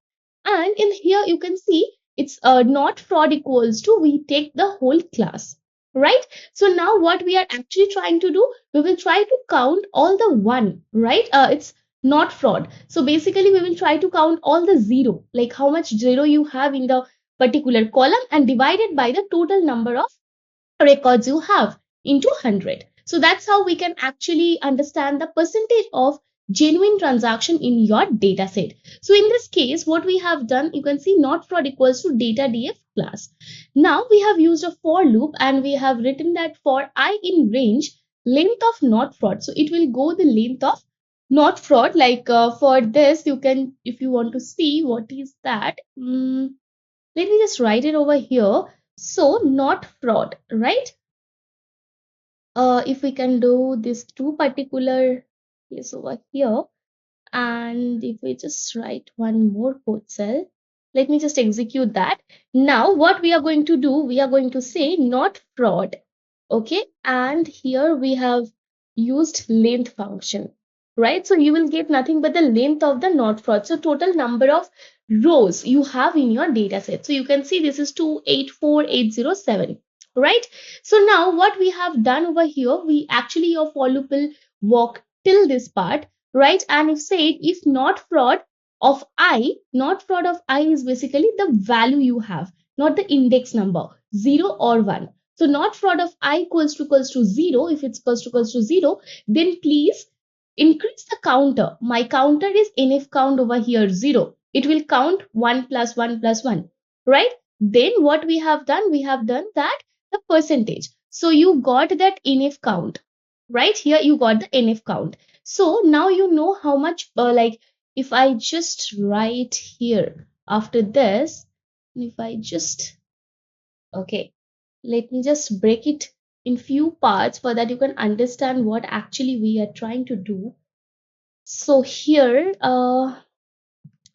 And in here you can see it's not fraud equals to, we take the whole class, right? So now what we are actually trying to do, we will try to count all the one, right? It's not fraud. So basically we will try to count all the zero, like how much zero you have in the particular column, and divide it by the total number of records you have into 100. So that's how we can actually understand the percentage of genuine transaction in your data set. So in this case, what we have done, you can see not fraud equals to data df class. Now we have used a for loop, and we have written that for I in range length of not fraud. So it will go the length of not fraud. Like for this, you can, if you want to see what is that, let me just write it over here. So not fraud, right? If we can do this two particular place over here, and if we just write one more code cell, let me just execute that. Now what we are going to do, we are going to say not fraud. Okay, and here we have used length function, right? So you will get nothing but the length of the not fraud. So total number of rows you have in your data set. So you can see this is 284807, right? So now what we have done over here, we actually, your for loop will walk till this part, right? And if said if not fraud of I, not fraud of I is basically the value you have, not the index number, 0 or 1. So not fraud of I equals to 0. If it's equals to 0, then please increase the counter. My counter is NF count over here 0. It will count 1 plus 1 plus 1, right? Then what we have done, we have done that the percentage. So you got that NF count, right? Here you got the NF count. So now you know how much, like if I just write here after this, if I just, okay, let me just break it in few parts for that you can understand what actually we are trying to do. So here,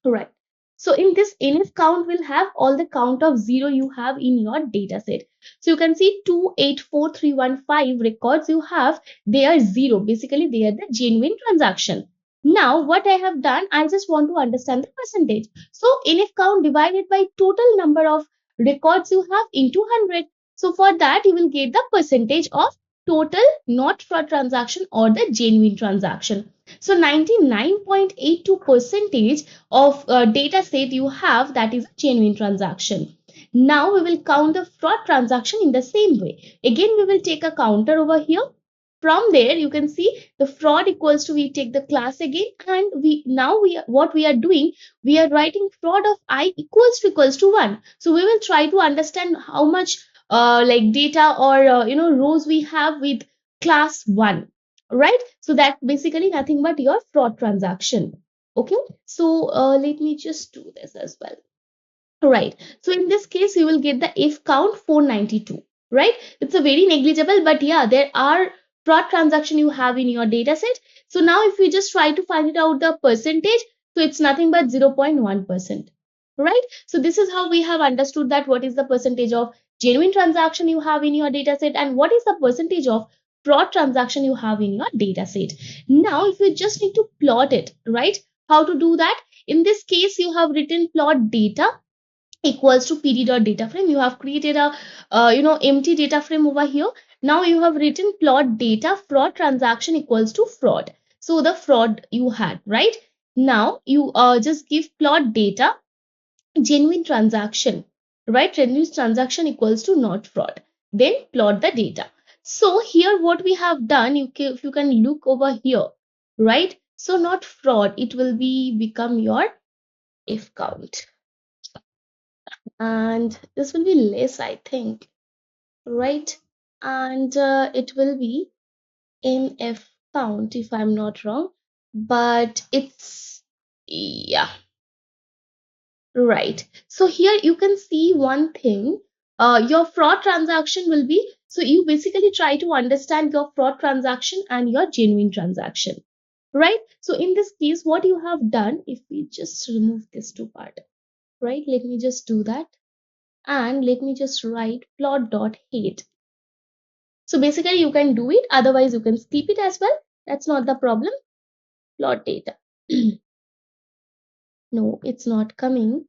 right. So in this NF count will have all the count of 0 you have in your data set. So you can see 284315 records you have, they are 0. Basically, they are the genuine transaction. Now, what I have done, I just want to understand the percentage. So NF count divided by total number of records you have into 100. So for that, you will get the percentage of total not fraud transaction or the genuine transaction. So 99.82 percentage of data set you have, that is a genuine transaction. Now we will count the fraud transaction in the same way. Again, we will take a counter over here. From there, you can see the fraud equals to, we take the class again, and what we are doing, we are writing fraud of I equals to 1. So we will try to understand how much like data or rows we have with class 1, right? So that basically nothing but your fraud transaction. Okay, so let me just do this as well. Right. So in this case, you will get the if count 492, right? It's a very negligible, but yeah, there are fraud transaction you have in your data set. So now if we just try to find it out the percentage, so it's nothing but 0.1%, right? So this is how we have understood that what is the percentage of genuine transaction you have in your data set, and what is the percentage of fraud transaction you have in your data set. Now, if you just need to plot it, right? How to do that? In this case, you have written plot data equals to pd.dataframe. You have created a empty data frame over here. Now you have written plot data fraud transaction equals to fraud. So the fraud you had, right? Now you just give plot data genuine transaction, right? Genuine transaction equals to not fraud. Then plot the data. So here what we have done, if you can look over here, right? So not fraud, it will become your if count. And this will be less, I think, right? And it will be in if count if I'm not wrong, but it's, yeah, right. So here you can see one thing, your fraud transaction will be, so you basically try to understand your fraud transaction and your genuine transaction, right? So in this case, what you have done, if we just remove this two part, right? Let me just do that. And let me just write plot.head. So basically you can do it, otherwise you can skip it as well. That's not the problem. Plot data. No, it's not coming.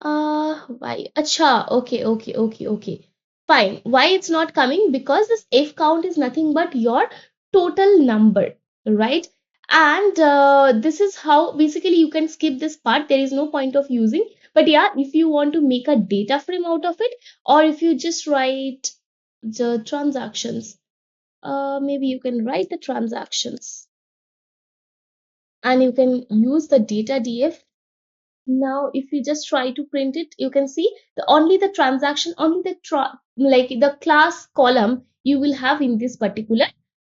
Why? Acha, okay. Fine. Why it's not coming? Because this F count is nothing but your total number, right? And this is how basically you can skip this part. There is no point of using. But yeah, if you want to make a data frame out of it, or if you just write the transactions, maybe you can write the transactions and you can use the data df. Now if you just try to print it, you can see only the transaction, only the like the class column you will have in this particular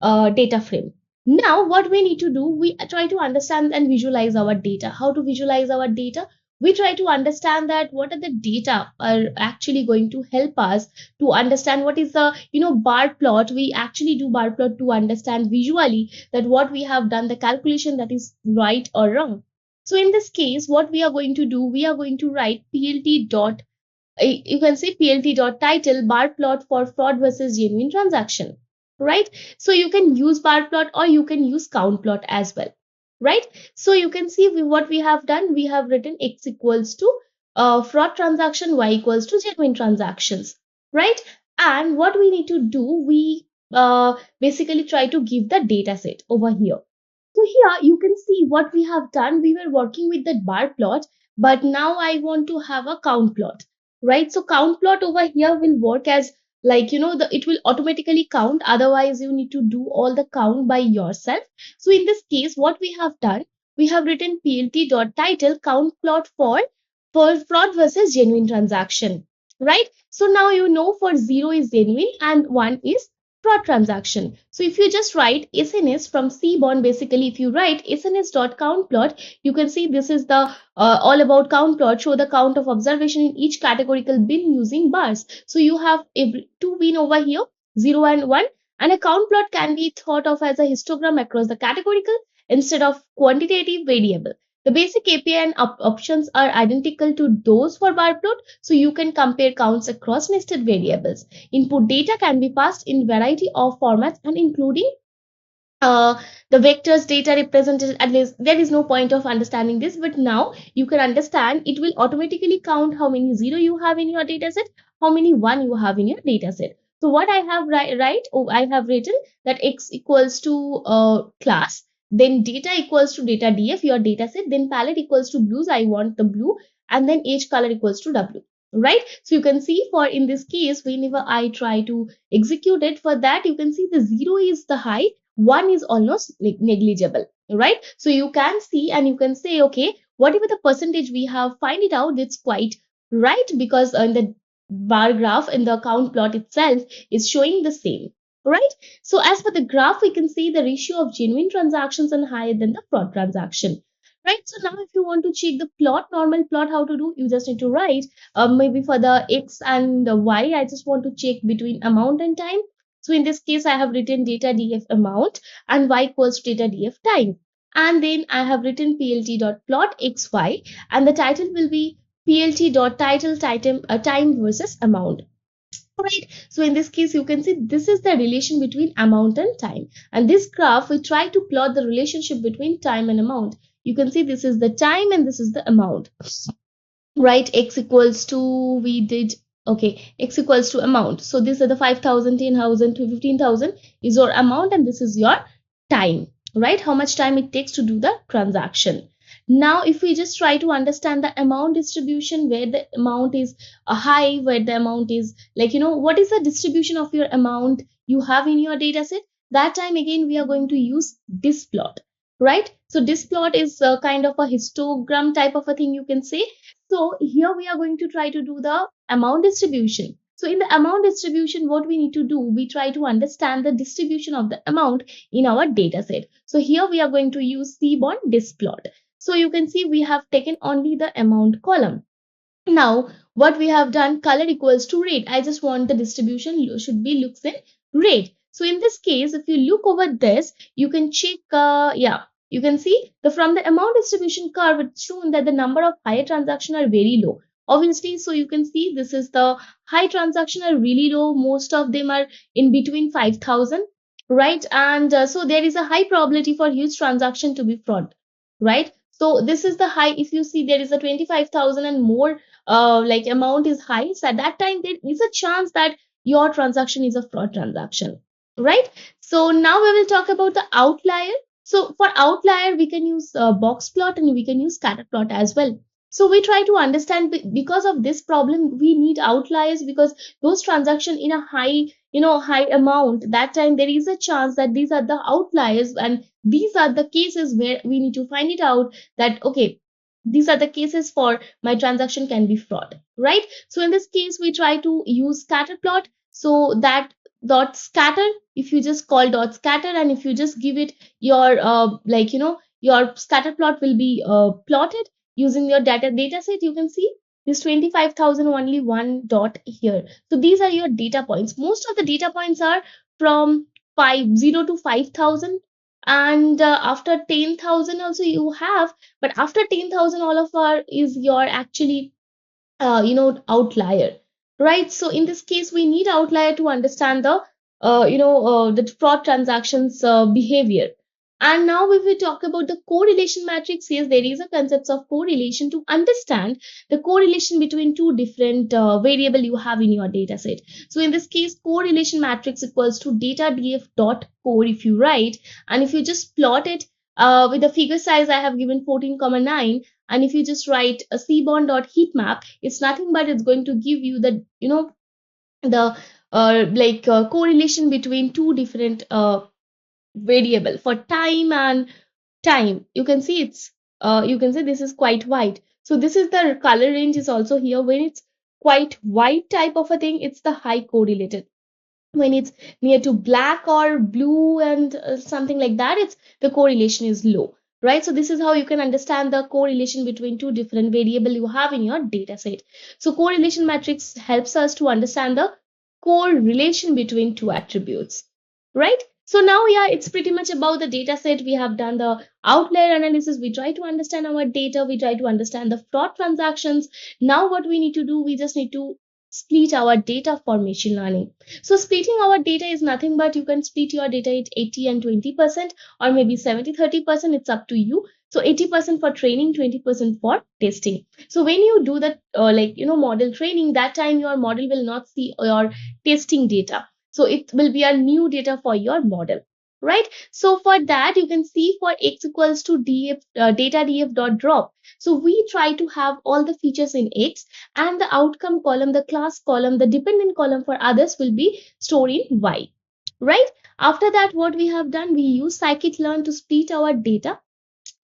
data frame. Now what we need to do, we try to understand and visualize our data. How to visualize our data? We try to understand that what are the data are actually going to help us to understand what is the bar plot. We actually do bar plot to understand visually that what we have done, the calculation that is right or wrong. So in this case, what we are going to do, we are going to write plt dot, you can say plt dot title bar plot for fraud versus genuine transaction, right? So you can use bar plot or you can use count plot as well, right? So you can see what we have done. We have written x equals to fraud transaction, y equals to genuine transactions, right? And what we need to do, we basically try to give the data set over here. So here you can see what we have done. We were working with that bar plot, but now I want to have a count plot, right? So count plot over here will work as like, it will automatically count. Otherwise, you need to do all the count by yourself. So in this case, what we have done, we have written plt.title count plot for fraud versus genuine transaction, right? So now for 0 is genuine and 1 is fraud transaction. So if you just write SNS from Seaborn, basically if you write SNS.countplot, you can see this is the all about count plot, show the count of observation in each categorical bin using bars. So you have two bin over here, 0 and 1, and a count plot can be thought of as a histogram across the categorical instead of quantitative variable. The basic API and options are identical to those for bar plot, so you can compare counts across nested variables. Input data can be passed in variety of formats and including the vectors data represented. At least there is no point of understanding this, but now you can understand. It will automatically count how many 0 you have in your data set, how many 1 you have in your data set. So what I have I have written that x equals to class, then data equals to data df, your data set, then palette equals to blues, I want the blue, and then age color equals to w, right? So you can see for in this case, whenever I try to execute it, for that you can see the 0 is the high, 1 is almost negligible, right? So you can see and you can say, okay, whatever the percentage we have, find it out, it's quite right, because in the bar graph in the count plot itself is showing the same, right? So as for the graph, we can see the ratio of genuine transactions and higher than the fraud transaction, right? So now if you want to check the plot, normal plot, how to do, you just need to write maybe for the x and the y, I just want to check between amount and time. So in this case, I have written data df amount and y equals to data df time. And then I have written plt.plot xy, and the title will be plt.title time versus amount. Right. So in this case, you can see this is the relation between amount and time. And this graph, we try to plot the relationship between time and amount. You can see this is the time and this is the amount. Right, x equals to, we did, okay, x equals to amount. So these are the 5,000, 10,000 to 15,000 is your amount, and this is your time, right? How much time it takes to do the transaction. Now, if we just try to understand the amount distribution, where the amount is high, where the amount is like, what is the distribution of your amount you have in your data set, that time again we are going to use this plot. right? So this plot is kind of a histogram type of a thing, you can say. So here we are going to try to do the amount distribution. So in the amount distribution, what we need to do, we try to understand the distribution of the amount in our data set. So here we are going to use Seaborn plot. So you can see we have taken only the amount column. Now, what we have done, color equals to rate. I just want the distribution should be looks in rate. So in this case, if you look over this, you can check, yeah, you can see the from the amount distribution curve, it's shown that the number of higher transactions are very low. Obviously, so you can see this is the high transaction are really low. Most of them are in between 5,000, right? And so there is a high probability for huge transaction to be fraud, right? So this is the high. If you see there is a 25,000 and more like amount is high, so at that time there is a chance that your transaction is a fraud transaction, right? So now we will talk about the outlier. So for outlier, we can use box plot and we can use scatter plot as well. So we try to understand, because of this problem we need outliers, because those transaction in a high, high amount, that time there is a chance that these are the outliers, and these are the cases where we need to find it out that okay, these are the cases for my transaction can be fraud, right? So in this case we try to use scatter plot. So that dot scatter, if you just call dot scatter and if you just give it your your scatter plot will be plotted using your data set. You can see this 25,000 only one dot here. So these are your data points. Most of the data points are from 0 to 5,000, and after 10,000 also you have, but after 10,000 all of our is your actually outlier, right? So in this case we need outlier to understand the the fraud transactions behavior. And now if we talk about the correlation matrix, yes, there is a concept of correlation to understand the correlation between two different variable you have in your data set. So in this case, correlation matrix equals to data df dot core if you write, and if you just plot it with the figure size I have given 14,9, and if you just write a Seaborn dot heat map, it's nothing but it's going to give you the the correlation between two different variable for time and time. You can see it's you can say this is quite white. So this is the color range is also here. When it's quite white type of a thing, it's the high correlated. When it's near to black or blue and something like that, it's the correlation is low, right? So this is how you can understand the correlation between two different variable you have in your data set. So correlation matrix helps us to understand the correlation between two attributes, right? So now, yeah, it's pretty much about the data set. We have done the outlier analysis. We try to understand our data. We try to understand the fraud transactions. Now what we need to do, we just need to split our data for machine learning. So splitting our data is nothing but you can split your data at 80 and 20%, or maybe 70-30%. It's up to you. So 80% for training, 20% for testing. So when you do the model training, that time your model will not see your testing data. So it will be a new data for your model, right? So for that, you can see for x equals to df, data df dot drop. So we try to have all the features in x, and the outcome column, the class column, the dependent column for others will be stored in y, right? After that, what we have done, we use scikit-learn to split our data.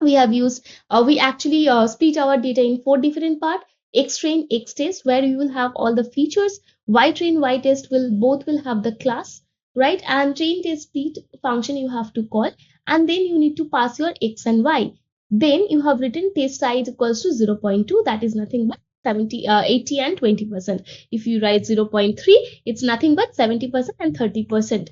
We have used, we actually split our data in 4 different parts: xtrain, xtest, where you will have all the features; ytrain, ytest will both will have the class, right? And train test split function you have to call, and then you need to pass your x and y. Then you have written test size equals to 0.2, that is nothing but 80 and 20%. If you write 0.3, it's nothing but 70% and 30%,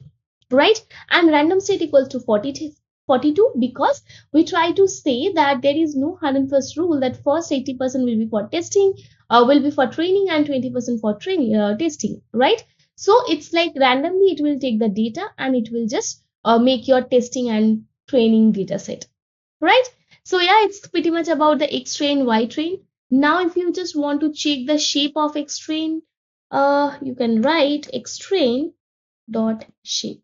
right? And random state equals to 42, because we try to say that there is no hard and fast rule that first 80% will be for testing, will be for training, and 20% for training testing, right? So it's like randomly it will take the data and it will just make your testing and training data set, right? So yeah, it's pretty much about the x train, y train. Now if you just want to check the shape of x train, you can write x train dot shape,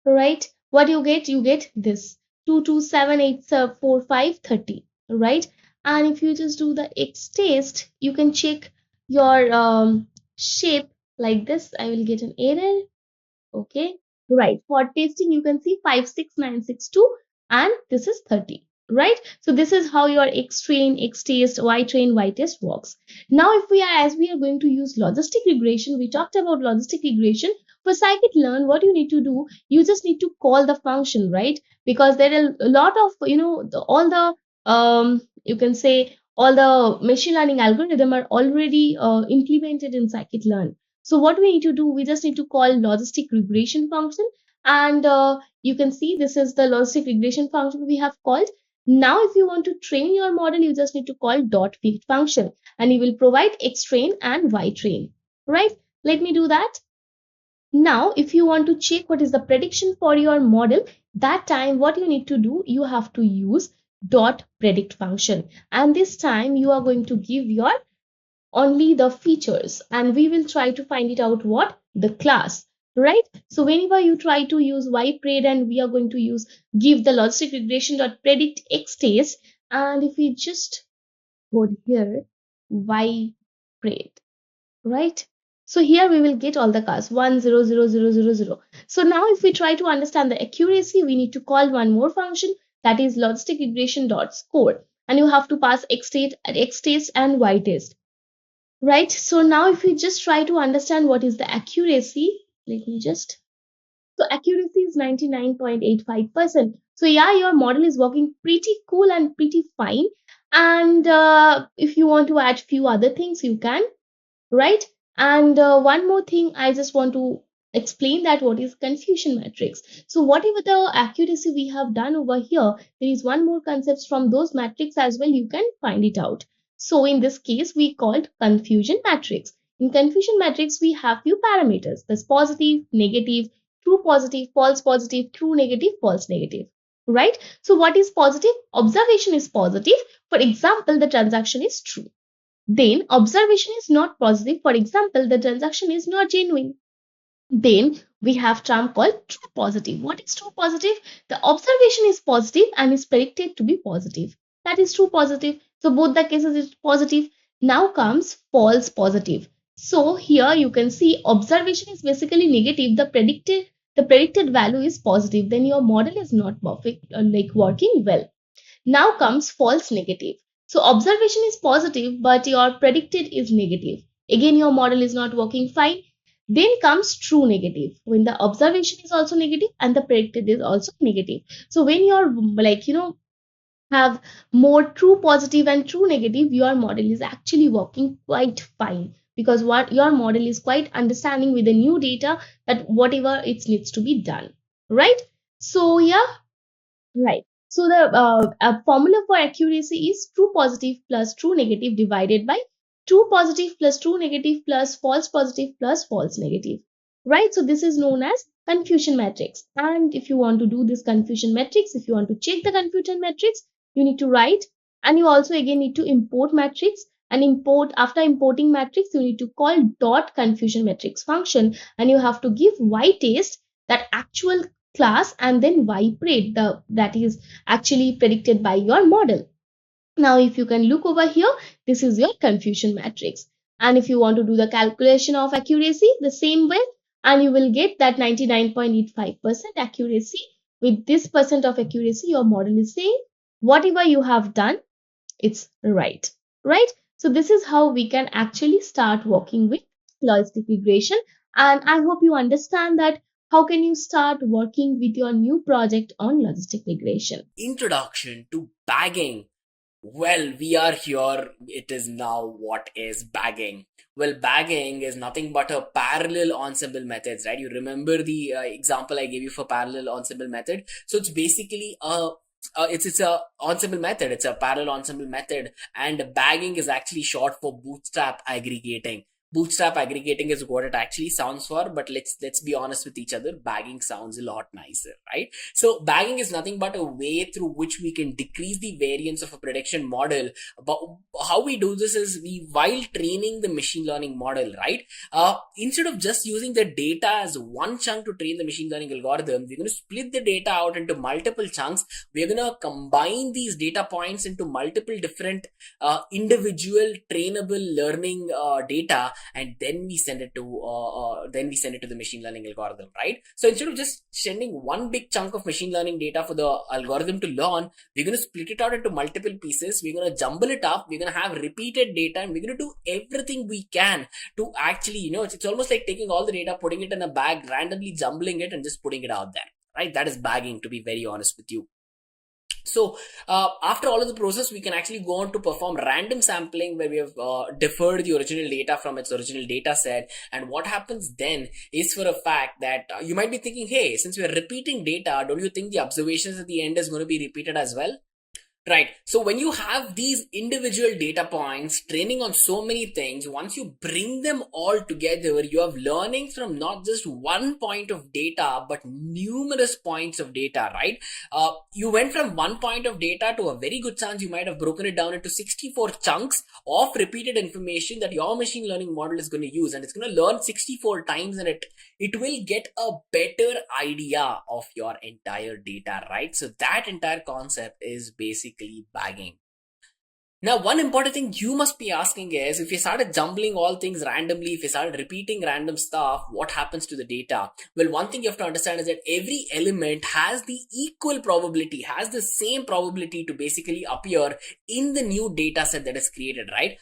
right? What you get this 2, 2, 7, 8, 4, 5, 30, right? And if you just do the x test, you can check your shape like this. I will get an error. Okay, Right. For testing, you can see 56962 and this is 30. Right. So this is how your X train, X test, Y train, Y test works. Now, if we are, as we are going to use logistic regression, we talked about logistic regression. For scikit-learn, what you need to do, you just need to call the function, right? Because there are a lot of, all the, you can say, all the machine learning algorithm are already implemented in scikit-learn. So what we need to do, we just need to call logistic regression function. And you can see this is the logistic regression function we have called. Now, if you want to train your model, you just need to call dot fit function and you will provide X train and Y train, right? Let me do that. Now, if you want to check what is the prediction for your model, that time what you need to do, you have to use dot predict function. And this time you are going to give your only the features and we will try to find it out what the class, right? So whenever you try to use ypred and we are going to use give the logistic regression dot predict x test, and if we just go here ypred, right? So here we will get all the class 1000000. So now if we try to understand the accuracy, we need to call one more function, that is logistic regression dot score, and you have to pass x test and y test. Right. So now if we just try to understand what is the accuracy, so accuracy is 99.85%. So yeah, your model is working pretty cool and pretty fine. And if you want to add few other things, you can, right? And one more thing, I just want to explain that what is confusion matrix. So whatever the accuracy we have done over here, there is one more concept from those matrix as well. You can find it out. So in this case, we called confusion matrix. In confusion matrix, we have few parameters. That's positive, negative, true positive, true negative, false negative. Right? So what is positive? Observation is positive. For example, the transaction is true. Then observation is not positive. For example, the transaction is not genuine. Then we have term called true positive. What is true positive? The observation is positive and is predicted to be positive. That is true positive. So both the cases is positive. Now comes false positive. So here you can see observation is basically negative. The predicted value is positive. Then your model is not perfect, like working well. Now comes false negative. So observation is positive, but your predicted is negative. Again, your model is not working fine. Then comes true negative, when the observation is also negative and the predicted is also negative. So when you're have more true positive and true negative, your model is actually working quite fine, because what your model is quite understanding with the new data that whatever it needs to be done, right? So yeah, right. So the formula for accuracy is true positive plus true negative divided by true positive plus true negative plus false positive plus false negative. Right. So this is known as confusion matrix. And if you want to do this confusion matrix, if you want to check the confusion matrix, you need to write, and you also again need to import matrix, and after importing matrix, you need to call dot confusion matrix function, and you have to give y test, that actual class, and then ypred, that is actually predicted by your model. Now if you can look over here, this is your confusion matrix, and if you want to do the calculation of accuracy the same way, and you will get that 99.85% accuracy. With this percent of accuracy, your model is saying whatever you have done, it's right. So this is how we can actually start working with logistic regression, and I hope you understand that how can you start working with your new project on logistic regression. Introduction to bagging. Well, we are here. It is now what is bagging. Well, bagging is nothing but a parallel ensemble methods, right? You remember the example I gave you for parallel ensemble method. So it's basically it's a ensemble method. It's a parallel ensemble method, and bagging is actually short for bootstrap aggregating. Bootstrap aggregating is what it actually sounds for, but let's be honest with each other. Bagging sounds a lot nicer, right? So bagging is nothing but a way through which we can decrease the variance of a prediction model. But how we do this is while training the machine learning model, right? Instead of just using the data as one chunk to train the machine learning algorithm, we're going to split the data out into multiple chunks. We're going to combine these data points into multiple different individual trainable learning data, and then we send it to the machine learning algorithm, right? So instead of just sending one big chunk of machine learning data for the algorithm to learn, we're going to split it out into multiple pieces. We're going to jumble it up. We're going to have repeated data, and we're going to do everything we can to actually, it's almost like taking all the data, putting it in a bag, randomly jumbling it, and just putting it out there, right? That is bagging, to be very honest with you. So after all of the process, we can actually go on to perform random sampling, where we have deferred the original data from its original data set. And what happens then is, for a fact, that you might be thinking, hey, since we are repeating data, don't you think the observations at the end is going to be repeated as well? Right. So when you have these individual data points training on so many things, once you bring them all together, you have learning from not just one point of data, but numerous points of data, right? You went from one point of data to a very good chance you might have broken it down into 64 chunks of repeated information that your machine learning model is going to use. And it's going to learn 64 times, and it will get a better idea of your entire data, right? So that entire concept is basically bagging. Now, one important thing you must be asking is, if you started jumbling all things randomly, if you started repeating random stuff, what happens to the data? Well, one thing you have to understand is that every element has the equal probability, has the same probability to basically appear in the new data set that is created, right?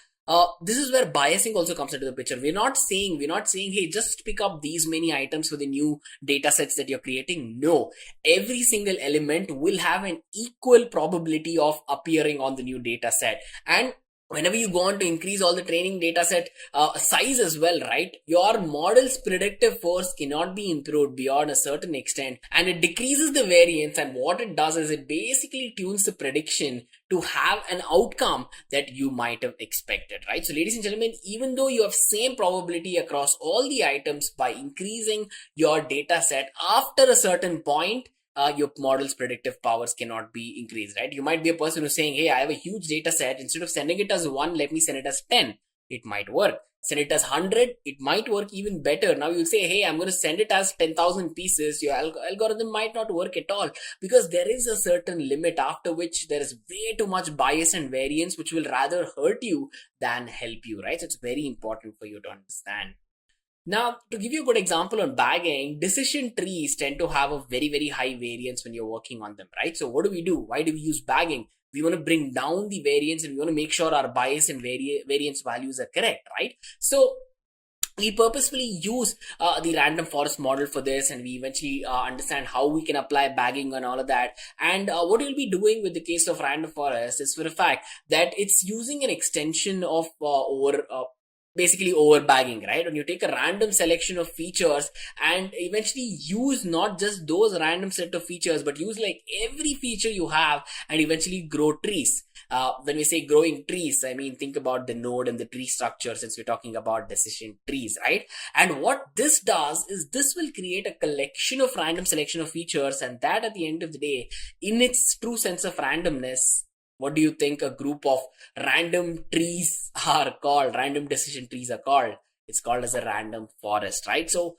This is where biasing also comes into the picture. We're not saying, hey, just pick up these many items for the new data sets that you're creating. No, every single element will have an equal probability of appearing on the new data set. And whenever you go on to increase all the training data set size as well, right, your model's predictive force cannot be improved beyond a certain extent, and it decreases the variance. And what it does is it basically tunes the prediction to have an outcome that you might have expected, right? So ladies and gentlemen, even though you have same probability across all the items, by increasing your data set after a certain point, your model's predictive powers cannot be increased, right? You might be a person who's saying, hey, I have a huge data set. Instead of sending it as 1, let me send it as 10. It might work. Send it as 100. It might work even better. Now you'll say, hey, I'm going to send it as 10,000 pieces. Your algorithm might not work at all, because there is a certain limit after which there is way too much bias and variance, which will rather hurt you than help you, right? So it's very important for you to understand. Now, to give you a good example on bagging, decision trees tend to have a very, very high variance when you're working on them, right? So what do? Why do we use bagging? We want to bring down the variance, and we want to make sure our bias and variance values are correct, right? So we purposefully use the random forest model for this, and we eventually understand how we can apply bagging and all of that. And what you'll be doing with the case of random forest is, for a fact, that it's using an extension of basically over bagging, right? When you take a random selection of features and eventually use not just those random set of features, but use like every feature you have and eventually grow trees. When we say growing trees, I mean, think about the node and the tree structure, since we're talking about decision trees, right? And what this does is this will create a collection of random selection of features, and that at the end of the day, in its true sense of randomness, what do you think a group of random trees are called? Random decision trees are called. It's called as a random forest, right? So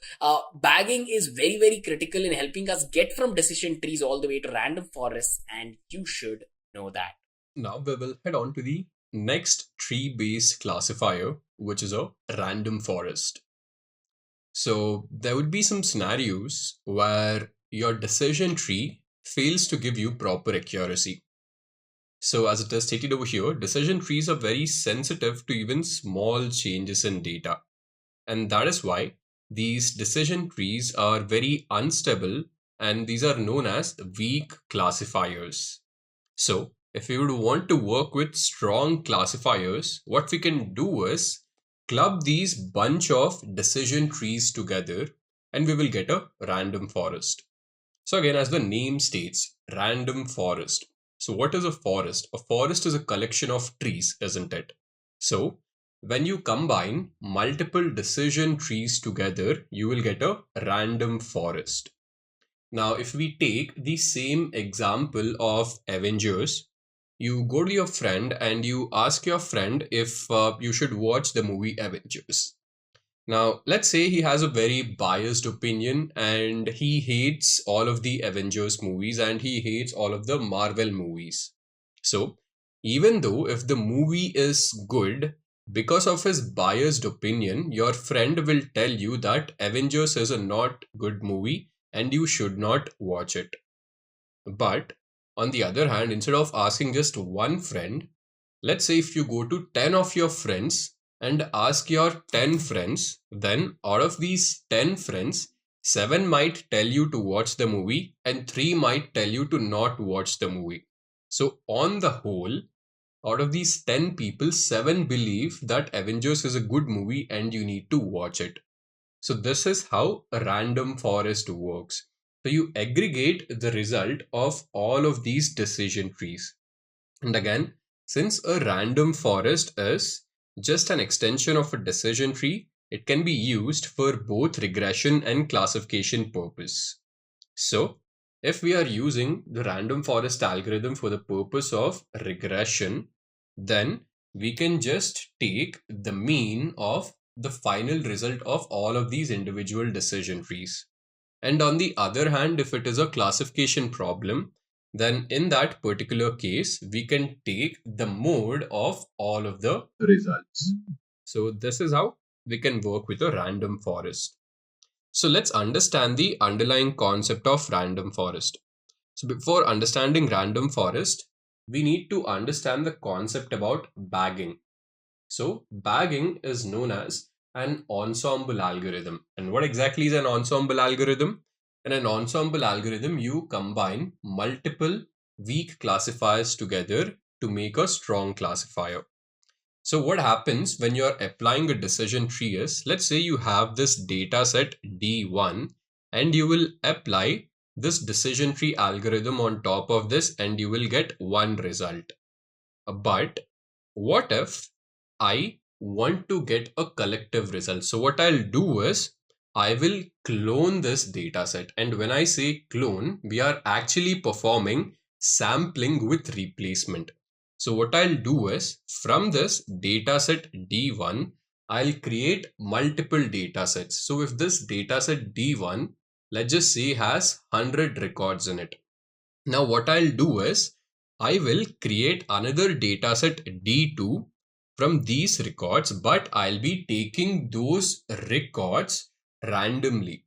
bagging is very, very critical in helping us get from decision trees all the way to random forests, and you should know that. Now we will head on to the next tree-based classifier, which is a random forest. So there would be some scenarios where your decision tree fails to give you proper accuracy. So as it is stated over here, decision trees are very sensitive to even small changes in data. And that is why these decision trees are very unstable, and these are known as weak classifiers. So if we would want to work with strong classifiers, what we can do is club these bunch of decision trees together, and we will get a random forest. So again, as the name states, random forest. So what is a forest? A forest is a collection of trees, isn't it? So when you combine multiple decision trees together, you will get a random forest. Now, if we take the same example of Avengers, you go to your friend and you ask your friend if you should watch the movie Avengers. Now, let's say he has a very biased opinion and he hates all of the Avengers movies and he hates all of the Marvel movies. So, even though if the movie is good, Because of his biased opinion, your friend will tell you that Avengers is a not good movie and you should not watch it. But on the other hand, instead of asking just one friend, let's say if you go to 10 of your friends and ask your 10 friends, then out of these 10 friends, 7 might tell you to watch the movie and 3 might tell you to not watch the movie. So on the whole, out of these 10 people, 7 believe that Avengers is a good movie and you need to watch it. So this is how a random forest works. So you aggregate the result of all of these decision trees. And again, since a random forest is just an extension of a decision tree, it can be used for both regression and classification purpose. So if we are using the random forest algorithm for the purpose of regression, then we can just take the mean of the final result of all of these individual decision trees. And on the other hand, if it is a classification problem, then in that particular case, we can take the mode of all of the results. So this is how we can work with a random forest. So let's understand the underlying concept of random forest. So before understanding random forest, we need to understand the concept about bagging. So bagging is known as an ensemble algorithm. And what exactly is an ensemble algorithm? In an ensemble algorithm, you combine multiple weak classifiers together to make a strong classifier. So what happens when you're applying a decision tree is, let's say you have this data set D1 and you will apply this decision tree algorithm on top of this and you will get one result. But what if I want to get a collective result? So what I'll do is I will clone this data set. And when I say clone, we are actually performing sampling with replacement. So what I'll do is from this dataset D1, I'll create multiple datasets. So if this dataset D1, let's just say has 100 records in it. Now what I'll do is I will create another dataset D2 from these records, but I'll be taking those records randomly.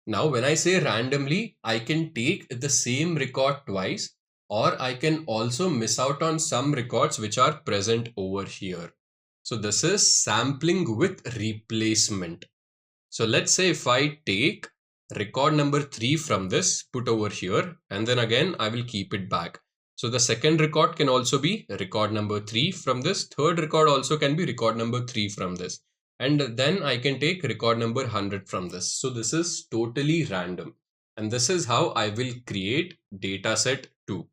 Now when I say randomly, I can take the same record twice, or I can also miss out on some records which are present over here. So this is sampling with replacement. So let's say if I take record number 3 from this, put over here, and then again I will keep it back. So the second record can also be record number 3 from this, third record also can be record number 3 from this, and then I can take record number 100 from this. So this is totally random, and this is how I will create dataset 2.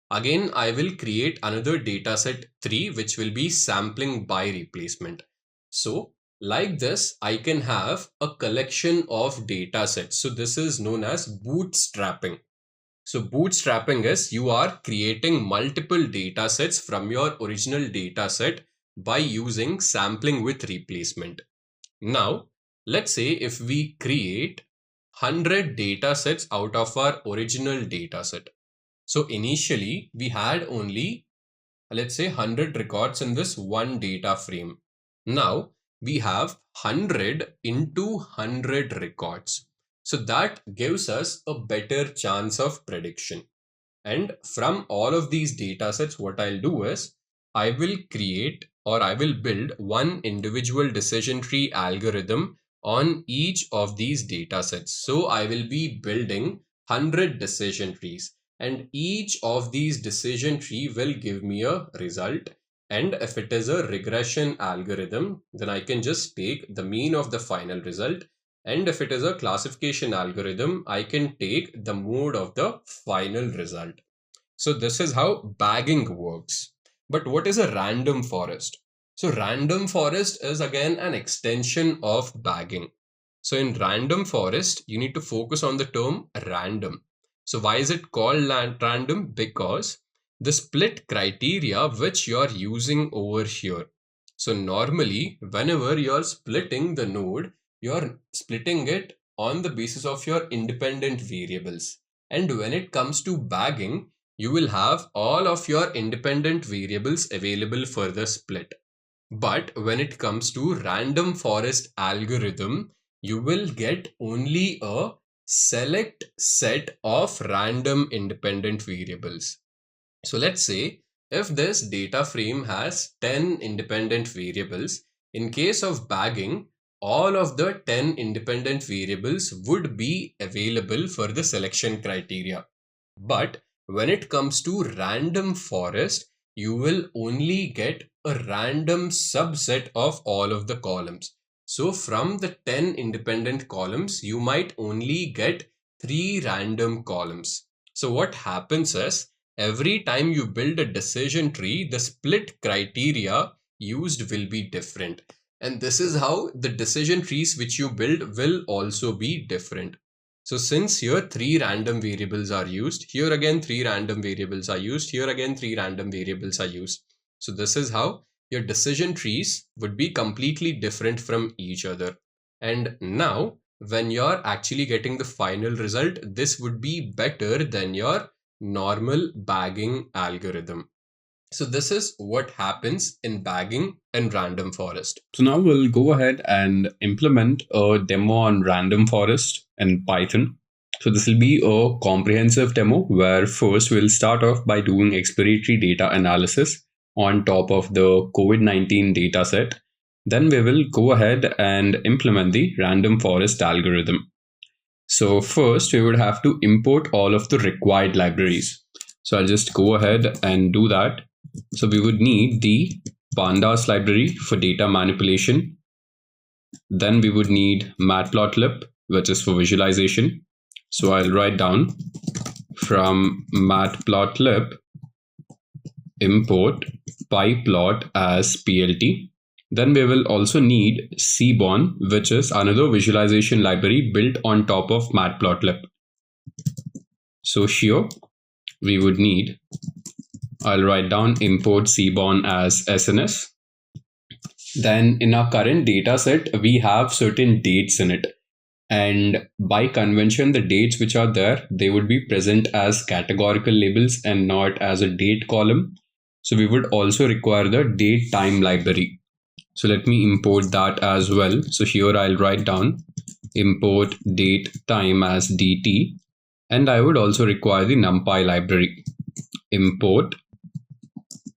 Again, I will create another dataset 3, which will be sampling by replacement. So like this, I can have a collection of datasets. So this is known as bootstrapping. So bootstrapping is you are creating multiple datasets from your original dataset by using sampling with replacement. Now, let's say if we create 100 datasets out of our original dataset. So initially we had only, let's say 100 records in this one data frame. Now we have 100 into 100 records. So that gives us a better chance of prediction. And from all of these datasets, what I'll do is I will create or I will build one individual decision tree algorithm on each of these datasets. So I will be building 100 decision trees, and each of these decision tree will give me a result. And if it is a regression algorithm, then I can just take the mean of the final result. And if it is a classification algorithm, I can take the mode of the final result. So this is how bagging works. But what is a random forest? So random forest is again an extension of bagging. So in random forest, you need to focus on the term random. So why is it called random? Because the split criteria which you are using over here. So normally, whenever you are splitting the node, you are splitting it on the basis of your independent variables. And when it comes to bagging, you will have all of your independent variables available for the split. But when it comes to random forest algorithm, you will get only a select set of random independent variables. So let's say if this data frame has 10 independent variables, in case of bagging, all of the 10 independent variables would be available for the selection criteria. But when it comes to random forest, you will only get a random subset of all of the columns. So from the 10 independent columns, you might only get 3 random columns. So what happens is, every time you build a decision tree, the split criteria used will be different. And this is how the decision trees which you build will also be different. So since here 3 random variables are used, here again 3 random variables are used, here again 3 random variables are used. So this is how your decision trees would be completely different from each other. And now when you're actually getting the final result, this would be better than your normal bagging algorithm. So this is what happens in bagging and random forest. So now we'll go ahead and implement a demo on random forest in Python. So this will be a comprehensive demo where first we'll start off by doing exploratory data analysis on top of the COVID-19 dataset. Then we will go ahead and implement the random forest algorithm. So first we would have to import all of the required libraries. So I'll just go ahead and do that. So we would need the Pandas library for data manipulation. Then we would need Matplotlib, which is for visualization. So I'll write down from Matplotlib import pyplot as PLT. Then we will also need Seaborn, which is another visualization library built on top of Matplotlib. So here we would need, I'll write down import Seaborn as SNS. Then in our current data set, we have certain dates in it. And by convention, the dates which are there, they would be present as categorical labels and not as a date column. So we would also require the date time library. So let me import that as well. So here I'll write down import date time as DT. And I would also require the NumPy library. Import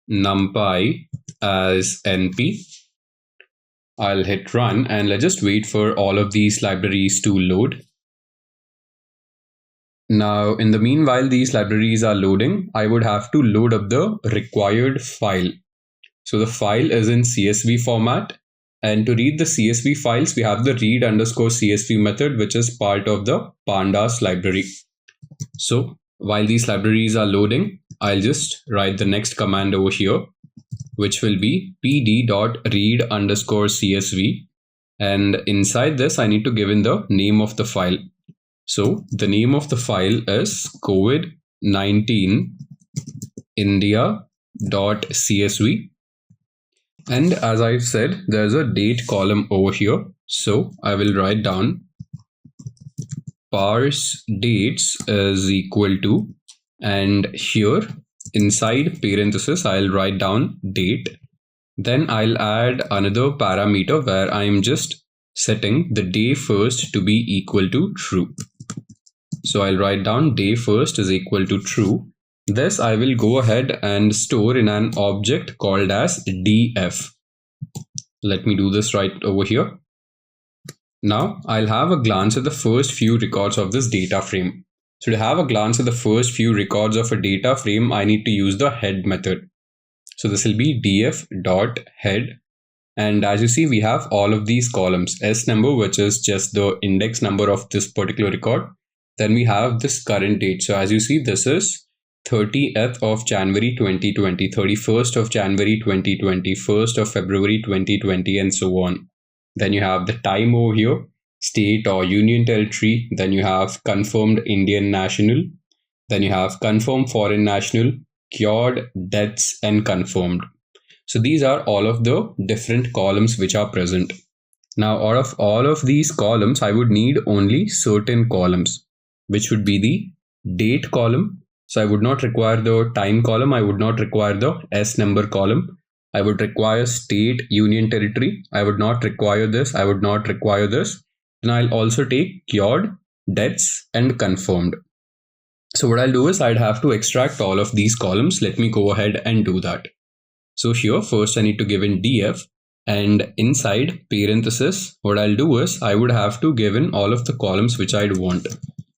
NumPy as NP. I'll hit run and let's just wait for all of these libraries to load. Now, in the meanwhile, these libraries are loading. I would have to load up the required file. So the file is in CSV format. And to read the CSV files, we have the read_CSV method, which is part of the Pandas library. So while these libraries are loading, I'll just write the next command over here, which will be pd.read_CSV. And inside this, I need to give in the name of the file. So the name of the file is COVID-19 India.csv. And as I've said, there's a date column over here. So I will write down parse dates is equal to, and here inside parenthesis, I'll write down date. Then I'll add another parameter where I'm just setting the day first to be equal to true. So I'll write down day first is equal to true. This I will go ahead and store in an object called as df. Let me do this right over here. Now I'll have a glance at the first few records of this data frame. So to have a glance at the first few records of a data frame, I need to use the head method. So this will be df.head. And as you see, we have all of these columns. S number, which is just the index number of this particular record. Then we have this current date. So as you see, this is 30th of January 2020, 31st of January 2020, 1st of February 2020, and so on. Then you have the time over here, state or union territory. Then you have confirmed Indian national. Then you have confirmed foreign national, cured, deaths, and confirmed. So these are all of the different columns which are present. Now, out of all of these columns, I would need only certain columns, which would be the date column. So I would not require the time column. I would not require the S number column. I would require state, union, territory. I would not require this. I would not require this. Then I'll also take cured, deaths, and confirmed. So what I'll do is I'd have to extract all of these columns. Let me go ahead and do that. So here, first I need to give in df, and inside parenthesis, what I'll do is I would have to give in all of the columns which I'd want.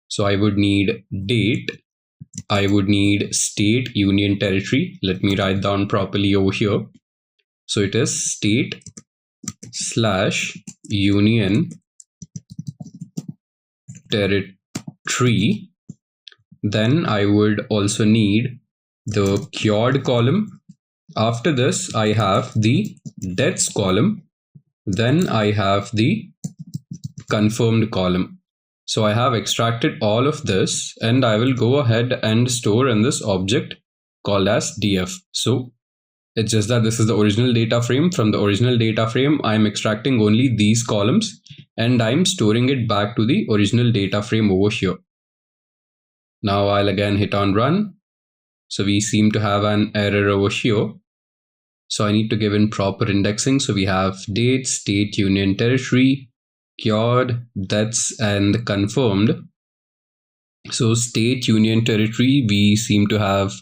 So I would need date, I would need state, union, territory. Let me write down properly over here. So it is state / union territory. Then I would also need the cured column. After this, I have the deaths column. Then I have the confirmed column. So I have extracted all of this, and I will go ahead and store in this object called as df. So it's just that this is the original data frame. From the original data frame, I'm extracting only these columns, and I'm storing it back to the original data frame over here. Now I'll again hit on run. So we seem to have an error over here. So I need to give in proper indexing. So we have date, state, union, territory, cured, deaths, and confirmed. So state, union, territory, we seem to have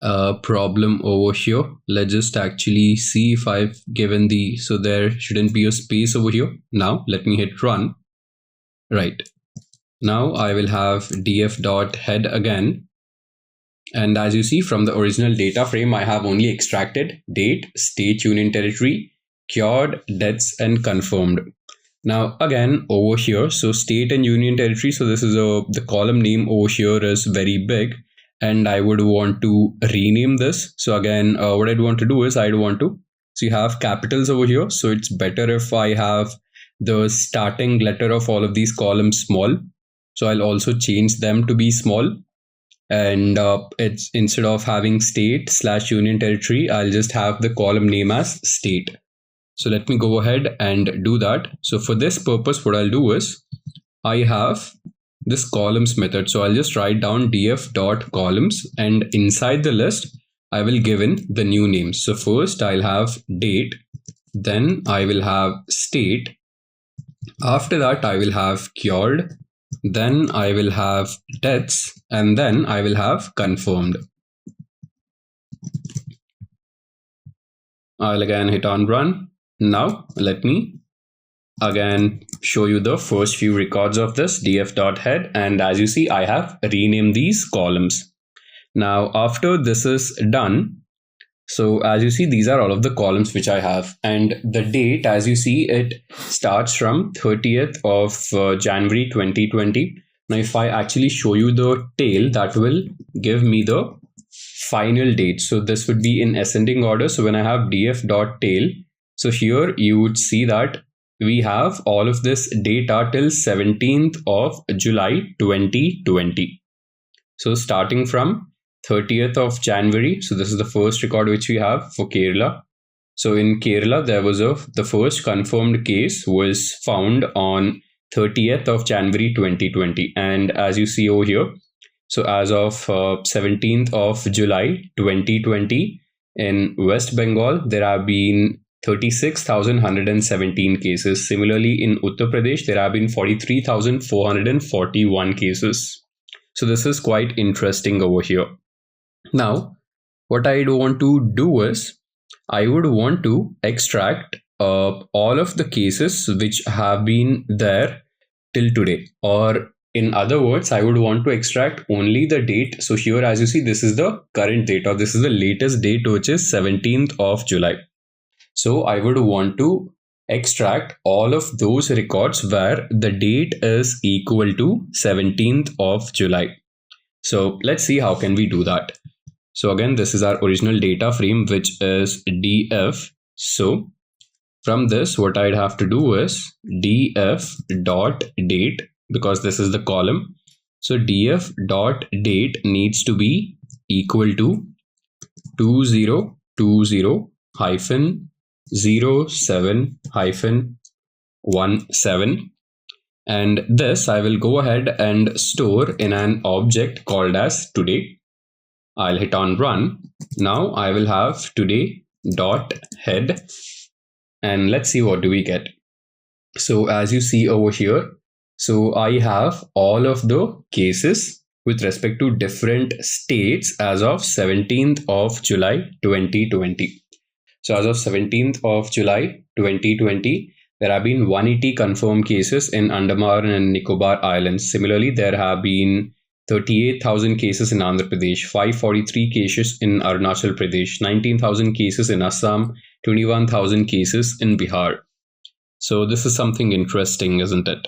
a problem over here. Let's just actually see if I've given the, so there shouldn't be a space over here. Now let me hit run. Right. Now I will have df.head again. And as you see from the original data frame, I have only extracted date, state, union, territory, cured, deaths, and confirmed. Now again over here, so state and union territory. So this is the column name over here is very big, and I would want to rename this. So again, what I'd want to do is so you have capitals over here. So it's better if I have the starting letter of all of these columns small. So I'll also change them to be small. And it's instead of having state / union territory, I'll just have the column name as state. So let me go ahead and do that. So for this purpose, what I'll do is I have this columns method. So I'll just write down df.columns, and inside the list, I will give in the new names. So first I'll have date, then I will have state. After that, I will have cured. Then I will have deaths, and then I will have confirmed. I'll again hit on run. Now let me again show you the first few records of this df.head, and as you see, I have renamed these columns. Now after this is done, so as you see, these are all of the columns which I have, and the date, as you see, it starts from 30th of January 2020. Now if I actually show you the tail, that will give me the final date. So this would be in ascending order. So when I have df.tail, so here you would see that we have all of this data till 17th of July 2020. So starting from 30th of January. So this is the first record which we have for Kerala. So in Kerala, there was the first confirmed case was found on 30th of January 2020. And as you see over here, so as of 17th of July 2020 in West Bengal, there have been 36,117 cases. Similarly, in Uttar Pradesh, there have been 43,441 cases. So this is quite interesting over here. Now, what I want to do is, I would want to extract all of the cases which have been there till today. Or in other words, I would want to extract only the date. So here, as you see, this is the current date, or this is the latest date, which is 17th of July. So I would want to extract all of those records where the date is equal to 17th of July. So let's see how can we do that. So again, this is our original data frame, which is df. So from this, what I'd have to do is df.date, because this is the column. So df.date needs to be equal to 2020-07-17. And this I will go ahead and store in an object called as today. I'll hit on run. Now I will have today dot head, and let's see what do we get. So as you see over here, so I have all of the cases with respect to different states as of 17th of July 2020. So as of 17th of July 2020, there have been 180 confirmed cases in Andaman and Nicobar Islands. Similarly, there have been 38,000 cases in Andhra Pradesh, 543 cases in Arunachal Pradesh, 19,000 cases in Assam, 21,000 cases in Bihar. So this is something interesting, isn't it?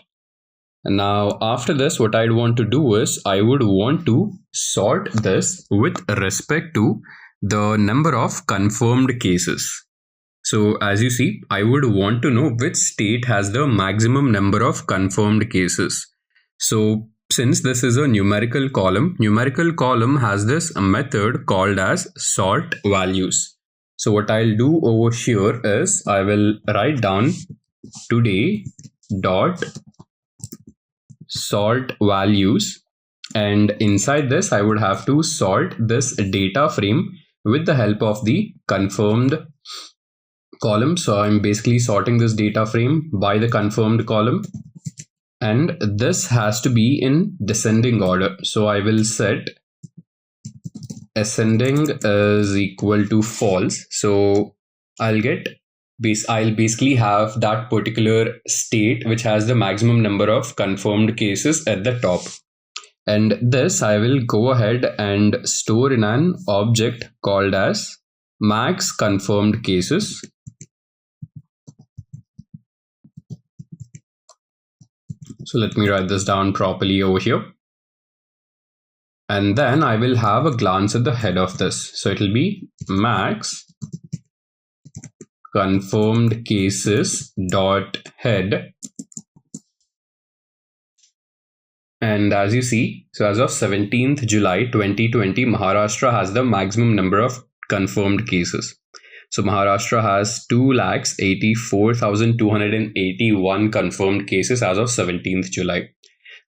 And now after this, what I'd want to do is I would want to sort this with respect to the number of confirmed cases. So as you see, I would want to know which state has the maximum number of confirmed cases. So since this is a numerical column has this method called as sort values. So what I'll do over here is I will write down today dot sort values, and inside this I would have to sort this data frame with the help of the confirmed column. So I'm basically sorting this data frame by the confirmed column, and this has to be in descending order. So I will set ascending is equal to false. So I'll basically have that particular state which has the maximum number of confirmed cases at the top. And this I will go ahead and store in an object called as max confirmed cases. So let me write this down properly over here. And then I will have a glance at the head of this. So it will be max confirmed cases dot head. And as you see, so as of 17th July 2020, Maharashtra has the maximum number of confirmed cases. So Maharashtra has 284,281 confirmed cases as of 17th July.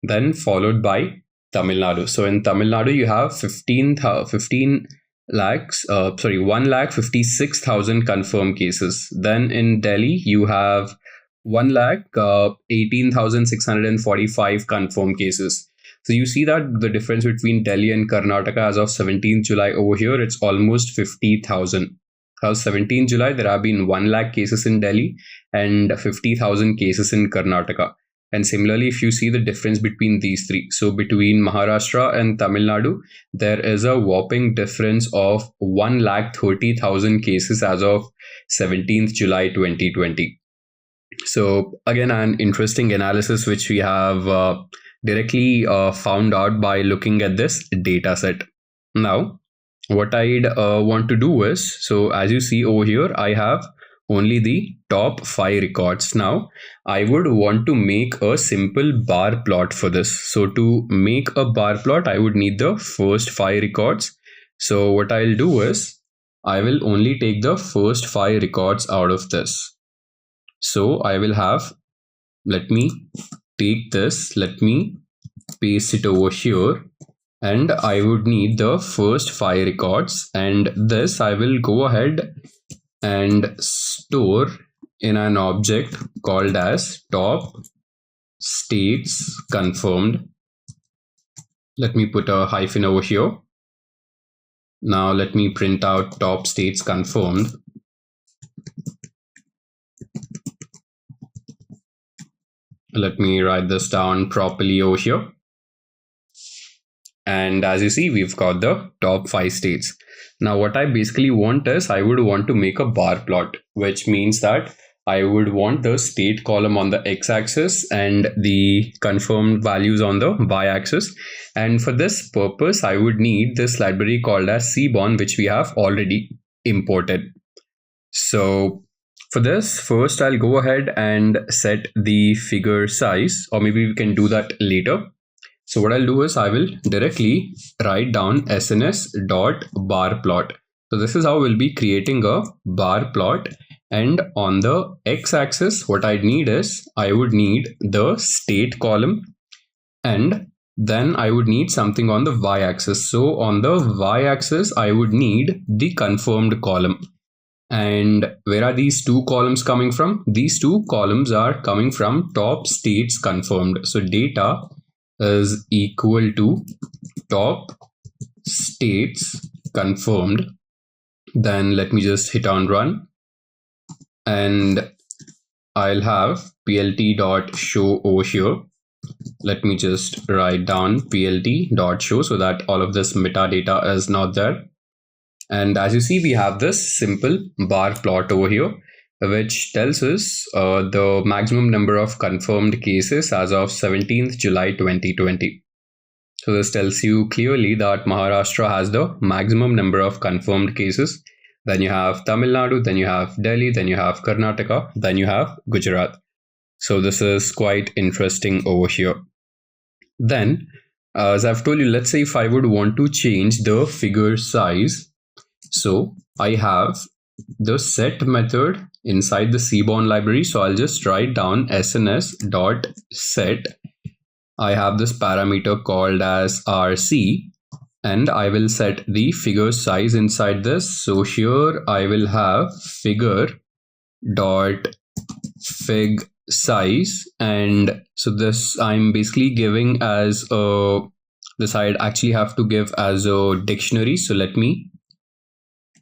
Then followed by Tamil Nadu. So in Tamil Nadu, you have 1,56,000 confirmed cases. Then in Delhi, you have 1,18,645 confirmed cases. So you see that the difference between Delhi and Karnataka as of 17th July over here, it's almost 50,000. As 17th July, there have been 1 lakh cases in Delhi and 50,000 cases in Karnataka. And similarly, if you see the difference between these three, so between Maharashtra and Tamil Nadu, there is a whopping difference of 1,30,000 cases as of 17th July 2020. So again, an interesting analysis which we have directly found out by looking at this data set. Now, what I'd want to do is, so as you see over here, I have only the top 5 records. Now, I would want to make a simple bar plot for this. So to make a bar plot, I would need the first 5 records. So what I'll do is, I will only take the first 5 records out of this. So I will have, let me take this, let me paste it over here, and I would need the first 5 records, and this I will go ahead and store in an object called as top states confirmed. Let me put a hyphen over here. Now let me print out top states confirmed. Let me write this down properly over here. And as you see, we've got the top 5 states. Now, what I basically want is I would want to make a bar plot, which means that I would want the state column on the x-axis and the confirmed values on the y-axis. And for this purpose, I would need this library called as Seaborn, which we have already imported. So for this, first I'll go ahead and set the figure size, or maybe we can do that later. So what I'll do is I will directly write down sns.barplot. So this is how we'll be creating a bar plot. And on the x-axis, what I'd need is I would need the state column, and then I would need something on the y-axis. So on the y-axis, I would need the confirmed column. And where are these two columns coming from? These two columns are coming from top states confirmed. So data is equal to top states confirmed. Then let me just hit on run, and I'll have plt.show over here. Let me just write down plt.show so that all of this metadata is not there. And as you see, we have this simple bar plot over here, which tells us the maximum number of confirmed cases as of 17th July 2020. So this tells you clearly that Maharashtra has the maximum number of confirmed cases. Then you have Tamil Nadu, then you have Delhi, then you have Karnataka, then you have Gujarat. So this is quite interesting over here. Then, as I've told you, let's say if I would want to change the figure size. So I have the set method inside the Seaborn library. So I'll just write down sns.set. I have this parameter called as RC, and I will set the figure size inside this. So here I will have figure.fig size, and so this I'm basically giving as a, this I actually have to give as a dictionary. So let me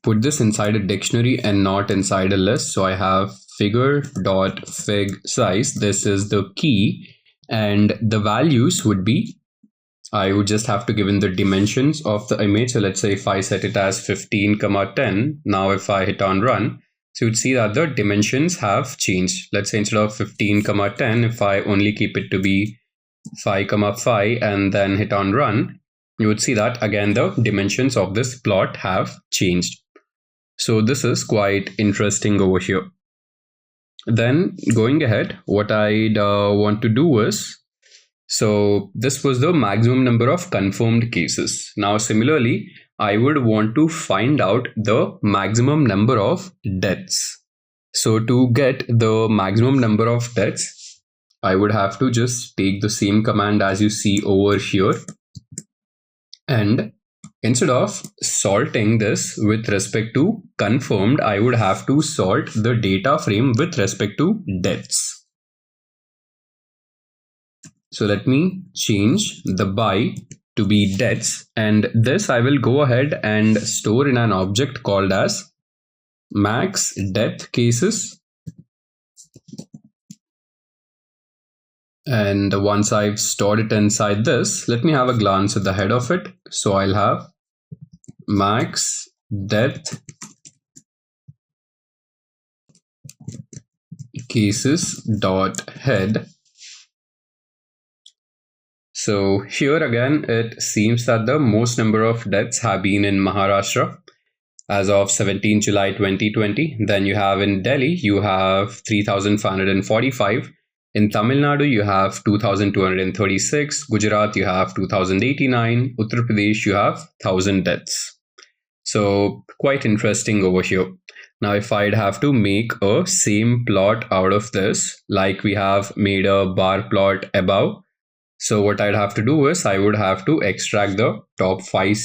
put this inside a dictionary and not inside a list. So I have figure.fig size. This is the key, and the values would be, I would just have to give in the dimensions of the image. So let's say if I set it as 15,10, now if I hit on run, so you'd see that the dimensions have changed. Let's say instead of 15,10, if I only keep it to be 5,5 and then hit on run, you would see that again the dimensions of this plot have changed. So this is quite interesting over here. Then going ahead, what I'd want to do is, so this was the maximum number of confirmed cases. Now similarly, I would want to find out the maximum number of deaths. So to get the maximum number of deaths, I would have to just take the same command as you see over here. And instead of sorting this with respect to confirmed, I would have to sort the data frame with respect to deaths. So let me change the by to be deaths, and this I will go ahead and store in an object called as max death cases. And once I've stored it inside this, let me have a glance at the head of it. So I'll have max death cases dot head. So here again, it seems that the most number of deaths have been in Maharashtra as of 17 July 2020. Then you have in Delhi, you have 3,545. In Tamil Nadu, you have 2,236. Gujarat, you have 2,089. Uttar Pradesh, you have 1,000 deaths. So quite interesting over here. Now, if I'd have to make a same plot out of this, like we have made a bar plot above, so what I'd have to do is I would have to extract the top five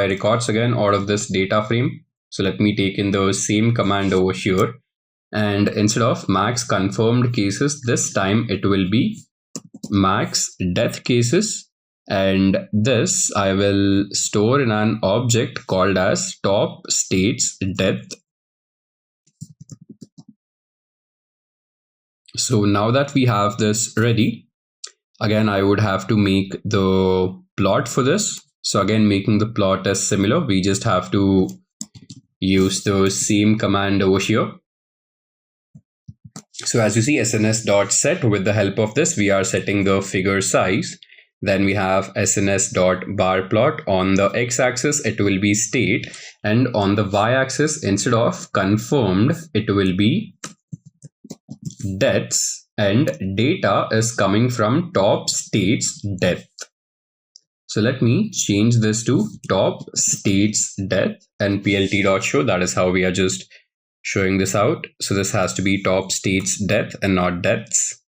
records again out of this data frame. So let me take in the same command over here. And instead of max confirmed cases, this time it will be max death cases. And this I will store in an object called as top states death. So now that we have this ready, again, I would have to make the plot for this. So again, making the plot as similar, we just have to use the same command over here. So as you see, sns.set, with the help of this, we are setting the figure size. Then we have sns.barplot. On the x-axis, it will be state. And on the y-axis, instead of confirmed, it will be deaths. And data is coming from top states death. So let me change this to top states death and plt.show. That is how we are just showing this out. So this has to be top states death and not deaths.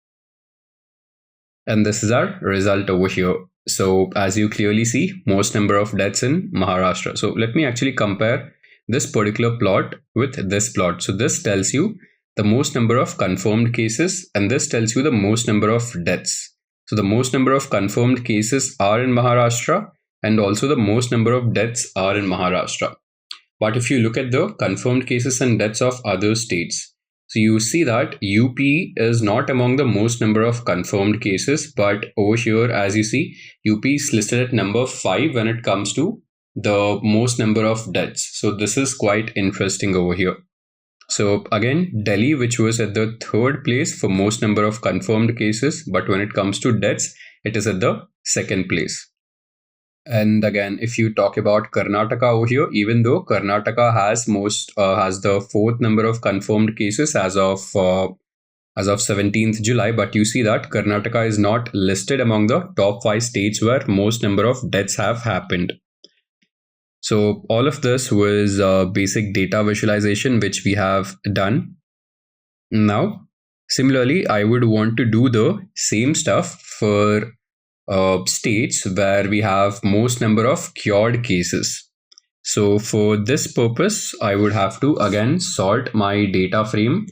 And this is our result over here. So as you clearly see, most number of deaths in Maharashtra. So let me actually compare this particular plot with this plot. So this tells you the most number of confirmed cases, and this tells you the most number of deaths. So the most number of confirmed cases are in Maharashtra, and also the most number of deaths are in Maharashtra. But if you look at the confirmed cases and deaths of other states, so you see that UP is not among the most number of confirmed cases, but over here, as you see, UP is listed at number 5 when it comes to the most number of deaths. So this is quite interesting over here. So again, Delhi, which was at the 3rd place for most number of confirmed cases, but when it comes to deaths, it is at the 2nd place. And again, if you talk about Karnataka over here, even though Karnataka has the 4th number of confirmed cases as of 17th July, but you see that Karnataka is not listed among the top 5 states where most number of deaths have happened. So all of this was basic data visualization which we have done. Now, similarly, I would want to do the same stuff for states where we have most number of cured cases. So for this purpose, I would have to again sort my data frame.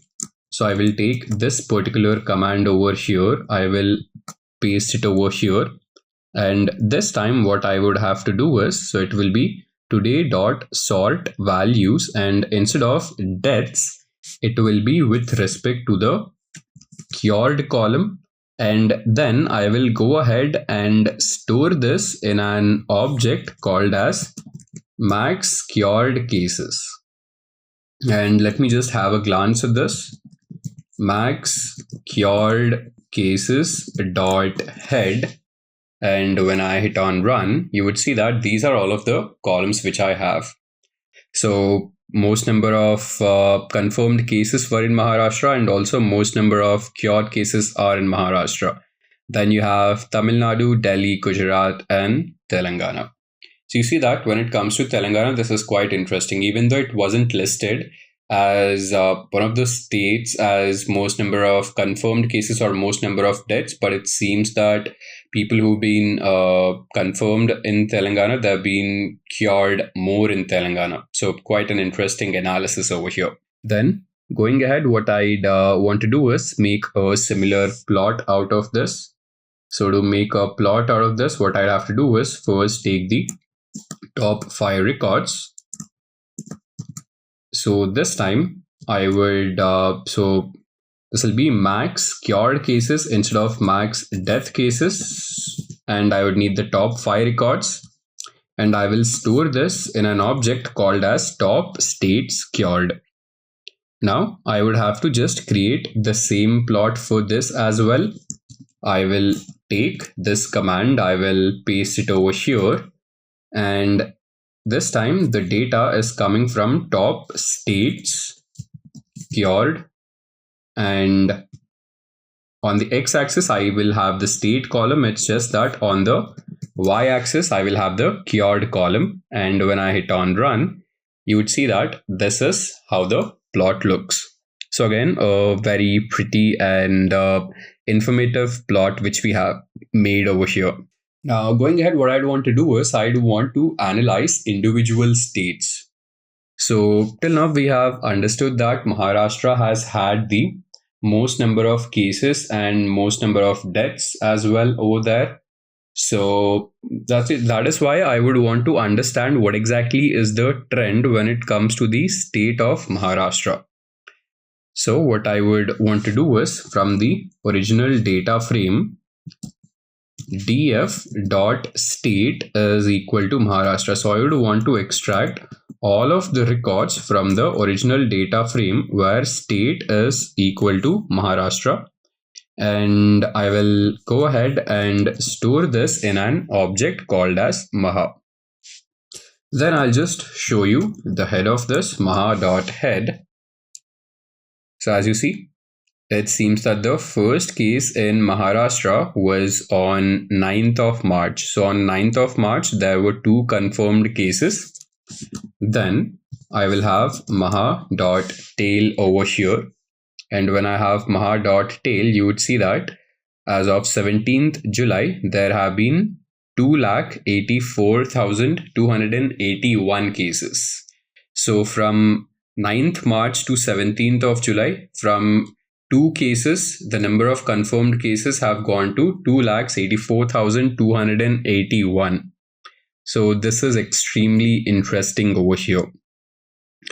So I will take this particular command over here. I will paste it over here. And this time what I would have to do is, so it will be today.sort values, and instead of deaths, it will be with respect to the cured column. And then I will go ahead and store this in an object called as max cured cases. And let me just have a glance at this. Max cured cases dot head. And when I hit on run, you would see that these are all of the columns which I have. So most number of confirmed cases were in Maharashtra, and also most number of cured cases are in Maharashtra. Then you have Tamil Nadu, Delhi, Gujarat, and Telangana. So you see that when it comes to Telangana, this is quite interesting. Even though it wasn't listed as one of the states as most number of confirmed cases or most number of deaths, but it seems that people who've been confirmed in Telangana, they've been cured more in Telangana. So quite an interesting analysis over here. Then going ahead, what I'd want to do is make a similar plot out of this. So to make a plot out of this, what I'd have to do is first take the top 5 records. So this time I would, so this will be max cured cases instead of max death cases. And I would need the top 5 records. And I will store this in an object called as top states cured. Now I would have to just create the same plot for this as well. I will take this command, I will paste it over here. And this time the data is coming from top states cured, and on the x-axis I will have the state column. It's just that on the y-axis I will have the cured column, and when I hit on run, you would see that this is how the plot looks. So again, a very pretty and informative plot which we have made over here. Now going ahead, what I'd want to do is I'd want to analyze individual states. So till now we have understood that Maharashtra has had the most number of cases and most number of deaths as well over there. So that's it. That is why I would want to understand what exactly is the trend when it comes to the state of Maharashtra. So what I would want to do is from the original data frame, df.state is equal to Maharashtra. So I would want to extract all of the records from the original data frame where state is equal to Maharashtra. And I will go ahead and store this in an object called as Maha. Then I'll just show you the head of this Maha.head. So as you see, it seems that the first case in Maharashtra was on 9th of March. So on 9th of March, there were 2 confirmed cases. Then I will have Maha.tail over here. And when I have Maha.tail, you would see that as of 17th July, there have been 2,84,281 cases. So from 9th March to 17th of July, from 2 cases, the number of confirmed cases have gone to 2,84,281. So this is extremely interesting over here.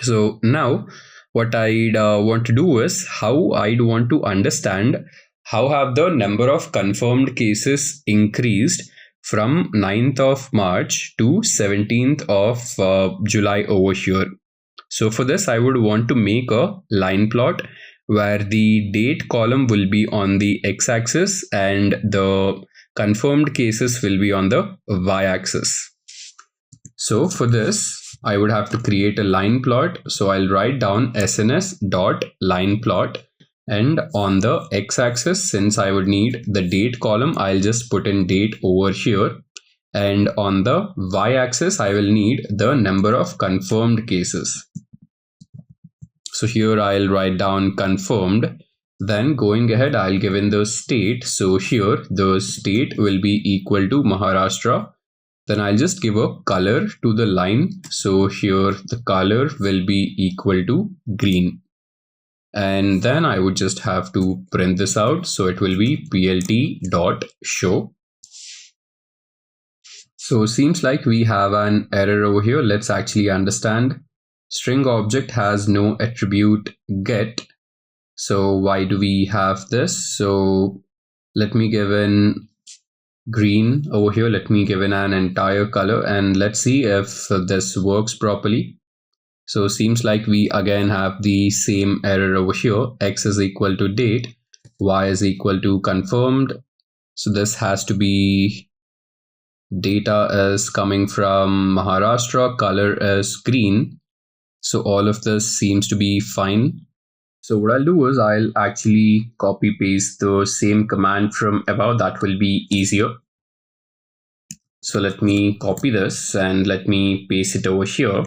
So now what I'd want to do is how I'd want to understand how have the number of confirmed cases increased from 9th of March to 17th of July over here. So for this, I would want to make a line plot where the date column will be on the x-axis and the confirmed cases will be on the y-axis. So for this, I would have to create a line plot. So I'll write down sns.lineplot, and on the x-axis, since I would need the date column, I'll just put in date over here. And on the y-axis, I will need the number of confirmed cases. So here I'll write down confirmed. Then going ahead, I'll give in the state. So here the state will be equal to Maharashtra. Then I'll just give a color to the line. So here the color will be equal to green. And then I would just have to print this out. So it will be plt.show. So seems like we have an error over here. Let's actually understand. String object has no attribute get. So why do we have this? So let me give in green over here. Let me give in an entire color and let's see if this works properly. So seems like we again have the same error over here. X is equal to date, Y is equal to confirmed. So this has to be data is coming from Maharashtra, color is green. So all of this seems to be fine. So what I'll do is I'll actually copy paste the same command from above. That will be easier. So let me copy this and let me paste it over here.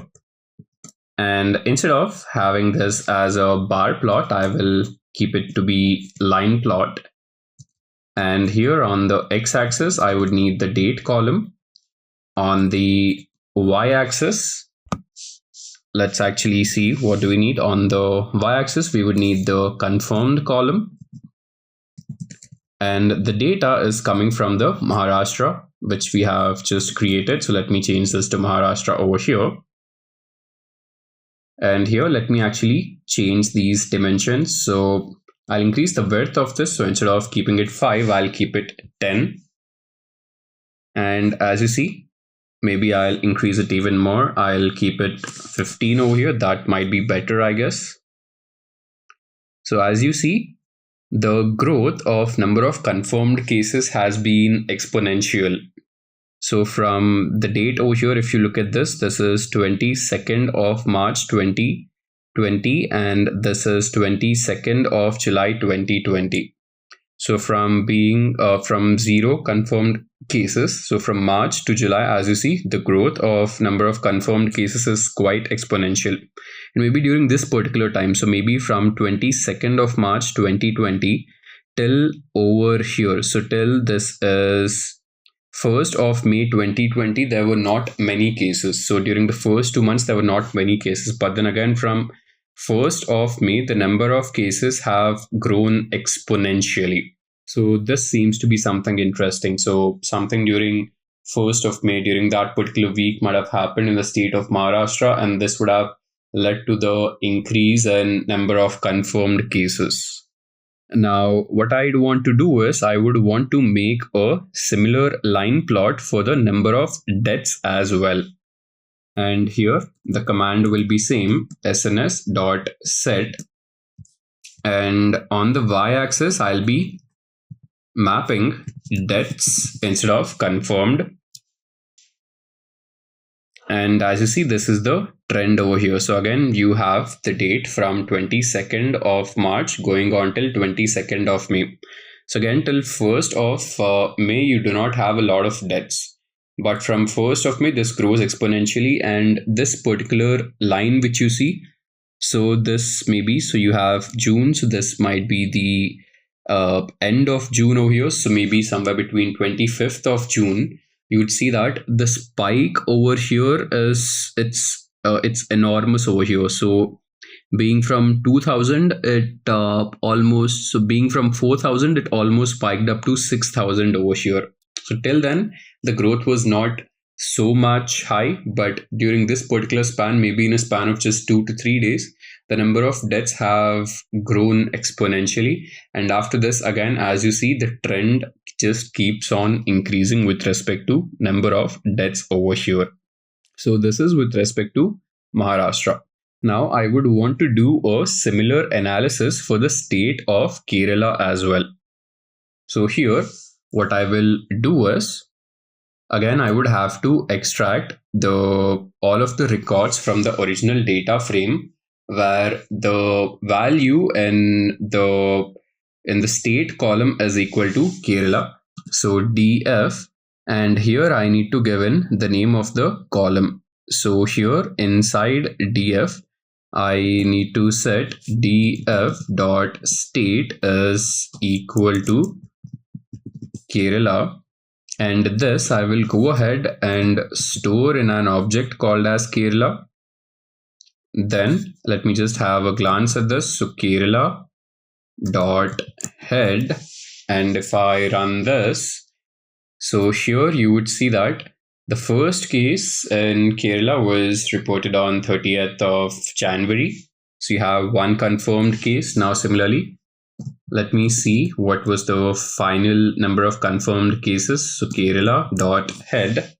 And instead of having this as a bar plot, I will keep it to be line plot. And here on the x-axis, I would need the date column. On the y-axis, let's actually see what do we need. On the y-axis, we would need the confirmed column. And the data is coming from the Maharashtra, which we have just created. So let me change this to Maharashtra over here. And here, let me actually change these dimensions. So I'll increase the width of this. So instead of keeping it 5, I'll keep it 10. And as you see, maybe I'll increase it even more. I'll keep it 15 over here. That might be better, I guess. So as you see, the growth of number of confirmed cases has been exponential. So from the date over here, if you look at this, this is 22nd of March 2020 and this is 22nd of July 2020. So from being from 0 confirmed cases, so from March to July, as you see, the growth of number of confirmed cases is quite exponential. And maybe during this particular time, so maybe from 22nd of March 2020 till over here, so till this is 1st of May 2020, there were not many cases. So during the first 2 months, there were not many cases. But then again, from 1st of May, the number of cases have grown exponentially. So this seems to be something interesting. So something during 1st of May, during that particular week might have happened in the state of Maharashtra, and this would have led to the increase in number of confirmed cases. Now, what I'd want to do is I would want to make a similar line plot for the number of deaths as well. And here the command will be same, sns.set. And on the y-axis, I'll be mapping deaths instead of confirmed. And as you see, this is the trend over here. So again, you have the date from 22nd of March going on till 22nd of May. So again, till 1st of May, you do not have a lot of deaths. But from 1st of May, this grows exponentially. And this particular line which you see, so this maybe, so you have June. So this might be the end of June over here. So maybe somewhere between 25th of June. You would see that the spike over here is, it's it's enormous over here. So being from 2000, being from 4000, it almost spiked up to 6000 over here. So till then, the growth was not so much high, but during this particular span, maybe in a span of just 2 to 3 days, the number of deaths have grown exponentially. And after this, again, as you see, the trend just keeps on increasing with respect to number of deaths over here. So this is with respect to Maharashtra. Now I would want to do a similar analysis for the state of Kerala as well. So here, what I will do is, again, I would have to extract all of the records from the original data frame where the value in the state column is equal to Kerala. So df, and here I need to give in the name of the column. So here inside df, I need to set df dot state is equal to Kerala. And this I will go ahead and store in an object called as Kerala. Then let me just have a glance at this. So Kerala dot head, and if I run this, so here you would see that the first case in Kerala was reported on 30th of January. So you have one confirmed case. Now similarly, let me see what was the final number of confirmed cases. So Kerala dot head,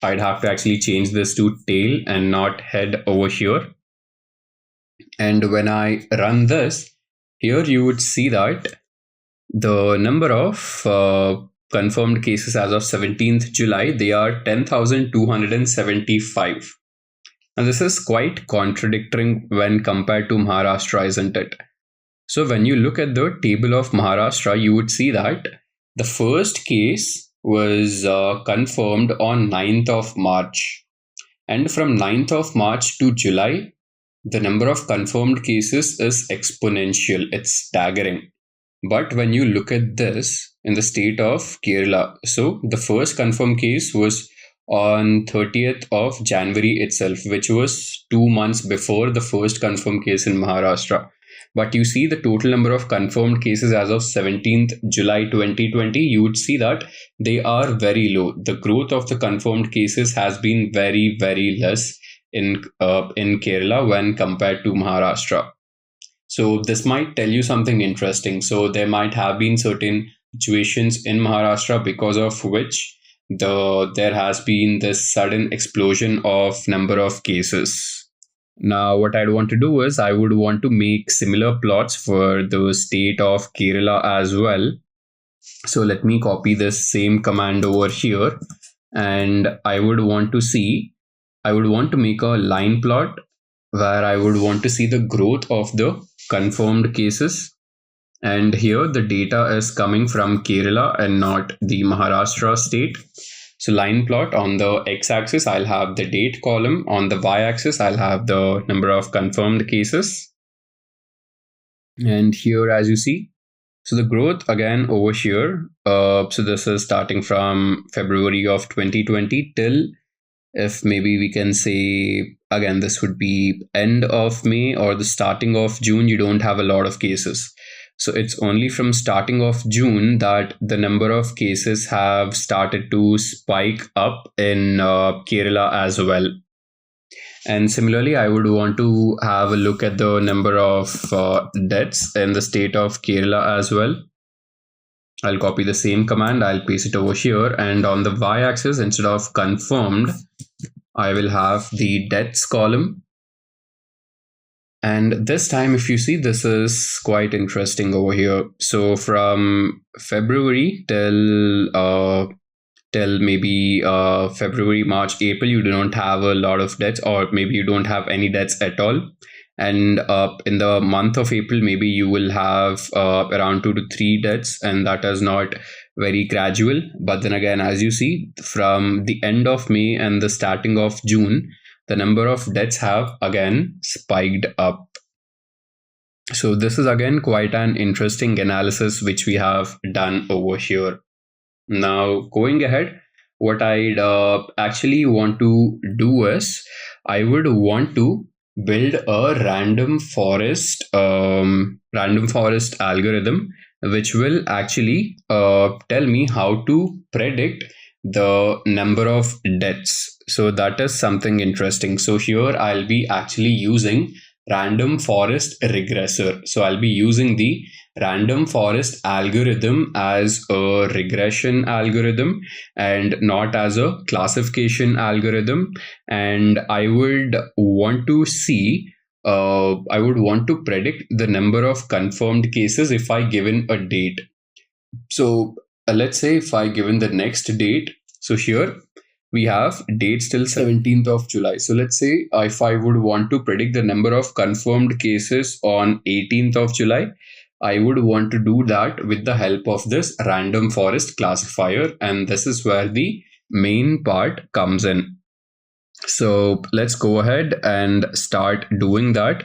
I'd have to actually change this to tail and not head over here. And when I run this, here you would see that the number of confirmed cases as of 17th July, they are 10,275. And this is quite contradicting when compared to Maharashtra, isn't it? So when you look at the table of Maharashtra, you would see that the first case was confirmed on 9th of March. And from 9th of March to July, the number of confirmed cases is exponential. It's staggering. But when you look at this in the state of Kerala, so the first confirmed case was on 30th of January itself, which was 2 months before the first confirmed case in Maharashtra. But you see the total number of confirmed cases as of 17th July 2020, you would see that they are very low. The growth of the confirmed cases has been very, very less in Kerala when compared to Maharashtra. So this might tell you something interesting. So there might have been certain situations in Maharashtra because of which there has been this sudden explosion of number of cases. Now, what I'd want to do is I would want to make similar plots for the state of Kerala as well. So let me copy this same command over here, and I would want to make a line plot where I would want to see the growth of the confirmed cases. And here the data is coming from Kerala and not the Maharashtra state. So line plot, on the x-axis, I'll have the date column. On the y-axis, I'll have the number of confirmed cases. And here, as you see, so the growth again over here. So this is starting from February of 2020 till, if maybe we can say, again, this would be end of May or the starting of June, you don't have a lot of cases. So it's only from starting of June that the number of cases have started to spike up in Kerala as well. And similarly, I would want to have a look at the number of deaths in the state of Kerala as well. I'll copy the same command, I'll paste it over here, and on the y-axis, instead of confirmed, I will have the deaths column. And this time, if you see, this is quite interesting over here. So from February till maybe February, March, April, you do not have a lot of deaths, or maybe you don't have any deaths at all. And in the month of April, maybe you will have around 2 to 3 deaths, and that is not very gradual. But then again, as you see, from the end of May and the starting of June, the number of deaths have again spiked up. So this is again quite an interesting analysis which we have done over here. Now going ahead, what I'd actually want to do is I would want to build a random forest algorithm which will actually tell me how to predict the number of deaths. So that is something interesting. So here I'll be actually using random forest regressor. So I'll be using the random forest algorithm as a regression algorithm and not as a classification algorithm. And I would want to predict the number of confirmed cases if I given a date. So let's say if I given the next date, so here we have dates till 17th of July. So let's say if I would want to predict the number of confirmed cases on 18th of July, I would want to do that with the help of this random forest classifier. And this is where the main part comes in. So let's go ahead and start doing that.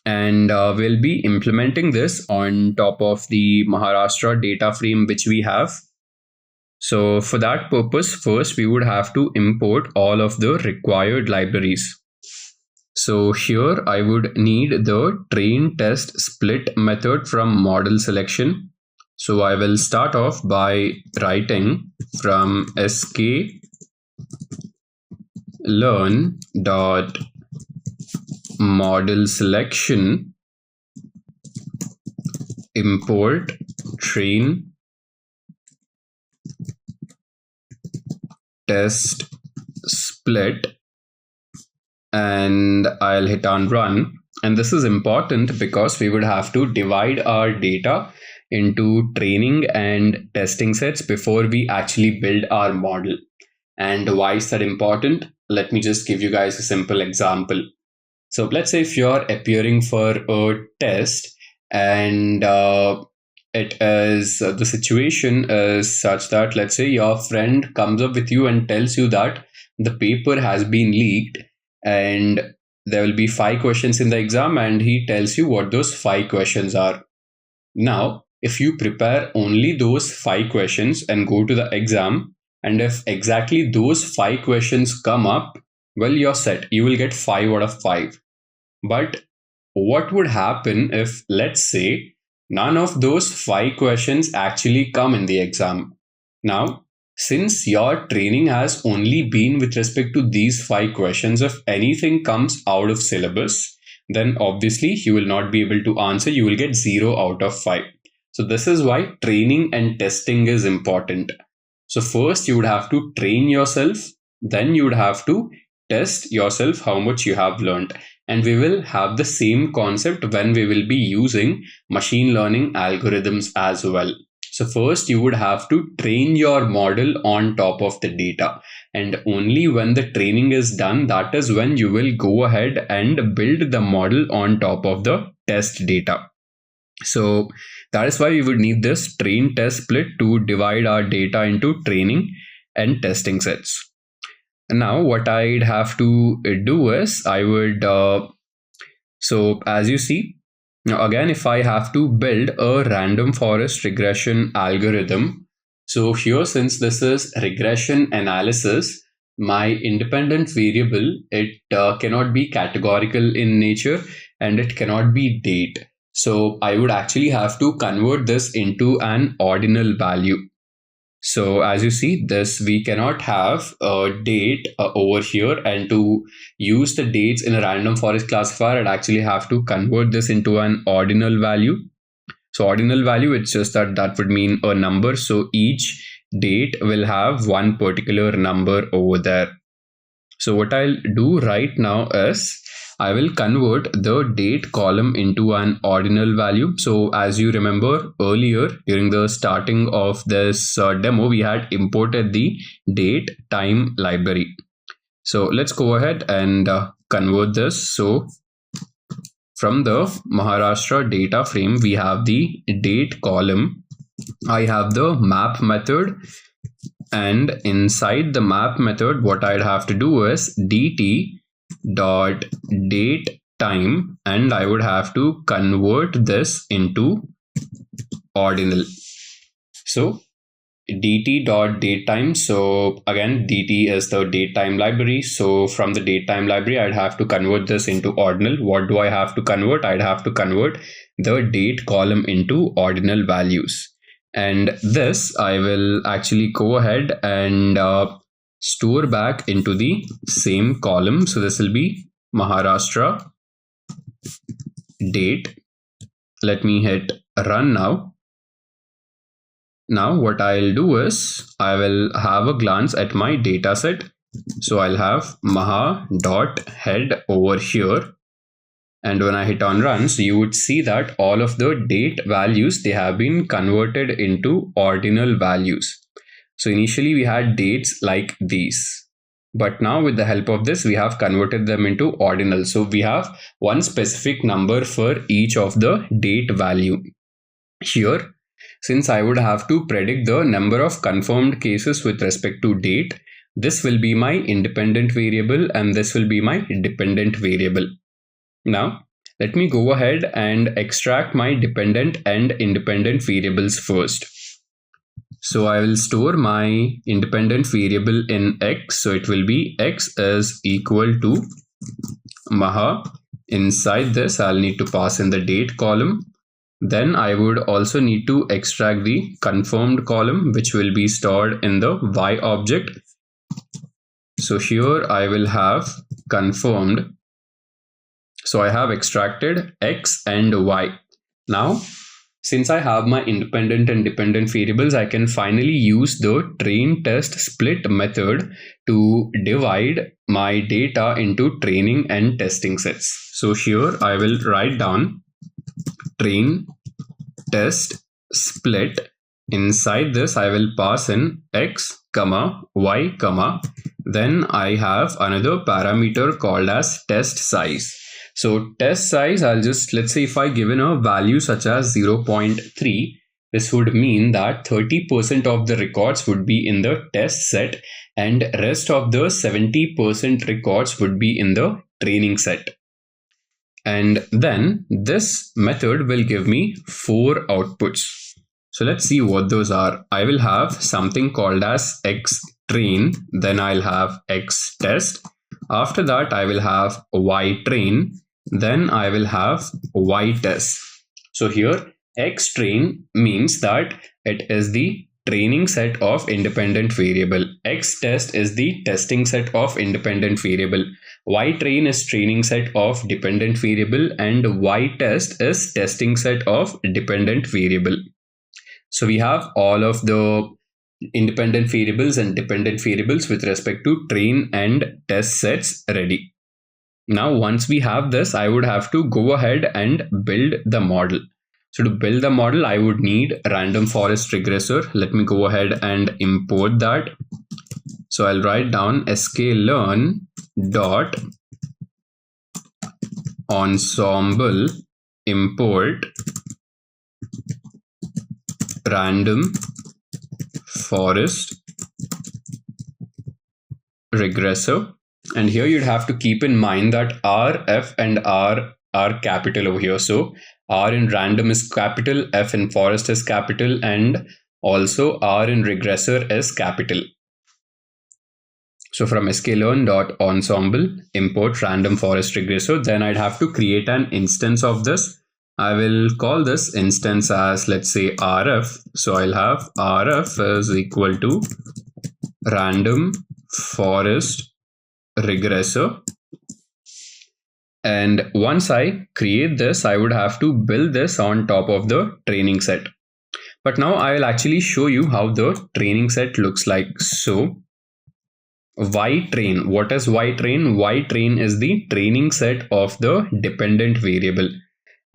And we'll be implementing this on top of the Maharashtra data frame which we have. So for that purpose, first we would have to import all of the required libraries. So here I would need the train test split method from model selection. So I will start off by writing from sklearn.model selection import train test split, and I'll hit on run. And this is important because we would have to divide our data into training and testing sets before we actually build our model. And why is that important? Let me just give you guys a simple example. So let's say if you're appearing for a test and the situation is such that, let's say your friend comes up with you and tells you that the paper has been leaked and there will be 5 questions in the exam, and he tells you what those 5 questions are. Now, if you prepare only those 5 questions and go to the exam, and if exactly those 5 questions come up, well, you're set. You will get 5 out of 5. But what would happen if, let's say, none of those 5 questions actually come in the exam? Now, since your training has only been with respect to these 5 questions, if anything comes out of syllabus, then obviously you will not be able to answer. You will get 0 out of 5. So this is why training and testing is important. So first you would have to train yourself, then you would have to test yourself how much you have learned. And we will have the same concept when we will be using machine learning algorithms as well. So first you would have to train your model on top of the data. And only when the training is done, that is when you will go ahead and build the model on top of the test data. So that is why we would need this train test split to divide our data into training and testing sets. And now what I'd have to do is I would, so as you see, now again, if I have to build a random forest regression algorithm, so here, since this is regression analysis, my independent variable, it cannot be categorical in nature and it cannot be date. So I would actually have to convert this into an ordinal value. So as you see this, we cannot have a date over here, and to use the dates in a random forest classifier, I'd actually have to convert this into an ordinal value. So ordinal value, it's just that would mean a number. So each date will have one particular number over there. So what I'll do right now is I will convert the date column into an ordinal value. So as you remember earlier during the starting of this demo, we had imported the date time library. So let's go ahead and convert this. So from the Maharashtra data frame, we have the date column. I have the map method, and inside the map method, what I'd have to do is dt.date time, and I would have to convert this into ordinal. So dt.datetime. So again, dt is the datetime library. So from the datetime library, I'd have to convert this into ordinal. What do I have to convert? I'd have to convert the date column into ordinal values. And this I will actually go ahead and store back into the same column. So this will be Maharashtra date. Let me hit run now. Now what I'll do is I will have a glance at my data set. So I'll have maha.head over here. And when I hit on run, so you would see that all of the date values, they have been converted into ordinal values. So initially we had dates like these, but now with the help of this, we have converted them into ordinal. So we have one specific number for each of the date value. Here, since I would have to predict the number of confirmed cases with respect to date, this will be my independent variable and this will be my dependent variable. Now, let me go ahead and extract my dependent and independent variables first. So I will store my independent variable in x. So it will be x is equal to maha. Inside this, I'll need to pass in the date column. Then I would also need to extract the confirmed column, which will be stored in the y object. So here I will have confirmed. So I have extracted x and y. Now, since I have my independent and dependent variables, I can finally use the train test split method to divide my data into training and testing sets. So here I will write down train test split. Inside this, I will pass in x, y, then I have another parameter called as test size. So test size, let's say if I given a value such as 0.3, this would mean that 30% of the records would be in the test set and rest of the 70% records would be in the training set. And then this method will give me 4 outputs. So let's see what those are. I will have something called as x train, then I'll have x test. After that, I will have y train, then I will have y test. So here x train means that it is the training set of independent variable. X test is the testing set of independent variable. Y train is training set of dependent variable and y test is testing set of dependent variable. So we have all of the independent variables and dependent variables with respect to train and test sets ready. Now, once we have this, I would have to go ahead and build the model. So to build the model, I would need random forest regressor. Let me go ahead and import that. So I'll write down sklearn dot ensemble import random forest regressor. And here you'd have to keep in mind that R, F and R are capital over here. So R in random is capital, F in forest is capital, and also R in regressor is capital. So from sklearn.ensemble import random forest regressor, then I'd have to create an instance of this. I will call this instance as, let's say, RF. So I'll have RF is equal to random forest regressor. And once I create this, I would have to build this on top of the training set. But now I will actually show you how the training set looks like. So Y train, what is Y train? Y train is the training set of the dependent variable.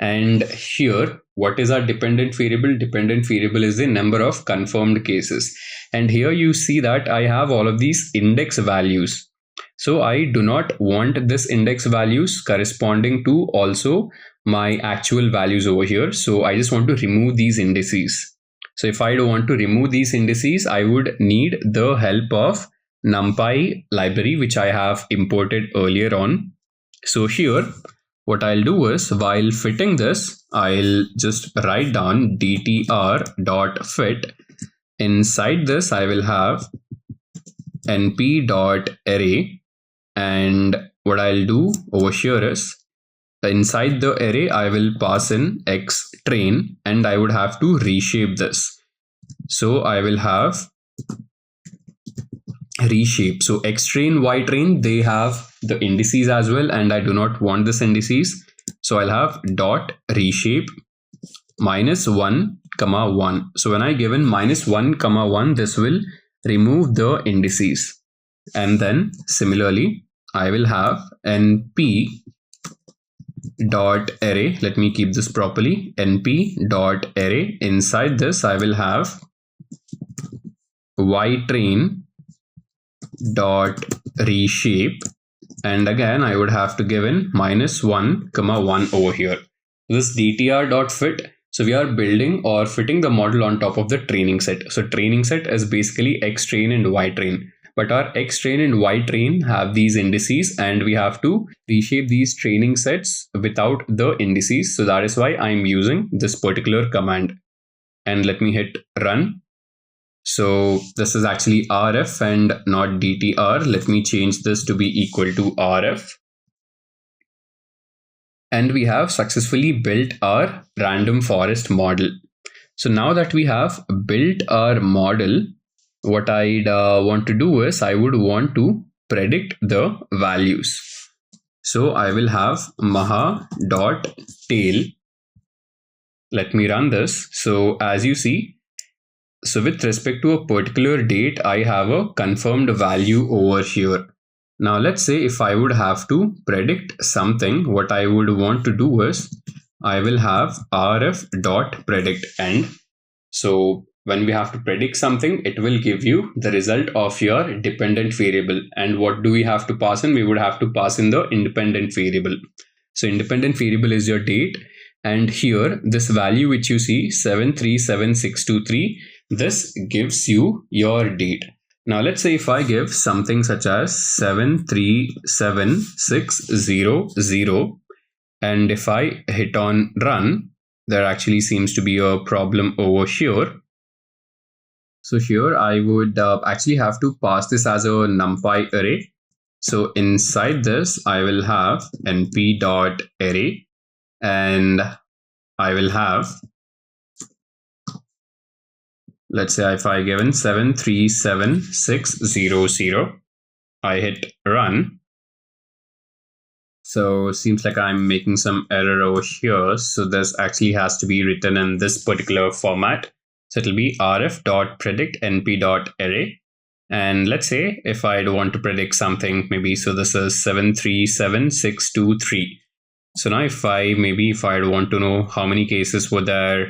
And here, what is our dependent variable? Dependent variable is the number of confirmed cases. And here you see that I have all of these index values. So I do not want this index values corresponding to also my actual values over here. So I just want to remove these indices. So if I don't want to remove these indices, I would need the help of NumPy library, which I have imported earlier on. So here, what I'll do is, while fitting this, I'll just write down dtr.fit. inside this I will have np.array, and what I'll do over here is inside the array I will pass in xtrain, and I would have to reshape this. So I will have reshape. So xtrain, ytrain, they have the indices as well, and I do not want this indices. So I'll have dot reshape -1, 1. So when I given -1, 1, this will remove the indices. And then similarly, I will have np dot array. Let me keep this properly. np dot array. Inside this, I will have ytrain dot reshape, and again I would have to give in -1, 1 over here. This DTR dot fit. So we are building or fitting the model on top of the training set. So training set is basically xtrain and ytrain. But our xtrain and ytrain have these indices, and we have to reshape these training sets without the indices. So that is why I'm using this particular command. And let me hit run. So this is actually RF and not DTR. Let me change this to be equal to RF. And we have successfully built our random forest model. So now that we have built our model, what I'd want to do is I would want to predict the values. So I will have maha.tail. Let me run this. So as you see, so with respect to a particular date, I have a confirmed value over here. Now let's say if I would have to predict something, what I would want to do is I will have rf.predict end. So when we have to predict something, it will give you the result of your dependent variable. And what do we have to pass in? We would have to pass in the independent variable. So independent variable is your date. And here, this value which you see, 737623, this gives you your date. Now let's say if I give something such as 737600, and if I hit on run, there actually seems to be a problem over here. So here I would actually have to pass this as a NumPy array. So inside this, I will have np.array, and I will have, let's say if I given 737600, I hit run. So seems like I'm making some error over here. So this actually has to be written in this particular format. So it'll be rf.predict np.array. And let's say if I want to predict something, maybe, so this is 737623. So now if I want to know how many cases were there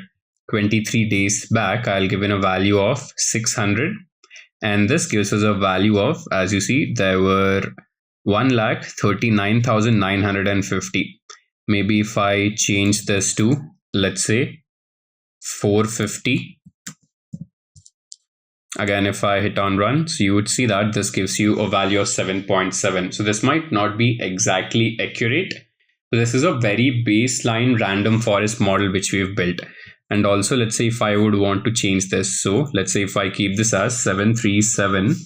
23 days back, I'll give in a value of 600. And this gives us a value of, as you see, there were 1,39,950. Maybe if I change this to, let's say, 450. Again, if I hit on run, so you would see that this gives you a value of 7.7. So this might not be exactly accurate. So this is a very baseline random forest model which we've built. And also, let's say if I would want to change this. So let's say if I keep this as 737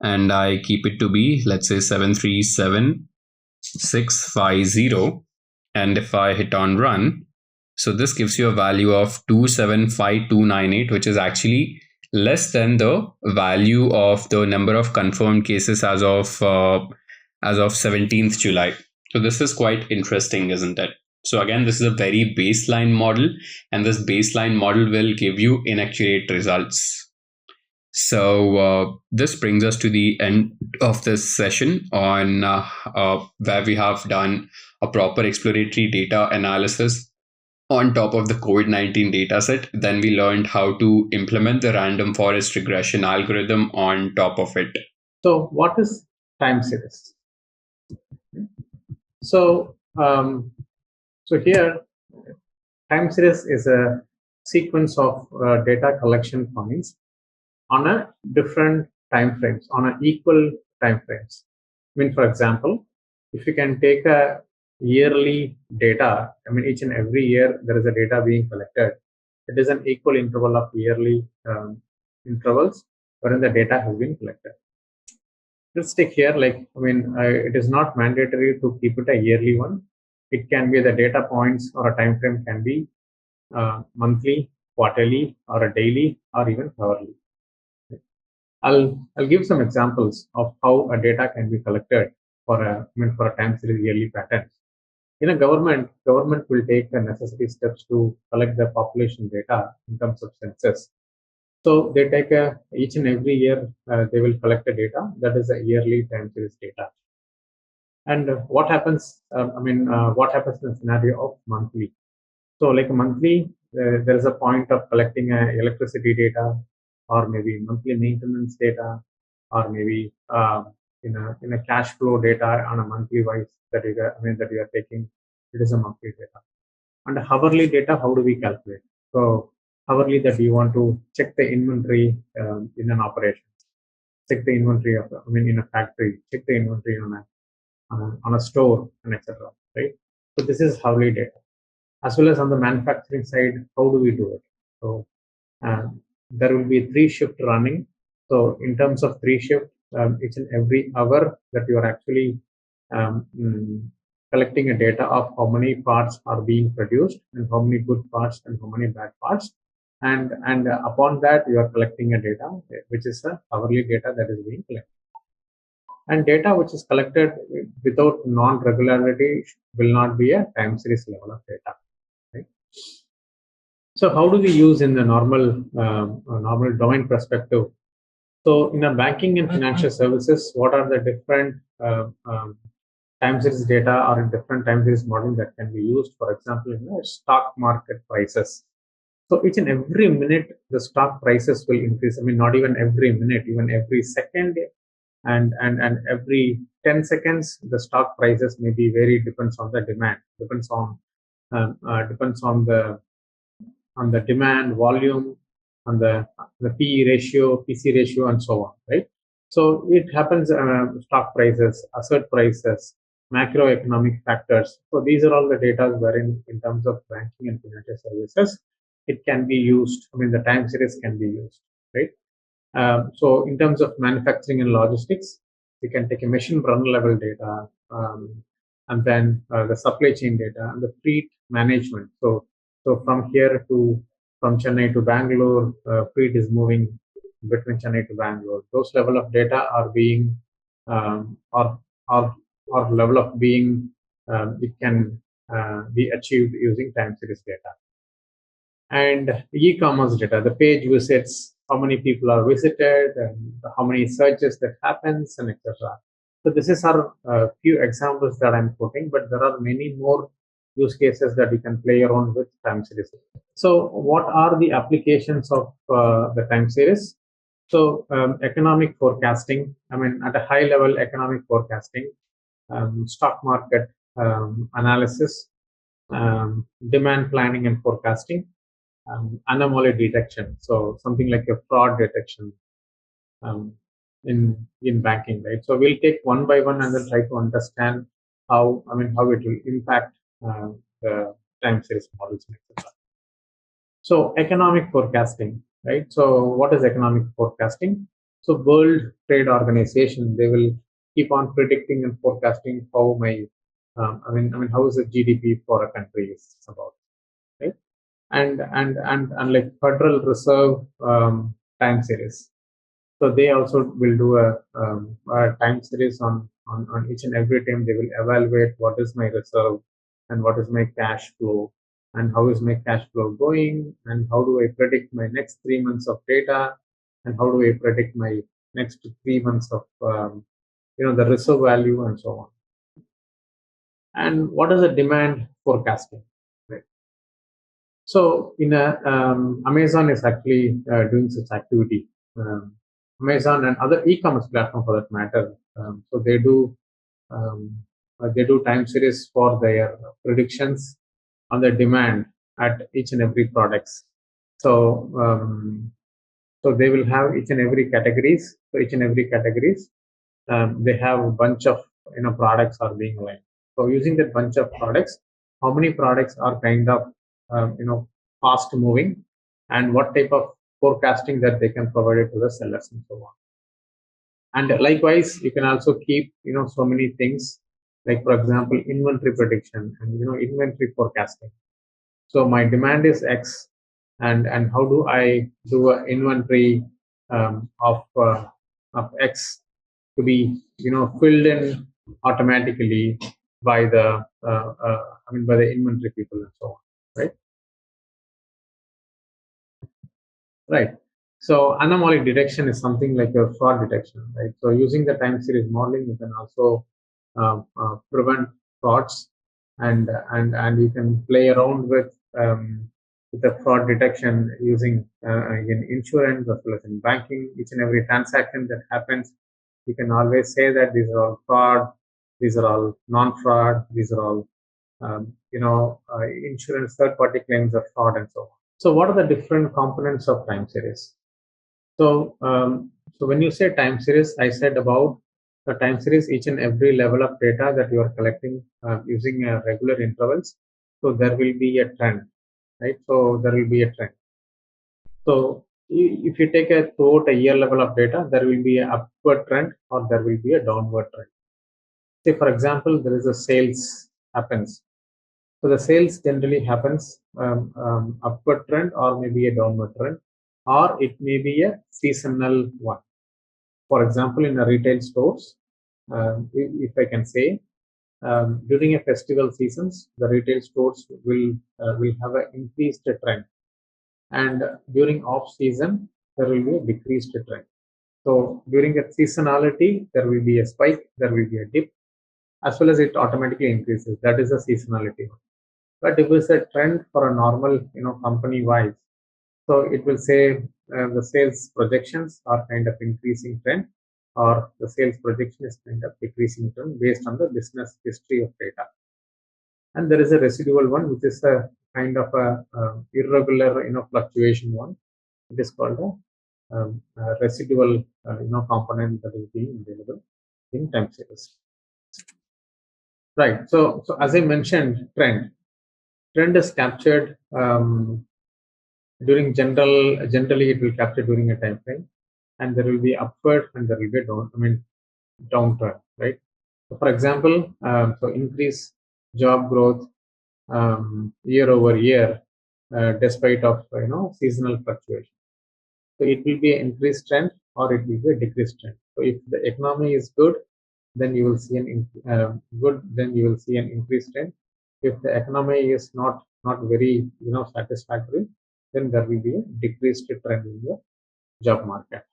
and I keep it to be, let's say 737650. And if I hit on run, so this gives you a value of 275298, which is actually less than the value of the number of confirmed cases as of 17th July. So this is quite interesting, isn't it? So again, this is a very baseline model, and this baseline model will give you inaccurate results. So this brings us to the end of this session on where we have done a proper exploratory data analysis on top of the COVID-19 dataset. Then we learned how to implement the random forest regression algorithm on top of it. So what is time series? So here, time series is a sequence of data collection points on a different time frames, on a equal time frames. I mean, for example, if you can take a yearly data, I mean, each and every year there is a data being collected. It is an equal interval of yearly intervals wherein the data has been collected. Let's take here, it is not mandatory to keep it a yearly one. It can be the data points or a time frame can be monthly, quarterly, or a daily, or even hourly. I'll give some examples of how a data can be collected for a time series yearly patterns. In a government will take the necessary steps to collect the population data in terms of census. So they take each and every year they will collect the data that is a yearly time series data. And what happens? What happens in the scenario of monthly? So like monthly, there is a point of collecting electricity data, or maybe monthly maintenance data, or maybe in a cash flow data on a monthly wise that you are taking. It is a monthly data. And hourly data, how do we calculate? So hourly, that you want to check the inventory in an operation, check the inventory of in a factory, check the inventory on a store, and etc. Right. So this is hourly data. As well as on the manufacturing side, how do we do it? So there will be 3 shifts running. So in terms of 3 shifts, each and every hour that you are actually collecting a data of how many parts are being produced, and how many good parts and how many bad parts, and upon that you are collecting a data which is a hourly data that is being collected. And data which is collected without non-regularity will not be a time series level of data. Right? So how do we use in the normal domain perspective? So in a banking and financial services, what are the different time series data or different time series modeling that can be used? For example, in the stock market prices. So each and every minute the stock prices will increase. Not even every minute, even every second, and every 10 seconds the stock prices may be vary, depends on the demand, depends on the demand, volume, on the PE ratio, PC ratio, and so on, right? So it happens, stock prices, asset prices, macroeconomic factors. So these are all the data wherein in terms of banking and financial services, it can be used. The time series can be used, right? So in terms of manufacturing and logistics, we can take a machine run level data, and then the supply chain data and the fleet management. So from Chennai to Bangalore, fleet is moving between Chennai to Bangalore. Those level of data are being or level of being it can be achieved using time series data. And e-commerce data, the page visits, how many people are visited, and how many searches that happens, and etc. So this is our few examples that I'm putting, but there are many more use cases that you can play around with time series. So what are the applications of the time series? So economic forecasting, at a high level, economic forecasting, stock market analysis, demand planning and forecasting, anomaly detection. So something like a fraud detection in banking, right? So we'll take one by one and then try to understand how it will impact the time series models, etc. So economic forecasting, right? So what is economic forecasting? So World Trade Organization, they will keep on predicting and forecasting how how is the GDP for a country is about, right? And like Federal Reserve time series. So they also will do a time series on each and every time. They will evaluate what is my reserve and what is my cash flow, and how is my cash flow going, and how do I predict my next 3 months of data, and how do I predict my next 3 months of the reserve value, and so on. And what is the demand forecasting? Right. So in Amazon is actually doing such activity. Amazon and other e-commerce platform for that matter. So they do time series for their predictions on the demand at each and every products. So they will have each and every categories. So each and every categories, they have a bunch of products are being aligned. So using that bunch of products, how many products are kind of fast moving, and what type of forecasting that they can provide it to the sellers and so on. And likewise, you can also keep, so many things, like for example, inventory prediction and, inventory forecasting. So my demand is X, and how do I do an inventory of X to be, filled in automatically by the, by the inventory people and so on, right? Right. So anomaly detection is something like a fraud detection, right? So using the time series modeling, you can also prevent frauds, and you can play around with the fraud detection using in insurance as well as in banking. Each and every transaction that happens, you can always say that these are all fraud, these are all non-fraud, these are all insurance third-party claims are fraud and so on. So what are the different components of time series? So, so when you say time series, I said about the time series, each and every level of data that you are collecting using regular intervals. So there will be a trend, right? So there will be a trend. So if you take a throughout a year level of data, there will be an upward trend or there will be a downward trend. Say for example, there is a sales happens. So the sales generally happens upward trend or maybe a downward trend, or it may be a seasonal one. For example, in a retail stores, if I can say, during a festival seasons, the retail stores will have an increased trend, and during off season there will be a decreased trend. So during a seasonality, there will be a spike, there will be a dip, as well as it automatically increases. That is a seasonality. But if it's a trend for a normal, company-wise, so it will say the sales projections are kind of increasing trend, or the sales projection is kind of decreasing trend based on the business history of data. And there is a residual one, which is a kind of a irregular, fluctuation one. It is called a residual, component that is being available in time series. Right. So as I mentioned, trend is captured during generally it will capture during a time frame, and there will be upward and there will be downturn, right? So for example, so increase job growth year over year despite of seasonal fluctuation. So it will be an increased trend or it will be a decreased trend. So if the economy is good, then you will see an increased trend. If the economy is not very satisfactory, then there will be a decreased trend in the job market.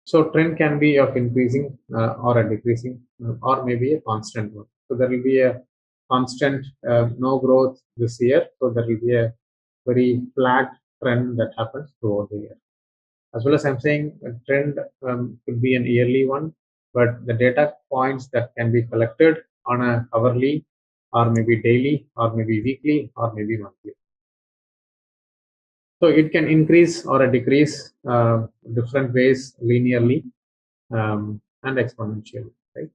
So trend can be of increasing or a decreasing or maybe a constant one. So there will be a constant no growth this year. So there will be a very flat trend that happens throughout the year. As well as I'm saying, a trend could be an yearly one, but the data points that can be collected on a hourly or maybe daily or maybe weekly or maybe monthly. So it can increase or a decrease different ways, linearly and exponentially, right?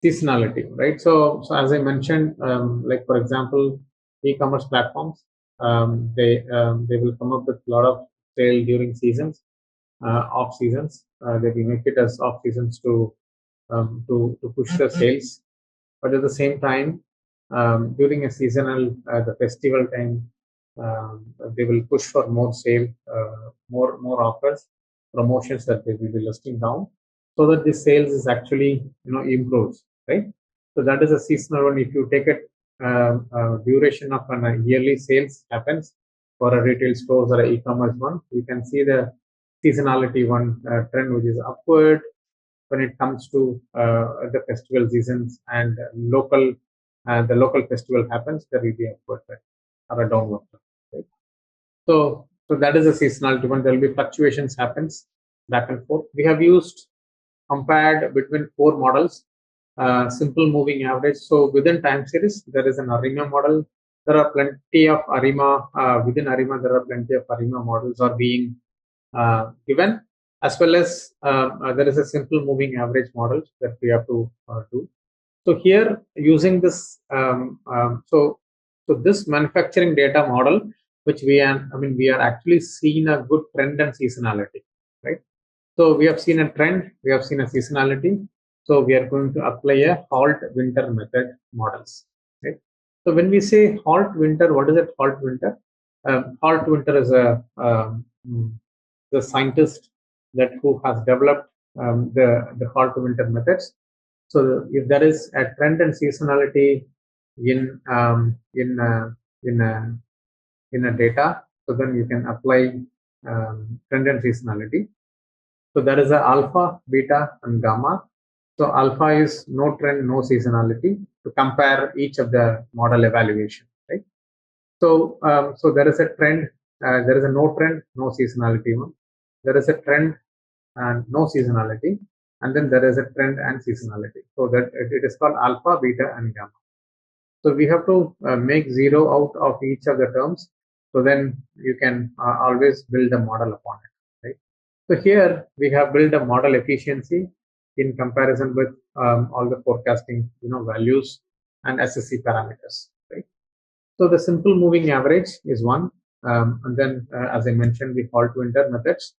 Seasonality, right? So as I mentioned, like for example, e-commerce platforms, they will come up with a lot of sale during seasons, off seasons. They will make it as off seasons to push the sales, but at the same time, during a seasonal, the festival time, they will push for more sale, more offers, promotions that they will be listing down, so that the sales is actually improves, right? So that is a seasonal one. If you take it duration of a yearly sales happens for a retail stores or a e-commerce one, you can see the seasonality one trend, which is upward when it comes to the festival seasons and the local festival happens, there will be upward trend or a downward trend. Right? So that is a seasonality one. There will be fluctuations happens back and forth. We have compared between 4 models. Simple moving average. So within time series, there is an ARIMA model. There are plenty of ARIMA within ARIMA. There are plenty of ARIMA models are being given, as well as there is a simple moving average model that we have to do. So here, using this, so this manufacturing data model which we are actually seeing a good trend and seasonality, right? So we have seen a trend, we have seen a seasonality. So we are going to apply a halt winter method models, right? So when we say halt winter, what is it? Halt winter? Halt winter is the scientist that who has developed the halt winter methods. So if there is a trend and seasonality in in a data, so then you can apply trend and seasonality. So there is a alpha, beta, and gamma. So alpha is no trend, no seasonality to compare each of the model evaluation, right? So so there is a trend, there is a no trend, no seasonality one. There is a trend and no seasonality, and then there is a trend and seasonality. So that it is called alpha, beta, and gamma. So we have to make 0 out of each of the terms. So then you can always build a model upon it, right? So here we have built a model efficiency in comparison with all the forecasting, values and SSC parameters, right? So the simple moving average is one, and then as I mentioned, the halt winter methods,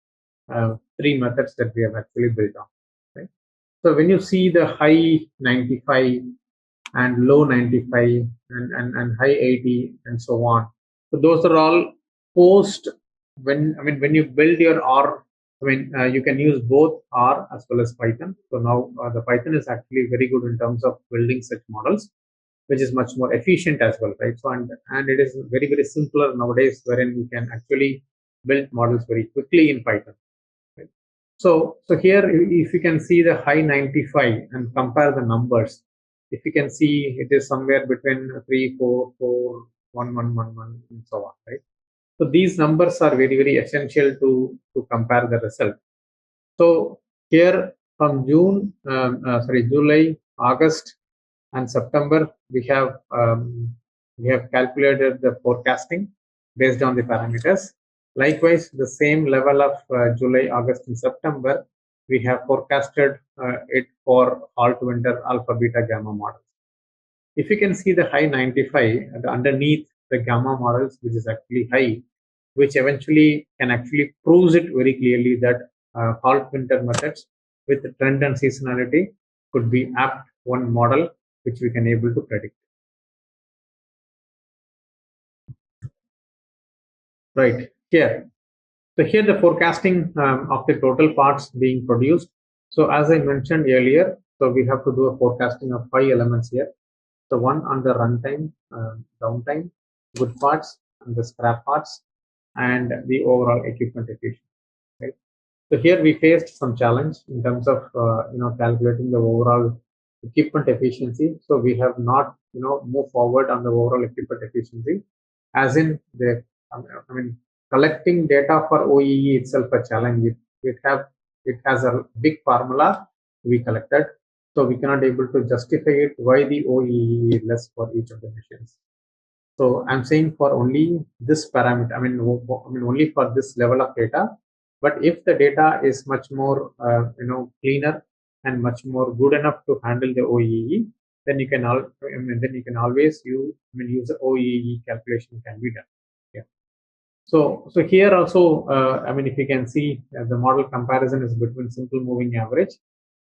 3 methods that we have actually built on, right? So when you see the high 95 and low 95 and high 80 and so on, so those are all post when you build your R. You can use both R as well as Python. So now the Python is actually very good in terms of building such models, which is much more efficient as well, right? So and it is very simpler nowadays, wherein you can actually build models very quickly in Python, right? So here, if you can see the high 95 and compare the numbers, if you can see it is somewhere between 3, 4, 4, 1, 1, 1, 1, and so on, right? So these numbers are very essential to compare the result. So here from July, August, and September, we have calculated the forecasting based on the parameters. Likewise, the same level of July, August, and September, we have forecasted it for halt winter, alpha, beta, gamma models. If you can see the high 95 underneath the gamma models, which is actually high, which eventually can actually proves it very clearly that halt winter methods with the trend and seasonality could be apt one model which we can able to predict. Right here. So here the forecasting of the total parts being produced. So as I mentioned earlier, so we have to do a forecasting of 5 elements here. So one on the runtime, downtime, good parts, and the scrap parts, and the overall equipment efficiency. Right. So here we faced some challenge in terms of calculating the overall equipment efficiency. So we have not moved forward on the overall equipment efficiency, as in the collecting data for OEE itself a challenge. It has a big formula we collected, so we cannot able to justify it why the OEE is less for each of the machines. So I'm saying for only this parameter, only for this level of data. But if the data is much more cleaner and much more good enough to handle the OEE, then you can always use the OEE calculation can be done. Yeah. So here also, if you can see, the model comparison is between simple moving average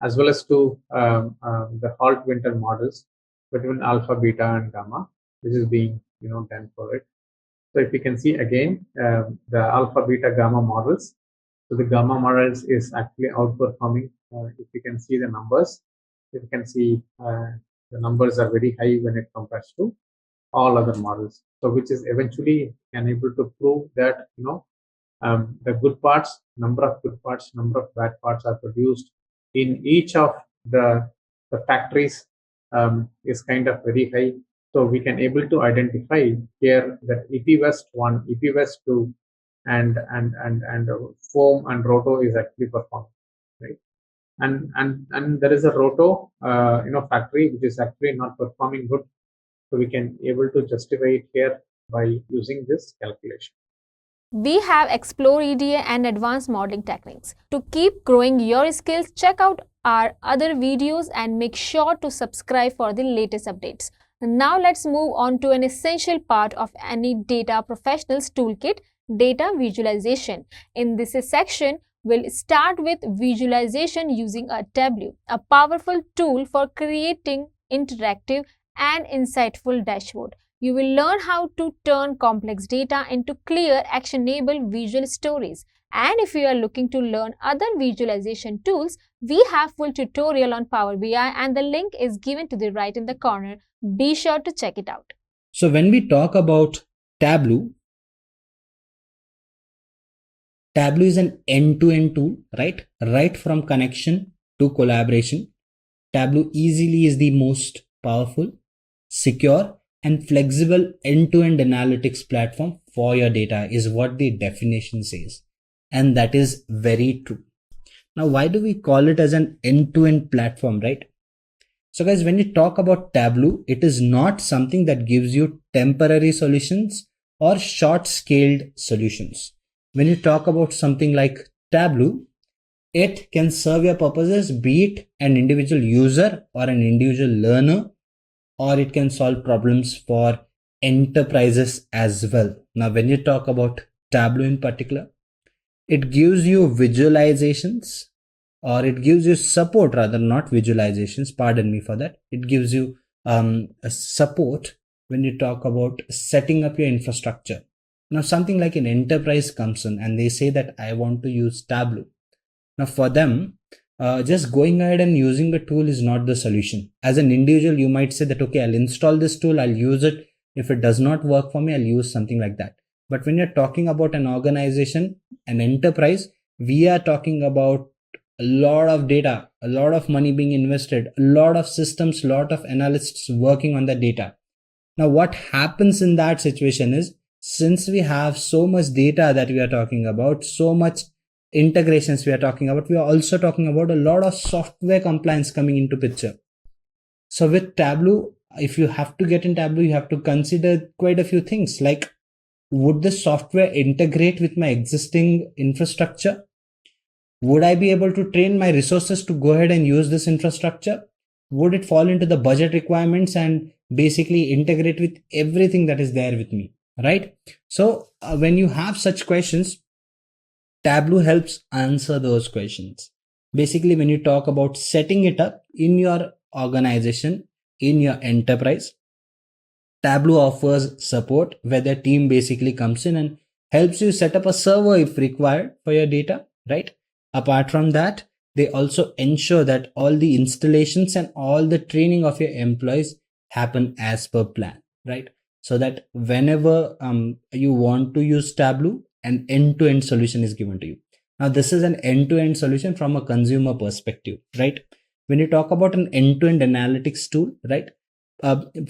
as well as to the halt winter models between alpha, beta, and gamma, which is being done for it. So if you can see again the alpha, beta, gamma models. So the gamma models is actually outperforming. If you can see the numbers, you can see the numbers are very high when it compares to all other models. So which is eventually able to prove that the good parts, number of good parts, number of bad parts are produced in each of the factories is kind of very high. So we can able to identify here that EP West 1, EP West 2, and foam and roto is actually performing, right? And there is a roto factory which is actually not performing good. So we can able to justify it here by using this calculation. We have Exploratory and advanced modeling techniques. To keep growing your skills, check out our other videos and make sure to subscribe for the latest updates. Now let's move on to an essential part of any data professional's toolkit, data visualization. In this section, we'll start with visualization using a Tableau, a powerful tool for creating interactive and insightful dashboard. You will learn how to turn complex data into clear, actionable visual stories. And if you are looking to learn other visualization tools, we have full tutorial on Power BI and the link is given to the right in the corner. Be sure to check it out. So when we talk about Tableau, Tableau is an end-to-end tool, right? Right from connection to collaboration. Tableau easily is the most powerful, secure, and flexible end-to-end analytics platform for your data is what the definition says. And that is very true. Now, why do we call it as an end-to-end platform, right? So guys, when you talk about Tableau, it is not something that gives you temporary solutions or short-scaled solutions. When you talk about something like Tableau, it can serve your purposes, be it an individual user or an individual learner, or it can solve problems for enterprises as well. Now, when you talk about Tableau in particular, it gives you visualizations, or it gives you support, rather not visualizations, pardon me for that. It gives you a support when you talk about setting up your infrastructure. Now, something like an enterprise comes in and they say that I want to use Tableau. Now, for them, just going ahead and using the tool is not the solution. As an individual, you might say that, okay, I'll install this tool, I'll use it. If it does not work for me, I'll use something like that. But when you're talking about an organization, an enterprise, we are talking about a lot of data, a lot of money being invested, a lot of systems, a lot of analysts working on the data. Now, what happens in that situation is, since we have so much data that we are talking about, so much integrations we are talking about, we are also talking about a lot of software compliance coming into picture. So with Tableau, if you have to get in Tableau, you have to consider quite a few things like, would the software integrate with my existing infrastructure? Would I be able to train my resources to go ahead and use this infrastructure? Would it fall into the budget requirements and basically integrate with everything that is there with me, right? So when you have such questions, Tableau helps answer those questions. Basically, when you talk about setting it up in your organization, in your enterprise, Tableau offers support where the team basically comes in and helps you set up a server if required for your data, right? Apart from that, they also ensure that all the installations and all the training of your employees happen as per plan, right? So that whenever you want to use Tableau, an end-to-end solution is given to you. Now, this is an end-to-end solution from a consumer perspective, right? When you talk about an end-to-end analytics tool, right?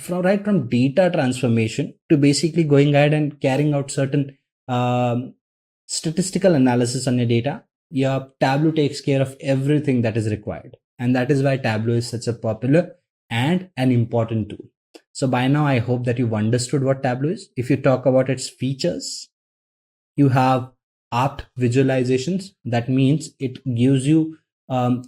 From data transformation to basically going ahead and carrying out certain statistical analysis on your data, your Tableau takes care of everything that is required. And that is why Tableau is such a popular and an important tool. So by now, I hope that you've understood what Tableau is. If you talk about its features, you have apt visualizations. That means it gives you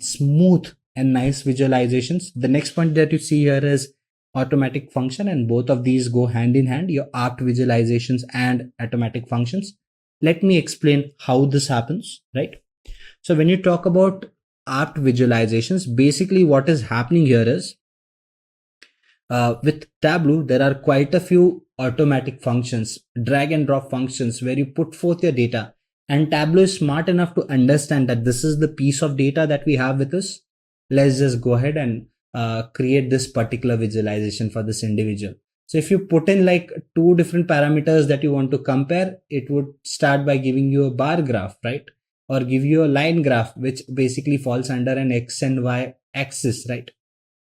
smooth and nice visualizations. The next point that you see here is automatic function, and both of these go hand in hand, your apt visualizations and automatic functions. Let me explain how this happens, right? So when you talk about apt visualizations, basically what is happening here is with Tableau, there are quite a few automatic functions, drag and drop functions where you put forth your data, and Tableau is smart enough to understand that this is the piece of data that we have with us. Let's just go ahead and create this particular visualization for this individual. So if you put in like two different parameters that you want to compare, it would start by giving you a bar graph, right? Or give you a line graph, which basically falls under an X and Y axis, right?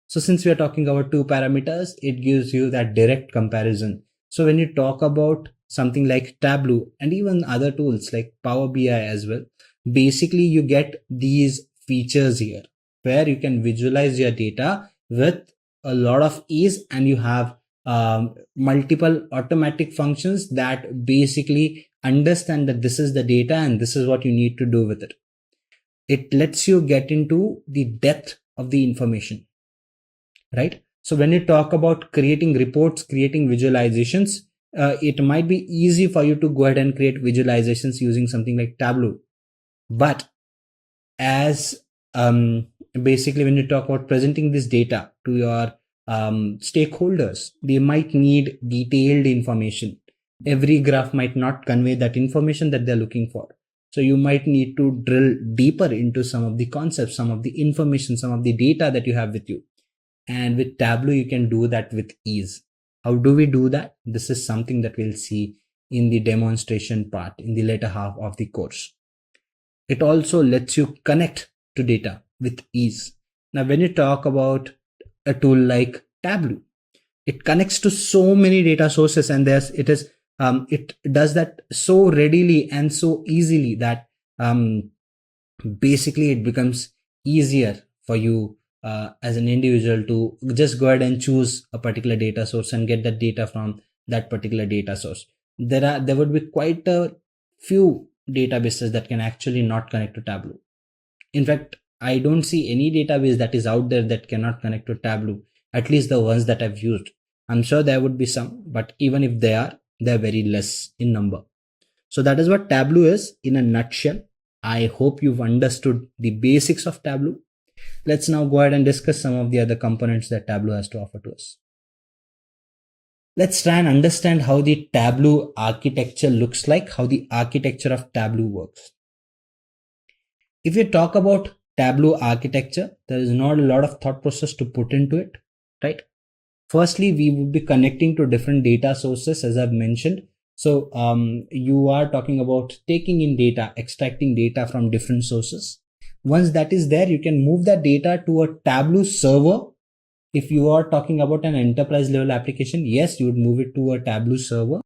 So since we are talking about two parameters, it gives you that direct comparison. So when you talk about something like Tableau and even other tools like Power BI as well, basically you get these features here where you can visualize your data with a lot of ease, and you have multiple automatic functions that basically understand that this is the data and this is what you need to do with it. It lets you get into the depth of the information, right? So when you talk about creating reports, creating visualizations, it might be easy for you to go ahead and create visualizations using something like Tableau. But as basically when you talk about presenting this data to your stakeholders, they might need detailed information. Every graph might not convey that information that they're looking for. So you might need to drill deeper into some of the concepts, some of the information, some of the data that you have with you. And with Tableau, you can do that with ease. How do we do that? This is something that we'll see in the demonstration part in the later half of the course. It also lets you connect to data with ease. Now, when you talk about a tool like Tableau, it connects to so many data sources, and it does that so readily and so easily that basically it becomes easier for you as an individual to just go ahead and choose a particular data source and get that data from that particular data source. There would be quite a few databases that can actually not connect to Tableau. In fact, I don't see any database that is out there that cannot connect to Tableau, at least the ones that I've used. I'm sure there would be some, but even if they're very less in number. So that is what Tableau is in a nutshell. I hope you've understood the basics of Tableau. Let's now go ahead and discuss some of the other components that Tableau has to offer to us. Let's try and understand how the Tableau architecture looks like, how the architecture of Tableau works. If you talk about Tableau architecture, there is not a lot of thought process to put into it, right? Firstly, we would be connecting to different data sources, as I've mentioned. So you are talking about taking in data, extracting data from different sources. Once that is there, you can move that data to a Tableau server. If you are talking about an enterprise level application, yes, you would move it to a Tableau server.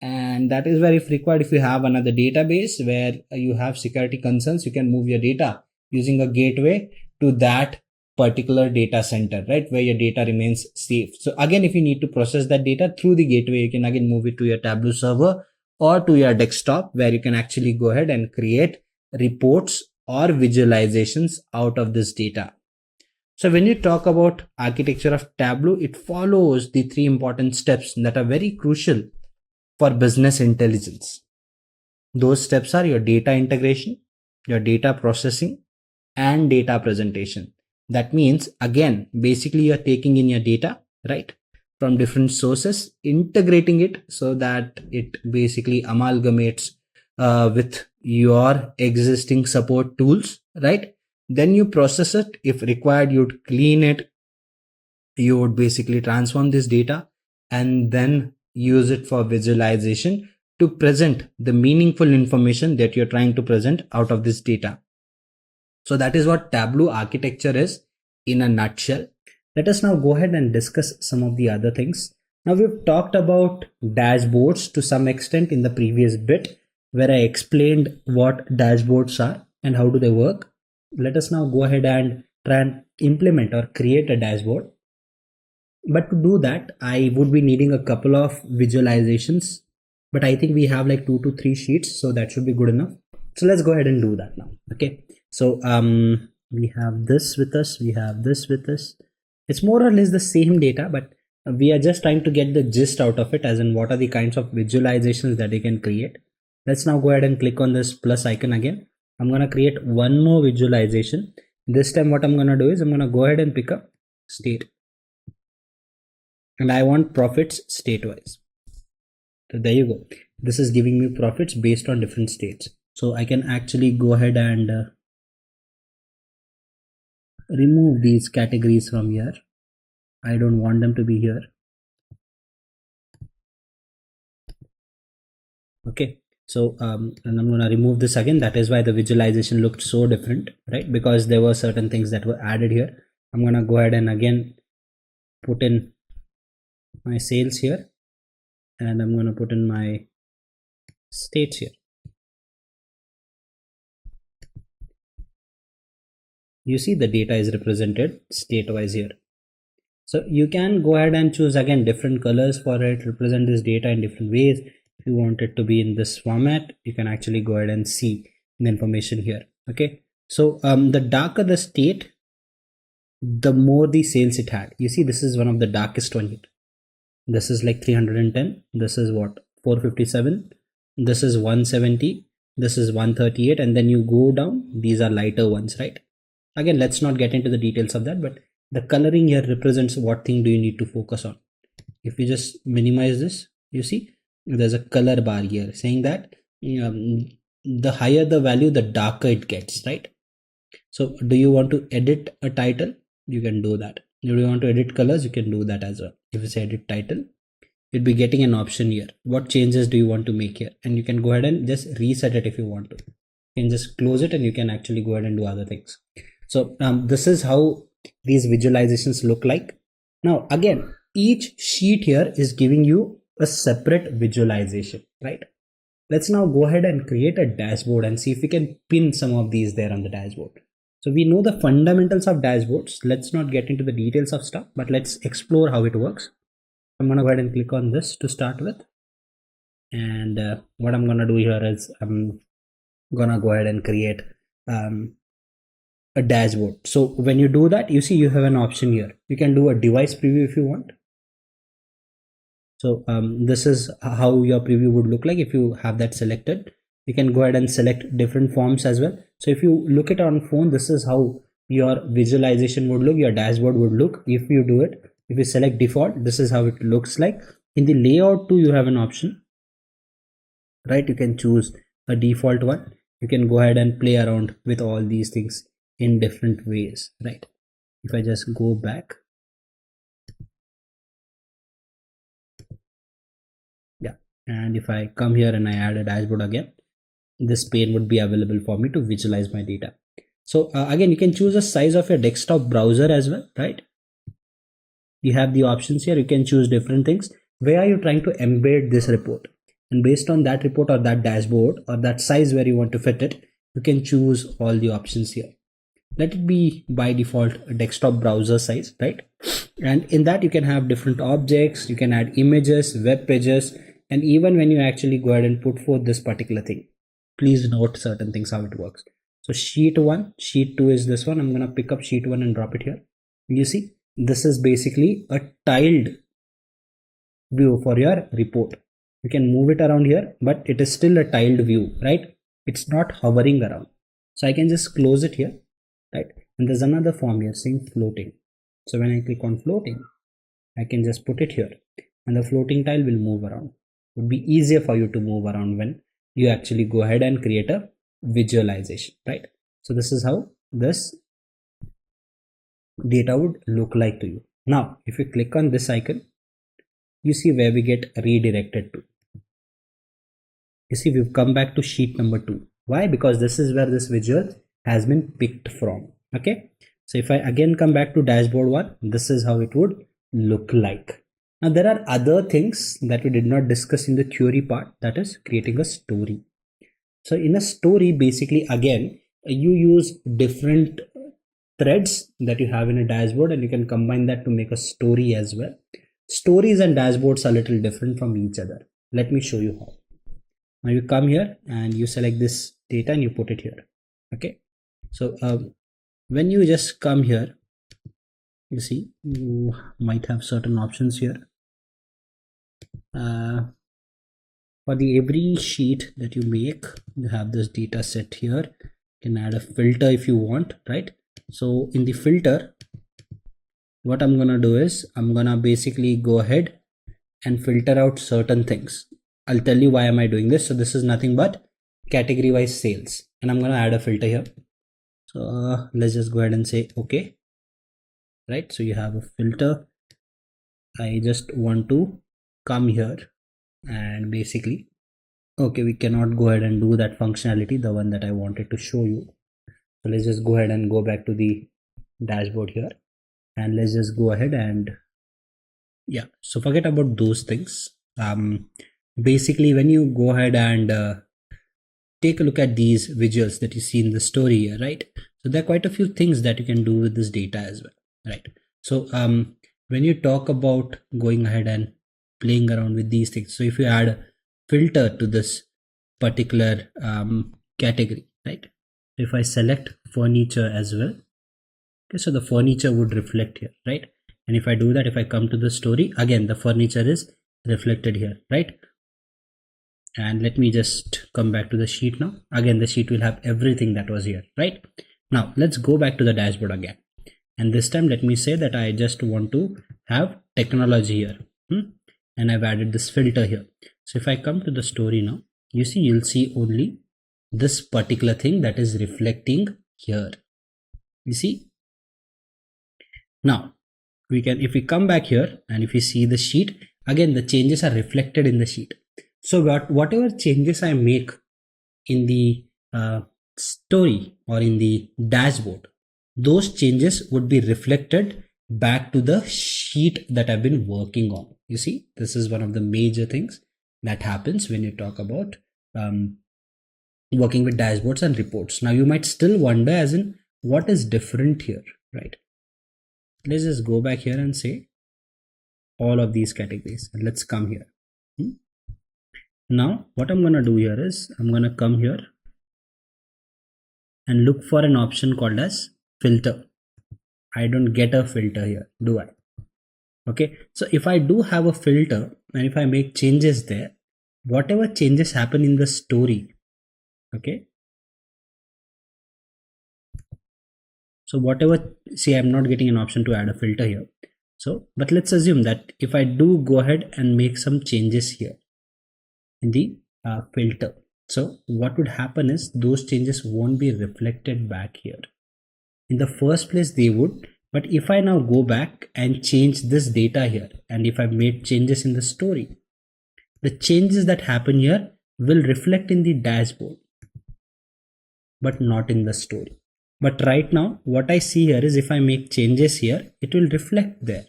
And that is where if required, if you have another database where you have security concerns, you can move your data using a gateway to that particular data center, right, where your data remains safe. So again, if you need to process that data through the gateway, you can again move it to your Tableau server or to your desktop, where you can actually go ahead and create reports or visualizations out of this data. So when you talk about architecture of Tableau, it follows the three important steps that are very crucial for business intelligence. Those steps are your data integration, your data processing, and data presentation. That means, again, basically you're taking in your data, right, from different sources, integrating it so that it basically amalgamates with your existing support tools, right? Then you process it. If required, you'd clean it. You would basically transform this data and then use it for visualization to present the meaningful information that you're trying to present out of this data. So that is what Tableau architecture is in a nutshell. Let us now go ahead and discuss some of the other things. Now, we've talked about dashboards to some extent in the previous bit, where I explained what dashboards are and how do they work. Let us now go ahead and try and implement or create a dashboard. But to do that, I would be needing a couple of visualizations, but I think we have like 2 to 3 sheets, so that should be good enough. So let's go ahead and do that now. Okay, so we have this with us, we have this with us. It's more or less the same data, but we are just trying to get the gist out of it, as in what are the kinds of visualizations that you can create. Let's now go ahead and click on this plus icon again. I'm going to create one more visualization. This time what I'm going to do is I'm going to go ahead and pick up state. And I want profits state-wise. So there you go. This is giving me profits based on different states. So I can actually go ahead and remove these categories from here. I don't want them to be here. Okay. So and I'm going to remove this again. That is why the visualization looked so different, right? Because there were certain things that were added here. I'm going to go ahead and again put in my sales here, and I'm going to put in my states here. You see the data is represented state wise here. So you can go ahead and choose again different colors for it, represent this data in different ways. If you want it to be in this format, you can actually go ahead and see the information here. Okay, so the darker the state, the more the sales it had. You see, this is one of the darkest one here. This is like 310. This is what, 457. This is 170. This is 138. And then you go down. These are lighter ones, right? Again, let's not get into the details of that, but the coloring here represents what thing do you need to focus on. If you just minimize this, you see there's a color bar here saying that the higher the value, the darker it gets, right? So do you want to edit a title? You can do that. If you want to edit colors, you can do that as well. If you say edit title, you'll be getting an option here. What changes do you want to make here? And you can go ahead and just reset it if you want to. You can just close it and you can actually go ahead and do other things. So this is how these visualizations look like. Now again, each sheet here is giving you a separate visualization, right? Let's now go ahead and create a dashboard and see if we can pin some of these there on the dashboard. So we know the fundamentals of dashboards. Let's not get into the details of stuff, but let's explore how it works. I'm going to go ahead and click on this to start with. And what I'm going to do here is I'm going to go ahead and create a dashboard. So when you do that, you see you have an option here. You can do a device preview if you want. So this is how your preview would look like if you have that selected. You can go ahead and select different forms as well. So if you look at on phone, this is how your visualization would look, your dashboard would look if you do it. If you select default, this is how it looks like. In the layout too, you have an option, right? You can choose a default one. You can go ahead and play around with all these things in different ways, right? If I just go back, yeah, and if I come here and I add a dashboard again, this pane would be available for me to visualize my data. So again, you can choose the size of your desktop browser as well, right? You have the options here. You can choose different things. Where are you trying to embed this report? And based on that report or that dashboard or that size where you want to fit it, you can choose all the options here. Let it be by default a desktop browser size, right? And in that you can have different objects, you can add images, web pages, and even when you actually go ahead and put forth this particular thing, please note certain things how it works. So sheet 1, sheet 2 is this one. I'm going to pick up sheet 1 and drop it here. You see, this is basically a tiled view for your report. You can move it around here, but it is still a tiled view, right? It's not hovering around. So I can just close it here, right? And there's another form here saying floating. So when I click on floating, I can just put it here and the floating tile will move around. It would be easier for you to move around when you actually go ahead and create a visualization, right? So this is how this data would look like to you. Now, if you click on this icon, you see where we get redirected to. You see, we've come back to sheet number 2. Why? Because this is where this visual has been picked from. Okay. So if I again come back to dashboard 1, this is how it would look like. Now there are other things that we did not discuss in the theory part, that is creating a story. So in a story, basically, again, you use different threads that you have in a dashboard and you can combine that to make a story as well. Stories and dashboards are a little different from each other. Let me show you how. Now you come here and you select this data and you put it here. Okay. So when you just come here, you see you might have certain options here. For the every sheet that you make, you have this data set here. You can add a filter if you want, right? So in the filter, what I'm gonna do is I'm gonna basically go ahead and filter out certain things. I'll tell you why am I doing this. So this is nothing but category wise sales, and I'm gonna add a filter here. So let's just go ahead and say okay, right? So you have a filter. I just want to come here and basically, okay, we cannot go ahead and do that functionality, the one that I wanted to show you. So let's just go ahead and go back to the dashboard here and let's just go ahead and yeah, so forget about those things. Basically when you go ahead and take a look at these visuals that you see in the story here, right? So there are quite a few things that you can do with this data as well, right? So when you talk about going ahead and playing around with these things, so if you add filter to this particular category, right? If I select furniture as well, okay, so the furniture would reflect here, right? And if I do that, if I come to the story, again the furniture is reflected here, right? And let me just come back to the sheet now. Again, the sheet will have everything that was here, right? Now let's go back to the dashboard again, and this time let me say that I just want to have technology here, and I've added this filter here. So if I come to the story now, you see, you'll see only this particular thing that is reflecting here. You see, now we can, if we come back here and if you see the sheet, again the changes are reflected in the sheet. So whatever changes I make in the story or in the dashboard, those changes would be reflected back to the sheet that I've been working on. You see, this is one of the major things that happens when you talk about working with dashboards and reports. Now you might still wonder as in what is different here, right? Let's just go back here and say all of these categories, and let's come here. Now what I'm going to do here is I'm going to come here and look for an option called as filter. I don't get a filter here, do I? Okay, so if I do have a filter and if I make changes there, whatever changes happen in the story, okay, so whatever, see, I'm not getting an option to add a filter here. So, but let's assume that if I do go ahead and make some changes here in the filter, so what would happen is those changes won't be reflected back here. In the first place they would, but if I now go back and change this data here, and if I've made changes in the story, the changes that happen here will reflect in the dashboard, but not in the story. But right now what I see here is if I make changes here, it will reflect there.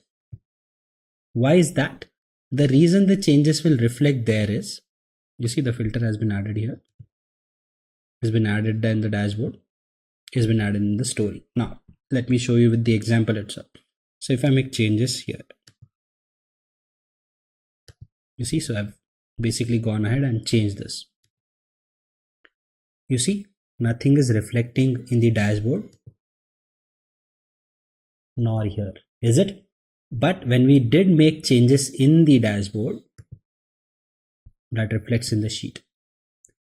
Why is that? The reason the changes will reflect there is, you see, the filter has been added here, has been added in the dashboard, has been added in the story. Now let me show you with the example itself. So if I make changes here, you see, so I've basically gone ahead and changed this. You see, nothing is reflecting in the dashboard nor here, is it? But when we did make changes in the dashboard, that reflects in the sheet.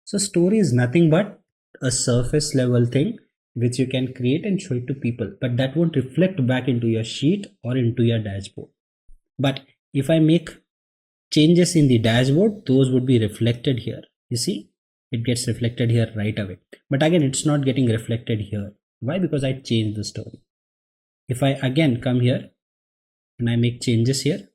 So story is nothing but a surface level thing which you can create and show it to people, but that won't reflect back into your sheet or into your dashboard. But if I make changes in the dashboard, those would be reflected here. You see, it gets reflected here right away. But again, it's not getting reflected here. Why? Because I changed the story. If I again come here and I make changes here,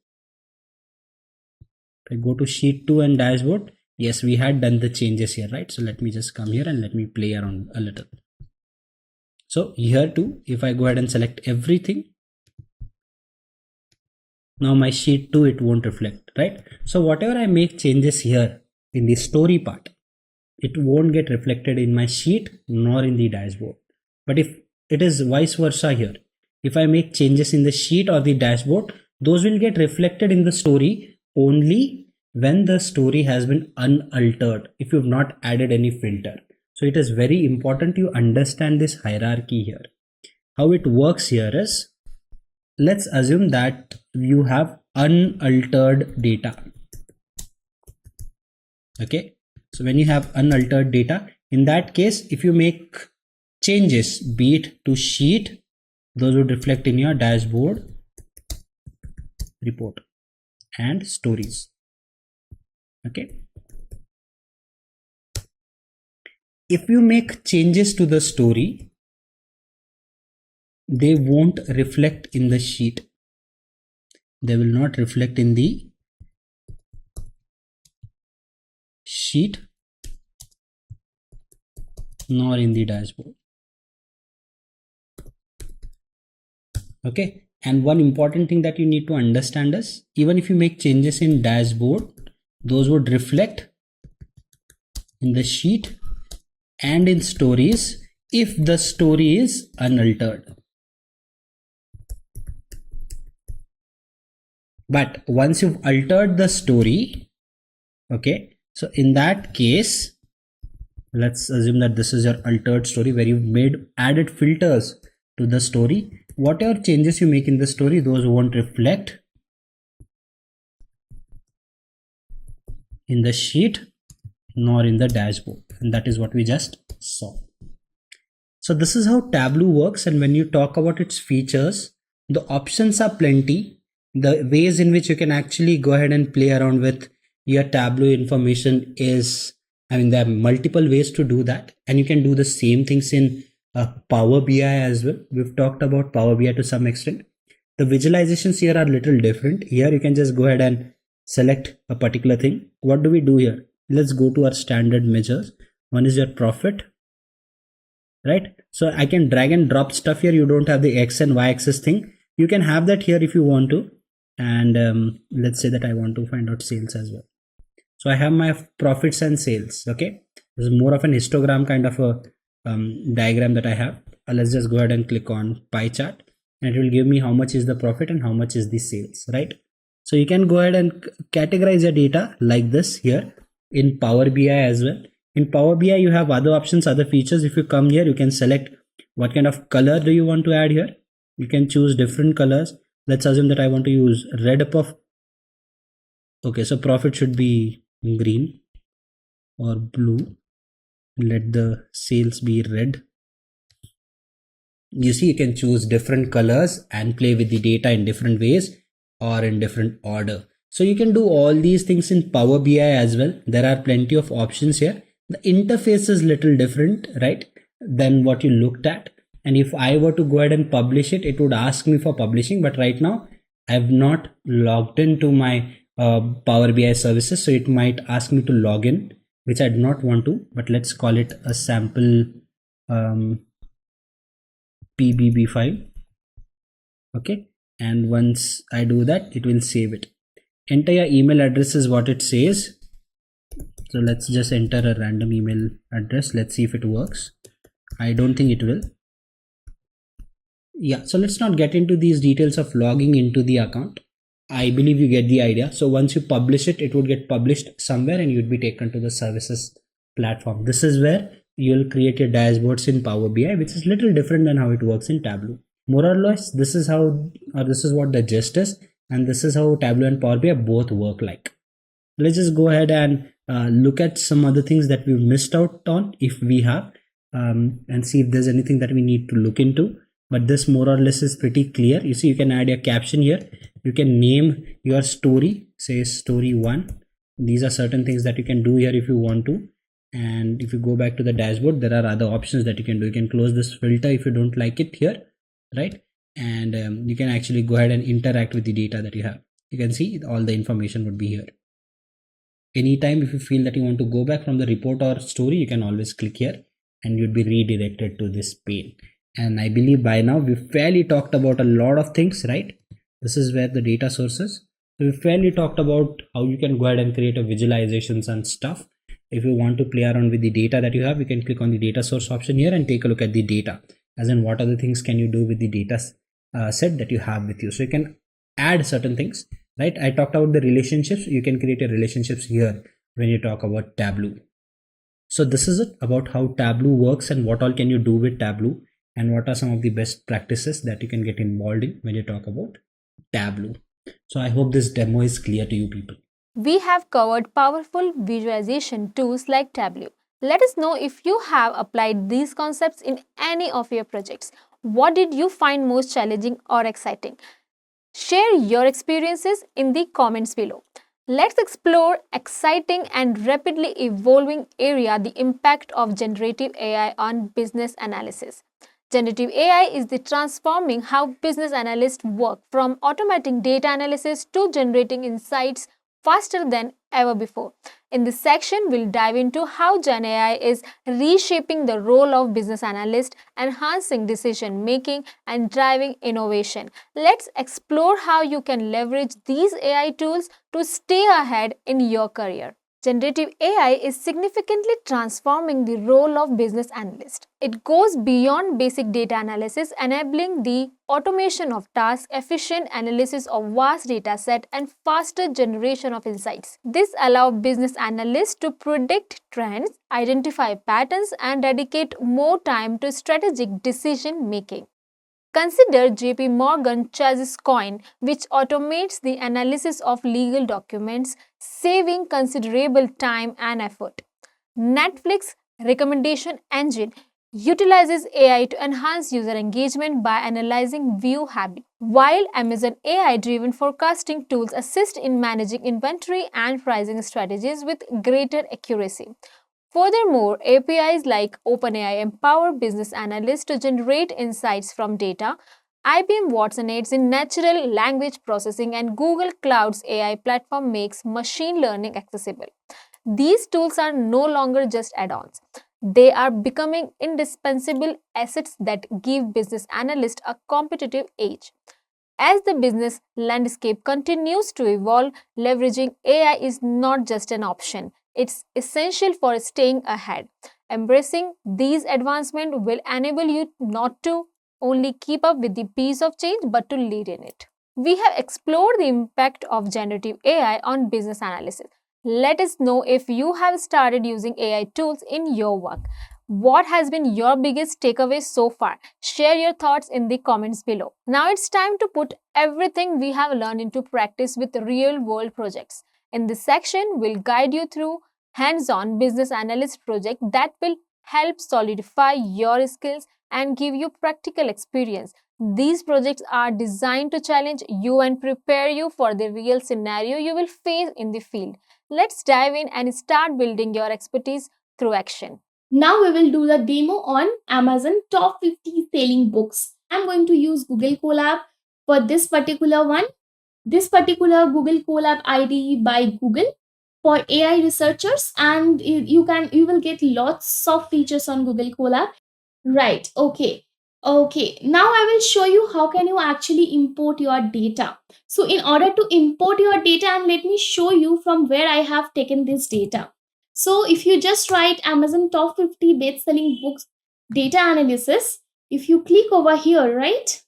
if I go to sheet 2 and dashboard, yes, we had done the changes here, right? So let me just come here and let me play around a little. So here too, if I go ahead and select everything, now my sheet 2, it won't reflect, right? So whatever I make changes here in the story part, it won't get reflected in my sheet nor in the dashboard. But if it is vice versa here, if I make changes in the sheet or the dashboard, those will get reflected in the story only when the story has been unaltered, if you've not added any filter. So it is very important you understand this hierarchy here. How it works here is, let's assume that you have unaltered data. Okay, so when you have unaltered data, in that case, if you make changes, be it to sheet, those would reflect in your dashboard, report, and stories. Okay. If you make changes to the story, they won't reflect in the sheet. They will not reflect in the sheet nor in the dashboard. Okay. And one important thing that you need to understand is, even if you make changes in dashboard, those would reflect in the sheet and in stories if the story is unaltered. But once you've altered the story, okay, So in that case, let's assume that this is your altered story where you've added filters to the story. Whatever changes you make in the story, those won't reflect in the sheet nor in the dashboard, and that is what we just saw. So this is how Tableau works, and when you talk about its features, the options are plenty. The ways in which you can actually go ahead and play around with your Tableau information is, there are multiple ways to do that, and you can do the same things in Power BI as well. We've talked about Power BI to some extent. The visualizations here are a little different. Here you can just go ahead and select a particular thing. What do we do here? Let's go to our standard measures. One is your profit, right? So I can drag and drop stuff here. You don't have the X and Y axis thing. You can have that here if you want to. And let's say that I want to find out sales as well. So I have my profits and sales. Okay, this is more of an histogram kind of a diagram that I have. Let's just go ahead and click on pie chart, and it will give me how much is the profit and how much is the sales, right? So you can go ahead and categorize your data like this here in Power BI as well. In Power BI, you have other options, other features. If you come here, you can select what kind of color do you want to add here. You can choose different colors. Let's assume that I want to use red above. Okay, so profit should be green or blue. Let the sales be red. You see, you can choose different colors and play with the data in different ways or in different order. So you can do all these things in Power BI as well. There are plenty of options here. The interface is little different, right, than what you looked at. And if I were to go ahead and publish it, it would ask me for publishing. But right now, I have not logged into my Power BI services. So it might ask me to log in, which I do not want to. But let's call it a sample PBB file. Okay. And once I do that, it will save it. Enter your email address is what it says. So let's just enter a random email address. Let's see if it works. I don't think it will. Yeah, so let's not get into these details of logging into the account. I believe you get the idea. So once you publish it, it would get published somewhere and you'd be taken to the services platform. This is where you'll create your dashboards in Power BI, which is little different than how it works in Tableau. More or less, this is how, or this is what the gist is, and this is how Tableau and Power BI both work like. Let's just go ahead and look at some other things that we've missed out on, if we have, and see if there's anything that we need to look into. But this more or less is pretty clear. You see, you can add your caption here. You can name your story, say story 1. These are certain things that you can do here if you want to. And if you go back to the dashboard, there are other options that you can do. You can close this filter if you don't like it here, right? And you can actually go ahead and interact with the data that you have. You can see all the information would be here. Anytime if you feel that you want to go back from the report or story, you can always click here and you'd be redirected to this pane. And I believe by now we've fairly talked about a lot of things, right? This is where the data sources. So we've fairly talked about how you can go ahead and create a visualizations and stuff. If you want to play around with the data that you have, you can click on the data source option here and take a look at the data. As in, what other things can you do with the data set that you have with you? So you can add certain things, right? I talked about the relationships. You can create your relationships here when you talk about Tableau. So this is it about how Tableau works and what all can you do with Tableau, and what are some of the best practices that you can get involved in when you talk about Tableau. So I hope this demo is clear to you people. We have covered powerful visualization tools like Tableau. Let us know if you have applied these concepts in any of your projects. What did you find most challenging or exciting? Share your experiences in the comments below. Let's explore exciting and rapidly evolving area, the impact of generative AI on business analysis. Generative AI is the transforming how business analysts work, from automating data analysis to generating insights faster than ever before. In this section, we'll dive into how Gen AI is reshaping the role of business analyst, enhancing decision making and driving innovation. Let's explore how you can leverage these AI tools to stay ahead in your career. Generative AI is significantly transforming the role of business analyst. It goes beyond basic data analysis, enabling the automation of tasks, efficient analysis of vast data set, and faster generation of insights. This allows business analysts to predict trends, identify patterns, and dedicate more time to strategic decision making. Consider JP Morgan Chase's Coin, which automates the analysis of legal documents, saving considerable time and effort. Netflix recommendation engine utilizes AI to enhance user engagement by analyzing view habits, while Amazon AI-driven forecasting tools assist in managing inventory and pricing strategies with greater accuracy. Furthermore, APIs like OpenAI empower business analysts to generate insights from data. IBM Watson aids in natural language processing, and Google Cloud's AI platform makes machine learning accessible. These tools are no longer just add-ons. They are becoming indispensable assets that give business analysts a competitive edge. As the business landscape continues to evolve, leveraging AI is not just an option, it's essential for staying ahead. Embracing these advancements will enable you not to only keep up with the pace of change but to lead in it. We have explored the impact of generative AI on business analysis. Let us know if you have started using AI tools in your work. What has been your biggest takeaway so far? Share your thoughts in the comments below. Now it's time to put everything we have learned into practice with real-world projects. In this section, we'll guide you through hands-on business analyst project that will help solidify your skills and give you practical experience. These projects are designed to challenge you and prepare you for the real scenario you will face in the field. Let's dive in and start building your expertise through action. Now we will do the demo on Amazon top 50 selling books. I'm going to use Google Colab for this particular one. This particular Google Colab IDE by Google for AI researchers, and you will get lots of features on Google Colab. Right. Okay. Now I will show you how can you actually import your data. So in order to import your data, and let me show you from where I have taken this data. So if you just write Amazon top 50 best selling books data analysis, if you click over here, right?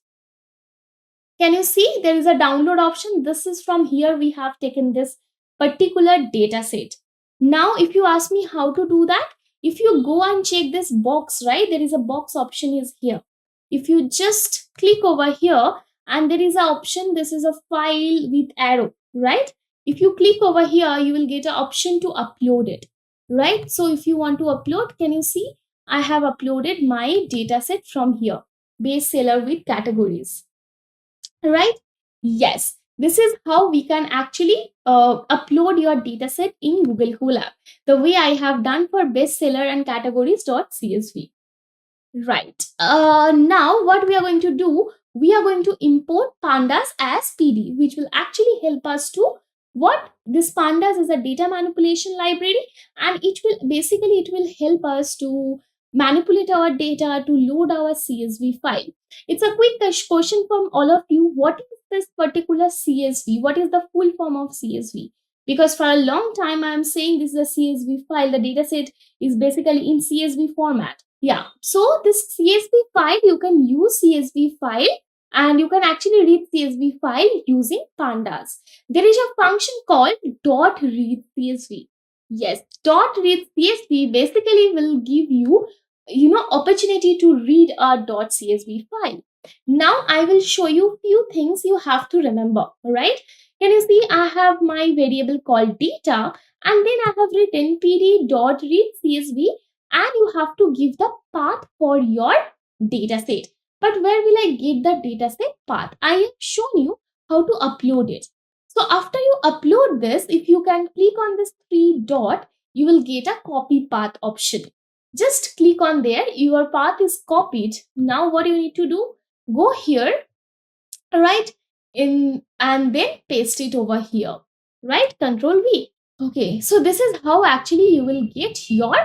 Can you see there is a download option? This is from here we have taken this particular data set. Now if you ask me how to do that, if you go and check this box, right, there is a box option is here. If you just click over here and there is an option, this is a file with arrow, right? If you click over here, you will get an option to upload it, right? So if you want to upload, can you see I have uploaded my data set from here, bestseller with categories, right? Yes, this is how we can actually upload your dataset in Google Colab, the way I have done for bestseller and categories.csv. Right. Now what we are going to do, we are going to import Pandas as PD, which will actually help us to what this Pandas is a data manipulation library, and it will help us to manipulate our data to load our CSV file. It's a quick question from all of you. What is this particular CSV? What is the full form of CSV? Because for a long time I am saying this is a CSV file. The dataset is basically in CSV format. Yeah. So this CSV file, you can use CSV file and you can actually read CSV file using Pandas. There is a function called .read CSV. Yes, .read CSV basically will give you opportunity to read a .csv file. Now I will show you few things you have to remember, right? Can you see I have my variable called data, and then I have written pd.read csv, and you have to give the path for your data set. But where will I get the data set path? I have shown you how to upload it. So after you upload this, if you can click on this 3 dot, you will get a copy path option. Just click on there, your path is copied. Now what you need to do, go here, right, and then paste it over here, right? Control V. Okay, so this is how actually you will get your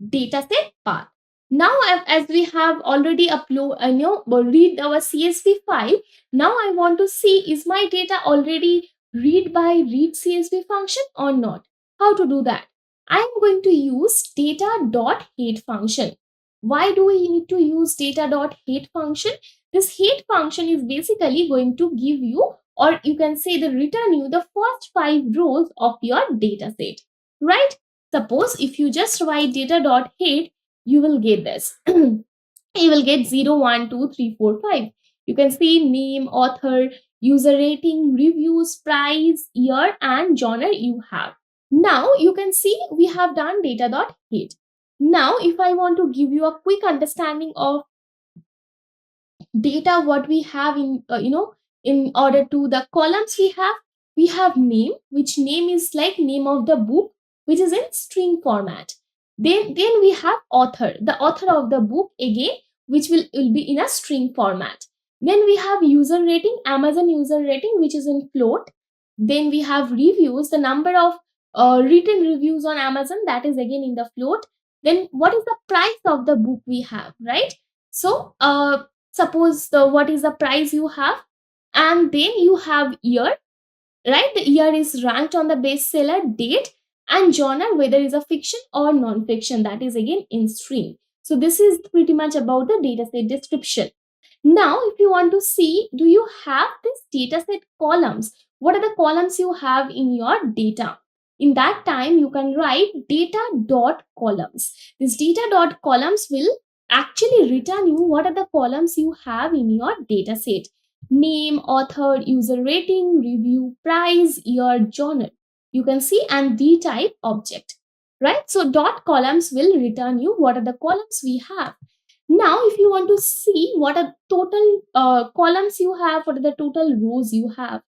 dataset path. Now as we have already read our CSV file, now I want to see is my data already read by read CSV function or not. How to do that? I am going to use data.head function. Why do we need to use data.head function? This head function is basically going to give you, or you can say the return you, the first 5 rows of your data set, right? Suppose if you just write data.head, you will get this. You will get 0, 1, 2, 3, 4, 5. You can see name, author, user rating, reviews, price, year, and genre you have. Now you can see we have done data.head. Now if I want to give you a quick understanding of data what we have in in order to the columns we have name, which name is like name of the book, which is in string format. Then we have author, the author of the book again, which will be in a string format. Then we have user rating, Amazon user rating, which is in float. Then we have reviews, the number of written reviews on Amazon, that is again in the float. Then what is the price of the book we have, right? So suppose what is the price you have, and then you have year, right? The year is ranked on the bestseller, date, and genre, whether is a fiction or non-fiction, that is again in string. So this is pretty much about the dataset description. Now if you want to see, do you have this dataset columns? What are the columns you have in your data? In that time you can write data.columns. This data.columns will actually return you what are the columns you have in your data set: name, author, user rating, review, price, year, genre. You can see, and the type object, right? So dot columns will return you what are the columns we have. Now if you want to see what are total columns you have, what are the total rows you have,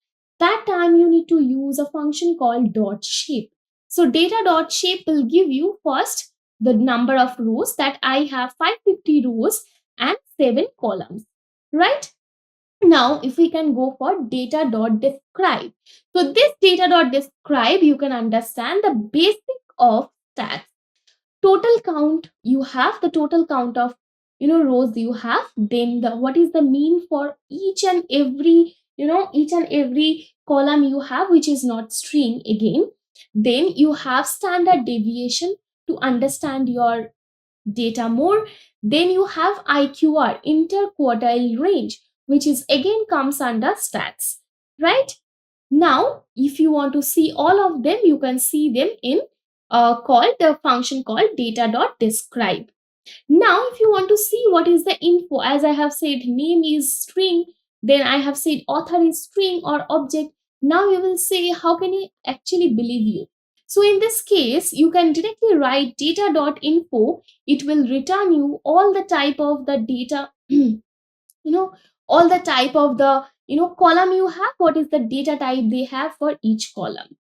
that time you need to use a function called dot shape. So data dot shape will give you first the number of rows, that I have 550 rows and 7 columns, right? Now if we can go for data.describe. So this data.describe, you can understand the basic of stats. Total count you have, the total count of rows you have, then what is the mean for each and every column you have, which is not string again. Then you have standard deviation to understand your data more. Then you have IQR, interquartile range, which is again comes under stats, right? Now if you want to see all of them, you can see them in called the function called data.describe. Now if you want to see what is the info, as I have said name is string, then I have said author is string or object. Now you will say, how can I actually believe you? So in this case, you can directly write data.info. It will return you all the type of the data, all the type of the, column you have, what is the data type they have for each column,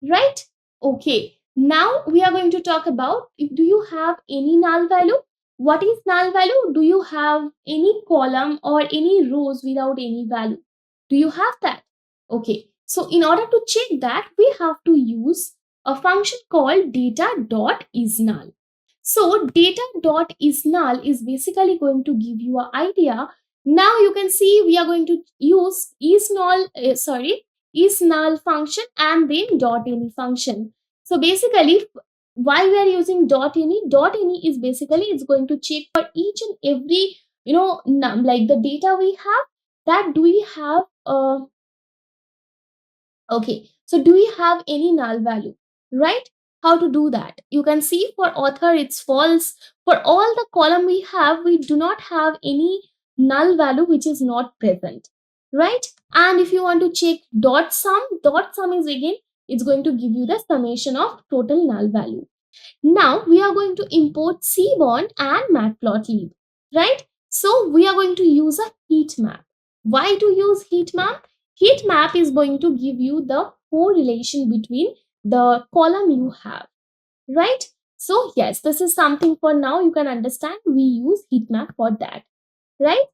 right? Okay. Now we are going to talk about, do you have any null value? What is null value? Do you have any column or any rows without any value? Do you have that? Okay. So in order to check that, we have to use a function called data.isNull. So data.isNull is basically going to give you an idea. Now you can see we are going to use isNull function and then .any function. So basically, why we are using .any? .any is basically it's going to check for each and every like the data we have, that do we have okay, so do we have any null value, right? How to do that? You can see for author it's false. For all the column we have, we do not have any null value which is not present, right? And if you want to check dot sum is again, it's going to give you the summation of total null value. Now we are going to import Seaborn and Matplotlib, right? So we are going to use a heat map. Why to use heat map? Heat map is going to give you the correlation between the column you have, right? So yes, this is something for now you can understand. We use heat map for that, right?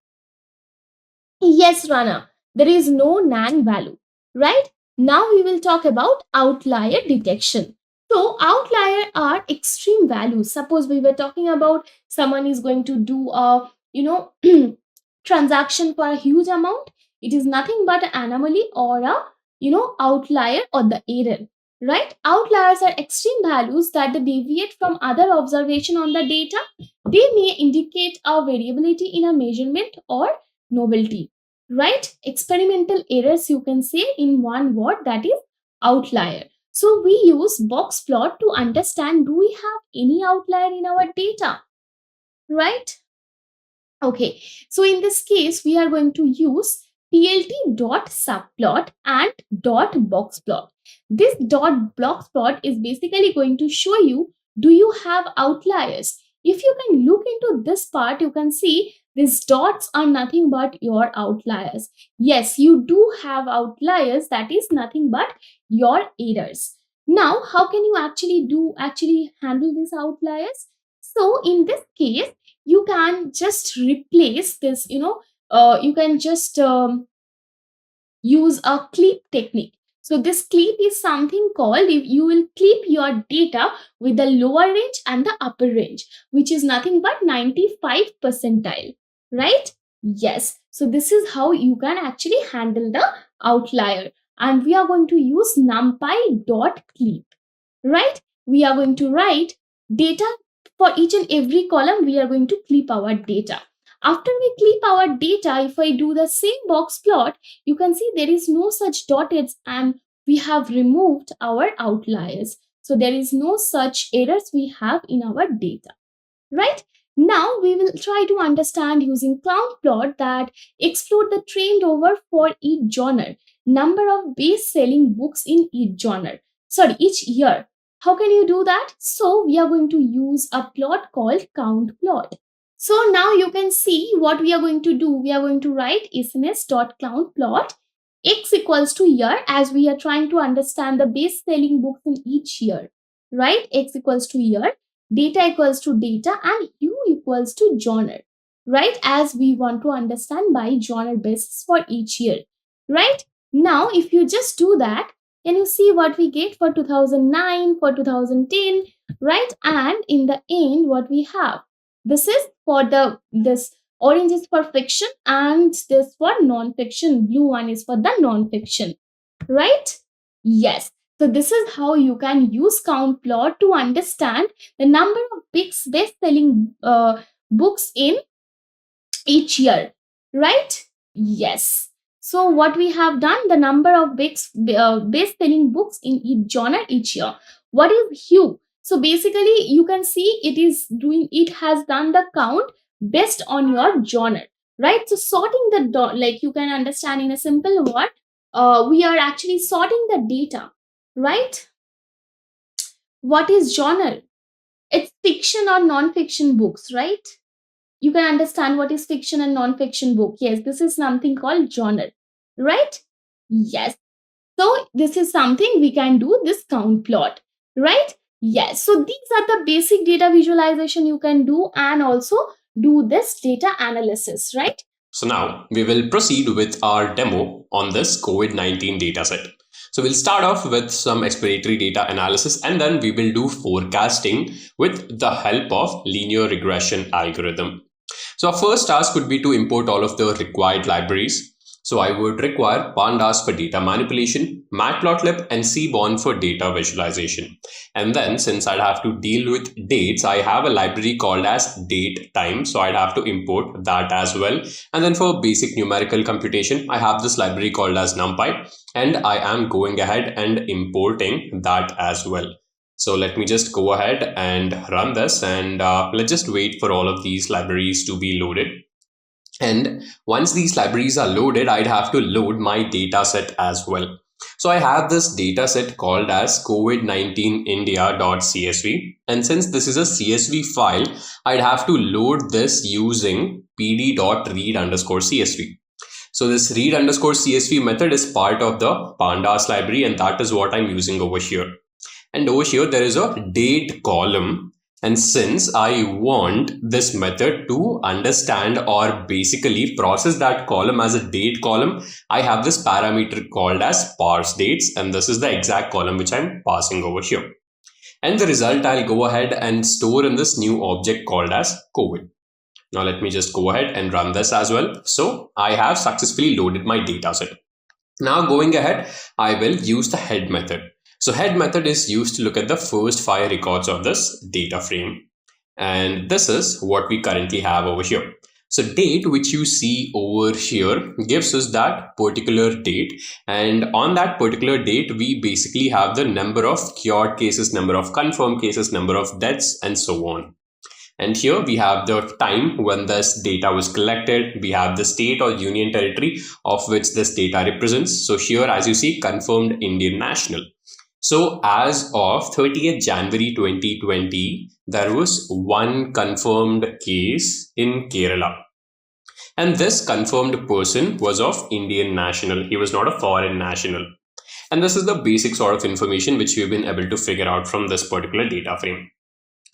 Yes, Rana, there is no NaN value, right? Now we will talk about outlier detection. So outlier are extreme values. Suppose we were talking about someone is going to do a transaction for a huge amount. It is nothing but an anomaly or a outlier or the error, right? Outliers are extreme values that they deviate from other observation on the data. They may indicate a variability in a measurement or novelty, right? Experimental errors, you can say in one word, that is outlier. So we use box plot to understand, do we have any outlier in our data, right? Okay, so in this case, we are going to use plt.subplot and .boxplot. This .boxplot is basically going to show you, do you have outliers? If you can look into this part, you can see these dots are nothing but your outliers. Yes, you do have outliers, that is nothing but your errors. Now, how can you actually handle these outliers? So in this case, you can just replace this, you can just use a clip technique. So this clip is something called, if you will clip your data with the lower range and the upper range, which is nothing but 95 percentile, right? Yes. So this is how you can actually handle the outlier. And we are going to use numpy.clip, right? We are going to write data for each and every column. We are going to clip our data. After we clip our data, if I do the same box plot, you can see there is no such dotted and we have removed our outliers. So there is no such errors we have in our data, right? Now we will try to understand using count plot that explore the trend over for each genre, number of best selling books in each genre, each year. How can you do that? So we are going to use a plot called count plot. So now you can see what we are going to do. We are going to write sns.countplot x equals to year, as we are trying to understand the best selling books in each year, right? X equals to year, data equals to data, and u equals to genre, right? As we want to understand by genre basis for each year, right? Now, if you just do that, can you see what we get for 2009, for 2010, right? And in the end, what we have. This is for this orange is for fiction and this for non-fiction. Blue one is for the non-fiction, right? Yes. So this is how you can use count plot to understand the number of best-selling books in each year, right? Yes. So what we have done, the number of best-selling books in each genre each year. What is hue? So basically, you can see it has done the count based on your genre, right? So sorting the like you can understand in a simple word, we are actually sorting the data, right? What is genre? It's fiction or non-fiction books, right? You can understand what is fiction and non-fiction book. Yes, this is something called genre, right? Yes. So this is something we can do this count plot, right? Yes. So these are the basic data visualization you can do and also do this data analysis, right? So now we will proceed with our demo on this COVID-19 dataset. So we'll start off with some exploratory data analysis and then we will do forecasting with the help of linear regression algorithm. So our first task would be to import all of the required libraries. So I would require Pandas for data manipulation, Matplotlib and Seaborn for data visualization. And then since I'd have to deal with dates, I have a library called as datetime. So I'd have to import that as well. And then for basic numerical computation, I have this library called as NumPy. And I am going ahead and importing that as well. So let me just go ahead and run this and let's just wait for all of these libraries to be loaded. And once these libraries are loaded, I'd have to load my data set as well. So I have this data set called as covid19india.csv. And since this is a CSV file, I'd have to load this using pd.read_csv. So this read_csv method is part of the Pandas library and that is what I'm using over here. And over here, there is a date column. And since I want this method to understand or basically process that column as a date column, I have this parameter called as parse dates. And this is the exact column which I'm passing over here. And the result I'll go ahead and store in this new object called as COVID. Now let me just go ahead and run this as well. So I have successfully loaded my data set. Now going ahead, I will use the head method. So head method is used to look at the first 5 records of this data frame. And this is what we currently have over here. So date, which you see over here, gives us that particular date. And on that particular date, we basically have the number of cured cases, number of confirmed cases, number of deaths, and so on. And here we have the time when this data was collected. We have the state or union territory of which this data represents. So here, as you see, confirmed Indian national. So as of 30th January 2020, there was one confirmed case in Kerala. And this confirmed person was of Indian national. He was not a foreign national. And this is the basic sort of information which we've been able to figure out from this particular data frame.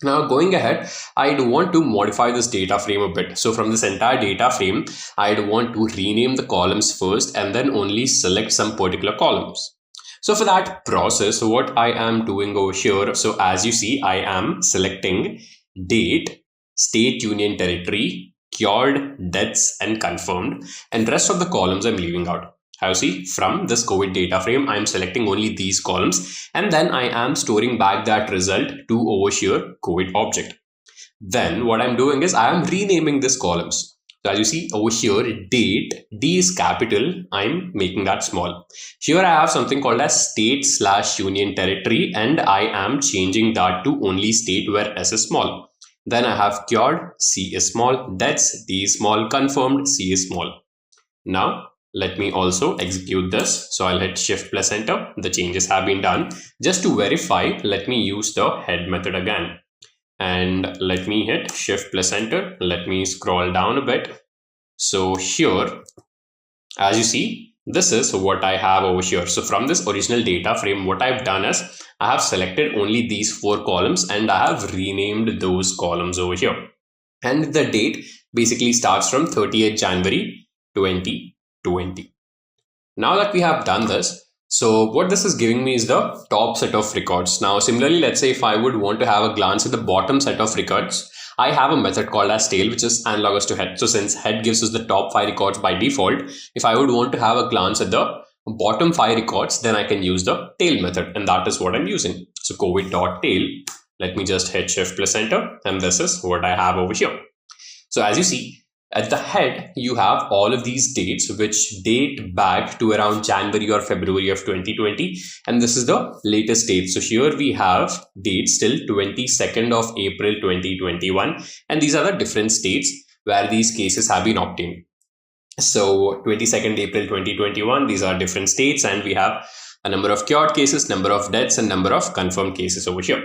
Now going ahead, I'd want to modify this data frame a bit. So from this entire data frame, I'd want to rename the columns first and then only select some particular columns. So for that process, what I am doing over here, so as you see, I am selecting date, state, union, territory, cured, deaths, and confirmed, and rest of the columns I'm leaving out. How see, from this COVID data frame, I'm selecting only these columns, and then I am storing back that result to over here COVID object. Then what I'm doing is I am renaming these columns. So as you see over here, date, D is capital, I'm making that small. Here I have something called as state/union territory, and I am changing that to only state where S is small. Then I have cured, C is small, deaths, D is small, confirmed, C is small. Now let me also execute this. So I'll hit Shift plus Enter. The changes have been done. Just to verify, let me use the head method again. And let me hit Shift plus Enter. Let me scroll down a bit. So here, as you see, this is what I have over here. So from this original data frame, what I've done is I have selected only these 4 columns and I have renamed those columns over here. And the date basically starts from 30th January 2020. Now that we have done this, so what this is giving me is the top set of records. Now, similarly, let's say if I would want to have a glance at the bottom set of records, I have a method called as tail, which is analogous to head. So since head gives us the top 5 records by default, if I would want to have a glance at the bottom 5 records, then I can use the tail method, and that is what I'm using. So COVID.tail, let me just hit Shift plus Enter, and this is what I have over here. So as you see, at the head, you have all of these dates which date back to around January or February of 2020. And this is the latest date. So here we have dates till 22nd of April 2021. And these are the different states where these cases have been obtained. So 22nd April 2021, these are different states. And we have a number of cured cases, number of deaths, and number of confirmed cases over here.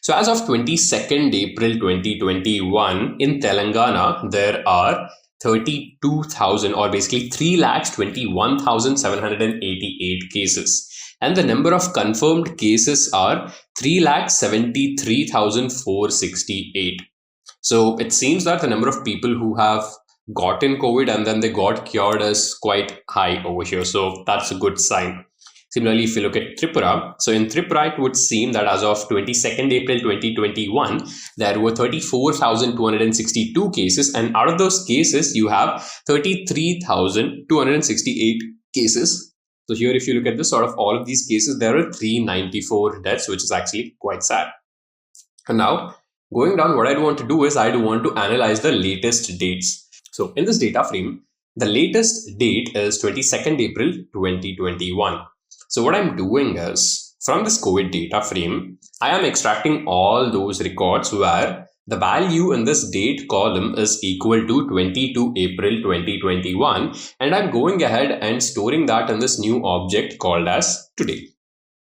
So as of 22nd April 2021, in Telangana, there are 32,000 or basically 3,21,788 cases. And the number of confirmed cases are 3,73,468. So it seems that the number of people who have gotten COVID and then they got cured is quite high over here. So that's a good sign. Similarly, if you look at Tripura, so in Tripura, it would seem that as of 22nd April 2021, there were 34,262 cases. And out of those cases, you have 33,268 cases. So here, if you look at this sort of all of these cases, there are 394 deaths, which is actually quite sad. And now, going down, what I'd want to do is I'd want to analyze the latest dates. So in this data frame, the latest date is 22nd April 2021. So what I'm doing is, from this COVID data frame, I am extracting all those records where the value in this date column is equal to 22 April 2021. And I'm going ahead and storing that in this new object called as today.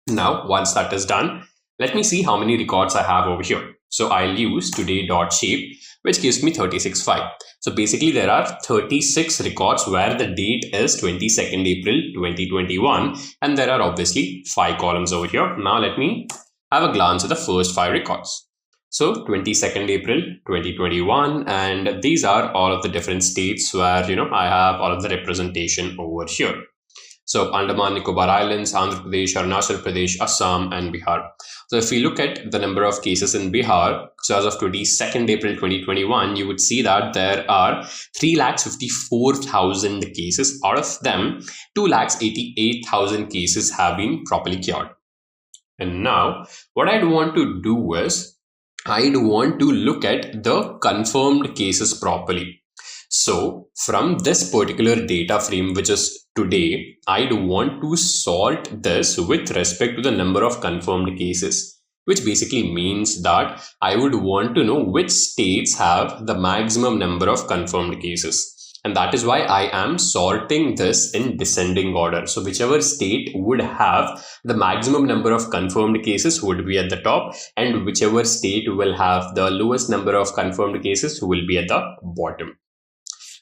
Now, once that is done, let me see how many records I have over here. So I'll use today.shape, which gives me 36.5. So basically there are 36 records where the date is 22nd April 2021, and there are obviously 5 columns over here. Now let me have a glance at the first 5 records. So 22nd April 2021, and these are all of the different states where I have all of the representation over here. So Andaman Nicobar Islands, Andhra Pradesh, Arunachal Pradesh, Assam, and Bihar. So if we look at the number of cases in Bihar, so as of 22nd April 2021, you would see that there are 3,54,000 cases. Out of them, 2,88,000 cases have been properly cured. And now what I'd want to do is I'd want to look at the confirmed cases properly. So from this particular data frame, which is today, I'd want to sort this with respect to the number of confirmed cases, which basically means that I would want to know which states have the maximum number of confirmed cases. And that is why I am sorting this in descending order. So whichever state would have the maximum number of confirmed cases would be at the top, and whichever state will have the lowest number of confirmed cases will be at the bottom.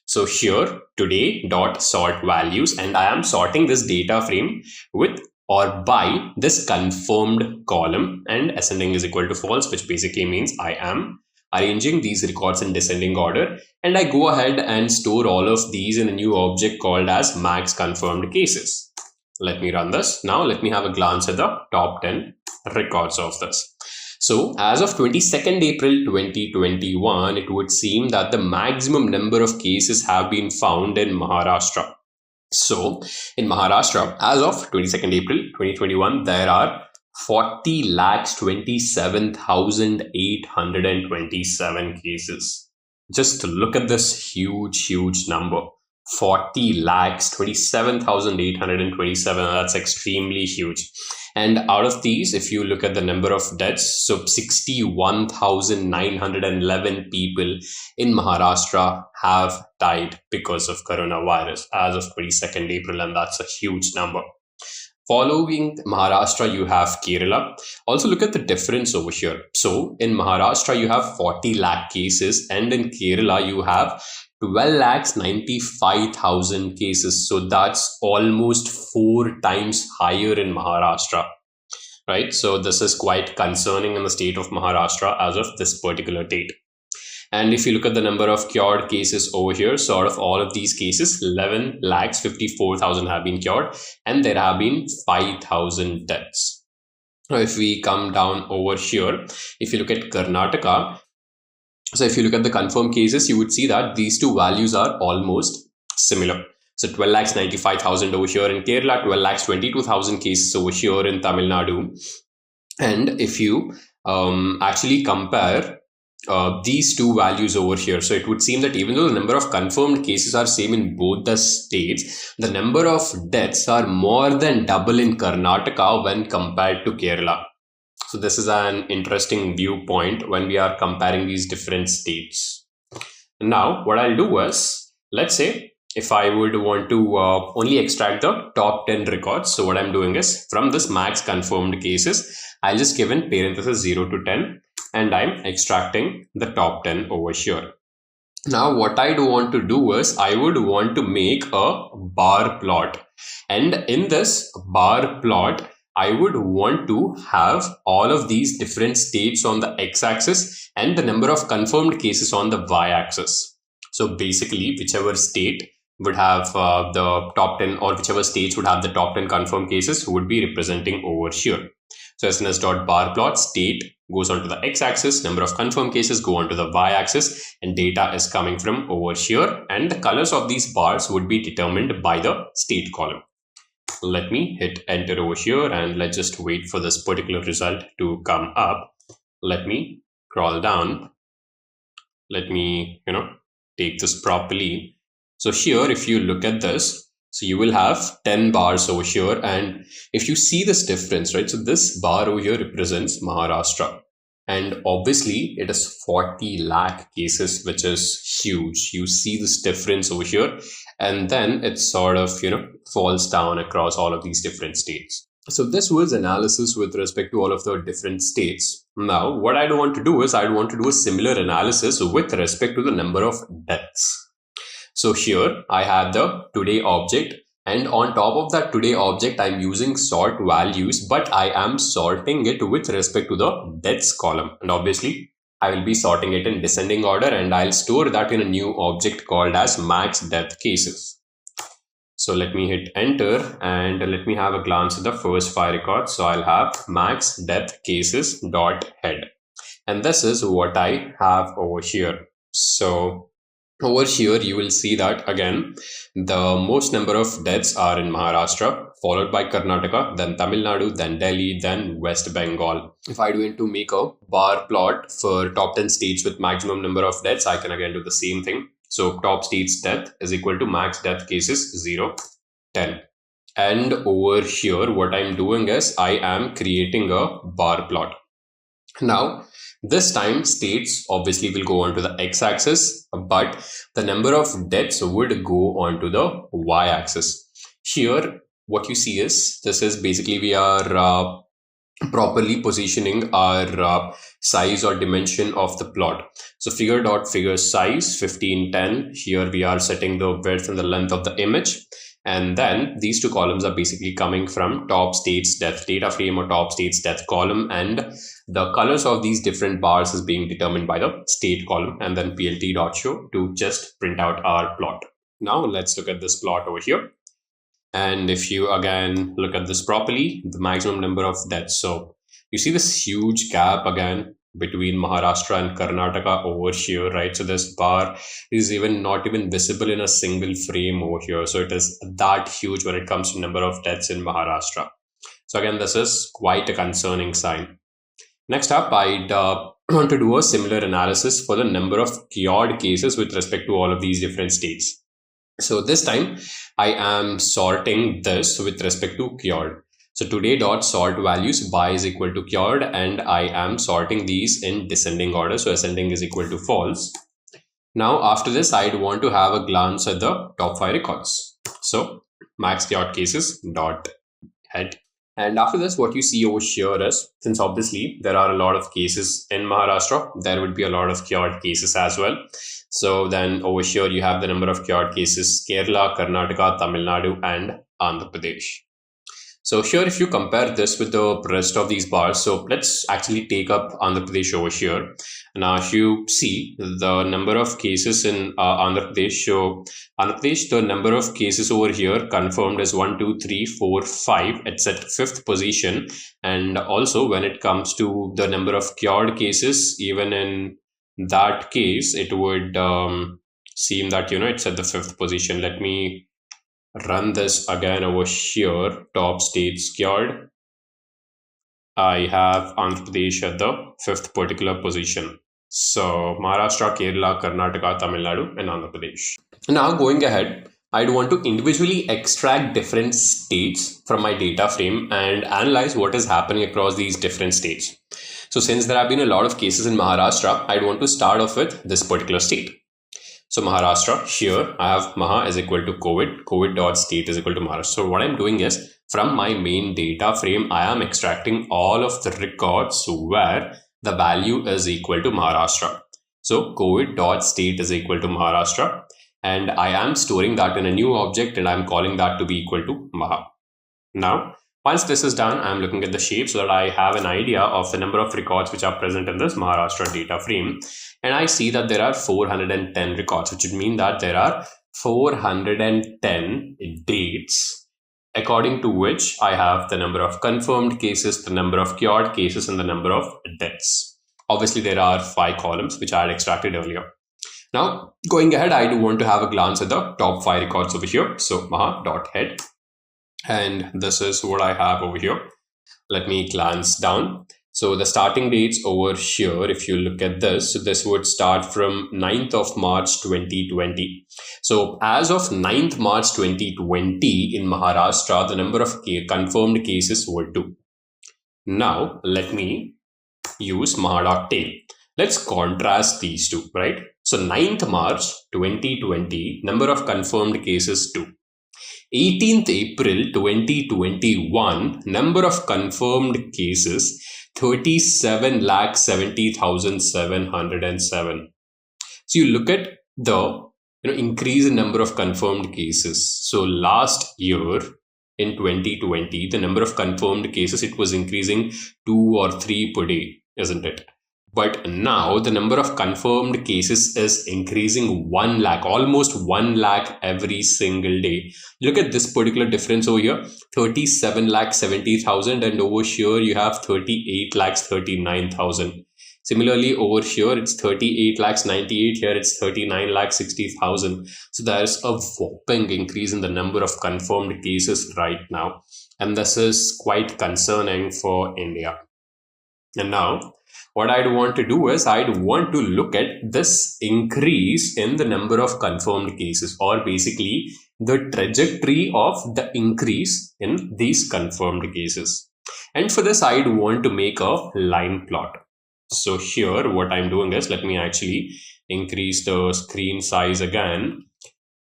So here today dot sort values, and I am sorting this data frame with or by this confirmed column, and ascending is equal to false, which basically means I am arranging these records in descending order, and I go ahead and store all of these in a new object called as max confirmed cases. Let me run this. Now let me have a glance at the top 10 records of this. So as of 22nd April 2021, it would seem that the maximum number of cases have been found in Maharashtra. So in Maharashtra, as of 22nd April 2021, there are 40,27,827 cases. Just look at this huge number. 40,27,827. That's extremely huge. And out of these, if you look at the number of deaths, so 61,911 people in Maharashtra have died because of coronavirus as of 22nd April, and that's a huge number. Following Maharashtra, you have Kerala. Also look at the difference over here. So in Maharashtra, you have 40 lakh cases, and in Kerala, you have 12,95,000 cases. So that's almost 4 times higher in Maharashtra, right? So this is quite concerning in the state of Maharashtra as of this particular date. And if you look at the number of cured cases over here, so out of all of these cases, 11,54,000 have been cured, and there have been 5,000 deaths. Now, if we come down over here, if you look at Karnataka, so if you look at the confirmed cases, you would see that these two values are almost similar. So 12,95,000 over here in Kerala, 12,22,000 cases over here in Tamil Nadu. And if you actually compare these two values over here, so it would seem that even though the number of confirmed cases are same in both the states, the number of deaths are more than double in Karnataka when compared to Kerala. So this is an interesting viewpoint when we are comparing these different states. Now what I'll do is, let's say if I would want to only extract the top 10 records, so what I'm doing is from this max confirmed cases, I'll just give in parenthesis 0 to 10, and I'm extracting the top 10 over here. Now what I'd want to do is I would want to make a bar plot, and in this bar plot I would want to have all of these different states on the x-axis and the number of confirmed cases on the y-axis. So basically whichever state would have the top 10, or whichever states would have the top 10 confirmed cases would be representing over here. So SNS.barplot, state goes onto the x-axis, number of confirmed cases go onto the y-axis, and data is coming from over here, and the colors of these bars would be determined by the state column. Let me hit enter over here, and let's just wait for this particular result to come up. Let me scroll down. Let me, take this properly. So here, if you look at this, so you will have 10 bars over here, and if you see this difference, right? So this bar over here represents Maharashtra, and obviously it is 40 lakh cases, which is huge. You see this difference over here, and then it sort of, falls down across all of these different states. So this was analysis with respect to all of the different states. Now, what I want to do is I want to do a similar analysis with respect to the number of deaths. So here I have the today object, and on top of that today object, I'm using sort values, but I am sorting it with respect to the deaths column. And obviously I will be sorting it in descending order, and I'll store that in a new object called as max death cases. So let me hit enter, and let me have a glance at the first 5 records. So I'll have max death cases dot head, and this is what I have over here. So over here you will see that again the most number of deaths are in Maharashtra, followed by Karnataka, then Tamil Nadu, then Delhi, then West Bengal. If I do to make a bar plot for top 10 states with maximum number of deaths, I can again do the same thing. So top states death is equal to max death cases 0, 10. And over here what I'm doing is I am creating a bar plot. Now this time states obviously will go onto the x-axis, but the number of deaths would go onto the y-axis. Here what you see is this is basically we are properly positioning our size or dimension of the plot. So figure size 1510. Here we are setting the width and the length of the image. And then these two columns are basically coming from top states death data frame or top states death column, and the colors of these different bars is being determined by the state column, and then plt.show to just print out our plot. Now let's look at this plot over here. And if you again look at this properly, the maximum number of deaths. So you see this huge gap again between Maharashtra and Karnataka over here, right? So this bar is not even visible in a single frame over here. So it is that huge when it comes to number of deaths in Maharashtra. So again, this is quite a concerning sign. Next up, I'd want to do a similar analysis for the number of cured cases with respect to all of these different states. So this time I am sorting this with respect to cured. So today dot sort values by is equal to cured, and I am sorting these in descending order. So ascending is equal to false. Now after this, I'd want to have a glance at the top 5 records. So max cured cases dot head. And after this, what you see over here is, since obviously there are a lot of cases in Maharashtra, there would be a lot of cured cases as well. So then over here, you have the number of cured cases, Kerala, Karnataka, Tamil Nadu, and Andhra Pradesh. So here, if you compare this with the rest of these bars, so let's actually take up Andhra Pradesh over here. Now, if you see the number of cases in Andhra Pradesh, so Andhra Pradesh, the number of cases over here confirmed is 1, 2, 3, 4, 5. It's at 5th position. And also when it comes to the number of cured cases, even in that case, it would seem that, it's at the 5th position. Let me run this again over here. Top states cured. I have Andhra Pradesh at the 5th particular position. So Maharashtra, Kerala, Karnataka, Tamil Nadu, and Andhra Pradesh. Now going ahead, I'd want to individually extract different states from my data frame and analyze what is happening across these different states. So since there have been a lot of cases in Maharashtra, I'd want to start off with this particular state. So Maharashtra, here I have Maha is equal to COVID dot state is equal to Maharashtra. So what I'm doing is, from my main data frame, I am extracting all of the records where the value is equal to Maharashtra. So COVID dot state is equal to Maharashtra, and I am storing that in a new object, and I'm calling that to be equal to Maha. Now, once this is done, I'm looking at the shape so that I have an idea of the number of records which are present in this Maharashtra data frame. And I see that there are 410 records, which would mean that there are 410 dates, according to which I have the number of confirmed cases, the number of cured cases, and the number of deaths. Obviously, there are 5 columns which I had extracted earlier. Now, going ahead, I do want to have a glance at the top 5 records over here. So maha.head. And this is what I have over here. Let me glance down. So the starting dates over here, if you look at this, so this would start from 9th of March 2020. So as of 9th March 2020 in Maharashtra, the number of confirmed cases were 2. Now let me use maha.tail. Let's contrast these two, right? So 9th March 2020, number of confirmed cases 2. 18th April 2021, number of confirmed cases 37,70,707. So you look at the increase in number of confirmed cases. So last year in 2020, the number of confirmed cases, it was increasing 2 or 3 per day, isn't it? But now the number of confirmed cases is increasing 1 lakh, almost 1 lakh every single day. Look at this particular difference over here, 37,70,000, and over here you have 38,39,000. Similarly, over here, it's 38 lakhs 98. Here, it's 39 lakhs 60,000. So there's a whopping increase in the number of confirmed cases right now. And this is quite concerning for India. And now, what I'd want to do is I'd want to look at this increase in the number of confirmed cases, or basically the trajectory of the increase in these confirmed cases. And for this, I'd want to make a line plot. So here, what I'm doing is, let me actually increase the screen size again.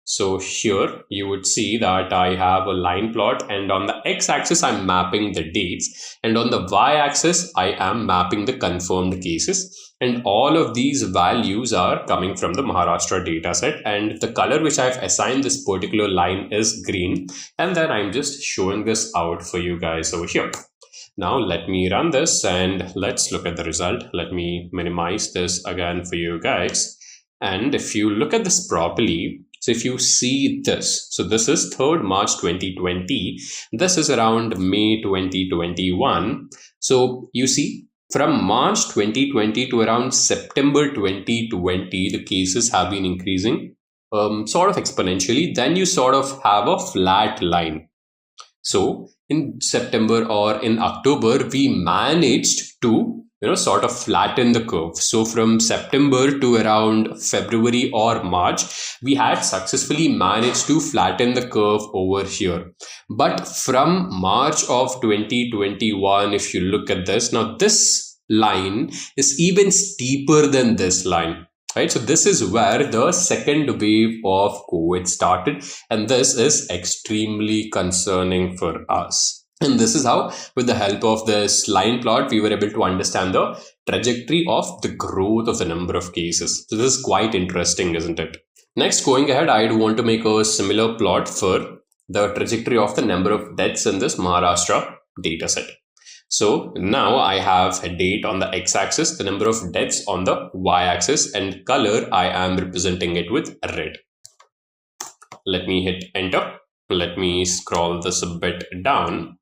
So here you would see that I have a line plot, and on the x-axis I'm mapping the dates, and on the y-axis I am mapping the confirmed cases, and all of these values are coming from the Maharashtra dataset, and the color which I've assigned this particular line is green, and then I'm just showing this out for you guys over here. Now let me run this and let's look at the result. Let me minimize this again for you guys, and if you look at this properly, so if you see this, so this is 3rd March 2020, this is around May 2021. So you see, from March 2020 to around September 2020, the cases have been increasing sort of exponentially. Then you sort of have a flat line. So in September or in October, we managed to sort of flatten the curve. So from September to around February or March, we had successfully managed to flatten the curve over here. But from March of 2021, if you look at this, now this line is even steeper than this line, right? So this is where the second wave of COVID started, and this is extremely concerning for us. And this is how, with the help of this line plot, we were able to understand the trajectory of the growth of the number of cases. So this is quite interesting, isn't it? Next, going ahead, I'd want to make a similar plot for the trajectory of the number of deaths in this Maharashtra dataset. So now I have a date on the x-axis, the number of deaths on the y-axis, and color I am representing it with red. Let me hit enter. Let me scroll this a bit down.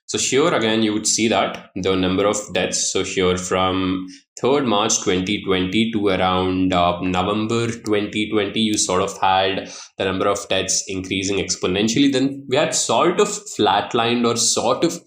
So here again, you would see that the number of deaths. So here from 3rd March 2020 to around November 2020, you sort of had the number of deaths increasing exponentially. Then we had sort of flatlined or sort of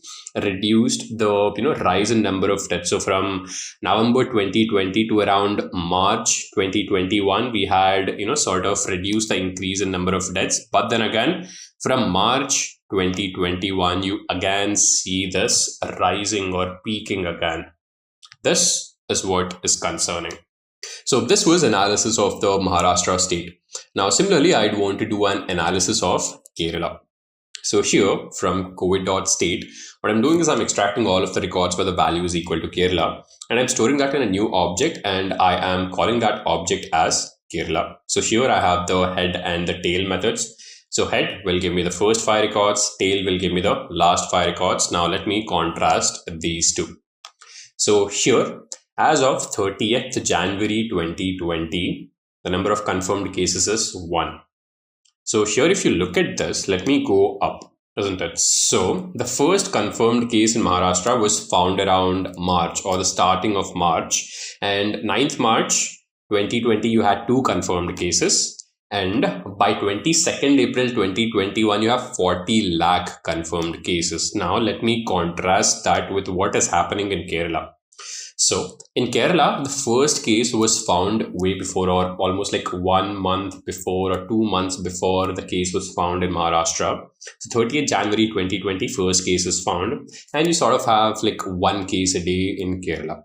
reduced the rise in number of deaths. So from November 2020 to around March 2021, we had sort of reduced the increase in number of deaths. But then again, from March 2021, you again see this rising or peaking again. This is what is concerning. So this was analysis of the Maharashtra state. Now similarly, I'd want to do an analysis of Kerala. So here from COVID.state, what I'm doing is I'm extracting all of the records where the value is equal to Kerala, and I'm storing that in a new object, and I am calling that object as Kerala. So here I have the head and the tail methods. So head will give me the first 5 records, tail will give me the last 5 records. Now let me contrast these two. So here, as of 30th January 2020, the number of confirmed cases is 1. So here, if you look at this, let me go up, isn't it? So the first confirmed case in Maharashtra was found around March or the starting of March, and 9th March 2020, you had 2 confirmed cases. And by 22nd April 2021, you have 40 lakh confirmed cases. Now, let me contrast that with what is happening in Kerala. So, in Kerala, the first case was found way before, or almost like 1 month before or 2 months before the case was found in Maharashtra. So, 30th January 2020, first case is found, and you sort of have like 1 case a day in Kerala.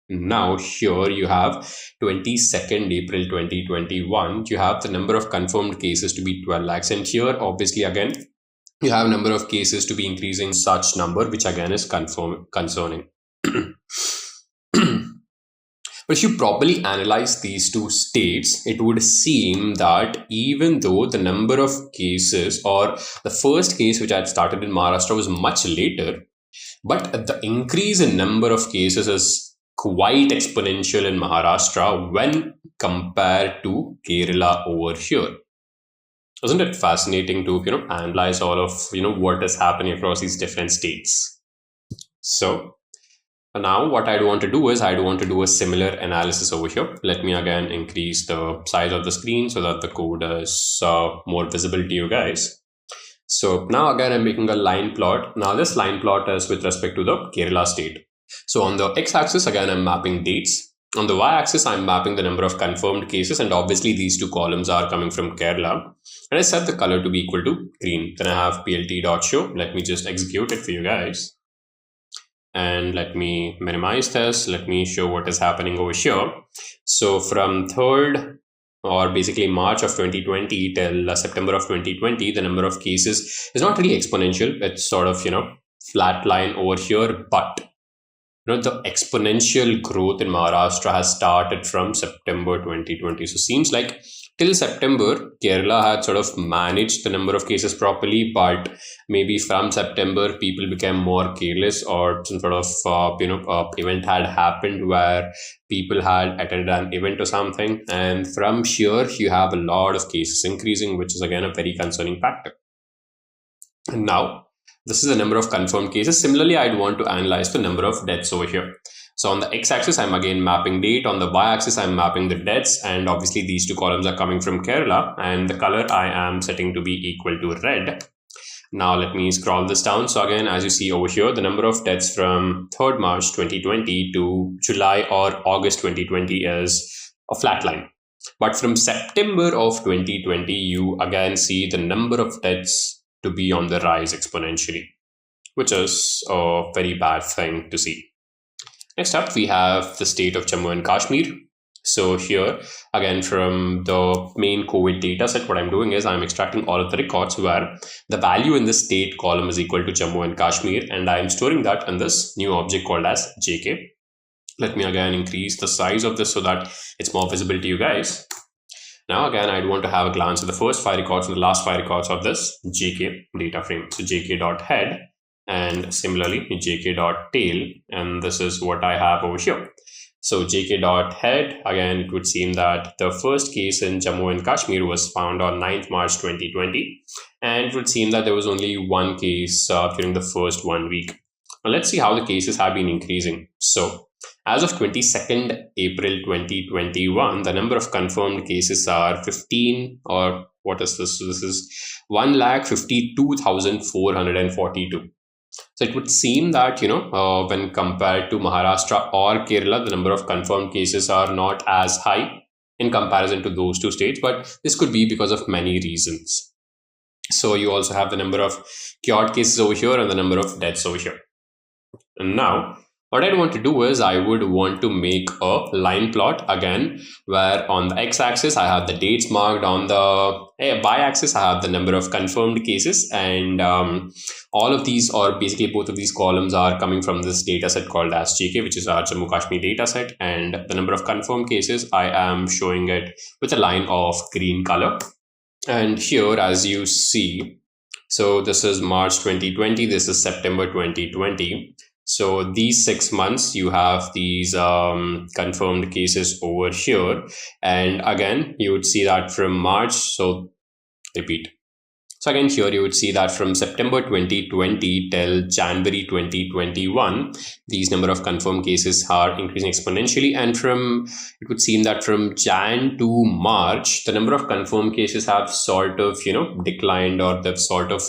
Now here you have 22nd April 2021, you have the number of confirmed cases to be 12 lakhs, and here obviously again you have number of cases to be increasing such number, which again is concerning. But if you properly analyze these two states, it would seem that even though the number of cases, or the first case which had started in Maharashtra was much later, but the increase in number of cases is quite exponential in Maharashtra when compared to Kerala over here. Isn't it fascinating to analyze all of what is happening across these different states? So Now what I'd want to do is I'd want to do a similar analysis over here. Let me again increase the size of the screen so that the code is more visible to you guys. So now again I'm making a line plot. Now this line plot is with respect to the Kerala state. So on the x-axis again I'm mapping dates. On the y-axis I'm mapping the number of confirmed cases, and obviously these two columns are coming from Kerala. And I set the color to be equal to green. Then I have plt.show. Let me just execute it for you guys. And let me minimize this. Let me show what is happening over here. So from 3rd or basically March of 2020 till September of 2020, the number of cases is not really exponential. It's sort of, flat line over here, but the exponential growth in Maharashtra has started from September 2020. So seems like till September, Kerala had sort of managed the number of cases properly, but maybe from September, people became more careless, or some sort of, event had happened where people had attended an event or something. And from here, you have a lot of cases increasing, which is again a very concerning factor. And now, this is the number of confirmed cases. Similarly, I'd want to analyze the number of deaths over here. So on the x-axis, I'm again mapping date. On the y-axis, I'm mapping the deaths. And obviously, these two columns are coming from Kerala. And the color I am setting to be equal to red. Now, let me scroll this down. So again, as you see over here, the number of deaths from 3rd March 2020 to July or August 2020 is a flat line. But from September of 2020, you again see the number of deaths to be on the rise exponentially, which is a very bad thing to see. Next up, we have the state of Jammu and Kashmir. So here, again, from the main COVID data set, what I'm doing is I'm extracting all of the records where the value in the state column is equal to Jammu and Kashmir, and I'm storing that in this new object called as JK. Let me again increase the size of this so that it's more visible to you guys. Now again, I'd want to have a glance at the first 5 records and the last 5 records of this JK data frame. So jk.head and similarly jk.tail, and this is what I have over here. So jk.head, again, it would seem that the first case in Jammu and Kashmir was found on 9th March 2020, and it would seem that there was only one case during the first 1 week. Now let's see how the cases have been increasing. So as of 22nd April 2021, the number of confirmed cases are 15, or what is this? So this is 1,52,442. So it would seem that, when compared to Maharashtra or Kerala, the number of confirmed cases are not as high in comparison to those two states, but this could be because of many reasons. So you also have the number of cured cases over here and the number of deaths over here. And now, what I'd want to do is I would want to make a line plot again, where on the x-axis I have the dates marked, on the y-axis I have the number of confirmed cases, and all of these, or basically both of these columns, are coming from this data set called as JK, which is our Jammu Kashmir data set, and the number of confirmed cases I am showing it with a line of green color. And here, as you see, so this is March 2020, this is September 2020. So these 6 months, you have these confirmed cases over here. And again, you would see that from March, so repeat. So again, here you would see that from September 2020 till January 2021, these number of confirmed cases are increasing exponentially. And it would seem that from Jan to March, the number of confirmed cases have sort of, declined, or they've sort of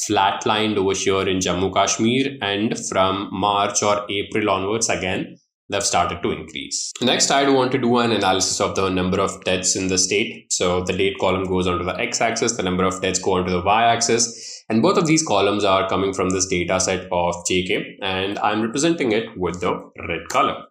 flatlined over here in Jammu Kashmir. And from March or April onwards, again, they've started to increase. Next, I want to do an analysis of the number of deaths in the state. So the date column goes onto the x-axis, the number of deaths go onto the y-axis, and both of these columns are coming from this data set of JK, and I'm representing it with the red color.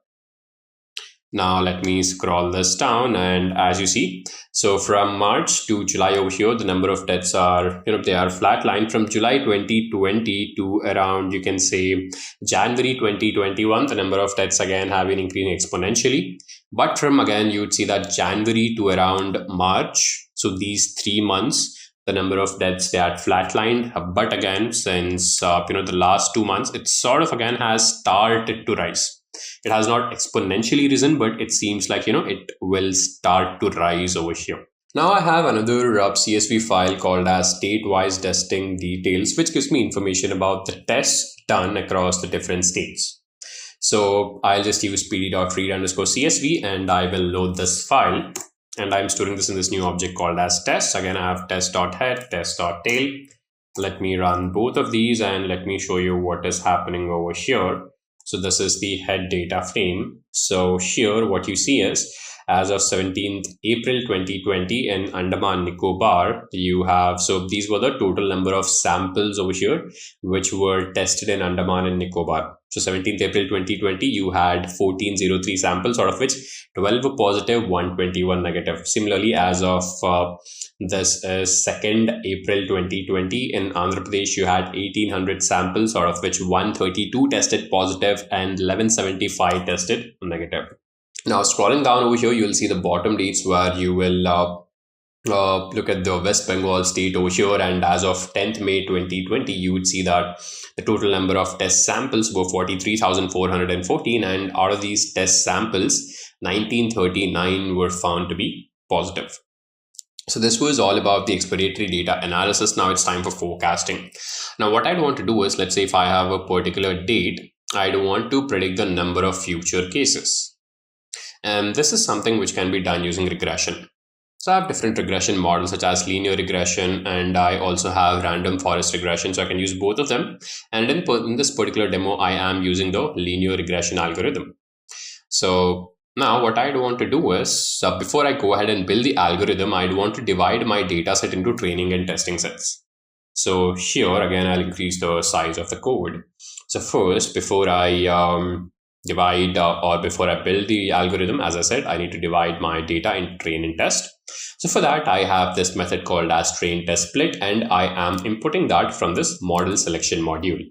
Now let me scroll this down, and as you see, so from March to July over here, the number of deaths are, they are flatlined. From July 2020 to around, you can say, January 2021, the number of deaths again have been increasing exponentially. But from, again, you would see that January to around March, so these 3 months, the number of deaths, they had flatlined. But again, since, the last 2 months, it sort of again has started to rise. It has not exponentially risen, but it seems like, it will start to rise over here. Now I have another CSV file called as state-wise testing details, which gives me information about the tests done across the different states. So I'll just use pd.read_csv and I will load this file. And I'm storing this in this new object called as test. Again, I have test.head, test.tail. Let me run both of these and let me show you what is happening over here. So this is the head data frame. So here what you see is, as of 17th April 2020 in Andaman Nicobar, you have, so these were the total number of samples over here which were tested in Andaman and Nicobar. So 17th April 2020, you had 1403 samples, out of which 12 were positive, 121 negative. Similarly, as of this is 2nd April 2020 in Andhra Pradesh, you had 1800 samples, out of which 132 tested positive and 1175 tested negative. Now, scrolling down over here, you'll see the bottom dates where you will look at the West Bengal state over here. And as of 10th May 2020, you would see that the total number of test samples were 43,414. And out of these test samples, 1939 were found to be positive. So this was all about the exploratory data analysis. Now it's time for forecasting. Now, what I'd want to do is, let's say if I have a particular date, I'd want to predict the number of future cases. And this is something which can be done using regression. So I have different regression models such as linear regression, and I also have random forest regression. So I can use both of them. And in this particular demo, I am using the linear regression algorithm. So now what I'd want to do is, before I go ahead and build the algorithm, I'd want to divide my data set into training and testing sets. So here, again, I'll increase the size of the code. So first, before I divide or before I build the algorithm, as I said, I need to divide my data into train and test. So for that, I have this method called as train test split, and I am inputting that from this model selection module.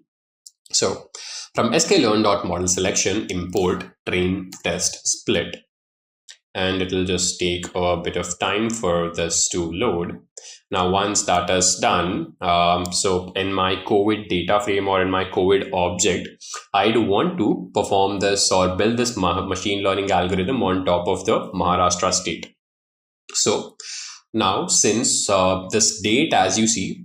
So from sklearn.model selection, import train test split, and it will just take a bit of time for this to load. Now, once that is done, so in my COVID data frame or in my COVID object, I'd want to perform this or build this machine learning algorithm on top of the Maharashtra state. So now, since this date, as you see,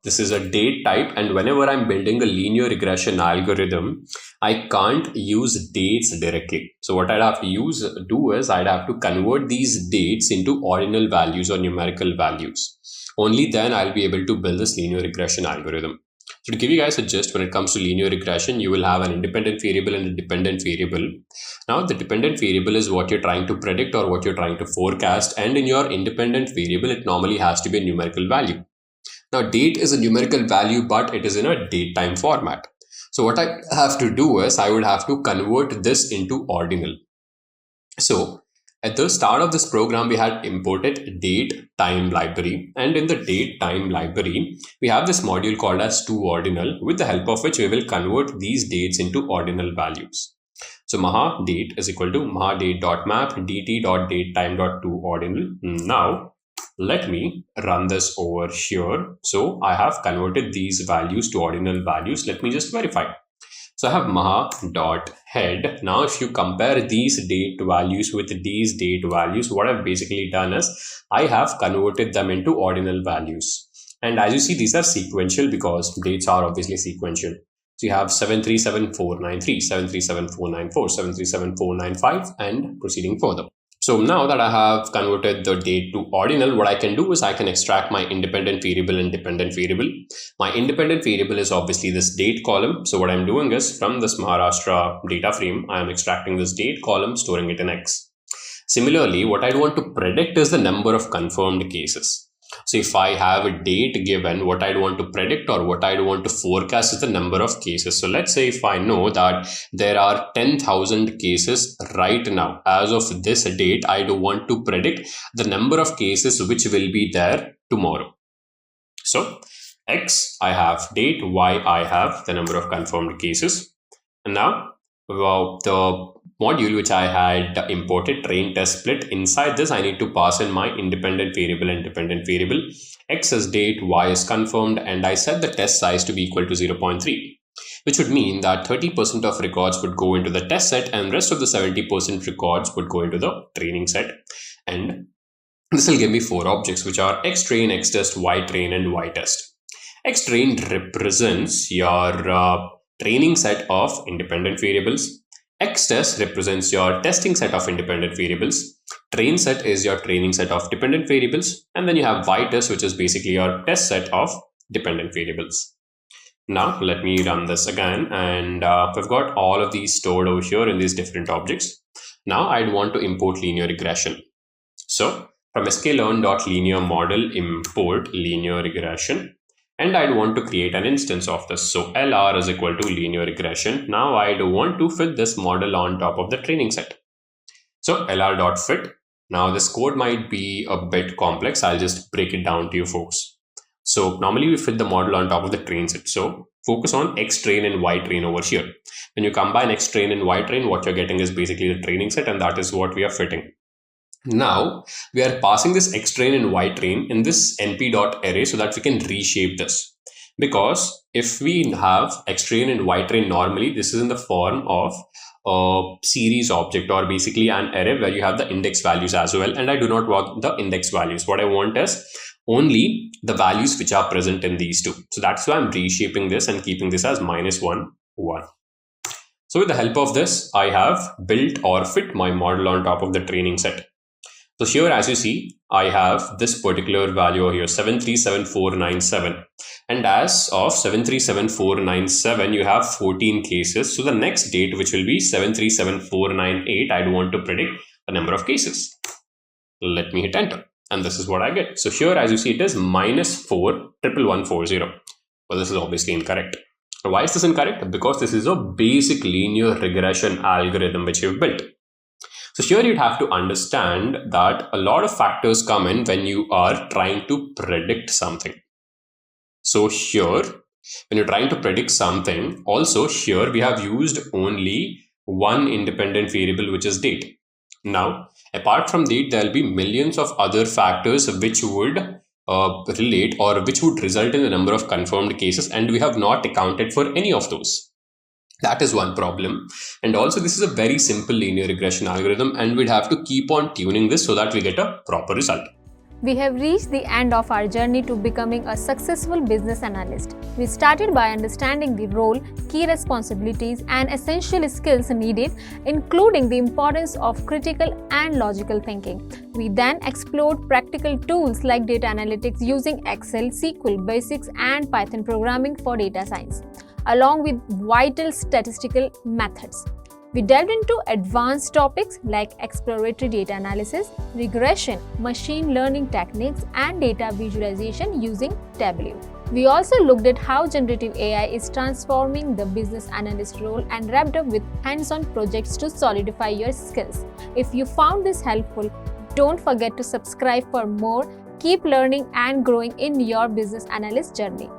this is a date type, and whenever I'm building a linear regression algorithm, I can't use dates directly. So what I'd have to do is I'd have to convert these dates into ordinal values or numerical values. Only then I'll be able to build this linear regression algorithm. So to give you guys a gist, when it comes to linear regression, you will have an independent variable and a dependent variable. Now, the dependent variable is what you're trying to predict or what you're trying to forecast. And in your independent variable, it normally has to be a numerical value. Now, date is a numerical value, but it is in a date time format. So what I have to do is I would have to convert this into ordinal. So at the start of this program, we had imported date time library, and in the date time library, we have this module called as toOrdinal, with the help of which we will convert these dates into ordinal values. So maha date is equal to mahadate.map dt.datetime.toOrdinal. Now let me run this over here. So I have converted these values to ordinal values. Let me just verify. So I have maha.head. Now, if you compare these date values with these date values, what I've basically done is I have converted them into ordinal values. And as you see, these are sequential because dates are obviously sequential. So you have 737493, 737494, 737495, and proceeding further. So now that I have converted the date to ordinal, what I can do is I can extract my independent variable and dependent variable. My independent variable is obviously this date column. So what I'm doing is from this Maharashtra data frame, I am extracting this date column, storing it in X. Similarly, what I want to predict is the number of confirmed cases. So if I have a date given, what I'd want to predict or what I'd want to forecast is the number of cases. So let's say if I know that there are 10,000 cases right now, as of this date, I'd want to predict the number of cases which will be there tomorrow. So X, I have date, Y, I have the number of confirmed cases. And now the module which I had imported, train test split, inside this I need to pass in my independent variable and dependent variable. X is date, Y is confirmed, and I set the test size to be equal to 0.3, which would mean that 30% of records would go into the test set and rest of the 70% records would go into the training set. And this will give me 4 objects, which are xtrain, xtest, ytrain, and ytest. Xtrain represents your training set of independent variables. Xtest represents your testing set of independent variables. Train set is your training set of dependent variables. And then you have ytest, which is basically your test set of dependent variables. Now let me run this again, and we've got all of these stored over here in these different objects. Now I'd want to import linear regression. So from sklearn.linear model import linear regression, and I'd want to create an instance of this. So LR is equal to linear regression. Now I'd want to fit this model on top of the training set. So LR.fit. Now this code might be a bit complex. I'll just break it down to you folks. So normally we fit the model on top of the train set. So focus on X train and Y train over here. When you combine X train and Y train, what you're getting is basically the training set, and that is what we are fitting. Now we are passing this X train and Y train in this np.array so that we can reshape this. Because if we have X train and Y train normally, this is in the form of a series object, or basically an array where you have the index values as well. And I do not want the index values. What I want is only the values which are present in these two. So that's why I'm reshaping this and keeping this as -1, 1. So with the help of this, I have built or fit my model on top of the training set. So here, as you see, I have this particular value here, 737497. And as of 737497, you have 14 cases. So the next date, which will be 737498, I'd want to predict the number of cases. Let me hit enter. And this is what I get. So here, as you see, it is -41140. Well, this is obviously incorrect. Why is this incorrect? Because this is a basic linear regression algorithm which you've built. So here you'd have to understand that a lot of factors come in when you are trying to predict something. So here, when you're trying to predict something, also here we have used only one independent variable, which is date. Now, apart from that, there'll be millions of other factors which would relate or which would result in the number of confirmed cases, and we have not accounted for any of those. That is one problem. And also, this is a very simple linear regression algorithm, and we'd have to keep on tuning this so that we get a proper result. We have reached the end of our journey to becoming a successful business analyst. We started by understanding the role, key responsibilities, and essential skills needed, including the importance of critical and logical thinking. We then explored practical tools like data analytics using Excel, SQL basics, and Python programming for data science, along with vital statistical methods. We delved into advanced topics like exploratory data analysis, regression, machine learning techniques, and data visualization using Tableau. We also looked at how generative AI is transforming the business analyst role and wrapped up with hands-on projects to solidify your skills. If you found this helpful, don't forget to subscribe for more. Keep learning and growing in your business analyst journey.